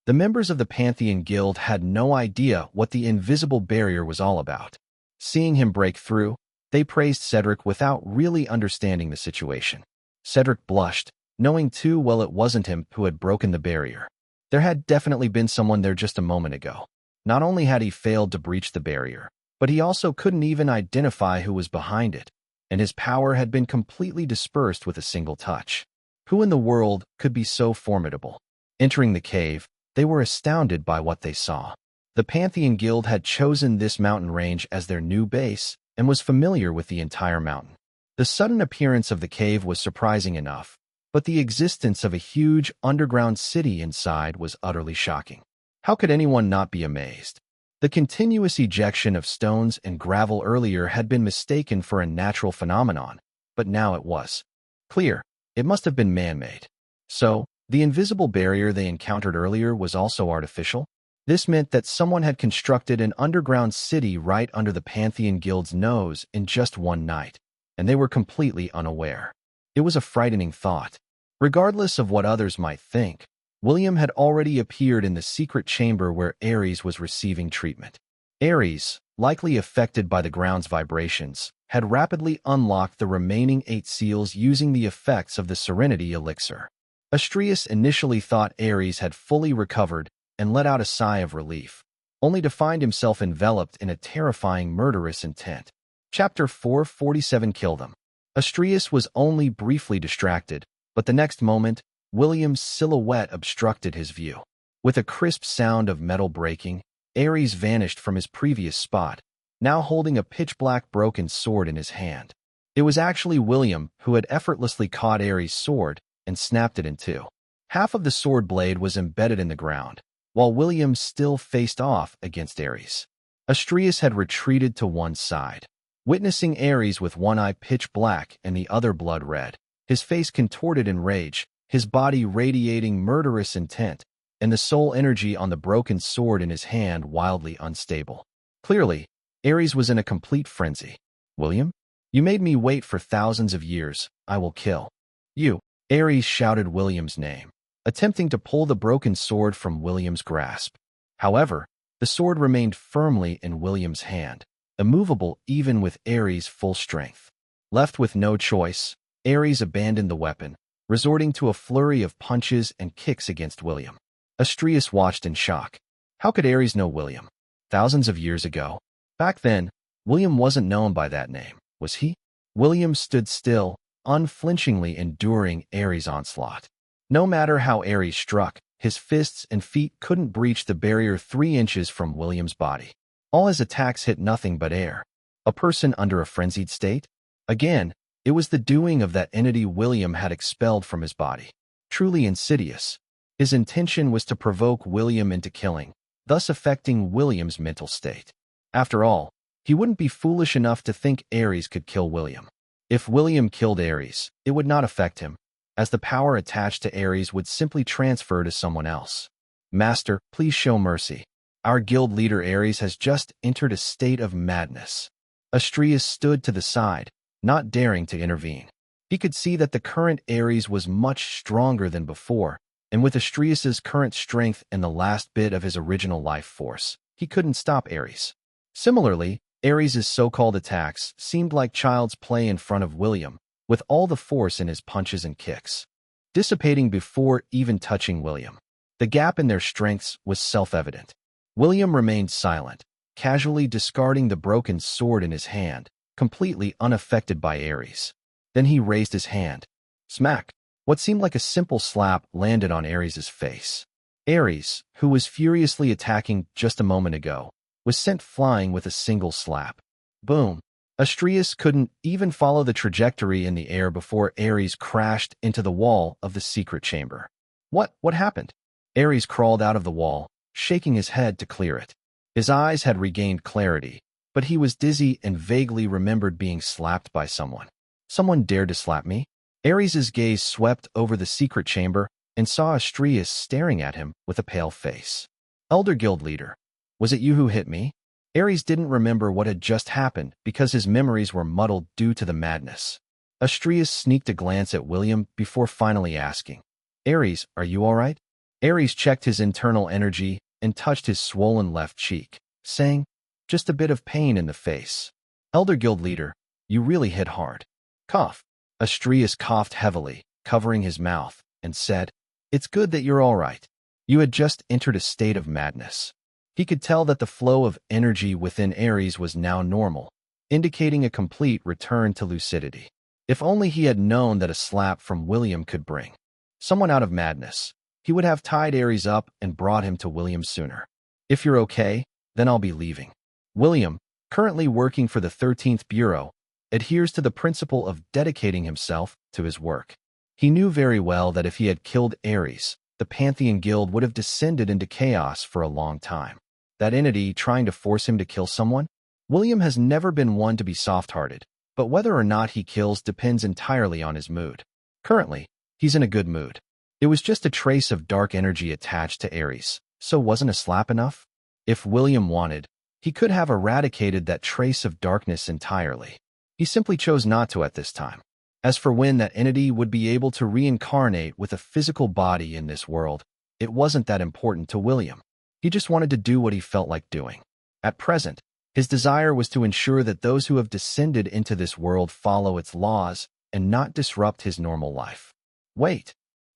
The members of the Pantheon Guild had no idea what the invisible barrier was all about. Seeing him break through, they praised Cedric without really understanding the situation. Cedric blushed, knowing too well it wasn't him who had broken the barrier. There had definitely been someone there just a moment ago. Not only had he failed to breach the barrier, but he also couldn't even identify who was behind it, and his power had been completely dispersed with a single touch. Who in the world could be so formidable? Entering the cave, they were astounded by what they saw. The Pantheon Guild had chosen this mountain range as their new base and was familiar with the entire mountain. The sudden appearance of the cave was surprising enough, but the existence of a huge underground city inside was utterly shocking. How could anyone not be amazed? The continuous ejection of stones and gravel earlier had been mistaken for a natural phenomenon, but now it was clear. It must have been man-made. So, the invisible barrier they encountered earlier was also artificial? This meant that someone had constructed an underground city right under the Pantheon Guild's nose in just one night, and they were completely unaware. It was a frightening thought. Regardless of what others might think, William had already appeared in the secret chamber where Ares was receiving treatment. Ares, likely affected by the ground's vibrations, had rapidly unlocked the remaining 8 seals using the effects of the Serenity elixir. Astrius initially thought Ares had fully recovered and let out a sigh of relief, only to find himself enveloped in a terrifying murderous intent. Chapter 447 Kill Them. Astrius was only briefly distracted, but the next moment, William's silhouette obstructed his view. With a crisp sound of metal breaking, Ares vanished from his previous spot, now holding a pitch-black broken sword in his hand. It was actually William who had effortlessly caught Ares' sword and snapped it in two. Half of the sword blade was embedded in the ground, while William still faced off against Ares. Astrius had retreated to one side. Witnessing Ares with one eye pitch black and the other blood red, his face contorted in rage, his body radiating murderous intent, and the soul energy on the broken sword in his hand wildly unstable. Clearly, Ares was in a complete frenzy. William? You made me wait for thousands of years. I will kill you. Ares shouted William's name. attempting to pull the broken sword from William's grasp. However, the sword remained firmly in William's hand, immovable even with Ares' full strength. Left with no choice, Ares abandoned the weapon, resorting to a flurry of punches and kicks against William. Astrius watched in shock. How could Ares know William? Thousands of years ago. Back then, William wasn't known by that name, was he? William stood still, unflinchingly enduring Ares' onslaught. No matter how Ares struck, his fists and feet couldn't breach the barrier 3 inches from William's body. All his attacks hit nothing but air. A person under a frenzied state? Again, it was the doing of that entity William had expelled from his body. Truly insidious. His intention was to provoke William into killing, thus affecting William's mental state. After all, he wouldn't be foolish enough to think Ares could kill William. If William killed Ares, it would not affect him, as the power attached to Ares would simply transfer to someone else. Master, please show mercy. Our guild leader Ares has just entered a state of madness. Astrius stood to the side, not daring to intervene. He could see that the current Ares was much stronger than before, and with Astrius's current strength and the last bit of his original life force, he couldn't stop Ares. Similarly, Ares' so-called attacks seemed like child's play in front of William, with all the force in his punches and kicks, dissipating before even touching William. The gap in their strengths was self-evident. William remained silent, casually discarding the broken sword in his hand, completely unaffected by Ares. Then he raised his hand. Smack! What seemed like a simple slap landed on Ares' face. Ares, who was furiously attacking just a moment ago, was sent flying with a single slap. Boom! Astrius couldn't even follow the trajectory in the air before Ares crashed into the wall of the secret chamber. What happened? Ares crawled out of the wall, shaking his head to clear it. His eyes had regained clarity, but he was dizzy and vaguely remembered being slapped by someone. Someone dared to slap me? Ares' gaze swept over the secret chamber and saw Astrius staring at him with a pale face. Elder Guild Leader, was it you who hit me? Ares didn't remember what had just happened because his memories were muddled due to the madness. Astrius sneaked a glance at William before finally asking, Ares, are you all right? Ares checked his internal energy and touched his swollen left cheek, saying, just a bit of pain in the face. Elder Guild Leader, you really hit hard. Cough. Astrius coughed heavily, covering his mouth, and said, it's good that you're all right. You had just entered a state of madness. He could tell that the flow of energy within Ares was now normal, indicating a complete return to lucidity. If only he had known that a slap from William could bring someone out of madness, he would have tied Ares up and brought him to William sooner. If you're okay, then I'll be leaving. William, currently working for the 13th Bureau, adheres to the principle of dedicating himself to his work. He knew very well that if he had killed Ares, the Pantheon Guild would have descended into chaos for a long time. That entity trying to force him to kill someone? William has never been one to be soft-hearted, but whether or not he kills depends entirely on his mood. Currently, he's in a good mood. It was just a trace of dark energy attached to Ares, so wasn't a slap enough? If William wanted, he could have eradicated that trace of darkness entirely. He simply chose not to at this time. As for when that entity would be able to reincarnate with a physical body in this world, it wasn't that important to William. He just wanted to do what he felt like doing. At present, his desire was to ensure that those who have descended into this world follow its laws and not disrupt his normal life. Wait.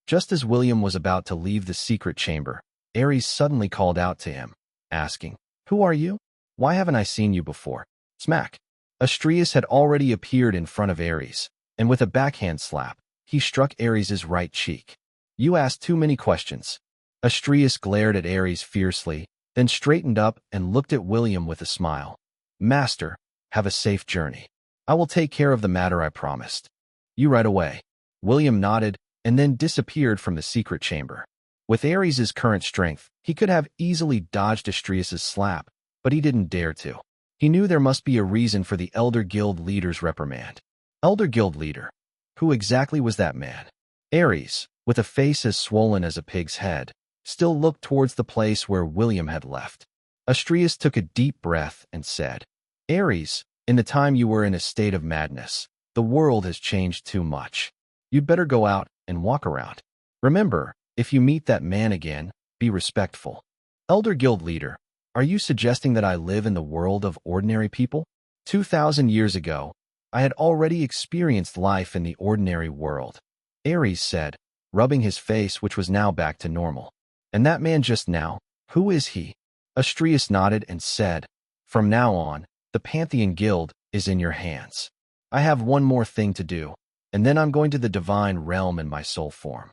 Just as William was about to leave the secret chamber, Ares suddenly called out to him, asking, who are you? Why haven't I seen you before? Smack. Astrius had already appeared in front of Ares, and with a backhand slap, he struck Ares' right cheek. You asked too many questions. Astrius glared at Ares fiercely, then straightened up and looked at William with a smile. Master, have a safe journey. I will take care of the matter I promised. You right away. William nodded and then disappeared from the secret chamber. With Ares' current strength, he could have easily dodged Astrius' slap, but he didn't dare to. He knew there must be a reason for the Elder Guild Leader's reprimand. Elder Guild Leader. Who exactly was that man? Ares, with a face as swollen as a pig's head, still looked towards the place where William had left. Astrius took a deep breath and said, Ares, in the time you were in a state of madness, the world has changed too much. You'd better go out and walk around. Remember, If you meet that man again, be respectful. Elder Guild Leader, are you suggesting that I live in the world of ordinary people? 2,000 years ago, I had already experienced life in the ordinary world, Ares said, rubbing his face, which was now back to normal. And that man just now, who is he? Astrius nodded and said, from now on, the Pantheon Guild is in your hands. I have one more thing to do, and then I'm going to the divine realm in my soul form.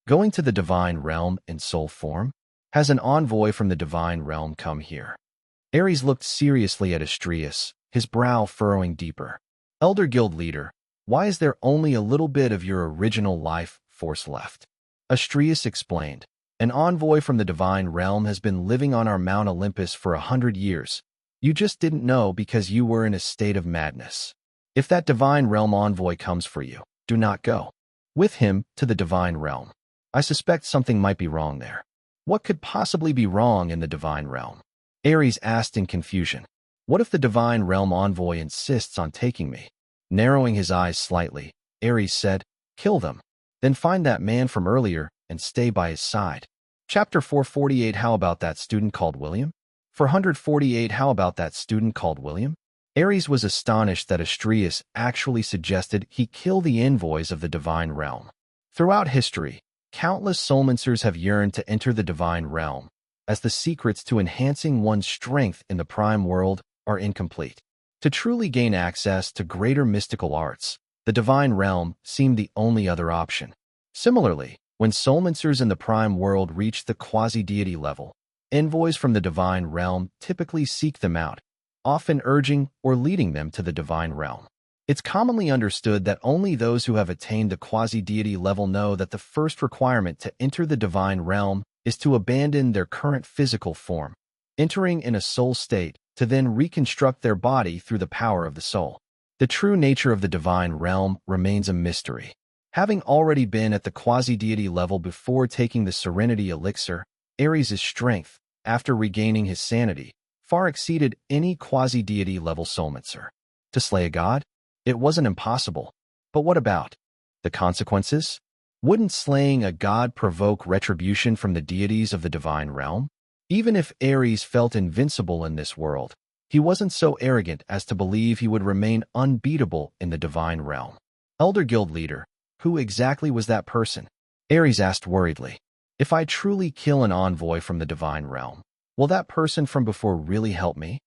Going to the divine realm in soul form? Has an envoy from the divine realm come here? Ares looked seriously at Astrius, his brow furrowing deeper. Elder Guild Leader, why is there only a little bit of your original life force left? Astrius explained, an envoy from the divine realm has been living on our Mount Olympus for 100 years. You just didn't know because you were in a state of madness. If that divine realm envoy comes for you, do not go with him to the divine realm. I suspect something might be wrong there. What could possibly be wrong in the divine realm? Ares asked in confusion. What if the divine realm envoy insists on taking me? Narrowing his eyes slightly, Ares said, kill them. Then find that man from earlier and stay by his side. Chapter 448. How about that student called William? 448. How about that student called William? Ares was astonished that Astrius actually suggested he kill the envoys of the divine realm. Throughout history, countless soulmancers have yearned to enter the divine realm, as the secrets to enhancing one's strength in the prime world are incomplete. To truly gain access to greater mystical arts, the divine realm seemed the only other option. Similarly, when soulmancers in the prime world reach the quasi-deity level, envoys from the divine realm typically seek them out, often urging or leading them to the divine realm. It's commonly understood that only those who have attained the quasi-deity level know that the first requirement to enter the divine realm is to abandon their current physical form, entering in a soul state to then reconstruct their body through the power of the soul. The true nature of the divine realm remains a mystery. Having already been at the quasi-deity level before taking the Serenity Elixir, Ares' strength, after regaining his sanity, far exceeded any quasi-deity level soulmancer. To slay a god? It wasn't impossible. But what about the consequences? Wouldn't slaying a god provoke retribution from the deities of the divine realm? Even if Ares felt invincible in this world, he wasn't so arrogant as to believe he would remain unbeatable in the divine realm. Elder Guild Leader, who exactly was that person? Ares asked worriedly. If I truly kill an envoy from the divine realm, will that person from before really help me?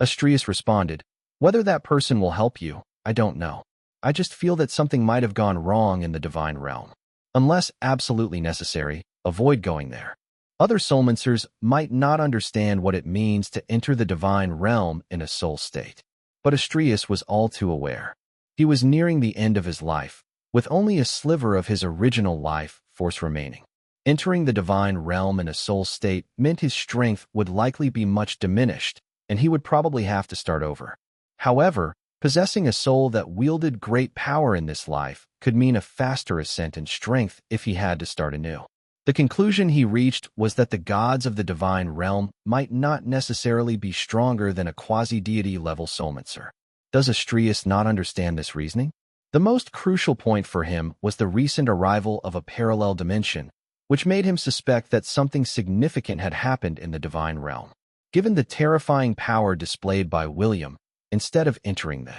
Astrius responded, whether that person will help you, I don't know. I just feel that something might have gone wrong in the divine realm. Unless absolutely necessary, avoid going there. Other soulmancers might not understand what it means to enter the divine realm in a soul state. But Astrius was all too aware. He was nearing the end of his life, with only a sliver of his original life force remaining. Entering the divine realm in a soul state meant his strength would likely be much diminished, and he would probably have to start over. However, possessing a soul that wielded great power in this life could mean a faster ascent in strength if he had to start anew. The conclusion he reached was that the gods of the divine realm might not necessarily be stronger than a quasi-deity level soulmancer. Does Astrius not understand this reasoning? The most crucial point for him was the recent arrival of a parallel dimension, which made him suspect that something significant had happened in the divine realm. Given the terrifying power displayed by William, instead of entering the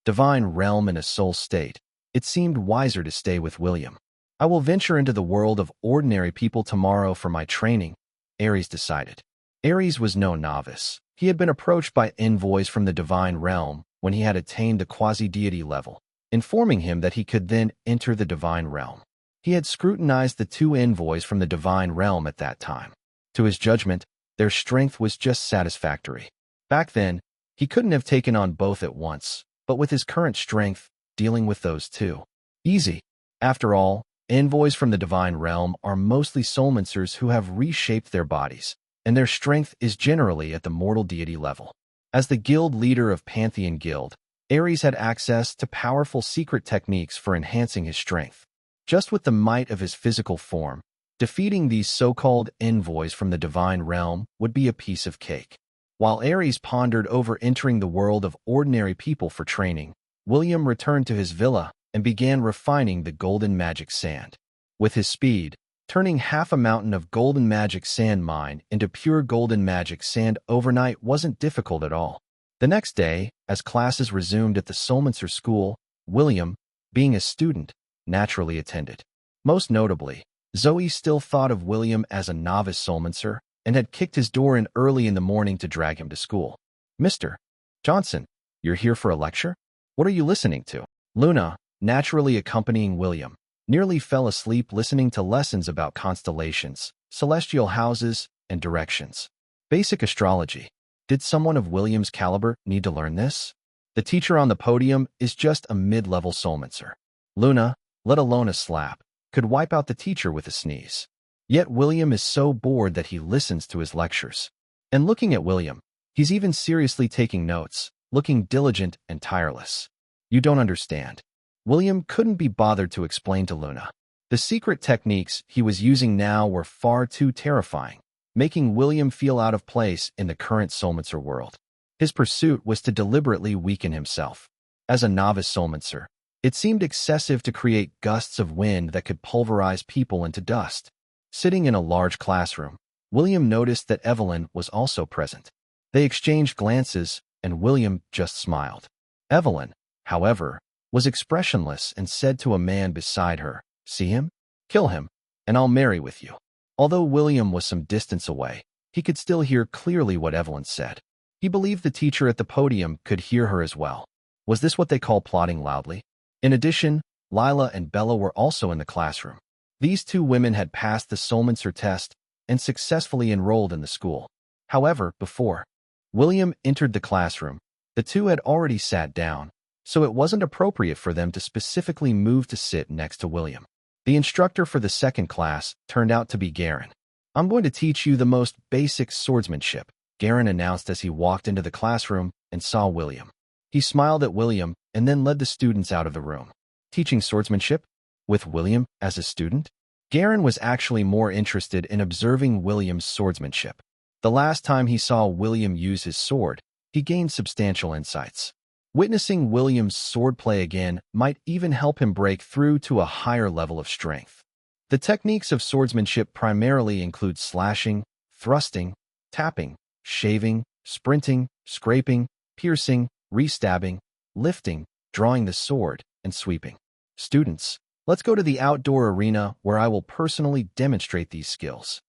divine realm in a soul state, it seemed wiser to stay with William. I will venture into the world of ordinary people tomorrow for my training, Ares decided. Ares was no novice. He had been approached by envoys from the divine realm when he had attained the quasi-deity level, informing him that he could then enter the divine realm. He had scrutinized the two envoys from the divine realm at that time. To his judgment, their strength was just satisfactory. Back then, he couldn't have taken on both at once, but with his current strength, dealing with those two, easy. After all, envoys from the divine realm are mostly soulmancers who have reshaped their bodies, and their strength is generally at the mortal deity level. As the guild leader of Pantheon Guild, Ares had access to powerful secret techniques for enhancing his strength. Just with the might of his physical form, defeating these so-called envoys from the divine realm would be a piece of cake. While Ares pondered over entering the world of ordinary people for training, William returned to his villa and began refining the golden magic sand. With his speed, Turning half a mountain of golden magic sand mine into pure golden magic sand overnight wasn't difficult at all. The next day, as classes resumed at the Solminster School, William, being a student, naturally attended. Most notably, Zoe still thought of William as a novice Solminster and had kicked his door in early in the morning to drag him to school. "Mr. Johnson, you're here for a lecture? What are you listening to?" Luna, naturally accompanying William, nearly fell asleep listening to lessons about constellations, celestial houses, and directions. Basic astrology. Did someone of William's caliber need to learn this? The teacher on the podium is just a mid-level Solminster. Luna, let alone a slap, could wipe out the teacher with a sneeze. Yet William is so bored that he listens to his lectures. And looking at William, he's even seriously taking notes, looking diligent and tireless. You don't understand. William couldn't be bothered to explain to Luna. The secret techniques he was using now were far too terrifying, making William feel out of place in the current Solminster world. His pursuit was to deliberately weaken himself. As a novice Solminster, it seemed excessive to create gusts of wind that could pulverize people into dust. Sitting in a large classroom, William noticed that Evelyn was also present. They exchanged glances, and William just smiled. Evelyn, however, was expressionless and said to a man beside her, "See him? Kill him, and I'll marry with you." Although William was some distance away, he could still hear clearly what Evelyn said. He believed the teacher at the podium could hear her as well. Was this what they call plotting loudly? In addition, Lila and Bella were also in the classroom. These two women had passed the Solminster test and successfully enrolled in the school. However, before William entered the classroom, the two had already sat down, so it wasn't appropriate for them to specifically move to sit next to William. The instructor for the second class turned out to be Garen. "I'm going to teach you the most basic swordsmanship," Garen announced as he walked into the classroom and saw William. He smiled at William and then led the students out of the room. Teaching swordsmanship? With William as a student? Garen was actually more interested in observing William's swordsmanship. The last time he saw William use his sword, he gained substantial insights. Witnessing William's swordplay again might even help him break through to a higher level of strength. The techniques of swordsmanship primarily include slashing, thrusting, tapping, shaving, sprinting, scraping, piercing, restabbing, lifting, drawing the sword, and sweeping. Students, let's go to the outdoor arena where I will personally demonstrate these skills.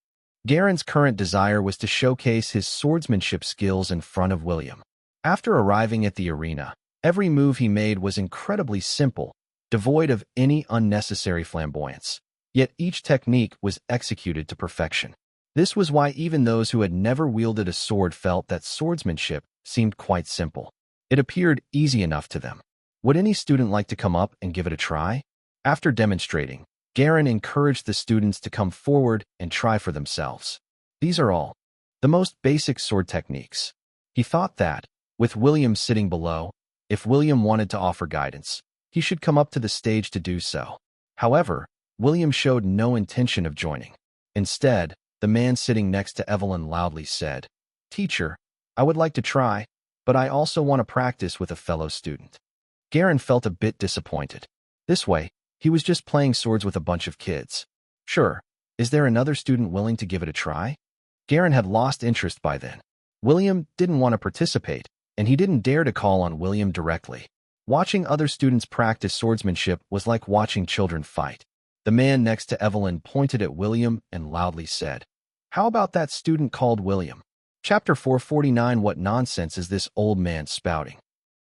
Garen's current desire was to showcase his swordsmanship skills in front of William. After arriving at the arena, every move he made was incredibly simple, devoid of any unnecessary flamboyance. Yet each technique was executed to perfection. This was why even those who had never wielded a sword felt that swordsmanship seemed quite simple. It appeared easy enough to them. Would any student like to come up and give it a try? After demonstrating, Garen encouraged the students to come forward and try for themselves. These are all the most basic sword techniques. He thought that, with William sitting below, if William wanted to offer guidance, he should come up to the stage to do so. However, William showed no intention of joining. Instead, the man sitting next to Evelyn loudly said, "Teacher, I would like to try, but I also want to practice with a fellow student." Garen felt a bit disappointed. This way, he was just playing swords with a bunch of kids. Sure, is there another student willing to give it a try? Garen had lost interest by then. William didn't want to participate, and he didn't dare to call on William directly. Watching other students practice swordsmanship was like watching children fight. The man next to Evelyn pointed at William and loudly said, "How about that student called William?" Chapter 449. What nonsense is this old man spouting?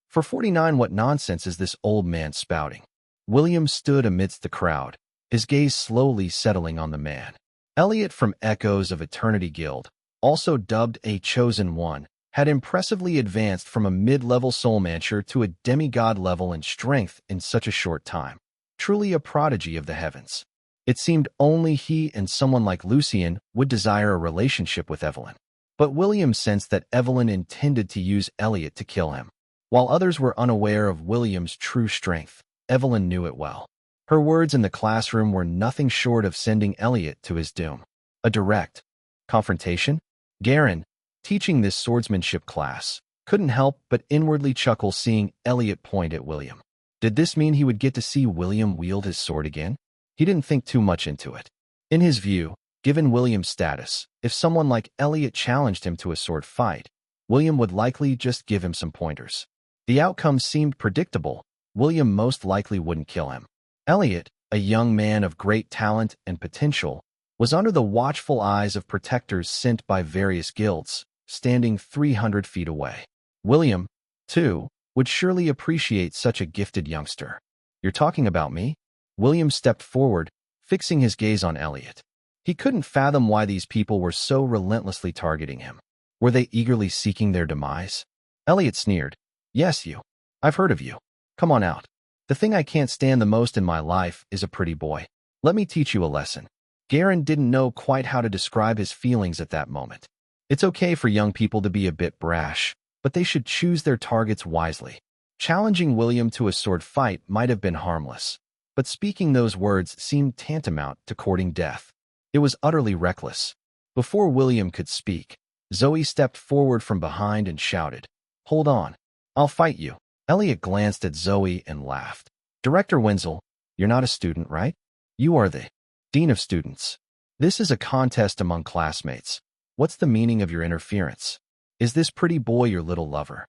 449. What nonsense is this old man spouting? William stood amidst the crowd, his gaze slowly settling on the man. Elliot from Echoes of Eternity Guild, also dubbed a Chosen One, had impressively advanced from a mid-level soulmancer to a demigod level in strength in such a short time. Truly a prodigy of the heavens. It seemed only he and someone like Lucian would desire a relationship with Evelyn. But William sensed that Evelyn intended to use Elliot to kill him. While others were unaware of William's true strength, Evelyn knew it well. Her words in the classroom were nothing short of sending Elliot to his doom. A direct confrontation? Garen, teaching this swordsmanship class, couldn't help but inwardly chuckle seeing Elliot point at William. Did this mean he would get to see William wield his sword again? He didn't think too much into it. In his view, given William's status, if someone like Elliot challenged him to a sword fight, William would likely just give him some pointers. The outcome seemed predictable. William most likely wouldn't kill him. Elliot, a young man of great talent and potential, was under the watchful eyes of protectors sent by various guilds, standing 300 feet away. William, too, would surely appreciate such a gifted youngster. "You're talking about me?" William stepped forward, fixing his gaze on Elliot. He couldn't fathom why these people were so relentlessly targeting him. Were they eagerly seeking their demise? Elliot sneered. "Yes, you. I've heard of you. Come on out. The thing I can't stand the most in my life is a pretty boy. Let me teach you a lesson." Garen didn't know quite how to describe his feelings at that moment. It's okay for young people to be a bit brash, but they should choose their targets wisely. Challenging William to a sword fight might have been harmless, but speaking those words seemed tantamount to courting death. It was utterly reckless. Before William could speak, Zoe stepped forward from behind and shouted, "Hold on. I'll fight you." Elliot glanced at Zoe and laughed. "Director Wenzel, you're not a student, right? You are the dean of students. This is a contest among classmates. What's the meaning of your interference? Is this pretty boy your little lover?"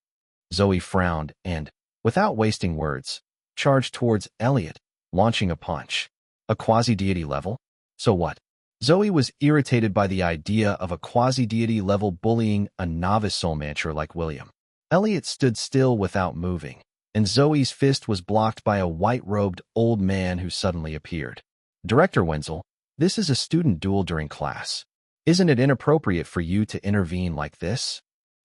Zoe frowned and, without wasting words, charged towards Elliot, launching a punch. A quasi-deity level? So what? Zoe was irritated by the idea of a quasi-deity level bullying a novice soulmancer like William. Elliot stood still without moving, and Zoe's fist was blocked by a white-robed old man who suddenly appeared. "Director Wenzel, this is a student duel during class. Isn't it inappropriate for you to intervene like this?"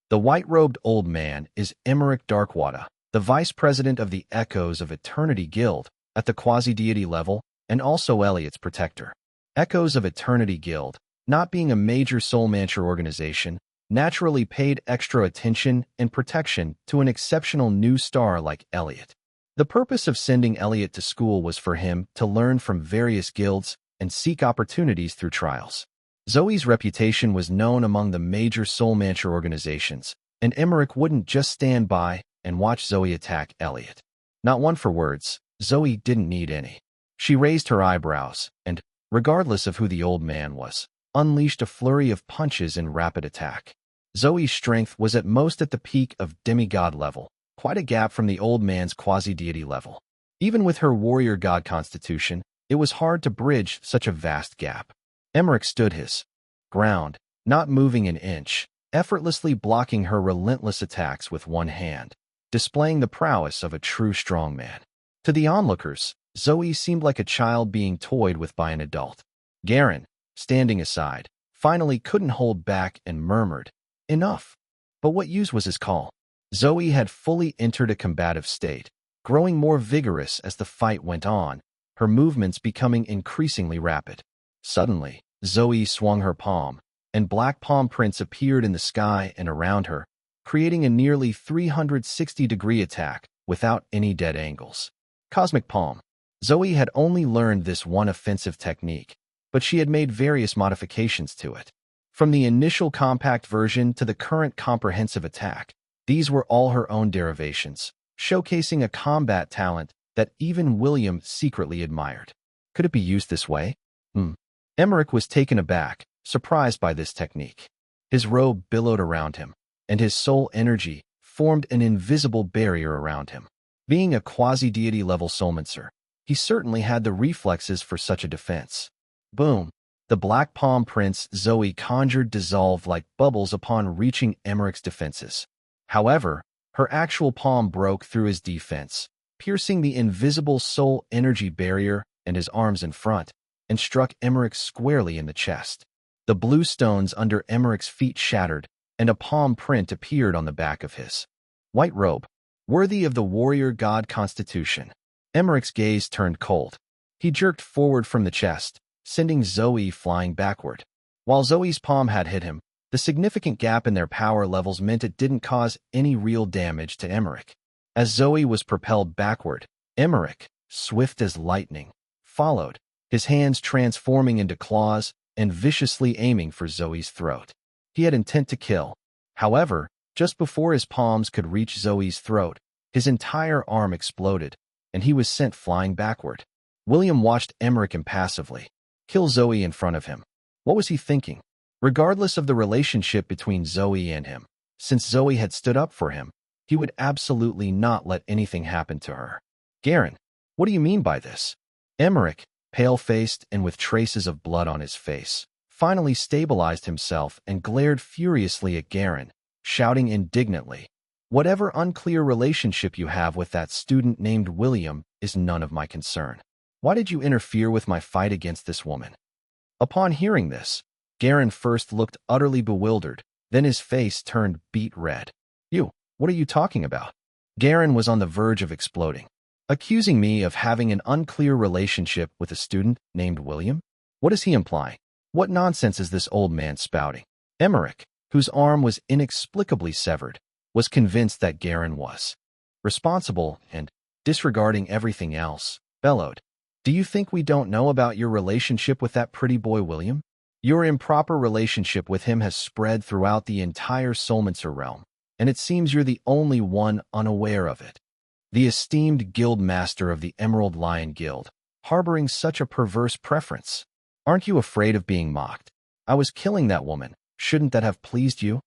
The white-robed old man is Emmerich Darkwater, the vice president of the Echoes of Eternity Guild at the quasi-deity level and also Elliot's protector. Echoes of Eternity Guild, not being a major soulmancer organization, naturally paid extra attention and protection to an exceptional new star like Elliot. The purpose of sending Elliot to school was for him to learn from various guilds and seek opportunities through trials. Zoe's reputation was known among the major soulmancer organizations, and Emmerich wouldn't just stand by and watch Zoe attack Elliot. Not one for words, Zoe didn't need any. She raised her eyebrows and, regardless of who the old man was, unleashed a flurry of punches in rapid attack. Zoe's strength was at most at the peak of demigod level, quite a gap from the old man's quasi-deity level. Even with her warrior god constitution, it was hard to bridge such a vast gap. Emmerich stood his ground, not moving an inch, effortlessly blocking her relentless attacks with one hand, displaying the prowess of a true strongman. To the onlookers, Zoe seemed like a child being toyed with by an adult. Garen, standing aside, finally couldn't hold back and murmured, "Enough." But what use was his call? Zoe had fully entered a combative state, growing more vigorous as the fight went on, her movements becoming increasingly rapid. Suddenly, Zoe swung her palm, and black palm prints appeared in the sky and around her, creating a nearly 360-degree attack without any dead angles. Cosmic Palm. Zoe had only learned this one offensive technique, but she had made various modifications to it. From the initial compact version to the current comprehensive attack, these were all her own derivations, showcasing a combat talent that even William secretly admired. Could it be used this way? Emmerich was taken aback, surprised by this technique. His robe billowed around him, and his soul energy formed an invisible barrier around him. Being a quasi-deity level soulmancer, he certainly had the reflexes for such a defense. Boom! The black palm prints Zoe conjured dissolved like bubbles upon reaching Emmerich's defenses. However, her actual palm broke through his defense, piercing the invisible soul energy barrier and his arms in front, and struck Emmerich squarely in the chest. The blue stones under Emmerich's feet shattered, and a palm print appeared on the back of his white robe, worthy of the warrior god constitution. Emmerich's gaze turned cold. He jerked forward from the chest, sending Zoe flying backward. While Zoe's palm had hit him, the significant gap in their power levels meant it didn't cause any real damage to Emmerich. As Zoe was propelled backward, Emmerich, swift as lightning, followed, his hands transforming into claws and viciously aiming for Zoe's throat. He had intent to kill. However, just before his palms could reach Zoe's throat, his entire arm exploded, and he was sent flying backward. William watched Emmerich impassively. Kill Zoe in front of him. What was he thinking? Regardless of the relationship between Zoe and him, since Zoe had stood up for him, he would absolutely not let anything happen to her. Garen, what do you mean by this? Emmerich, pale-faced and with traces of blood on his face, finally stabilized himself and glared furiously at Garen, shouting indignantly, "Whatever unclear relationship you have with that student named William is none of my concern. Why did you interfere with my fight against this woman?" Upon hearing this, Garen first looked utterly bewildered, then his face turned beet red. What are you talking about? Garen was on the verge of exploding. Accusing me of having an unclear relationship with a student named William? What is he implying? What nonsense is this old man spouting? Emmerich, whose arm was inexplicably severed, was convinced that Garen was responsible and, disregarding everything else, bellowed, "Do you think we don't know about your relationship with that pretty boy William? Your improper relationship with him has spread throughout the entire Solmancer realm, and it seems you're the only one unaware of it. The esteemed guild master of the Emerald Lion Guild, harboring such a perverse preference. Aren't you afraid of being mocked? I was killing that woman. Shouldn't that have pleased you?"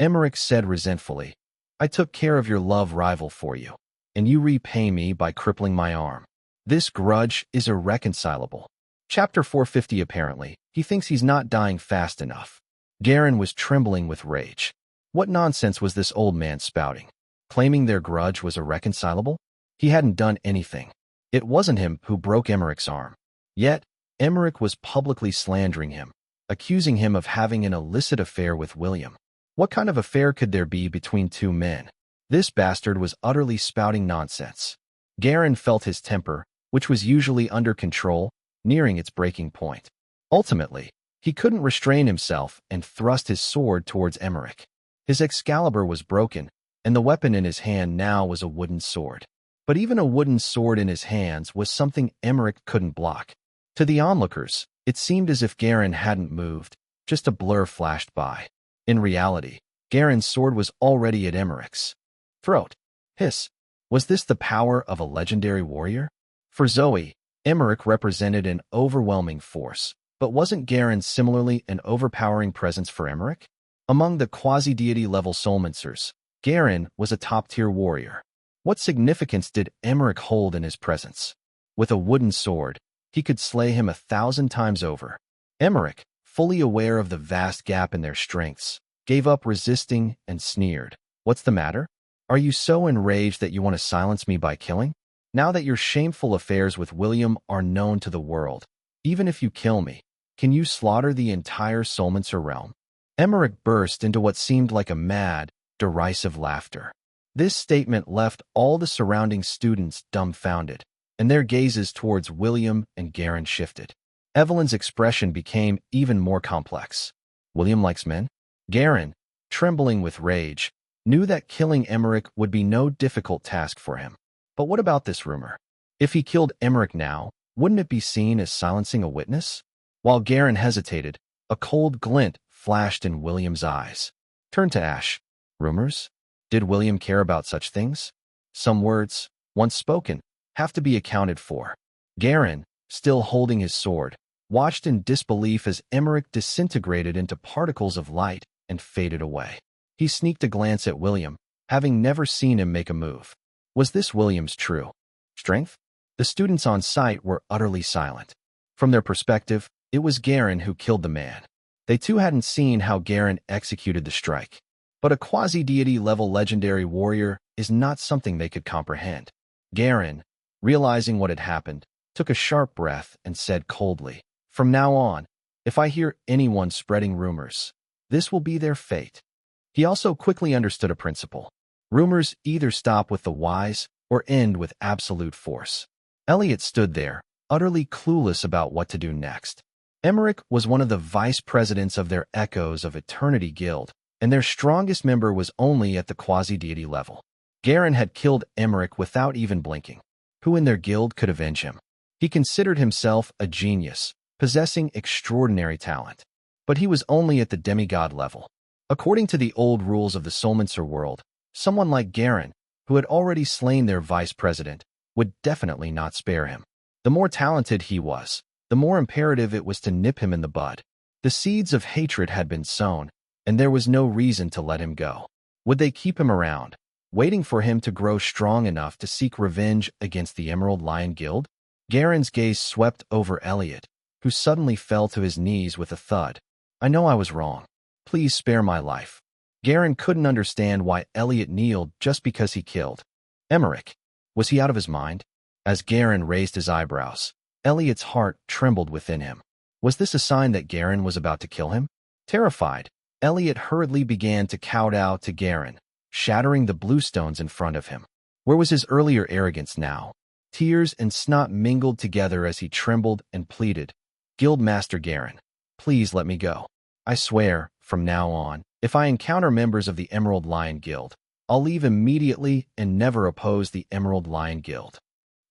Emmerich said resentfully, "I took care of your love rival for you, and you repay me by crippling my arm. This grudge is irreconcilable." Chapter 450. Apparently, he thinks he's not dying fast enough. Garen was trembling with rage. What nonsense was this old man spouting? Claiming their grudge was irreconcilable? He hadn't done anything. It wasn't him who broke Emmerich's arm. Yet, Emmerich was publicly slandering him, accusing him of having an illicit affair with William. What kind of affair could there be between two men? This bastard was utterly spouting nonsense. Garen felt his temper, which was usually under control, nearing its breaking point. Ultimately, he couldn't restrain himself and thrust his sword towards Emmerich. His Excalibur was broken, and the weapon in his hand now was a wooden sword. But even a wooden sword in his hands was something Emmerich couldn't block. To the onlookers, it seemed as if Garen hadn't moved, just a blur flashed by. In reality, Garen's sword was already at Emmerich's throat. Hiss! Was this the power of a legendary warrior? For Zoe, Emmerich represented an overwhelming force, but wasn't Garen similarly an overpowering presence for Emmerich? Among the quasi-deity level Solmancers, Garen was a top-tier warrior. What significance did Emmerich hold in his presence? With a wooden sword, he could slay him 1,000 times over. Emmerich, fully aware of the vast gap in their strengths, gave up resisting and sneered. "What's the matter? Are you so enraged that you want to silence me by killing? Now that your shameful affairs with William are known to the world, even if you kill me, can you slaughter the entire Solmancer realm?" Emmerich burst into what seemed like a mad, derisive laughter. This statement left all the surrounding students dumbfounded, and their gazes towards William and Garen shifted. Evelyn's expression became even more complex. William likes men? Garen, trembling with rage, knew that killing Emmerich would be no difficult task for him. But what about this rumor? If he killed Emmerich now, wouldn't it be seen as silencing a witness? While Garen hesitated, a cold glint flashed in William's eyes. Turned to ash. Rumors? Did William care about such things? Some words, once spoken, have to be accounted for. Garen, still holding his sword, watched in disbelief as Emmerich disintegrated into particles of light and faded away. He sneaked a glance at William, having never seen him make a move. Was this William's true strength? The students on site were utterly silent. From their perspective, it was Garen who killed the man. They too hadn't seen how Garen executed the strike. But a quasi-deity level legendary warrior is not something they could comprehend. Garen, realizing what had happened, took a sharp breath and said coldly, "From now on, if I hear anyone spreading rumors, this will be their fate." He also quickly understood a principle. Rumors either stop with the wise or end with absolute force. Elliot stood there, utterly clueless about what to do next. Emmerich was one of the vice presidents of their Echoes of Eternity Guild, and their strongest member was only at the quasi-deity level. Garen had killed Emmerich without even blinking. Who in their guild could avenge him? He considered himself a genius, possessing extraordinary talent. But he was only at the demigod level. According to the old rules of the Solmancer world, someone like Garen, who had already slain their vice president, would definitely not spare him. The more talented he was, the more imperative it was to nip him in the bud. The seeds of hatred had been sown, and there was no reason to let him go. Would they keep him around, waiting for him to grow strong enough to seek revenge against the Emerald Lion Guild? Garen's gaze swept over Elliot, who suddenly fell to his knees with a thud. I know I was wrong. Please spare my life. Garen couldn't understand why Elliot kneeled just because he killed Emmerich. Was he out of his mind? As Garen raised his eyebrows, Elliot's heart trembled within him. Was this a sign that Garen was about to kill him? Terrified, Elliot hurriedly began to kowtow to Garen, shattering the bluestones in front of him. Where was his earlier arrogance now? Tears and snot mingled together as he trembled and pleaded. Guildmaster Garen, please let me go. I swear, from now on, if I encounter members of the Emerald Lion Guild, I'll leave immediately and never oppose the Emerald Lion Guild.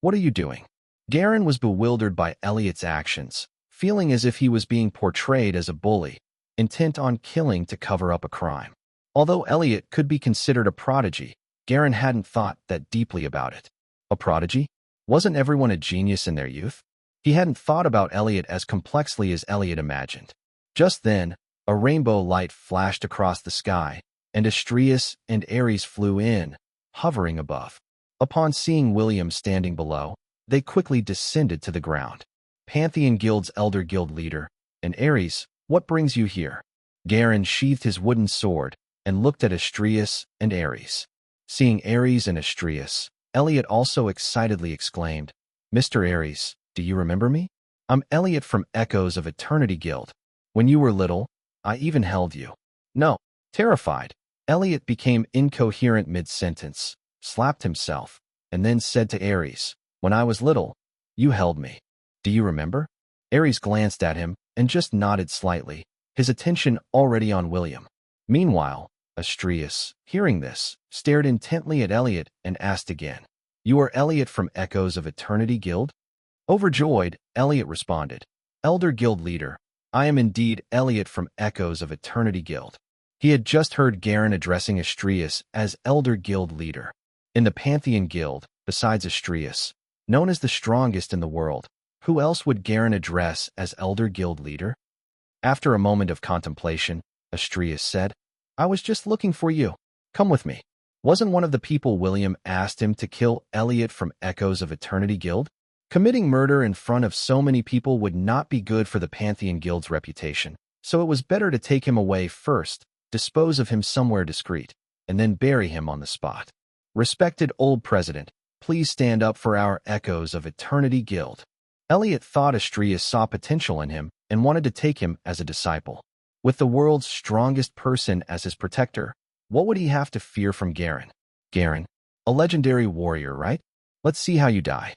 What are you doing? Garen was bewildered by Elliot's actions, feeling as if he was being portrayed as a bully, intent on killing to cover up a crime. Although Elliot could be considered a prodigy, Garen hadn't thought that deeply about it. A prodigy? Wasn't everyone a genius in their youth? He hadn't thought about Elliot as complexly as Elliot imagined. Just then, a rainbow light flashed across the sky, and Astrius and Ares flew in, hovering above. Upon seeing William standing below, they quickly descended to the ground. Pantheon Guild's elder guild leader, and Ares, what brings you here? Garen sheathed his wooden sword and looked at Astrius and Ares. Seeing Ares and Astrius, Elliot also excitedly exclaimed, Mr. Ares, do you remember me? I'm Elliot from Echoes of Eternity Guild. When you were little, I even held you. No. Terrified, Elliot became incoherent mid-sentence, slapped himself, and then said to Ares, when I was little, you held me. Do you remember? Ares glanced at him and just nodded slightly, his attention already on William. Meanwhile, Astrius, hearing this, stared intently at Elliot and asked again, You are Elliot from Echoes of Eternity Guild? Overjoyed, Elliot responded, Elder Guild Leader, I am indeed Elliot from Echoes of Eternity Guild. He had just heard Garen addressing Astrius as Elder Guild Leader. In the Pantheon Guild, besides Astrius, known as the strongest in the world, who else would Garen address as Elder Guild Leader? After a moment of contemplation, Astrius said, I was just looking for you. Come with me. Wasn't one of the people William asked him to kill Elliot from Echoes of Eternity Guild? Committing murder in front of so many people would not be good for the Pantheon Guild's reputation, so it was better to take him away first, dispose of him somewhere discreet, and then bury him on the spot. Respected old president, please stand up for our Echoes of Eternity Guild. Elliot thought Astrius saw potential in him and wanted to take him as a disciple. With the world's strongest person as his protector, what would he have to fear from Garen? Garen, a legendary warrior, right? Let's see how you die.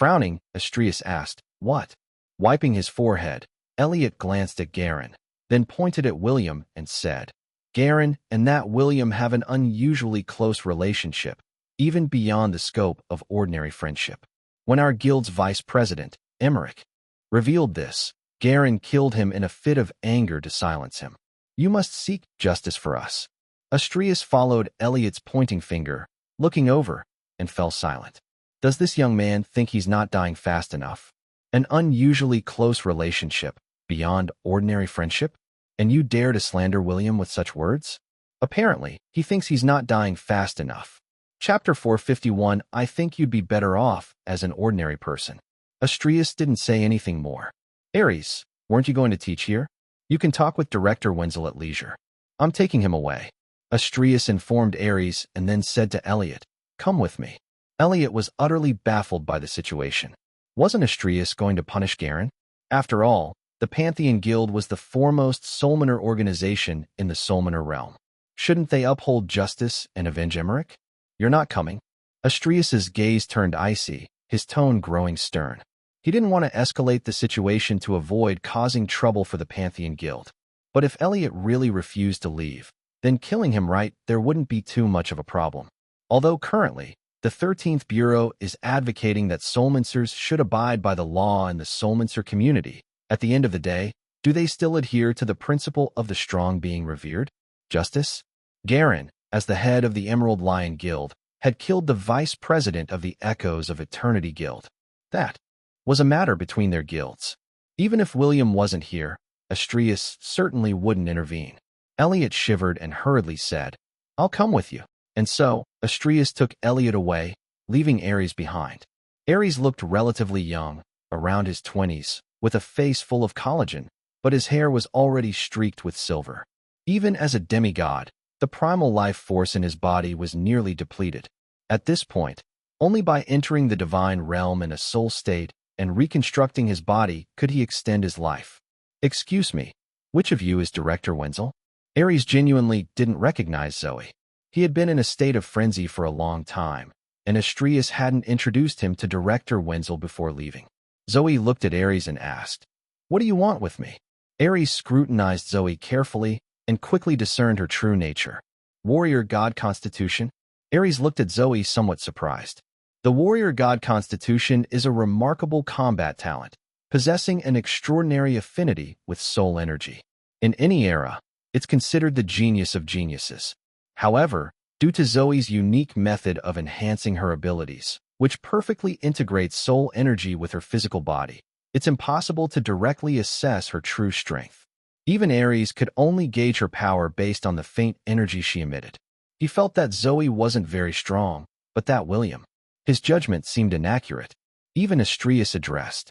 Frowning, Astrius asked, What? Wiping his forehead, Elliot glanced at Garen, then pointed at William and said, Garen and that William have an unusually close relationship, even beyond the scope of ordinary friendship. When our guild's vice president, Emmerich, revealed this, Garen killed him in a fit of anger to silence him. You must seek justice for us. Astrius followed Elliot's pointing finger, looking over, and fell silent. Does this young man think he's not dying fast enough? An unusually close relationship, beyond ordinary friendship? And you dare to slander William with such words? Apparently, he thinks he's not dying fast enough. Chapter 451, I think you'd be better off as an ordinary person. Astrius didn't say anything more. Ares, weren't you going to teach here? You can talk with Director Wenzel at leisure. I'm taking him away. Astrius informed Ares and then said to Elliot, Come with me. Elliot was utterly baffled by the situation. Wasn't Astrius going to punish Garen? After all, the Pantheon Guild was the foremost Soulmoner organization in the Soulmoner realm. Shouldn't they uphold justice and avenge Emmerich? You're not coming. Astrius's gaze turned icy, his tone growing stern. He didn't want to escalate the situation to avoid causing trouble for the Pantheon Guild. But if Elliot really refused to leave, then killing him right there wouldn't be too much of a problem. Although currently, the 13th Bureau is advocating that Soulmancers should abide by the law in the Soulmancer community. At the end of the day, do they still adhere to the principle of the strong being revered? Justice? Garen, as the head of the Emerald Lion Guild, had killed the vice president of the Echoes of Eternity Guild. That was a matter between their guilds. Even if William wasn't here, Astrius certainly wouldn't intervene. Elliot shivered and hurriedly said, "I'll come with you." And so, Astrius took Elliot away, leaving Ares behind. Ares looked relatively young, around his 20s, with a face full of collagen, but his hair was already streaked with silver. Even as a demigod, the primal life force in his body was nearly depleted. At this point, only by entering the divine realm in a soul state and reconstructing his body could he extend his life. "Excuse me, which of you is Director Wenzel?" Ares genuinely didn't recognize Zoe. He had been in a state of frenzy for a long time, and Astrius hadn't introduced him to Director Wenzel before leaving. Zoe looked at Ares and asked, "What do you want with me?" Ares scrutinized Zoe carefully and quickly discerned her true nature. "Warrior God Constitution?" Ares looked at Zoe somewhat surprised. The Warrior God Constitution is a remarkable combat talent, possessing an extraordinary affinity with soul energy. In any era, it's considered the genius of geniuses. However, due to Zoe's unique method of enhancing her abilities, which perfectly integrates soul energy with her physical body, it's impossible to directly assess her true strength. Even Ares could only gauge her power based on the faint energy she emitted. He felt that Zoe wasn't very strong, but that William. His judgment seemed inaccurate. Even Astrius addressed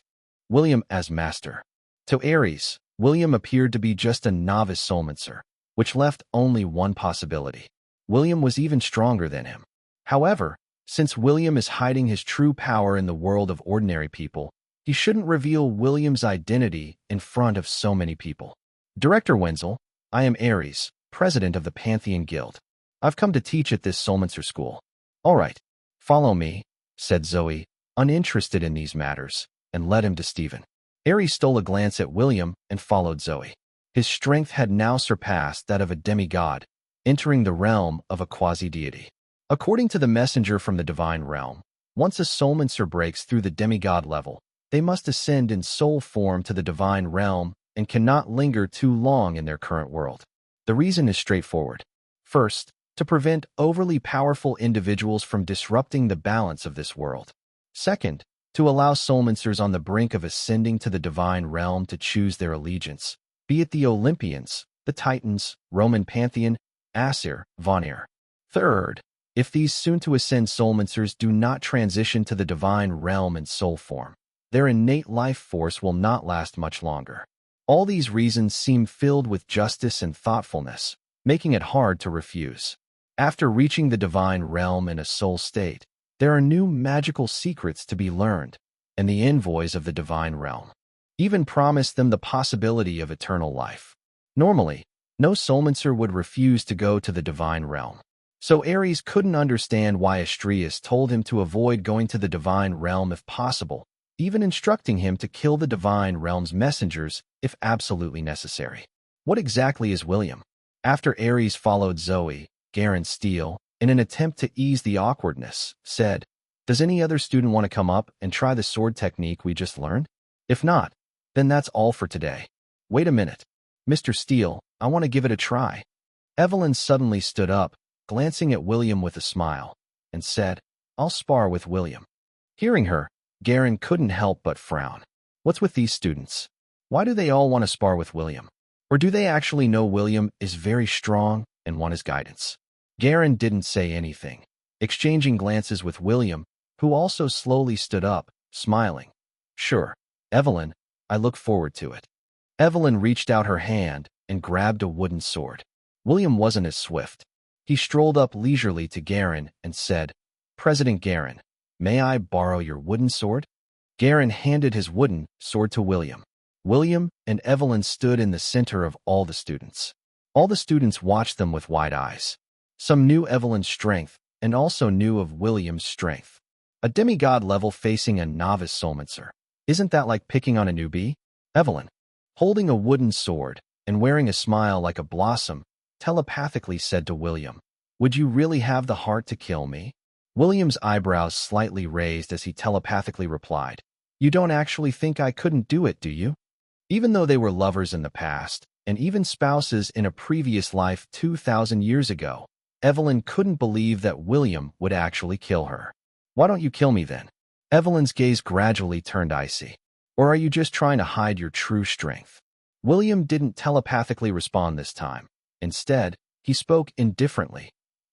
William as master. To Ares, William appeared to be just a novice soulmancer, which left only one possibility. William was even stronger than him. However, since William is hiding his true power in the world of ordinary people, he shouldn't reveal William's identity in front of so many people. "Director Wenzel, I am Ares, president of the Pantheon Guild. I've come to teach at this soulmancer school." "All right, follow me," said Zoe, uninterested in these matters, and led him to Stephen. Ares stole a glance at William and followed Zoe. His strength had now surpassed that of a demigod, entering the realm of a quasi-deity. According to the messenger from the divine realm, once a soulmancer breaks through the demigod level, they must ascend in soul form to the divine realm and cannot linger too long in their current world. The reason is straightforward. First, to prevent overly powerful individuals from disrupting the balance of this world. Second, to allow soulmancers on the brink of ascending to the divine realm to choose their allegiance, be it the Olympians, the Titans, Roman Pantheon, Aesir, Vanir. Third, if these soon-to-ascend soulmancers do not transition to the divine realm in soul form, their innate life force will not last much longer. All these reasons seem filled with justice and thoughtfulness, making it hard to refuse. After reaching the divine realm in a soul state, there are new magical secrets to be learned, and the envoys of the divine realm even promise them the possibility of eternal life. Normally, no soulmancer would refuse to go to the divine realm. So Ares couldn't understand why Astrius told him to avoid going to the divine realm if possible, even instructing him to kill the divine realm's messengers if absolutely necessary. What exactly is William? After Ares followed Zoe, Garen Steele, in an attempt to ease the awkwardness, said, "Does any other student want to come up and try the sword technique we just learned? If not, then that's all for today." "Wait a minute. Mr. Steele, I want to give it a try." Evelyn suddenly stood up, glancing at William with a smile, and said, "I'll spar with William." Hearing her, Garen couldn't help but frown. What's with these students? Why do they all want to spar with William? Or do they actually know William is very strong and want his guidance? Garen didn't say anything, exchanging glances with William, who also slowly stood up, smiling. "Sure, Evelyn, I look forward to it." Evelyn reached out her hand and grabbed a wooden sword. William wasn't as swift. He strolled up leisurely to Garen and said, "President Garen, may I borrow your wooden sword?" Garen handed his wooden sword to William. William and Evelyn stood in the center of all the students. All the students watched them with wide eyes. Some knew Evelyn's strength and also knew of William's strength. A demigod level facing a novice soulmancer. Isn't that like picking on a newbie? Evelyn, holding a wooden sword and wearing a smile like a blossom, telepathically said to William, "Would you really have the heart to kill me?" William's eyebrows slightly raised as he telepathically replied, "You don't actually think I couldn't do it, do you?" Even though they were lovers in the past, and even spouses in a previous life 2,000 years ago, Evelyn couldn't believe that William would actually kill her. "Why don't you kill me then?" Evelyn's gaze gradually turned icy. Or are you just trying to hide your true strength? William didn't telepathically respond this time. Instead, he spoke indifferently.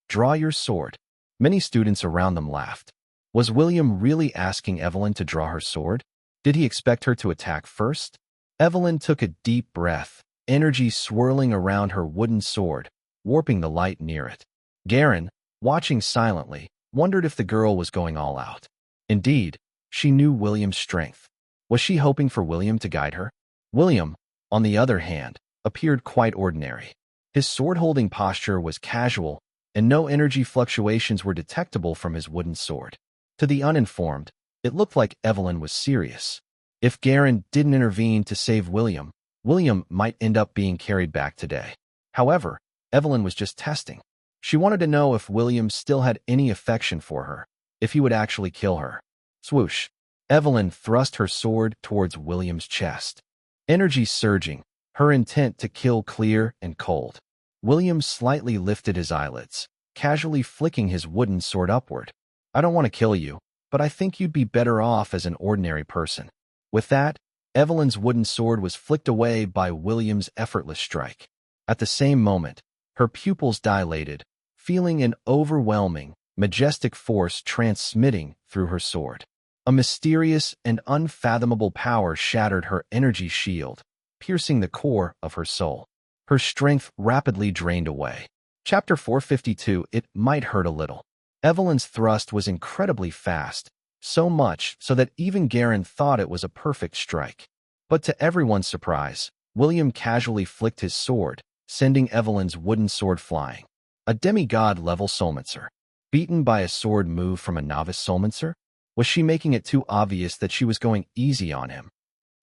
Draw your sword. Many students around them laughed. Was William really asking Evelyn to draw her sword? Did he expect her to attack first? Evelyn took a deep breath, energy swirling around her wooden sword, warping the light near it. Garen, watching silently, wondered if the girl was going all out. Indeed, she knew William's strength. Was she hoping for William to guide her? William, on the other hand, appeared quite ordinary. His sword-holding posture was casual, and no energy fluctuations were detectable from his wooden sword. To the uninformed, it looked like Evelyn was serious. If Garen didn't intervene to save William, William might end up being carried back today. However, Evelyn was just testing. She wanted to know if William still had any affection for her, if he would actually kill her. Swoosh. Evelyn thrust her sword towards William's chest. Energy surging, her intent to kill clear and cold. William slightly lifted his eyelids, casually flicking his wooden sword upward. I don't want to kill you, but I think you'd be better off as an ordinary person. With that, Evelyn's wooden sword was flicked away by William's effortless strike. At the same moment, her pupils dilated, feeling an overwhelming, majestic force transmitting through her sword. A mysterious and unfathomable power shattered her energy shield, piercing the core of her soul. Her strength rapidly drained away. Chapter 452. It might hurt a little. Evelyn's thrust was incredibly fast, so much so that even Garen thought it was a perfect strike. But to everyone's surprise, William casually flicked his sword, sending Evelyn's wooden sword flying. A demigod-level soulmancer. Beaten by a sword move from a novice soulmancer? Was she making it too obvious that she was going easy on him?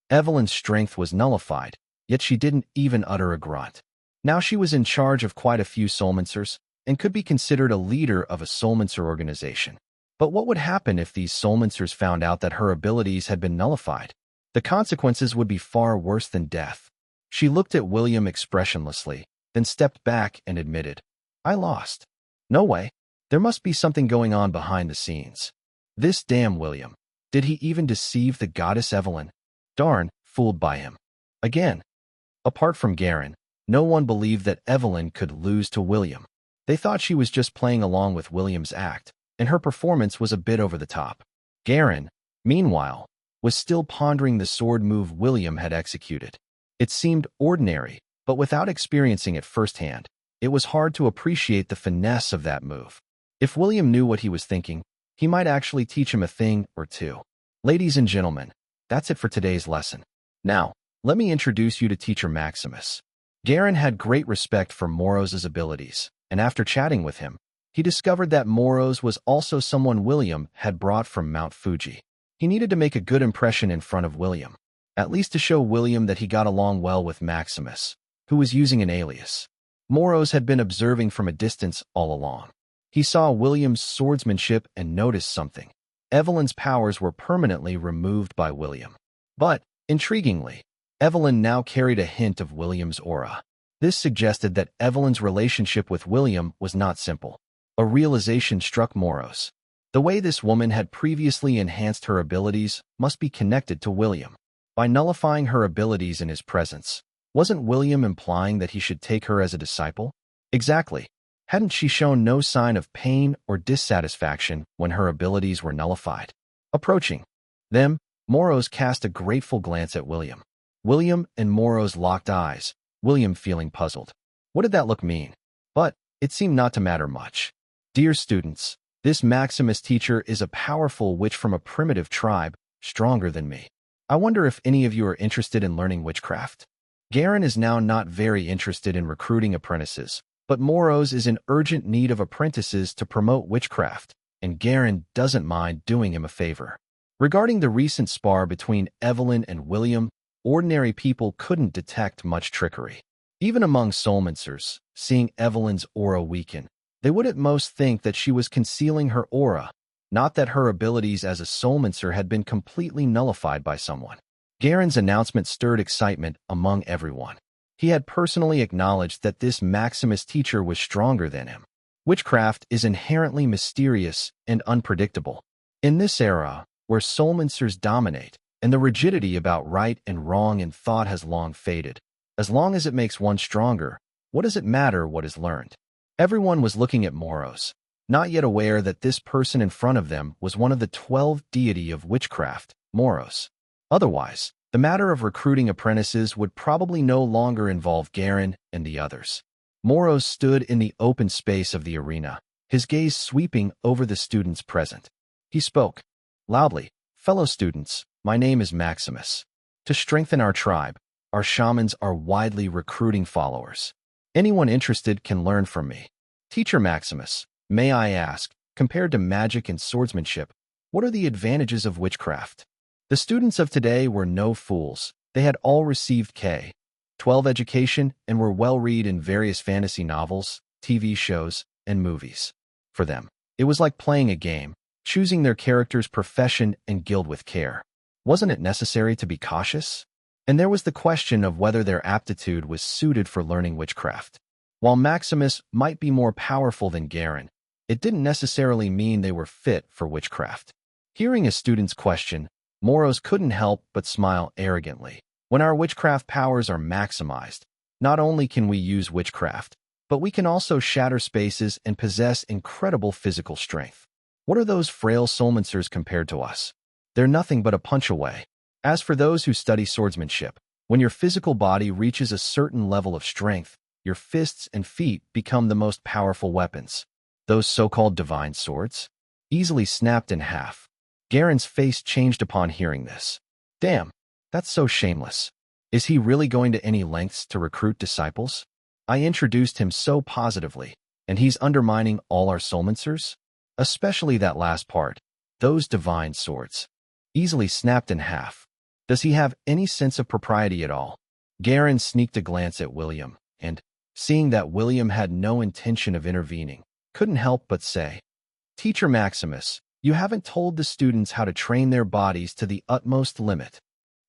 Evelyn's strength was nullified, yet she didn't even utter a grunt. Now she was in charge of quite a few soulmancers and could be considered a leader of a soulmancer organization. But what would happen if these soulmancers found out that her abilities had been nullified? The consequences would be far worse than death. She looked at William expressionlessly, then stepped back and admitted, I lost. No way. There must be something going on behind the scenes. This damn William. Did he even deceive the goddess Evelyn? Darn, fooled by him. Again. Apart from Garen, no one believed that Evelyn could lose to William. They thought she was just playing along with William's act, and her performance was a bit over the top. Garen, meanwhile, was still pondering the sword move William had executed. It seemed ordinary, but without experiencing it firsthand, it was hard to appreciate the finesse of that move. If William knew what he was thinking, he might actually teach him a thing or two. Ladies and gentlemen, that's it for today's lesson. Now, let me introduce you to Teacher Maximus. Garen had great respect for Moroz's abilities, and after chatting with him, he discovered that Moroz was also someone William had brought from Mount Fuji. He needed to make a good impression in front of William, at least to show William that he got along well with Maximus, who was using an alias. Moroz had been observing from a distance all along. He saw William's swordsmanship and noticed something. Evelyn's powers were permanently removed by William. But, intriguingly, Evelyn now carried a hint of William's aura. This suggested that Evelyn's relationship with William was not simple. A realization struck Moroz. The way this woman had previously enhanced her abilities must be connected to William. By nullifying her abilities in his presence, wasn't William implying that he should take her as a disciple? Exactly. Hadn't she shown no sign of pain or dissatisfaction when her abilities were nullified? Approaching them, Moroz cast a grateful glance at William. William and Moroz locked eyes, William feeling puzzled. What did that look mean? But it seemed not to matter much. Dear students, this Maximus teacher is a powerful witch from a primitive tribe, stronger than me. I wonder if any of you are interested in learning witchcraft. Garen is now not very interested in recruiting apprentices, but Moroz is in urgent need of apprentices to promote witchcraft, and Garen doesn't mind doing him a favor. Regarding the recent spar between Evelyn and William, ordinary people couldn't detect much trickery. Even among soulmancers, seeing Evelyn's aura weaken, they would at most think that she was concealing her aura, not that her abilities as a soulmancer had been completely nullified by someone. Garen's announcement stirred excitement among everyone. He had personally acknowledged that this Maximus teacher was stronger than him. Witchcraft is inherently mysterious and unpredictable. In this era, where soulmancers dominate, and the rigidity about right and wrong in thought has long faded. As long as it makes one stronger, what does it matter what is learned? Everyone was looking at Moros, not yet aware that this person in front of them was one of the 12 deity of witchcraft, Moros. Otherwise, the matter of recruiting apprentices would probably no longer involve Garen and the others. Moros stood in the open space of the arena, his gaze sweeping over the students present. He spoke loudly, "Fellow students, my name is Maximus. To strengthen our tribe, our shamans are widely recruiting followers. Anyone interested can learn from me. Teacher Maximus, may I ask, compared to magic and swordsmanship, what are the advantages of witchcraft?" The students of today were no fools. They had all received K-12 education and were well-read in various fantasy novels, TV shows, and movies. For them, it was like playing a game, choosing their character's profession and guild with care. Wasn't it necessary to be cautious? And there was the question of whether their aptitude was suited for learning witchcraft. While Maximus might be more powerful than Garen, it didn't necessarily mean they were fit for witchcraft. Hearing a student's question, Moros couldn't help but smile arrogantly. When our witchcraft powers are maximized, not only can we use witchcraft, but we can also shatter spaces and possess incredible physical strength. What are those frail soulmancers compared to us? They're nothing but a punch away. As for those who study swordsmanship, when your physical body reaches a certain level of strength, your fists and feet become the most powerful weapons. Those so-called divine swords? Easily snapped in half. Garen's face changed upon hearing this. Damn, that's so shameless. Is he really going to any lengths to recruit disciples? I introduced him so positively, and he's undermining all our soulmancers? Especially that last part. Those divine swords. Easily snapped in half. Does he have any sense of propriety at all? Garen sneaked a glance at William, and, seeing that William had no intention of intervening, couldn't help but say, "Teacher Maximus, you haven't told the students how to train their bodies to the utmost limit."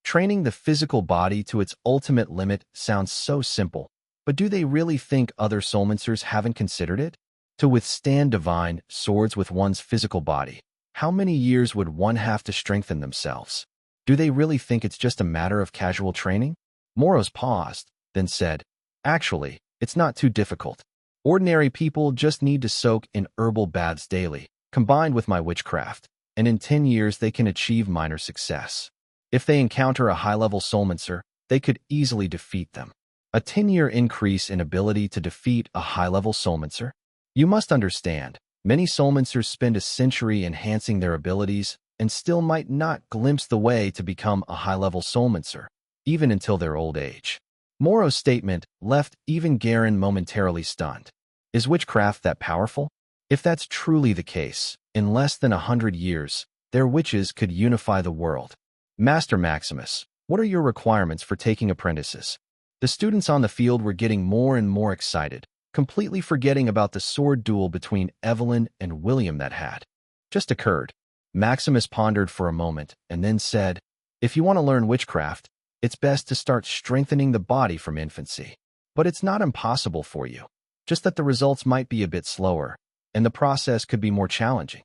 Training the physical body to its ultimate limit sounds so simple, but do they really think other soulmancers haven't considered it? To withstand divine swords with one's physical body, how many years would one have to strengthen themselves? Do they really think it's just a matter of casual training? Moros paused, then said, "Actually, it's not too difficult. Ordinary people just need to soak in herbal baths daily, combined with my witchcraft, and in 10 years they can achieve minor success. If they encounter a high-level soulmancer, they could easily defeat them. A 10-year increase in ability to defeat a high-level soulmancer? You must understand, many soulmancers spend a century enhancing their abilities and still might not glimpse the way to become a high-level soulmancer, even until their old age." Moro's statement left even Garen momentarily stunned. Is witchcraft that powerful? If that's truly the case, in less than 100 years, their witches could unify the world. Master Maximus, what are your requirements for taking apprentices? The students on the field were getting more and more excited, completely forgetting about the sword duel between Evelyn and William that had just occurred. Maximus pondered for a moment and then said, "If you want to learn witchcraft, it's best to start strengthening the body from infancy. But it's not impossible for you, just that the results might be a bit slower, and the process could be more challenging."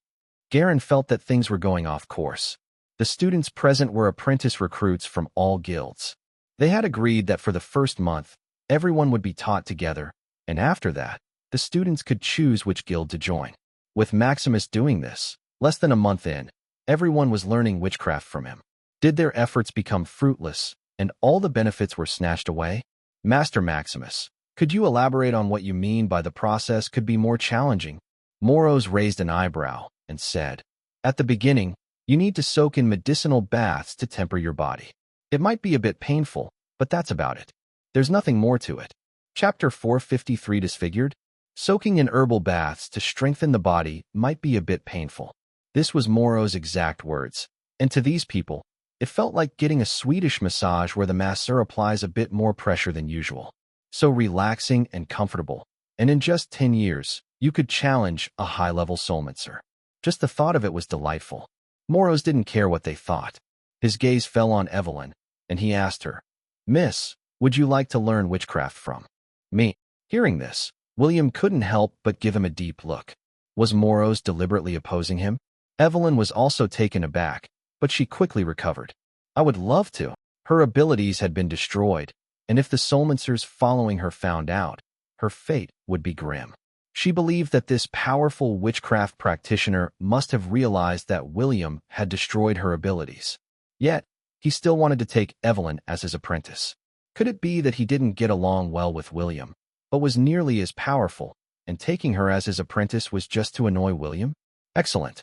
Garen felt that things were going off course. The students present were apprentice recruits from all guilds. They had agreed that for the first month, everyone would be taught together, and after that, the students could choose which guild to join. With Maximus doing this, less than a month in, everyone was learning witchcraft from him. Did their efforts become fruitless, and all the benefits were snatched away? Master Maximus, could you elaborate on what you mean by the process could be more challenging? Moros raised an eyebrow and said, "At the beginning, you need to soak in medicinal baths to temper your body. It might be a bit painful, but that's about it. There's nothing more to it." Chapter 453 Disfigured? Soaking in herbal baths to strengthen the body might be a bit painful. This was Moro's exact words, and to these people, it felt like getting a Swedish massage where the masseur applies a bit more pressure than usual. So relaxing and comfortable, and in just 10 years, you could challenge a high-level soulmancer. Just the thought of it was delightful. Moros didn't care what they thought. His gaze fell on Evelyn, and he asked her, "Miss, would you like to learn witchcraft from me?" Hearing this, William couldn't help but give him a deep look. Was Moros deliberately opposing him? Evelyn was also taken aback, but she quickly recovered. I would love to. Her abilities had been destroyed, and if the soulmancers following her found out, her fate would be grim. She believed that this powerful witchcraft practitioner must have realized that William had destroyed her abilities. Yet, he still wanted to take Evelyn as his apprentice. Could it be that he didn't get along well with William, but was nearly as powerful, and taking her as his apprentice was just to annoy William? Excellent.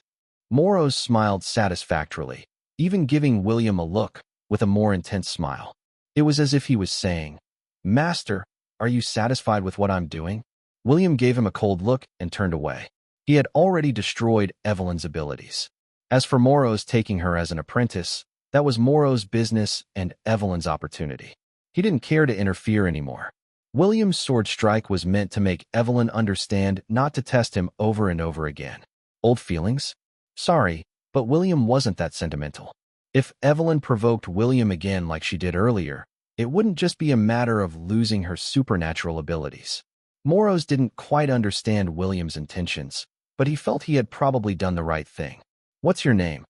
Morose smiled satisfactorily, even giving William a look with a more intense smile. It was as if he was saying, "Master, are you satisfied with what I'm doing?" William gave him a cold look and turned away. He had already destroyed Evelyn's abilities. As for Morose taking her as an apprentice, that was Morro's business and Evelyn's opportunity. He didn't care to interfere anymore. William's sword strike was meant to make Evelyn understand not to test him over and over again. Old feelings? Sorry, but William wasn't that sentimental. If Evelyn provoked William again like she did earlier, it wouldn't just be a matter of losing her supernatural abilities. Morose didn't quite understand William's intentions, but he felt he had probably done the right thing. "What's your name?"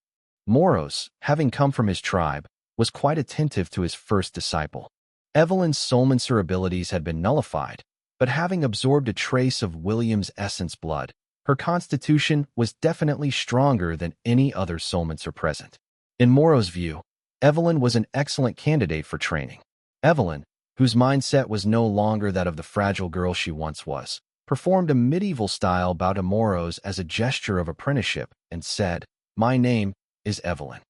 Morose, having come from his tribe, was quite attentive to his first disciple. Evelyn's soulmancer abilities had been nullified, but having absorbed a trace of William's essence blood, her constitution was definitely stronger than any other soulmancer present. In Morro's view, Evelyn was an excellent candidate for training. Evelyn, whose mindset was no longer that of the fragile girl she once was, performed a medieval-style bow to Morose as a gesture of apprenticeship and said, "My name is Evelyn."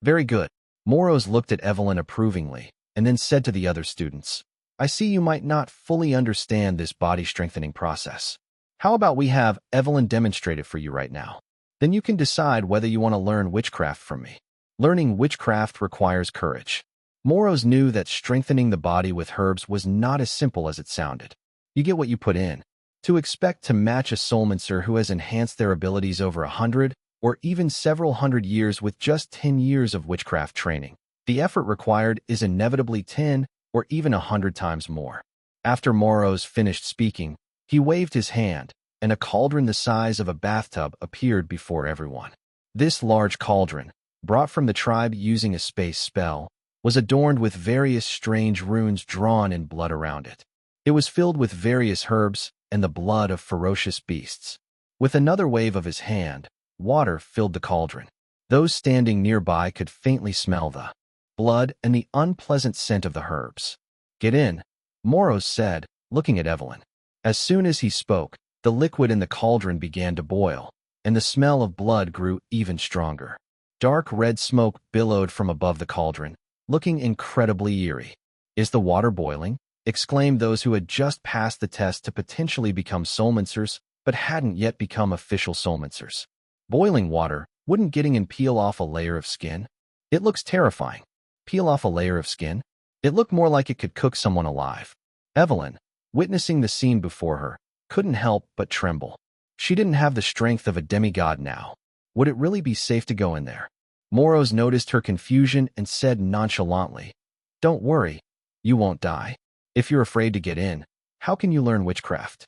"Very good." Morose looked at Evelyn approvingly and then said to the other students, "I see you might not fully understand this body-strengthening process. How about we have Evelyn demonstrate it for you right now? Then you can decide whether you want to learn witchcraft from me." Learning witchcraft requires courage. Morose knew that strengthening the body with herbs was not as simple as it sounded. You get what you put in. To expect to match a soulmancer who has enhanced their abilities over 100 or even several hundred years with just 10 years of witchcraft training, the effort required is inevitably 10 or even 100 times more. After Morose finished speaking, he waved his hand, and a cauldron the size of a bathtub appeared before everyone. This large cauldron, brought from the tribe using a space spell, was adorned with various strange runes drawn in blood around it. It was filled with various herbs and the blood of ferocious beasts. With another wave of his hand, water filled the cauldron. Those standing nearby could faintly smell the blood and the unpleasant scent of the herbs. "Get in," Morose said, looking at Evelyn. As soon as he spoke, the liquid in the cauldron began to boil, and the smell of blood grew even stronger. Dark red smoke billowed from above the cauldron, looking incredibly eerie. "Is the water boiling?" exclaimed those who had just passed the test to potentially become soulmancers, but hadn't yet become official soulmancers. "Boiling water? Wouldn't getting in peel off a layer of skin? It looks terrifying." "Peel off a layer of skin?" It looked more like it could cook someone alive. Evelyn, witnessing the scene before her, couldn't help but tremble. She didn't have the strength of a demigod now. Would it really be safe to go in there? Morose noticed her confusion and said nonchalantly, "Don't worry, you won't die. If you're afraid to get in, how can you learn witchcraft?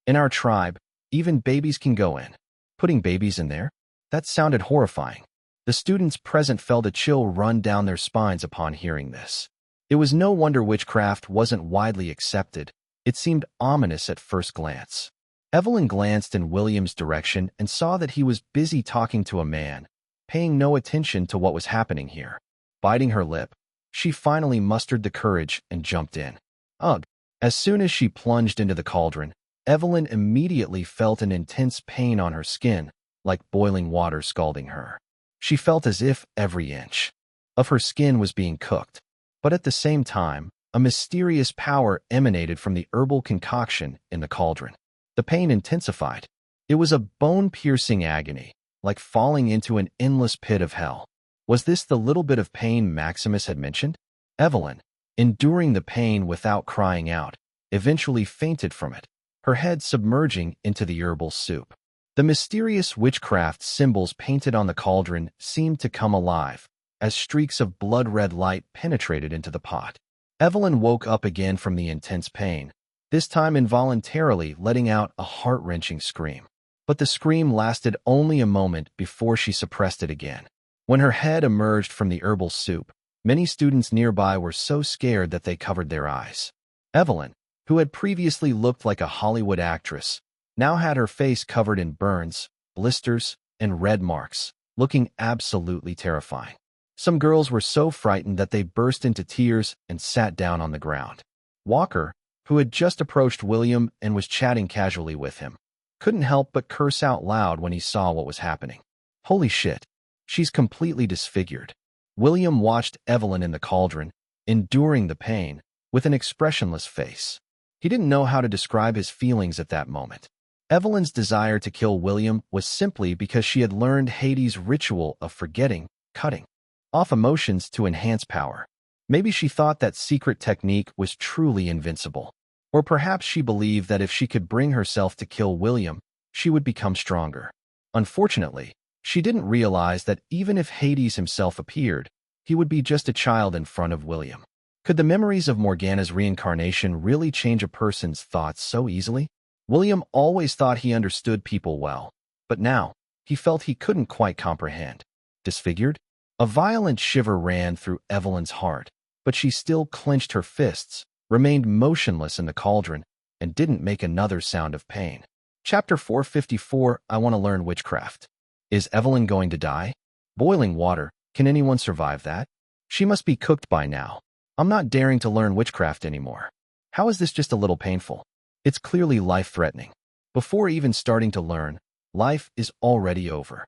In our tribe, even babies can go in." Putting babies in there? That sounded horrifying. The students present felt a chill run down their spines upon hearing this. It was no wonder witchcraft wasn't widely accepted. It seemed ominous at first glance. Evelyn glanced in William's direction and saw that he was busy talking to a man, paying no attention to what was happening here. Biting her lip, she finally mustered the courage and jumped in. Ugh! As soon as she plunged into the cauldron, Evelyn immediately felt an intense pain on her skin, like boiling water scalding her. She felt as if every inch of her skin was being cooked. But at the same time, a mysterious power emanated from the herbal concoction in the cauldron. The pain intensified. It was a bone-piercing agony, like falling into an endless pit of hell. Was this the little bit of pain Maximus had mentioned? Evelyn, enduring the pain without crying out, eventually fainted from it, her head submerging into the herbal soup. The mysterious witchcraft symbols painted on the cauldron seemed to come alive, as streaks of blood-red light penetrated into the pot. Evelyn woke up again from the intense pain, this time involuntarily letting out a heart-wrenching scream. But the scream lasted only a moment before she suppressed it again. When her head emerged from the herbal soup, Many students nearby were so scared that they covered their eyes. Evelyn, who had previously looked like a Hollywood actress, now had her face covered in burns, blisters, and red marks, looking absolutely terrifying. Some girls were so frightened that they burst into tears and sat down on the ground. Walker, who had just approached William and was chatting casually with him, couldn't help but curse out loud when he saw what was happening. Holy shit, she's completely disfigured. William watched Evelyn in the cauldron, enduring the pain, with an expressionless face. He didn't know how to describe his feelings at that moment. Evelyn's desire to kill William was simply because she had learned Hades' ritual of forgetting, cutting off emotions to enhance power. Maybe she thought that secret technique was truly invincible. Or perhaps she believed that if she could bring herself to kill William, she would become stronger. Unfortunately, she didn't realize that even if Hades himself appeared, he would be just a child in front of William. Could the memories of Morgana's reincarnation really change a person's thoughts so easily? William always thought he understood people well, but now he felt he couldn't quite comprehend. Disfigured? A violent shiver ran through Evelyn's heart, but she still clenched her fists, remained motionless in the cauldron, and didn't make another sound of pain. Chapter 454, I Want to Learn Witchcraft. Is Evelyn going to die? Boiling water, can anyone survive that? She must be cooked by now. I'm not daring to learn witchcraft anymore. How is this just a little painful? It's clearly life-threatening. Before even starting to learn, life is already over.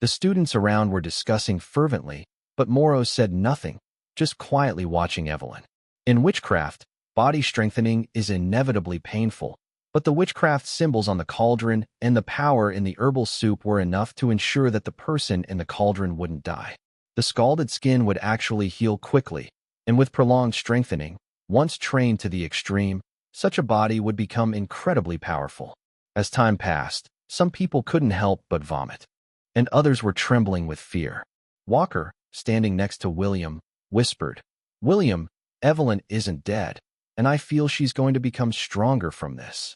The students around were discussing fervently, but Moro said nothing, just quietly watching Evelyn. In witchcraft, body strengthening is inevitably painful, but the witchcraft symbols on the cauldron and the power in the herbal soup were enough to ensure that the person in the cauldron wouldn't die. The scalded skin would actually heal quickly, and with prolonged strengthening, once trained to the extreme, such a body would become incredibly powerful. As time passed, some people couldn't help but vomit, and others were trembling with fear. Walker, standing next to William, whispered, "William, Evelyn isn't dead, and I feel she's going to become stronger from this."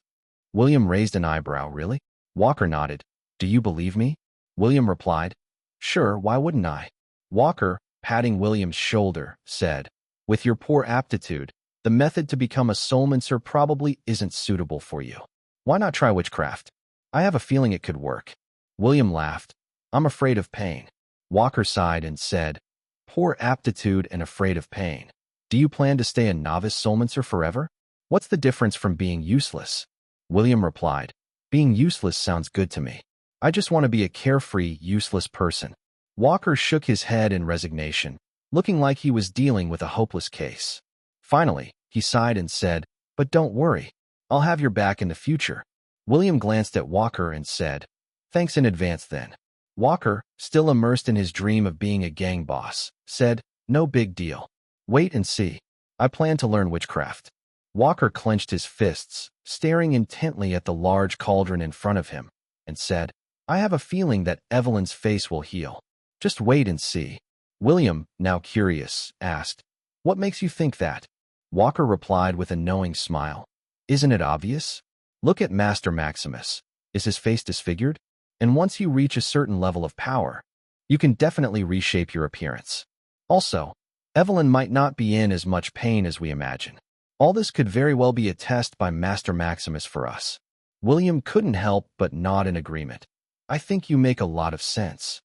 William raised an eyebrow. Really? Walker nodded. Do you believe me? William replied, Sure, why wouldn't I? Walker, patting William's shoulder, said, With your poor aptitude, the method to become a soulmancer probably isn't suitable for you. Why not try witchcraft? I have a feeling it could work. William laughed. I'm afraid of pain. Walker sighed and said, Poor aptitude and afraid of pain. Do you plan to stay a novice soulmancer forever? What's the difference from being useless? William replied, Being useless sounds good to me. I just want to be a carefree, useless person. Walker shook his head in resignation, looking like he was dealing with a hopeless case. Finally, he sighed and said, But don't worry. I'll have your back in the future. William glanced at Walker and said, Thanks in advance then. Walker, still immersed in his dream of being a gang boss, said, No big deal. Wait and see. I plan to learn witchcraft. Walker clenched his fists, staring intently at the large cauldron in front of him, and said, I have a feeling that Evelyn's face will heal. Just wait and see. William, now curious, asked, What makes you think that? Walker replied with a knowing smile. Isn't it obvious? Look at Master Maximus. Is his face disfigured? And once you reach a certain level of power, you can definitely reshape your appearance. Also, Evelyn might not be in as much pain as we imagine. All this could very well be a test by Master Maximus for us. William couldn't help but nod in agreement. I think you make a lot of sense.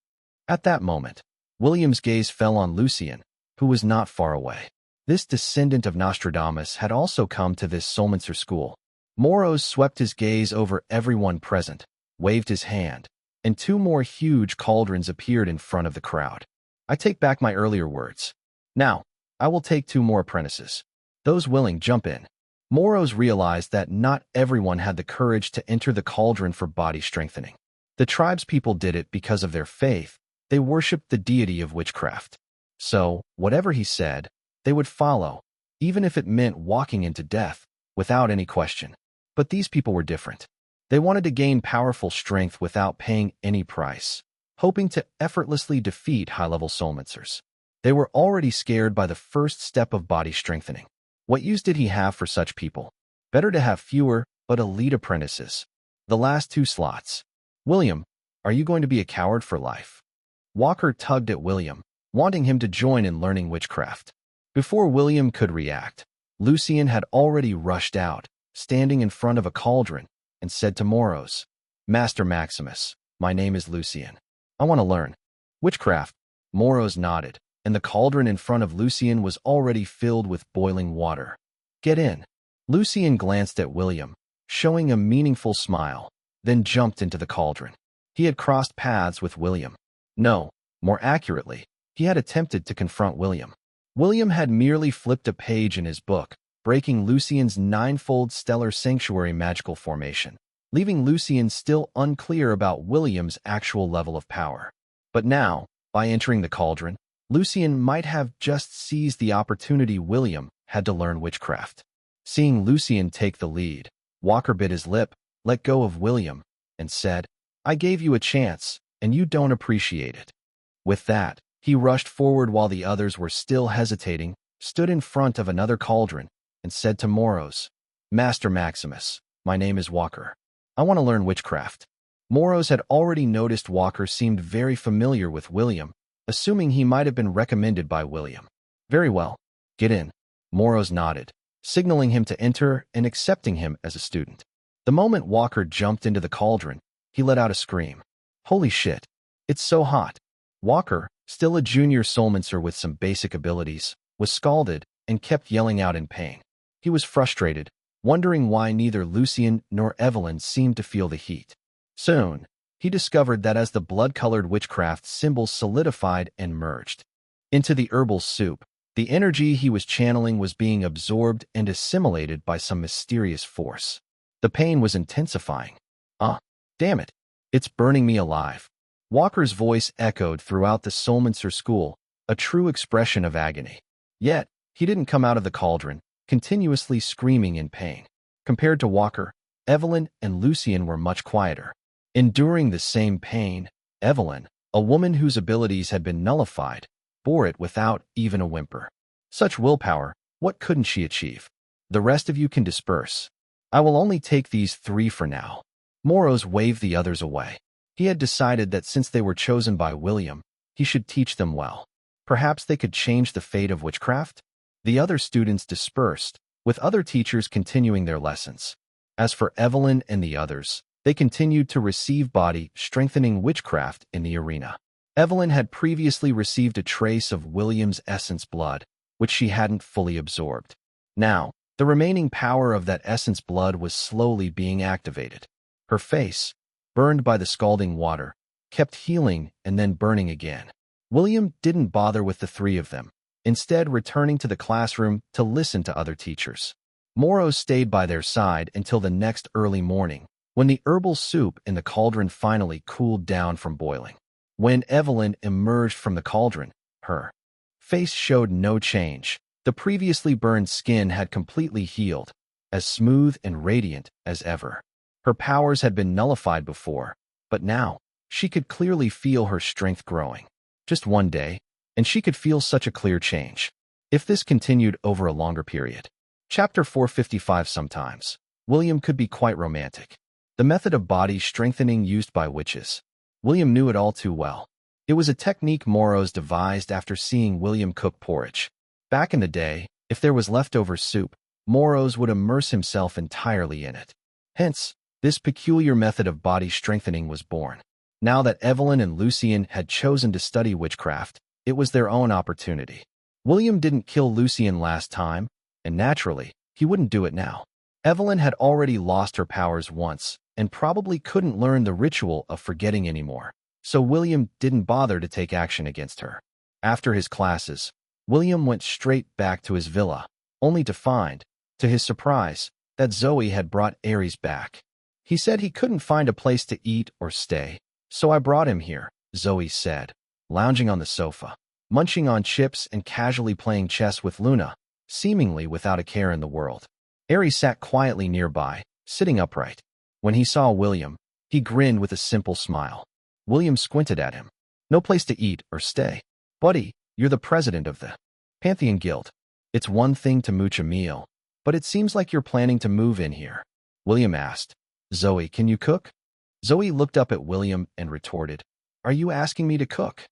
At that moment, William's gaze fell on Lucien, who was not far away. This descendant of Nostradamus had also come to this soulmancer school. Moros swept his gaze over everyone present, waved his hand, and two more huge cauldrons appeared in front of the crowd. I take back my earlier words. Now, I will take 2 more apprentices. Those willing, jump in. Moros realized that not everyone had the courage to enter the cauldron for body strengthening. The tribespeople did it because of their faith. They worshipped the deity of witchcraft. So, whatever he said, they would follow, even if it meant walking into death, without any question. But these people were different. They wanted to gain powerful strength without paying any price, hoping to effortlessly defeat high-level soulmancers. They were already scared by the first step of body strengthening. What use did he have for such people? Better to have fewer, but elite apprentices. The last 2 slots. William, are you going to be a coward for life? Walker tugged at William, wanting him to join in learning witchcraft. Before William could react, Lucian had already rushed out, standing in front of a cauldron, and said to Moros, "Master Maximus, my name is Lucian. I want to learn witchcraft." Moros nodded, and the cauldron in front of Lucian was already filled with boiling water. "Get in." Lucian glanced at William, showing a meaningful smile, then jumped into the cauldron. He had crossed paths with William. No, more accurately, he had attempted to confront William. William had merely flipped a page in his book, breaking Lucian's ninefold stellar sanctuary magical formation, leaving Lucian still unclear about William's actual level of power. But now, by entering the cauldron, Lucian might have just seized the opportunity William had to learn witchcraft. Seeing Lucian take the lead, Walker bit his lip, let go of William, and said, "I gave you a chance, and you don't appreciate it." With that, he rushed forward while the others were still hesitating, stood in front of another cauldron, and said to Moros, "Master Maximus, my name is Walker. I want to learn witchcraft." Moros had already noticed Walker seemed very familiar with William, assuming he might have been recommended by William. "Very well. Get in." Moros nodded, signaling him to enter and accepting him as a student. The moment Walker jumped into the cauldron, he let out a scream. "Holy shit! It's so hot!" Walker, still a junior soulmancer with some basic abilities, was scalded and kept yelling out in pain. He was frustrated, wondering why neither Lucian nor Evelyn seemed to feel the heat. Soon, he discovered that as the blood-colored witchcraft symbols solidified and merged into the herbal soup, the energy he was channeling was being absorbed and assimilated by some mysterious force. The pain was intensifying. Damn it. It's burning me alive." Walker's voice echoed throughout the Soulmancer school, a true expression of agony. Yet, he didn't come out of the cauldron, continuously screaming in pain. Compared to Walker, Evelyn and Lucian were much quieter. Enduring the same pain, Evelyn, a woman whose abilities had been nullified, bore it without even a whimper. Such willpower, what couldn't she achieve? "The rest of you can disperse. I will only take these 3 for now." Moros waved the others away. He had decided that since they were chosen by William, he should teach them well. Perhaps they could change the fate of witchcraft? The other students dispersed, with other teachers continuing their lessons. As for Evelyn and the others, they continued to receive body-strengthening witchcraft in the arena. Evelyn had previously received a trace of William's essence blood, which she hadn't fully absorbed. Now, the remaining power of that essence blood was slowly being activated. Her face, burned by the scalding water, kept healing and then burning again. William didn't bother with the 3 of them, instead returning to the classroom to listen to other teachers. Moros stayed by their side until the next early morning, when the herbal soup in the cauldron finally cooled down from boiling. When Evelyn emerged from the cauldron, her face showed no change. The previously burned skin had completely healed, as smooth and radiant as ever. Her powers had been nullified before, but now, she could clearly feel her strength growing. Just one day, and she could feel such a clear change. If this continued over a longer period. Chapter 455. Sometimes, William could be quite romantic. The method of body strengthening used by witches. William knew it all too well. It was a technique Moros devised after seeing William cook porridge. Back in the day, if there was leftover soup, Moros would immerse himself entirely in it. Hence, this peculiar method of body strengthening was born. Now that Evelyn and Lucian had chosen to study witchcraft, it was their own opportunity. William didn't kill Lucian last time, and naturally, he wouldn't do it now. Evelyn had already lost her powers once, and probably couldn't learn the ritual of forgetting anymore, so William didn't bother to take action against her. After his classes, William went straight back to his villa, only to find, to his surprise, that Zoe had brought Aries back. "He said he couldn't find a place to eat or stay, so I brought him here," Zoe said, lounging on the sofa, munching on chips and casually playing chess with Luna, seemingly without a care in the world. Aries sat quietly nearby, sitting upright. When he saw William, he grinned with a simple smile. William squinted at him. "No place to eat or stay. Buddy, you're the president of the Pantheon Guild. It's one thing to mooch a meal, but it seems like you're planning to move in here." William asked, "Zoe, can you cook?" Zoe looked up at William and retorted, "Are you asking me to cook?"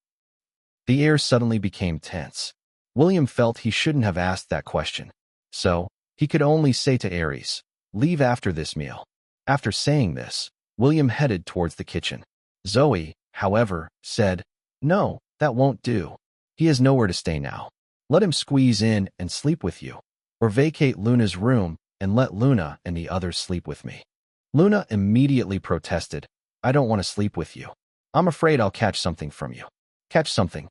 The air suddenly became tense. William felt he shouldn't have asked that question. So, he could only say to Aries, "Leave after this meal." After saying this, William headed towards the kitchen. Zoe, however, said, "No, that won't do. He has nowhere to stay now. Let him squeeze in and sleep with you. Or vacate Luna's room and let Luna and the others sleep with me." Luna immediately protested, "I don't want to sleep with you. I'm afraid I'll catch something from you." "Catch something?"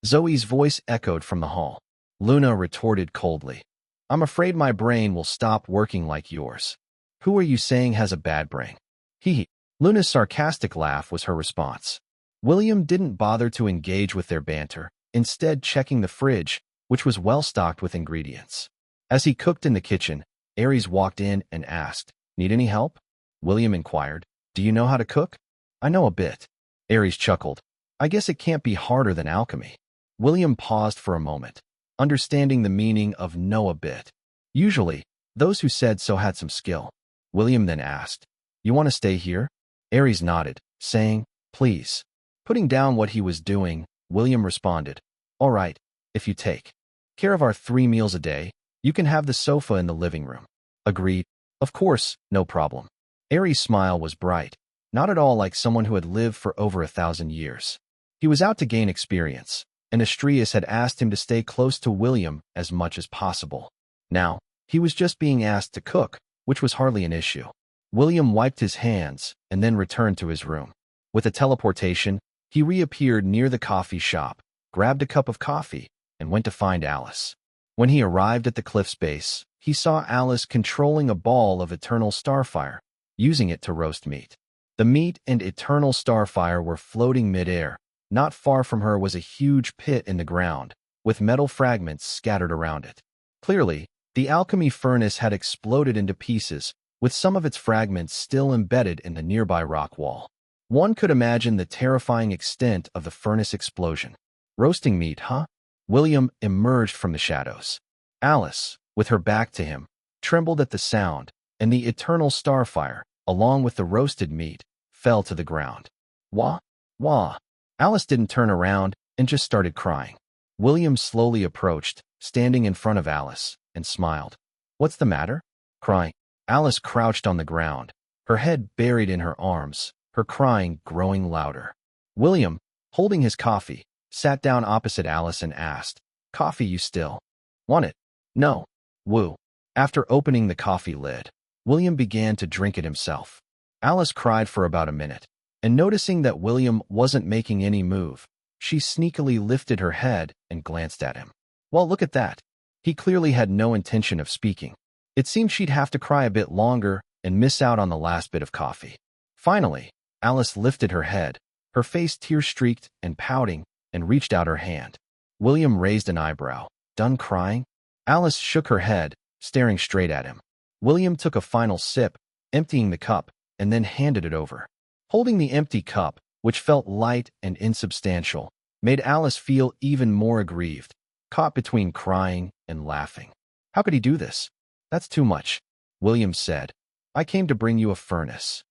Zoe's voice echoed from the hall. Luna retorted coldly, "I'm afraid my brain will stop working like yours." "Who are you saying has a bad brain?" Hee. Luna's sarcastic laugh was her response. William didn't bother to engage with their banter, instead checking the fridge, which was well stocked with ingredients. As he cooked in the kitchen, Aries walked in and asked, "Need any help?" William inquired, "Do you know how to cook?" "I know a bit." Aries chuckled, "I guess it can't be harder than alchemy." William paused for a moment, understanding the meaning of know a bit. Usually, those who said so had some skill. William then asked, "You want to stay here?" Aries nodded, saying, "Please." Putting down what he was doing, William responded, "All right, if you take care of our 3 meals a day, you can have the sofa in the living room." "Agreed. Of course, no problem." Aries' smile was bright, not at all like someone who had lived for over 1,000 years. He was out to gain experience, and Astrius had asked him to stay close to William as much as possible. Now, he was just being asked to cook, which was hardly an issue. William wiped his hands and then returned to his room. With a teleportation, he reappeared near the coffee shop, grabbed a cup of coffee, and went to find Alice. When he arrived at the cliff's base, he saw Alice controlling a ball of eternal starfire, using it to roast meat. The meat and eternal starfire were floating midair. Not far from her was a huge pit in the ground, with metal fragments scattered around it. Clearly, the alchemy furnace had exploded into pieces, with some of its fragments still embedded in the nearby rock wall. One could imagine the terrifying extent of the furnace explosion. "Roasting meat, huh?" William emerged from the shadows. Alice, with her back to him, trembled at the sound, and the eternal starfire, along with the roasted meat, fell to the ground. "Wah, wah." Alice didn't turn around and just started crying. William slowly approached, standing in front of Alice, and smiled. "What's the matter?" "Crying." Alice crouched on the ground, her head buried in her arms, her crying growing louder. William, holding his coffee, sat down opposite Alice and asked, "Coffee you still want it?" "No." "Woo." After opening the coffee lid, William began to drink it himself. Alice cried for about a minute, and noticing that William wasn't making any move, she sneakily lifted her head and glanced at him. "Well, look at that." He clearly had no intention of speaking. It seemed she'd have to cry a bit longer and miss out on the last bit of coffee. Finally, Alice lifted her head, her face tear-streaked and pouting, and reached out her hand. William raised an eyebrow. "Done crying?" Alice shook her head, staring straight at him. William took a final sip, emptying the cup, and then handed it over. Holding the empty cup, which felt light and insubstantial, made Alice feel even more aggrieved, caught between crying and laughing. How could he do this? "That's too much," William said. "I came to bring you a furnace."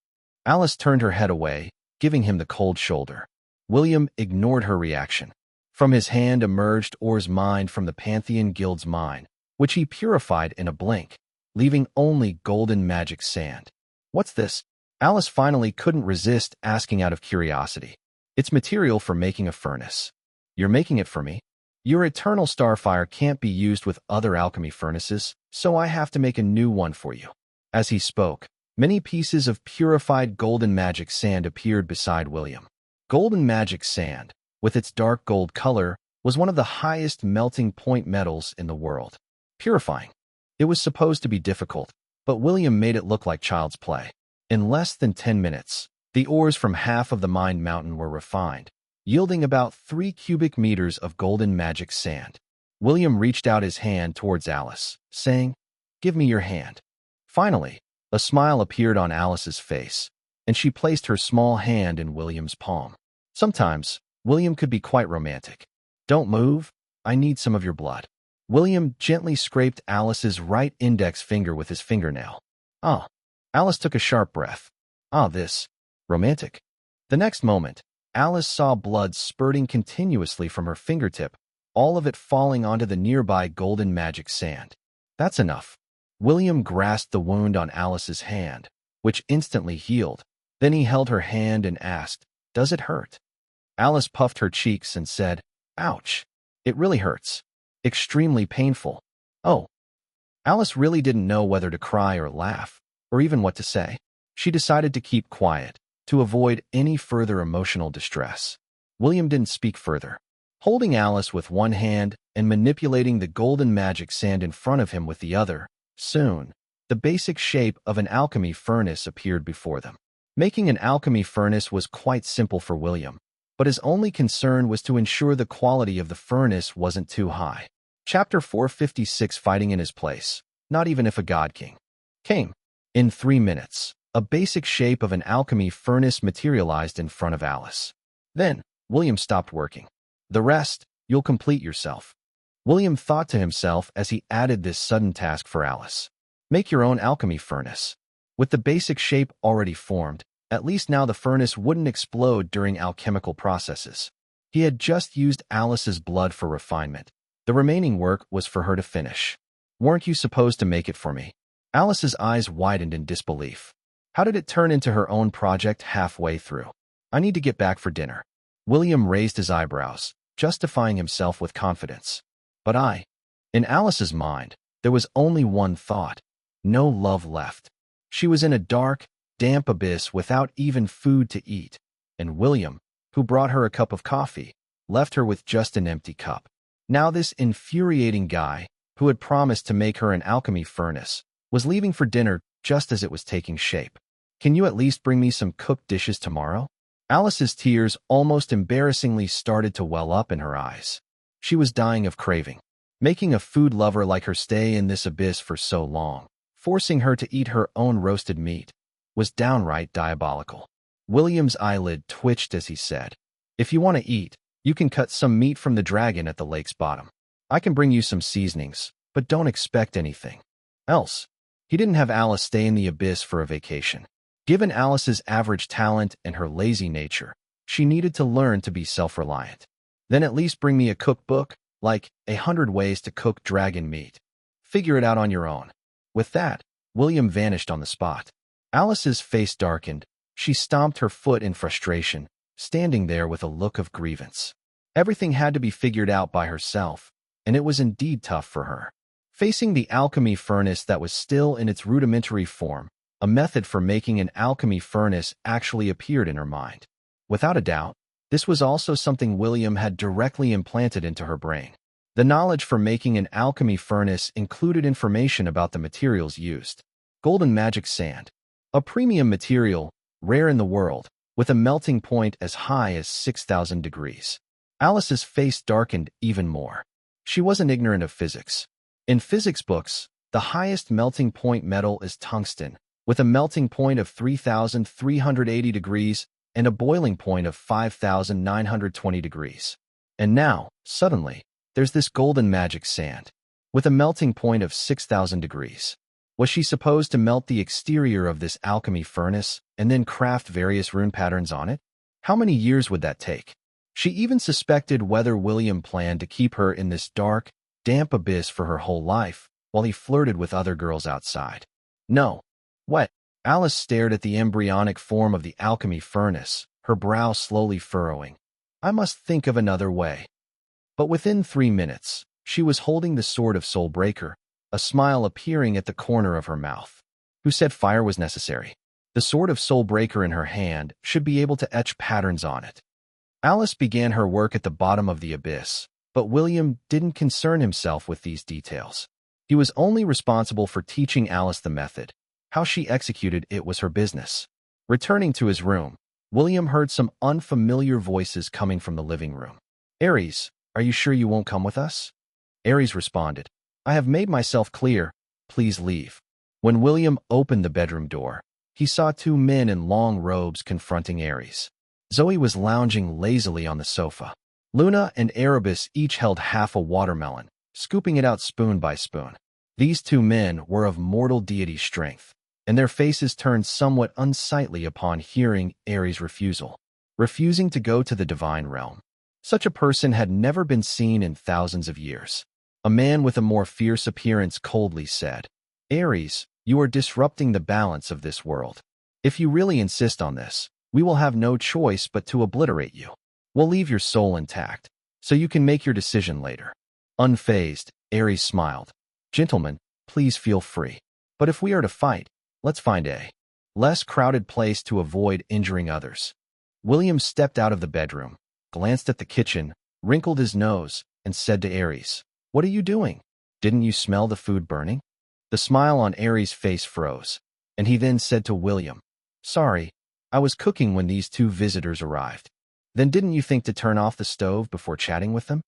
Alice turned her head away, giving him the cold shoulder. William ignored her reaction. From his hand emerged Or's mind from the Pantheon Guild's mine, which he purified in a blink, leaving only golden magic sand. "What's this?" Alice finally couldn't resist asking out of curiosity. "It's material for making a furnace." "You're making it for me?" "Your eternal starfire can't be used with other alchemy furnaces, so I have to make a new one for you." As he spoke, many pieces of purified golden magic sand appeared beside William. Golden magic sand, with its dark gold color, was one of the highest melting point metals in the world. Purifying. It was supposed to be difficult, but William made it look like child's play. In less than 10 minutes, the ores from half of the mined mountain were refined, yielding about 3 cubic meters of golden magic sand. William reached out his hand towards Alice, saying, "Give me your hand." Finally, a smile appeared on Alice's face, and she placed her small hand in William's palm. Sometimes, William could be quite romantic. "Don't move, I need some of your blood." William gently scraped Alice's right index finger with his fingernail. "Ah." Alice took a sharp breath. "Ah, this. Romantic." The next moment, Alice saw blood spurting continuously from her fingertip, all of it falling onto the nearby golden magic sand. That's enough. William grasped the wound on Alice's hand, which instantly healed. Then he held her hand and asked, "Does it hurt?" Alice puffed her cheeks and said, "Ouch. It really hurts. Extremely painful." Oh. Alice really didn't know whether to cry or laugh, or even what to say. She decided to keep quiet, to avoid any further emotional distress. William didn't speak further. Holding Alice with one hand and manipulating the golden magic sand in front of him with the other, soon, the basic shape of an alchemy furnace appeared before them. Making an alchemy furnace was quite simple for William, but his only concern was to ensure the quality of the furnace wasn't too high. Chapter 456, Fighting in His Place. Not even if a god king came. In 3 minutes, a basic shape of an alchemy furnace materialized in front of Alice. Then, William stopped working. "The rest, you'll complete yourself," William thought to himself as he added this sudden task for Alice. Make your own alchemy furnace. With the basic shape already formed, at least now the furnace wouldn't explode during alchemical processes. He had just used Alice's blood for refinement. The remaining work was for her to finish. "Weren't you supposed to make it for me?" Alice's eyes widened in disbelief. How did it turn into her own project halfway through? "I need to get back for dinner." William raised his eyebrows, justifying himself with confidence. "But In Alice's mind, there was only one thought. No love left. She was in a dark, damp abyss without even food to eat, and William, who brought her a cup of coffee, left her with just an empty cup. Now this infuriating guy, who had promised to make her an alchemy furnace, was leaving for dinner just as it was taking shape. "Can you at least bring me some cooked dishes tomorrow?" Alice's tears almost embarrassingly started to well up in her eyes. She was dying of craving. Making a food lover like her stay in this abyss for so long, forcing her to eat her own roasted meat, was downright diabolical. William's eyelid twitched as he said, "If you want to eat, you can cut some meat from the dragon at the lake's bottom. I can bring you some seasonings, but don't expect anything else." He didn't have Alice stay in the abyss for a vacation. Given Alice's average talent and her lazy nature, she needed to learn to be self-reliant. "Then at least bring me a cookbook, like 100 Ways to Cook Dragon Meat. Figure it out on your own." With that, William vanished on the spot. Alice's face darkened. She stomped her foot in frustration, standing there with a look of grievance. Everything had to be figured out by herself, and it was indeed tough for her. Facing the alchemy furnace that was still in its rudimentary form, a method for making an alchemy furnace actually appeared in her mind. Without a doubt, this was also something William had directly implanted into her brain. The knowledge for making an alchemy furnace included information about the materials used. Golden magic sand, a premium material, rare in the world, with a melting point as high as 6,000 degrees. Alice's face darkened even more. She wasn't ignorant of physics. In physics books, the highest melting point metal is tungsten, with a melting point of 3,380 degrees and a boiling point of 5,920 degrees. And now, suddenly, there's this golden magic sand, with a melting point of 6,000 degrees. Was she supposed to melt the exterior of this alchemy furnace and then craft various rune patterns on it? How many years would that take? She even suspected whether William planned to keep her in this dark, damp abyss for her whole life, while he flirted with other girls outside. No. What? Alice stared at the embryonic form of the alchemy furnace, her brow slowly furrowing. "I must think of another way." But within 3 minutes, she was holding the sword of Soulbreaker, a smile appearing at the corner of her mouth. Who said fire was necessary? The sword of Soulbreaker in her hand should be able to etch patterns on it. Alice began her work at the bottom of the abyss, but William didn't concern himself with these details. He was only responsible for teaching Alice the method. How she executed it was her business. Returning to his room, William heard some unfamiliar voices coming from the living room. "Aries, are you sure you won't come with us?" Aries responded, "I have made myself clear. Please leave." When William opened the bedroom door, he saw 2 men in long robes confronting Aries. Zoe was lounging lazily on the sofa. Luna and Erebus each held half a watermelon, scooping it out spoon by spoon. These 2 men were of mortal deity strength, and their faces turned somewhat unsightly upon hearing Aries' refusal. refusing to go to the divine realm. Such a person had never been seen in thousands of years. A man with a more fierce appearance coldly said, "Aries, you are disrupting the balance of this world. If you really insist on this, we will have no choice but to obliterate you. We'll leave your soul intact, so you can make your decision later." Unfazed, Aries smiled. "Gentlemen, please feel free. But if we are to fight, let's find a less crowded place to avoid injuring others." William stepped out of the bedroom, glanced at the kitchen, wrinkled his nose, and said to Aries, "What are you doing? Didn't you smell the food burning?" The smile on Aries' face froze, and he then said to William, "Sorry, I was cooking when these two visitors arrived." "Then didn't you think to turn off the stove before chatting with them?"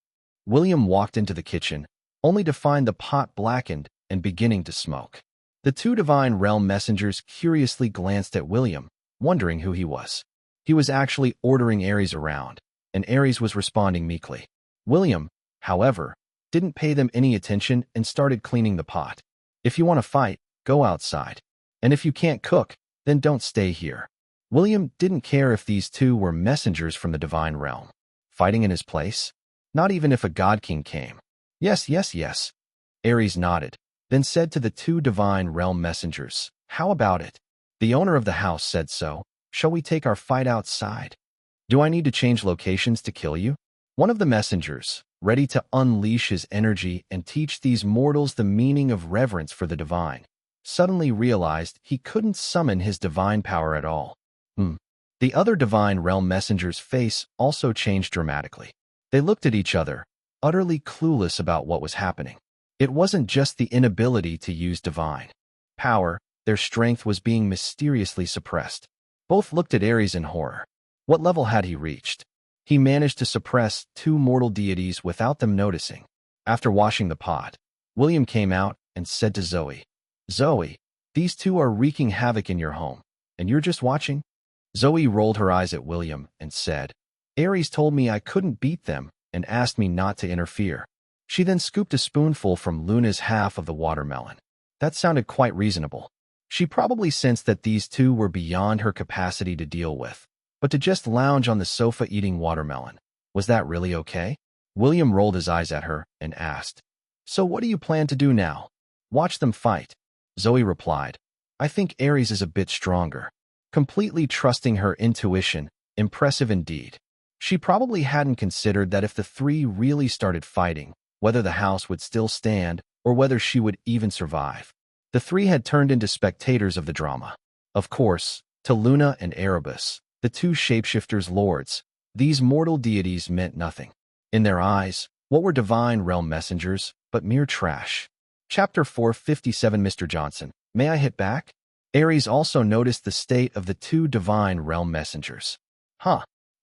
William walked into the kitchen, only to find the pot blackened and beginning to smoke. The two divine realm messengers curiously glanced at William, wondering who he was. He was actually ordering Aries around, and Aries was responding meekly. William, however, didn't pay them any attention and started cleaning the pot. "If you want to fight, go outside. And if you can't cook, then don't stay here." William didn't care if these two were messengers from the divine realm, fighting in his place. Not even if a god king came. "Yes, yes, yes." Aries nodded, then said to the two divine realm messengers, "How about it? The owner of the house said so. Shall we take our fight outside? Do I need to change locations to kill you?" One of the messengers, ready to unleash his energy and teach these mortals the meaning of reverence for the divine, suddenly realized he couldn't summon his divine power at all. The other divine realm messenger's face also changed dramatically. They looked at each other, utterly clueless about what was happening. It wasn't just the inability to use divine power, their strength was being mysteriously suppressed. Both looked at Aries in horror. What level had he reached? He managed to suppress two mortal deities without them noticing. After washing the pot, William came out and said to Zoe, "Zoe, these two are wreaking havoc in your home, and you're just watching?" Zoe rolled her eyes at William and said, "Aries told me I couldn't beat them and asked me not to interfere." She then scooped a spoonful from Luna's half of the watermelon. That sounded quite reasonable. She probably sensed that these two were beyond her capacity to deal with. But to just lounge on the sofa eating watermelon, was that really okay? William rolled his eyes at her and asked, "So what do you plan to do now?" "Watch them fight." Zoe replied, "I think Aries is a bit stronger." Completely trusting her intuition, impressive indeed. She probably hadn't considered that if the three really started fighting, whether the house would still stand or whether she would even survive. The three had turned into spectators of the drama. Of course, to Luna and Erebus, the two shapeshifters' lords, these mortal deities meant nothing. In their eyes, what were divine realm messengers but mere trash? Chapter 457. Mr. Johnson, may I hit back? Aries also noticed the state of the two divine realm messengers.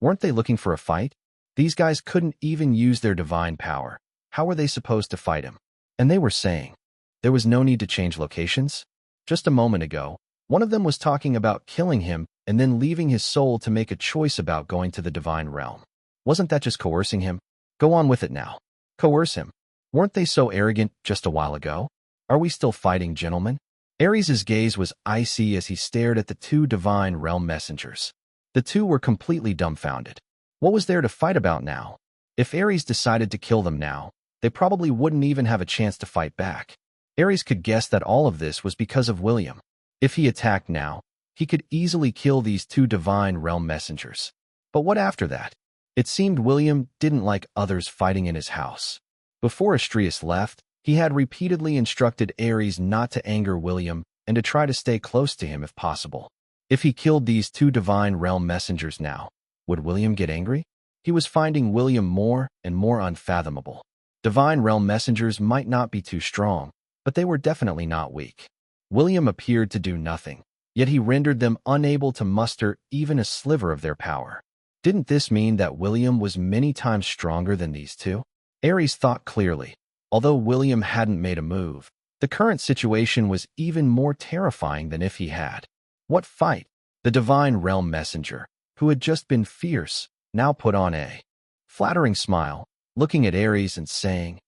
Weren't they looking for a fight? These guys couldn't even use their divine power. How were they supposed to fight him? And they were saying, there was no need to change locations? Just a moment ago, one of them was talking about killing him and then leaving his soul to make a choice about going to the divine realm. Wasn't that just coercing him? Go on with it now. Coerce him. Weren't they so arrogant just a while ago? Are we still fighting, gentlemen? Aries' gaze was icy as he stared at the two divine realm messengers. The two were completely dumbfounded. What was there to fight about now? If Aries decided to kill them now, they probably wouldn't even have a chance to fight back. Aries could guess that all of this was because of William. If he attacked now, he could easily kill these two divine realm messengers. But what after that? It seemed William didn't like others fighting in his house. Before Astrius left, he had repeatedly instructed Aries not to anger William and to try to stay close to him if possible. If he killed these two divine realm messengers now, would William get angry? He was finding William more and more unfathomable. Divine realm messengers might not be too strong, but they were definitely not weak. William appeared to do nothing, yet he rendered them unable to muster even a sliver of their power. Didn't this mean that William was many times stronger than these two? Aries thought clearly. Although William hadn't made a move, the current situation was even more terrifying than if he had. What fight? The divine realm messenger, who had just been fierce, now put on a flattering smile, looking at Aries and saying,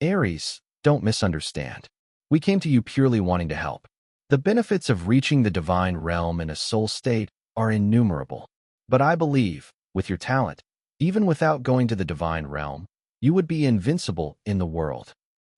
"Aries, don't misunderstand. We came to you purely wanting to help. The benefits of reaching the divine realm in a soul state are innumerable. But I believe, with your talent, even without going to the divine realm, you would be invincible in the world.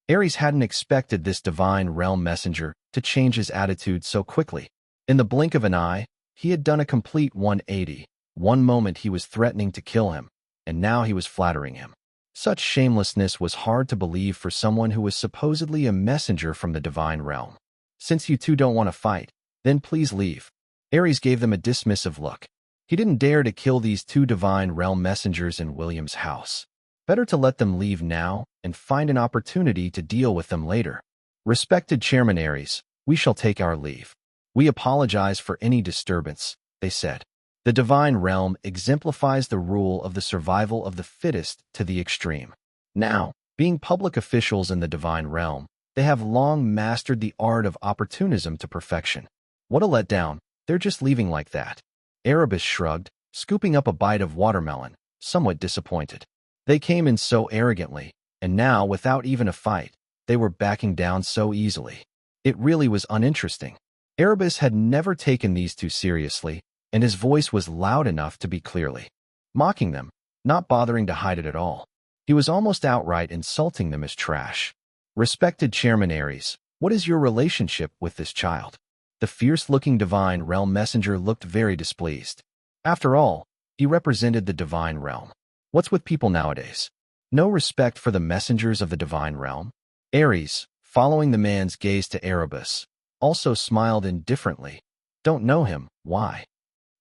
Ares hadn't expected this divine realm messenger to change his attitude so quickly. In the blink of an eye, he had done a complete 180. One moment he was threatening to kill him, and now he was flattering him. Such shamelessness was hard to believe for someone who was supposedly a messenger from the divine realm. Since you two don't want to fight, then please leave. Ares gave them a dismissive look. He didn't dare to kill these two divine realm messengers in William's house. Better to let them leave now and find an opportunity to deal with them later. Respected Chairman Ares, we shall take our leave. We apologize for any disturbance, they said. The divine realm exemplifies the rule of the survival of the fittest to the extreme. Now, being public officials in the divine realm, they have long mastered the art of opportunism to perfection. What a letdown, they're just leaving like that. Erebus shrugged, scooping up a bite of watermelon, somewhat disappointed. They came in so arrogantly, and now, without even a fight, they were backing down so easily. It really was uninteresting. Erebus had never taken these two seriously, and his voice was loud enough to be clearly mocking them, not bothering to hide it at all. He was almost outright insulting them as trash. Respected Chairman Ares, what is your relationship with this child? The fierce-looking divine realm messenger looked very displeased. After all, he represented the divine realm. What's with people nowadays? No respect for the messengers of the divine realm? Ares, following the man's gaze to Erebus, also smiled indifferently. Don't know him, why?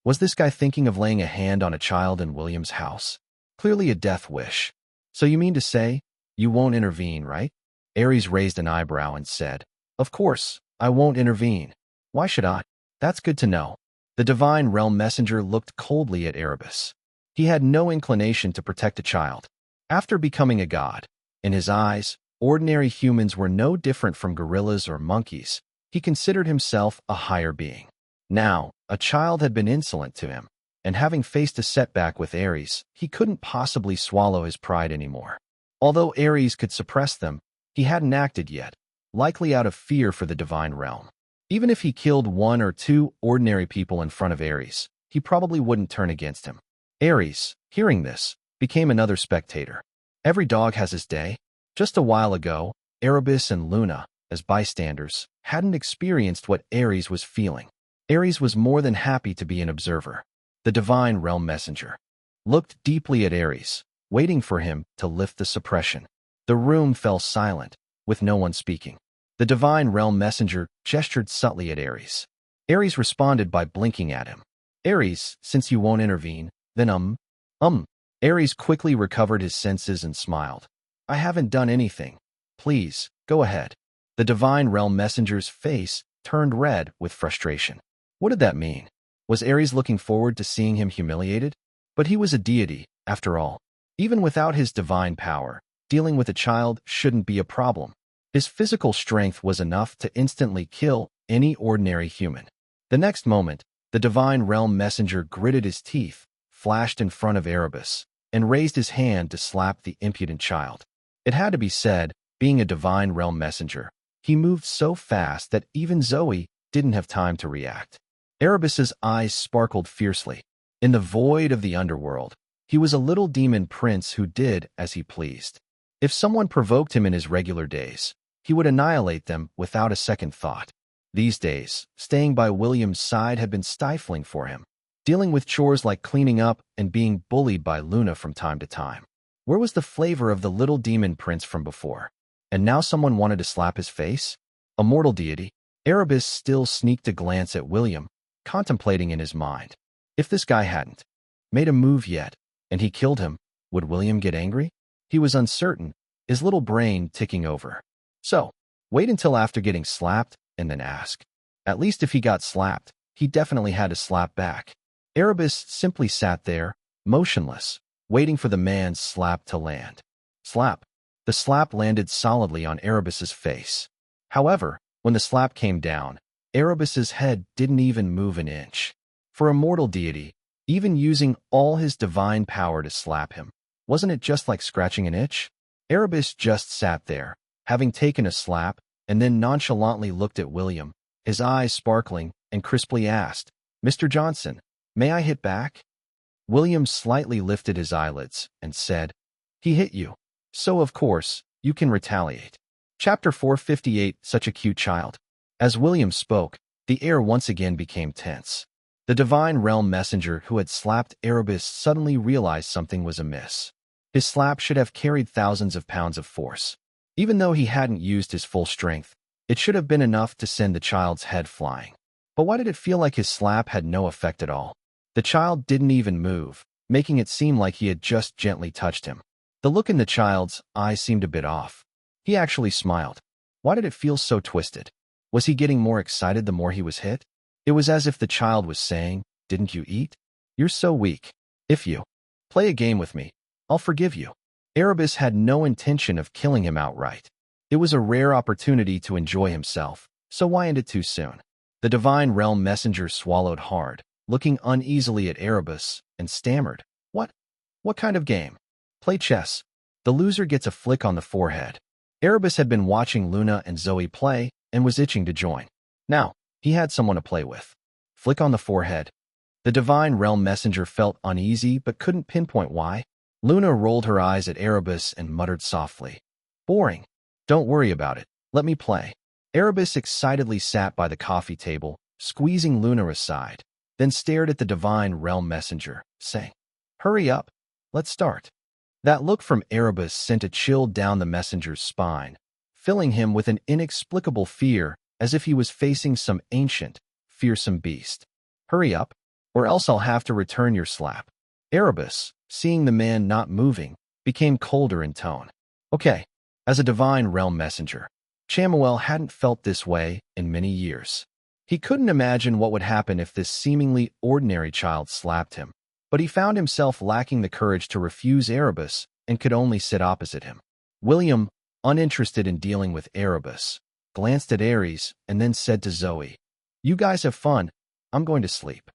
Was this guy thinking of laying a hand on a child in William's house? Clearly a death wish. So you mean to say, you won't intervene, right? Ares raised an eyebrow and said, Of course, I won't intervene. Why should I? That's good to know. The divine realm messenger looked coldly at Erebus. He had no inclination to protect a child. After becoming a god, in his eyes, ordinary humans were no different from gorillas or monkeys. He considered himself a higher being. Now, a child had been insolent to him, and having faced a setback with Ares, he couldn't possibly swallow his pride anymore. Although Ares could suppress them, he hadn't acted yet, likely out of fear for the divine realm. Even if he killed one or two ordinary people in front of Ares, he probably wouldn't turn against him. Ares, hearing this, became another spectator. Every dog has his day. Just a while ago, Erebus and Luna, as bystanders, hadn't experienced what Ares was feeling. Ares was more than happy to be an observer. The divine realm messenger looked deeply at Ares, waiting for him to lift the suppression. The room fell silent, with no one speaking. The divine realm messenger gestured subtly at Ares. Ares responded by blinking at him. Ares, since you won't intervene, then Ares quickly recovered his senses and smiled. I haven't done anything. Please, go ahead. The divine realm messenger's face turned red with frustration. What did that mean? Was Ares looking forward to seeing him humiliated? But he was a deity, after all. Even without his divine power, dealing with a child shouldn't be a problem. His physical strength was enough to instantly kill any ordinary human. The next moment, the divine realm messenger gritted his teeth, flashed in front of Erebus, and raised his hand to slap the impudent child. It had to be said, being a divine realm messenger, he moved so fast that even Zoe didn't have time to react. Erebus's eyes sparkled fiercely. In the void of the underworld, he was a little demon prince who did as he pleased. If someone provoked him in his regular days, he would annihilate them without a second thought. These days, staying by William's side had been stifling for him, dealing with chores like cleaning up and being bullied by Luna from time to time. Where was the flavor of the little demon prince from before? And now someone wanted to slap his face? A mortal deity? Erebus still sneaked a glance at William, contemplating in his mind. If this guy hadn't made a move yet, and he killed him, would William get angry? He was uncertain, his little brain ticking over. So, wait until after getting slapped, and then ask. At least if he got slapped, he definitely had to slap back. Erebus simply sat there, motionless, waiting for the man's slap to land. Slap. The slap landed solidly on Erebus's face. However, when the slap came down, Erebus's head didn't even move an inch. For a mortal deity, even using all his divine power to slap him, wasn't it just like scratching an itch? Erebus just sat there, having taken a slap, and then nonchalantly looked at William, his eyes sparkling, and crisply asked, Mr. Johnson, may I hit back? William slightly lifted his eyelids and said, "He hit you. So, of course, you can retaliate." Chapter 458, Such a Cute Child. As William spoke, the air once again became tense. The Divine Realm messenger who had slapped Erebus suddenly realized something was amiss. His slap should have carried thousands of pounds of force. Even though he hadn't used his full strength, it should have been enough to send the child's head flying. But why did it feel like his slap had no effect at all? The child didn't even move, making it seem like he had just gently touched him. The look in the child's eyes seemed a bit off. He actually smiled. Why did it feel so twisted? Was he getting more excited the more he was hit? It was as if the child was saying, "Didn't you eat? You're so weak. If you play a game with me, I'll forgive you." Erebus had no intention of killing him outright. It was a rare opportunity to enjoy himself, so why end it too soon? The Divine Realm messenger swallowed hard, looking uneasily at Erebus, and stammered, What? What kind of game?" "Play chess. The loser gets a flick on the forehead." Erebus had been watching Luna and Zoe play and was itching to join. Now, he had someone to play with. Flick on the forehead. The Divine Realm messenger felt uneasy but couldn't pinpoint why. Luna rolled her eyes at Erebus and muttered softly, "Boring. Don't worry about it. Let me play." Erebus excitedly sat by the coffee table, squeezing Luna aside, then stared at the Divine Realm messenger, saying, "Hurry up. Let's start." That look from Erebus sent a chill down the messenger's spine, filling him with an inexplicable fear as if he was facing some ancient, fearsome beast. "Hurry up, or else I'll have to return your slap." Erebus, seeing the man not moving, became colder in tone. Okay, as a Divine Realm messenger, Chamuel hadn't felt this way in many years. He couldn't imagine what would happen if this seemingly ordinary child slapped him, but he found himself lacking the courage to refuse Erebus and could only sit opposite him. William, uninterested in dealing with Erebus, glanced at Ares and then said to Zoe, "You guys have fun. I'm going to sleep."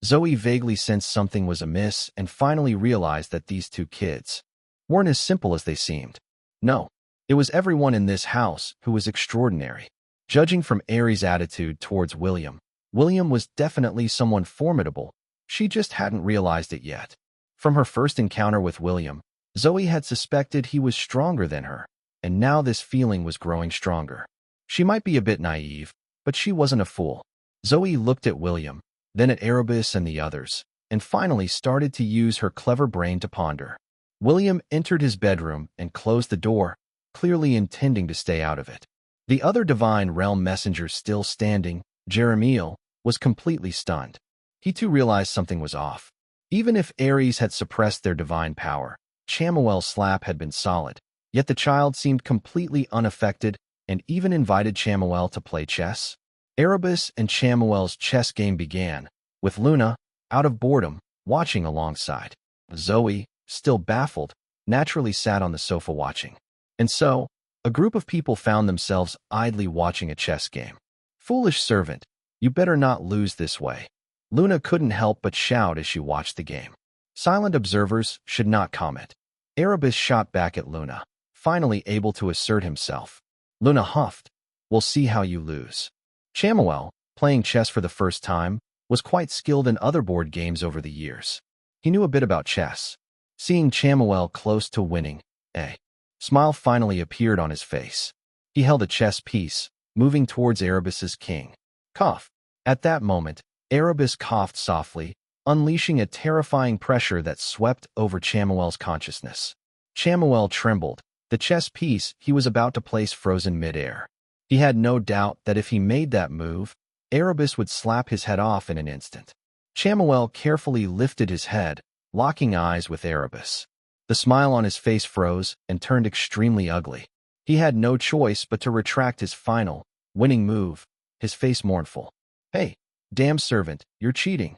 Zoe vaguely sensed something was amiss and finally realized that these two kids weren't as simple as they seemed. No, it was everyone in this house who was extraordinary. Judging from Ares' attitude towards William, William was definitely someone formidable. She just hadn't realized it yet. From her first encounter with William, Zoe had suspected he was stronger than her, and now this feeling was growing stronger. She might be a bit naive, but she wasn't a fool. Zoe looked at William, then at Erebus and the others, and finally started to use her clever brain to ponder. William entered his bedroom and closed the door, clearly intending to stay out of it. The other Divine Realm messenger still standing, Jeremiel, was completely stunned. He too realized something was off. Even if Ares had suppressed their divine power, Chamuel's slap had been solid, yet the child seemed completely unaffected and even invited Chamuel to play chess. Erebus and Chamuel's chess game began, with Luna, out of boredom, watching alongside. Zoe, still baffled, naturally sat on the sofa watching. And so, a group of people found themselves idly watching a chess game. "Foolish servant, you better not lose this way." Luna couldn't help but shout as she watched the game. Silent observers should not comment. Erebus shot back at Luna, finally able to assert himself. Luna huffed, "We'll see how you lose." Chamuel, playing chess for the first time, was quite skilled in other board games over the years. He knew a bit about chess. Seeing Chamuel close to winning, a smile finally appeared on his face. He held a chess piece, moving towards Erebus's king. Cough. At that moment, Erebus coughed softly, unleashing a terrifying pressure that swept over Chamuel's consciousness. Chamuel trembled, the chess piece he was about to place frozen midair. He had no doubt that if he made that move, Erebus would slap his head off in an instant. Chamuel carefully lifted his head, locking eyes with Erebus. The smile on his face froze and turned extremely ugly. He had no choice but to retract his final, winning move, his face mournful. "Hey, damn servant, you're cheating."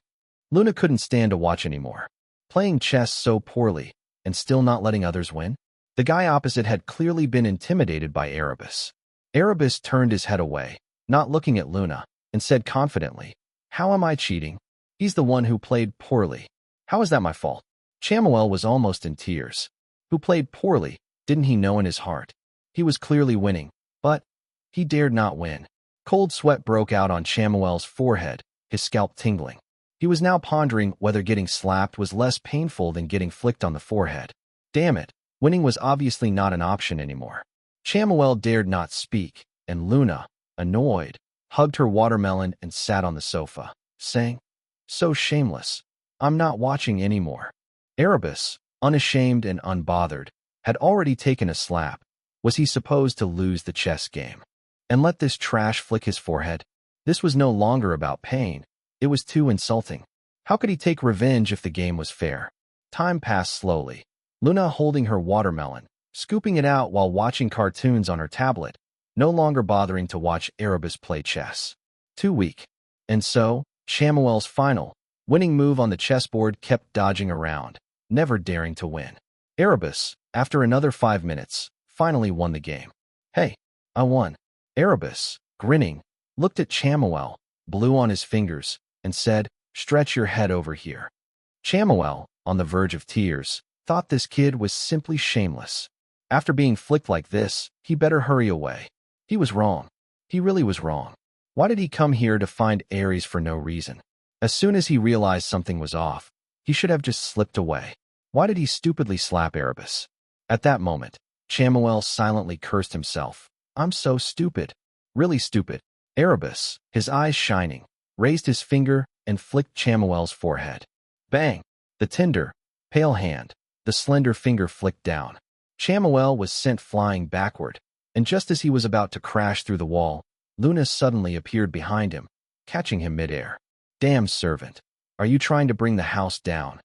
Luna couldn't stand to watch anymore. Playing chess so poorly, and still not letting others win? The guy opposite had clearly been intimidated by Erebus. Erebus turned his head away, not looking at Luna, and said confidently, "How am I cheating? He's the one who played poorly. How is that my fault?" Chamuel was almost in tears. Who played poorly, didn't he know in his heart? He was clearly winning, but he dared not win. Cold sweat broke out on Chamuel's forehead, his scalp tingling. He was now pondering whether getting slapped was less painful than getting flicked on the forehead. Damn it, winning was obviously not an option anymore. Chamuel dared not speak, and Luna, annoyed, hugged her watermelon and sat on the sofa, saying, "So shameless. I'm not watching anymore." Erebus, unashamed and unbothered, had already taken a slap. Was he supposed to lose the chess game and let this trash flick his forehead? This was no longer about pain. It was too insulting. How could he take revenge if the game was fair? Time passed slowly. Luna holding her watermelon, scooping it out while watching cartoons on her tablet, no longer bothering to watch Erebus play chess. Too weak. And so, Chamuel's final, winning move on the chessboard kept dodging around, never daring to win. Erebus, after another 5 minutes, finally won the game. "Hey, I won." Erebus, grinning, looked at Chamuel, blew on his fingers, and said, "Stretch your head over here." Chamuel, on the verge of tears, thought this kid was simply shameless. After being flicked like this, he better hurry away. He was wrong. He really was wrong. Why did he come here to find Ares for no reason? As soon as he realized something was off, he should have just slipped away. Why did he stupidly slap Erebus? At that moment, Chamuel silently cursed himself. "I'm so stupid. Really stupid." Erebus, his eyes shining, raised his finger and flicked Chamuel's forehead. Bang! The tender, pale hand, the slender finger flicked down. Chamuel was sent flying backward, and just as he was about to crash through the wall, Luna suddenly appeared behind him, catching him midair. "Damn servant. Are you trying to bring the house down?"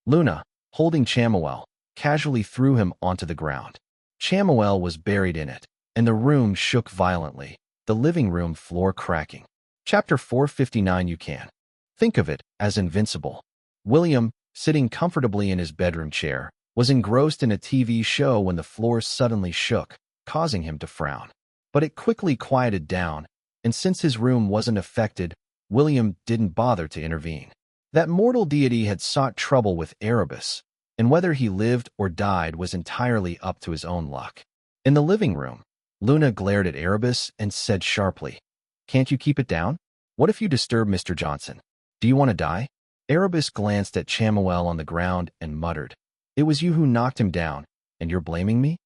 Luna, holding Chamuel, casually threw him onto the ground. Chamuel was buried in it, and the room shook violently, the living room floor cracking. Chapter 459. You can think of it as invincible. William, sitting comfortably in his bedroom chair, was engrossed in a TV show when the floor suddenly shook, causing him to frown. But it quickly quieted down, and since his room wasn't affected, William didn't bother to intervene. That mortal deity had sought trouble with Erebus, and whether he lived or died was entirely up to his own luck. In the living room, Luna glared at Erebus and said sharply, "Can't you keep it down? What if you disturb Mr. Johnson? Do you want to die?" Erebus glanced at Chamuel on the ground and muttered, "It was you who knocked him down, and you're blaming me?"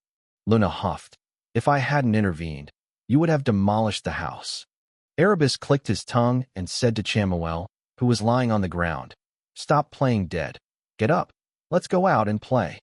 Luna huffed. "If I hadn't intervened, you would have demolished the house." Erebus clicked his tongue and said to Chamuel, who was lying on the ground, "Stop playing dead. Get up. Let's go out and play."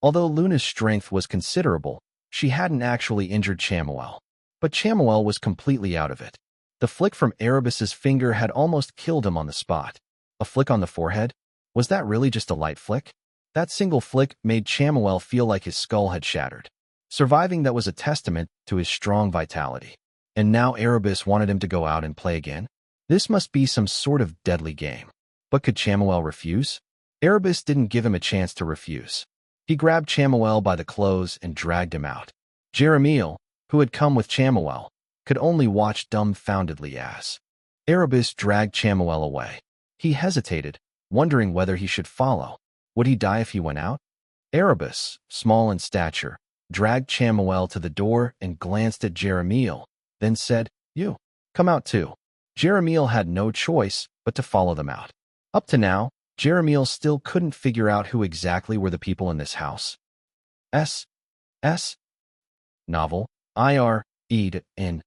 Although Luna's strength was considerable, she hadn't actually injured Chamuel. But Chamuel was completely out of it. The flick from Erebus's finger had almost killed him on the spot. A flick on the forehead? Was that really just a light flick? That single flick made Chamuel feel like his skull had shattered. Surviving that was a testament to his strong vitality. And now Erebus wanted him to go out and play again? This must be some sort of deadly game. But could Chamuel refuse? Erebus didn't give him a chance to refuse. He grabbed Chamuel by the clothes and dragged him out. Jeremiel, who had come with Chamuel, could only watch dumbfoundedly as Erebus dragged Chamuel away. He hesitated, wondering whether he should follow. Would he die if he went out? Erebus, small in stature, dragged Chamuel to the door and glanced at Jeremiel, then said, "You, come out too." Jeremiel had no choice but to follow them out. Up to now, Jeremiel still couldn't figure out who exactly were the people in this house. S. Novel, IREDNT.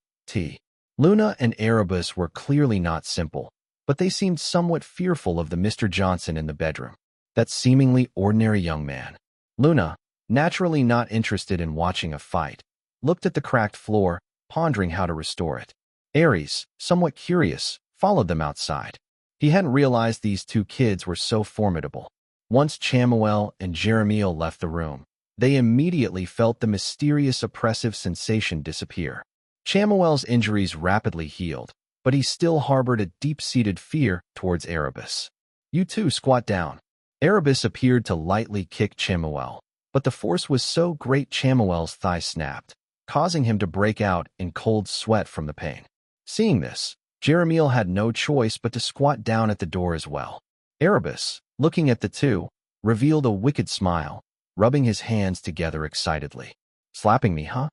Luna and Erebus were clearly not simple, but they seemed somewhat fearful of the Mr. Johnson in the bedroom, that seemingly ordinary young man. Luna, naturally not interested in watching a fight, looked at the cracked floor, pondering how to restore it. Ares, somewhat curious, followed them outside. He hadn't realized these two kids were so formidable. Once Chamuel and Jeremiel left the room, they immediately felt the mysterious oppressive sensation disappear. Chamuel's injuries rapidly healed, but he still harbored a deep-seated fear towards Erebus. "You two squat down." Erebus appeared to lightly kick Chamuel, but the force was so great Chamuel's thigh snapped, causing him to break out in cold sweat from the pain. Seeing this, Jeremiel had no choice but to squat down at the door as well. Erebus, looking at the two, revealed a wicked smile, rubbing his hands together excitedly. "Slapping me, huh?"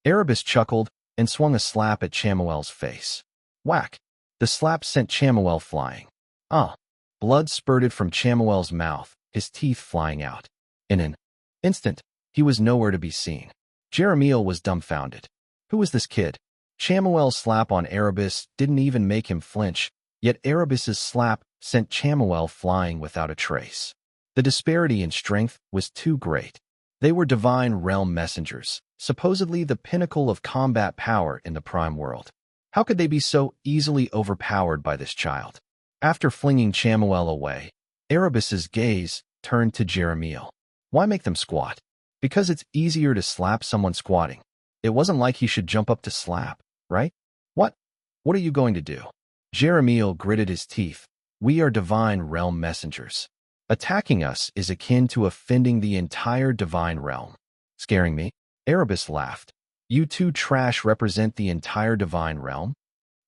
Erebus chuckled and swung a slap at Chamuel's face. Whack! The slap sent Chamuel flying. "Ah, Blood spurted from Chamuel's mouth, his teeth flying out. In an instant, he was nowhere to be seen. Jeremiel was dumbfounded. Who was this kid? Chamuel's slap on Erebus didn't even make him flinch, yet Erebus's slap sent Chamuel flying without a trace. The disparity in strength was too great. They were divine realm messengers, supposedly the pinnacle of combat power in the Prime World. How could they be so easily overpowered by this child? After flinging Chamuel away, Erebus's gaze turned to Jeremiel. Why make them squat? Because it's easier to slap someone squatting. It wasn't like he should jump up to slap, right? What? What are you going to do? Jeremiel gritted his teeth. We are divine realm messengers. Attacking us is akin to offending the entire divine realm. Scaring me? Erebus laughed. You two trash represent the entire divine realm?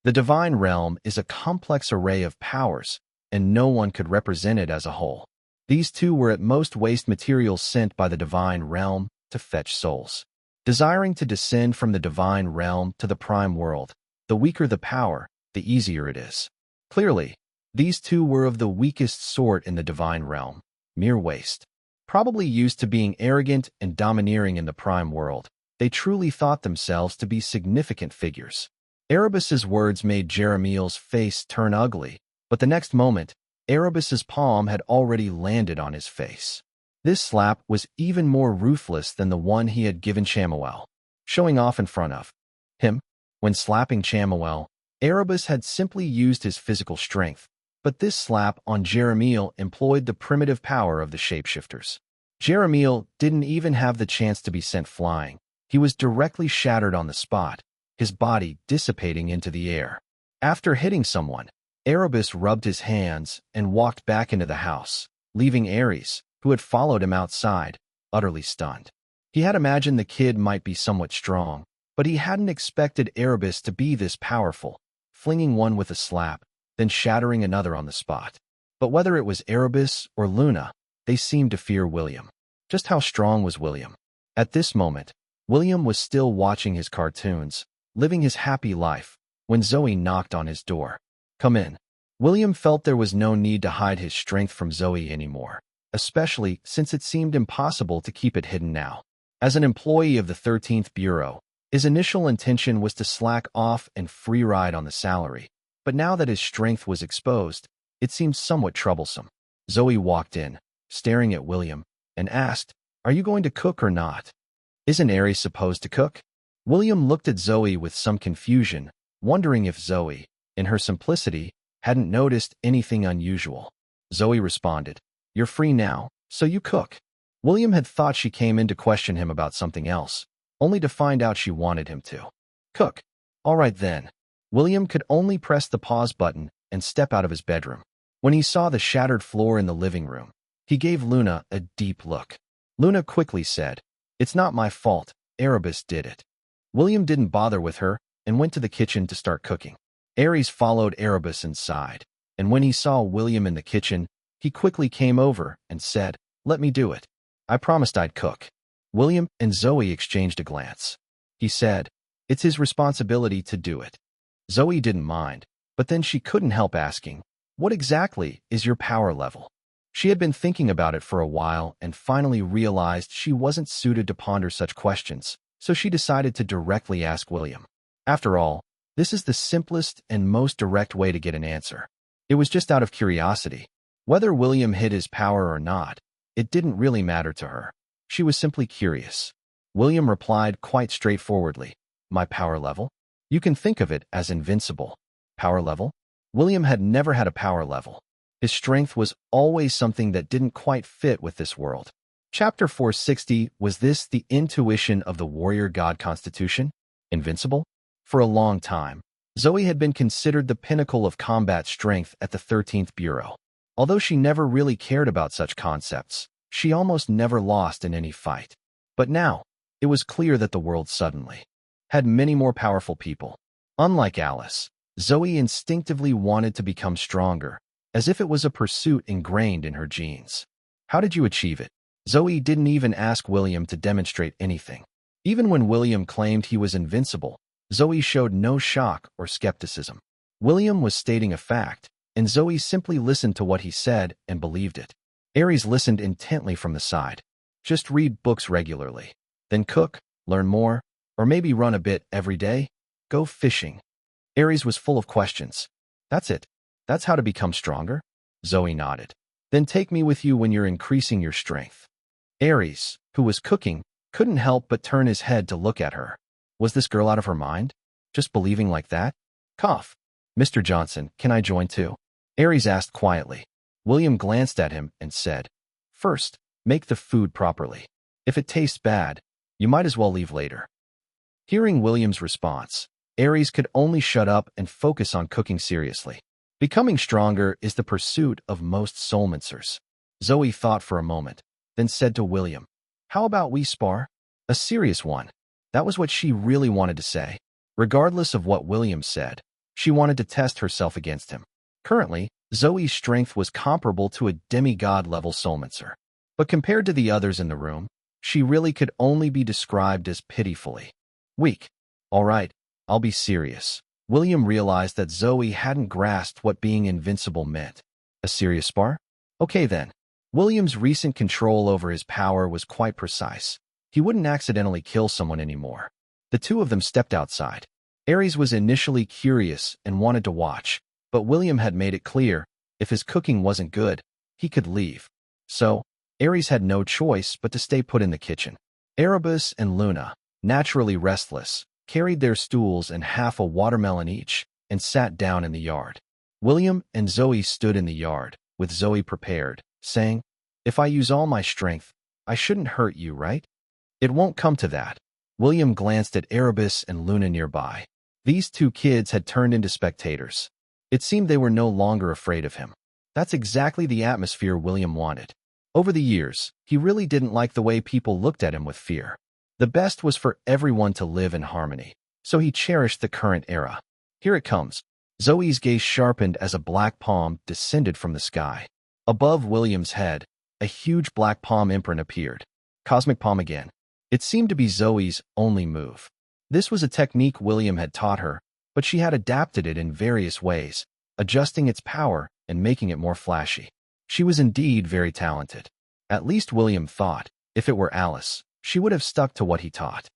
The divine realm is a complex array of powers, and no one could represent it as a whole. These two were at most waste materials sent by the divine realm to fetch souls. Desiring to descend from the divine realm to the prime world, the weaker the power, the easier it is. Clearly, these two were of the weakest sort in the divine realm, mere waste. Probably used to being arrogant and domineering in the prime world, they truly thought themselves to be significant figures. Erebus's words made Jeremiel's face turn ugly, but the next moment, Erebus's palm had already landed on his face. This slap was even more ruthless than the one he had given Chamuel, showing off in front of him. When slapping Chamuel, Erebus had simply used his physical strength, but this slap on Jeremiel employed the primitive power of the shapeshifters. Jeremiel didn't even have the chance to be sent flying. He was directly shattered on the spot, his body dissipating into the air. After hitting someone, Erebus rubbed his hands and walked back into the house, leaving Ares, who had followed him outside, utterly stunned. He had imagined the kid might be somewhat strong, but he hadn't expected Erebus to be this powerful, flinging one with a slap, then shattering another on the spot. But whether it was Erebus or Luna, they seemed to fear William. Just how strong was William? At this moment, William was still watching his cartoons, living his happy life, when Zoe knocked on his door. Come in. William felt there was no need to hide his strength from Zoe anymore, especially since it seemed impossible to keep it hidden now. As an employee of the 13th Bureau, his initial intention was to slack off and free ride on the salary, but now that his strength was exposed, it seemed somewhat troublesome. Zoe walked in, staring at William, and asked, "Are you going to cook or not? Isn't Ares supposed to cook?" William looked at Zoe with some confusion, wondering if Zoe, in her simplicity, hadn't noticed anything unusual. Zoe responded, "You're free now, so you cook." William had thought she came in to question him about something else, only to find out she wanted him to cook. All right then. William could only press the pause button and step out of his bedroom. When he saw the shattered floor in the living room, he gave Luna a deep look. Luna quickly said, "It's not my fault, Erebus did it." William didn't bother with her and went to the kitchen to start cooking. Ares followed Erebus inside, and when he saw William in the kitchen, he quickly came over and said, "Let me do it. I promised I'd cook." William and Zoe exchanged a glance. He said, "It's his responsibility to do it." Zoe didn't mind, but then she couldn't help asking, "What exactly is your power level?" She had been thinking about it for a while and finally realized she wasn't suited to ponder such questions, so she decided to directly ask William. After all, this is the simplest and most direct way to get an answer. It was just out of curiosity. Whether William hid his power or not, it didn't really matter to her. She was simply curious. William replied quite straightforwardly, "My power level? You can think of it as invincible." Power level? William had never had a power level. His strength was always something that didn't quite fit with this world. Chapter 460, was this the intuition of the warrior god constitution? Invincible? For a long time, Zoe had been considered the pinnacle of combat strength at the 13th Bureau. Although she never really cared about such concepts, she almost never lost in any fight. But now, it was clear that the world suddenly had many more powerful people. Unlike Alice, Zoe instinctively wanted to become stronger, as if it was a pursuit ingrained in her genes. How did you achieve it? Zoe didn't even ask William to demonstrate anything. Even when William claimed he was invincible, Zoe showed no shock or skepticism. William was stating a fact, and Zoe simply listened to what he said and believed it. Aries listened intently from the side. Just read books regularly. Then cook, learn more, or maybe run a bit every day. Go fishing. Aries was full of questions. That's it. That's how to become stronger? Zoe nodded. Then take me with you when you're increasing your strength. Aries, who was cooking, couldn't help but turn his head to look at her. Was this girl out of her mind? Just believing like that? Cough. Mr. Johnson, can I join too? Aries asked quietly. William glanced at him and said, First, make the food properly. If it tastes bad, you might as well leave later. Hearing William's response, Aries could only shut up and focus on cooking seriously. Becoming stronger is the pursuit of most soulmancers. Zoe thought for a moment, then said to William, How about we spar? A serious one. That was what she really wanted to say. Regardless of what William said, she wanted to test herself against him. Currently, Zoe's strength was comparable to a demigod-level soulmancer. But compared to the others in the room, she really could only be described as pitifully weak. All right, I'll be serious. William realized that Zoe hadn't grasped what being invincible meant. A serious spar? Okay then. William's recent control over his power was quite precise. He wouldn't accidentally kill someone anymore. The two of them stepped outside. Aries was initially curious and wanted to watch, but William had made it clear, if his cooking wasn't good, he could leave. So, Aries had no choice but to stay put in the kitchen. Erebus and Luna, naturally restless, carried their stools and half a watermelon each and sat down in the yard. William and Zoe stood in the yard, with Zoe prepared, saying, If I use all my strength, I shouldn't hurt you, right? It won't come to that. William glanced at Erebus and Luna nearby. These two kids had turned into spectators. It seemed they were no longer afraid of him. That's exactly the atmosphere William wanted. Over the years, he really didn't like the way people looked at him with fear. The best was for everyone to live in harmony, so he cherished the current era. Here it comes. Zoe's gaze sharpened as a black palm descended from the sky. Above William's head, a huge black palm imprint appeared. Cosmic palm again. It seemed to be Zoe's only move. This was a technique William had taught her, but she had adapted it in various ways, adjusting its power and making it more flashy. She was indeed very talented. At least William thought. If it were Alice, she would have stuck to what he taught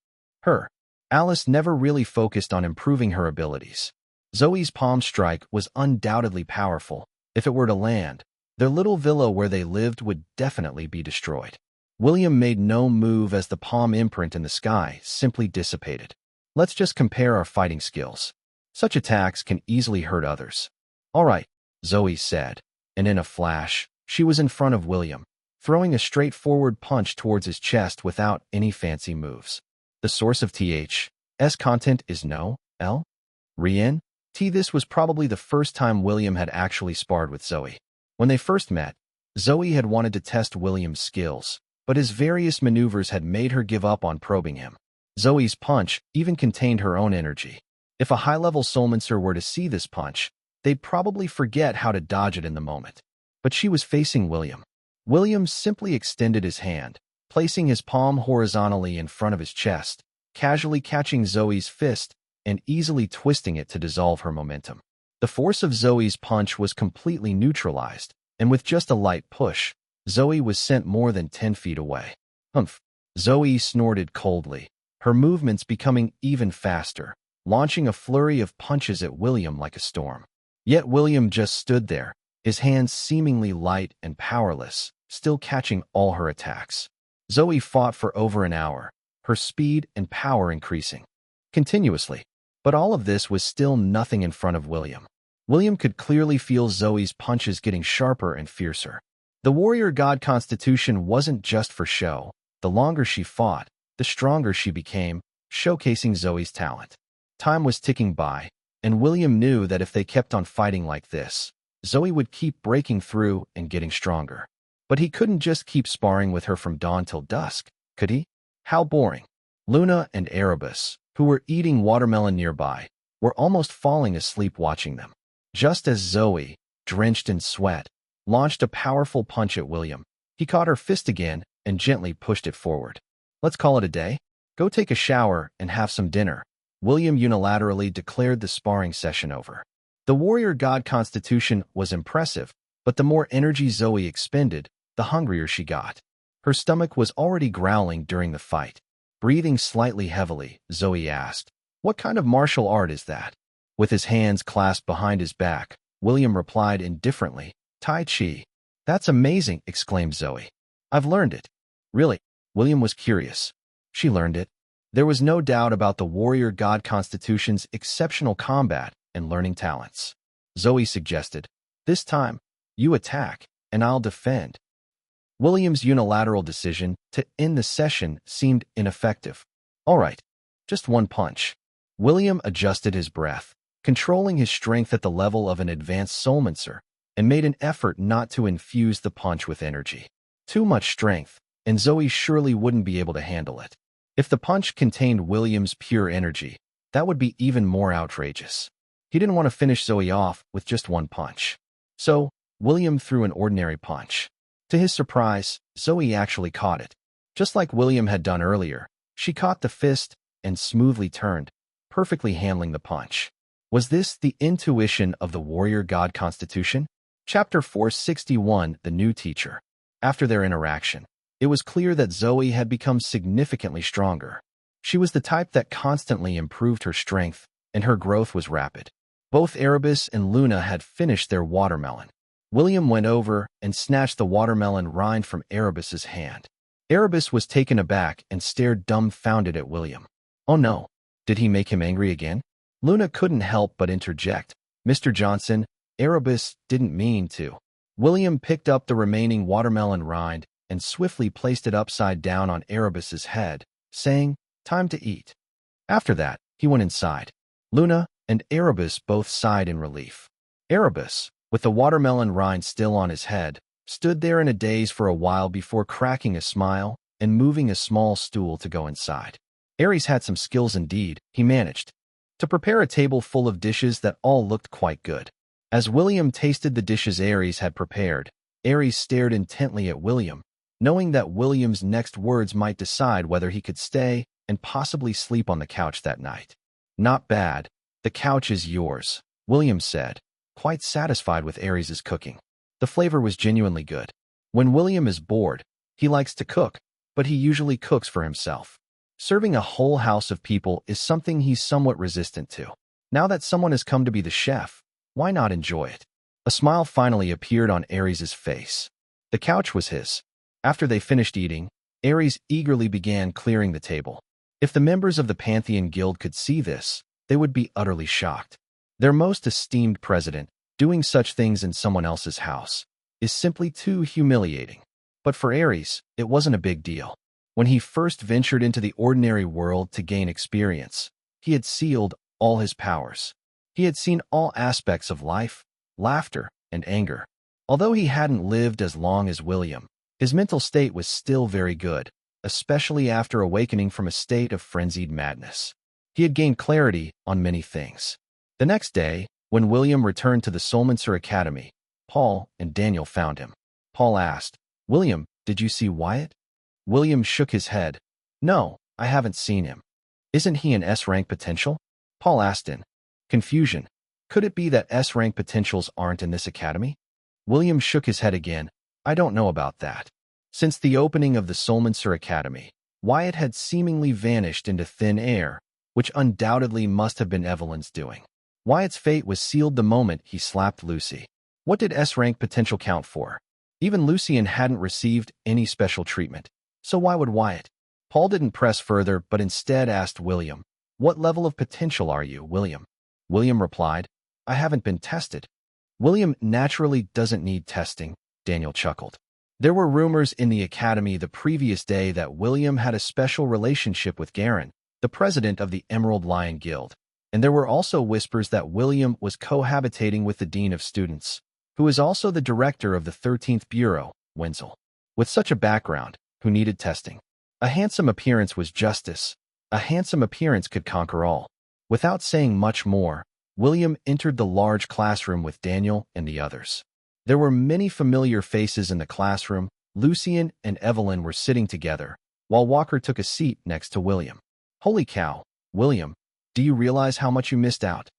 her. Alice never really focused on improving her abilities. Zoe's palm strike was undoubtedly powerful. If it were to land, their little villa where they lived would definitely be destroyed. William made no move as the palm imprint in the sky simply dissipated. Let's just compare our fighting skills. Such attacks can easily hurt others. All right, Zoe said, and in a flash, she was in front of William, throwing a straightforward punch towards his chest without any fancy moves. The source of TH's content is no, L? Rien? T. This was probably the first time William had actually sparred with Zoe. When they first met, Zoe had wanted to test William's skills, but his various maneuvers had made her give up on probing him. Zoe's punch even contained her own energy. If a high-level soulmancer were to see this punch, they'd probably forget how to dodge it in the moment. But she was facing William. William simply extended his hand, placing his palm horizontally in front of his chest, casually catching Zoe's fist and easily twisting it to dissolve her momentum. The force of Zoe's punch was completely neutralized, and with just a light push, Zoe was sent more than 10 feet away. Humph! Zoe snorted coldly, her movements becoming even faster, launching a flurry of punches at William like a storm. Yet William just stood there, his hands seemingly light and powerless, still catching all her attacks. Zoe fought for over an hour, her speed and power increasing continuously. But all of this was still nothing in front of William. William could clearly feel Zoe's punches getting sharper and fiercer. The warrior god constitution wasn't just for show. The longer she fought, the stronger she became, showcasing Zoe's talent. Time was ticking by, and William knew that if they kept on fighting like this, Zoe would keep breaking through and getting stronger. But he couldn't just keep sparring with her from dawn till dusk, could he? How boring. Luna and Erebus, who were eating watermelon nearby, were almost falling asleep watching them. Just as Zoe, drenched in sweat, launched a powerful punch at William, he caught her fist again and gently pushed it forward. Let's call it a day. Go take a shower and have some dinner. William unilaterally declared the sparring session over. The warrior god constitution was impressive, but the more energy Zoe expended, the hungrier she got. Her stomach was already growling during the fight. Breathing slightly heavily, Zoe asked, "What kind of martial art is that?" With his hands clasped behind his back, William replied indifferently, "Tai Chi." "That's amazing," exclaimed Zoe. "I've learned it." "Really?" William was curious. She learned it. There was no doubt about the warrior god constitution's exceptional combat and learning talents. Zoe suggested, "This time, you attack, and I'll defend." William's unilateral decision to end the session seemed ineffective. "All right, just one punch." William adjusted his breath, controlling his strength at the level of an advanced soulmancer, and made an effort not to infuse the punch with energy. Too much strength, and Zoe surely wouldn't be able to handle it. If the punch contained William's pure energy, that would be even more outrageous. He didn't want to finish Zoe off with just one punch. So, William threw an ordinary punch. To his surprise, Zoe actually caught it. Just like William had done earlier, she caught the fist and smoothly turned, perfectly handling the punch. Was this the intuition of the warrior god constitution? Chapter 461, The New Teacher. After their interaction, it was clear that Zoe had become significantly stronger. She was the type that constantly improved her strength, and her growth was rapid. Both Erebus and Luna had finished their watermelon. William went over and snatched the watermelon rind from Erebus's hand. Erebus was taken aback and stared dumbfounded at William. Oh no, did he make him angry again? Luna couldn't help but interject. "Mr. Johnson, Erebus didn't mean to." William picked up the remaining watermelon rind and swiftly placed it upside down on Erebus's head, saying, "Time to eat." After that, he went inside. Luna and Erebus both sighed in relief. Erebus, with the watermelon rind still on his head, stood there in a daze for a while before cracking a smile and moving a small stool to go inside. Ares had some skills indeed. He managed to prepare a table full of dishes that all looked quite good. As William tasted the dishes Ares had prepared, Ares stared intently at William, knowing that William's next words might decide whether he could stay and possibly sleep on the couch that night. "Not bad. The couch is yours," William said, quite satisfied with Ares's cooking. The flavor was genuinely good. When William is bored, he likes to cook, but he usually cooks for himself. Serving a whole house of people is something he's somewhat resistant to. Now that someone has come to be the chef, why not enjoy it? A smile finally appeared on Ares's face. The couch was his. After they finished eating, Ares eagerly began clearing the table. If the members of the Pantheon Guild could see this, they would be utterly shocked. Their most esteemed president, doing such things in someone else's house, is simply too humiliating. But for Ares, it wasn't a big deal. When he first ventured into the ordinary world to gain experience, he had sealed all his powers. He had seen all aspects of life, laughter, and anger. Although he hadn't lived as long as William, his mental state was still very good, especially after awakening from a state of frenzied madness. He had gained clarity on many things. The next day, when William returned to the Soulmancer Academy, Paul and Daniel found him. Paul asked, "William, did you see Wyatt?" William shook his head. "No, I haven't seen him." "Isn't he an S-rank potential?" Paul asked in confusion. "Could it be that S-rank potentials aren't in this academy?" William shook his head again. "I don't know about that." Since the opening of the Soulmancer Academy, Wyatt had seemingly vanished into thin air, which undoubtedly must have been Evelyn's doing. Wyatt's fate was sealed the moment he slapped Lucy. What did S-rank potential count for? Even Lucian hadn't received any special treatment. So why would Wyatt? Paul didn't press further, but instead asked William, "What level of potential are you, William?" William replied, "I haven't been tested." William naturally doesn't need testing, Daniel chuckled. There were rumors in the academy the previous day that William had a special relationship with Garen, the president of the Emerald Lion Guild, and there were also whispers that William was cohabitating with the dean of students, who is also the director of the 13th Bureau, Wenzel. With such a background, who needed testing? A handsome appearance was justice. A handsome appearance could conquer all. Without saying much more, William entered the large classroom with Daniel and the others. There were many familiar faces in the classroom. Lucian and Evelyn were sitting together, while Walker took a seat next to William. "Holy cow, William, do you realize how much you missed out?"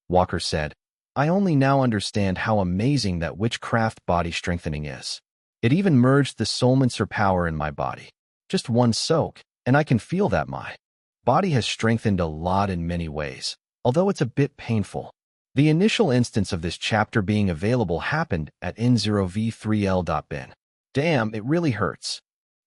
Walker said. I only now understand how amazing that witchcraft body strengthening is. It even merged the soulmancer power in my body. Just one soak, and I can feel that my body has strengthened a lot in many ways, although it's a bit painful. The initial instance of this chapter being available happened at N0V3L.bin. Damn, it really hurts.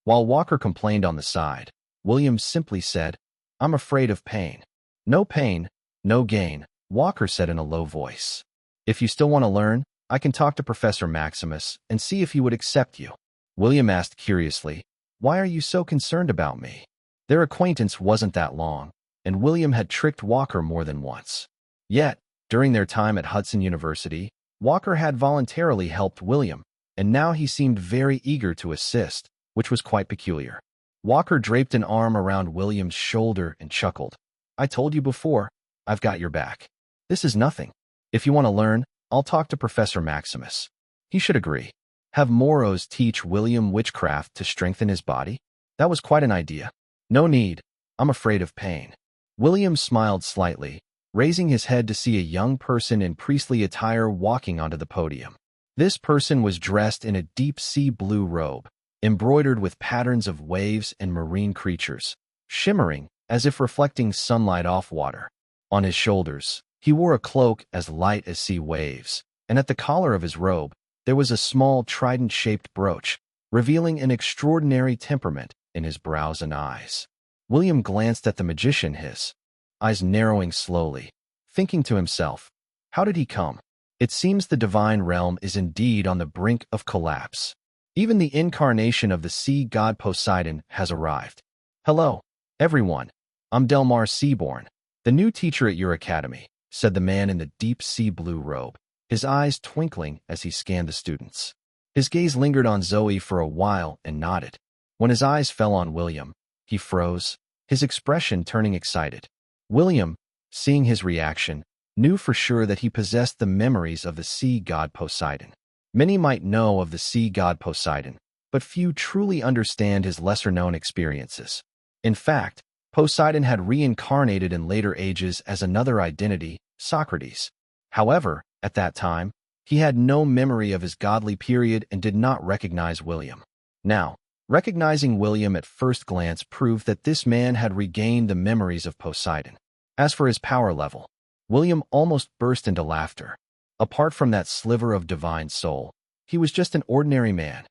While Walker complained on the side, William simply said, I'm afraid of pain. No pain, no gain, Walker said in a low voice. If you still want to learn, I can talk to Professor Maximus and see if he would accept you. William asked curiously, why are you so concerned about me? Their acquaintance wasn't that long, and William had tricked Walker more than once. Yet, during their time at Hudson University, Walker had voluntarily helped William, and now he seemed very eager to assist, which was quite peculiar. Walker draped an arm around William's shoulder and chuckled. I told you before, I've got your back. This is nothing. If you want to learn, I'll talk to Professor Maximus. He should agree. Have Moros teach William witchcraft to strengthen his body? That was quite an idea. No need. I'm afraid of pain. William smiled slightly, raising his head to see a young person in priestly attire walking onto the podium. This person was dressed in a deep sea blue robe, embroidered with patterns of waves and marine creatures, shimmering as if reflecting sunlight off water. On his shoulders, he wore a cloak as light as sea waves, and at the collar of his robe, there was a small trident-shaped brooch, revealing an extraordinary temperament in his brows and eyes. William glanced at the magician, his eyes narrowing slowly, thinking to himself, how did he come? It seems the divine realm is indeed on the brink of collapse. Even the incarnation of the sea god Poseidon has arrived. Hello, everyone. I'm Delmar Seaborn, the new teacher at your academy, said the man in the deep sea blue robe, his eyes twinkling as he scanned the students. His gaze lingered on Zoe for a while and nodded. When his eyes fell on William, he froze, his expression turning excited. William, seeing his reaction, knew for sure that he possessed the memories of the sea god Poseidon. Many might know of the sea god Poseidon, but few truly understand his lesser-known experiences. In fact, Poseidon had reincarnated in later ages as another identity, Socrates. However, at that time, he had no memory of his godly period and did not recognize William. Now, recognizing William at first glance proved that this man had regained the memories of Poseidon. As for his power level, William almost burst into laughter. Apart from that sliver of divine soul, he was just an ordinary man.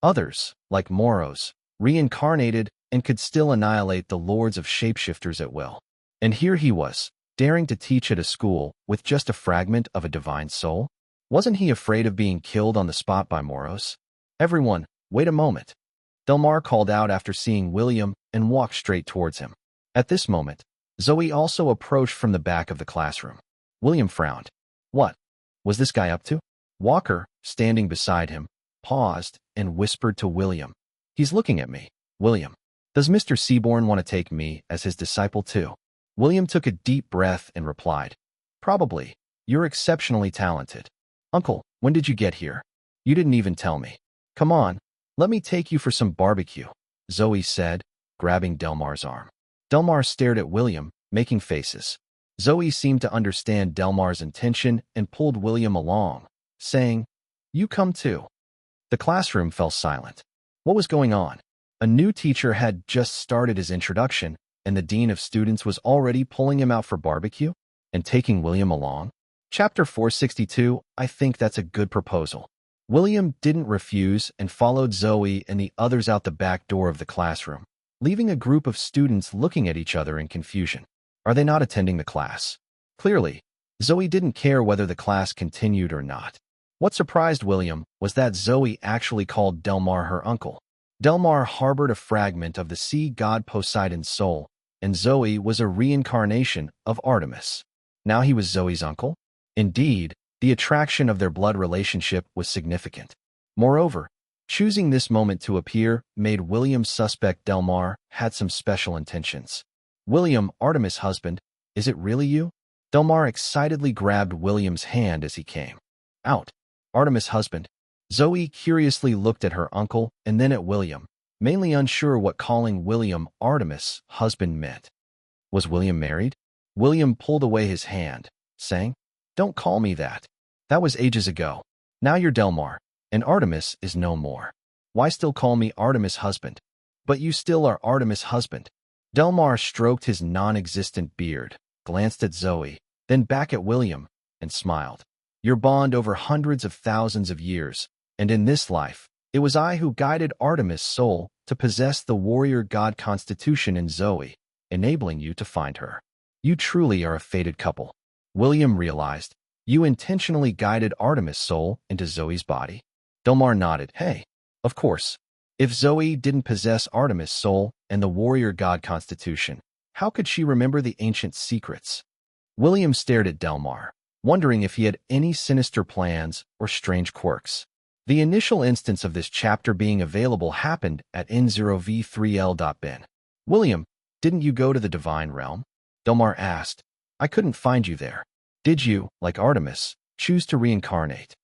Others, like Moros, reincarnated and could still annihilate the lords of shapeshifters at will. And here he was, daring to teach at a school with just a fragment of a divine soul? Wasn't he afraid of being killed on the spot by Moros? Everyone, wait a moment. Delmar called out after seeing William and walked straight towards him. At this moment, Zoe also approached from the back of the classroom. William frowned. What was this guy up to? Walker, standing beside him, paused and whispered to William. He's looking at me. William, does Mr. Seaborn want to take me as his disciple too? William took a deep breath and replied, probably. You're exceptionally talented. Uncle, when did you get here? You didn't even tell me. Come on, let me take you for some barbecue, Zoe said, grabbing Delmar's arm. Delmar stared at William, making faces. Zoe seemed to understand Delmar's intention and pulled William along, saying, you come too. The classroom fell silent. What was going on? A new teacher had just started his introduction, and the dean of students was already pulling him out for barbecue and taking William along? Chapter 462, I think that's a good proposal. William didn't refuse and followed Zoe and the others out the back door of the classroom, leaving a group of students looking at each other in confusion. Are they not attending the class? Clearly, Zoe didn't care whether the class continued or not. What surprised William was that Zoe actually called Delmar her uncle. Delmar harbored a fragment of the sea god Poseidon's soul, and Zoe was a reincarnation of Artemis. Now he was Zoe's uncle? Indeed, the attraction of their blood relationship was significant. Moreover, choosing this moment to appear made William suspect Delmar had some special intentions. William, Artemis' husband, is it really you? Delmar excitedly grabbed William's hand as he came out. Artemis' husband. Zoe curiously looked at her uncle and then at William, mainly unsure what calling William Artemis' husband meant. Was William married? William pulled away his hand, saying, Don't call me that. That was ages ago. Now you're Delmar, and Artemis is no more. Why still call me Artemis husband? But you still are Artemis husband. Delmar stroked his non-existent beard, glanced at Zoe, then back at William, and smiled. Your bond over hundreds of thousands of years, and in this life, it was I who guided Artemis' soul to possess the warrior god constitution in Zoe, enabling you to find her. You truly are a fated couple. William realized. You intentionally guided Artemis' soul into Zoe's body? Delmar nodded. Hey, of course. If Zoe didn't possess Artemis' soul and the warrior god constitution, how could she remember the ancient secrets? William stared at Delmar, wondering if he had any sinister plans or strange quirks. The initial instance of this chapter being available happened at N0V3L.bin. William, didn't you go to the divine realm? Delmar asked. I couldn't find you there. Did you, like Artemis, choose to reincarnate?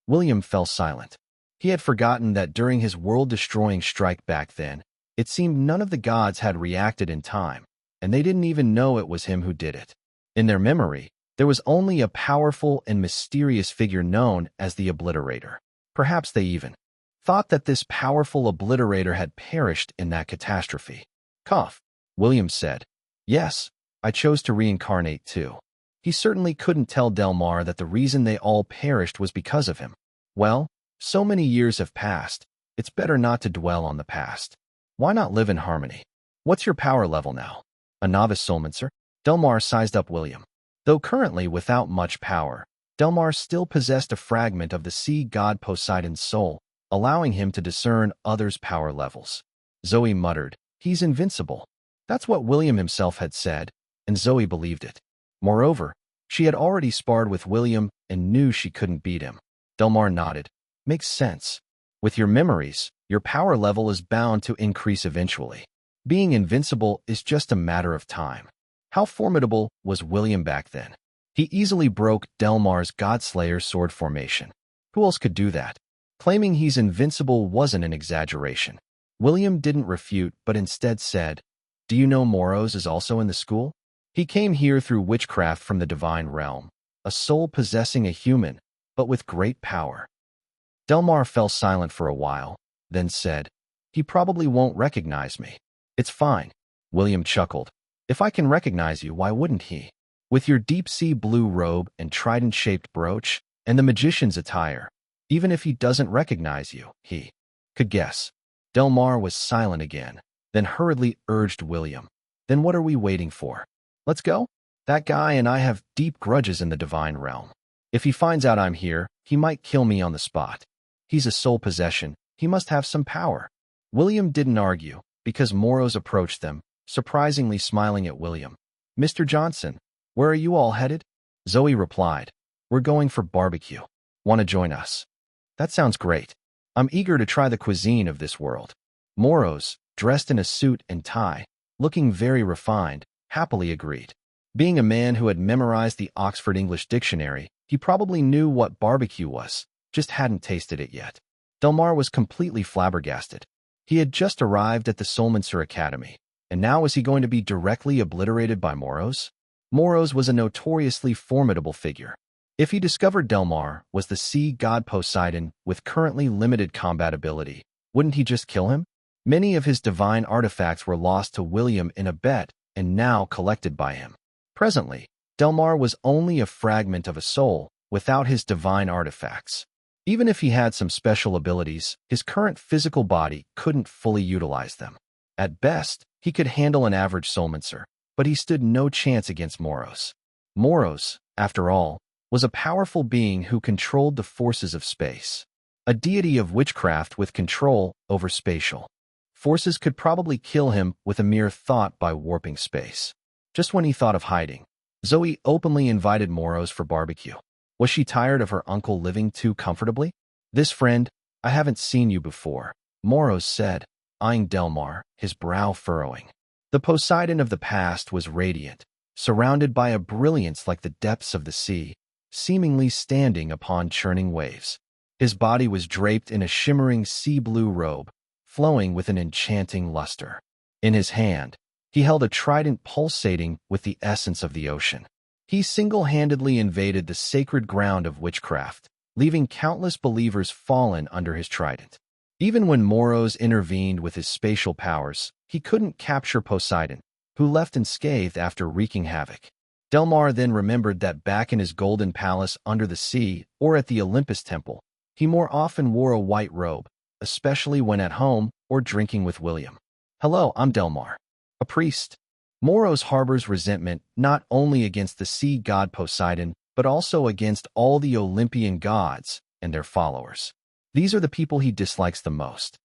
William fell silent. He had forgotten that during his world-destroying strike back then, it seemed none of the gods had reacted in time, and they didn't even know it was him who did it. In their memory, there was only a powerful and mysterious figure known as the Obliterator. Perhaps they even thought that this powerful Obliterator had perished in that catastrophe. Cough. William said. Yes, I chose to reincarnate too. He certainly couldn't tell Delmar that the reason they all perished was because of him. Well, so many years have passed, it's better not to dwell on the past. Why not live in harmony? What's your power level now? A novice soulmancer? Delmar sized up William. Though currently without much power, Delmar still possessed a fragment of the sea god Poseidon's soul, allowing him to discern others' power levels. Zoe muttered, he's invincible. That's what William himself had said, and Zoe believed it. Moreover, she had already sparred with William and knew she couldn't beat him. Delmar nodded. Makes sense. With your memories, your power level is bound to increase eventually. Being invincible is just a matter of time. How formidable was William back then? He easily broke Delmar's Godslayer sword formation. Who else could do that? Claiming he's invincible wasn't an exaggeration. William didn't refute, but instead said, Do you know Moros is also in the school? He came here through witchcraft from the divine realm, a soul possessing a human, but with great power. Delmar fell silent for a while, then said, He probably won't recognize me. It's fine. William chuckled. If I can recognize you, why wouldn't he? With your deep-sea blue robe and trident-shaped brooch, and the magician's attire, even if he doesn't recognize you, he could guess. Delmar was silent again, then hurriedly urged William. Then what are we waiting for? Let's go? That guy and I have deep grudges in the divine realm. If he finds out I'm here, he might kill me on the spot. He's a soul possession. He must have some power. William didn't argue, because Moros approached them, surprisingly smiling at William. Mr. Johnson, where are you all headed? Zoe replied. We're going for barbecue. Want to join us? That sounds great. I'm eager to try the cuisine of this world. Moros, dressed in a suit and tie, looking very refined, happily agreed. Being a man who had memorized the Oxford English Dictionary, he probably knew what barbecue was, just hadn't tasted it yet. Delmar was completely flabbergasted. He had just arrived at the Soulmancer Academy, and now was he going to be directly obliterated by Moros? Moros was a notoriously formidable figure. If he discovered Delmar was the sea god Poseidon with currently limited combat ability, wouldn't he just kill him? Many of his divine artifacts were lost to William in a bet and now collected by him. Presently, Delmar was only a fragment of a soul without his divine artifacts. Even if he had some special abilities, his current physical body couldn't fully utilize them. At best, he could handle an average soulmancer, but he stood no chance against Moros. Moros, after all, was a powerful being who controlled the forces of space. A deity of witchcraft with control over spatial forces could probably kill him with a mere thought by warping space. Just when he thought of hiding, Zoe openly invited Moros for barbecue. Was she tired of her uncle living too comfortably? This friend, I haven't seen you before, Moros said, eyeing Delmar, his brow furrowing. The Poseidon of the past was radiant, surrounded by a brilliance like the depths of the sea, seemingly standing upon churning waves. His body was draped in a shimmering sea-blue robe, flowing with an enchanting luster. In his hand, he held a trident pulsating with the essence of the ocean. He single-handedly invaded the sacred ground of witchcraft, leaving countless believers fallen under his trident. Even when Moros intervened with his spatial powers, he couldn't capture Poseidon, who left unscathed after wreaking havoc. Delmar then remembered that back in his golden palace under the sea or at the Olympus temple, he more often wore a white robe, especially when at home or drinking with William. Hello, I'm Delmar, a priest. Moros harbors resentment not only against the sea god Poseidon, but also against all the Olympian gods and their followers. These are the people he dislikes the most.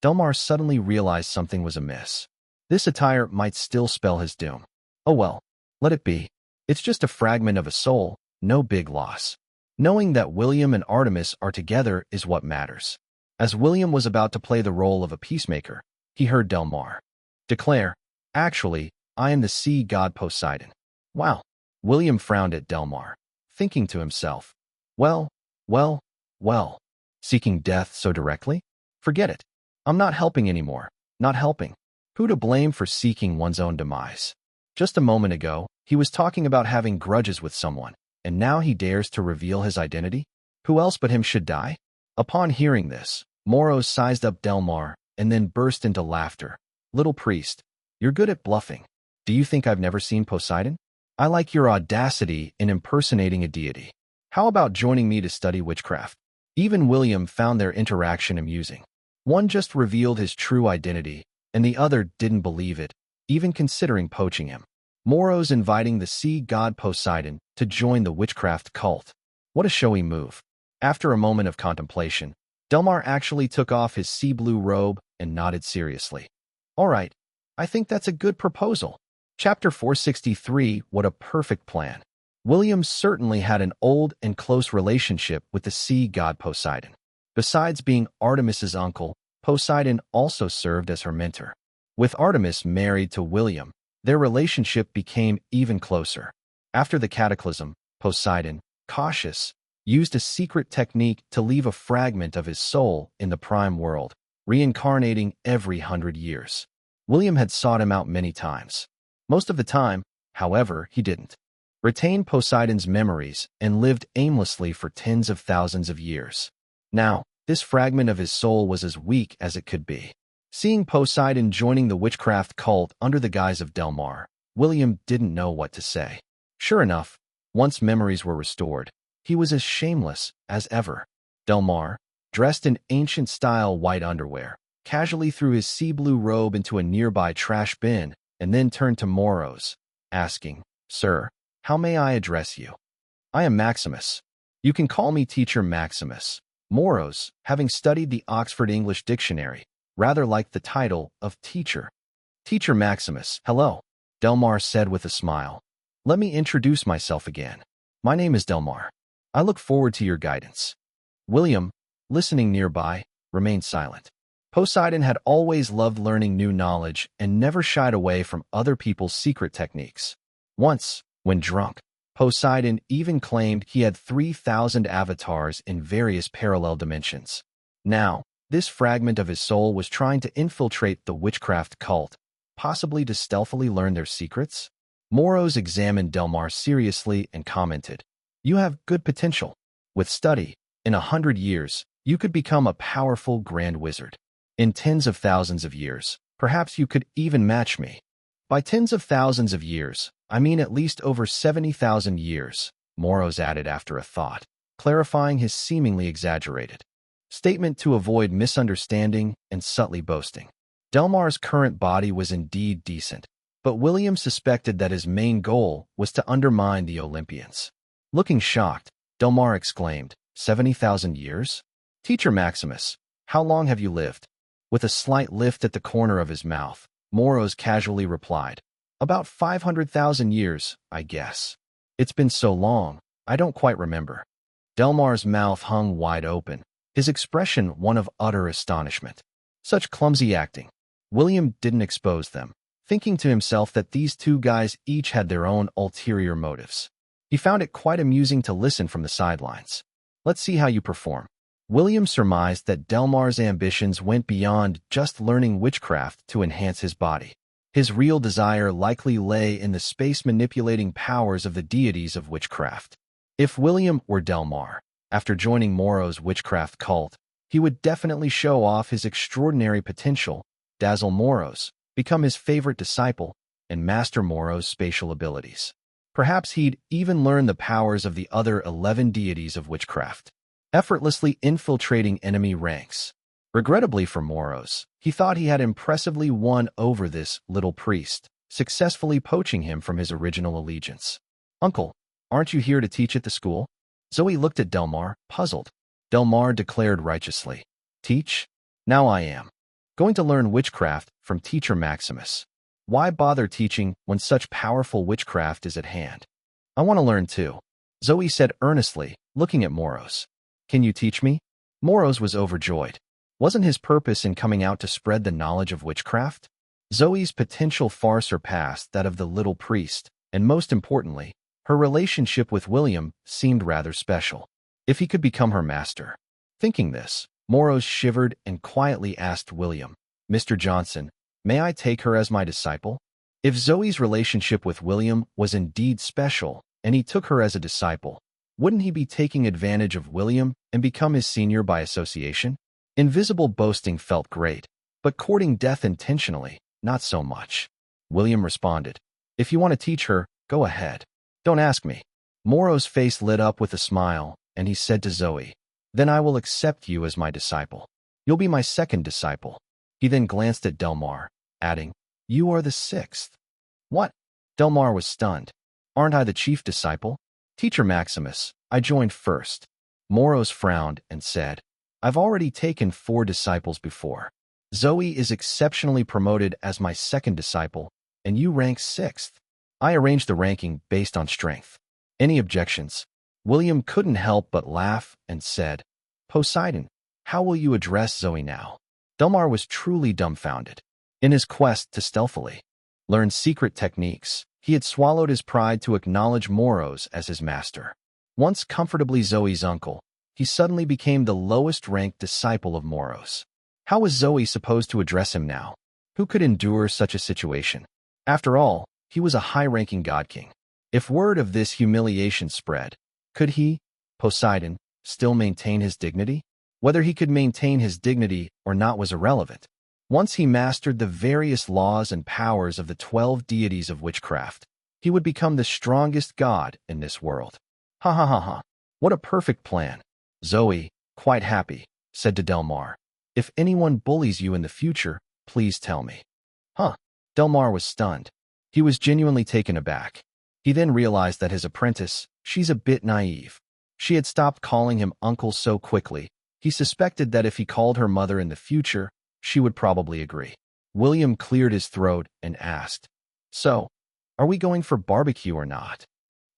Delmar suddenly realized something was amiss. This attire might still spell his doom. Oh well, let it be. It's just a fragment of a soul, no big loss. Knowing that William and Artemis are together is what matters. As William was about to play the role of a peacemaker, he heard Delmar declare, "Actually, I am the sea god Poseidon." Wow. William frowned at Delmar, thinking to himself, well, seeking death so directly? Forget it. I'm not helping anymore. Not helping. Who to blame for seeking one's own demise? Just a moment ago, he was talking about having grudges with someone, and now he dares to reveal his identity? Who else but him should die? Upon hearing this, Moros sized up Delmar and then burst into laughter. Little priest, you're good at bluffing. Do you think I've never seen Poseidon? I like your audacity in impersonating a deity. How about joining me to study witchcraft? Even William found their interaction amusing. One just revealed his true identity, and the other didn't believe it, even considering poaching him. Moros inviting the sea god Poseidon to join the witchcraft cult. What a showy move. After a moment of contemplation, Delmar actually took off his sea blue robe and nodded seriously. All right, I think that's a good proposal. Chapter 463, What a Perfect Plan. William certainly had an old and close relationship with the sea god Poseidon. Besides being Artemis's uncle, Poseidon also served as her mentor. With Artemis married to William, their relationship became even closer. After the cataclysm, Poseidon, cautious, used a secret technique to leave a fragment of his soul in the prime world, reincarnating every 100 years. William had sought him out many times. Most of the time, however, he didn't. Retained Poseidon's memories and lived aimlessly for tens of thousands of years. Now, this fragment of his soul was as weak as it could be. Seeing Poseidon joining the witchcraft cult under the guise of Delmar, William didn't know what to say. Sure enough, once memories were restored, he was as shameless as ever. Delmar, dressed in ancient-style white underwear, casually threw his sea blue robe into a nearby trash bin and then turned to Moros, asking, "Sir, how may I address you?" "I am Maximus. You can call me Teacher Maximus." Moros, having studied the Oxford English Dictionary, rather liked the title of teacher. "Teacher Maximus, hello," Delmar said with a smile. "Let me introduce myself again. My name is Delmar. I look forward to your guidance." William, listening nearby, remained silent. Poseidon had always loved learning new knowledge and never shied away from other people's secret techniques. Once, when drunk, Poseidon even claimed he had 3,000 avatars in various parallel dimensions. Now, this fragment of his soul was trying to infiltrate the witchcraft cult, possibly to stealthily learn their secrets. Moros examined Delmar seriously and commented, "You have good potential. With study, in 100 years, you could become a powerful grand wizard. In tens of thousands of years, perhaps you could even match me." By tens of thousands of years, I mean at least over 70,000 years, Moros added after a thought, clarifying his seemingly exaggerated statement to avoid misunderstanding and subtly boasting. Delmar's current body was indeed decent, but William suspected that his main goal was to undermine the Olympians. Looking shocked, Delmar exclaimed, 70,000 years? Teacher Maximus, how long have you lived?" With a slight lift at the corner of his mouth, Moros casually replied, "About 500,000 years, I guess. It's been so long, I don't quite remember." Delmar's mouth hung wide open, his expression one of utter astonishment. Such clumsy acting. William didn't expose them, thinking to himself that these two guys each had their own ulterior motives. He found it quite amusing to listen from the sidelines. "Let's see how you perform." William surmised that Delmar's ambitions went beyond just learning witchcraft to enhance his body. His real desire likely lay in the space-manipulating powers of the deities of witchcraft. If William were Delmar, after joining Morrow's witchcraft cult, he would definitely show off his extraordinary potential, dazzle Morrow's, become his favorite disciple, and master Morrow's spatial abilities. Perhaps he'd even learn the powers of the other 11 deities of witchcraft, effortlessly infiltrating enemy ranks. Regrettably for Morrow's, he thought he had impressively won over this little priest, successfully poaching him from his original allegiance. "Uncle, aren't you here to teach at the school?" Zoe looked at Delmar, puzzled. Delmar declared righteously, "Teach? Now I am going to learn witchcraft from Teacher Maximus. Why bother teaching when such powerful witchcraft is at hand? I want to learn too," Zoe said earnestly, looking at Morrow's. "Can you teach me?" Morrow's was overjoyed. Wasn't his purpose in coming out to spread the knowledge of witchcraft? Zoe's potential far surpassed that of the little priest, and most importantly, her relationship with William seemed rather special. If he could become her master. Thinking this, Morrow's shivered and quietly asked William, "Mr. Johnson, may I take her as my disciple?" If Zoe's relationship with William was indeed special, and he took her as a disciple, wouldn't he be taking advantage of William and become his senior by association? Invisible boasting felt great, but courting death intentionally, not so much. William responded, "If you want to teach her, go ahead. Don't ask me." Morrow's face lit up with a smile, and he said to Zoe, "Then I will accept you as my disciple. You'll be my second disciple." He then glanced at Delmar, adding, "You are the sixth." "What?" Delmar was stunned. "Aren't I the chief disciple?" "Teacher Maximus, I joined first." Morrow's frowned and said, "I've already taken 4 disciples before. Zoe is exceptionally promoted as my second disciple, and you rank 6th. I arranged the ranking based on strength." Any objections? William couldn't help but laugh and said, "Poseidon, how will you address Zoe now?" Delmar was truly dumbfounded. In his quest to stealthily learn secret techniques, he had swallowed his pride to acknowledge Morrow's as his master. Once comfortably Zoe's uncle, he suddenly became the lowest-ranked disciple of Morrow's. How was Zoe supposed to address him now? Who could endure such a situation? After all, he was a high-ranking god king. If word of this humiliation spread, could he, Poseidon, still maintain his dignity? Whether he could maintain his dignity or not was irrelevant. Once he mastered the various laws and powers of the 12 deities of witchcraft, he would become the strongest god in this world. Ha ha ha ha. What a perfect plan. Zoe, quite happy, said to Delmar, "If anyone bullies you in the future, please tell me." Huh? Delmar was stunned. He was genuinely taken aback. He then realized that his apprentice, she's a bit naive. She had stopped calling him uncle so quickly. He suspected that if he called her mother in the future, she would probably agree. William cleared his throat and asked, "So, are we going for barbecue or not?"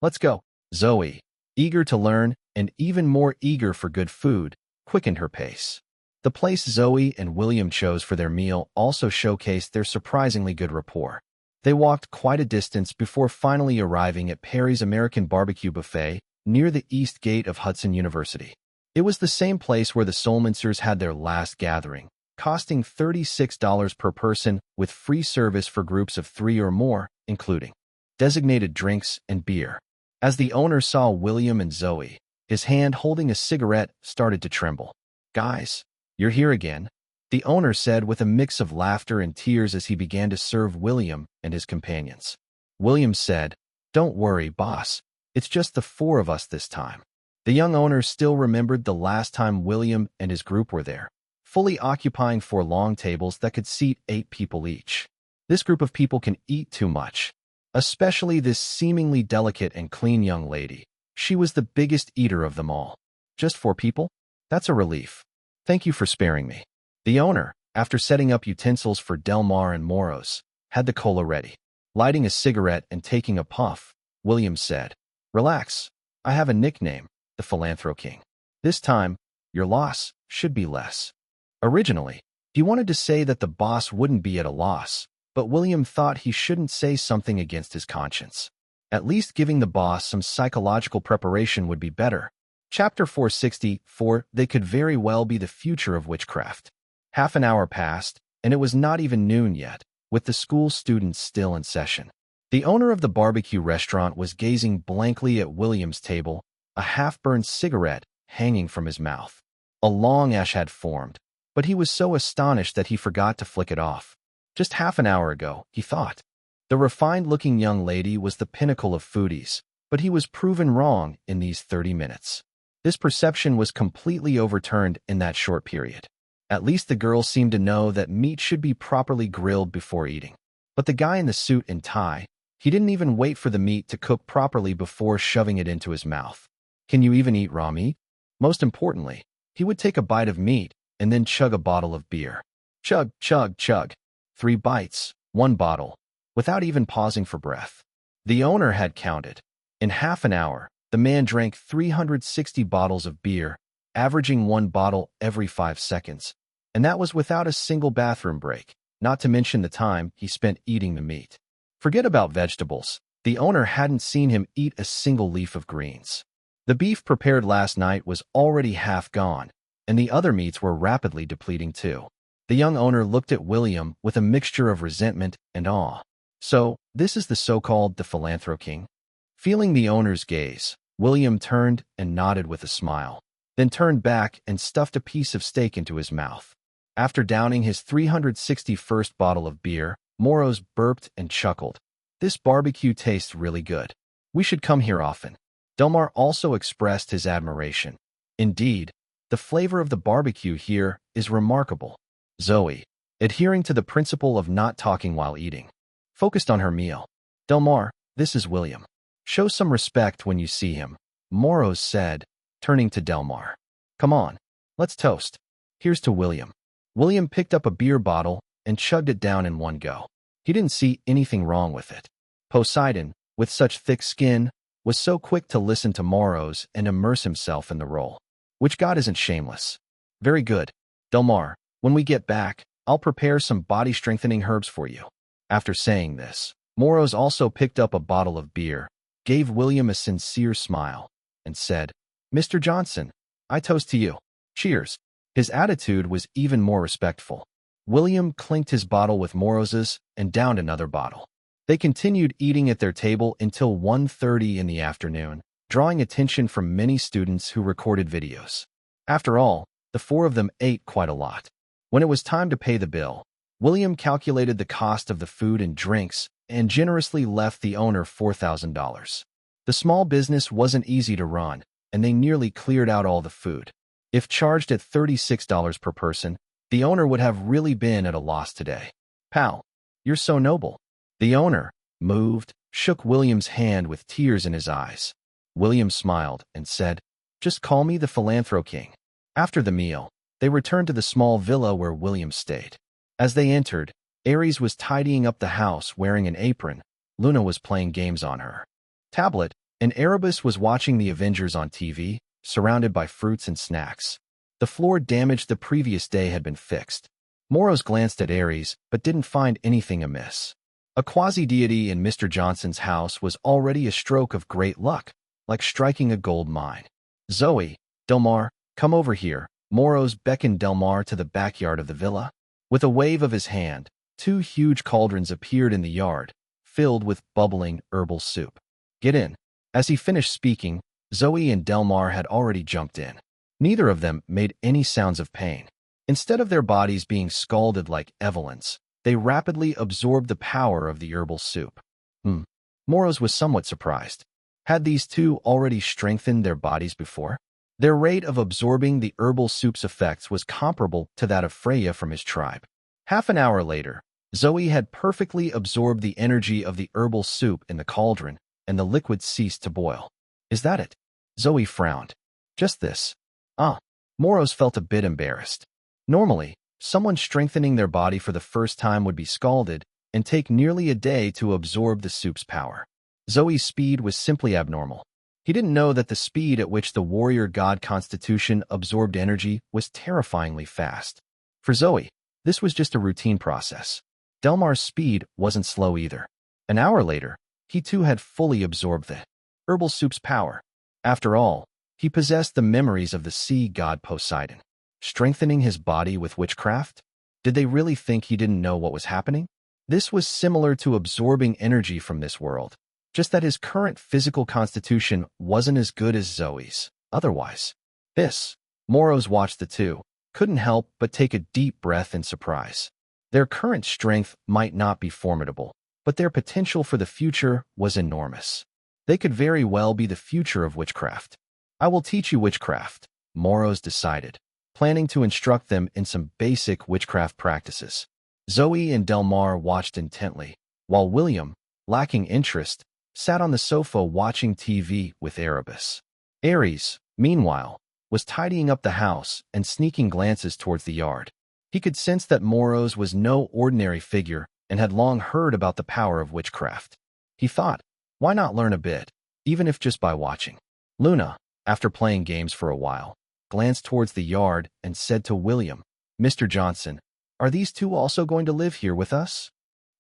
"Let's go." Zoe, eager to learn and even more eager for good food, quickened her pace. The place Zoe and William chose for their meal also showcased their surprisingly good rapport. They walked quite a distance before finally arriving at Perry's American Barbecue Buffet near the east gate of Hudson University. It was the same place where the Solmincers had their last gathering, costing $36 per person with free service for groups of 3 or more, including designated drinks and beer. As the owner saw William and Zoe, his hand holding a cigarette started to tremble. "Guys, you're here again," the owner said with a mix of laughter and tears as he began to serve William and his companions. William said, "Don't worry, boss. It's just the 4 of us this time." The young owner still remembered the last time William and his group were there, fully occupying 4 long tables that could seat 8 people each. This group of people can eat too much, especially this seemingly delicate and clean young lady. She was the biggest eater of them all. "Just 4 people? That's a relief. Thank you for sparing me." The owner, after setting up utensils for Delmar and Morrow's, had the cola ready. Lighting a cigarette and taking a puff, William said, "Relax. I have a nickname, the Philanthro King. This time, your loss should be less." Originally, he wanted to say that the boss wouldn't be at a loss, but William thought he shouldn't say something against his conscience. At least giving the boss some psychological preparation would be better. Chapter 464, They could very well be the future of witchcraft. Half an hour passed, and it was not even noon yet, with the school students still in session. The owner of the barbecue restaurant was gazing blankly at William's table, a half-burned cigarette hanging from his mouth. A long ash had formed, but he was so astonished that he forgot to flick it off. Just half an hour ago, he thought. The refined-looking young lady was the pinnacle of foodies, but he was proven wrong in these 30 minutes. This perception was completely overturned in that short period. At least the girl seemed to know that meat should be properly grilled before eating. But the guy in the suit and tie, he didn't even wait for the meat to cook properly before shoving it into his mouth. Can you even eat raw meat? Most importantly, he would take a bite of meat and then chug a bottle of beer. Chug, chug, chug. 3 bites, 1 bottle, without even pausing for breath. The owner had counted. In half an hour, the man drank 360 bottles of beer, averaging 1 bottle every 5 seconds. And that was without a single bathroom break, not to mention the time he spent eating the meat. Forget about vegetables. The owner hadn't seen him eat a single leaf of greens. The beef prepared last night was already half gone, and the other meats were rapidly depleting too. The young owner looked at William with a mixture of resentment and awe. So, this is the so-called the Philanthro King? Feeling the owner's gaze, William turned and nodded with a smile, then turned back and stuffed a piece of steak into his mouth. After downing his 361st bottle of beer, Moros burped and chuckled. This barbecue tastes really good. We should come here often. Delmar also expressed his admiration. Indeed, the flavor of the barbecue here is remarkable. Zoe, adhering to the principle of not talking while eating, focused on her meal. Delmar, this is William. Show some respect when you see him, Moros said, turning to Delmar. Come on, let's toast. Here's to William. William picked up a beer bottle and chugged it down in one go. He didn't see anything wrong with it. Poseidon, with such thick skin, was so quick to listen to Moros and immerse himself in the role. Which god isn't shameless? Very good. Delmar, when we get back, I'll prepare some body-strengthening herbs for you. After saying this, Moros also picked up a bottle of beer, gave William a sincere smile, and said, Mr. Johnson, I toast to you. Cheers. His attitude was even more respectful. William clinked his bottle with Moros's and downed another bottle. They continued eating at their table until 1:30 in the afternoon, drawing attention from many students who recorded videos. After all, the 4 of them ate quite a lot. When it was time to pay the bill, William calculated the cost of the food and drinks and generously left the owner $4,000. The small business wasn't easy to run, and they nearly cleared out all the food. If charged at $36 per person, the owner would have really been at a loss today. Pal, you're so noble. The owner, moved, shook William's hand with tears in his eyes. William smiled and said, Just call me the Philanthro King. After the meal, they returned to the small villa where William stayed. As they entered, Ares was tidying up the house wearing an apron. Luna was playing games on her tablet, and Erebus was watching the Avengers on TV, surrounded by fruits and snacks. The floor damaged the previous day had been fixed. Moros glanced at Ares, but didn't find anything amiss. A quasi-deity in Mr. Johnson's house was already a stroke of great luck, like striking a gold mine. Zoe, Delmar, come over here. Moros beckoned Delmar to the backyard of the villa. With a wave of his hand, 2 huge cauldrons appeared in the yard, filled with bubbling herbal soup. Get in. As he finished speaking, Zoe and Delmar had already jumped in. Neither of them made any sounds of pain. Instead of their bodies being scalded like Evelyn's, they rapidly absorbed the power of the herbal soup. Moros was somewhat surprised. Had these 2 already strengthened their bodies before? Their rate of absorbing the herbal soup's effects was comparable to that of Freya from his tribe. Half an hour later, Zoe had perfectly absorbed the energy of the herbal soup in the cauldron, and the liquid ceased to boil. Is that it? Zoe frowned. Just this. Moros felt a bit embarrassed. Normally, someone strengthening their body for the first time would be scalded and take nearly a day to absorb the soup's power. Zoe's speed was simply abnormal. He didn't know that the speed at which the warrior god constitution absorbed energy was terrifyingly fast. For Zoe, this was just a routine process. Delmar's speed wasn't slow either. An hour later, he too had fully absorbed the herbal soup's power. After all, he possessed the memories of the sea god Poseidon. Strengthening his body with witchcraft? Did they really think he didn't know what was happening? This was similar to absorbing energy from this world, just that his current physical constitution wasn't as good as Zoe's. Otherwise, Moros watched the two, couldn't help but take a deep breath in surprise. Their current strength might not be formidable, but their potential for the future was enormous. They could very well be the future of witchcraft. I will teach you witchcraft, Moros decided, planning to instruct them in some basic witchcraft practices. Zoe and Delmar watched intently, while William, lacking interest, sat on the sofa watching TV with Erebus. Aries, meanwhile, was tidying up the house and sneaking glances towards the yard. He could sense that Moros was no ordinary figure and had long heard about the power of witchcraft. He thought, why not learn a bit, even if just by watching? Luna, after playing games for a while, glanced towards the yard and said to William, Mr. Johnson, are these two also going to live here with us?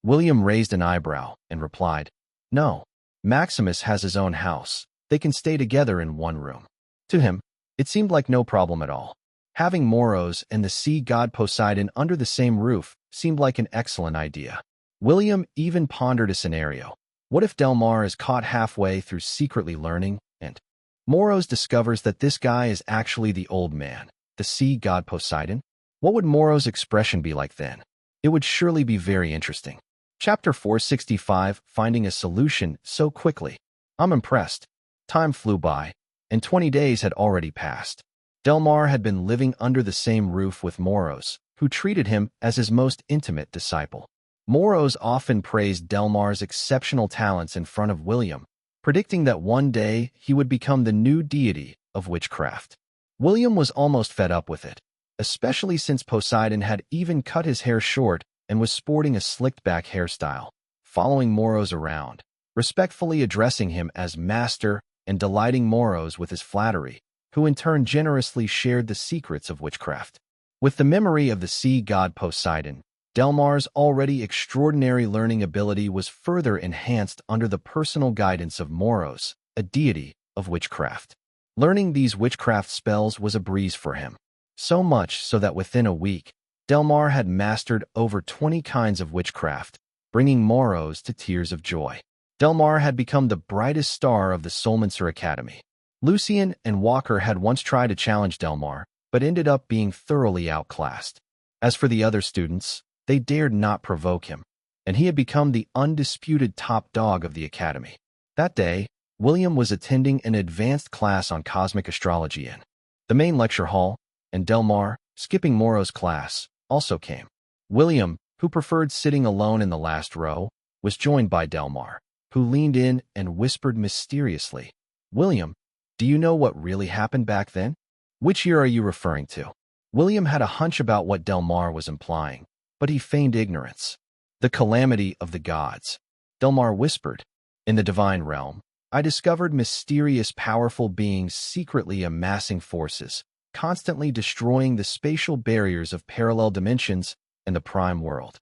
William raised an eyebrow and replied, no, Maximus has his own house. They can stay together in one room. To him, it seemed like no problem at all. Having Moros and the sea god Poseidon under the same roof seemed like an excellent idea. William even pondered a scenario. What if Delmar is caught halfway through secretly learning, and Moros discovers that this guy is actually the old man, the sea god Poseidon? What would Moros' expression be like then? It would surely be very interesting. Chapter 465, Finding a Solution So Quickly. I'm impressed. Time flew by, and 20 days had already passed. Delmar had been living under the same roof with Moros, who treated him as his most intimate disciple. Moros often praised Delmar's exceptional talents in front of William, predicting that one day he would become the new deity of witchcraft. William was almost fed up with it, especially since Poseidon had even cut his hair short and was sporting a slicked-back hairstyle, following Moros around, respectfully addressing him as master and delighting Moros with his flattery, who in turn generously shared the secrets of witchcraft. With the memory of the sea god Poseidon, Delmar's already extraordinary learning ability was further enhanced under the personal guidance of Moros, a deity of witchcraft. Learning these witchcraft spells was a breeze for him, so much so that within a week, Delmar had mastered over 20 kinds of witchcraft, bringing Moros to tears of joy. Delmar had become the brightest star of the Solmancer Academy. Lucian and Walker had once tried to challenge Delmar, but ended up being thoroughly outclassed. As for the other students, they dared not provoke him, and he had become the undisputed top dog of the academy. That day, William was attending an advanced class on cosmic astrology in the main lecture hall, and Delmar, skipping Moro's class, also came. William, who preferred sitting alone in the last row, was joined by Delmar, who leaned in and whispered mysteriously, William, do you know what really happened back then? Which year are you referring to? William had a hunch about what Delmar was implying, but he feigned ignorance. The calamity of the gods. Delmar whispered, in the divine realm, I discovered mysterious powerful beings secretly amassing forces, constantly destroying the spatial barriers of parallel dimensions and the prime world.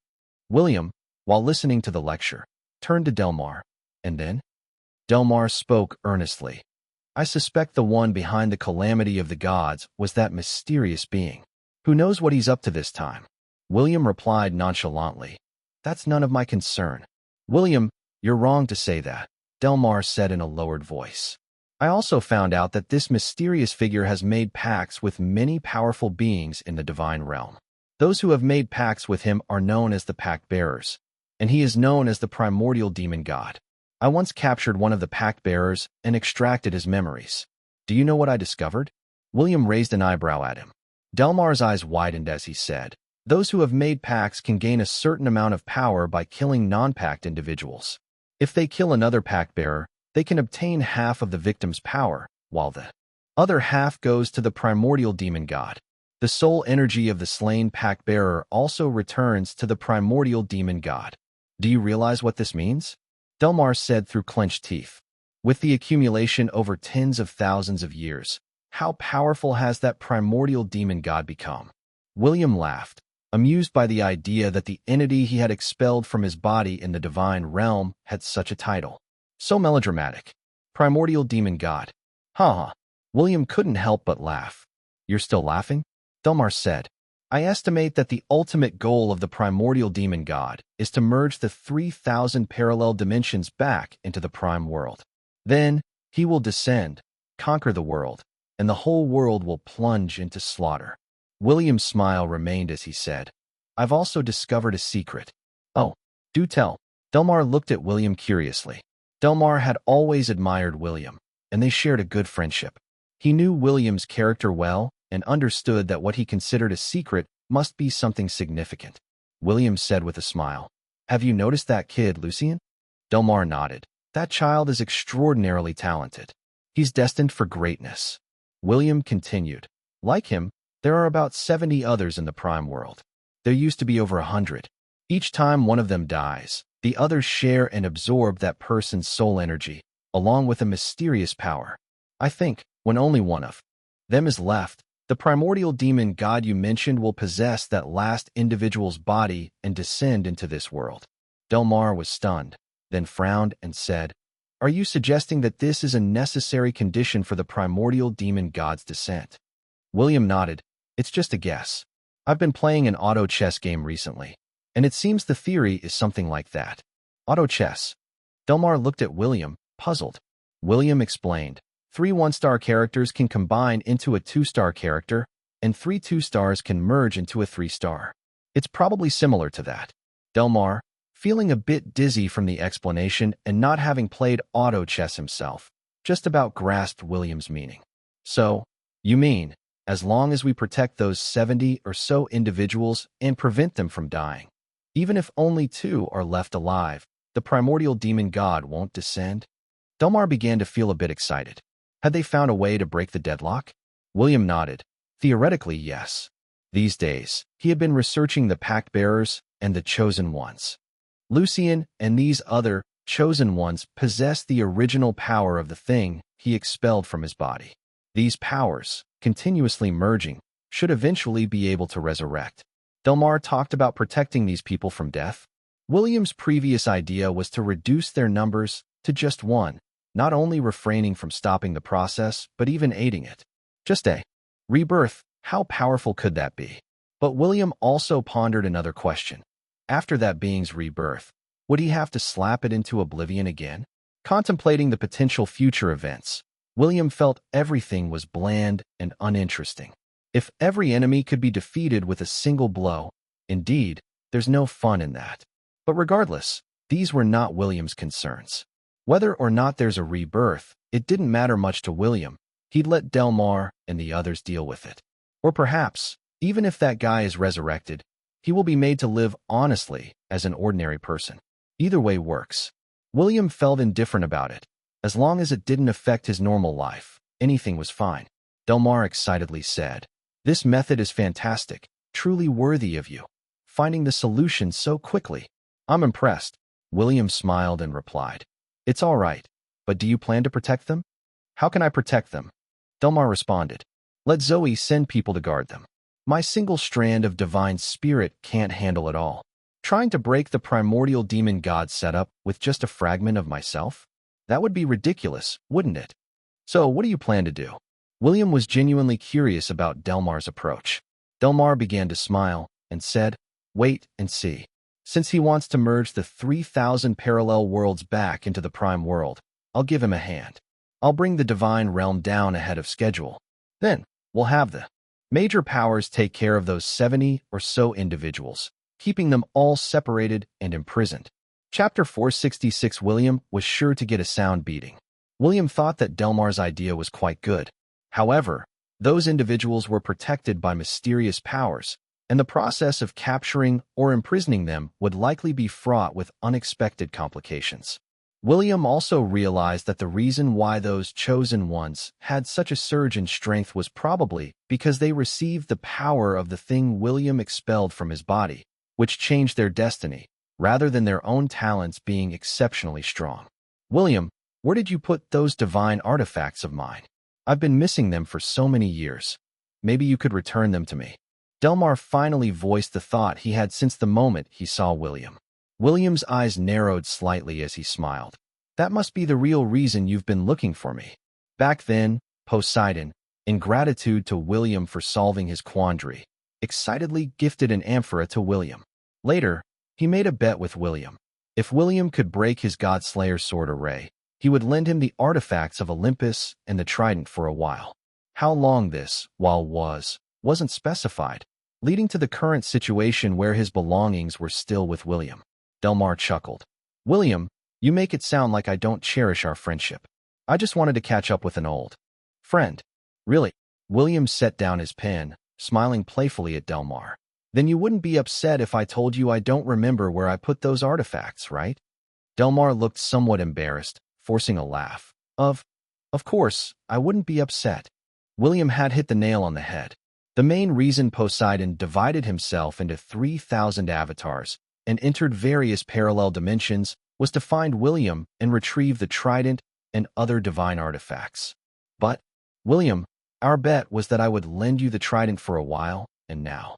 William, while listening to the lecture, turned to Delmar, and then? Delmar spoke earnestly. I suspect the one behind the calamity of the gods was that mysterious being. Who knows what he's up to this time? William replied nonchalantly, That's none of my concern. William, you're wrong to say that, Delmar said in a lowered voice. I also found out that this mysterious figure has made pacts with many powerful beings in the divine realm. Those who have made pacts with him are known as the pact bearers, and he is known as the primordial demon god. I once captured one of the pact bearers and extracted his memories. Do you know what I discovered? William raised an eyebrow at him. Delmar's eyes widened as he said, Those who have made pacts can gain a certain amount of power by killing non-pact individuals. If they kill another pact bearer, they can obtain half of the victim's power, while the other half goes to the primordial demon god. The soul energy of the slain pact bearer also returns to the primordial demon god. Do you realize what this means? Delmar said through clenched teeth. With the accumulation over tens of thousands of years, how powerful has that primordial demon god become? William laughed, amused by the idea that the entity he had expelled from his body in the divine realm had such a title. So melodramatic. Primordial demon god. Ha ha. William couldn't help but laugh. You're still laughing? Delmar said. I estimate that the ultimate goal of the primordial demon god is to merge the 3,000 parallel dimensions back into the prime world. Then, he will descend, conquer the world, and the whole world will plunge into slaughter. William's smile remained as he said, I've also discovered a secret. Oh, do tell. Delmar looked at William curiously. Delmar had always admired William, and they shared a good friendship. He knew William's character well and understood that what he considered a secret must be something significant. William said with a smile, Have you noticed that kid, Lucien? Delmar nodded. That child is extraordinarily talented. He's destined for greatness. William continued, Like him, there are about 70 others in the prime world. There used to be over 100. Each time one of them dies, the others share and absorb that person's soul energy, along with a mysterious power. I think, when only one of them is left, the primordial demon god you mentioned will possess that last individual's body and descend into this world. Delmar was stunned, then frowned and said, Are you suggesting that this is a necessary condition for the primordial demon god's descent? William nodded. It's just a guess. I've been playing an auto chess game recently, and it seems the theory is something like that. Auto chess. Delmar looked at William, puzzled. William explained, 3 one-star characters can combine into a 2-star character, and 3 2-stars can merge into a 3-star. It's probably similar to that. Delmar, feeling a bit dizzy from the explanation and not having played auto chess himself, just about grasped William's meaning. So, you mean, as long as we protect those 70 or so individuals and prevent them from dying, even if only 2 are left alive, the primordial demon god won't descend? Delmar began to feel a bit excited. Had they found a way to break the deadlock? William nodded. Theoretically, yes. These days, he had been researching the pact bearers and the chosen ones. Lucien and these other chosen ones possessed the original power of the thing he expelled from his body. These powers, continuously merging, should eventually be able to resurrect. Delmar talked about protecting these people from death. William's previous idea was to reduce their numbers to just 1, not only refraining from stopping the process, but even aiding it. Just a rebirth, how powerful could that be? But William also pondered another question. After that being's rebirth, would he have to slap it into oblivion again? Contemplating the potential future events, William felt everything was bland and uninteresting. If every enemy could be defeated with a single blow, indeed, there's no fun in that. But regardless, these were not William's concerns. Whether or not there's a rebirth, it didn't matter much to William. He'd let Delmar and the others deal with it. Or perhaps, even if that guy is resurrected, he will be made to live honestly as an ordinary person. Either way works. William felt indifferent about it. As long as it didn't affect his normal life, anything was fine. Delmar excitedly said, This method is fantastic, truly worthy of you. Finding the solution so quickly. I'm impressed. William smiled and replied, It's all right, but do you plan to protect them? How can I protect them? Delmar responded, Let Zoe send people to guard them. My single strand of divine spirit can't handle it all. Trying to break the primordial demon god setup with just a fragment of myself? That would be ridiculous, wouldn't it? So what do you plan to do? William was genuinely curious about Delmar's approach. Delmar began to smile and said, Wait and see. Since he wants to merge the 3,000 parallel worlds back into the prime world, I'll give him a hand. I'll bring the divine realm down ahead of schedule. Then, we'll have the major powers take care of those 70 or so individuals, keeping them all separated and imprisoned. Chapter 466. William was sure to get a sound beating. William thought that Delmar's idea was quite good. However, those individuals were protected by mysterious powers, and the process of capturing or imprisoning them would likely be fraught with unexpected complications. William also realized that the reason why those chosen ones had such a surge in strength was probably because they received the power of the thing William expelled from his body, which changed their destiny, rather than their own talents being exceptionally strong. William, where did you put those divine artifacts of mine? I've been missing them for so many years. Maybe you could return them to me. Delmar finally voiced the thought he had since the moment he saw William. William's eyes narrowed slightly as he smiled. That must be the real reason you've been looking for me. Back then, Poseidon, in gratitude to William for solving his quandary, excitedly gifted an amphora to William. Later, he made a bet with William. If William could break his God-Slayer sword array, he would lend him the artifacts of Olympus and the trident for a while. How long this while wasn't specified, leading to the current situation where his belongings were still with William. Delmar chuckled. William, you make it sound like I don't cherish our friendship. I just wanted to catch up with an old friend. Really? William set down his pen, smiling playfully at Delmar. Then you wouldn't be upset if I told you I don't remember where I put those artifacts, right? Delmar looked somewhat embarrassed, forcing a laugh. Of course, I wouldn't be upset. William had hit the nail on the head. The main reason Poseidon divided himself into 3,000 avatars and entered various parallel dimensions was to find William and retrieve the trident and other divine artifacts. But, William, our bet was that I would lend you the trident for a while, and now.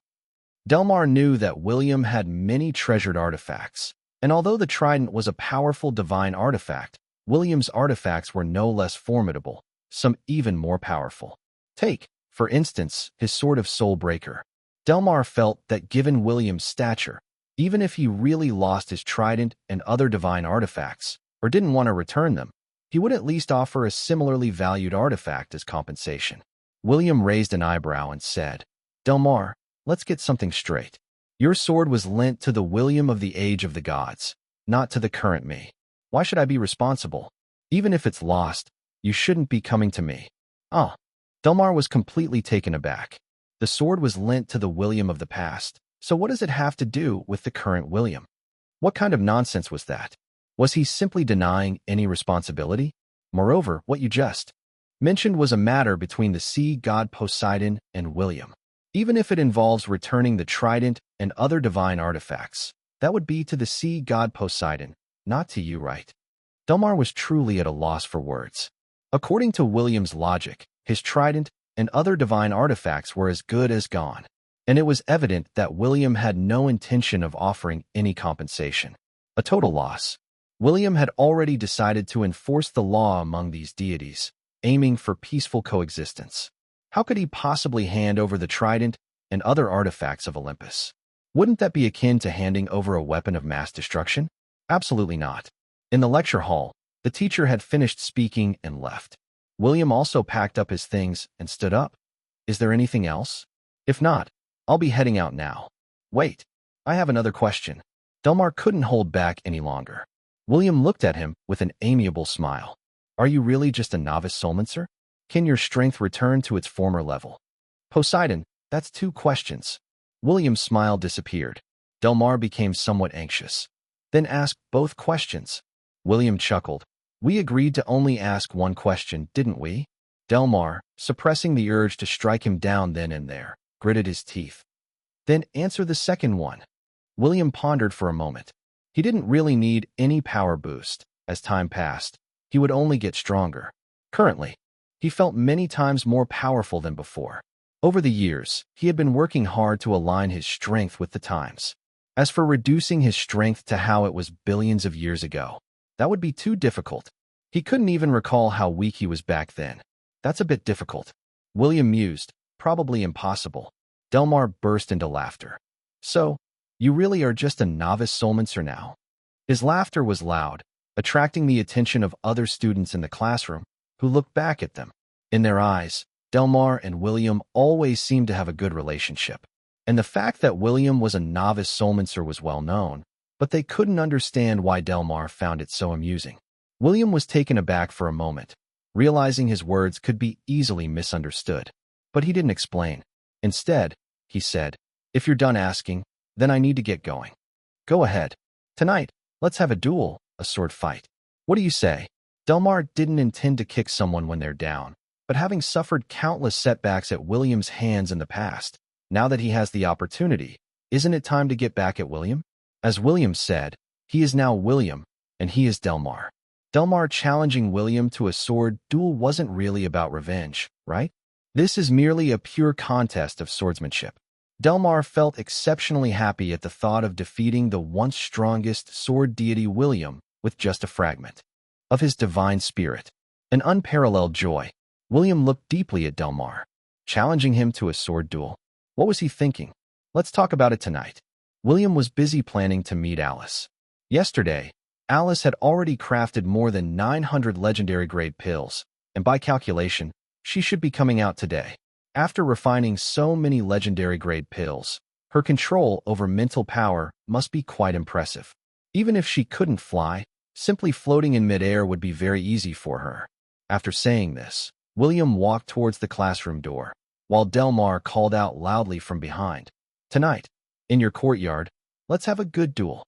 Delmar knew that William had many treasured artifacts, and although the trident was a powerful divine artifact, William's artifacts were no less formidable, some even more powerful. Take, for instance, his Sword of Soul Breaker. Delmar felt that given William's stature, even if he really lost his trident and other divine artifacts, or didn't want to return them, he would at least offer a similarly valued artifact as compensation. William raised an eyebrow and said, Delmar, let's get something straight. Your sword was lent to the William of the Age of the Gods, not to the current me. Why should I be responsible? Even if it's lost, you shouldn't be coming to me. Ah. Delmar was completely taken aback. The sword was lent to the William of the past, so what does it have to do with the current William? What kind of nonsense was that? Was he simply denying any responsibility? Moreover, what you just mentioned was a matter between the sea god Poseidon and William. Even if it involves returning the trident and other divine artifacts, that would be to the sea god Poseidon, not to you, right? Delmar was truly at a loss for words. According to William's logic, his trident and other divine artifacts were as good as gone, and it was evident that William had no intention of offering any compensation. A total loss. William had already decided to enforce the law among these deities, aiming for peaceful coexistence. How could he possibly hand over the trident and other artifacts of Olympus? Wouldn't that be akin to handing over a weapon of mass destruction? Absolutely not. In the lecture hall, the teacher had finished speaking and left. William also packed up his things and stood up. Is there anything else? If not, I'll be heading out now. Wait, I have another question. Delmar couldn't hold back any longer. William looked at him with an amiable smile. Are you really just a novice soulmancer? Can your strength return to its former level? Poseidon, that's 2 questions. William's smile disappeared. Delmar became somewhat anxious. Then asked both questions. William chuckled. We agreed to only ask 1 question, didn't we? Delmar, suppressing the urge to strike him down then and there, gritted his teeth. Then answer the second one. William pondered for a moment. He didn't really need any power boost. As time passed, he would only get stronger. Currently, he felt many times more powerful than before. Over the years, he had been working hard to align his strength with the times. As for reducing his strength to how it was billions of years ago, that would be too difficult. He couldn't even recall how weak he was back then. That's a bit difficult. William mused, probably impossible. Delmar burst into laughter. So, you really are just a novice soulmancer now? His laughter was loud, attracting the attention of other students in the classroom, who looked back at them. In their eyes, Delmar and William always seemed to have a good relationship. And the fact that William was a novice soulmancer was well known, but they couldn't understand why Delmar found it so amusing. William was taken aback for a moment, realizing his words could be easily misunderstood. But he didn't explain. Instead, he said, if you're done asking, then I need to get going. Go ahead. Tonight, let's have a duel, a sword fight. What do you say? Delmar didn't intend to kick someone when they're down, but having suffered countless setbacks at William's hands in the past, now that he has the opportunity, isn't it time to get back at William? As William said, he is now William, and he is Delmar. Delmar challenging William to a sword duel wasn't really about revenge, right? This is merely a pure contest of swordsmanship. Delmar felt exceptionally happy at the thought of defeating the once strongest sword deity William with just a fragment of his divine spirit. An unparalleled joy. William looked deeply at Delmar, challenging him to a sword duel. What was he thinking? Let's talk about it tonight. William was busy planning to meet Alice. Yesterday, Alice had already crafted more than 900 legendary-grade pills, and by calculation, she should be coming out today. After refining so many legendary-grade pills, her control over mental power must be quite impressive. Even if she couldn't fly, simply floating in midair would be very easy for her. After saying this, William walked towards the classroom door, while Delmar called out loudly from behind, "Tonight, in your courtyard, let's have a good duel."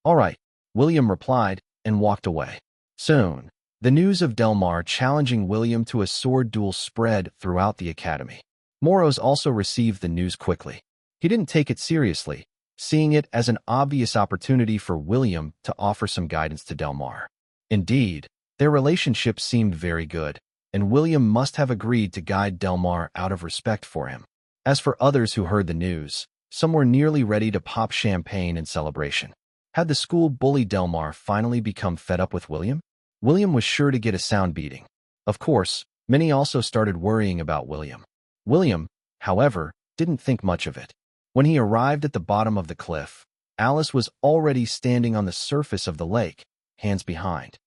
"All right," William replied and walked away. Soon, the news of Delmar challenging William to a sword duel spread throughout the academy. Moros also received the news quickly. He didn't take it seriously, seeing it as an obvious opportunity for William to offer some guidance to Delmar. Indeed, their relationship seemed very good, and William must have agreed to guide Delmar out of respect for him. As for others who heard the news, some were nearly ready to pop champagne in celebration. Had the school bully Delmar finally become fed up with William? William was sure to get a sound beating. Of course, many also started worrying about William. William, however, didn't think much of it. When he arrived at the bottom of the cliff, Alice was already standing on the surface of the lake, hands behind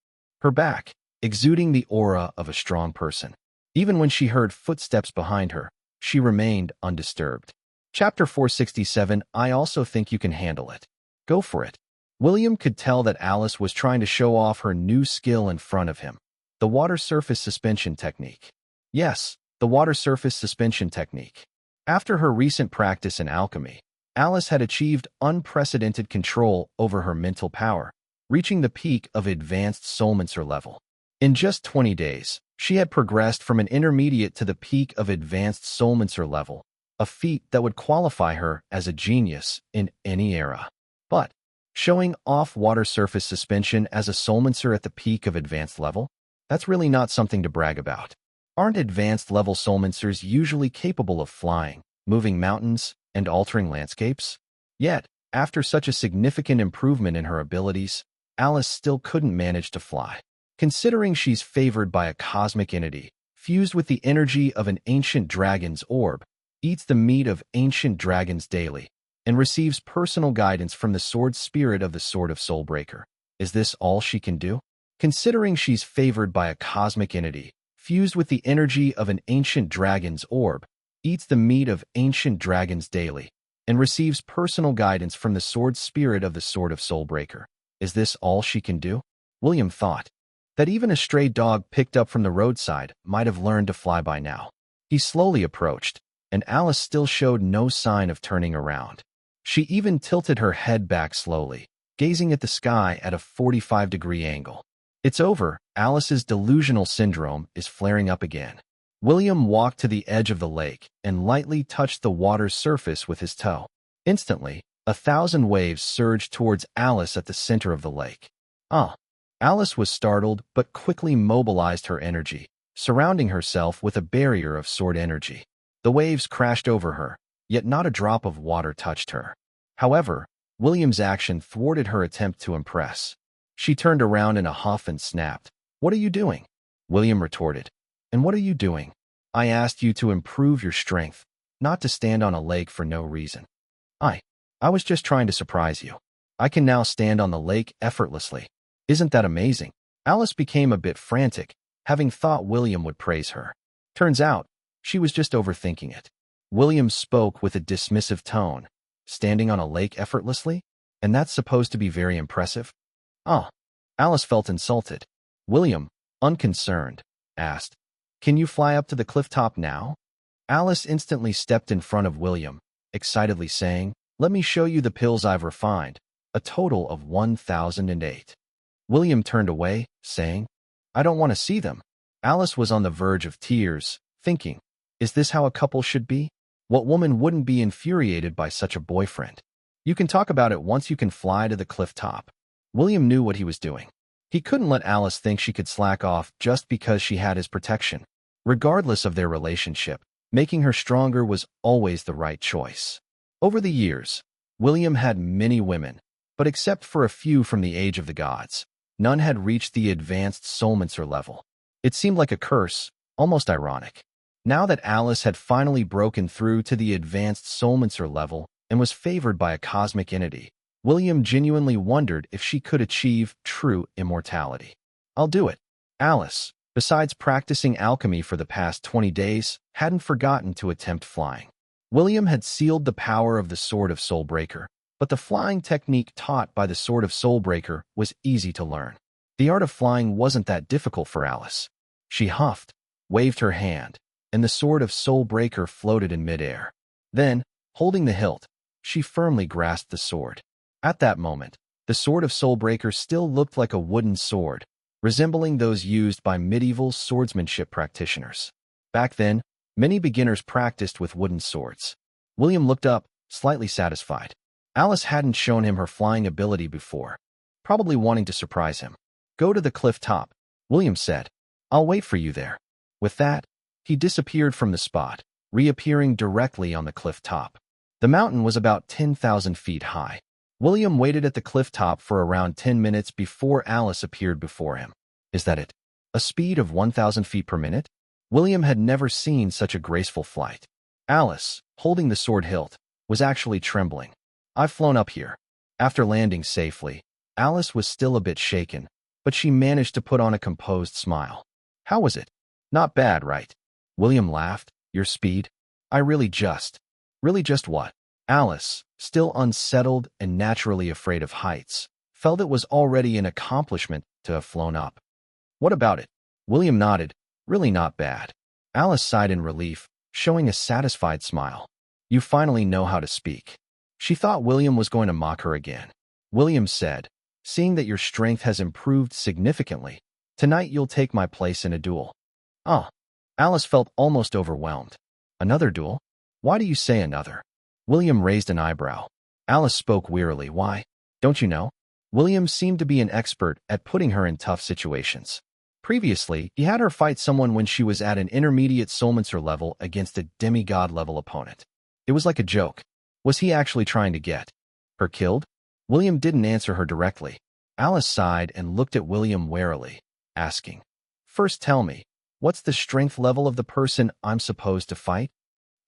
her back, exuding the aura of a strong person. Even when she heard footsteps behind her, she remained undisturbed. Chapter 467. I also think you can handle it. Go for it. William could tell that Alice was trying to show off her new skill in front of him, the water surface suspension technique. Yes, the water surface suspension technique. After her recent practice in alchemy, Alice had achieved unprecedented control over her mental power, reaching the peak of advanced soulmancer level. In just 20 days, she had progressed from an intermediate to the peak of advanced soulmancer level, a feat that would qualify her as a genius in any era. But showing off water surface suspension as a soulmancer at the peak of advanced level? That's really not something to brag about. Aren't advanced level soulmancers usually capable of flying, moving mountains, and altering landscapes? Yet, after such a significant improvement in her abilities, Alice still couldn't manage to fly. Considering she's favored by a cosmic entity, fused with the energy of an ancient dragon's orb, eats the meat of ancient dragons daily, and receives personal guidance from the sword spirit of the Sword of Soulbreaker. Is this all she can do? Considering she's favored by a cosmic entity, fused with the energy of an ancient dragon's orb, eats the meat of ancient dragons daily, and receives personal guidance from the sword spirit of the Sword of Soulbreaker. Is this all she can do? William thought that even a stray dog picked up from the roadside might have learned to fly by now. He slowly approached, and Alice still showed no sign of turning around. She even tilted her head back slowly, gazing at the sky at a 45-degree angle. It's over. Alice's delusional syndrome is flaring up again. William walked to the edge of the lake and lightly touched the water's surface with his toe. Instantly, 1,000 waves surged towards Alice at the center of the lake. Alice was startled but quickly mobilized her energy, surrounding herself with a barrier of sword energy. The waves crashed over her, yet not a drop of water touched her. However, William's action thwarted her attempt to impress. She turned around in a huff and snapped, "What are you doing?" William retorted, "And what are you doing? I asked you to improve your strength, not to stand on a lake for no reason." I was just trying to surprise you. I can now stand on the lake effortlessly. Isn't that amazing?" Alice became a bit frantic, having thought William would praise her. Turns out, she was just overthinking it. William spoke with a dismissive tone. Standing on a lake effortlessly? And that's supposed to be very impressive? Alice felt insulted. William, unconcerned, asked, "Can you fly up to the cliff top now?" Alice instantly stepped in front of William, excitedly saying, "Let me show you the pills I've refined, a total of 1,008. William turned away, saying, "I don't want to see them." Alice was on the verge of tears, thinking, is this how a couple should be? What woman wouldn't be infuriated by such a boyfriend? You can talk about it once you can fly to the cliff top. William knew what he was doing. He couldn't let Alice think she could slack off just because she had his protection. Regardless of their relationship, making her stronger was always the right choice. Over the years, William had many women, but except for a few from the age of the gods, none had reached the advanced soulmancer level. It seemed like a curse, almost ironic. Now that Alice had finally broken through to the advanced soulmancer level and was favored by a cosmic entity, William genuinely wondered if she could achieve true immortality. "I'll do it." Alice, besides practicing alchemy for the past 20 days, hadn't forgotten to attempt flying. William had sealed the power of the Sword of Soulbreaker, but the flying technique taught by the Sword of Soulbreaker was easy to learn. The art of flying wasn't that difficult for Alice. She huffed, waved her hand, and the Sword of Soulbreaker floated in midair. Then, holding the hilt, she firmly grasped the sword. At that moment, the Sword of Soulbreaker still looked like a wooden sword, resembling those used by medieval swordsmanship practitioners. Back then, many beginners practiced with wooden swords. William looked up, slightly satisfied. Alice hadn't shown him her flying ability before, probably wanting to surprise him. "Go to the cliff top," William said. "I'll wait for you there." With that, he disappeared from the spot, reappearing directly on the cliff top. The mountain was about 10,000 feet high. William waited at the cliff top for around 10 minutes before Alice appeared before him. "Is that it? A speed of 1,000 feet per minute?" William had never seen such a graceful flight. Alice, holding the sword hilt, was actually trembling. "I've flown up here." After landing safely, Alice was still a bit shaken, but she managed to put on a composed smile. "How was it?" "Not bad, right?" William laughed. "Your speed?" Really just what?" Alice, still unsettled and naturally afraid of heights, felt it was already an accomplishment to have flown up. "What about it?" William nodded. "Really not bad." Alice sighed in relief, showing a satisfied smile. "You finally know how to speak." She thought William was going to mock her again. William said, "Seeing that your strength has improved significantly, tonight you'll take my place in a duel." "Oh." Alice felt almost overwhelmed. "Another duel? Why do you say another?" William raised an eyebrow. Alice spoke wearily. "Why? Don't you know?" William seemed to be an expert at putting her in tough situations. Previously, he had her fight someone when she was at an intermediate soulmancer level against a demigod-level opponent. It was like a joke. Was he actually trying to get her killed? William didn't answer her directly. Alice sighed and looked at William warily, asking, "First tell me, what's the strength level of the person I'm supposed to fight?"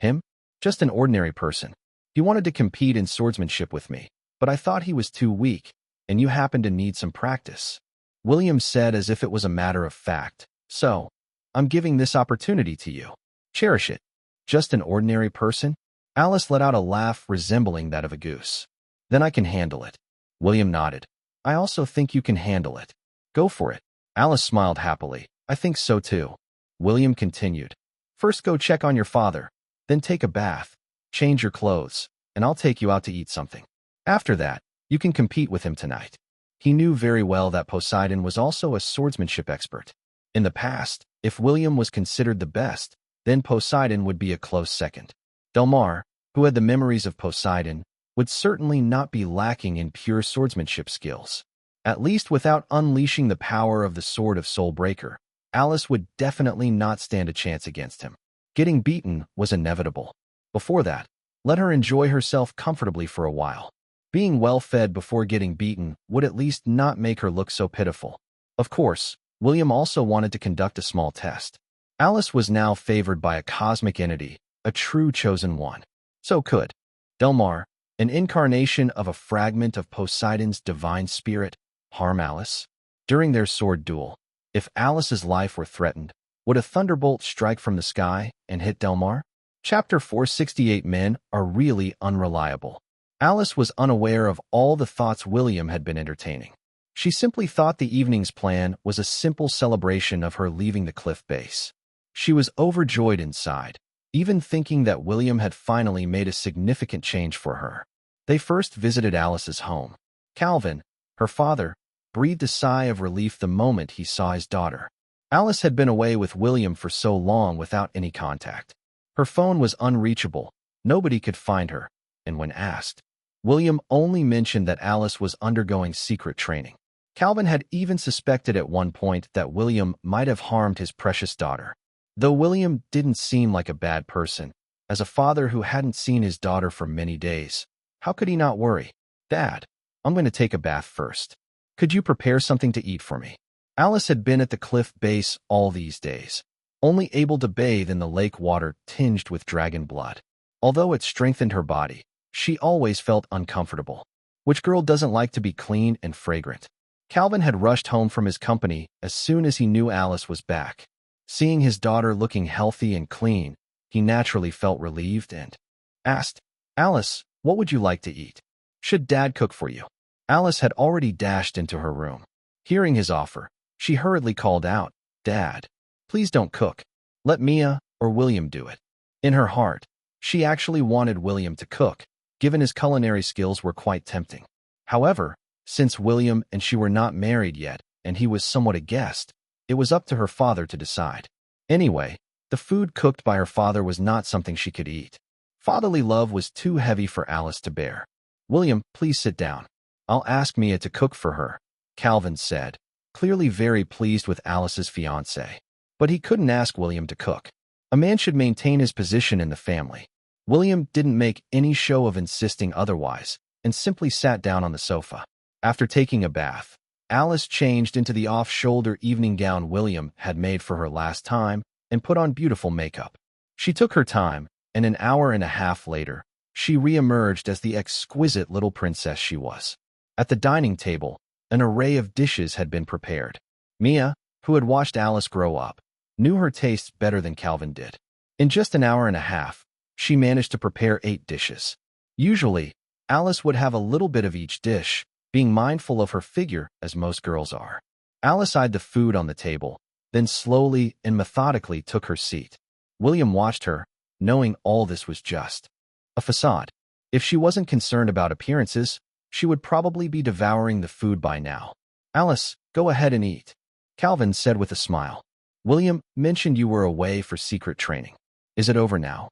"Him? Just an ordinary person. He wanted to compete in swordsmanship with me, but I thought he was too weak, and you happen to need some practice." William said as if it was a matter of fact. "So, I'm giving this opportunity to you. Cherish it." "Just an ordinary person?" Alice let out a laugh resembling that of a goose. "Then I can handle it." William nodded. "I also think you can handle it. Go for it." Alice smiled happily. "I think so too." William continued. "First go check on your father, then take a bath, change your clothes, and I'll take you out to eat something. After that, you can compete with him tonight." He knew very well that Poseidon was also a swordsmanship expert. In the past, if William was considered the best, then Poseidon would be a close second. Delmar, who had the memories of Poseidon, would certainly not be lacking in pure swordsmanship skills. At least without unleashing the power of the Sword of Soulbreaker, Alice would definitely not stand a chance against him. Getting beaten was inevitable. Before that, let her enjoy herself comfortably for a while. Being well-fed before getting beaten would at least not make her look so pitiful. Of course, William also wanted to conduct a small test. Alice was now favored by a cosmic entity, a true chosen one. So could Delmar, an incarnation of a fragment of Poseidon's divine spirit, harm Alice? During their sword duel, if Alice's life were threatened, would a thunderbolt strike from the sky and hit Delmar? Chapter 468. Men are really unreliable. Alice was unaware of all the thoughts William had been entertaining. She simply thought the evening's plan was a simple celebration of her leaving the cliff base. She was overjoyed inside, even thinking that William had finally made a significant change for her. They first visited Alice's home. Calvin, her father, breathed a sigh of relief the moment he saw his daughter. Alice had been away with William for so long without any contact. Her phone was unreachable, nobody could find her, and when asked, William only mentioned that Alice was undergoing secret training. Calvin had even suspected at one point that William might have harmed his precious daughter. Though William didn't seem like a bad person, as a father who hadn't seen his daughter for many days, how could he not worry? "Dad, I'm going to take a bath first. Could you prepare something to eat for me?" Alice had been at the cliff base all these days. only able to bathe in the lake water tinged with dragon blood. Although it strengthened her body, she always felt uncomfortable. Which girl doesn't like to be clean and fragrant? Calvin had rushed home from his company as soon as he knew Alice was back. Seeing his daughter looking healthy and clean, he naturally felt relieved and asked, "Alice, what would you like to eat? Should Dad cook for you?" Alice had already dashed into her room. Hearing his offer, she hurriedly called out, "Dad, please don't cook. Let Mia or William do it." In her heart, she actually wanted William to cook, given his culinary skills were quite tempting. However, since William and she were not married yet, and he was somewhat a guest, it was up to her father to decide. Anyway, the food cooked by her father was not something she could eat. Fatherly love was too heavy for Alice to bear. "William, please sit down. I'll ask Mia to cook for her," Calvin said, clearly very pleased with Alice's fiancé. But he couldn't ask William to cook. A man should maintain his position in the family. William didn't make any show of insisting otherwise, and simply sat down on the sofa. After taking a bath, Alice changed into the off-shoulder evening gown William had made for her last time and put on beautiful makeup. She took her time, and an hour and a half later, she re-emerged as the exquisite little princess she was. At the dining table, an array of dishes had been prepared. Mia, who had watched Alice grow up, knew her tastes better than Calvin did. In just an hour and a half, she managed to prepare 8 dishes. Usually, Alice would have a little bit of each dish, being mindful of her figure as most girls are. Alice eyed the food on the table, then slowly and methodically took her seat. William watched her, knowing all this was just a facade. If she wasn't concerned about appearances, she would probably be devouring the food by now. "Alice, go ahead and eat," Calvin said with a smile. "William mentioned you were away for secret training. Is it over now?"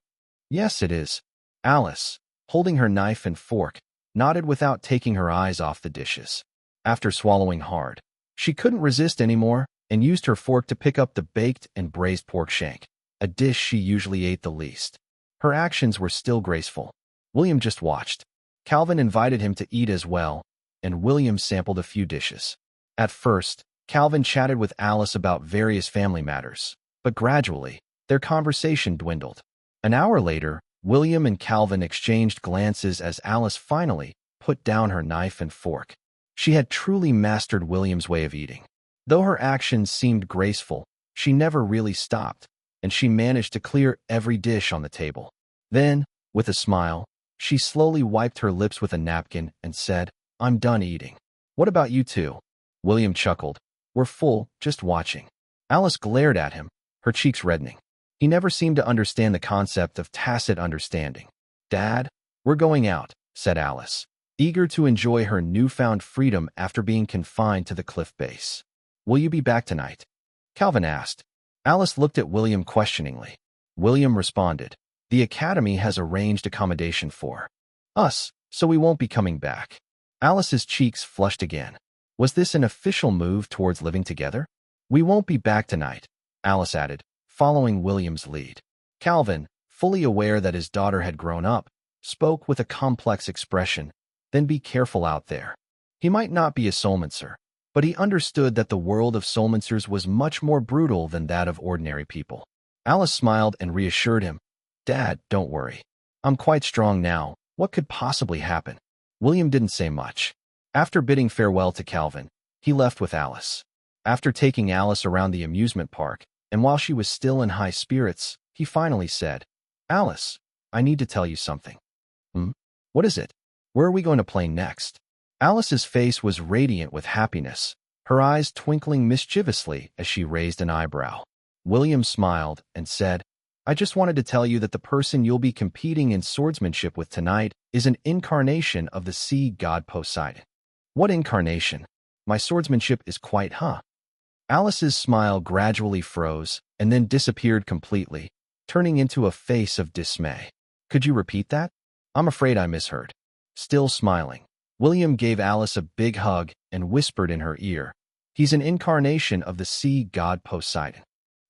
"Yes, it is." Alice, holding her knife and fork, nodded without taking her eyes off the dishes. After swallowing hard, she couldn't resist anymore and used her fork to pick up the baked and braised pork shank, a dish she usually ate the least. Her actions were still graceful. William just watched. Calvin invited him to eat as well, and William sampled a few dishes. At first, Calvin chatted with Alice about various family matters, but gradually, their conversation dwindled. An hour later, William and Calvin exchanged glances as Alice finally put down her knife and fork. She had truly mastered William's way of eating. Though her actions seemed graceful, she never really stopped, and she managed to clear every dish on the table. Then, with a smile, she slowly wiped her lips with a napkin and said, "I'm done eating. What about you two?" William chuckled. "We're full, just watching." Alice glared at him, her cheeks reddening. He never seemed to understand the concept of tacit understanding. "Dad, we're going out," said Alice, eager to enjoy her newfound freedom after being confined to the cliff base. "Will you be back tonight?" Calvin asked. Alice looked at William questioningly. William responded, "The academy has arranged accommodation for us, so we won't be coming back." Alice's cheeks flushed again. Was this an official move towards living together? "We won't be back tonight," Alice added, following William's lead. Calvin, fully aware that his daughter had grown up, spoke with a complex expression, "Then be careful out there." He might not be a soulmancer, but he understood that the world of soulmancers was much more brutal than that of ordinary people. Alice smiled and reassured him, "Dad, don't worry. I'm quite strong now. What could possibly happen?" William didn't say much. After bidding farewell to Calvin, he left with Alice. After taking Alice around the amusement park, and while she was still in high spirits, he finally said, "Alice, I need to tell you something." "Hmm? What is it? Where are we going to play next?" Alice's face was radiant with happiness, her eyes twinkling mischievously as she raised an eyebrow. William smiled and said, "I just wanted to tell you that the person you'll be competing in swordsmanship with tonight is an incarnation of the sea god Poseidon." "What incarnation? My swordsmanship is quite, huh?" Alice's smile gradually froze and then disappeared completely, turning into a face of dismay. "Could you repeat that?" "I'm afraid I misheard." Still smiling, William gave Alice a big hug and whispered in her ear, "He's an incarnation of the sea god Poseidon."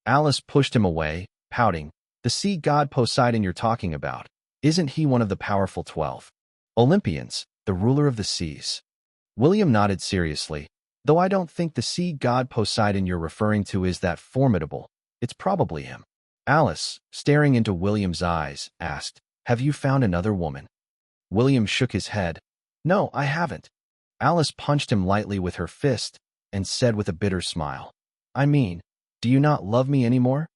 Alice pushed him away, pouting, "The sea god Poseidon you're talking about, isn't he one of the powerful 12 Olympians, the ruler of the seas?" William nodded seriously. "Though I don't think the sea god Poseidon you're referring to is that formidable. It's probably him. Alice, staring into William's eyes, asked, "Have you found another woman?" William shook his head. "No, I haven't." Alice punched him lightly with her fist and said with a bitter smile, "I mean, do you not love me anymore?"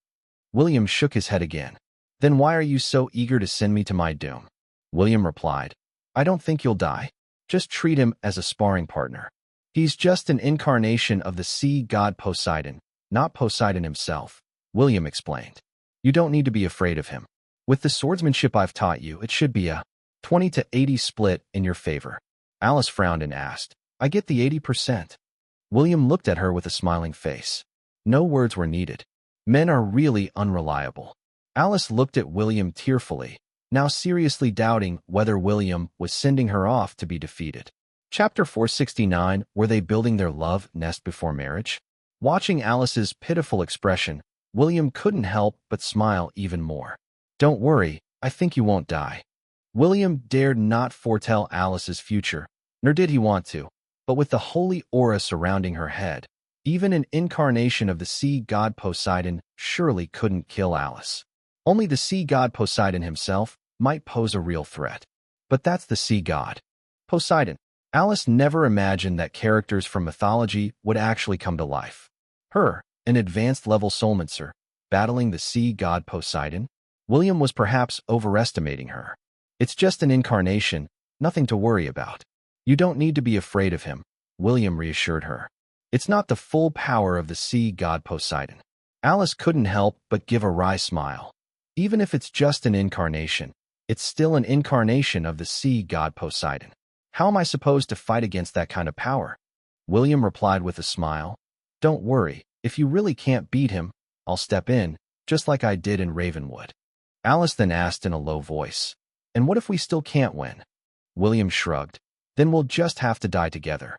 William shook his head again. "Then why are you so eager to send me to my doom?" William replied, "I don't think you'll die. Just treat him as a sparring partner. He's just an incarnation of the sea god Poseidon, not Poseidon himself," William explained. "You don't need to be afraid of him. With the swordsmanship I've taught you, it should be a 20 to 80 split in your favor." Alice frowned and asked, "I get the 80%. William looked at her with a smiling face. No words were needed. Men are really unreliable. Alice looked at William tearfully, now seriously doubting whether William was sending her off to be defeated. Chapter 469. Were they building their love nest before marriage? Watching Alice's pitiful expression, William couldn't help but smile even more. "Don't worry, I think you won't die." William dared not foretell Alice's future, nor did he want to, but with the holy aura surrounding her head, even an incarnation of the sea god Poseidon surely couldn't kill Alice. Only the sea god Poseidon himself might pose a real threat. But that's the sea god Poseidon. Alice never imagined that characters from mythology would actually come to life. Her, an advanced-level soulmancer, battling the sea god Poseidon? William was perhaps overestimating her. "It's just an incarnation, nothing to worry about. You don't need to be afraid of him," William reassured her. "It's not the full power of the sea god Poseidon." Alice couldn't help but give a wry smile. Even if it's just an incarnation, it's still an incarnation of the sea god Poseidon. "How am I supposed to fight against that kind of power?" William replied with a smile. "Don't worry, if you really can't beat him, I'll step in, just like I did in Ravenwood." Alice then asked in a low voice, "And what if we still can't win?" William shrugged. "Then we'll just have to die together."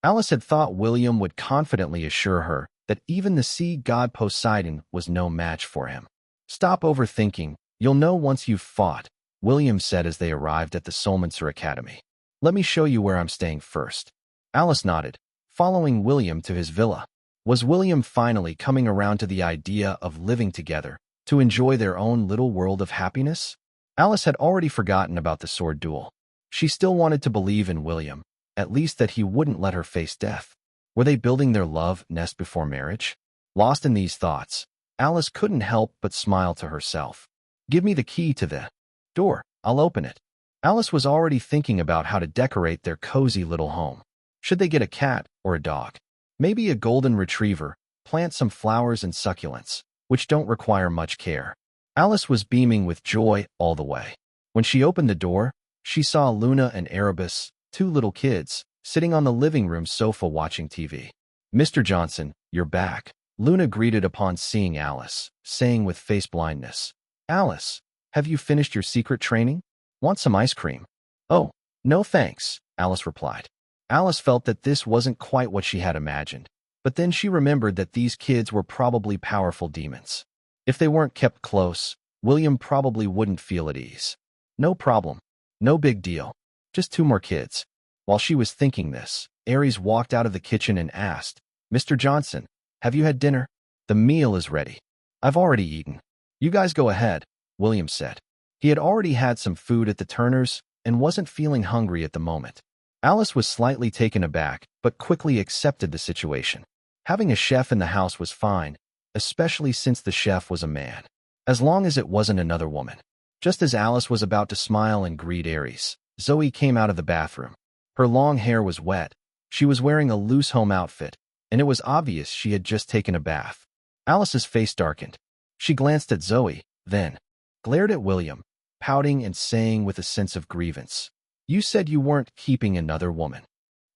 Alice had thought William would confidently assure her that even the sea god Poseidon was no match for him. "Stop overthinking, you'll know once you've fought," William said as they arrived at the Soulmancer Academy. "Let me show you where I'm staying first." Alice nodded, following William to his villa. Was William finally coming around to the idea of living together, to enjoy their own little world of happiness? Alice had already forgotten about the sword duel. She still wanted to believe in William, at least that he wouldn't let her face death. Were they building their love nest before marriage? Lost in these thoughts, Alice couldn't help but smile to herself. "Give me the key to the door, I'll open it." Alice was already thinking about how to decorate their cozy little home. Should they get a cat or a dog? Maybe a golden retriever, plant some flowers and succulents, which don't require much care. Alice was beaming with joy all the way. When she opened the door, she saw Luna and Erebus, two little kids, sitting on the living room sofa watching TV. "Mr. Johnson, you're back," Luna greeted upon seeing Alice, saying with face blindness, "Alice, have you finished your secret training? Want some ice cream?" "Oh, no thanks," Alice replied. Alice felt that this wasn't quite what she had imagined, but then she remembered that these kids were probably powerful demons. If they weren't kept close, William probably wouldn't feel at ease. "No problem. No big deal. Just two more kids." While she was thinking this, Aries walked out of the kitchen and asked, "Mr. Johnson, have you had dinner?" "The meal is ready. I've already eaten." "You guys go ahead," William said. He had already had some food at the Turners and wasn't feeling hungry at the moment. Alice was slightly taken aback, but quickly accepted the situation. Having a chef in the house was fine, especially since the chef was a man, as long as it wasn't another woman. Just as Alice was about to smile and greet Aries, Zoe came out of the bathroom. Her long hair was wet, she was wearing a loose home outfit, and it was obvious she had just taken a bath. Alice's face darkened. She glanced at Zoe, then glared at William, pouting and saying with a sense of grievance, "You said you weren't keeping another woman."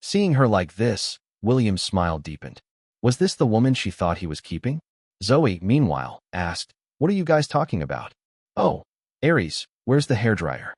Seeing her like this, William's smile deepened. Was this the woman she thought he was keeping? Zoe, meanwhile, asked, "What are you guys talking about?" "Oh, Aries, where's the hairdryer?"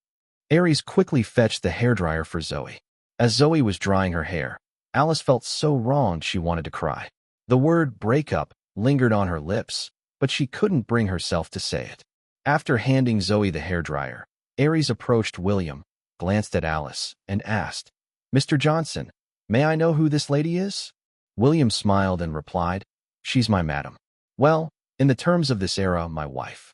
Aries quickly fetched the hairdryer for Zoe. As Zoe was drying her hair, Alice felt so wronged she wanted to cry. The word breakup lingered on her lips, but she couldn't bring herself to say it. After handing Zoe the hairdryer, Aries approached William, glanced at Alice, and asked, "Mr. Johnson, may I know who this lady is?" William smiled and replied, "She's my madam." "Well, In the terms of this era, my wife.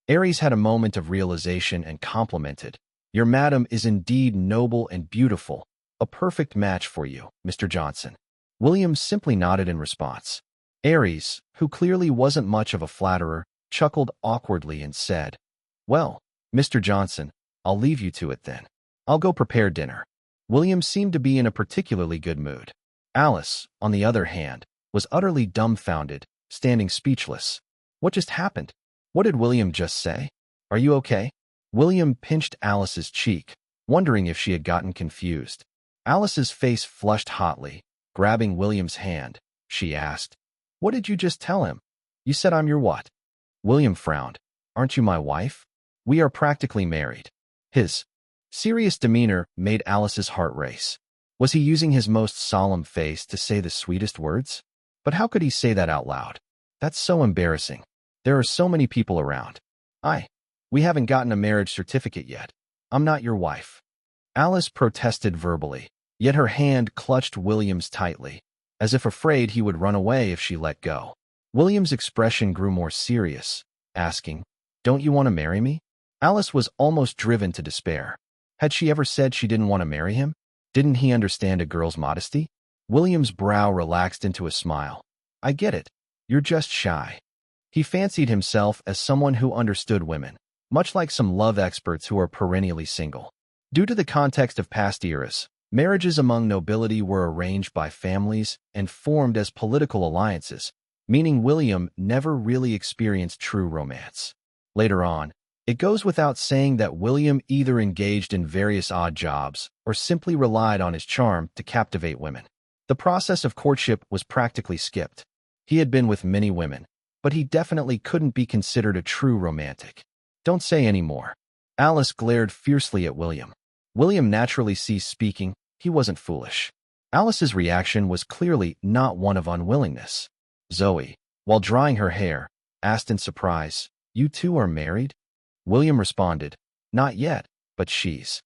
Ares had a moment of realization and complimented, "Your madam is indeed noble and beautiful, a perfect match for you, Mr. Johnson." William simply nodded in response. Ares, who clearly wasn't much of a flatterer, chuckled awkwardly and said, "Well, Mr. Johnson, I'll leave you to it then. I'll go prepare dinner." William seemed to be in a particularly good mood. Alice, on the other hand, was utterly dumbfounded, standing speechless. What just happened? What did William just say? "Are you okay?" William pinched Alice's cheek, wondering if she had gotten confused. Alice's face flushed hotly. Grabbing William's hand, she asked, "What did you just tell him? You said I'm your what?" William frowned. "Aren't you my wife? We are practically married." His serious demeanor made Alice's heart race. Was he using his most solemn face to say the sweetest words? But how could he say that out loud? That's so embarrassing. There are so many people around. We haven't gotten a marriage certificate yet. I'm not your wife." Alice protested verbally, yet her hand clutched William's tightly, as if afraid he would run away if she let go. William's expression grew more serious, asking, "Don't you want to marry me?" Alice was almost driven to despair. Had she ever said she didn't want to marry him? Didn't he understand a girl's modesty? William's brow relaxed into a smile. "I get it. You're just shy." He fancied himself as someone who understood women, much like some love experts who are perennially single. Due to the context of past eras, marriages among nobility were arranged by families and formed as political alliances, meaning William never really experienced true romance. Later on, it goes without saying that William either engaged in various odd jobs or simply relied on his charm to captivate women. The process of courtship was practically skipped. He had been with many women, but he definitely couldn't be considered a true romantic. "Don't say any more." Alice glared fiercely at William. William naturally ceased speaking. He wasn't foolish. Alice's reaction was clearly not one of unwillingness. Zoe, while drying her hair, asked in surprise, "You two are married?" William responded, "Not yet, but she's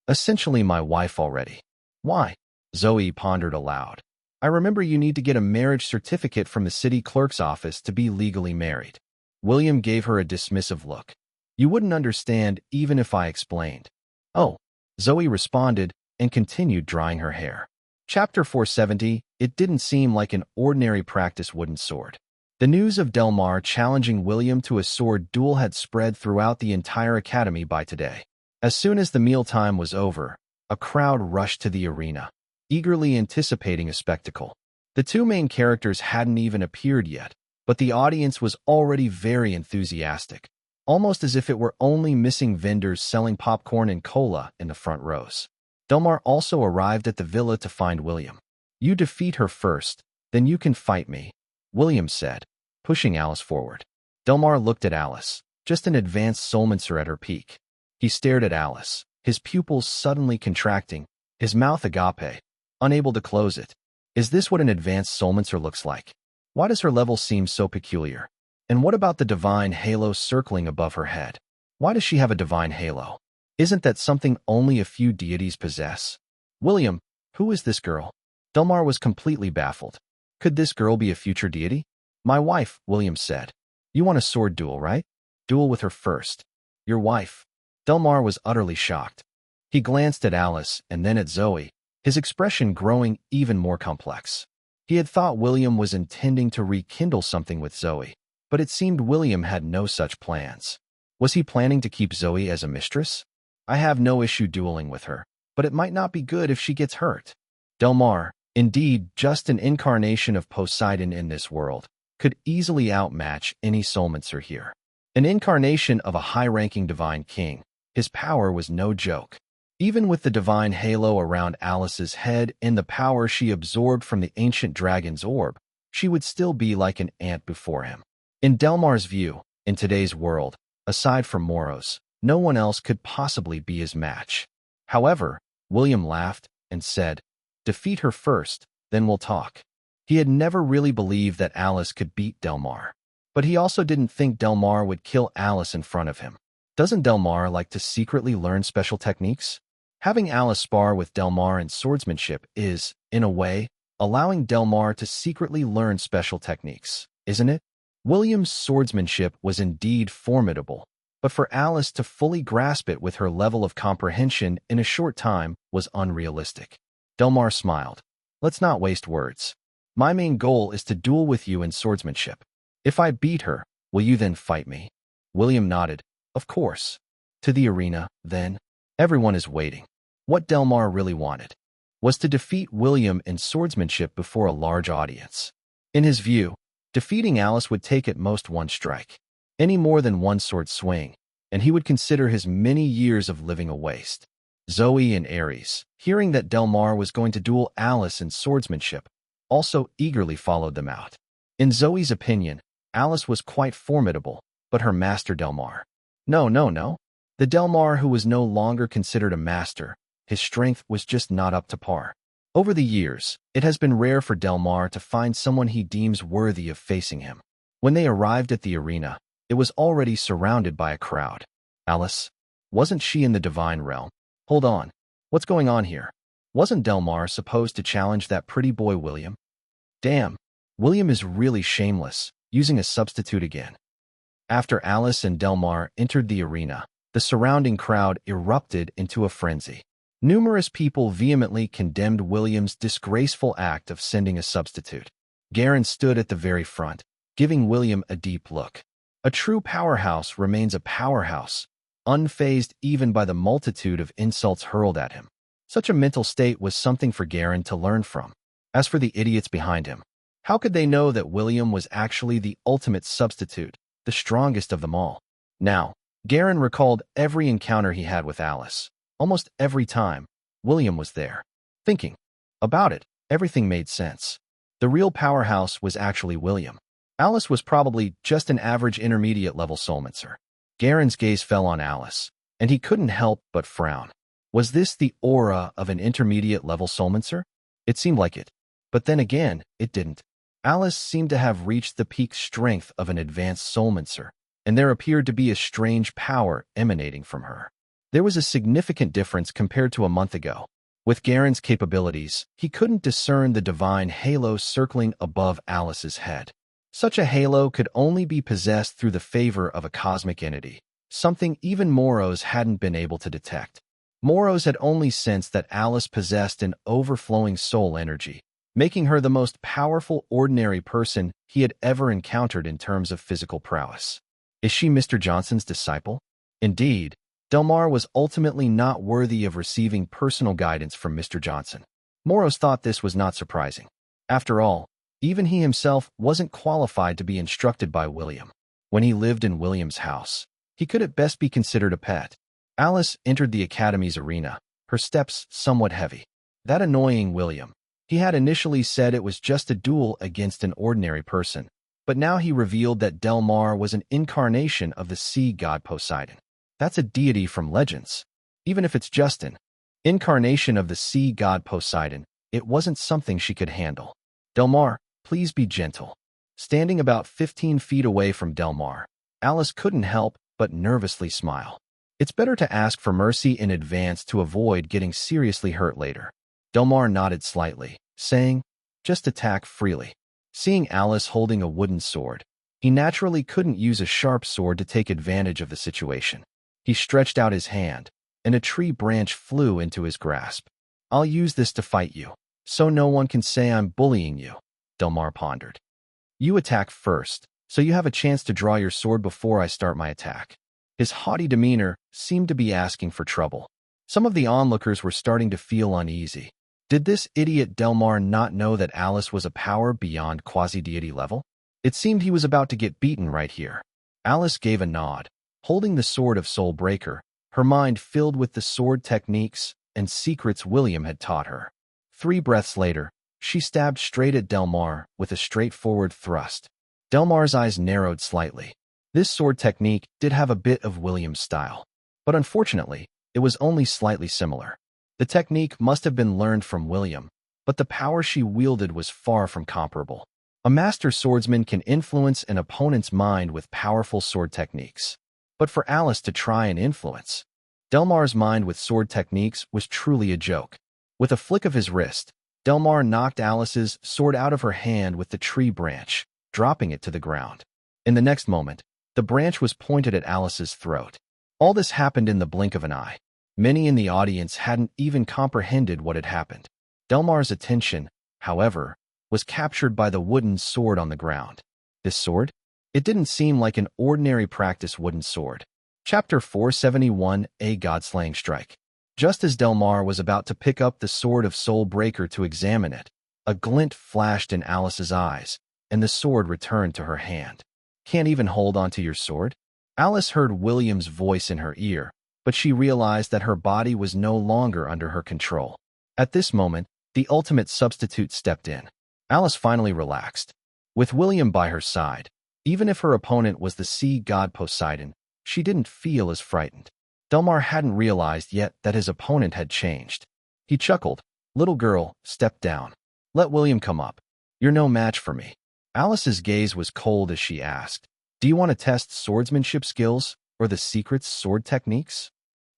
essentially my wife already." "Why?" Zoe pondered aloud. "I remember you need to get a marriage certificate from the city clerk's office to be legally married." William gave her a dismissive look. "You wouldn't understand even if I explained." "Oh," Zoe responded and continued drying her hair. Chapter 470, it didn't seem like an ordinary practice wooden sword. The news of Delmar challenging William to a sword duel had spread throughout the entire academy by today. As soon as the mealtime was over, a crowd rushed to the arena, eagerly anticipating a spectacle. The two main characters hadn't even appeared yet, but the audience was already very enthusiastic, almost as if it were only missing vendors selling popcorn and cola in the front rows. Delmar also arrived at the villa to find William. "You defeat her first, then you can fight me," William said, pushing Alice forward. Delmar looked at Alice, just an advanced soulmancer at her peak. He stared at Alice, his pupils suddenly contracting, his mouth agape, unable to close it. Is this what an advanced soulmancer looks like? Why does her level seem so peculiar? And what about the divine halo circling above her head? Why does she have a divine halo? Isn't that something only a few deities possess? "William, who is this girl?" Delmar was completely baffled. Could this girl be a future deity? "My wife," William said. "You want a sword duel, right? Duel with her first." "Your wife?" Delmar was utterly shocked. He glanced at Alice and then at Zoe, his expression growing even more complex. He had thought William was intending to rekindle something with Zoe, but it seemed William had no such plans. Was he planning to keep Zoe as a mistress? "I have no issue dueling with her, but it might not be good if she gets hurt." Delmar, indeed just an incarnation of Poseidon in this world, could easily outmatch any soulmancer here. An incarnation of a high-ranking divine king, his power was no joke. Even with the divine halo around Alice's head and the power she absorbed from the ancient dragon's orb, she would still be like an ant before him. In Delmar's view, in today's world, aside from Moros, no one else could possibly be his match. However, William laughed and said, "Defeat her first, then we'll talk." He had never really believed that Alice could beat Delmar, but he also didn't think Delmar would kill Alice in front of him. Doesn't Delmar like to secretly learn special techniques? Having Alice spar with Delmar in swordsmanship is, in a way, allowing Delmar to secretly learn special techniques, isn't it? William's swordsmanship was indeed formidable, but for Alice to fully grasp it with her level of comprehension in a short time was unrealistic. Delmar smiled. Let's not waste words. My main goal is to duel with you in swordsmanship. If I beat her, will you then fight me? William nodded. Of course. To the arena, then. Everyone is waiting. What Delmar really wanted was to defeat William in swordsmanship before a large audience. In his view, defeating Alice would take at most one strike, any more than one sword swing, and he would consider his many years of living a waste. Zoe and Ares, hearing that Delmar was going to duel Alice in swordsmanship, also eagerly followed them out. In Zoe's opinion, Alice was quite formidable, but her master Delmar. No. The Delmar who was no longer considered a master, his strength was just not up to par. Over the years, it has been rare for Delmar to find someone he deems worthy of facing him. When they arrived at the arena, it was already surrounded by a crowd. Alice? Wasn't she in the divine realm? Hold on. What's going on here? Wasn't Delmar supposed to challenge that pretty boy William? Damn, William is really shameless, using a substitute again. After Alice and Delmar entered the arena, the surrounding crowd erupted into a frenzy. Numerous people vehemently condemned William's disgraceful act of sending a substitute. Garen stood at the very front, giving William a deep look. A true powerhouse remains a powerhouse, unfazed even by the multitude of insults hurled at him. Such a mental state was something for Garen to learn from. As for the idiots behind him, how could they know that William was actually the ultimate substitute, the strongest of them all? Now, Garen recalled every encounter he had with Alice. Almost every time, William was there. Thinking about it, everything made sense. The real powerhouse was actually William. Alice was probably just an average intermediate-level soulmancer. Garen's gaze fell on Alice, and he couldn't help but frown. Was this the aura of an intermediate-level soulmancer? It seemed like it. But then again, it didn't. Alice seemed to have reached the peak strength of an advanced soulmancer, and there appeared to be a strange power emanating from her. There was a significant difference compared to a month ago. With Garen's capabilities, he couldn't discern the divine halo circling above Alice's head. Such a halo could only be possessed through the favor of a cosmic entity, something even Moros hadn't been able to detect. Moros had only sensed that Alice possessed an overflowing soul energy, making her the most powerful ordinary person he had ever encountered in terms of physical prowess. Is she Mr. Johnson's disciple? Indeed, Delmar was ultimately not worthy of receiving personal guidance from Mr. Johnson. Moros thought this was not surprising. After all, even he himself wasn't qualified to be instructed by William. When he lived in William's house, he could at best be considered a pet. Alice entered the academy's arena, her steps somewhat heavy. That annoying William. He had initially said it was just a duel against an ordinary person, but now he revealed that Delmar was an incarnation of the sea god Poseidon. That's a deity from legends. Even if it's just an incarnation of the sea god Poseidon, it wasn't something she could handle. Delmar, please be gentle. Standing about 15 feet away from Delmar, Alice couldn't help but nervously smile. It's better to ask for mercy in advance to avoid getting seriously hurt later. Delmar nodded slightly, saying, just attack freely. Seeing Alice holding a wooden sword, he naturally couldn't use a sharp sword to take advantage of the situation. He stretched out his hand, and a tree branch flew into his grasp. I'll use this to fight you, so no one can say I'm bullying you, Delmar pondered. You attack first, so you have a chance to draw your sword before I start my attack. His haughty demeanor seemed to be asking for trouble. Some of the onlookers were starting to feel uneasy. Did this idiot Delmar not know that Alice was a power beyond quasi-deity level? It seemed he was about to get beaten right here. Alice gave a nod, holding the sword of Soul Breaker, her mind filled with the sword techniques and secrets William had taught her. 3 breaths later, she stabbed straight at Delmar with a straightforward thrust. Delmar's eyes narrowed slightly. This sword technique did have a bit of William's style, but unfortunately, it was only slightly similar. The technique must have been learned from William, but the power she wielded was far from comparable. A master swordsman can influence an opponent's mind with powerful sword techniques. But for Alice to try and influence Delmar's mind with sword techniques was truly a joke. With a flick of his wrist, Delmar knocked Alice's sword out of her hand with the tree branch, dropping it to the ground. In the next moment, the branch was pointed at Alice's throat. All this happened in the blink of an eye. Many in the audience hadn't even comprehended what had happened. Delmar's attention, however, was captured by the wooden sword on the ground. This sword? It didn't seem like an ordinary practice wooden sword. Chapter 471, A God-Slaying Strike. Just as Delmar was about to pick up the sword of Soul Breaker to examine it, a glint flashed in Alice's eyes, and the sword returned to her hand. Can't even hold onto your sword? Alice heard William's voice in her ear, but she realized that her body was no longer under her control. At this moment, the ultimate substitute stepped in. Alice finally relaxed. With William by her side, even if her opponent was the sea god Poseidon, she didn't feel as frightened. Delmar hadn't realized yet that his opponent had changed. He chuckled. Little girl, step down. Let William come up. You're no match for me. Alice's gaze was cold as she asked, do you want to test swordsmanship skills or the secret sword techniques?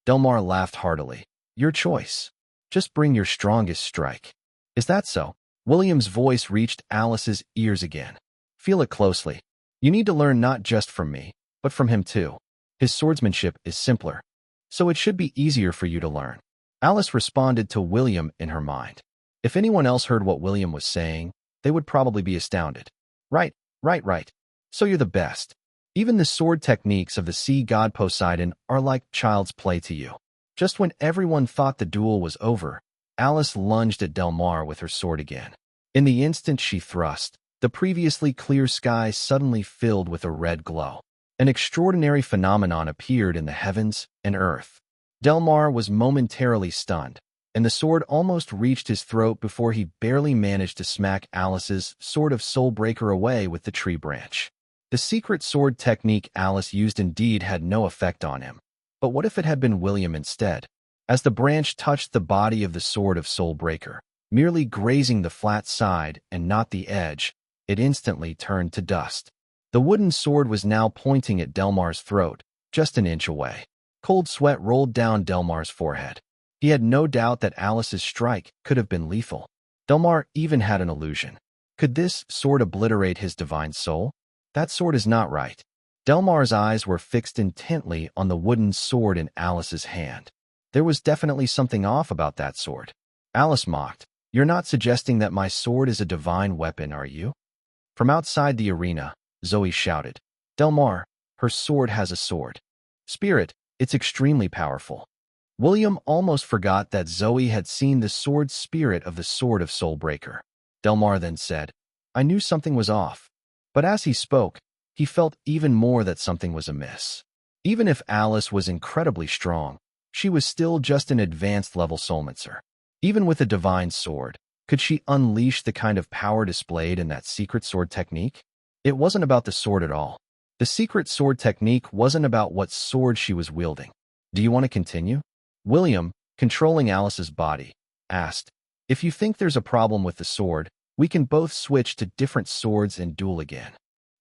Delmar laughed heartily. Your choice. Just bring your strongest strike. Is that so? William's voice reached Alice's ears again. Feel it closely. You need to learn not just from me, but from him too. His swordsmanship is simpler, so it should be easier for you to learn. Alice responded to William in her mind. If anyone else heard what William was saying, they would probably be astounded. Right. So you're the best. Even the sword techniques of the sea god Poseidon are like child's play to you. Just when everyone thought the duel was over, Alice lunged at Delmar with her sword again. In the instant she thrust, the previously clear sky suddenly filled with a red glow. An extraordinary phenomenon appeared in the heavens and earth. Delmar was momentarily stunned, and the sword almost reached his throat before he barely managed to smack Alice's sword of Soul Breaker away with the tree branch. The secret sword technique Alice used indeed had no effect on him. But what if it had been William instead? As the branch touched the body of the sword of Soul Breaker, merely grazing the flat side and not the edge, it instantly turned to dust. The wooden sword was now pointing at Delmar's throat, just an inch away. Cold sweat rolled down Delmar's forehead. He had no doubt that Alice's strike could have been lethal. Delmar even had an illusion. Could this sword obliterate his divine soul? That sword is not right. Delmar's eyes were fixed intently on the wooden sword in Alice's hand. There was definitely something off about that sword. Alice mocked. You're not suggesting that my sword is a divine weapon, are you? From outside the arena, Zoe shouted. Delmar, her sword has a sword. Spirit, it's extremely powerful. William almost forgot that Zoe had seen the sword spirit of the sword of Soul Breaker. Delmar then said, I knew something was off. But as he spoke, he felt even more that something was amiss. Even if Alice was incredibly strong, she was still just an advanced level soulmancer. Even with a divine sword, could she unleash the kind of power displayed in that secret sword technique? It wasn't about the sword at all. The secret sword technique wasn't about what sword she was wielding. Do you want to continue? William, controlling Alice's body, asked, if you think there's a problem with the sword, we can both switch to different swords and duel again.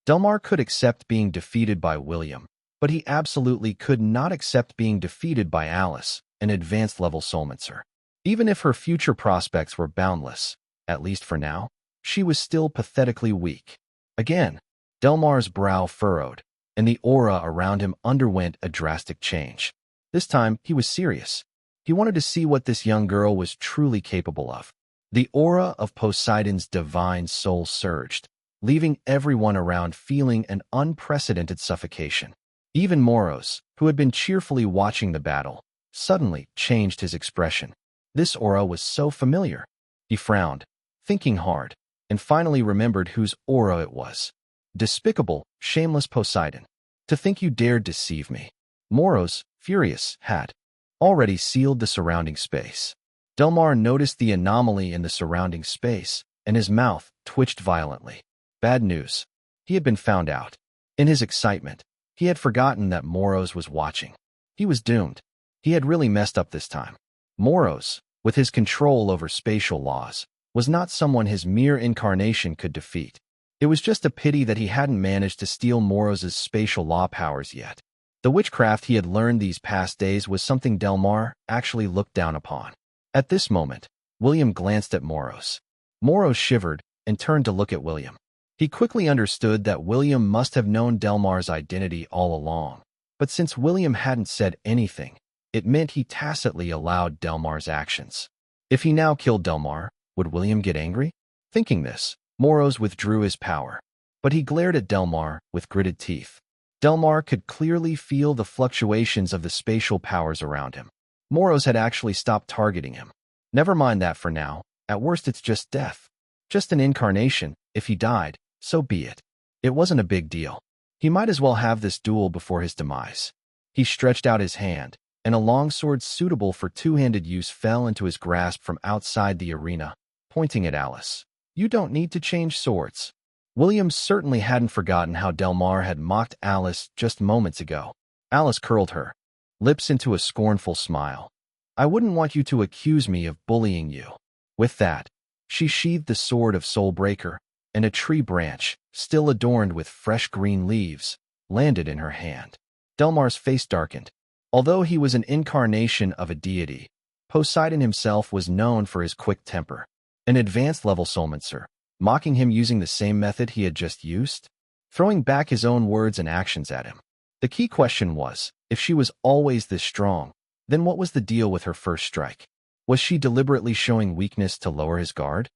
Delmar could accept being defeated by William, but he absolutely could not accept being defeated by Alice, an advanced level soulmancer. Even if her future prospects were boundless, at least for now, she was still pathetically weak. Again, Delmar's brow furrowed, and the aura around him underwent a drastic change. This time, he was serious. He wanted to see what this young girl was truly capable of. The aura of Poseidon's divine soul surged, leaving everyone around feeling an unprecedented suffocation. Even Moros, who had been cheerfully watching the battle, suddenly changed his expression. This aura was so familiar. He frowned, thinking hard, and finally remembered whose aura it was. Despicable, shameless Poseidon. To think you dared deceive me. Moros, furious, had already sealed the surrounding space. Delmar noticed the anomaly in the surrounding space, and his mouth twitched violently. Bad news. He had been found out. In his excitement, he had forgotten that Moros was watching. He was doomed. He had really messed up this time. Moros, with his control over spatial laws, was not someone his mere incarnation could defeat. It was just a pity that he hadn't managed to steal Moros's spatial law powers yet. The witchcraft he had learned these past days was something Delmar actually looked down upon. At this moment, William glanced at Moros. Moros shivered and turned to look at William. He quickly understood that William must have known Delmar's identity all along. But since William hadn't said anything, it meant he tacitly allowed Delmar's actions. If he now killed Delmar, would William get angry? Thinking this, Moros withdrew his power. But he glared at Delmar with gritted teeth. Delmar could clearly feel the fluctuations of the spatial powers around him. Moros had actually stopped targeting him. Never mind that for now. At worst, it's just death. Just an incarnation. If he died, so be it. It wasn't a big deal. He might as well have this duel before his demise. He stretched out his hand, and a long sword suitable for two-handed use fell into his grasp from outside the arena, pointing at Alice. You don't need to change swords. William certainly hadn't forgotten how Delmar had mocked Alice just moments ago. Alice curled her lips into a scornful smile. I wouldn't want you to accuse me of bullying you. With that, she sheathed the sword of Soulbreaker, and a tree branch, still adorned with fresh green leaves, landed in her hand. Delmar's face darkened. Although he was an incarnation of a deity, Poseidon himself was known for his quick temper. An advanced-level soulmancer, mocking him using the same method he had just used, throwing back his own words and actions at him. The key question was, if she was always this strong, then what was the deal with her first strike? Was she deliberately showing weakness to lower his guard?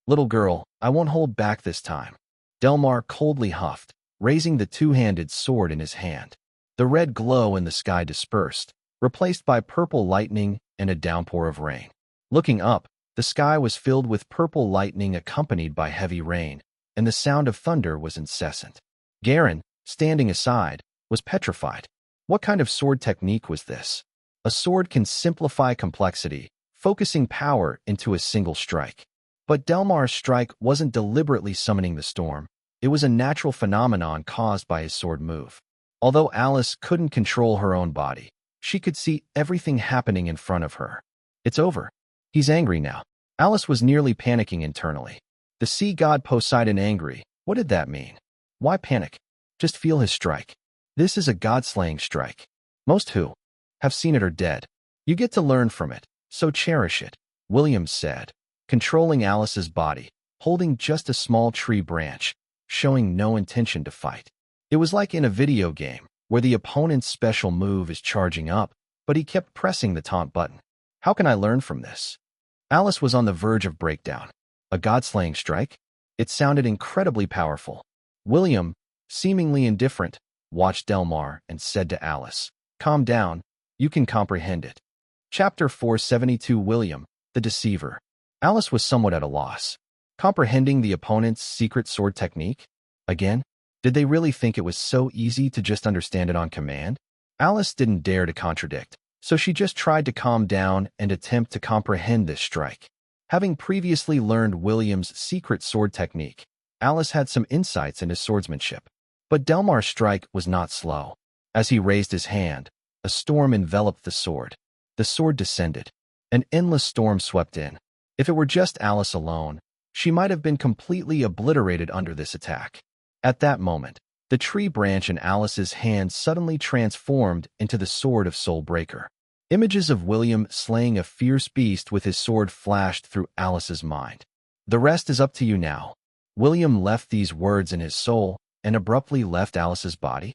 Little girl, I won't hold back this time. Delmar coldly huffed, raising the two-handed sword in his hand. The red glow in the sky dispersed, replaced by purple lightning and a downpour of rain. Looking up, the sky was filled with purple lightning accompanied by heavy rain, and the sound of thunder was incessant. Garen, standing aside, was petrified. What kind of sword technique was this? A sword can simplify complexity, focusing power into a single strike. But Delmar's strike wasn't deliberately summoning the storm. It was a natural phenomenon caused by his sword move. Although Alice couldn't control her own body, she could see everything happening in front of her. It's over. He's angry now. Alice was nearly panicking internally. The sea god Poseidon angry. What did that mean? Why panic? Just feel his strike. This is a god-slaying strike. Most who have seen it are dead. You get to learn from it, so cherish it, Williams said, controlling Alice's body, holding just a small tree branch, showing no intention to fight. It was like in a video game, where the opponent's special move is charging up, but he kept pressing the taunt button. How can I learn from this? Alice was on the verge of breakdown. A god-slaying strike? It sounded incredibly powerful. William, seemingly indifferent, watched Delmar and said to Alice, calm down, you can comprehend it. Chapter 472 William, the Deceiver. Alice was somewhat at a loss. Comprehending the opponent's secret sword technique? Again? Did they really think it was so easy to just understand it on command? Alice didn't dare to contradict, so she just tried to calm down and attempt to comprehend this strike. Having previously learned William's secret sword technique, Alice had some insights into swordsmanship. But Delmar's strike was not slow. As he raised his hand, a storm enveloped the sword. The sword descended. An endless storm swept in. If it were just Alice alone, she might have been completely obliterated under this attack. At that moment, the tree branch in Alice's hand suddenly transformed into the sword of Soulbreaker. Images of William slaying a fierce beast with his sword flashed through Alice's mind. The rest is up to you now. William left these words in his soul and abruptly left Alice's body.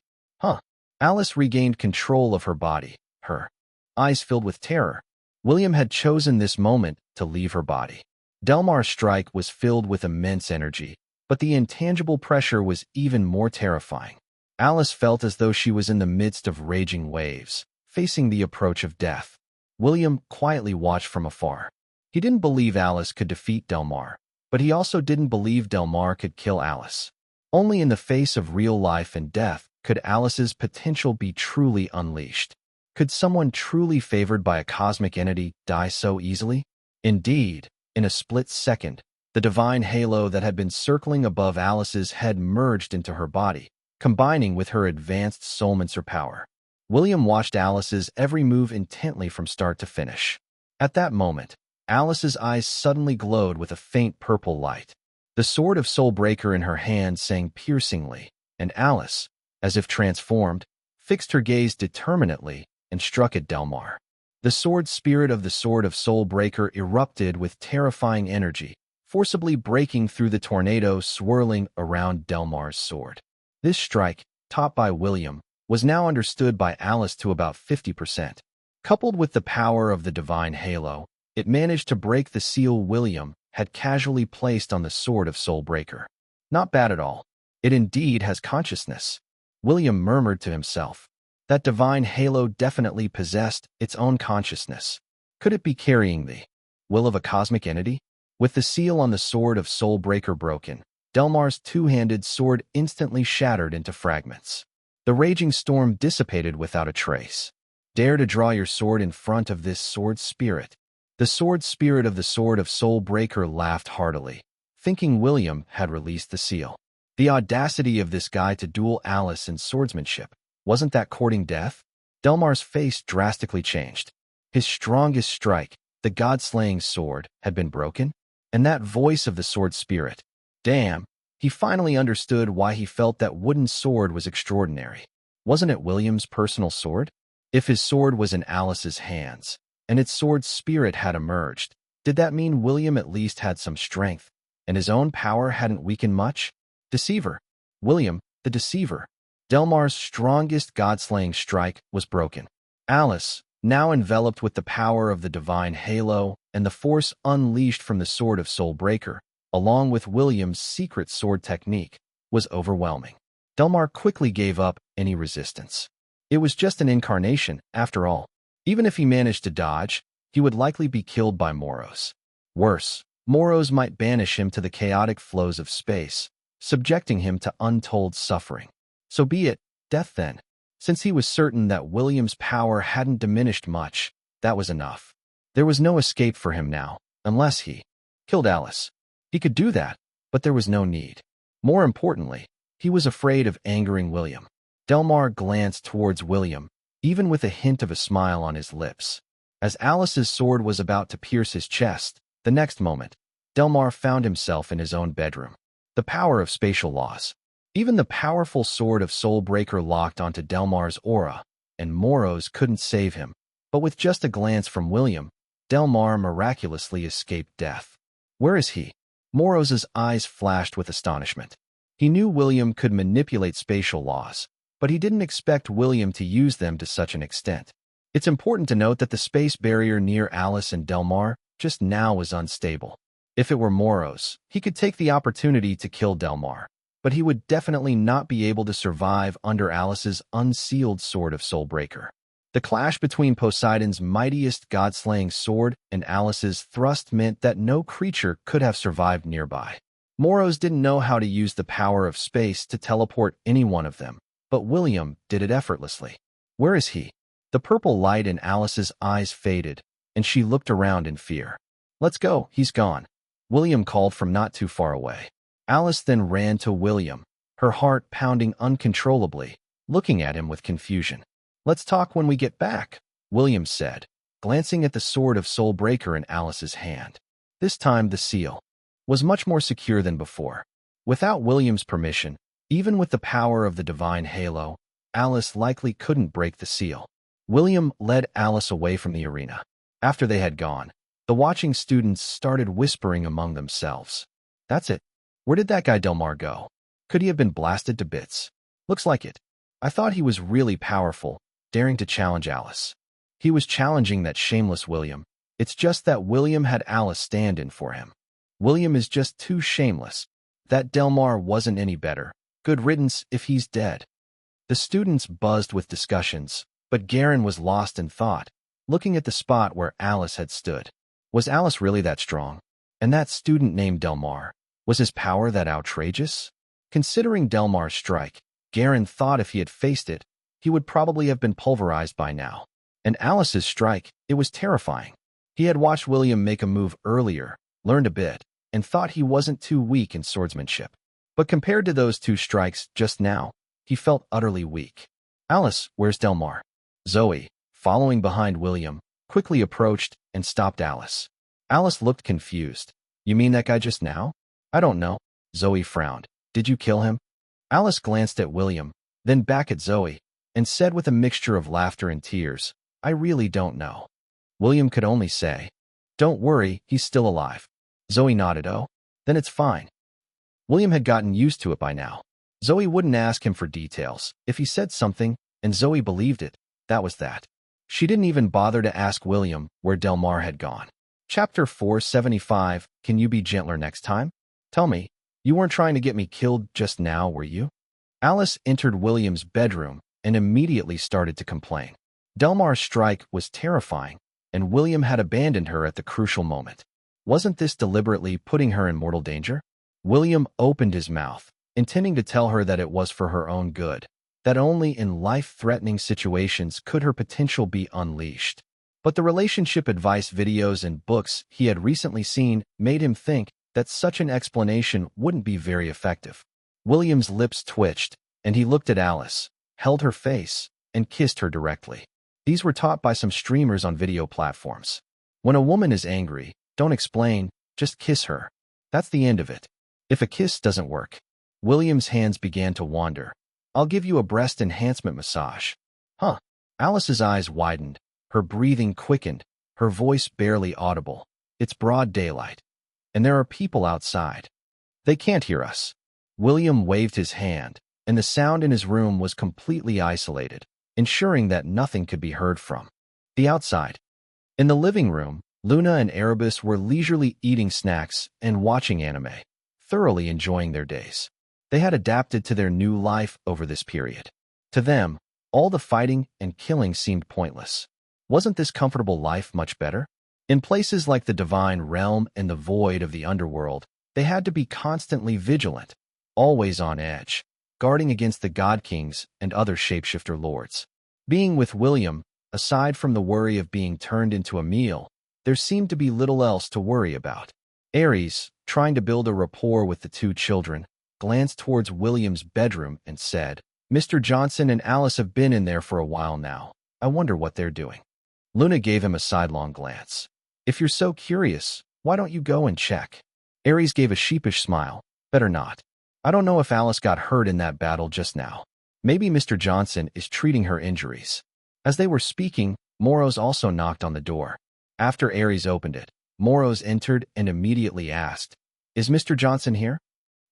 Alice regained control of her body, her eyes filled with terror. William had chosen this moment to leave her body. Delmar's strike was filled with immense energy, but the intangible pressure was even more terrifying. Alice felt as though she was in the midst of raging waves, facing the approach of death. William quietly watched from afar. He didn't believe Alice could defeat Delmar, but he also didn't believe Delmar could kill Alice. Only in the face of real life and death could Alice's potential be truly unleashed. Could someone truly favored by a cosmic entity die so easily? Indeed, in a split second, the divine halo that had been circling above Alice's head merged into her body, combining with her advanced soulmancer power. William watched Alice's every move intently from start to finish. At that moment, Alice's eyes suddenly glowed with a faint purple light. The sword of Soulbreaker in her hand sang piercingly, and Alice, as if transformed, fixed her gaze determinately and struck at Delmar. The sword spirit of the sword of Soulbreaker erupted with terrifying energy, forcibly breaking through the tornado swirling around Delmar's sword. This strike, taught by William, was now understood by Alice to about 50%. Coupled with the power of the divine halo, it managed to break the seal William had casually placed on the sword of Soulbreaker. Not bad at all. It indeed has consciousness. William murmured to himself. That divine halo definitely possessed its own consciousness. Could it be carrying the will of a cosmic entity? With the seal on the sword of Soulbreaker broken, Delmar's two-handed sword instantly shattered into fragments. The raging storm dissipated without a trace. Dare to draw your sword in front of this sword spirit. The sword spirit of the sword of Soulbreaker laughed heartily, thinking William had released the seal. The audacity of this guy to duel Alice in swordsmanship. Wasn't that courting death? Delmar's face drastically changed. His strongest strike, the god-slaying sword, had been broken? And that voice of the sword spirit. Damn, he finally understood why he felt that wooden sword was extraordinary. Wasn't it William's personal sword? If his sword was in Alice's hands, and its sword spirit had emerged, did that mean William at least had some strength, and his own power hadn't weakened much? Deceiver. William, the deceiver. Delmar's strongest god-slaying strike was broken. Alice, now enveloped with the power of the divine halo and the force unleashed from the sword of Soulbreaker, along with William's secret sword technique, was overwhelming. Delmar quickly gave up any resistance. It was just an incarnation, after all. Even if he managed to dodge, he would likely be killed by Moros. Worse, Moros might banish him to the chaotic flows of space, subjecting him to untold suffering. So be it, death then. Since he was certain that William's power hadn't diminished much, that was enough. There was no escape for him now, unless he killed Alice. He could do that, but there was no need. More importantly, he was afraid of angering William. Delmar glanced towards William, even with a hint of a smile on his lips. As Alice's sword was about to pierce his chest, the next moment, Delmar found himself in his own bedroom. The power of spatial laws. Even the powerful sword of Soulbreaker locked onto Delmar's aura, and Moros couldn't save him. But with just a glance from William, Delmar miraculously escaped death. Where is he? Moros's eyes flashed with astonishment. He knew William could manipulate spatial laws, but he didn't expect William to use them to such an extent. It's important to note that the space barrier near Alice and Delmar just now was unstable. If it were Moros, he could take the opportunity to kill Delmar, but he would definitely not be able to survive under Alice's unsealed sword of Soulbreaker. The clash between Poseidon's mightiest god-slaying sword and Alice's thrust meant that no creature could have survived nearby. Moros didn't know how to use the power of space to teleport any one of them, but William did it effortlessly. Where is he? The purple light in Alice's eyes faded, and she looked around in fear. Let's go, he's gone. William called from not too far away. Alice then ran to William, her heart pounding uncontrollably, looking at him with confusion. Let's talk when we get back, William said, glancing at the sword of Soulbreaker in Alice's hand. This time the seal was much more secure than before. Without William's permission, even with the power of the divine halo, Alice likely couldn't break the seal. William led Alice away from the arena. After they had gone, the watching students started whispering among themselves. That's it. Where did that guy Delmar go? Could he have been blasted to bits? Looks like it. I thought he was really powerful, daring to challenge Alice. He was challenging that shameless William. It's just that William had Alice stand in for him. William is just too shameless. That Delmar wasn't any better. Good riddance if he's dead. The students buzzed with discussions, but Garen was lost in thought, looking at the spot where Alice had stood. Was Alice really that strong? And that student named Delmar, was his power that outrageous? Considering Delmar's strike, Garen thought if he had faced it, he would probably have been pulverized by now. And Alice's strike, it was terrifying. He had watched William make a move earlier, learned a bit, and thought he wasn't too weak in swordsmanship. But compared to those two strikes just now, he felt utterly weak. Alice, where's Delmar? Zoe, following behind William, quickly approached and stopped Alice. Alice looked confused. You mean that guy just now? I don't know. Zoe frowned. Did you kill him? Alice glanced at William, then back at Zoe, and said with a mixture of laughter and tears, I really don't know. William could only say, Don't worry, he's still alive. Zoe nodded. Oh, Then it's fine. William had gotten used to it by now. Zoe wouldn't ask him for details. If he said something, and Zoe believed it, that was that. She didn't even bother to ask William where Delmar had gone. Chapter 475, Can You Be Gentler Next Time? Tell me, you weren't trying to get me killed just now, were you? Alice entered William's bedroom and immediately started to complain. Delmar's strike was terrifying, and William had abandoned her at the crucial moment. Wasn't this deliberately putting her in mortal danger? William opened his mouth, intending to tell her that it was for her own good, that only in life-threatening situations could her potential be unleashed. But the relationship advice videos and books he had recently seen made him think that such an explanation wouldn't be very effective. William's lips twitched, and he looked at Alice, held her face, and kissed her directly. These were taught by some streamers on video platforms. When a woman is angry, don't explain, just kiss her. That's the end of it. If a kiss doesn't work, William's hands began to wander. I'll give you a breast enhancement massage. Huh? Alice's eyes widened, her breathing quickened, her voice barely audible. It's broad daylight, and there are people outside. They can't hear us. William waved his hand, and the sound in his room was completely isolated, ensuring that nothing could be heard from the outside. In the living room, Luna and Erebus were leisurely eating snacks and watching anime, thoroughly enjoying their days. They had adapted to their new life over this period. To them, all the fighting and killing seemed pointless. Wasn't this comfortable life much better? In places like the Divine Realm and the void of the underworld, they had to be constantly vigilant, always on edge, guarding against the God Kings and other shapeshifter lords. Being with William, aside from the worry of being turned into a meal, there seemed to be little else to worry about. Ares, trying to build a rapport with the two children, glanced towards William's bedroom and said, Mr. Johnson and Alice have been in there for a while now. I wonder what they're doing. Luna gave him a sidelong glance. If you're so curious, why don't you go and check? Ares gave a sheepish smile. Better not. I don't know if Alice got hurt in that battle just now. Maybe Mr. Johnson is treating her injuries. As they were speaking, Moros also knocked on the door. After Ares opened it, Moros entered and immediately asked, Is Mr. Johnson here?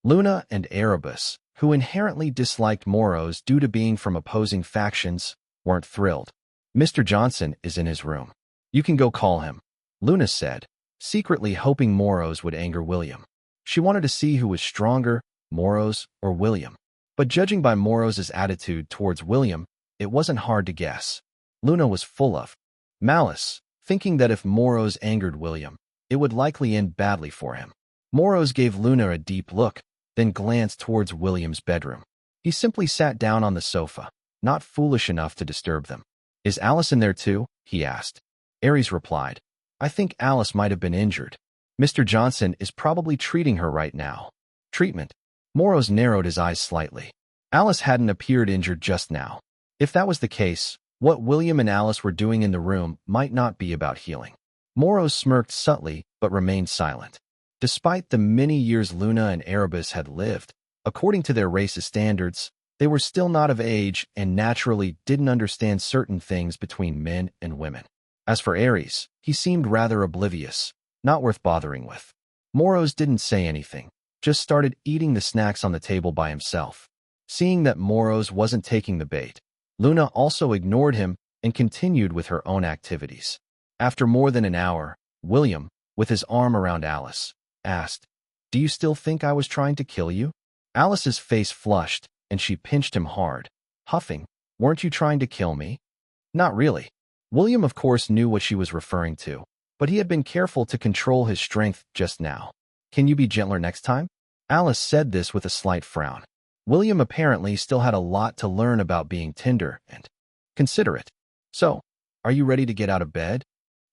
Luna and Erebus, who inherently disliked Moros due to being from opposing factions, weren't thrilled. Mr. Johnson is in his room. You can go call him, Luna said, secretly hoping Moros would anger William. She wanted to see who was stronger, Moros or William. But judging by Moros's attitude towards William, it wasn't hard to guess. Luna was full of malice, thinking that if Moros angered William, it would likely end badly for him. Moros gave Luna a deep look, then glanced towards William's bedroom. He simply sat down on the sofa, not foolish enough to disturb them. Is Alice in there too? He asked. Ares replied, I think Alice might have been injured. Mr. Johnson is probably treating her right now. Treatment? Moros narrowed his eyes slightly. Alice hadn't appeared injured just now. If that was the case, what William and Alice were doing in the room might not be about healing. Moros smirked subtly but remained silent. Despite the many years Luna and Erebus had lived, according to their race's standards, they were still not of age and naturally didn't understand certain things between men and women. As for Ares, he seemed rather oblivious, not worth bothering with. Moros didn't say anything, just started eating the snacks on the table by himself. Seeing that Moros wasn't taking the bait, Luna also ignored him and continued with her own activities. After more than an hour, William, with his arm around Alice, asked, Do you still think I was trying to kill you? Alice's face flushed, and she pinched him hard, huffing, Weren't you trying to kill me? Not really. William, of course, knew what she was referring to, but he had been careful to control his strength just now. Can you be gentler next time? Alice said this with a slight frown. William apparently still had a lot to learn about being tender and considerate. So, are you ready to get out of bed?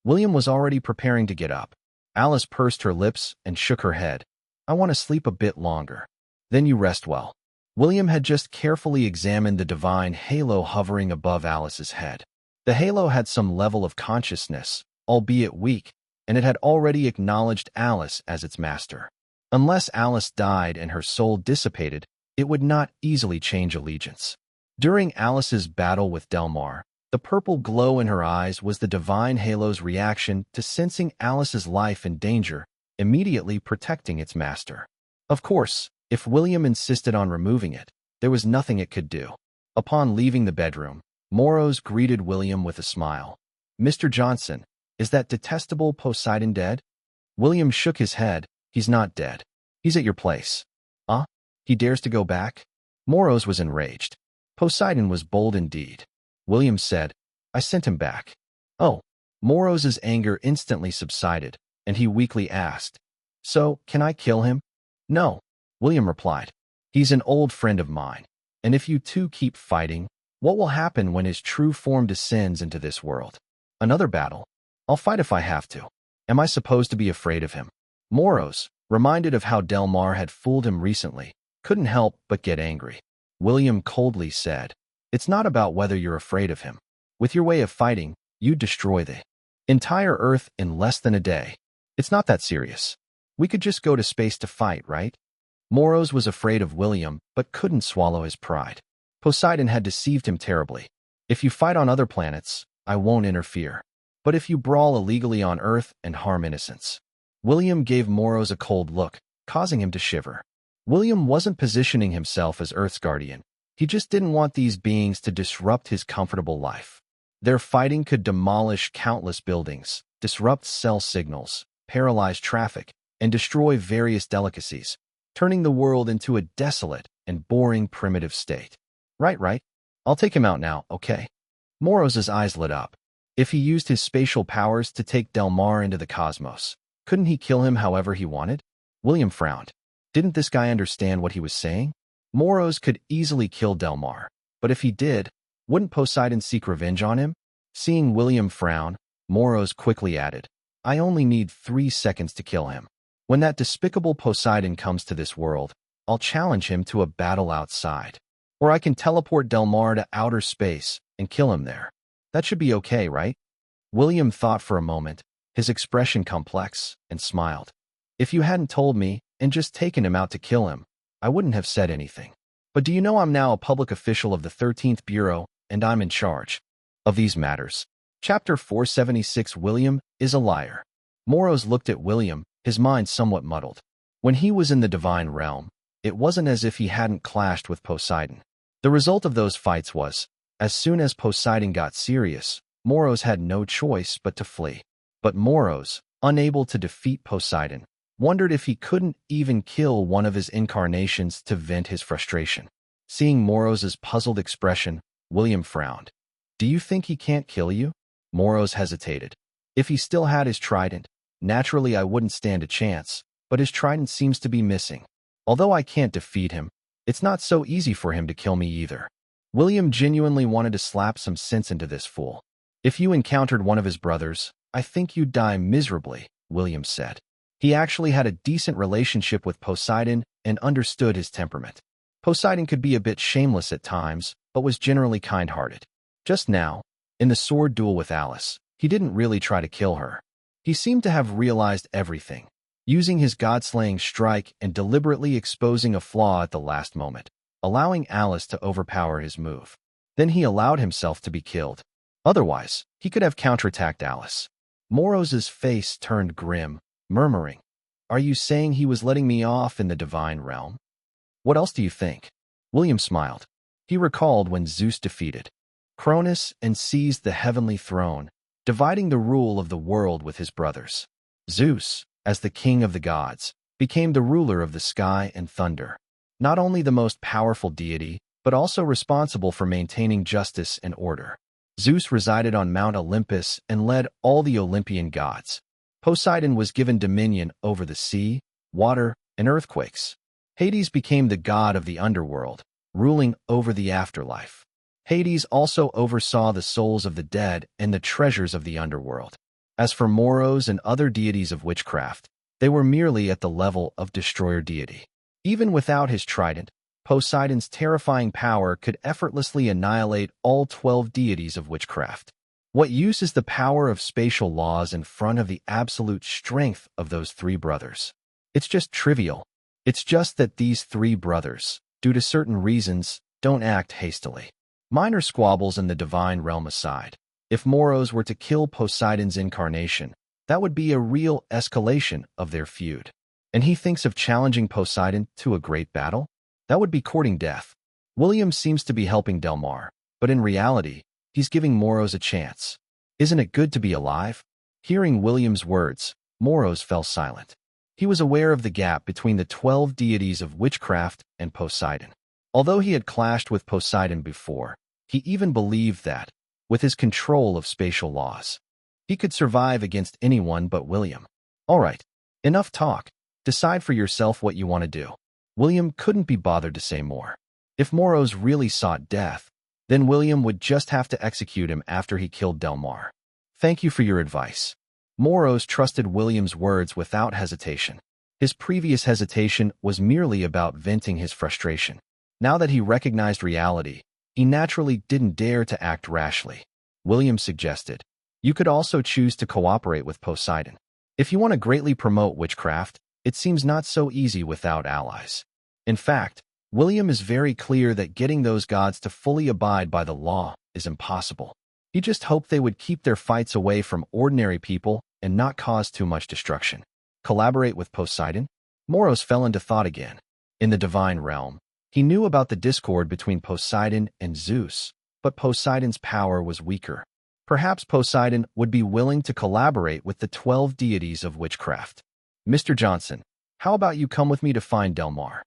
William was already preparing to get up. Alice pursed her lips and shook her head. I want to sleep a bit longer. Then you rest well. William had just carefully examined the divine halo hovering above Alice's head. The halo had some level of consciousness, albeit weak, and it had already acknowledged Alice as its master. Unless Alice died and her soul dissipated, it would not easily change allegiance. During Alice's battle with Delmar, the purple glow in her eyes was the divine halo's reaction to sensing Alice's life in danger immediately protecting its master. Of course, if William insisted on removing it, there was nothing it could do. Upon leaving the bedroom, Moros greeted William with a smile. "Mr. Johnson, is that detestable Poseidon dead?" William shook his head. "He's not dead. He's at your place." "Huh? He dares to go back?" Moros was enraged. Poseidon was bold indeed. William said, "I sent him back." "Oh." Moros's anger instantly subsided, and he weakly asked, "So, can I kill him?" "No," William replied. "He's an old friend of mine, and if you two keep fighting, what will happen when his true form descends into this world? Another battle? I'll fight if I have to. Am I supposed to be afraid of him?" Moros, reminded of how Del Mar had fooled him recently, couldn't help but get angry. William coldly said, "It's not about whether you're afraid of him. With your way of fighting, you'd destroy the entire Earth in less than a day. It's not that serious. We could just go to space to fight, right?" Moros was afraid of William, but couldn't swallow his pride. Poseidon had deceived him terribly. "If you fight on other planets, I won't interfere. But if you brawl illegally on Earth and harm innocents..." William gave Moros a cold look, causing him to shiver. William wasn't positioning himself as Earth's guardian. He just didn't want these beings to disrupt his comfortable life. Their fighting could demolish countless buildings, disrupt cell signals, paralyze traffic, and destroy various delicacies, turning the world into a desolate and boring primitive state. Right. I'll take him out now, okay?" Moros's eyes lit up. If he used his spatial powers to take Del Mar into the cosmos, couldn't he kill him however he wanted? William frowned. Didn't this guy understand what he was saying? Moros could easily kill Del Mar, but if he did, wouldn't Poseidon seek revenge on him? Seeing William frown, Moros quickly added, "I only need 3 seconds to kill him. When that despicable Poseidon comes to this world, I'll challenge him to a battle outside. Or I can teleport Del Mar to outer space and kill him there. That should be okay, right?" William thought for a moment, his expression complex, and smiled. "If you hadn't told me and just taken him out to kill him, I wouldn't have said anything. But do you know I'm now a public official of the 13th Bureau, and I'm in charge of these matters?" Chapter 476. William is a liar. Moros looked at William, his mind somewhat muddled. When he was in the divine realm, it wasn't as if he hadn't clashed with Poseidon. The result of those fights was, as soon as Poseidon got serious, Moros had no choice but to flee. But Moros, unable to defeat Poseidon, wondered if he couldn't even kill one of his incarnations to vent his frustration. Seeing Moros's puzzled expression, William frowned. "Do you think he can't kill you?" Moros hesitated. "If he still had his trident, naturally I wouldn't stand a chance, but his trident seems to be missing. Although I can't defeat him, it's not so easy for him to kill me either." William genuinely wanted to slap some sense into this fool. "If you encountered one of his brothers, I think you'd die miserably," William said. He actually had a decent relationship with Poseidon and understood his temperament. Poseidon could be a bit shameless at times, but was generally kind-hearted. Just now, in the sword duel with Alice, he didn't really try to kill her. He seemed to have realized everything, using his god-slaying strike and deliberately exposing a flaw at the last moment, allowing Alice to overpower his move. Then he allowed himself to be killed. Otherwise, he could have counterattacked Alice. Moros's face turned grim, murmuring, "Are you saying he was letting me off in the divine realm? What else do you think?" William smiled. He recalled when Zeus defeated Cronus and seized the heavenly throne, dividing the rule of the world with his brothers. Zeus, as the king of the gods, became the ruler of the sky and thunder, not only the most powerful deity, but also responsible for maintaining justice and order. Zeus resided on Mount Olympus and led all the Olympian gods. Poseidon was given dominion over the sea, water, and earthquakes. Hades became the god of the underworld, ruling over the afterlife. Hades also oversaw the souls of the dead and the treasures of the underworld. As for Moros and other deities of witchcraft, they were merely at the level of destroyer deity. Even without his trident, Poseidon's terrifying power could effortlessly annihilate all 12 deities of witchcraft. What use is the power of spatial laws in front of the absolute strength of those 3 brothers? It's just trivial. It's just that these 3 brothers, due to certain reasons, don't act hastily. Minor squabbles in the divine realm aside, if Moros were to kill Poseidon's incarnation, That would be a real escalation of their feud. And he thinks of challenging Poseidon to a great battle? That would be courting death. William seems to be helping Delmar, but in reality, he's giving Moros a chance. Isn't it good to be alive? Hearing William's words, Moros fell silent. He was aware of the gap between the 12 deities of witchcraft and Poseidon. Although he had clashed with Poseidon before, he even believed that, with his control of spatial laws, he could survive against anyone but William. All right, enough talk. Decide for yourself what you want to do. William couldn't be bothered to say more. If Moros really sought death, then William would just have to execute him after he killed Delmar. Thank you for your advice. Moros trusted William's words without hesitation. His previous hesitation was merely about venting his frustration. Now that he recognized reality, he naturally didn't dare to act rashly. William suggested, you could also choose to cooperate with Poseidon. If you want to greatly promote witchcraft, it seems not so easy without allies. In fact, William is very clear that getting those gods to fully abide by the law is impossible. He just hoped they would keep their fights away from ordinary people and not cause too much destruction. Collaborate with Poseidon? Moros fell into thought again. In the divine realm, he knew about the discord between Poseidon and Zeus, but Poseidon's power was weaker. Perhaps Poseidon would be willing to collaborate with the 12 deities of witchcraft. Mr. Johnson, how about you come with me to find Delmar?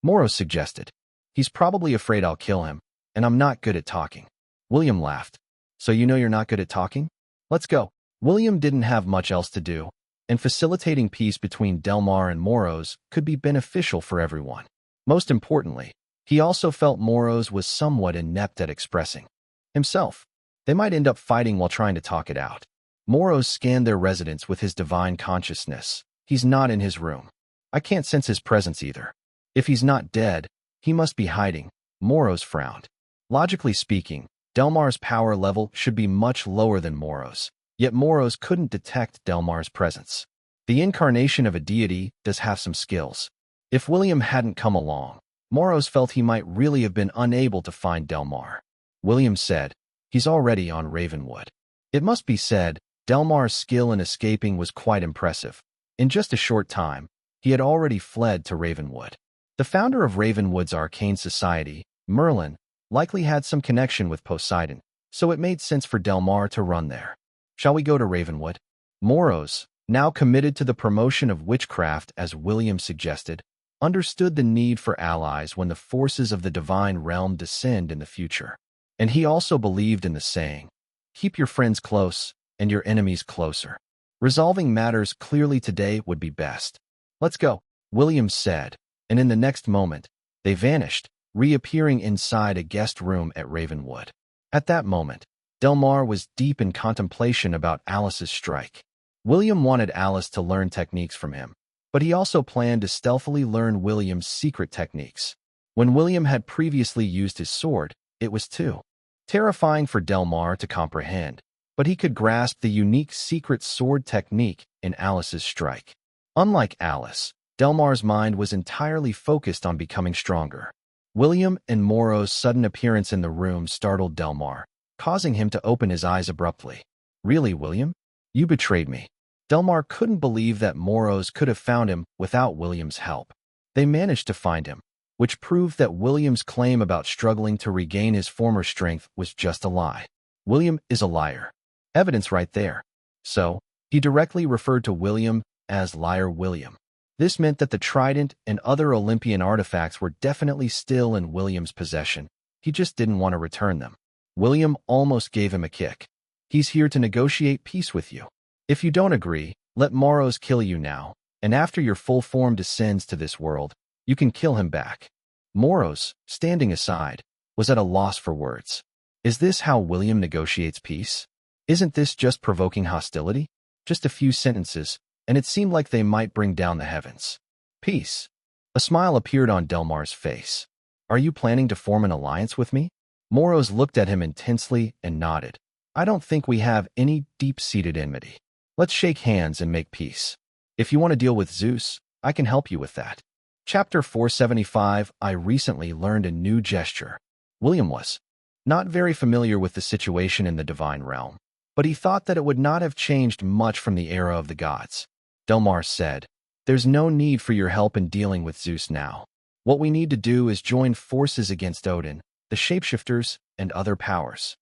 Moros suggested. He's probably afraid I'll kill him, and I'm not good at talking. William laughed. So you know you're not good at talking? Let's go. William didn't have much else to do, and facilitating peace between Delmar and Moros could be beneficial for everyone. Most importantly, he also felt Moros was somewhat inept at expressing himself. They might end up fighting while trying to talk it out. Moros scanned their residence with his divine consciousness. He's not in his room. I can't sense his presence either. If he's not dead, he must be hiding. Moros frowned. Logically speaking, Delmar's power level should be much lower than Moros, yet Moros couldn't detect Delmar's presence. The incarnation of a deity does have some skills. If William hadn't come along, Moros felt he might really have been unable to find Delmar. William said, he's already on Ravenwood. It must be said, Delmar's skill in escaping was quite impressive. In just a short time, he had already fled to Ravenwood. The founder of Ravenwood's arcane society, Merlin, likely had some connection with Poseidon, so it made sense for Delmar to run there. Shall we go to Ravenwood? Moros, now committed to the promotion of witchcraft as William suggested, understood the need for allies when the forces of the divine realm descend in the future. And he also believed in the saying, keep your friends close and your enemies closer. Resolving matters clearly today would be best. Let's go, William said, and in the next moment, they vanished, reappearing inside a guest room at Ravenwood. At that moment, Delmar was deep in contemplation about Alice's strike. William wanted Alice to learn techniques from him, but he also planned to stealthily learn William's secret techniques. When William had previously used his sword, it was too terrifying for Delmar to comprehend, but he could grasp the unique secret sword technique in Alice's strike. Unlike Alice, Delmar's mind was entirely focused on becoming stronger. William and Moros' sudden appearance in the room startled Delmar, causing him to open his eyes abruptly. Really, William? You betrayed me. Delmar couldn't believe that Moros could have found him without William's help. They managed to find him, which proved that William's claim about struggling to regain his former strength was just a lie. William is a liar. Evidence right there. So, he directly referred to William as Liar William. This meant that the trident and other Olympian artifacts were definitely still in William's possession. He just didn't want to return them. William almost gave him a kick. He's here to negotiate peace with you. If you don't agree, let Moros kill you now, and after your full form descends to this world, you can kill him back. Moros, standing aside, was at a loss for words. Is this how William negotiates peace? Isn't this just provoking hostility? Just a few sentences, and it seemed like they might bring down the heavens. Peace. A smile appeared on Delmar's face. Are you planning to form an alliance with me? Moros looked at him intensely and nodded. I don't think we have any deep-seated enmity. Let's shake hands and make peace. If you want to deal with Zeus, I can help you with that. Chapter 475. I recently learned a new gesture. William was not very familiar with the situation in the divine realm, but he thought that it would not have changed much from the era of the gods. Delmar said, "There's no need for your help in dealing with Zeus now. What we need to do is join forces against Odin, the shapeshifters, and other powers."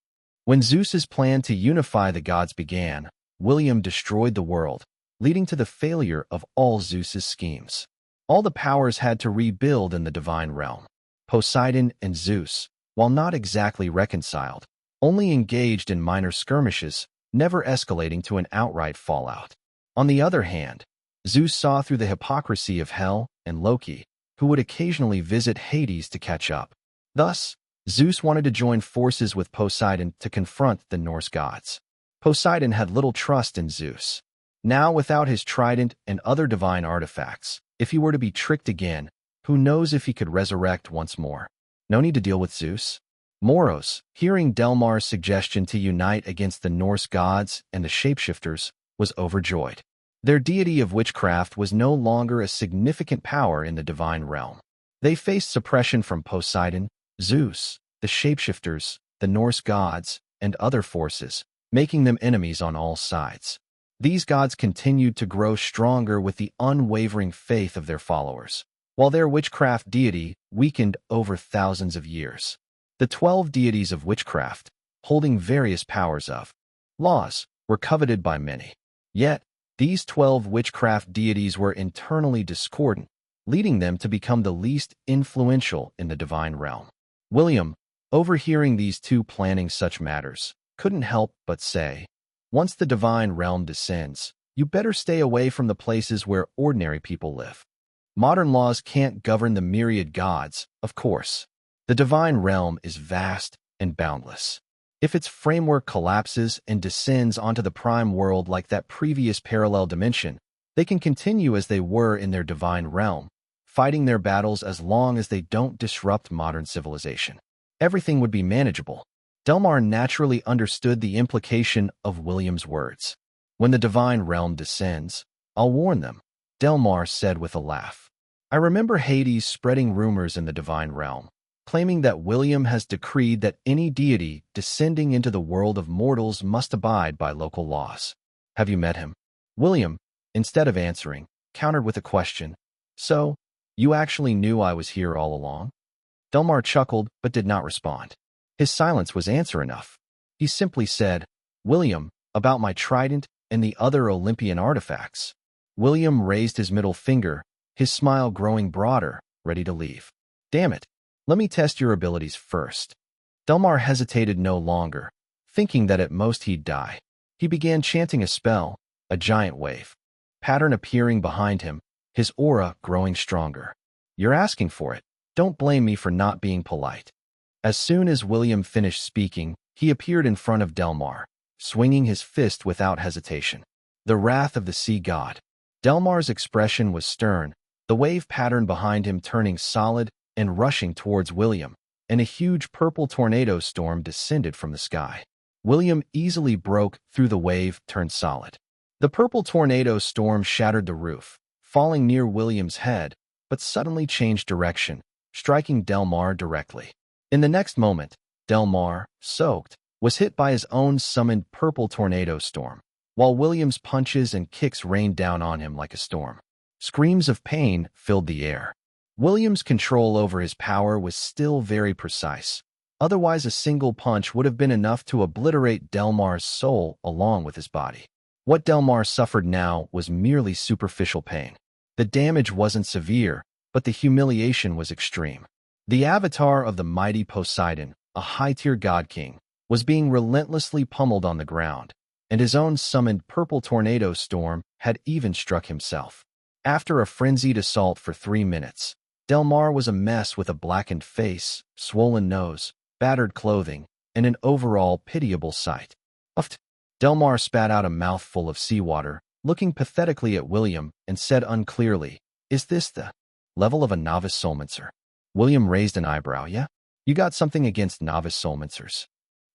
When Zeus's plan to unify the gods began, William destroyed the world, leading to the failure of all Zeus's schemes. All the powers had to rebuild in the divine realm. Poseidon and Zeus, while not exactly reconciled, only engaged in minor skirmishes, never escalating to an outright fallout. On the other hand, Zeus saw through the hypocrisy of Hel and Loki, who would occasionally visit Hades to catch up. Thus, Zeus wanted to join forces with Poseidon to confront the Norse gods. Poseidon had little trust in Zeus. Now, without his trident and other divine artifacts, if he were to be tricked again, who knows if he could resurrect once more? No need to deal with Zeus. Moros, hearing Delmar's suggestion to unite against the Norse gods and the shapeshifters, was overjoyed. Their deity of witchcraft was no longer a significant power in the divine realm. They faced suppression from Poseidon, Zeus, the shapeshifters, the Norse gods, and other forces, making them enemies on all sides. These gods continued to grow stronger with the unwavering faith of their followers, while their witchcraft deity weakened over thousands of years. The 12 deities of witchcraft, holding various powers of laws, were coveted by many. Yet, these 12 witchcraft deities were internally discordant, leading them to become the least influential in the divine realm. William, overhearing these two planning such matters, couldn't help but say, "Once the divine realm descends, you better stay away from the places where ordinary people live. Modern laws can't govern the myriad gods, of course. The divine realm is vast and boundless. If its framework collapses and descends onto the prime world like that previous parallel dimension, they can continue as they were in their divine realm, fighting their battles as long as they don't disrupt modern civilization. Everything would be manageable." Delmar naturally understood the implication of William's words. "When the divine realm descends, I'll warn them," Delmar said with a laugh. "I remember Hades spreading rumors in the divine realm, claiming that William has decreed that any deity descending into the world of mortals must abide by local laws. Have you met him?" William, instead of answering, countered with a question. "So, you actually knew I was here all along?" Delmar chuckled but did not respond. His silence was answer enough. He simply said, "William, about my trident and the other Olympian artifacts." William raised his middle finger, his smile growing broader, ready to leave. "Damn it. Let me test your abilities first." Delmar hesitated no longer, thinking that at most he'd die. He began chanting a spell, a giant wave pattern appearing behind him, his aura growing stronger. "You're asking for it. Don't blame me for not being polite." As soon as William finished speaking, he appeared in front of Delmar, swinging his fist without hesitation. The wrath of the sea god. Delmar's expression was stern, the wave pattern behind him turning solid and rushing towards William, and a huge purple tornado storm descended from the sky. William easily broke through the wave, turned solid. The purple tornado storm shattered the roof, falling near William's head, but suddenly changed direction, striking Delmar directly. In the next moment, Delmar, soaked, was hit by his own summoned purple tornado storm, while William's punches and kicks rained down on him like a storm. Screams of pain filled the air. William's control over his power was still very precise. Otherwise, a single punch would have been enough to obliterate Delmar's soul along with his body. What Delmar suffered now was merely superficial pain. The damage wasn't severe, but the humiliation was extreme. The avatar of the mighty Poseidon, a high-tier god-king, was being relentlessly pummeled on the ground, and his own summoned purple tornado storm had even struck himself. After a frenzied assault for 3 minutes, Delmar was a mess with a blackened face, swollen nose, battered clothing, and an overall pitiable sight. Uft! Delmar spat out a mouthful of seawater, looking pathetically at William, and said unclearly, "Is this the level of a novice soulmancer?" William raised an eyebrow. "Yeah? You got something against novice soulmancers?"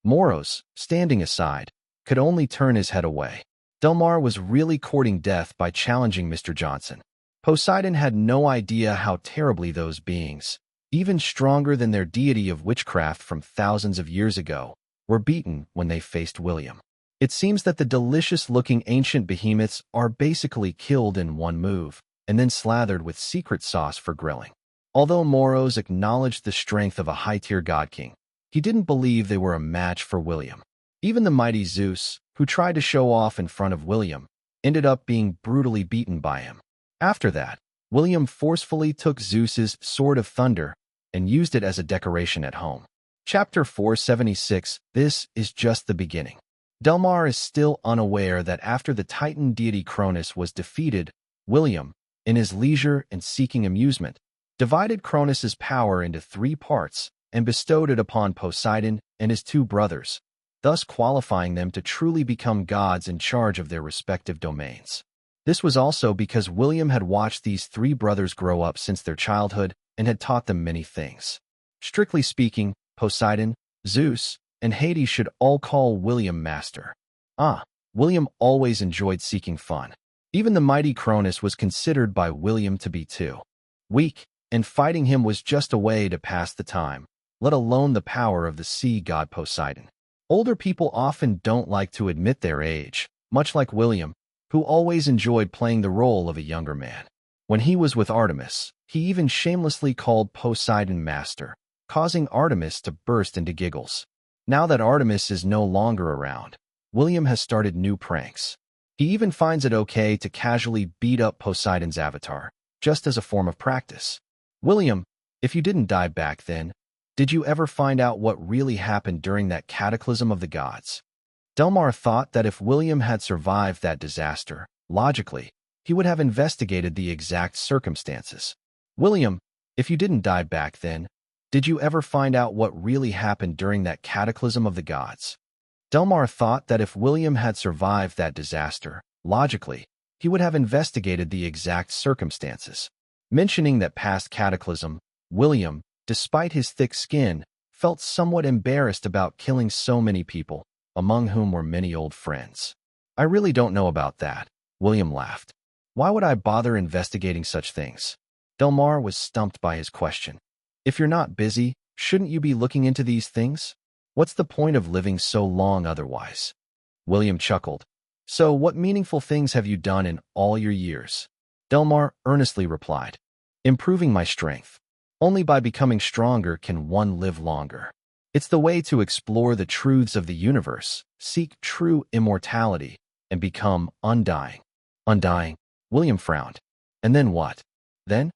Moros, standing aside, could only turn his head away. Delmar was really courting death by challenging Mr. Johnson. Poseidon had no idea how terribly those beings, even stronger than their deity of witchcraft from thousands of years ago, were beaten when they faced William. It seems that the delicious-looking ancient behemoths are basically killed in one move, and then slathered with secret sauce for grilling. Although Moros acknowledged the strength of a high-tier god king, he didn't believe they were a match for William. Even the mighty Zeus, who tried to show off in front of William, ended up being brutally beaten by him. After that, William forcefully took Zeus's Sword of Thunder and used it as a decoration at home. Chapter 476. This is just the beginning. Delmar is still unaware that after the Titan deity Cronus was defeated, William, in his leisure and seeking amusement, divided Cronus's power into 3 parts and bestowed it upon Poseidon and his 2 brothers, thus qualifying them to truly become gods in charge of their respective domains. This was also because William had watched these 3 brothers grow up since their childhood and had taught them many things. Strictly speaking, Poseidon, Zeus, and Hades should all call William master. William always enjoyed seeking fun. Even the mighty Cronus was considered by William to be too weak, and fighting him was just a way to pass the time, let alone the power of the sea god Poseidon. Older people often don't like to admit their age, much like William, who always enjoyed playing the role of a younger man. When he was with Artemis, he even shamelessly called Poseidon master, causing Artemis to burst into giggles. Now that Artemis is no longer around, William has started new pranks. He even finds it okay to casually beat up Poseidon's avatar, just as a form of practice. William, if you didn't die back then, did you ever find out what really happened during that cataclysm of the gods? Delmar thought that if William had survived that disaster, logically, he would have investigated the exact circumstances. William, if you didn't die back then, did you ever find out what really happened during that cataclysm of the gods? Delmar thought that if William had survived that disaster, logically, he would have investigated the exact circumstances. Mentioning that past cataclysm, William, despite his thick skin, felt somewhat embarrassed about killing so many people, among whom were many old friends. I really don't know about that, William laughed. Why would I bother investigating such things? Delmar was stumped by his question. If you're not busy, shouldn't you be looking into these things? What's the point of living so long otherwise? William chuckled. So what meaningful things have you done in all your years? Delmar earnestly replied. Improving my strength. Only by becoming stronger can one live longer. It's the way to explore the truths of the universe, seek true immortality, and become undying. Undying? William frowned. And then what? Then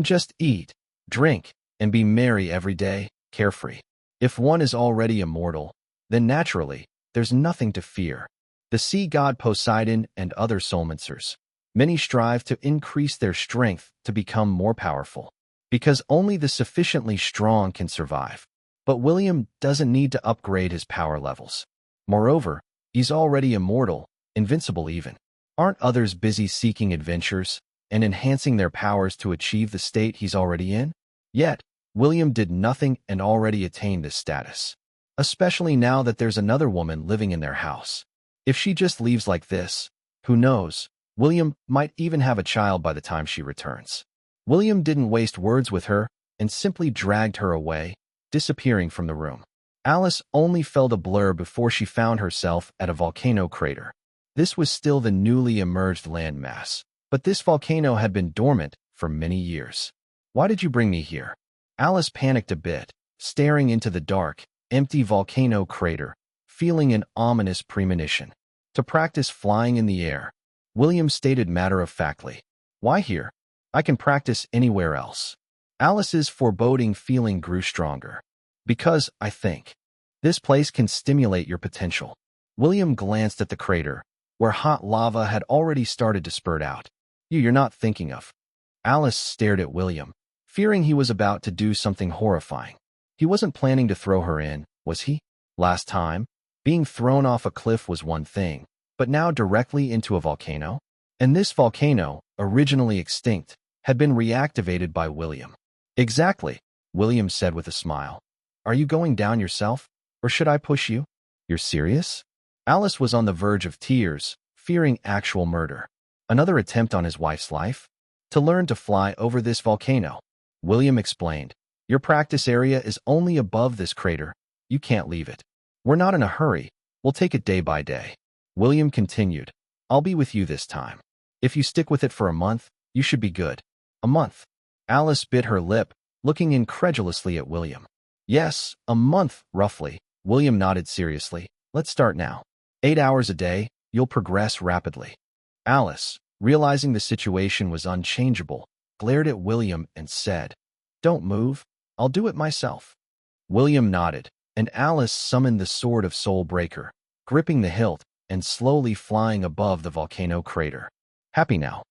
just eat, drink, and be merry every day, carefree. If one is already immortal, then naturally, there's nothing to fear. The sea god Poseidon and other soulmancers, many strive to increase their strength to become more powerful, because only the sufficiently strong can survive. But William doesn't need to upgrade his power levels. Moreover, he's already immortal, invincible even. Aren't others busy seeking adventures and enhancing their powers to achieve the state he's already in? Yet, William did nothing and already attained this status. Especially now that there's another woman living in their house. If she just leaves like this, who knows, William might even have a child by the time she returns. William didn't waste words with her and simply dragged her away, disappearing from the room. Alice only felt a blur before she found herself at a volcano crater. This was still the newly emerged landmass, but this volcano had been dormant for many years. Why did you bring me here? Alice panicked a bit, staring into the dark, empty volcano crater, feeling an ominous premonition. To practice flying in the air, William stated matter-of-factly. Why here? I can practice anywhere else. Alice's foreboding feeling grew stronger. Because, I think, this place can stimulate your potential. William glanced at the crater, where hot lava had already started to spurt out. You're not thinking of. Alice stared at William, fearing he was about to do something horrifying. He wasn't planning to throw her in, was he? Last time, being thrown off a cliff was one thing, but now directly into a volcano? And this volcano, originally extinct, had been reactivated by William. Exactly, William said with a smile. Are you going down yourself, or should I push you? You're serious? Alice was on the verge of tears, fearing actual murder. Another attempt on his wife's life? To learn to fly over this volcano. William explained. Your practice area is only above this crater. You can't leave it. We're not in a hurry. We'll take it day by day. William continued, I'll be with you this time. If you stick with it for a month, you should be good. A month. Alice bit her lip, looking incredulously at William. Yes, a month, roughly. William nodded seriously. Let's start now. 8 hours a day, you'll progress rapidly. Alice, realizing the situation was unchangeable, glared at William and said, Don't move. I'll do it myself. William nodded, and Alice summoned the Sword of Soul Breaker, gripping the hilt and slowly flying above the volcano crater. Happy now?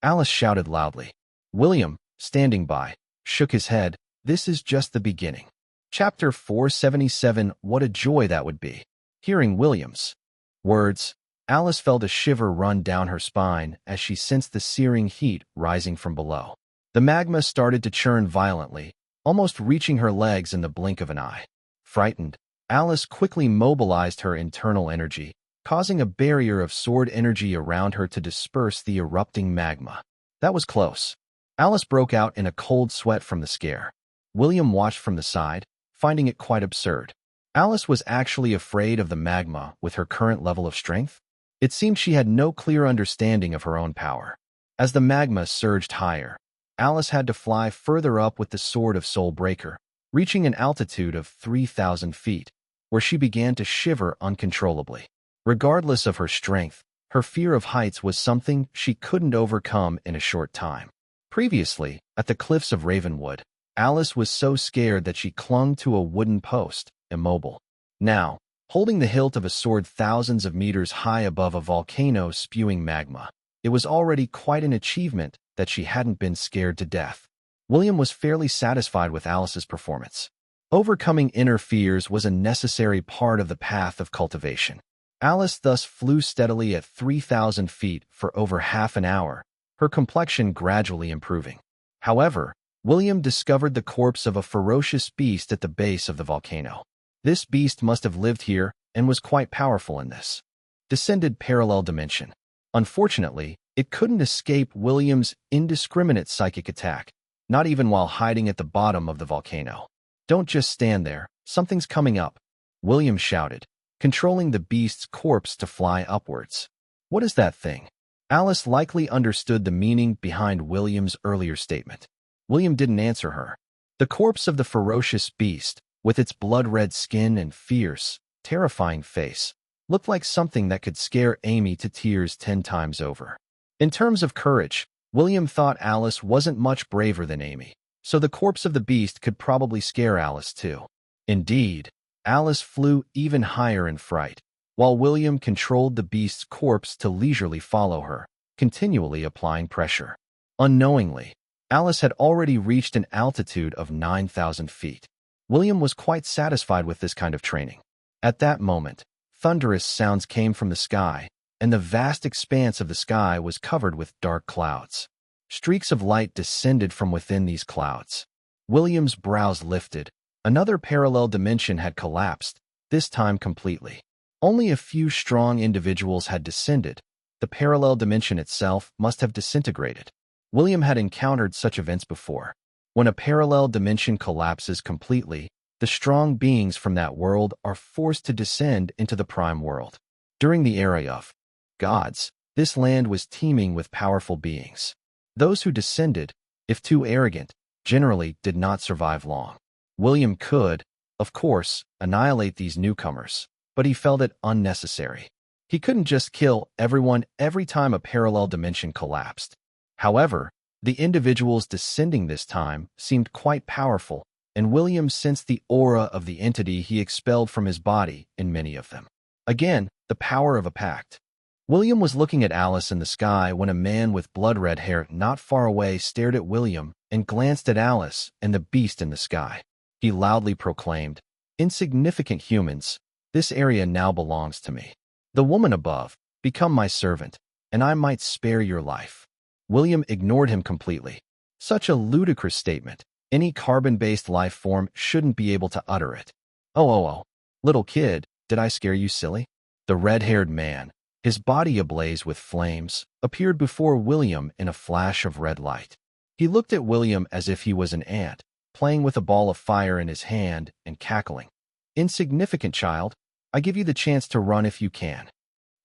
Alice shouted loudly. William, standing by, shook his head. This is just the beginning. Chapter 477. What a joy that would be. Hearing William's words, Alice felt a shiver run down her spine as she sensed the searing heat rising from below. The magma started to churn violently, almost reaching her legs in the blink of an eye. Frightened, Alice quickly mobilized her internal energy, causing a barrier of sword energy around her to disperse the erupting magma. That was close. Alice broke out in a cold sweat from the scare. William watched from the side, finding it quite absurd. Alice was actually afraid of the magma with her current level of strength. It seemed she had no clear understanding of her own power. As the magma surged higher, Alice had to fly further up with the Sword of Soul Breaker, reaching an altitude of 3,000 feet, where she began to shiver uncontrollably. Regardless of her strength, her fear of heights was something she couldn't overcome in a short time. Previously, at the cliffs of Ravenwood, Alice was so scared that she clung to a wooden post, immobile. Now, holding the hilt of a sword thousands of meters high above a volcano spewing magma, it was already quite an achievement that she hadn't been scared to death. William was fairly satisfied with Alice's performance. Overcoming inner fears was a necessary part of the path of cultivation. Alice thus flew steadily at 3,000 feet for over half an hour, her complexion gradually improving. However, William discovered the corpse of a ferocious beast at the base of the volcano. This beast must have lived here and was quite powerful in this descended parallel dimension. Unfortunately, it couldn't escape William's indiscriminate psychic attack, not even while hiding at the bottom of the volcano. Don't just stand there, something's coming up, William shouted, controlling the beast's corpse to fly upwards. What is that thing? Alice likely understood the meaning behind William's earlier statement. William didn't answer her. The corpse of the ferocious beast, with its blood-red skin and fierce, terrifying face, looked like something that could scare Amy to tears 10 times over. In terms of courage, William thought Alice wasn't much braver than Amy, so the corpse of the beast could probably scare Alice too. Indeed, Alice flew even higher in fright, while William controlled the beast's corpse to leisurely follow her, continually applying pressure. Unknowingly, Alice had already reached an altitude of 9,000 feet. William was quite satisfied with this kind of training. At that moment, thunderous sounds came from the sky, and the vast expanse of the sky was covered with dark clouds. Streaks of light descended from within these clouds. William's brows lifted. Another parallel dimension had collapsed, this time completely. Only a few strong individuals had descended. The parallel dimension itself must have disintegrated. William had encountered such events before. When a parallel dimension collapses completely, the strong beings from that world are forced to descend into the prime world. During the era of gods, this land was teeming with powerful beings. Those who descended, if too arrogant, generally did not survive long. William could, of course, annihilate these newcomers, but he felt it unnecessary. He couldn't just kill everyone every time a parallel dimension collapsed. However, the individuals descending this time seemed quite powerful, and William sensed the aura of the entity he expelled from his body in many of them. Again, the power of a pact. William was looking at Alice in the sky when a man with blood-red hair not far away stared at William and glanced at Alice and the beast in the sky. He loudly proclaimed, "Insignificant humans, this area now belongs to me. The woman above, become my servant, and I might spare your life." William ignored him completely. Such a ludicrous statement. Any carbon-based life form shouldn't be able to utter it. Oh, little kid, did I scare you silly? The red-haired man, his body ablaze with flames, appeared before William in a flash of red light. He looked at William as if he was an ant, playing with a ball of fire in his hand and cackling. "Insignificant child, I give you the chance to run if you can."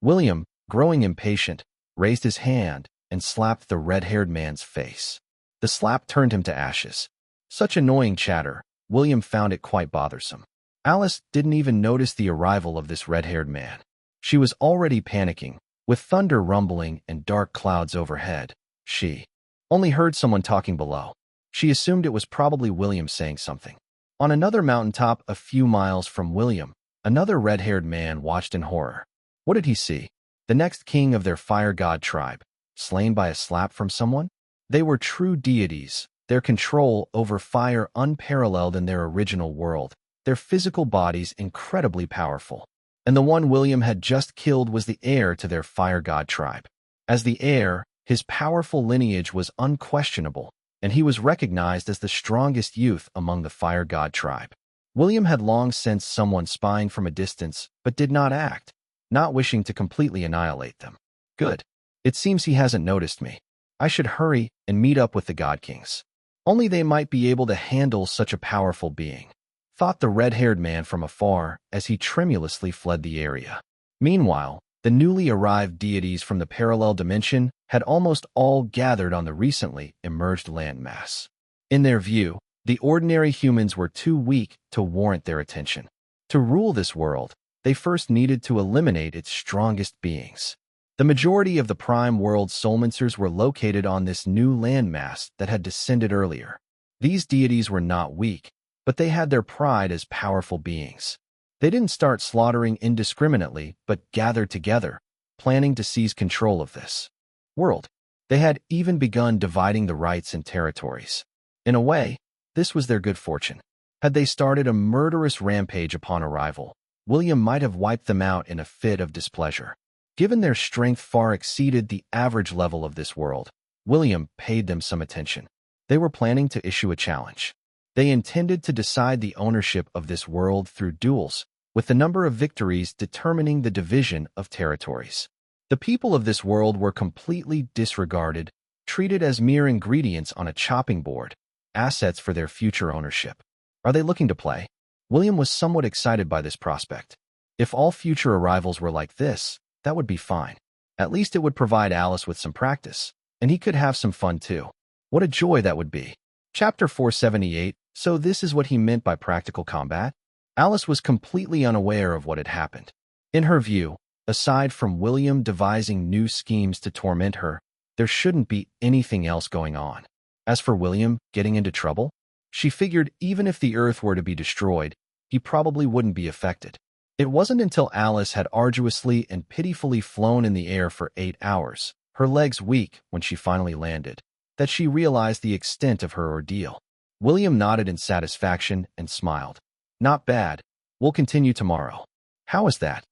William, growing impatient, raised his hand and slapped the red-haired man's face. The slap turned him to ashes. Such annoying chatter, William found it quite bothersome. Alice didn't even notice the arrival of this red-haired man. She was already panicking, with thunder rumbling and dark clouds overhead. She only heard someone talking below. She assumed it was probably William saying something. On another mountaintop a few miles from William, another red-haired man watched in horror. What did he see? The next king of their fire god tribe, slain by a slap from someone? They were true deities, their control over fire unparalleled in their original world, their physical bodies incredibly powerful. And the one William had just killed was the heir to their fire god tribe. As the heir, his powerful lineage was unquestionable, and he was recognized as the strongest youth among the fire god tribe. William had long sensed someone spying from a distance, but did not act, not wishing to completely annihilate them. Good. It seems he hasn't noticed me. I should hurry and meet up with the God Kings. Only they might be able to handle such a powerful being, thought the red-haired man from afar as he tremulously fled the area. Meanwhile, the newly arrived deities from the parallel dimension had almost all gathered on the recently emerged landmass. In their view, the ordinary humans were too weak to warrant their attention. To rule this world, they first needed to eliminate its strongest beings. The majority of the prime world soulmancers were located on this new landmass that had descended earlier. These deities were not weak, but they had their pride as powerful beings. They didn't start slaughtering indiscriminately, but gathered together, planning to seize control of this world. They had even begun dividing the rights and territories. In a way, this was their good fortune. Had they started a murderous rampage upon arrival, William might have wiped them out in a fit of displeasure. Given their strength far exceeded the average level of this world, William paid them some attention. They were planning to issue a challenge. They intended to decide the ownership of this world through duels, with the number of victories determining the division of territories. The people of this world were completely disregarded, treated as mere ingredients on a chopping board, assets for their future ownership. Are they looking to play? William was somewhat excited by this prospect. If all future arrivals were like this, that would be fine. At least it would provide Alice with some practice, and he could have some fun too. What a joy that would be. Chapter 478. So this is what he meant by practical combat? Alice was completely unaware of what had happened. In her view, aside from William devising new schemes to torment her, there shouldn't be anything else going on. As for William getting into trouble, she figured even if the Earth were to be destroyed, he probably wouldn't be affected. It wasn't until Alice had arduously and pitifully flown in the air for 8 hours, her legs weak when she finally landed, that she realized the extent of her ordeal. William nodded in satisfaction and smiled. Not bad. We'll continue tomorrow. How is that?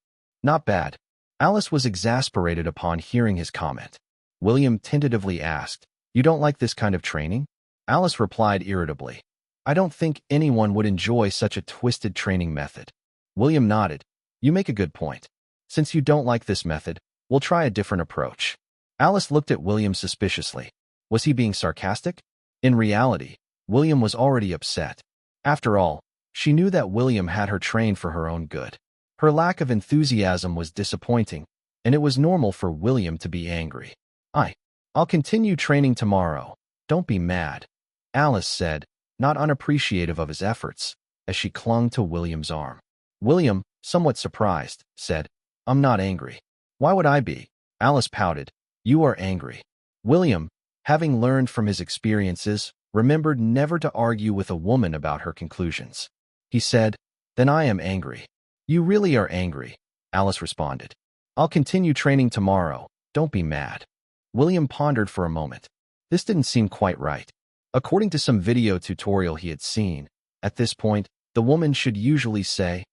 Not bad. Alice was exasperated upon hearing his comment. William tentatively asked, You don't like this kind of training? Alice replied irritably, I don't think anyone would enjoy such a twisted training method. William nodded. You make a good point. Since you don't like this method, we'll try a different approach. Alice looked at William suspiciously. Was he being sarcastic? In reality, William was already upset. After all, she knew that William had her trained for her own good. Her lack of enthusiasm was disappointing, and it was normal for William to be angry. I'll continue training tomorrow. Don't be mad, Alice said, not unappreciative of his efforts, as she clung to William's arm. William, somewhat surprised, said, I'm not angry. Why would I be? Alice pouted. You are angry. William, having learned from his experiences, remembered never to argue with a woman about her conclusions. He said, Then I am angry. You really are angry, Alice responded. I'll continue training tomorrow. Don't be mad. William pondered for a moment. This didn't seem quite right. According to some video tutorial he had seen, at this point, the woman should usually say,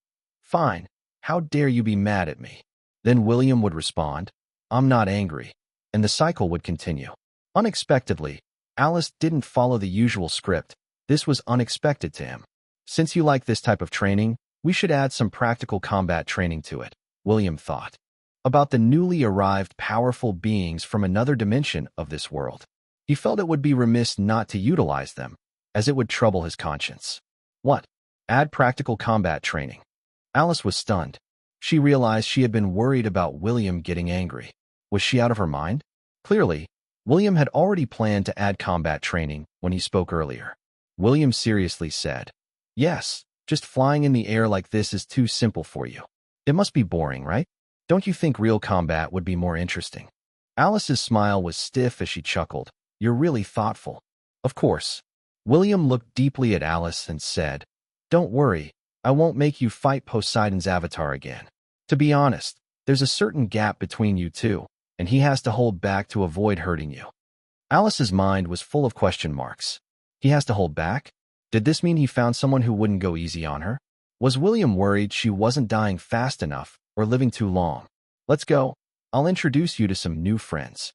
Fine, how dare you be mad at me? Then William would respond, I'm not angry, and the cycle would continue. Unexpectedly, Alice didn't follow the usual script. This was unexpected to him. Since you like this type of training, we should add some practical combat training to it, William thought. About the newly arrived powerful beings from another dimension of this world. He felt it would be remiss not to utilize them, as it would trouble his conscience. What? Add practical combat training. Alice was stunned. She realized she had been worried about William getting angry. Was she out of her mind? Clearly, William had already planned to add combat training when he spoke earlier. William seriously said, "Yes, just flying in the air like this is too simple for you. It must be boring, right? Don't you think real combat would be more interesting?" Alice's smile was stiff as she chuckled. "You're really thoughtful." "Of course." William looked deeply at Alice and said, "Don't worry, I won't make you fight Poseidon's avatar again. To be honest, there's a certain gap between you two, and he has to hold back to avoid hurting you." Alice's mind was full of question marks. He has to hold back? Did this mean he found someone who wouldn't go easy on her? Was William worried she wasn't dying fast enough or living too long? "Let's go. I'll introduce you to some new friends."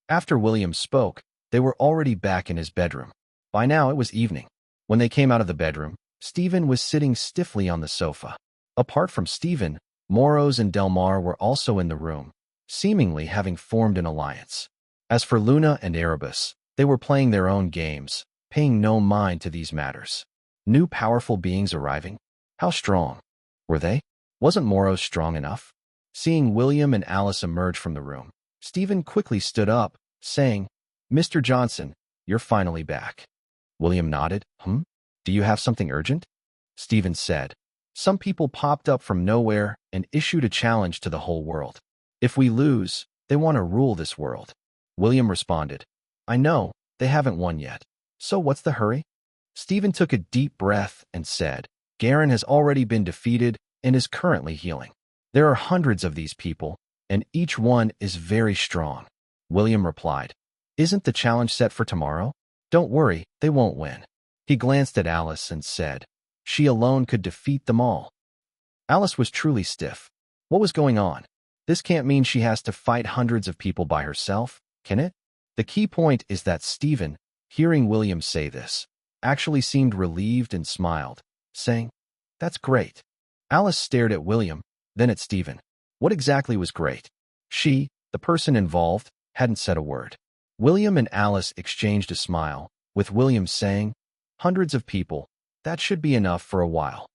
After William spoke, they were already back in his bedroom. By now it was evening. When they came out of the bedroom, Stephen was sitting stiffly on the sofa. Apart from Stephen, Moros and Delmar were also in the room, seemingly having formed an alliance. As for Luna and Erebus, they were playing their own games, paying no mind to these matters. New powerful beings arriving? How strong were they? Wasn't Moros strong enough? Seeing William and Alice emerge from the room, Stephen quickly stood up, saying, "Mr. Johnson, you're finally back." William nodded. Do you have something urgent?" Stephen said. "Some people popped up from nowhere and issued a challenge to the whole world. If we lose, they want to rule this world." William responded, "I know, they haven't won yet. So what's the hurry?" Stephen took a deep breath and said, "Garen has already been defeated and is currently healing. There are hundreds of these people, and each one is very strong." William replied, "Isn't the challenge set for tomorrow? Don't worry, they won't win." He glanced at Alice and said, "She alone could defeat them all." Alice was truly stiff. What was going on? This can't mean she has to fight hundreds of people by herself, can it? The key point is that Stephen, hearing William say this, actually seemed relieved and smiled, saying, "That's great." Alice stared at William, then at Stephen. What exactly was great? She, the person involved, hadn't said a word. William and Alice exchanged a smile, with William saying, "Hundreds of people, that should be enough for a while."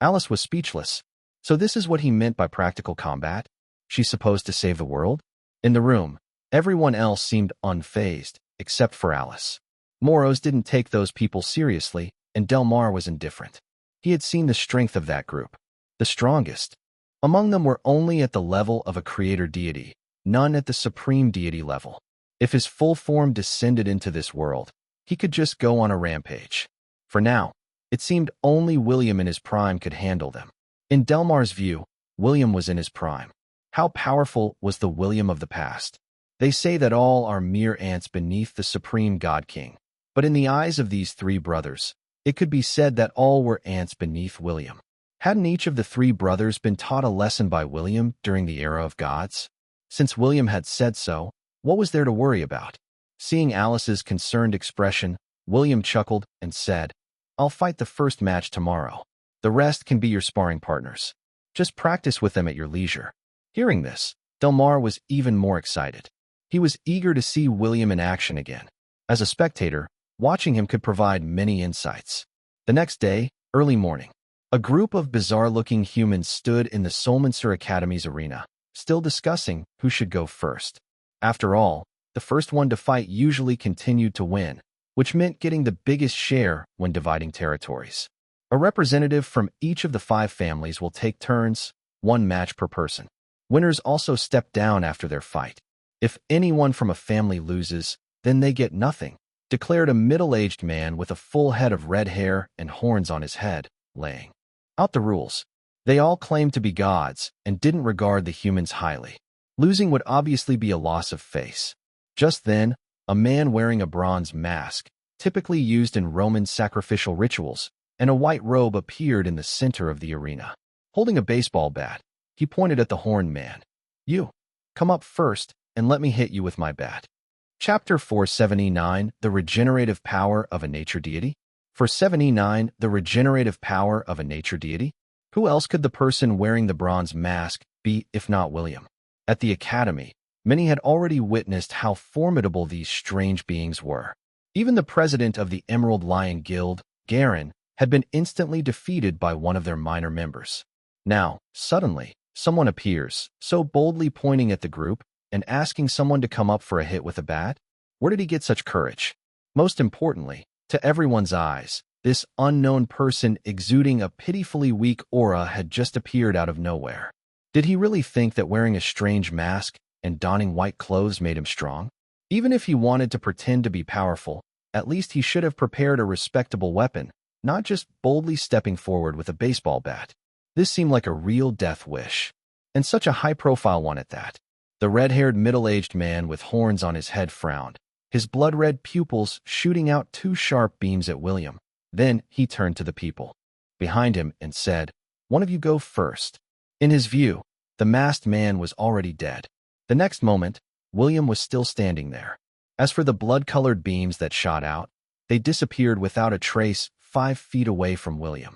Alice was speechless. So this is what he meant by practical combat? She's supposed to save the world? In the room, everyone else seemed unfazed, except for Alice. Moros didn't take those people seriously, and Delmar was indifferent. He had seen the strength of that group. The strongest. Among them were only at the level of a creator deity, none at the supreme deity level. If his full form descended into this world, he could just go on a rampage. For now, it seemed only William in his prime could handle them. In Delmar's view, William was in his prime. How powerful was the William of the past? They say that all are mere ants beneath the supreme God King. But in the eyes of these three brothers, it could be said that all were ants beneath William. Hadn't each of the three brothers been taught a lesson by William during the era of gods? Since William had said so, what was there to worry about? Seeing Alice's concerned expression, William chuckled and said, "I'll fight the first match tomorrow. The rest can be your sparring partners. Just practice with them at your leisure." Hearing this, Delmar was even more excited. He was eager to see William in action again. As a spectator, watching him could provide many insights. The next day, early morning, a group of bizarre-looking humans stood in the Solmancer Academy's arena, still discussing who should go first. After all, the first one to fight usually continued to win, which meant getting the biggest share when dividing territories. A representative from each of the 5 families will take turns, 1 match per person. Winners also step down after their fight. If anyone from a family loses, then they get nothing, declared a middle-aged man with a full head of red hair and horns on his head, laying out the rules. They all claimed to be gods and didn't regard the humans highly. Losing would obviously be a loss of face. Just then, a man wearing a bronze mask, typically used in Roman sacrificial rituals, and a white robe appeared in the center of the arena. Holding a baseball bat, he pointed at the horned man. "You, come up first and let me hit you with my bat." Chapter 479, The Regenerative Power of a Nature Deity. 479, The Regenerative Power of a Nature Deity. Who else could the person wearing the bronze mask be if not William? At the academy, many had already witnessed how formidable these strange beings were. Even the president of the Emerald Lion Guild, Garen, had been instantly defeated by one of their minor members. Now, suddenly, Someone appears, so boldly pointing at the group and asking someone to come up for a hit with a bat. Where did he get such courage? Most importantly, to everyone's eyes, this unknown person exuding a pitifully weak aura had just appeared out of nowhere. Did he really think that wearing a strange mask and donning white clothes made him strong? Even if he wanted to pretend to be powerful, at least he should have prepared a respectable weapon, not just boldly stepping forward with a baseball bat. This seemed like a real death wish, and such a high-profile one at that. The red-haired middle-aged man with horns on his head frowned, his blood-red pupils shooting out two sharp beams at William. Then he turned to the people behind him and said, "One of you go first." In his view, the masked man was already dead. The next moment, William was still standing there. As for the blood-colored beams that shot out, they disappeared without a trace 5 feet away from William.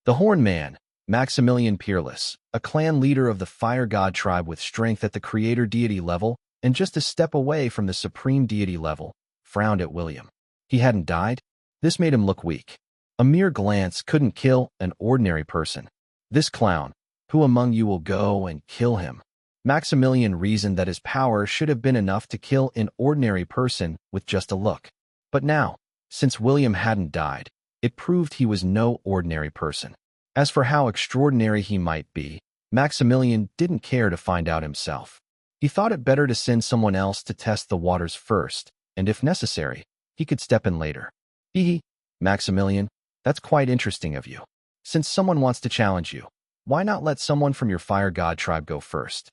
The Horn Man, Maximilian Peerless, a clan leader of the Fire God tribe with strength at the creator deity level and just a step away from the supreme deity level, frowned at William. He hadn't died? This made him look weak. A mere glance couldn't kill an ordinary person. This clown, who among you will go and kill him? Maximilian reasoned that his power should have been enough to kill an ordinary person with just a look. But now, since William hadn't died, it proved he was no ordinary person. As for how extraordinary he might be, Maximilian didn't care to find out himself. He thought it better to send someone else to test the waters first, and if necessary, he could step in later. Maximilian, that's quite interesting of you. Since someone wants to challenge you, why not let someone from your Fire God tribe go first?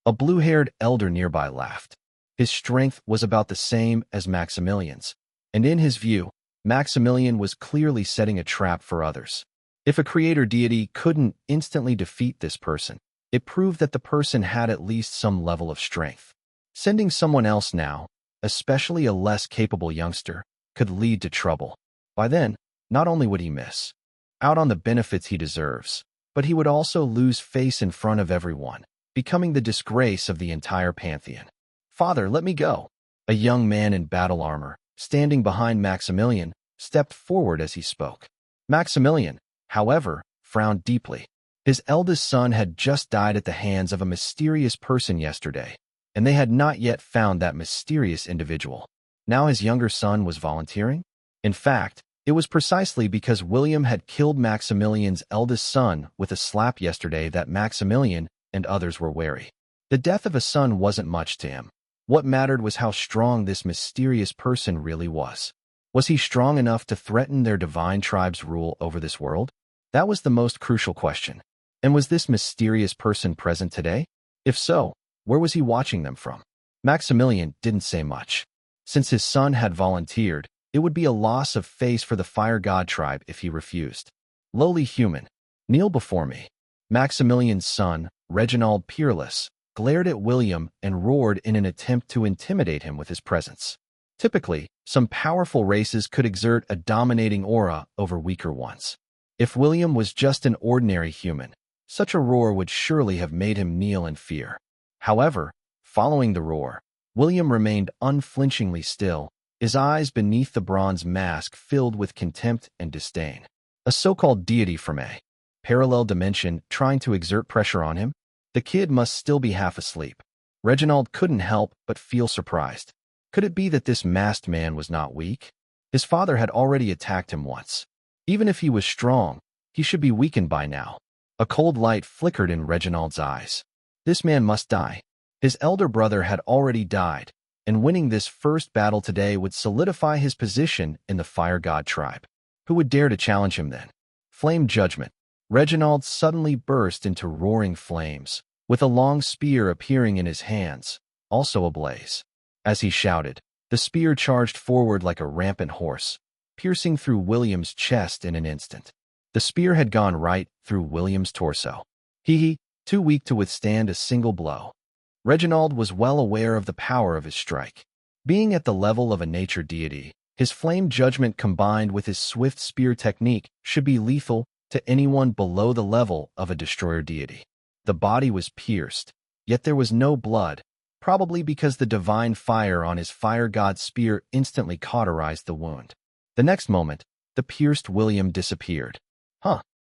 A blue-haired elder nearby laughed. His strength was about the same as Maximilian's, and in his view, Maximilian was clearly setting a trap for others. If a creator deity couldn't instantly defeat this person, it proved that the person had at least some level of strength. Sending someone else now, especially a less capable youngster, could lead to trouble. By then, not only would he miss out on the benefits he deserves, but he would also lose face in front of everyone, becoming the disgrace of the entire pantheon. "Father, let me go." A young man in battle armor, standing behind Maximilian, stepped forward as he spoke. Maximilian, however, frowned deeply. His eldest son had just died at the hands of a mysterious person yesterday, and they had not yet found that mysterious individual. Now his younger son was volunteering? In fact, it was precisely because William had killed Maximilian's eldest son with a slap yesterday that Maximilian and others were wary. The death of a son wasn't much to him. What mattered was how strong this mysterious person really was. Was he strong enough to threaten their divine tribe's rule over this world? That was the most crucial question. And was this mysterious person present today? If so, where was he watching them from? Maximilian didn't say much. Since his son had volunteered, it would be a loss of face for the Fire God tribe if he refused. "Lowly human, kneel before me." Maximilian's son, Reginald Peerless, glared at William and roared in an attempt to intimidate him with his presence. Typically, some powerful races could exert a dominating aura over weaker ones. If William was just an ordinary human, such a roar would surely have made him kneel in fear. However, following the roar, William remained unflinchingly still, his eyes beneath the bronze mask filled with contempt and disdain. A so-called deity from a parallel dimension trying to exert pressure on him? The kid must still be half asleep. Reginald couldn't help but feel surprised. Could it be that this masked man was not weak? His father had already attacked him once. Even if he was strong, he should be weakened by now. A cold light flickered in Reginald's eyes. This man must die. His elder brother had already died, and winning this first battle today would solidify his position in the Fire God tribe. Who would dare to challenge him then? Flame judgment. Reginald suddenly burst into roaring flames, with a long spear appearing in his hands, also ablaze. As he shouted, the spear charged forward like a rampant horse, piercing through William's chest in an instant. The spear had gone right through William's torso. Too weak to withstand a single blow. Reginald was well aware of the power of his strike. Being at the level of a nature deity, his flame judgment combined with his swift spear technique should be lethal to anyone below the level of a destroyer deity. The body was pierced, yet there was no blood, probably because the divine fire on his Fire God spear instantly cauterized the wound. The next moment, the pierced William disappeared.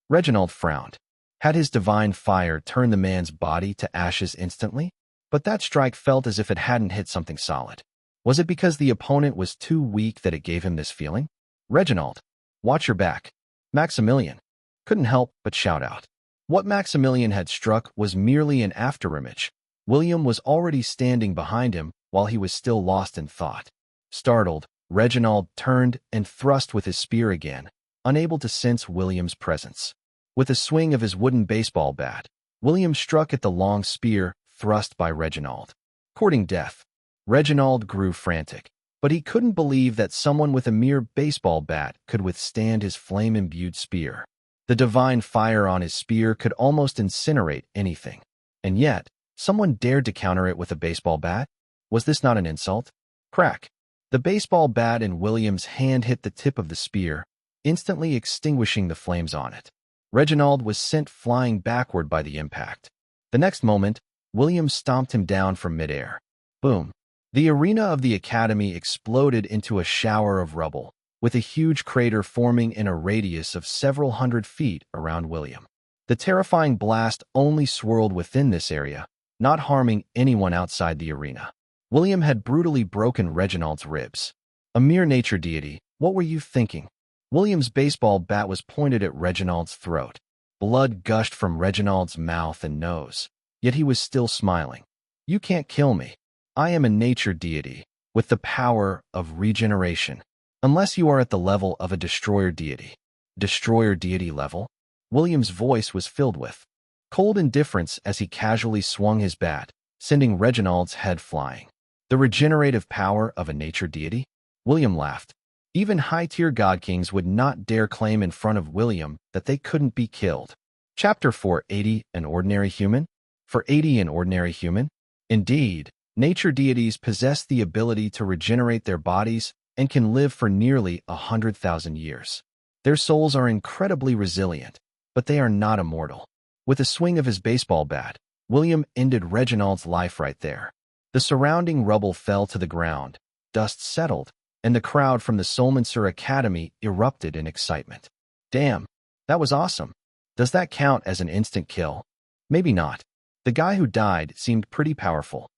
Reginald frowned. Had his divine fire turned the man's body to ashes instantly? But that strike felt as if it hadn't hit something solid. Was it because the opponent was too weak that it gave him this feeling? Reginald, watch your back. Maximilian couldn't help but shout out. What Maximilian had struck was merely an afterimage. William was already standing behind him while he was still lost in thought. Startled, Reginald turned and thrust with his spear again, unable to sense William's presence. With a swing of his wooden baseball bat, William struck at the long spear thrust by Reginald. Courting death, Reginald grew frantic, but he couldn't believe that someone with a mere baseball bat could withstand his flame-imbued spear. The divine fire on his spear could almost incinerate anything. And yet, someone dared to counter it with a baseball bat? Was this not an insult? Crack! The baseball bat in William's hand hit the tip of the spear, instantly extinguishing the flames on it. Reginald was sent flying backward by the impact. The next moment, William stomped him down from midair. Boom! The arena of the academy exploded into a shower of rubble, with a huge crater forming in a radius of several hundred feet around William. The terrifying blast only swirled within this area, not harming anyone outside the arena. William had brutally broken Reginald's ribs. A mere nature deity, what were you thinking? William's baseball bat was pointed at Reginald's throat. Blood gushed from Reginald's mouth and nose, yet he was still smiling. You can't kill me. I am a nature deity, with the power of regeneration. Unless you are at the level of a destroyer deity. Destroyer deity level? William's voice was filled with cold indifference as he casually swung his bat, sending Reginald's head flying. The regenerative power of a nature deity? William laughed. Even high-tier god-kings would not dare claim in front of William that they couldn't be killed. Chapter 480, An Ordinary Human? For 80 an ordinary human? Indeed, nature deities possess the ability to regenerate their bodies and can live for nearly 100,000 years. Their souls are incredibly resilient, but they are not immortal. With a swing of his baseball bat, William ended Reginald's life right there. The surrounding rubble fell to the ground, dust settled, and the crowd from the Solmancer Academy erupted in excitement. Damn, that was awesome. Does that count as an instant kill? Maybe not. The guy who died seemed pretty powerful.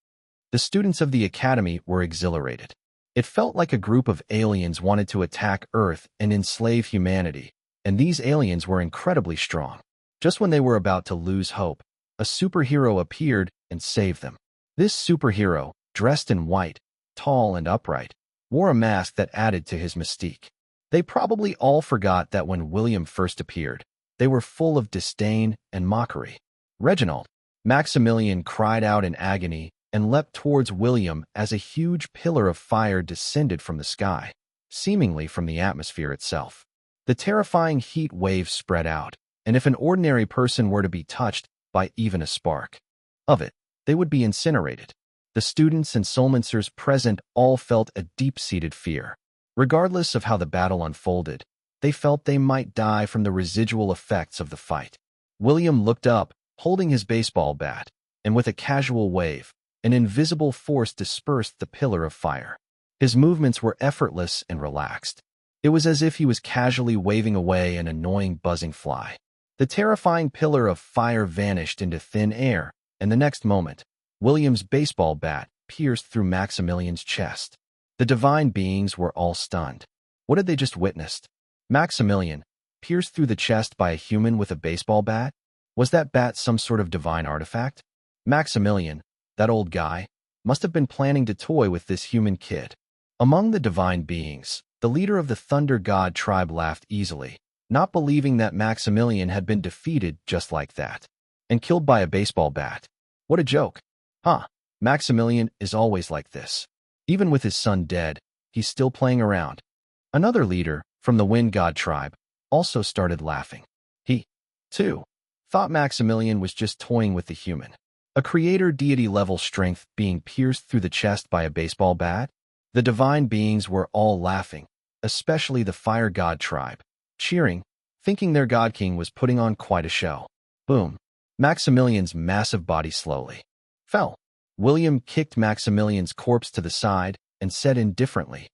The students of the Academy were exhilarated. It felt like a group of aliens wanted to attack Earth and enslave humanity, and these aliens were incredibly strong. Just when they were about to lose hope, a superhero appeared and saved them. This superhero, dressed in white, tall and upright, wore a mask that added to his mystique. They probably all forgot that when William first appeared, they were full of disdain and mockery. Reginald, Maximilian cried out in agony and leapt towards William as a huge pillar of fire descended from the sky, seemingly from the atmosphere itself. The terrifying heat wave spread out, and if an ordinary person were to be touched by even a spark of it, they would be incinerated. The students and Solmancers present all felt a deep-seated fear. Regardless of how the battle unfolded, they felt they might die from the residual effects of the fight. William looked up, holding his baseball bat, and with a casual wave, an invisible force dispersed the pillar of fire. His movements were effortless and relaxed. It was as if he was casually waving away an annoying buzzing fly. The terrifying pillar of fire vanished into thin air, and the next moment, William's baseball bat pierced through Maximilian's chest. The divine beings were all stunned. What had they just witnessed? Maximilian, pierced through the chest by a human with a baseball bat? Was that bat some sort of divine artifact? Maximilian, that old guy, must have been planning to toy with this human kid. Among the divine beings, the leader of the Thunder God tribe laughed easily, not believing that Maximilian had been defeated just like that, and killed by a baseball bat. What a joke. Huh, Maximilian is always like this. Even with his son dead, he's still playing around. Another leader, from the Wind God tribe, also started laughing. He, too, thought Maximilian was just toying with the human. A creator deity-level strength being pierced through the chest by a baseball bat? The divine beings were all laughing, especially the Fire God tribe, cheering, thinking their God King was putting on quite a show. Boom. Maximilian's massive body slowly fell. William kicked Maximilian's corpse to the side and said indifferently,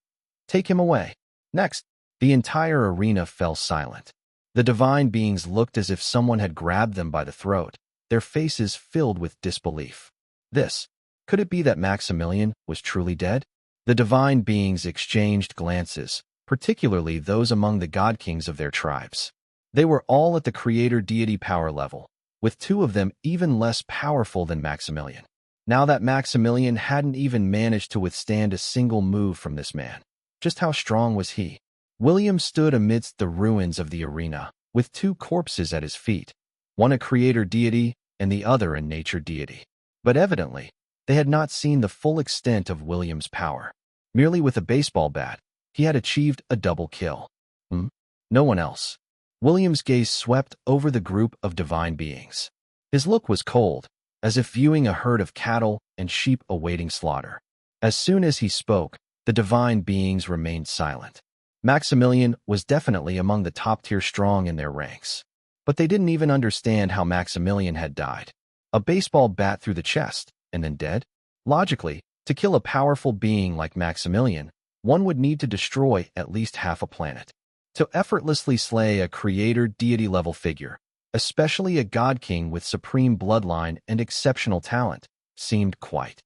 "Take him away." Next, the entire arena fell silent. The divine beings looked as if someone had grabbed them by the throat, their faces filled with disbelief. Could it be that Maximilian was truly dead? The divine beings exchanged glances, particularly those among the god kings of their tribes. They were all at the creator deity power level, with two of them even less powerful than Maximilian. Now that Maximilian hadn't even managed to withstand a single move from this man. Just how strong was he? William stood amidst the ruins of the arena, with two corpses at his feet, one a creator deity and the other a nature deity. But evidently, they had not seen the full extent of William's power. Merely with a baseball bat, he had achieved a double kill. No one else. William's gaze swept over the group of divine beings. His look was cold, as if viewing a herd of cattle and sheep awaiting slaughter. As soon as he spoke, the divine beings remained silent. Maximilian was definitely among the top-tier strong in their ranks. But they didn't even understand how Maximilian had died. A baseball bat through the chest, and then dead? Logically, to kill a powerful being like Maximilian, one would need to destroy at least half a planet. To effortlessly slay a creator deity-level figure, especially a god king with supreme bloodline and exceptional talent, seemed quite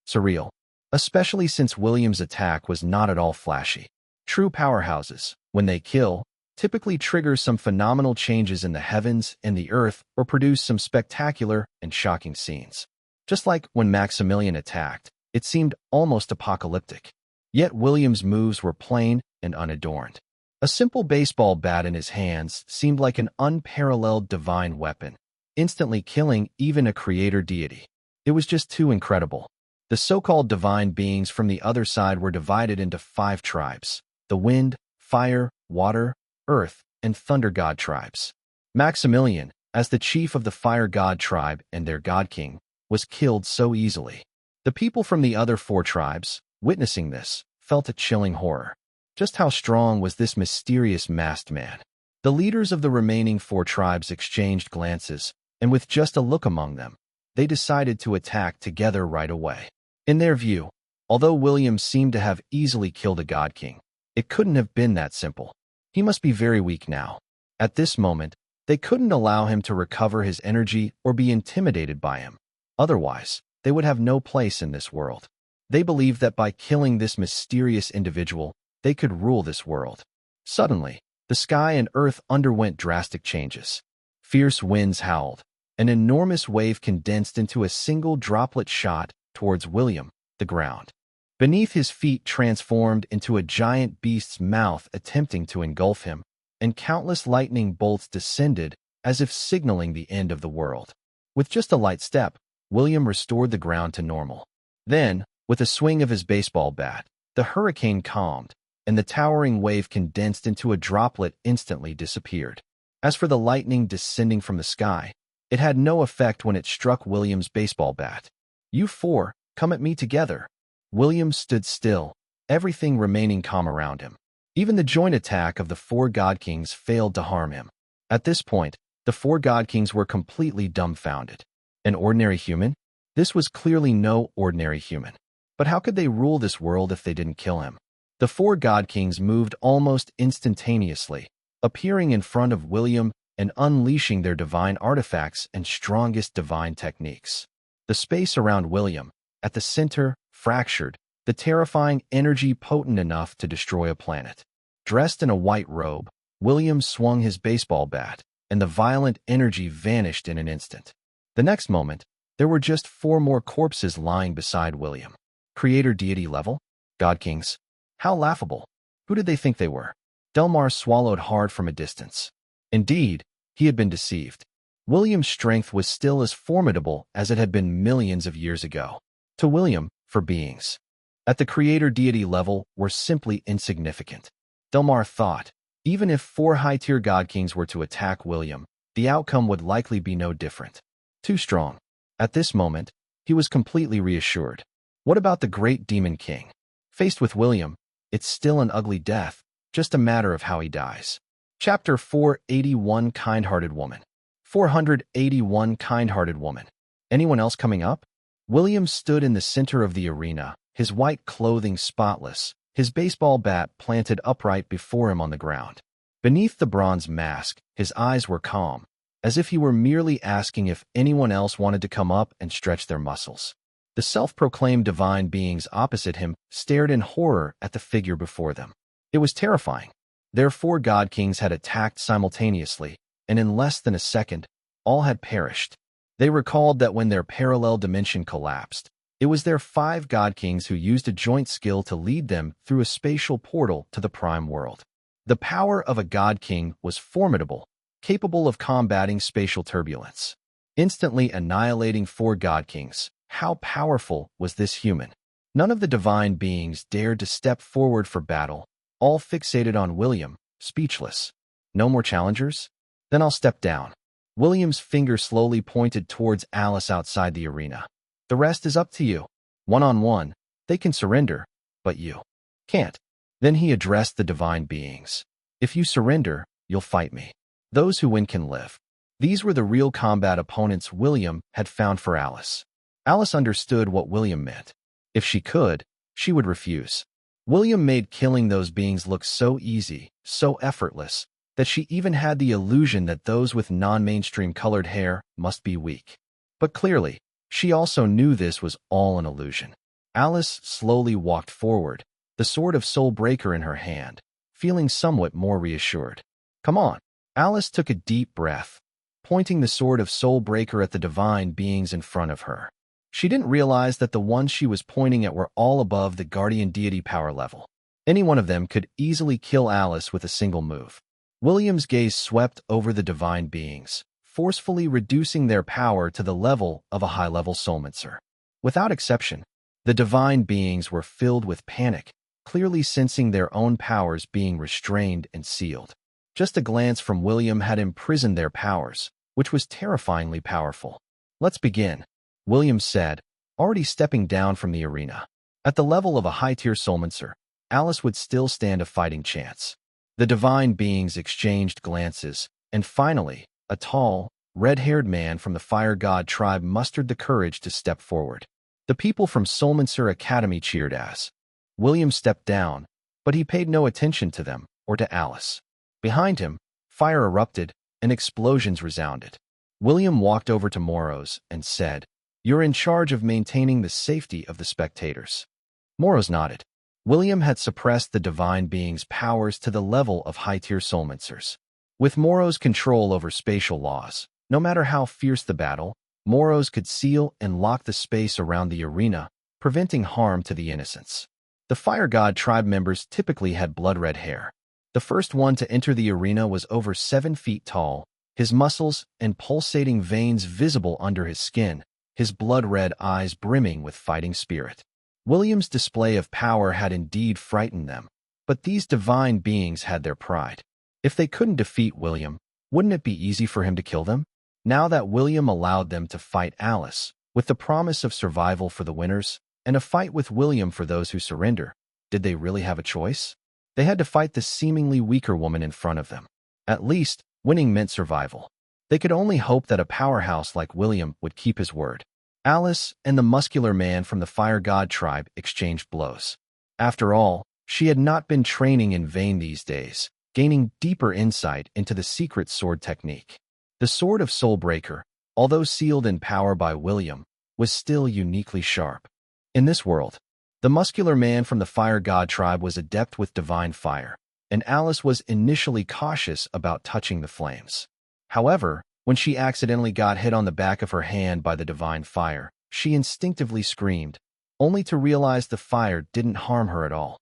surreal, especially since William's attack was not at all flashy. True powerhouses, when they kill, typically trigger some phenomenal changes in the heavens and the earth or produce some spectacular and shocking scenes. Just like when Maximilian attacked, it seemed almost apocalyptic. Yet William's moves were plain and unadorned. A simple baseball bat in his hands seemed like an unparalleled divine weapon, instantly killing even a creator deity. It was just too incredible. The so-called divine beings from the other side were divided into 5 tribes: the wind, fire, water, earth, and thunder god tribes. Maximilian, as the chief of the fire god tribe and their god king, was killed so easily. The people from the other 4 tribes, witnessing this, felt a chilling horror. Just how strong was this mysterious masked man? The leaders of the remaining 4 tribes exchanged glances, and with just a look among them, they decided to attack together right away. In their view, although William seemed to have easily killed a god king, it couldn't have been that simple. He must be very weak now. At this moment, they couldn't allow him to recover his energy or be intimidated by him. Otherwise, they would have no place in this world. They believed that by killing this mysterious individual, they could rule this world. Suddenly, the sky and earth underwent drastic changes. Fierce winds howled. An enormous wave condensed into a single droplet shot towards William, the ground. Beneath his feet transformed into a giant beast's mouth attempting to engulf him, and countless lightning bolts descended as if signaling the end of the world. With just a light step, William restored the ground to normal. Then, with a swing of his baseball bat, the hurricane calmed, and the towering wave condensed into a droplet instantly disappeared. As for the lightning descending from the sky, it had no effect when it struck William's baseball bat. "You 4, come at me together." William stood still, everything remaining calm around him. Even the joint attack of the 4 god kings failed to harm him. At this point, the 4 god kings were completely dumbfounded. An ordinary human? This was clearly no ordinary human. But how could they rule this world if they didn't kill him? The 4 god kings moved almost instantaneously, appearing in front of William and unleashing their divine artifacts and strongest divine techniques. The space around William, at the center, fractured, the terrifying energy potent enough to destroy a planet. Dressed in a white robe, William swung his baseball bat, and the violent energy vanished in an instant. The next moment, there were just 4 more corpses lying beside William. Creator deity level? God kings? How laughable. Who did they think they were? Delmar swallowed hard from a distance. Indeed, he had been deceived. William's strength was still as formidable as it had been millions of years ago. To William, 4 beings at the creator deity level were simply insignificant. Delmar thought, even if 4 high-tier god kings were to attack William, the outcome would likely be no different. Too strong. At this moment, he was completely reassured. What about the great demon king? Faced with William, it's still an ugly death, just a matter of how he dies. Chapter 481 Kind-Hearted Woman. 481 Kind-Hearted Woman. Anyone else coming up? William stood in the center of the arena, his white clothing spotless, his baseball bat planted upright before him on the ground. Beneath the bronze mask, his eyes were calm, as if he were merely asking if anyone else wanted to come up and stretch their muscles. The self-proclaimed divine beings opposite him stared in horror at the figure before them. It was terrifying. Their 4 god kings had attacked simultaneously, and in less than a second, all had perished. They recalled that when their parallel dimension collapsed, it was their 5 god kings who used a joint skill to lead them through a spatial portal to the prime world. The power of a god king was formidable, capable of combating spatial turbulence, instantly annihilating 4 god kings. How powerful was this human? None of the divine beings dared to step forward for battle, all fixated on William, speechless. No more challengers? Then I'll step down. William's finger slowly pointed towards Alice outside the arena. The rest is up to you. One-on-one, they can surrender, but you can't. Then he addressed the divine beings. If you surrender, you'll fight me. Those who win can live. These were the real combat opponents William had found for Alice. Alice understood what William meant. If she could, she would refuse. William made killing those beings look so easy, so effortless, that she even had the illusion that those with non-mainstream colored hair must be weak. But clearly, she also knew this was all an illusion. Alice slowly walked forward, the sword of Soul Breaker in her hand, feeling somewhat more reassured. Come on. Alice took a deep breath, pointing the sword of Soul Breaker at the divine beings in front of her. She didn't realize that the ones she was pointing at were all above the guardian deity power level. Any one of them could easily kill Alice with a single move. William's gaze swept over the divine beings, forcefully reducing their power to the level of a high-level soulmancer. Without exception, the divine beings were filled with panic, clearly sensing their own powers being restrained and sealed. Just a glance from William had imprisoned their powers, which was terrifyingly powerful. Let's begin, William said, already stepping down from the arena. At the level of a high-tier soulmancer, Alice would still stand a fighting chance. The divine beings exchanged glances, and finally, a tall, red-haired man from the Fire God tribe mustered the courage to step forward. The people from Soulmancer Academy cheered as William stepped down, but he paid no attention to them or to Alice. Behind him, fire erupted, and explosions resounded. William walked over to Moros and said, "You're in charge of maintaining the safety of the spectators." Moros nodded. William had suppressed the divine being's powers to the level of high-tier soulmancers. With Moros' control over spatial laws, no matter how fierce the battle, Moros could seal and lock the space around the arena, preventing harm to the innocents. The Fire God tribe members typically had blood-red hair. The first one to enter the arena was over 7 feet tall, his muscles and pulsating veins visible under his skin, his blood-red eyes brimming with fighting spirit. William's display of power had indeed frightened them, but these divine beings had their pride. If they couldn't defeat William, wouldn't it be easy for him to kill them? Now that William allowed them to fight Alice, with the promise of survival for the winners, and a fight with William for those who surrender, did they really have a choice? They had to fight the seemingly weaker woman in front of them. At least, winning meant survival. They could only hope that a powerhouse like William would keep his word. Alice and the muscular man from the Fire God tribe exchanged blows. After all, she had not been training in vain these days, gaining deeper insight into the secret sword technique. The sword of Soul Breaker, although sealed in power by William, was still uniquely sharp. In this world, the muscular man from the Fire God tribe was adept with divine fire, and Alice was initially cautious about touching the flames. However, when she accidentally got hit on the back of her hand by the divine fire, she instinctively screamed, only to realize the fire didn't harm her at all.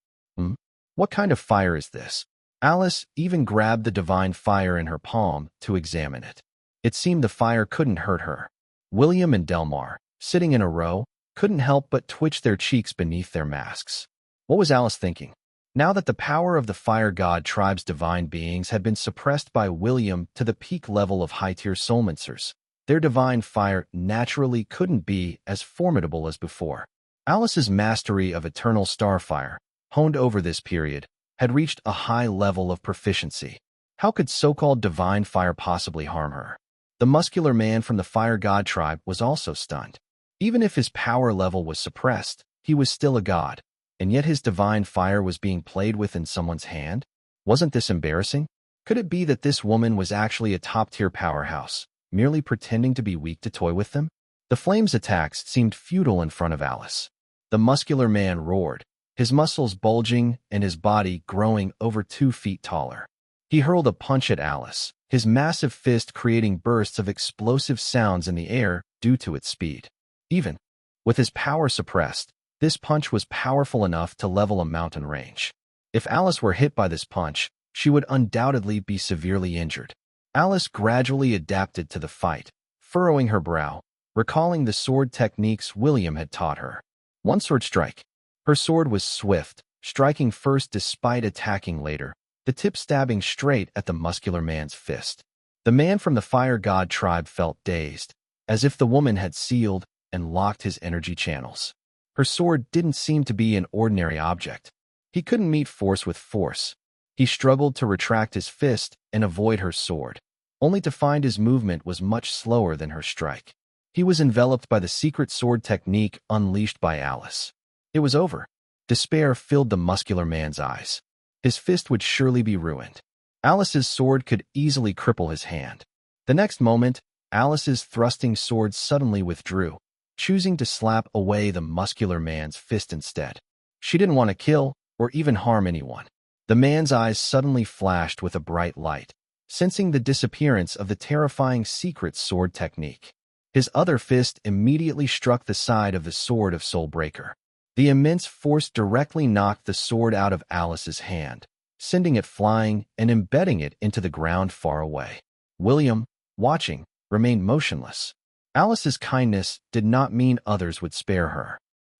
What kind of fire is this? Alice even grabbed the divine fire in her palm to examine it. It seemed the fire couldn't hurt her. William and Delmar, sitting in a row, couldn't help but twitch their cheeks beneath their masks. What was Alice thinking? Now that the power of the Fire God tribe's divine beings had been suppressed by William to the peak level of high-tier soulmancers, their divine fire naturally couldn't be as formidable as before. Alice's mastery of eternal starfire, honed over this period, had reached a high level of proficiency. How could so-called divine fire possibly harm her? The muscular man from the Fire God tribe was also stunned. Even if his power level was suppressed, he was still a god, and yet his divine fire was being played with in someone's hand? Wasn't this embarrassing? Could it be that this woman was actually a top-tier powerhouse, merely pretending to be weak to toy with them? The flames' attacks seemed futile in front of Alice. The muscular man roared, his muscles bulging and his body growing over 2 feet taller. He hurled a punch at Alice, his massive fist creating bursts of explosive sounds in the air due to its speed. Even with his power suppressed, this punch was powerful enough to level a mountain range. If Alice were hit by this punch, she would undoubtedly be severely injured. Alice gradually adapted to the fight, furrowing her brow, recalling the sword techniques William had taught her. One sword strike. Her sword was swift, striking first despite attacking later, the tip stabbing straight at the muscular man's fist. The man from the fire god tribe felt dazed, as if the woman had sealed and locked his energy channels. Her sword didn't seem to be an ordinary object. He couldn't meet force with force. He struggled to retract his fist and avoid her sword, only to find his movement was much slower than her strike. He was enveloped by the secret sword technique unleashed by Alice. It was over. Despair filled the muscular man's eyes. His fist would surely be ruined. Alice's sword could easily cripple his hand. The next moment, Alice's thrusting sword suddenly withdrew, choosing to slap away the muscular man's fist instead. She didn't want to kill or even harm anyone. The man's eyes suddenly flashed with a bright light, sensing the disappearance of the terrifying secret sword technique. His other fist immediately struck the side of the sword of Soulbreaker. The immense force directly knocked the sword out of Alice's hand, sending it flying and embedding it into the ground far away. William, watching, remained motionless. Alice's kindness did not mean others would spare her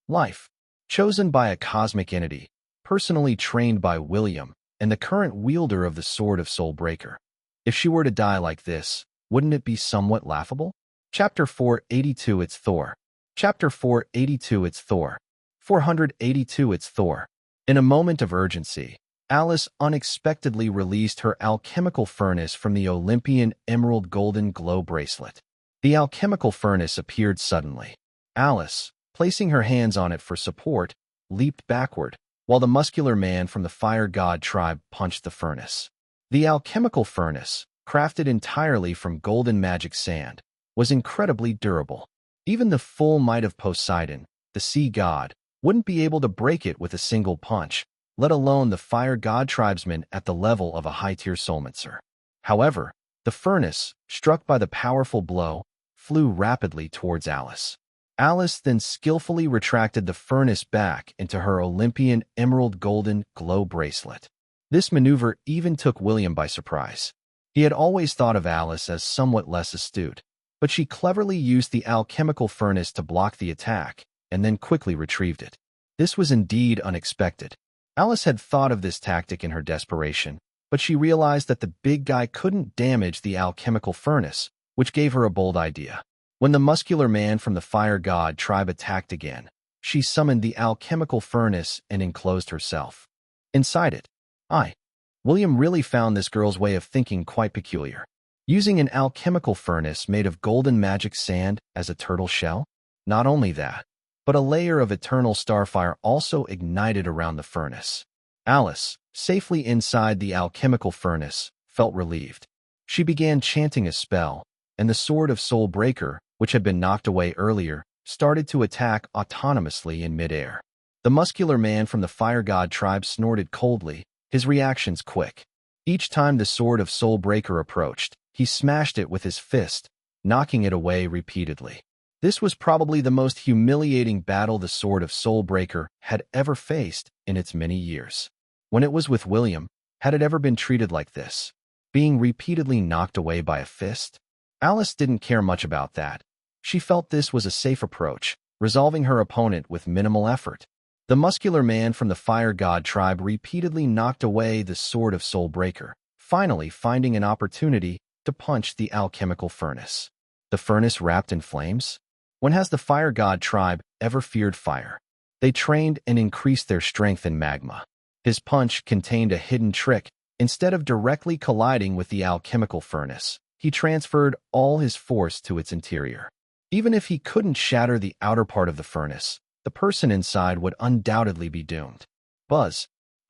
life. Chosen by a cosmic entity, personally trained by William, and the current wielder of the Sword of Soulbreaker. If she were to die like this, wouldn't it be somewhat laughable? Chapter 482 It's Thor. Chapter 482 It's Thor. 482 It's Thor. In a moment of urgency, Alice unexpectedly released her alchemical furnace from the Olympian emerald golden glow bracelet. The alchemical furnace appeared suddenly. Alice, placing her hands on it for support, leaped backward, while the muscular man from the fire god tribe punched the furnace. The alchemical furnace, crafted entirely from golden magic sand, was incredibly durable. Even the full might of Poseidon, the sea god, wouldn't be able to break it with a single punch, let alone the fire god tribesmen at the level of a high-tier soulmancer. However, the furnace, struck by the powerful blow, flew rapidly towards Alice. Alice then skillfully retracted the furnace back into her Olympian emerald golden glow bracelet. This maneuver even took William by surprise. He had always thought of Alice as somewhat less astute, but she cleverly used the alchemical furnace to block the attack, and then quickly retrieved it. This was indeed unexpected. Alice had thought of this tactic in her desperation, but she realized that the big guy couldn't damage the alchemical furnace, which gave her a bold idea. When the muscular man from the fire god tribe attacked again, she summoned the alchemical furnace and enclosed herself inside it. William really found this girl's way of thinking quite peculiar. Using an alchemical furnace made of golden magic sand as a turtle shell? Not only that, but a layer of eternal starfire also ignited around the furnace. Alice, safely inside the alchemical furnace, felt relieved. She began chanting a spell, and the Sword of Soulbreaker, which had been knocked away earlier, started to attack autonomously in midair. The muscular man from the fire god tribe snorted coldly, his reactions quick. Each time the Sword of Soulbreaker approached, he smashed it with his fist, knocking it away repeatedly. This was probably the most humiliating battle the Sword of Soulbreaker had ever faced in its many years. When it was with William, had it ever been treated like this? Being repeatedly knocked away by a fist? Alice didn't care much about that. She felt this was a safe approach, resolving her opponent with minimal effort. The muscular man from the fire god tribe repeatedly knocked away the Sword of Soulbreaker, finally finding an opportunity to punch the alchemical furnace. The furnace wrapped in flames? When has the fire god tribe ever feared fire? They trained and increased their strength in magma. His punch contained a hidden trick. Instead of directly colliding with the alchemical furnace, he transferred all his force to its interior. Even if he couldn't shatter the outer part of the furnace, the person inside would undoubtedly be doomed. But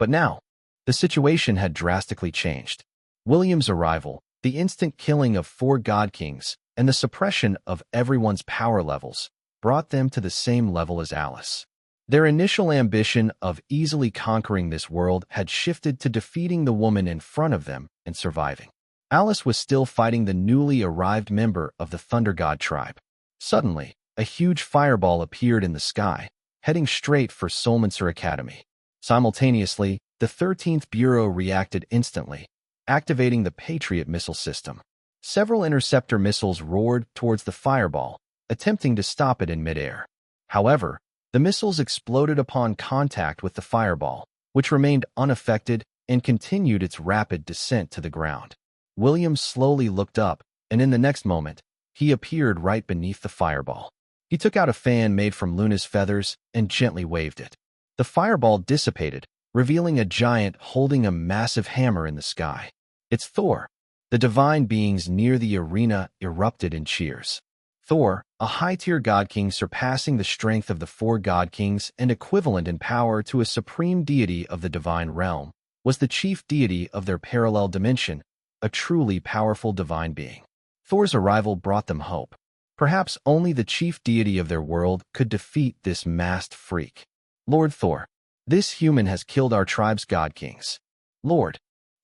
now, the situation had drastically changed. William's arrival, the instant killing of 4 god kings, and the suppression of everyone's power levels brought them to the same level as Alice. Their initial ambition of easily conquering this world had shifted to defeating the woman in front of them and surviving. Alice was still fighting the newly arrived member of the Thunder God tribe. Suddenly, a huge fireball appeared in the sky, heading straight for Solmancer Academy. Simultaneously, the 13th Bureau reacted instantly, activating the Patriot missile system. Several interceptor missiles roared towards the fireball, attempting to stop it in midair. However, the missiles exploded upon contact with the fireball, which remained unaffected and continued its rapid descent to the ground. William slowly looked up, and in the next moment, he appeared right beneath the fireball. He took out a fan made from Luna's feathers and gently waved it. The fireball dissipated, revealing a giant holding a massive hammer in the sky. It's Thor. The divine beings near the arena erupted in cheers. Thor, a high-tier god king surpassing the strength of the 4 god kings and equivalent in power to a supreme deity of the divine realm, was the chief deity of their parallel dimension, a truly powerful divine being. Thor's arrival brought them hope. Perhaps only the chief deity of their world could defeat this masked freak. Lord Thor, this human has killed our tribe's god kings. Lord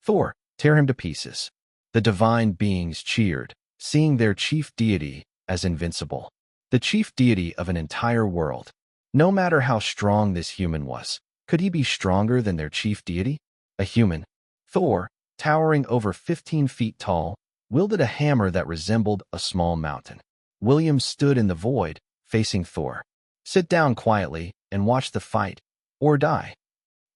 Thor, tear him to pieces. The divine beings cheered, seeing their chief deity as invincible. The chief deity of an entire world. No matter how strong this human was, could he be stronger than their chief deity? A human. Thor, towering over 15 feet tall, wielded a hammer that resembled a small mountain. William stood in the void, facing Thor. Sit down quietly and watch the fight, or die.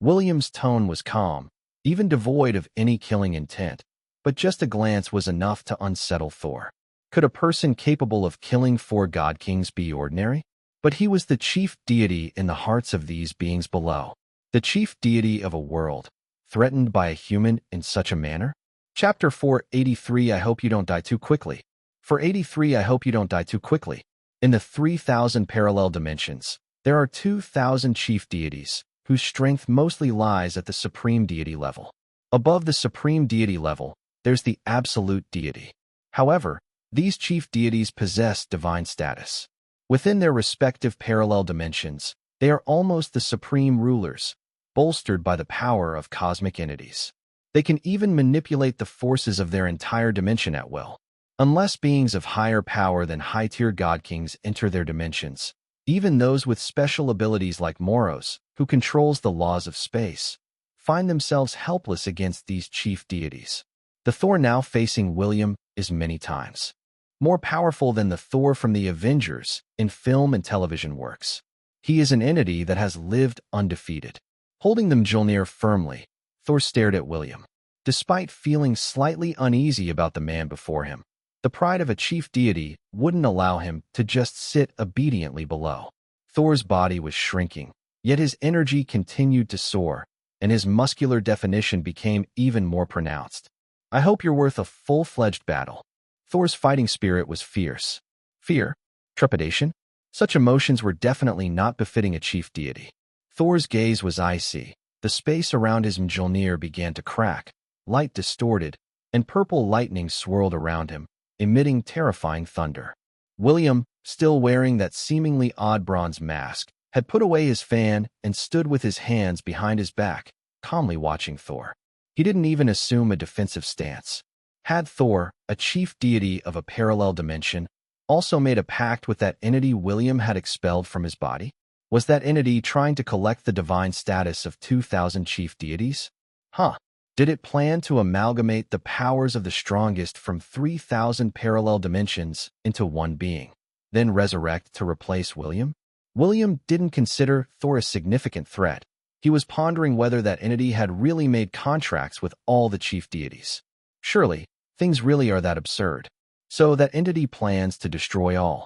William's tone was calm, even devoid of any killing intent, but just a glance was enough to unsettle Thor. Could a person capable of killing 4 god kings be ordinary? But he was the chief deity in the hearts of these beings below. The chief deity of a world, threatened by a human in such a manner? Chapter 483 I hope you don't die too quickly. For 83 I hope you don't die too quickly. In the 3,000 parallel dimensions, there are 2,000 chief deities, whose strength mostly lies at the supreme deity level. Above the supreme deity level, there's the absolute deity. However, these chief deities possess divine status. Within their respective parallel dimensions, they are almost the supreme rulers, bolstered by the power of cosmic entities. They can even manipulate the forces of their entire dimension at will. Unless beings of higher power than high-tier god kings enter their dimensions, even those with special abilities like Moros, who controls the laws of space, find themselves helpless against these chief deities. The Thor now facing William is many times more powerful than the Thor from the Avengers in film and television works. He is an entity that has lived undefeated. Holding the Mjolnir firmly, Thor stared at William. Despite feeling slightly uneasy about the man before him, the pride of a chief deity wouldn't allow him to just sit obediently below. Thor's body was shrinking, yet his energy continued to soar, and his muscular definition became even more pronounced. I hope you're worth a full-fledged battle. Thor's fighting spirit was fierce. Fear, trepidation, such emotions were definitely not befitting a chief deity. Thor's gaze was icy. The space around his Mjolnir began to crack, light distorted, and purple lightning swirled around him, emitting terrifying thunder. William, still wearing that seemingly odd bronze mask, had put away his fan and stood with his hands behind his back, calmly watching Thor. He didn't even assume a defensive stance. Had Thor, a chief deity of a parallel dimension, also made a pact with that entity William had expelled from his body? Was that entity trying to collect the divine status of 2,000 chief deities? Did it plan to amalgamate the powers of the strongest from 3,000 parallel dimensions into one being, then resurrect to replace William? William didn't consider Thor a significant threat. He was pondering whether that entity had really made contracts with all the chief deities. Surely, things really are that absurd. So that entity plans to destroy all.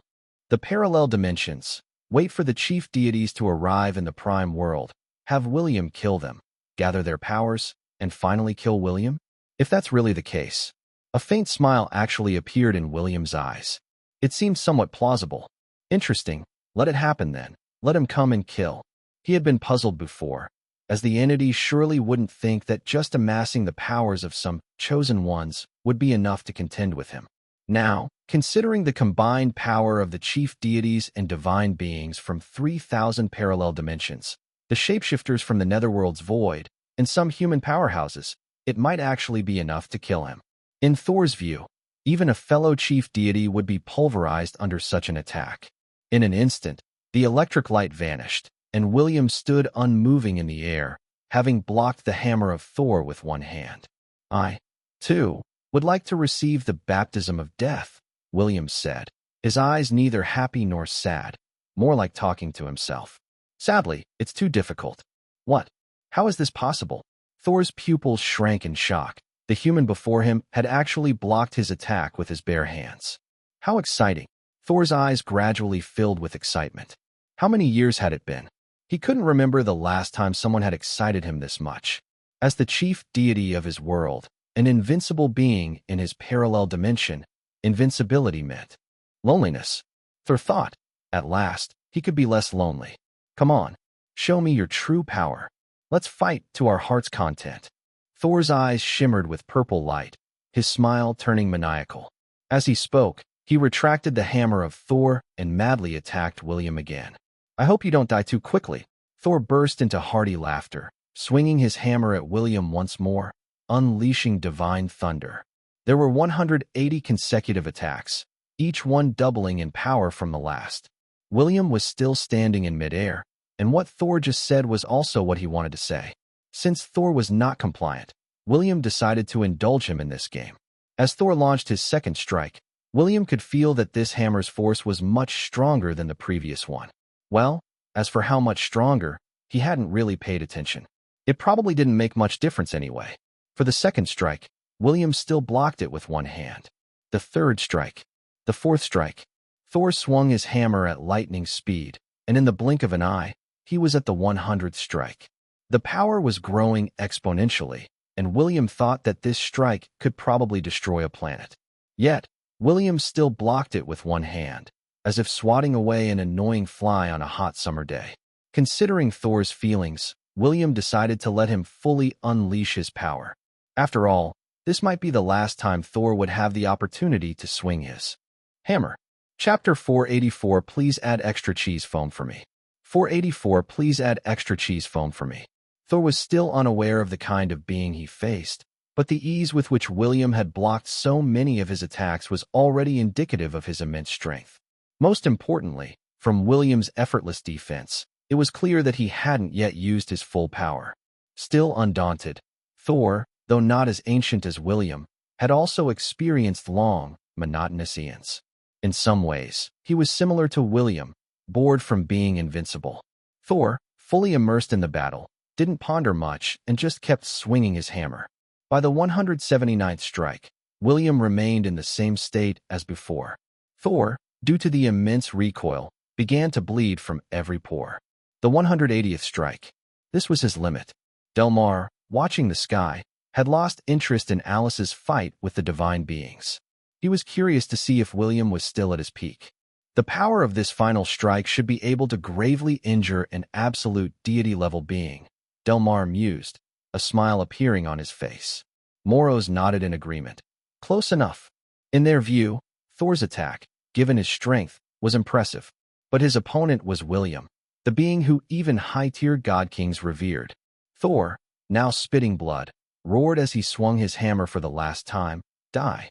The parallel dimensions, wait for the chief deities to arrive in the prime world, have William kill them, gather their powers, and finally kill William? If that's really the case, a faint smile actually appeared in William's eyes. It seemed somewhat plausible. Interesting, let it happen then. Let him come and kill. He had been puzzled before. as the entity surely wouldn't think that just amassing the powers of some chosen ones would be enough to contend with him. Now, considering the combined power of the chief deities and divine beings from 3,000 parallel dimensions, the shapeshifters from the netherworld's void, and some human powerhouses, it might actually be enough to kill him. In Thor's view, even a fellow chief deity would be pulverized under such an attack. In an instant, the electric light vanished, and William stood unmoving in the air, having blocked the hammer of Thor with one hand. "I, too, would like to receive the baptism of death," William said, his eyes neither happy nor sad, more like talking to himself. "Sadly, it's too difficult." "What? How is this possible?" Thor's pupils shrank in shock. The human before him had actually blocked his attack with his bare hands. How exciting! Thor's eyes gradually filled with excitement. How many years had it been? He couldn't remember the last time someone had excited him this much. As the chief deity of his world, an invincible being in his parallel dimension, invincibility meant loneliness. Thor thought, at last, he could be less lonely. "Come on, show me your true power. Let's fight to our heart's content." Thor's eyes shimmered with purple light, his smile turning maniacal. As he spoke, he retracted the hammer of Thor and madly attacked William again. "I hope you don't die too quickly." Thor burst into hearty laughter, swinging his hammer at William once more, unleashing divine thunder. There were 180 consecutive attacks, each one doubling in power from the last. William was still standing in midair, and what Thor just said was also what he wanted to say. Since Thor was not compliant, William decided to indulge him in this game. As Thor launched his second strike, William could feel that this hammer's force was much stronger than the previous one. Well, as for how much stronger, he hadn't really paid attention. It probably didn't make much difference anyway. For the second strike, William still blocked it with one hand. The third strike. The fourth strike. Thor swung his hammer at lightning speed, and in the blink of an eye, he was at the 100th strike. The power was growing exponentially, and William thought that this strike could probably destroy a planet. Yet, William still blocked it with one hand, as if swatting away an annoying fly on a hot summer day. Considering Thor's feelings, William decided to let him fully unleash his power. After all, this might be the last time Thor would have the opportunity to swing his hammer. Chapter 484. Please add extra cheese foam for me. 484. Please add extra cheese foam for me. Thor was still unaware of the kind of being he faced, but the ease with which William had blocked so many of his attacks was already indicative of his immense strength. Most importantly, from William's effortless defense, it was clear that he hadn't yet used his full power. Still undaunted, Thor, though not as ancient as William, had also experienced long, monotonous eons. In some ways, he was similar to William, bored from being invincible. Thor, fully immersed in the battle, didn't ponder much and just kept swinging his hammer. By the 179th strike, William remained in the same state as before. Thor, due to the immense recoil, began to bleed from every pore. The 180th strike. This was his limit. Delmar, watching the sky, had lost interest in Alice's fight with the divine beings. He was curious to see if William was still at his peak. The power of this final strike should be able to gravely injure an absolute deity-level being, Delmar mused, a smile appearing on his face. Moros nodded in agreement. Close enough. In their view, Thor's attack, given his strength, was impressive. But his opponent was William, the being who even high-tier god-kings revered. Thor, now spitting blood, roared as he swung his hammer for the last time, "Die."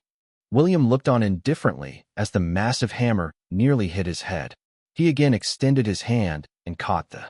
William looked on indifferently as the massive hammer nearly hit his head. He again extended his hand and caught the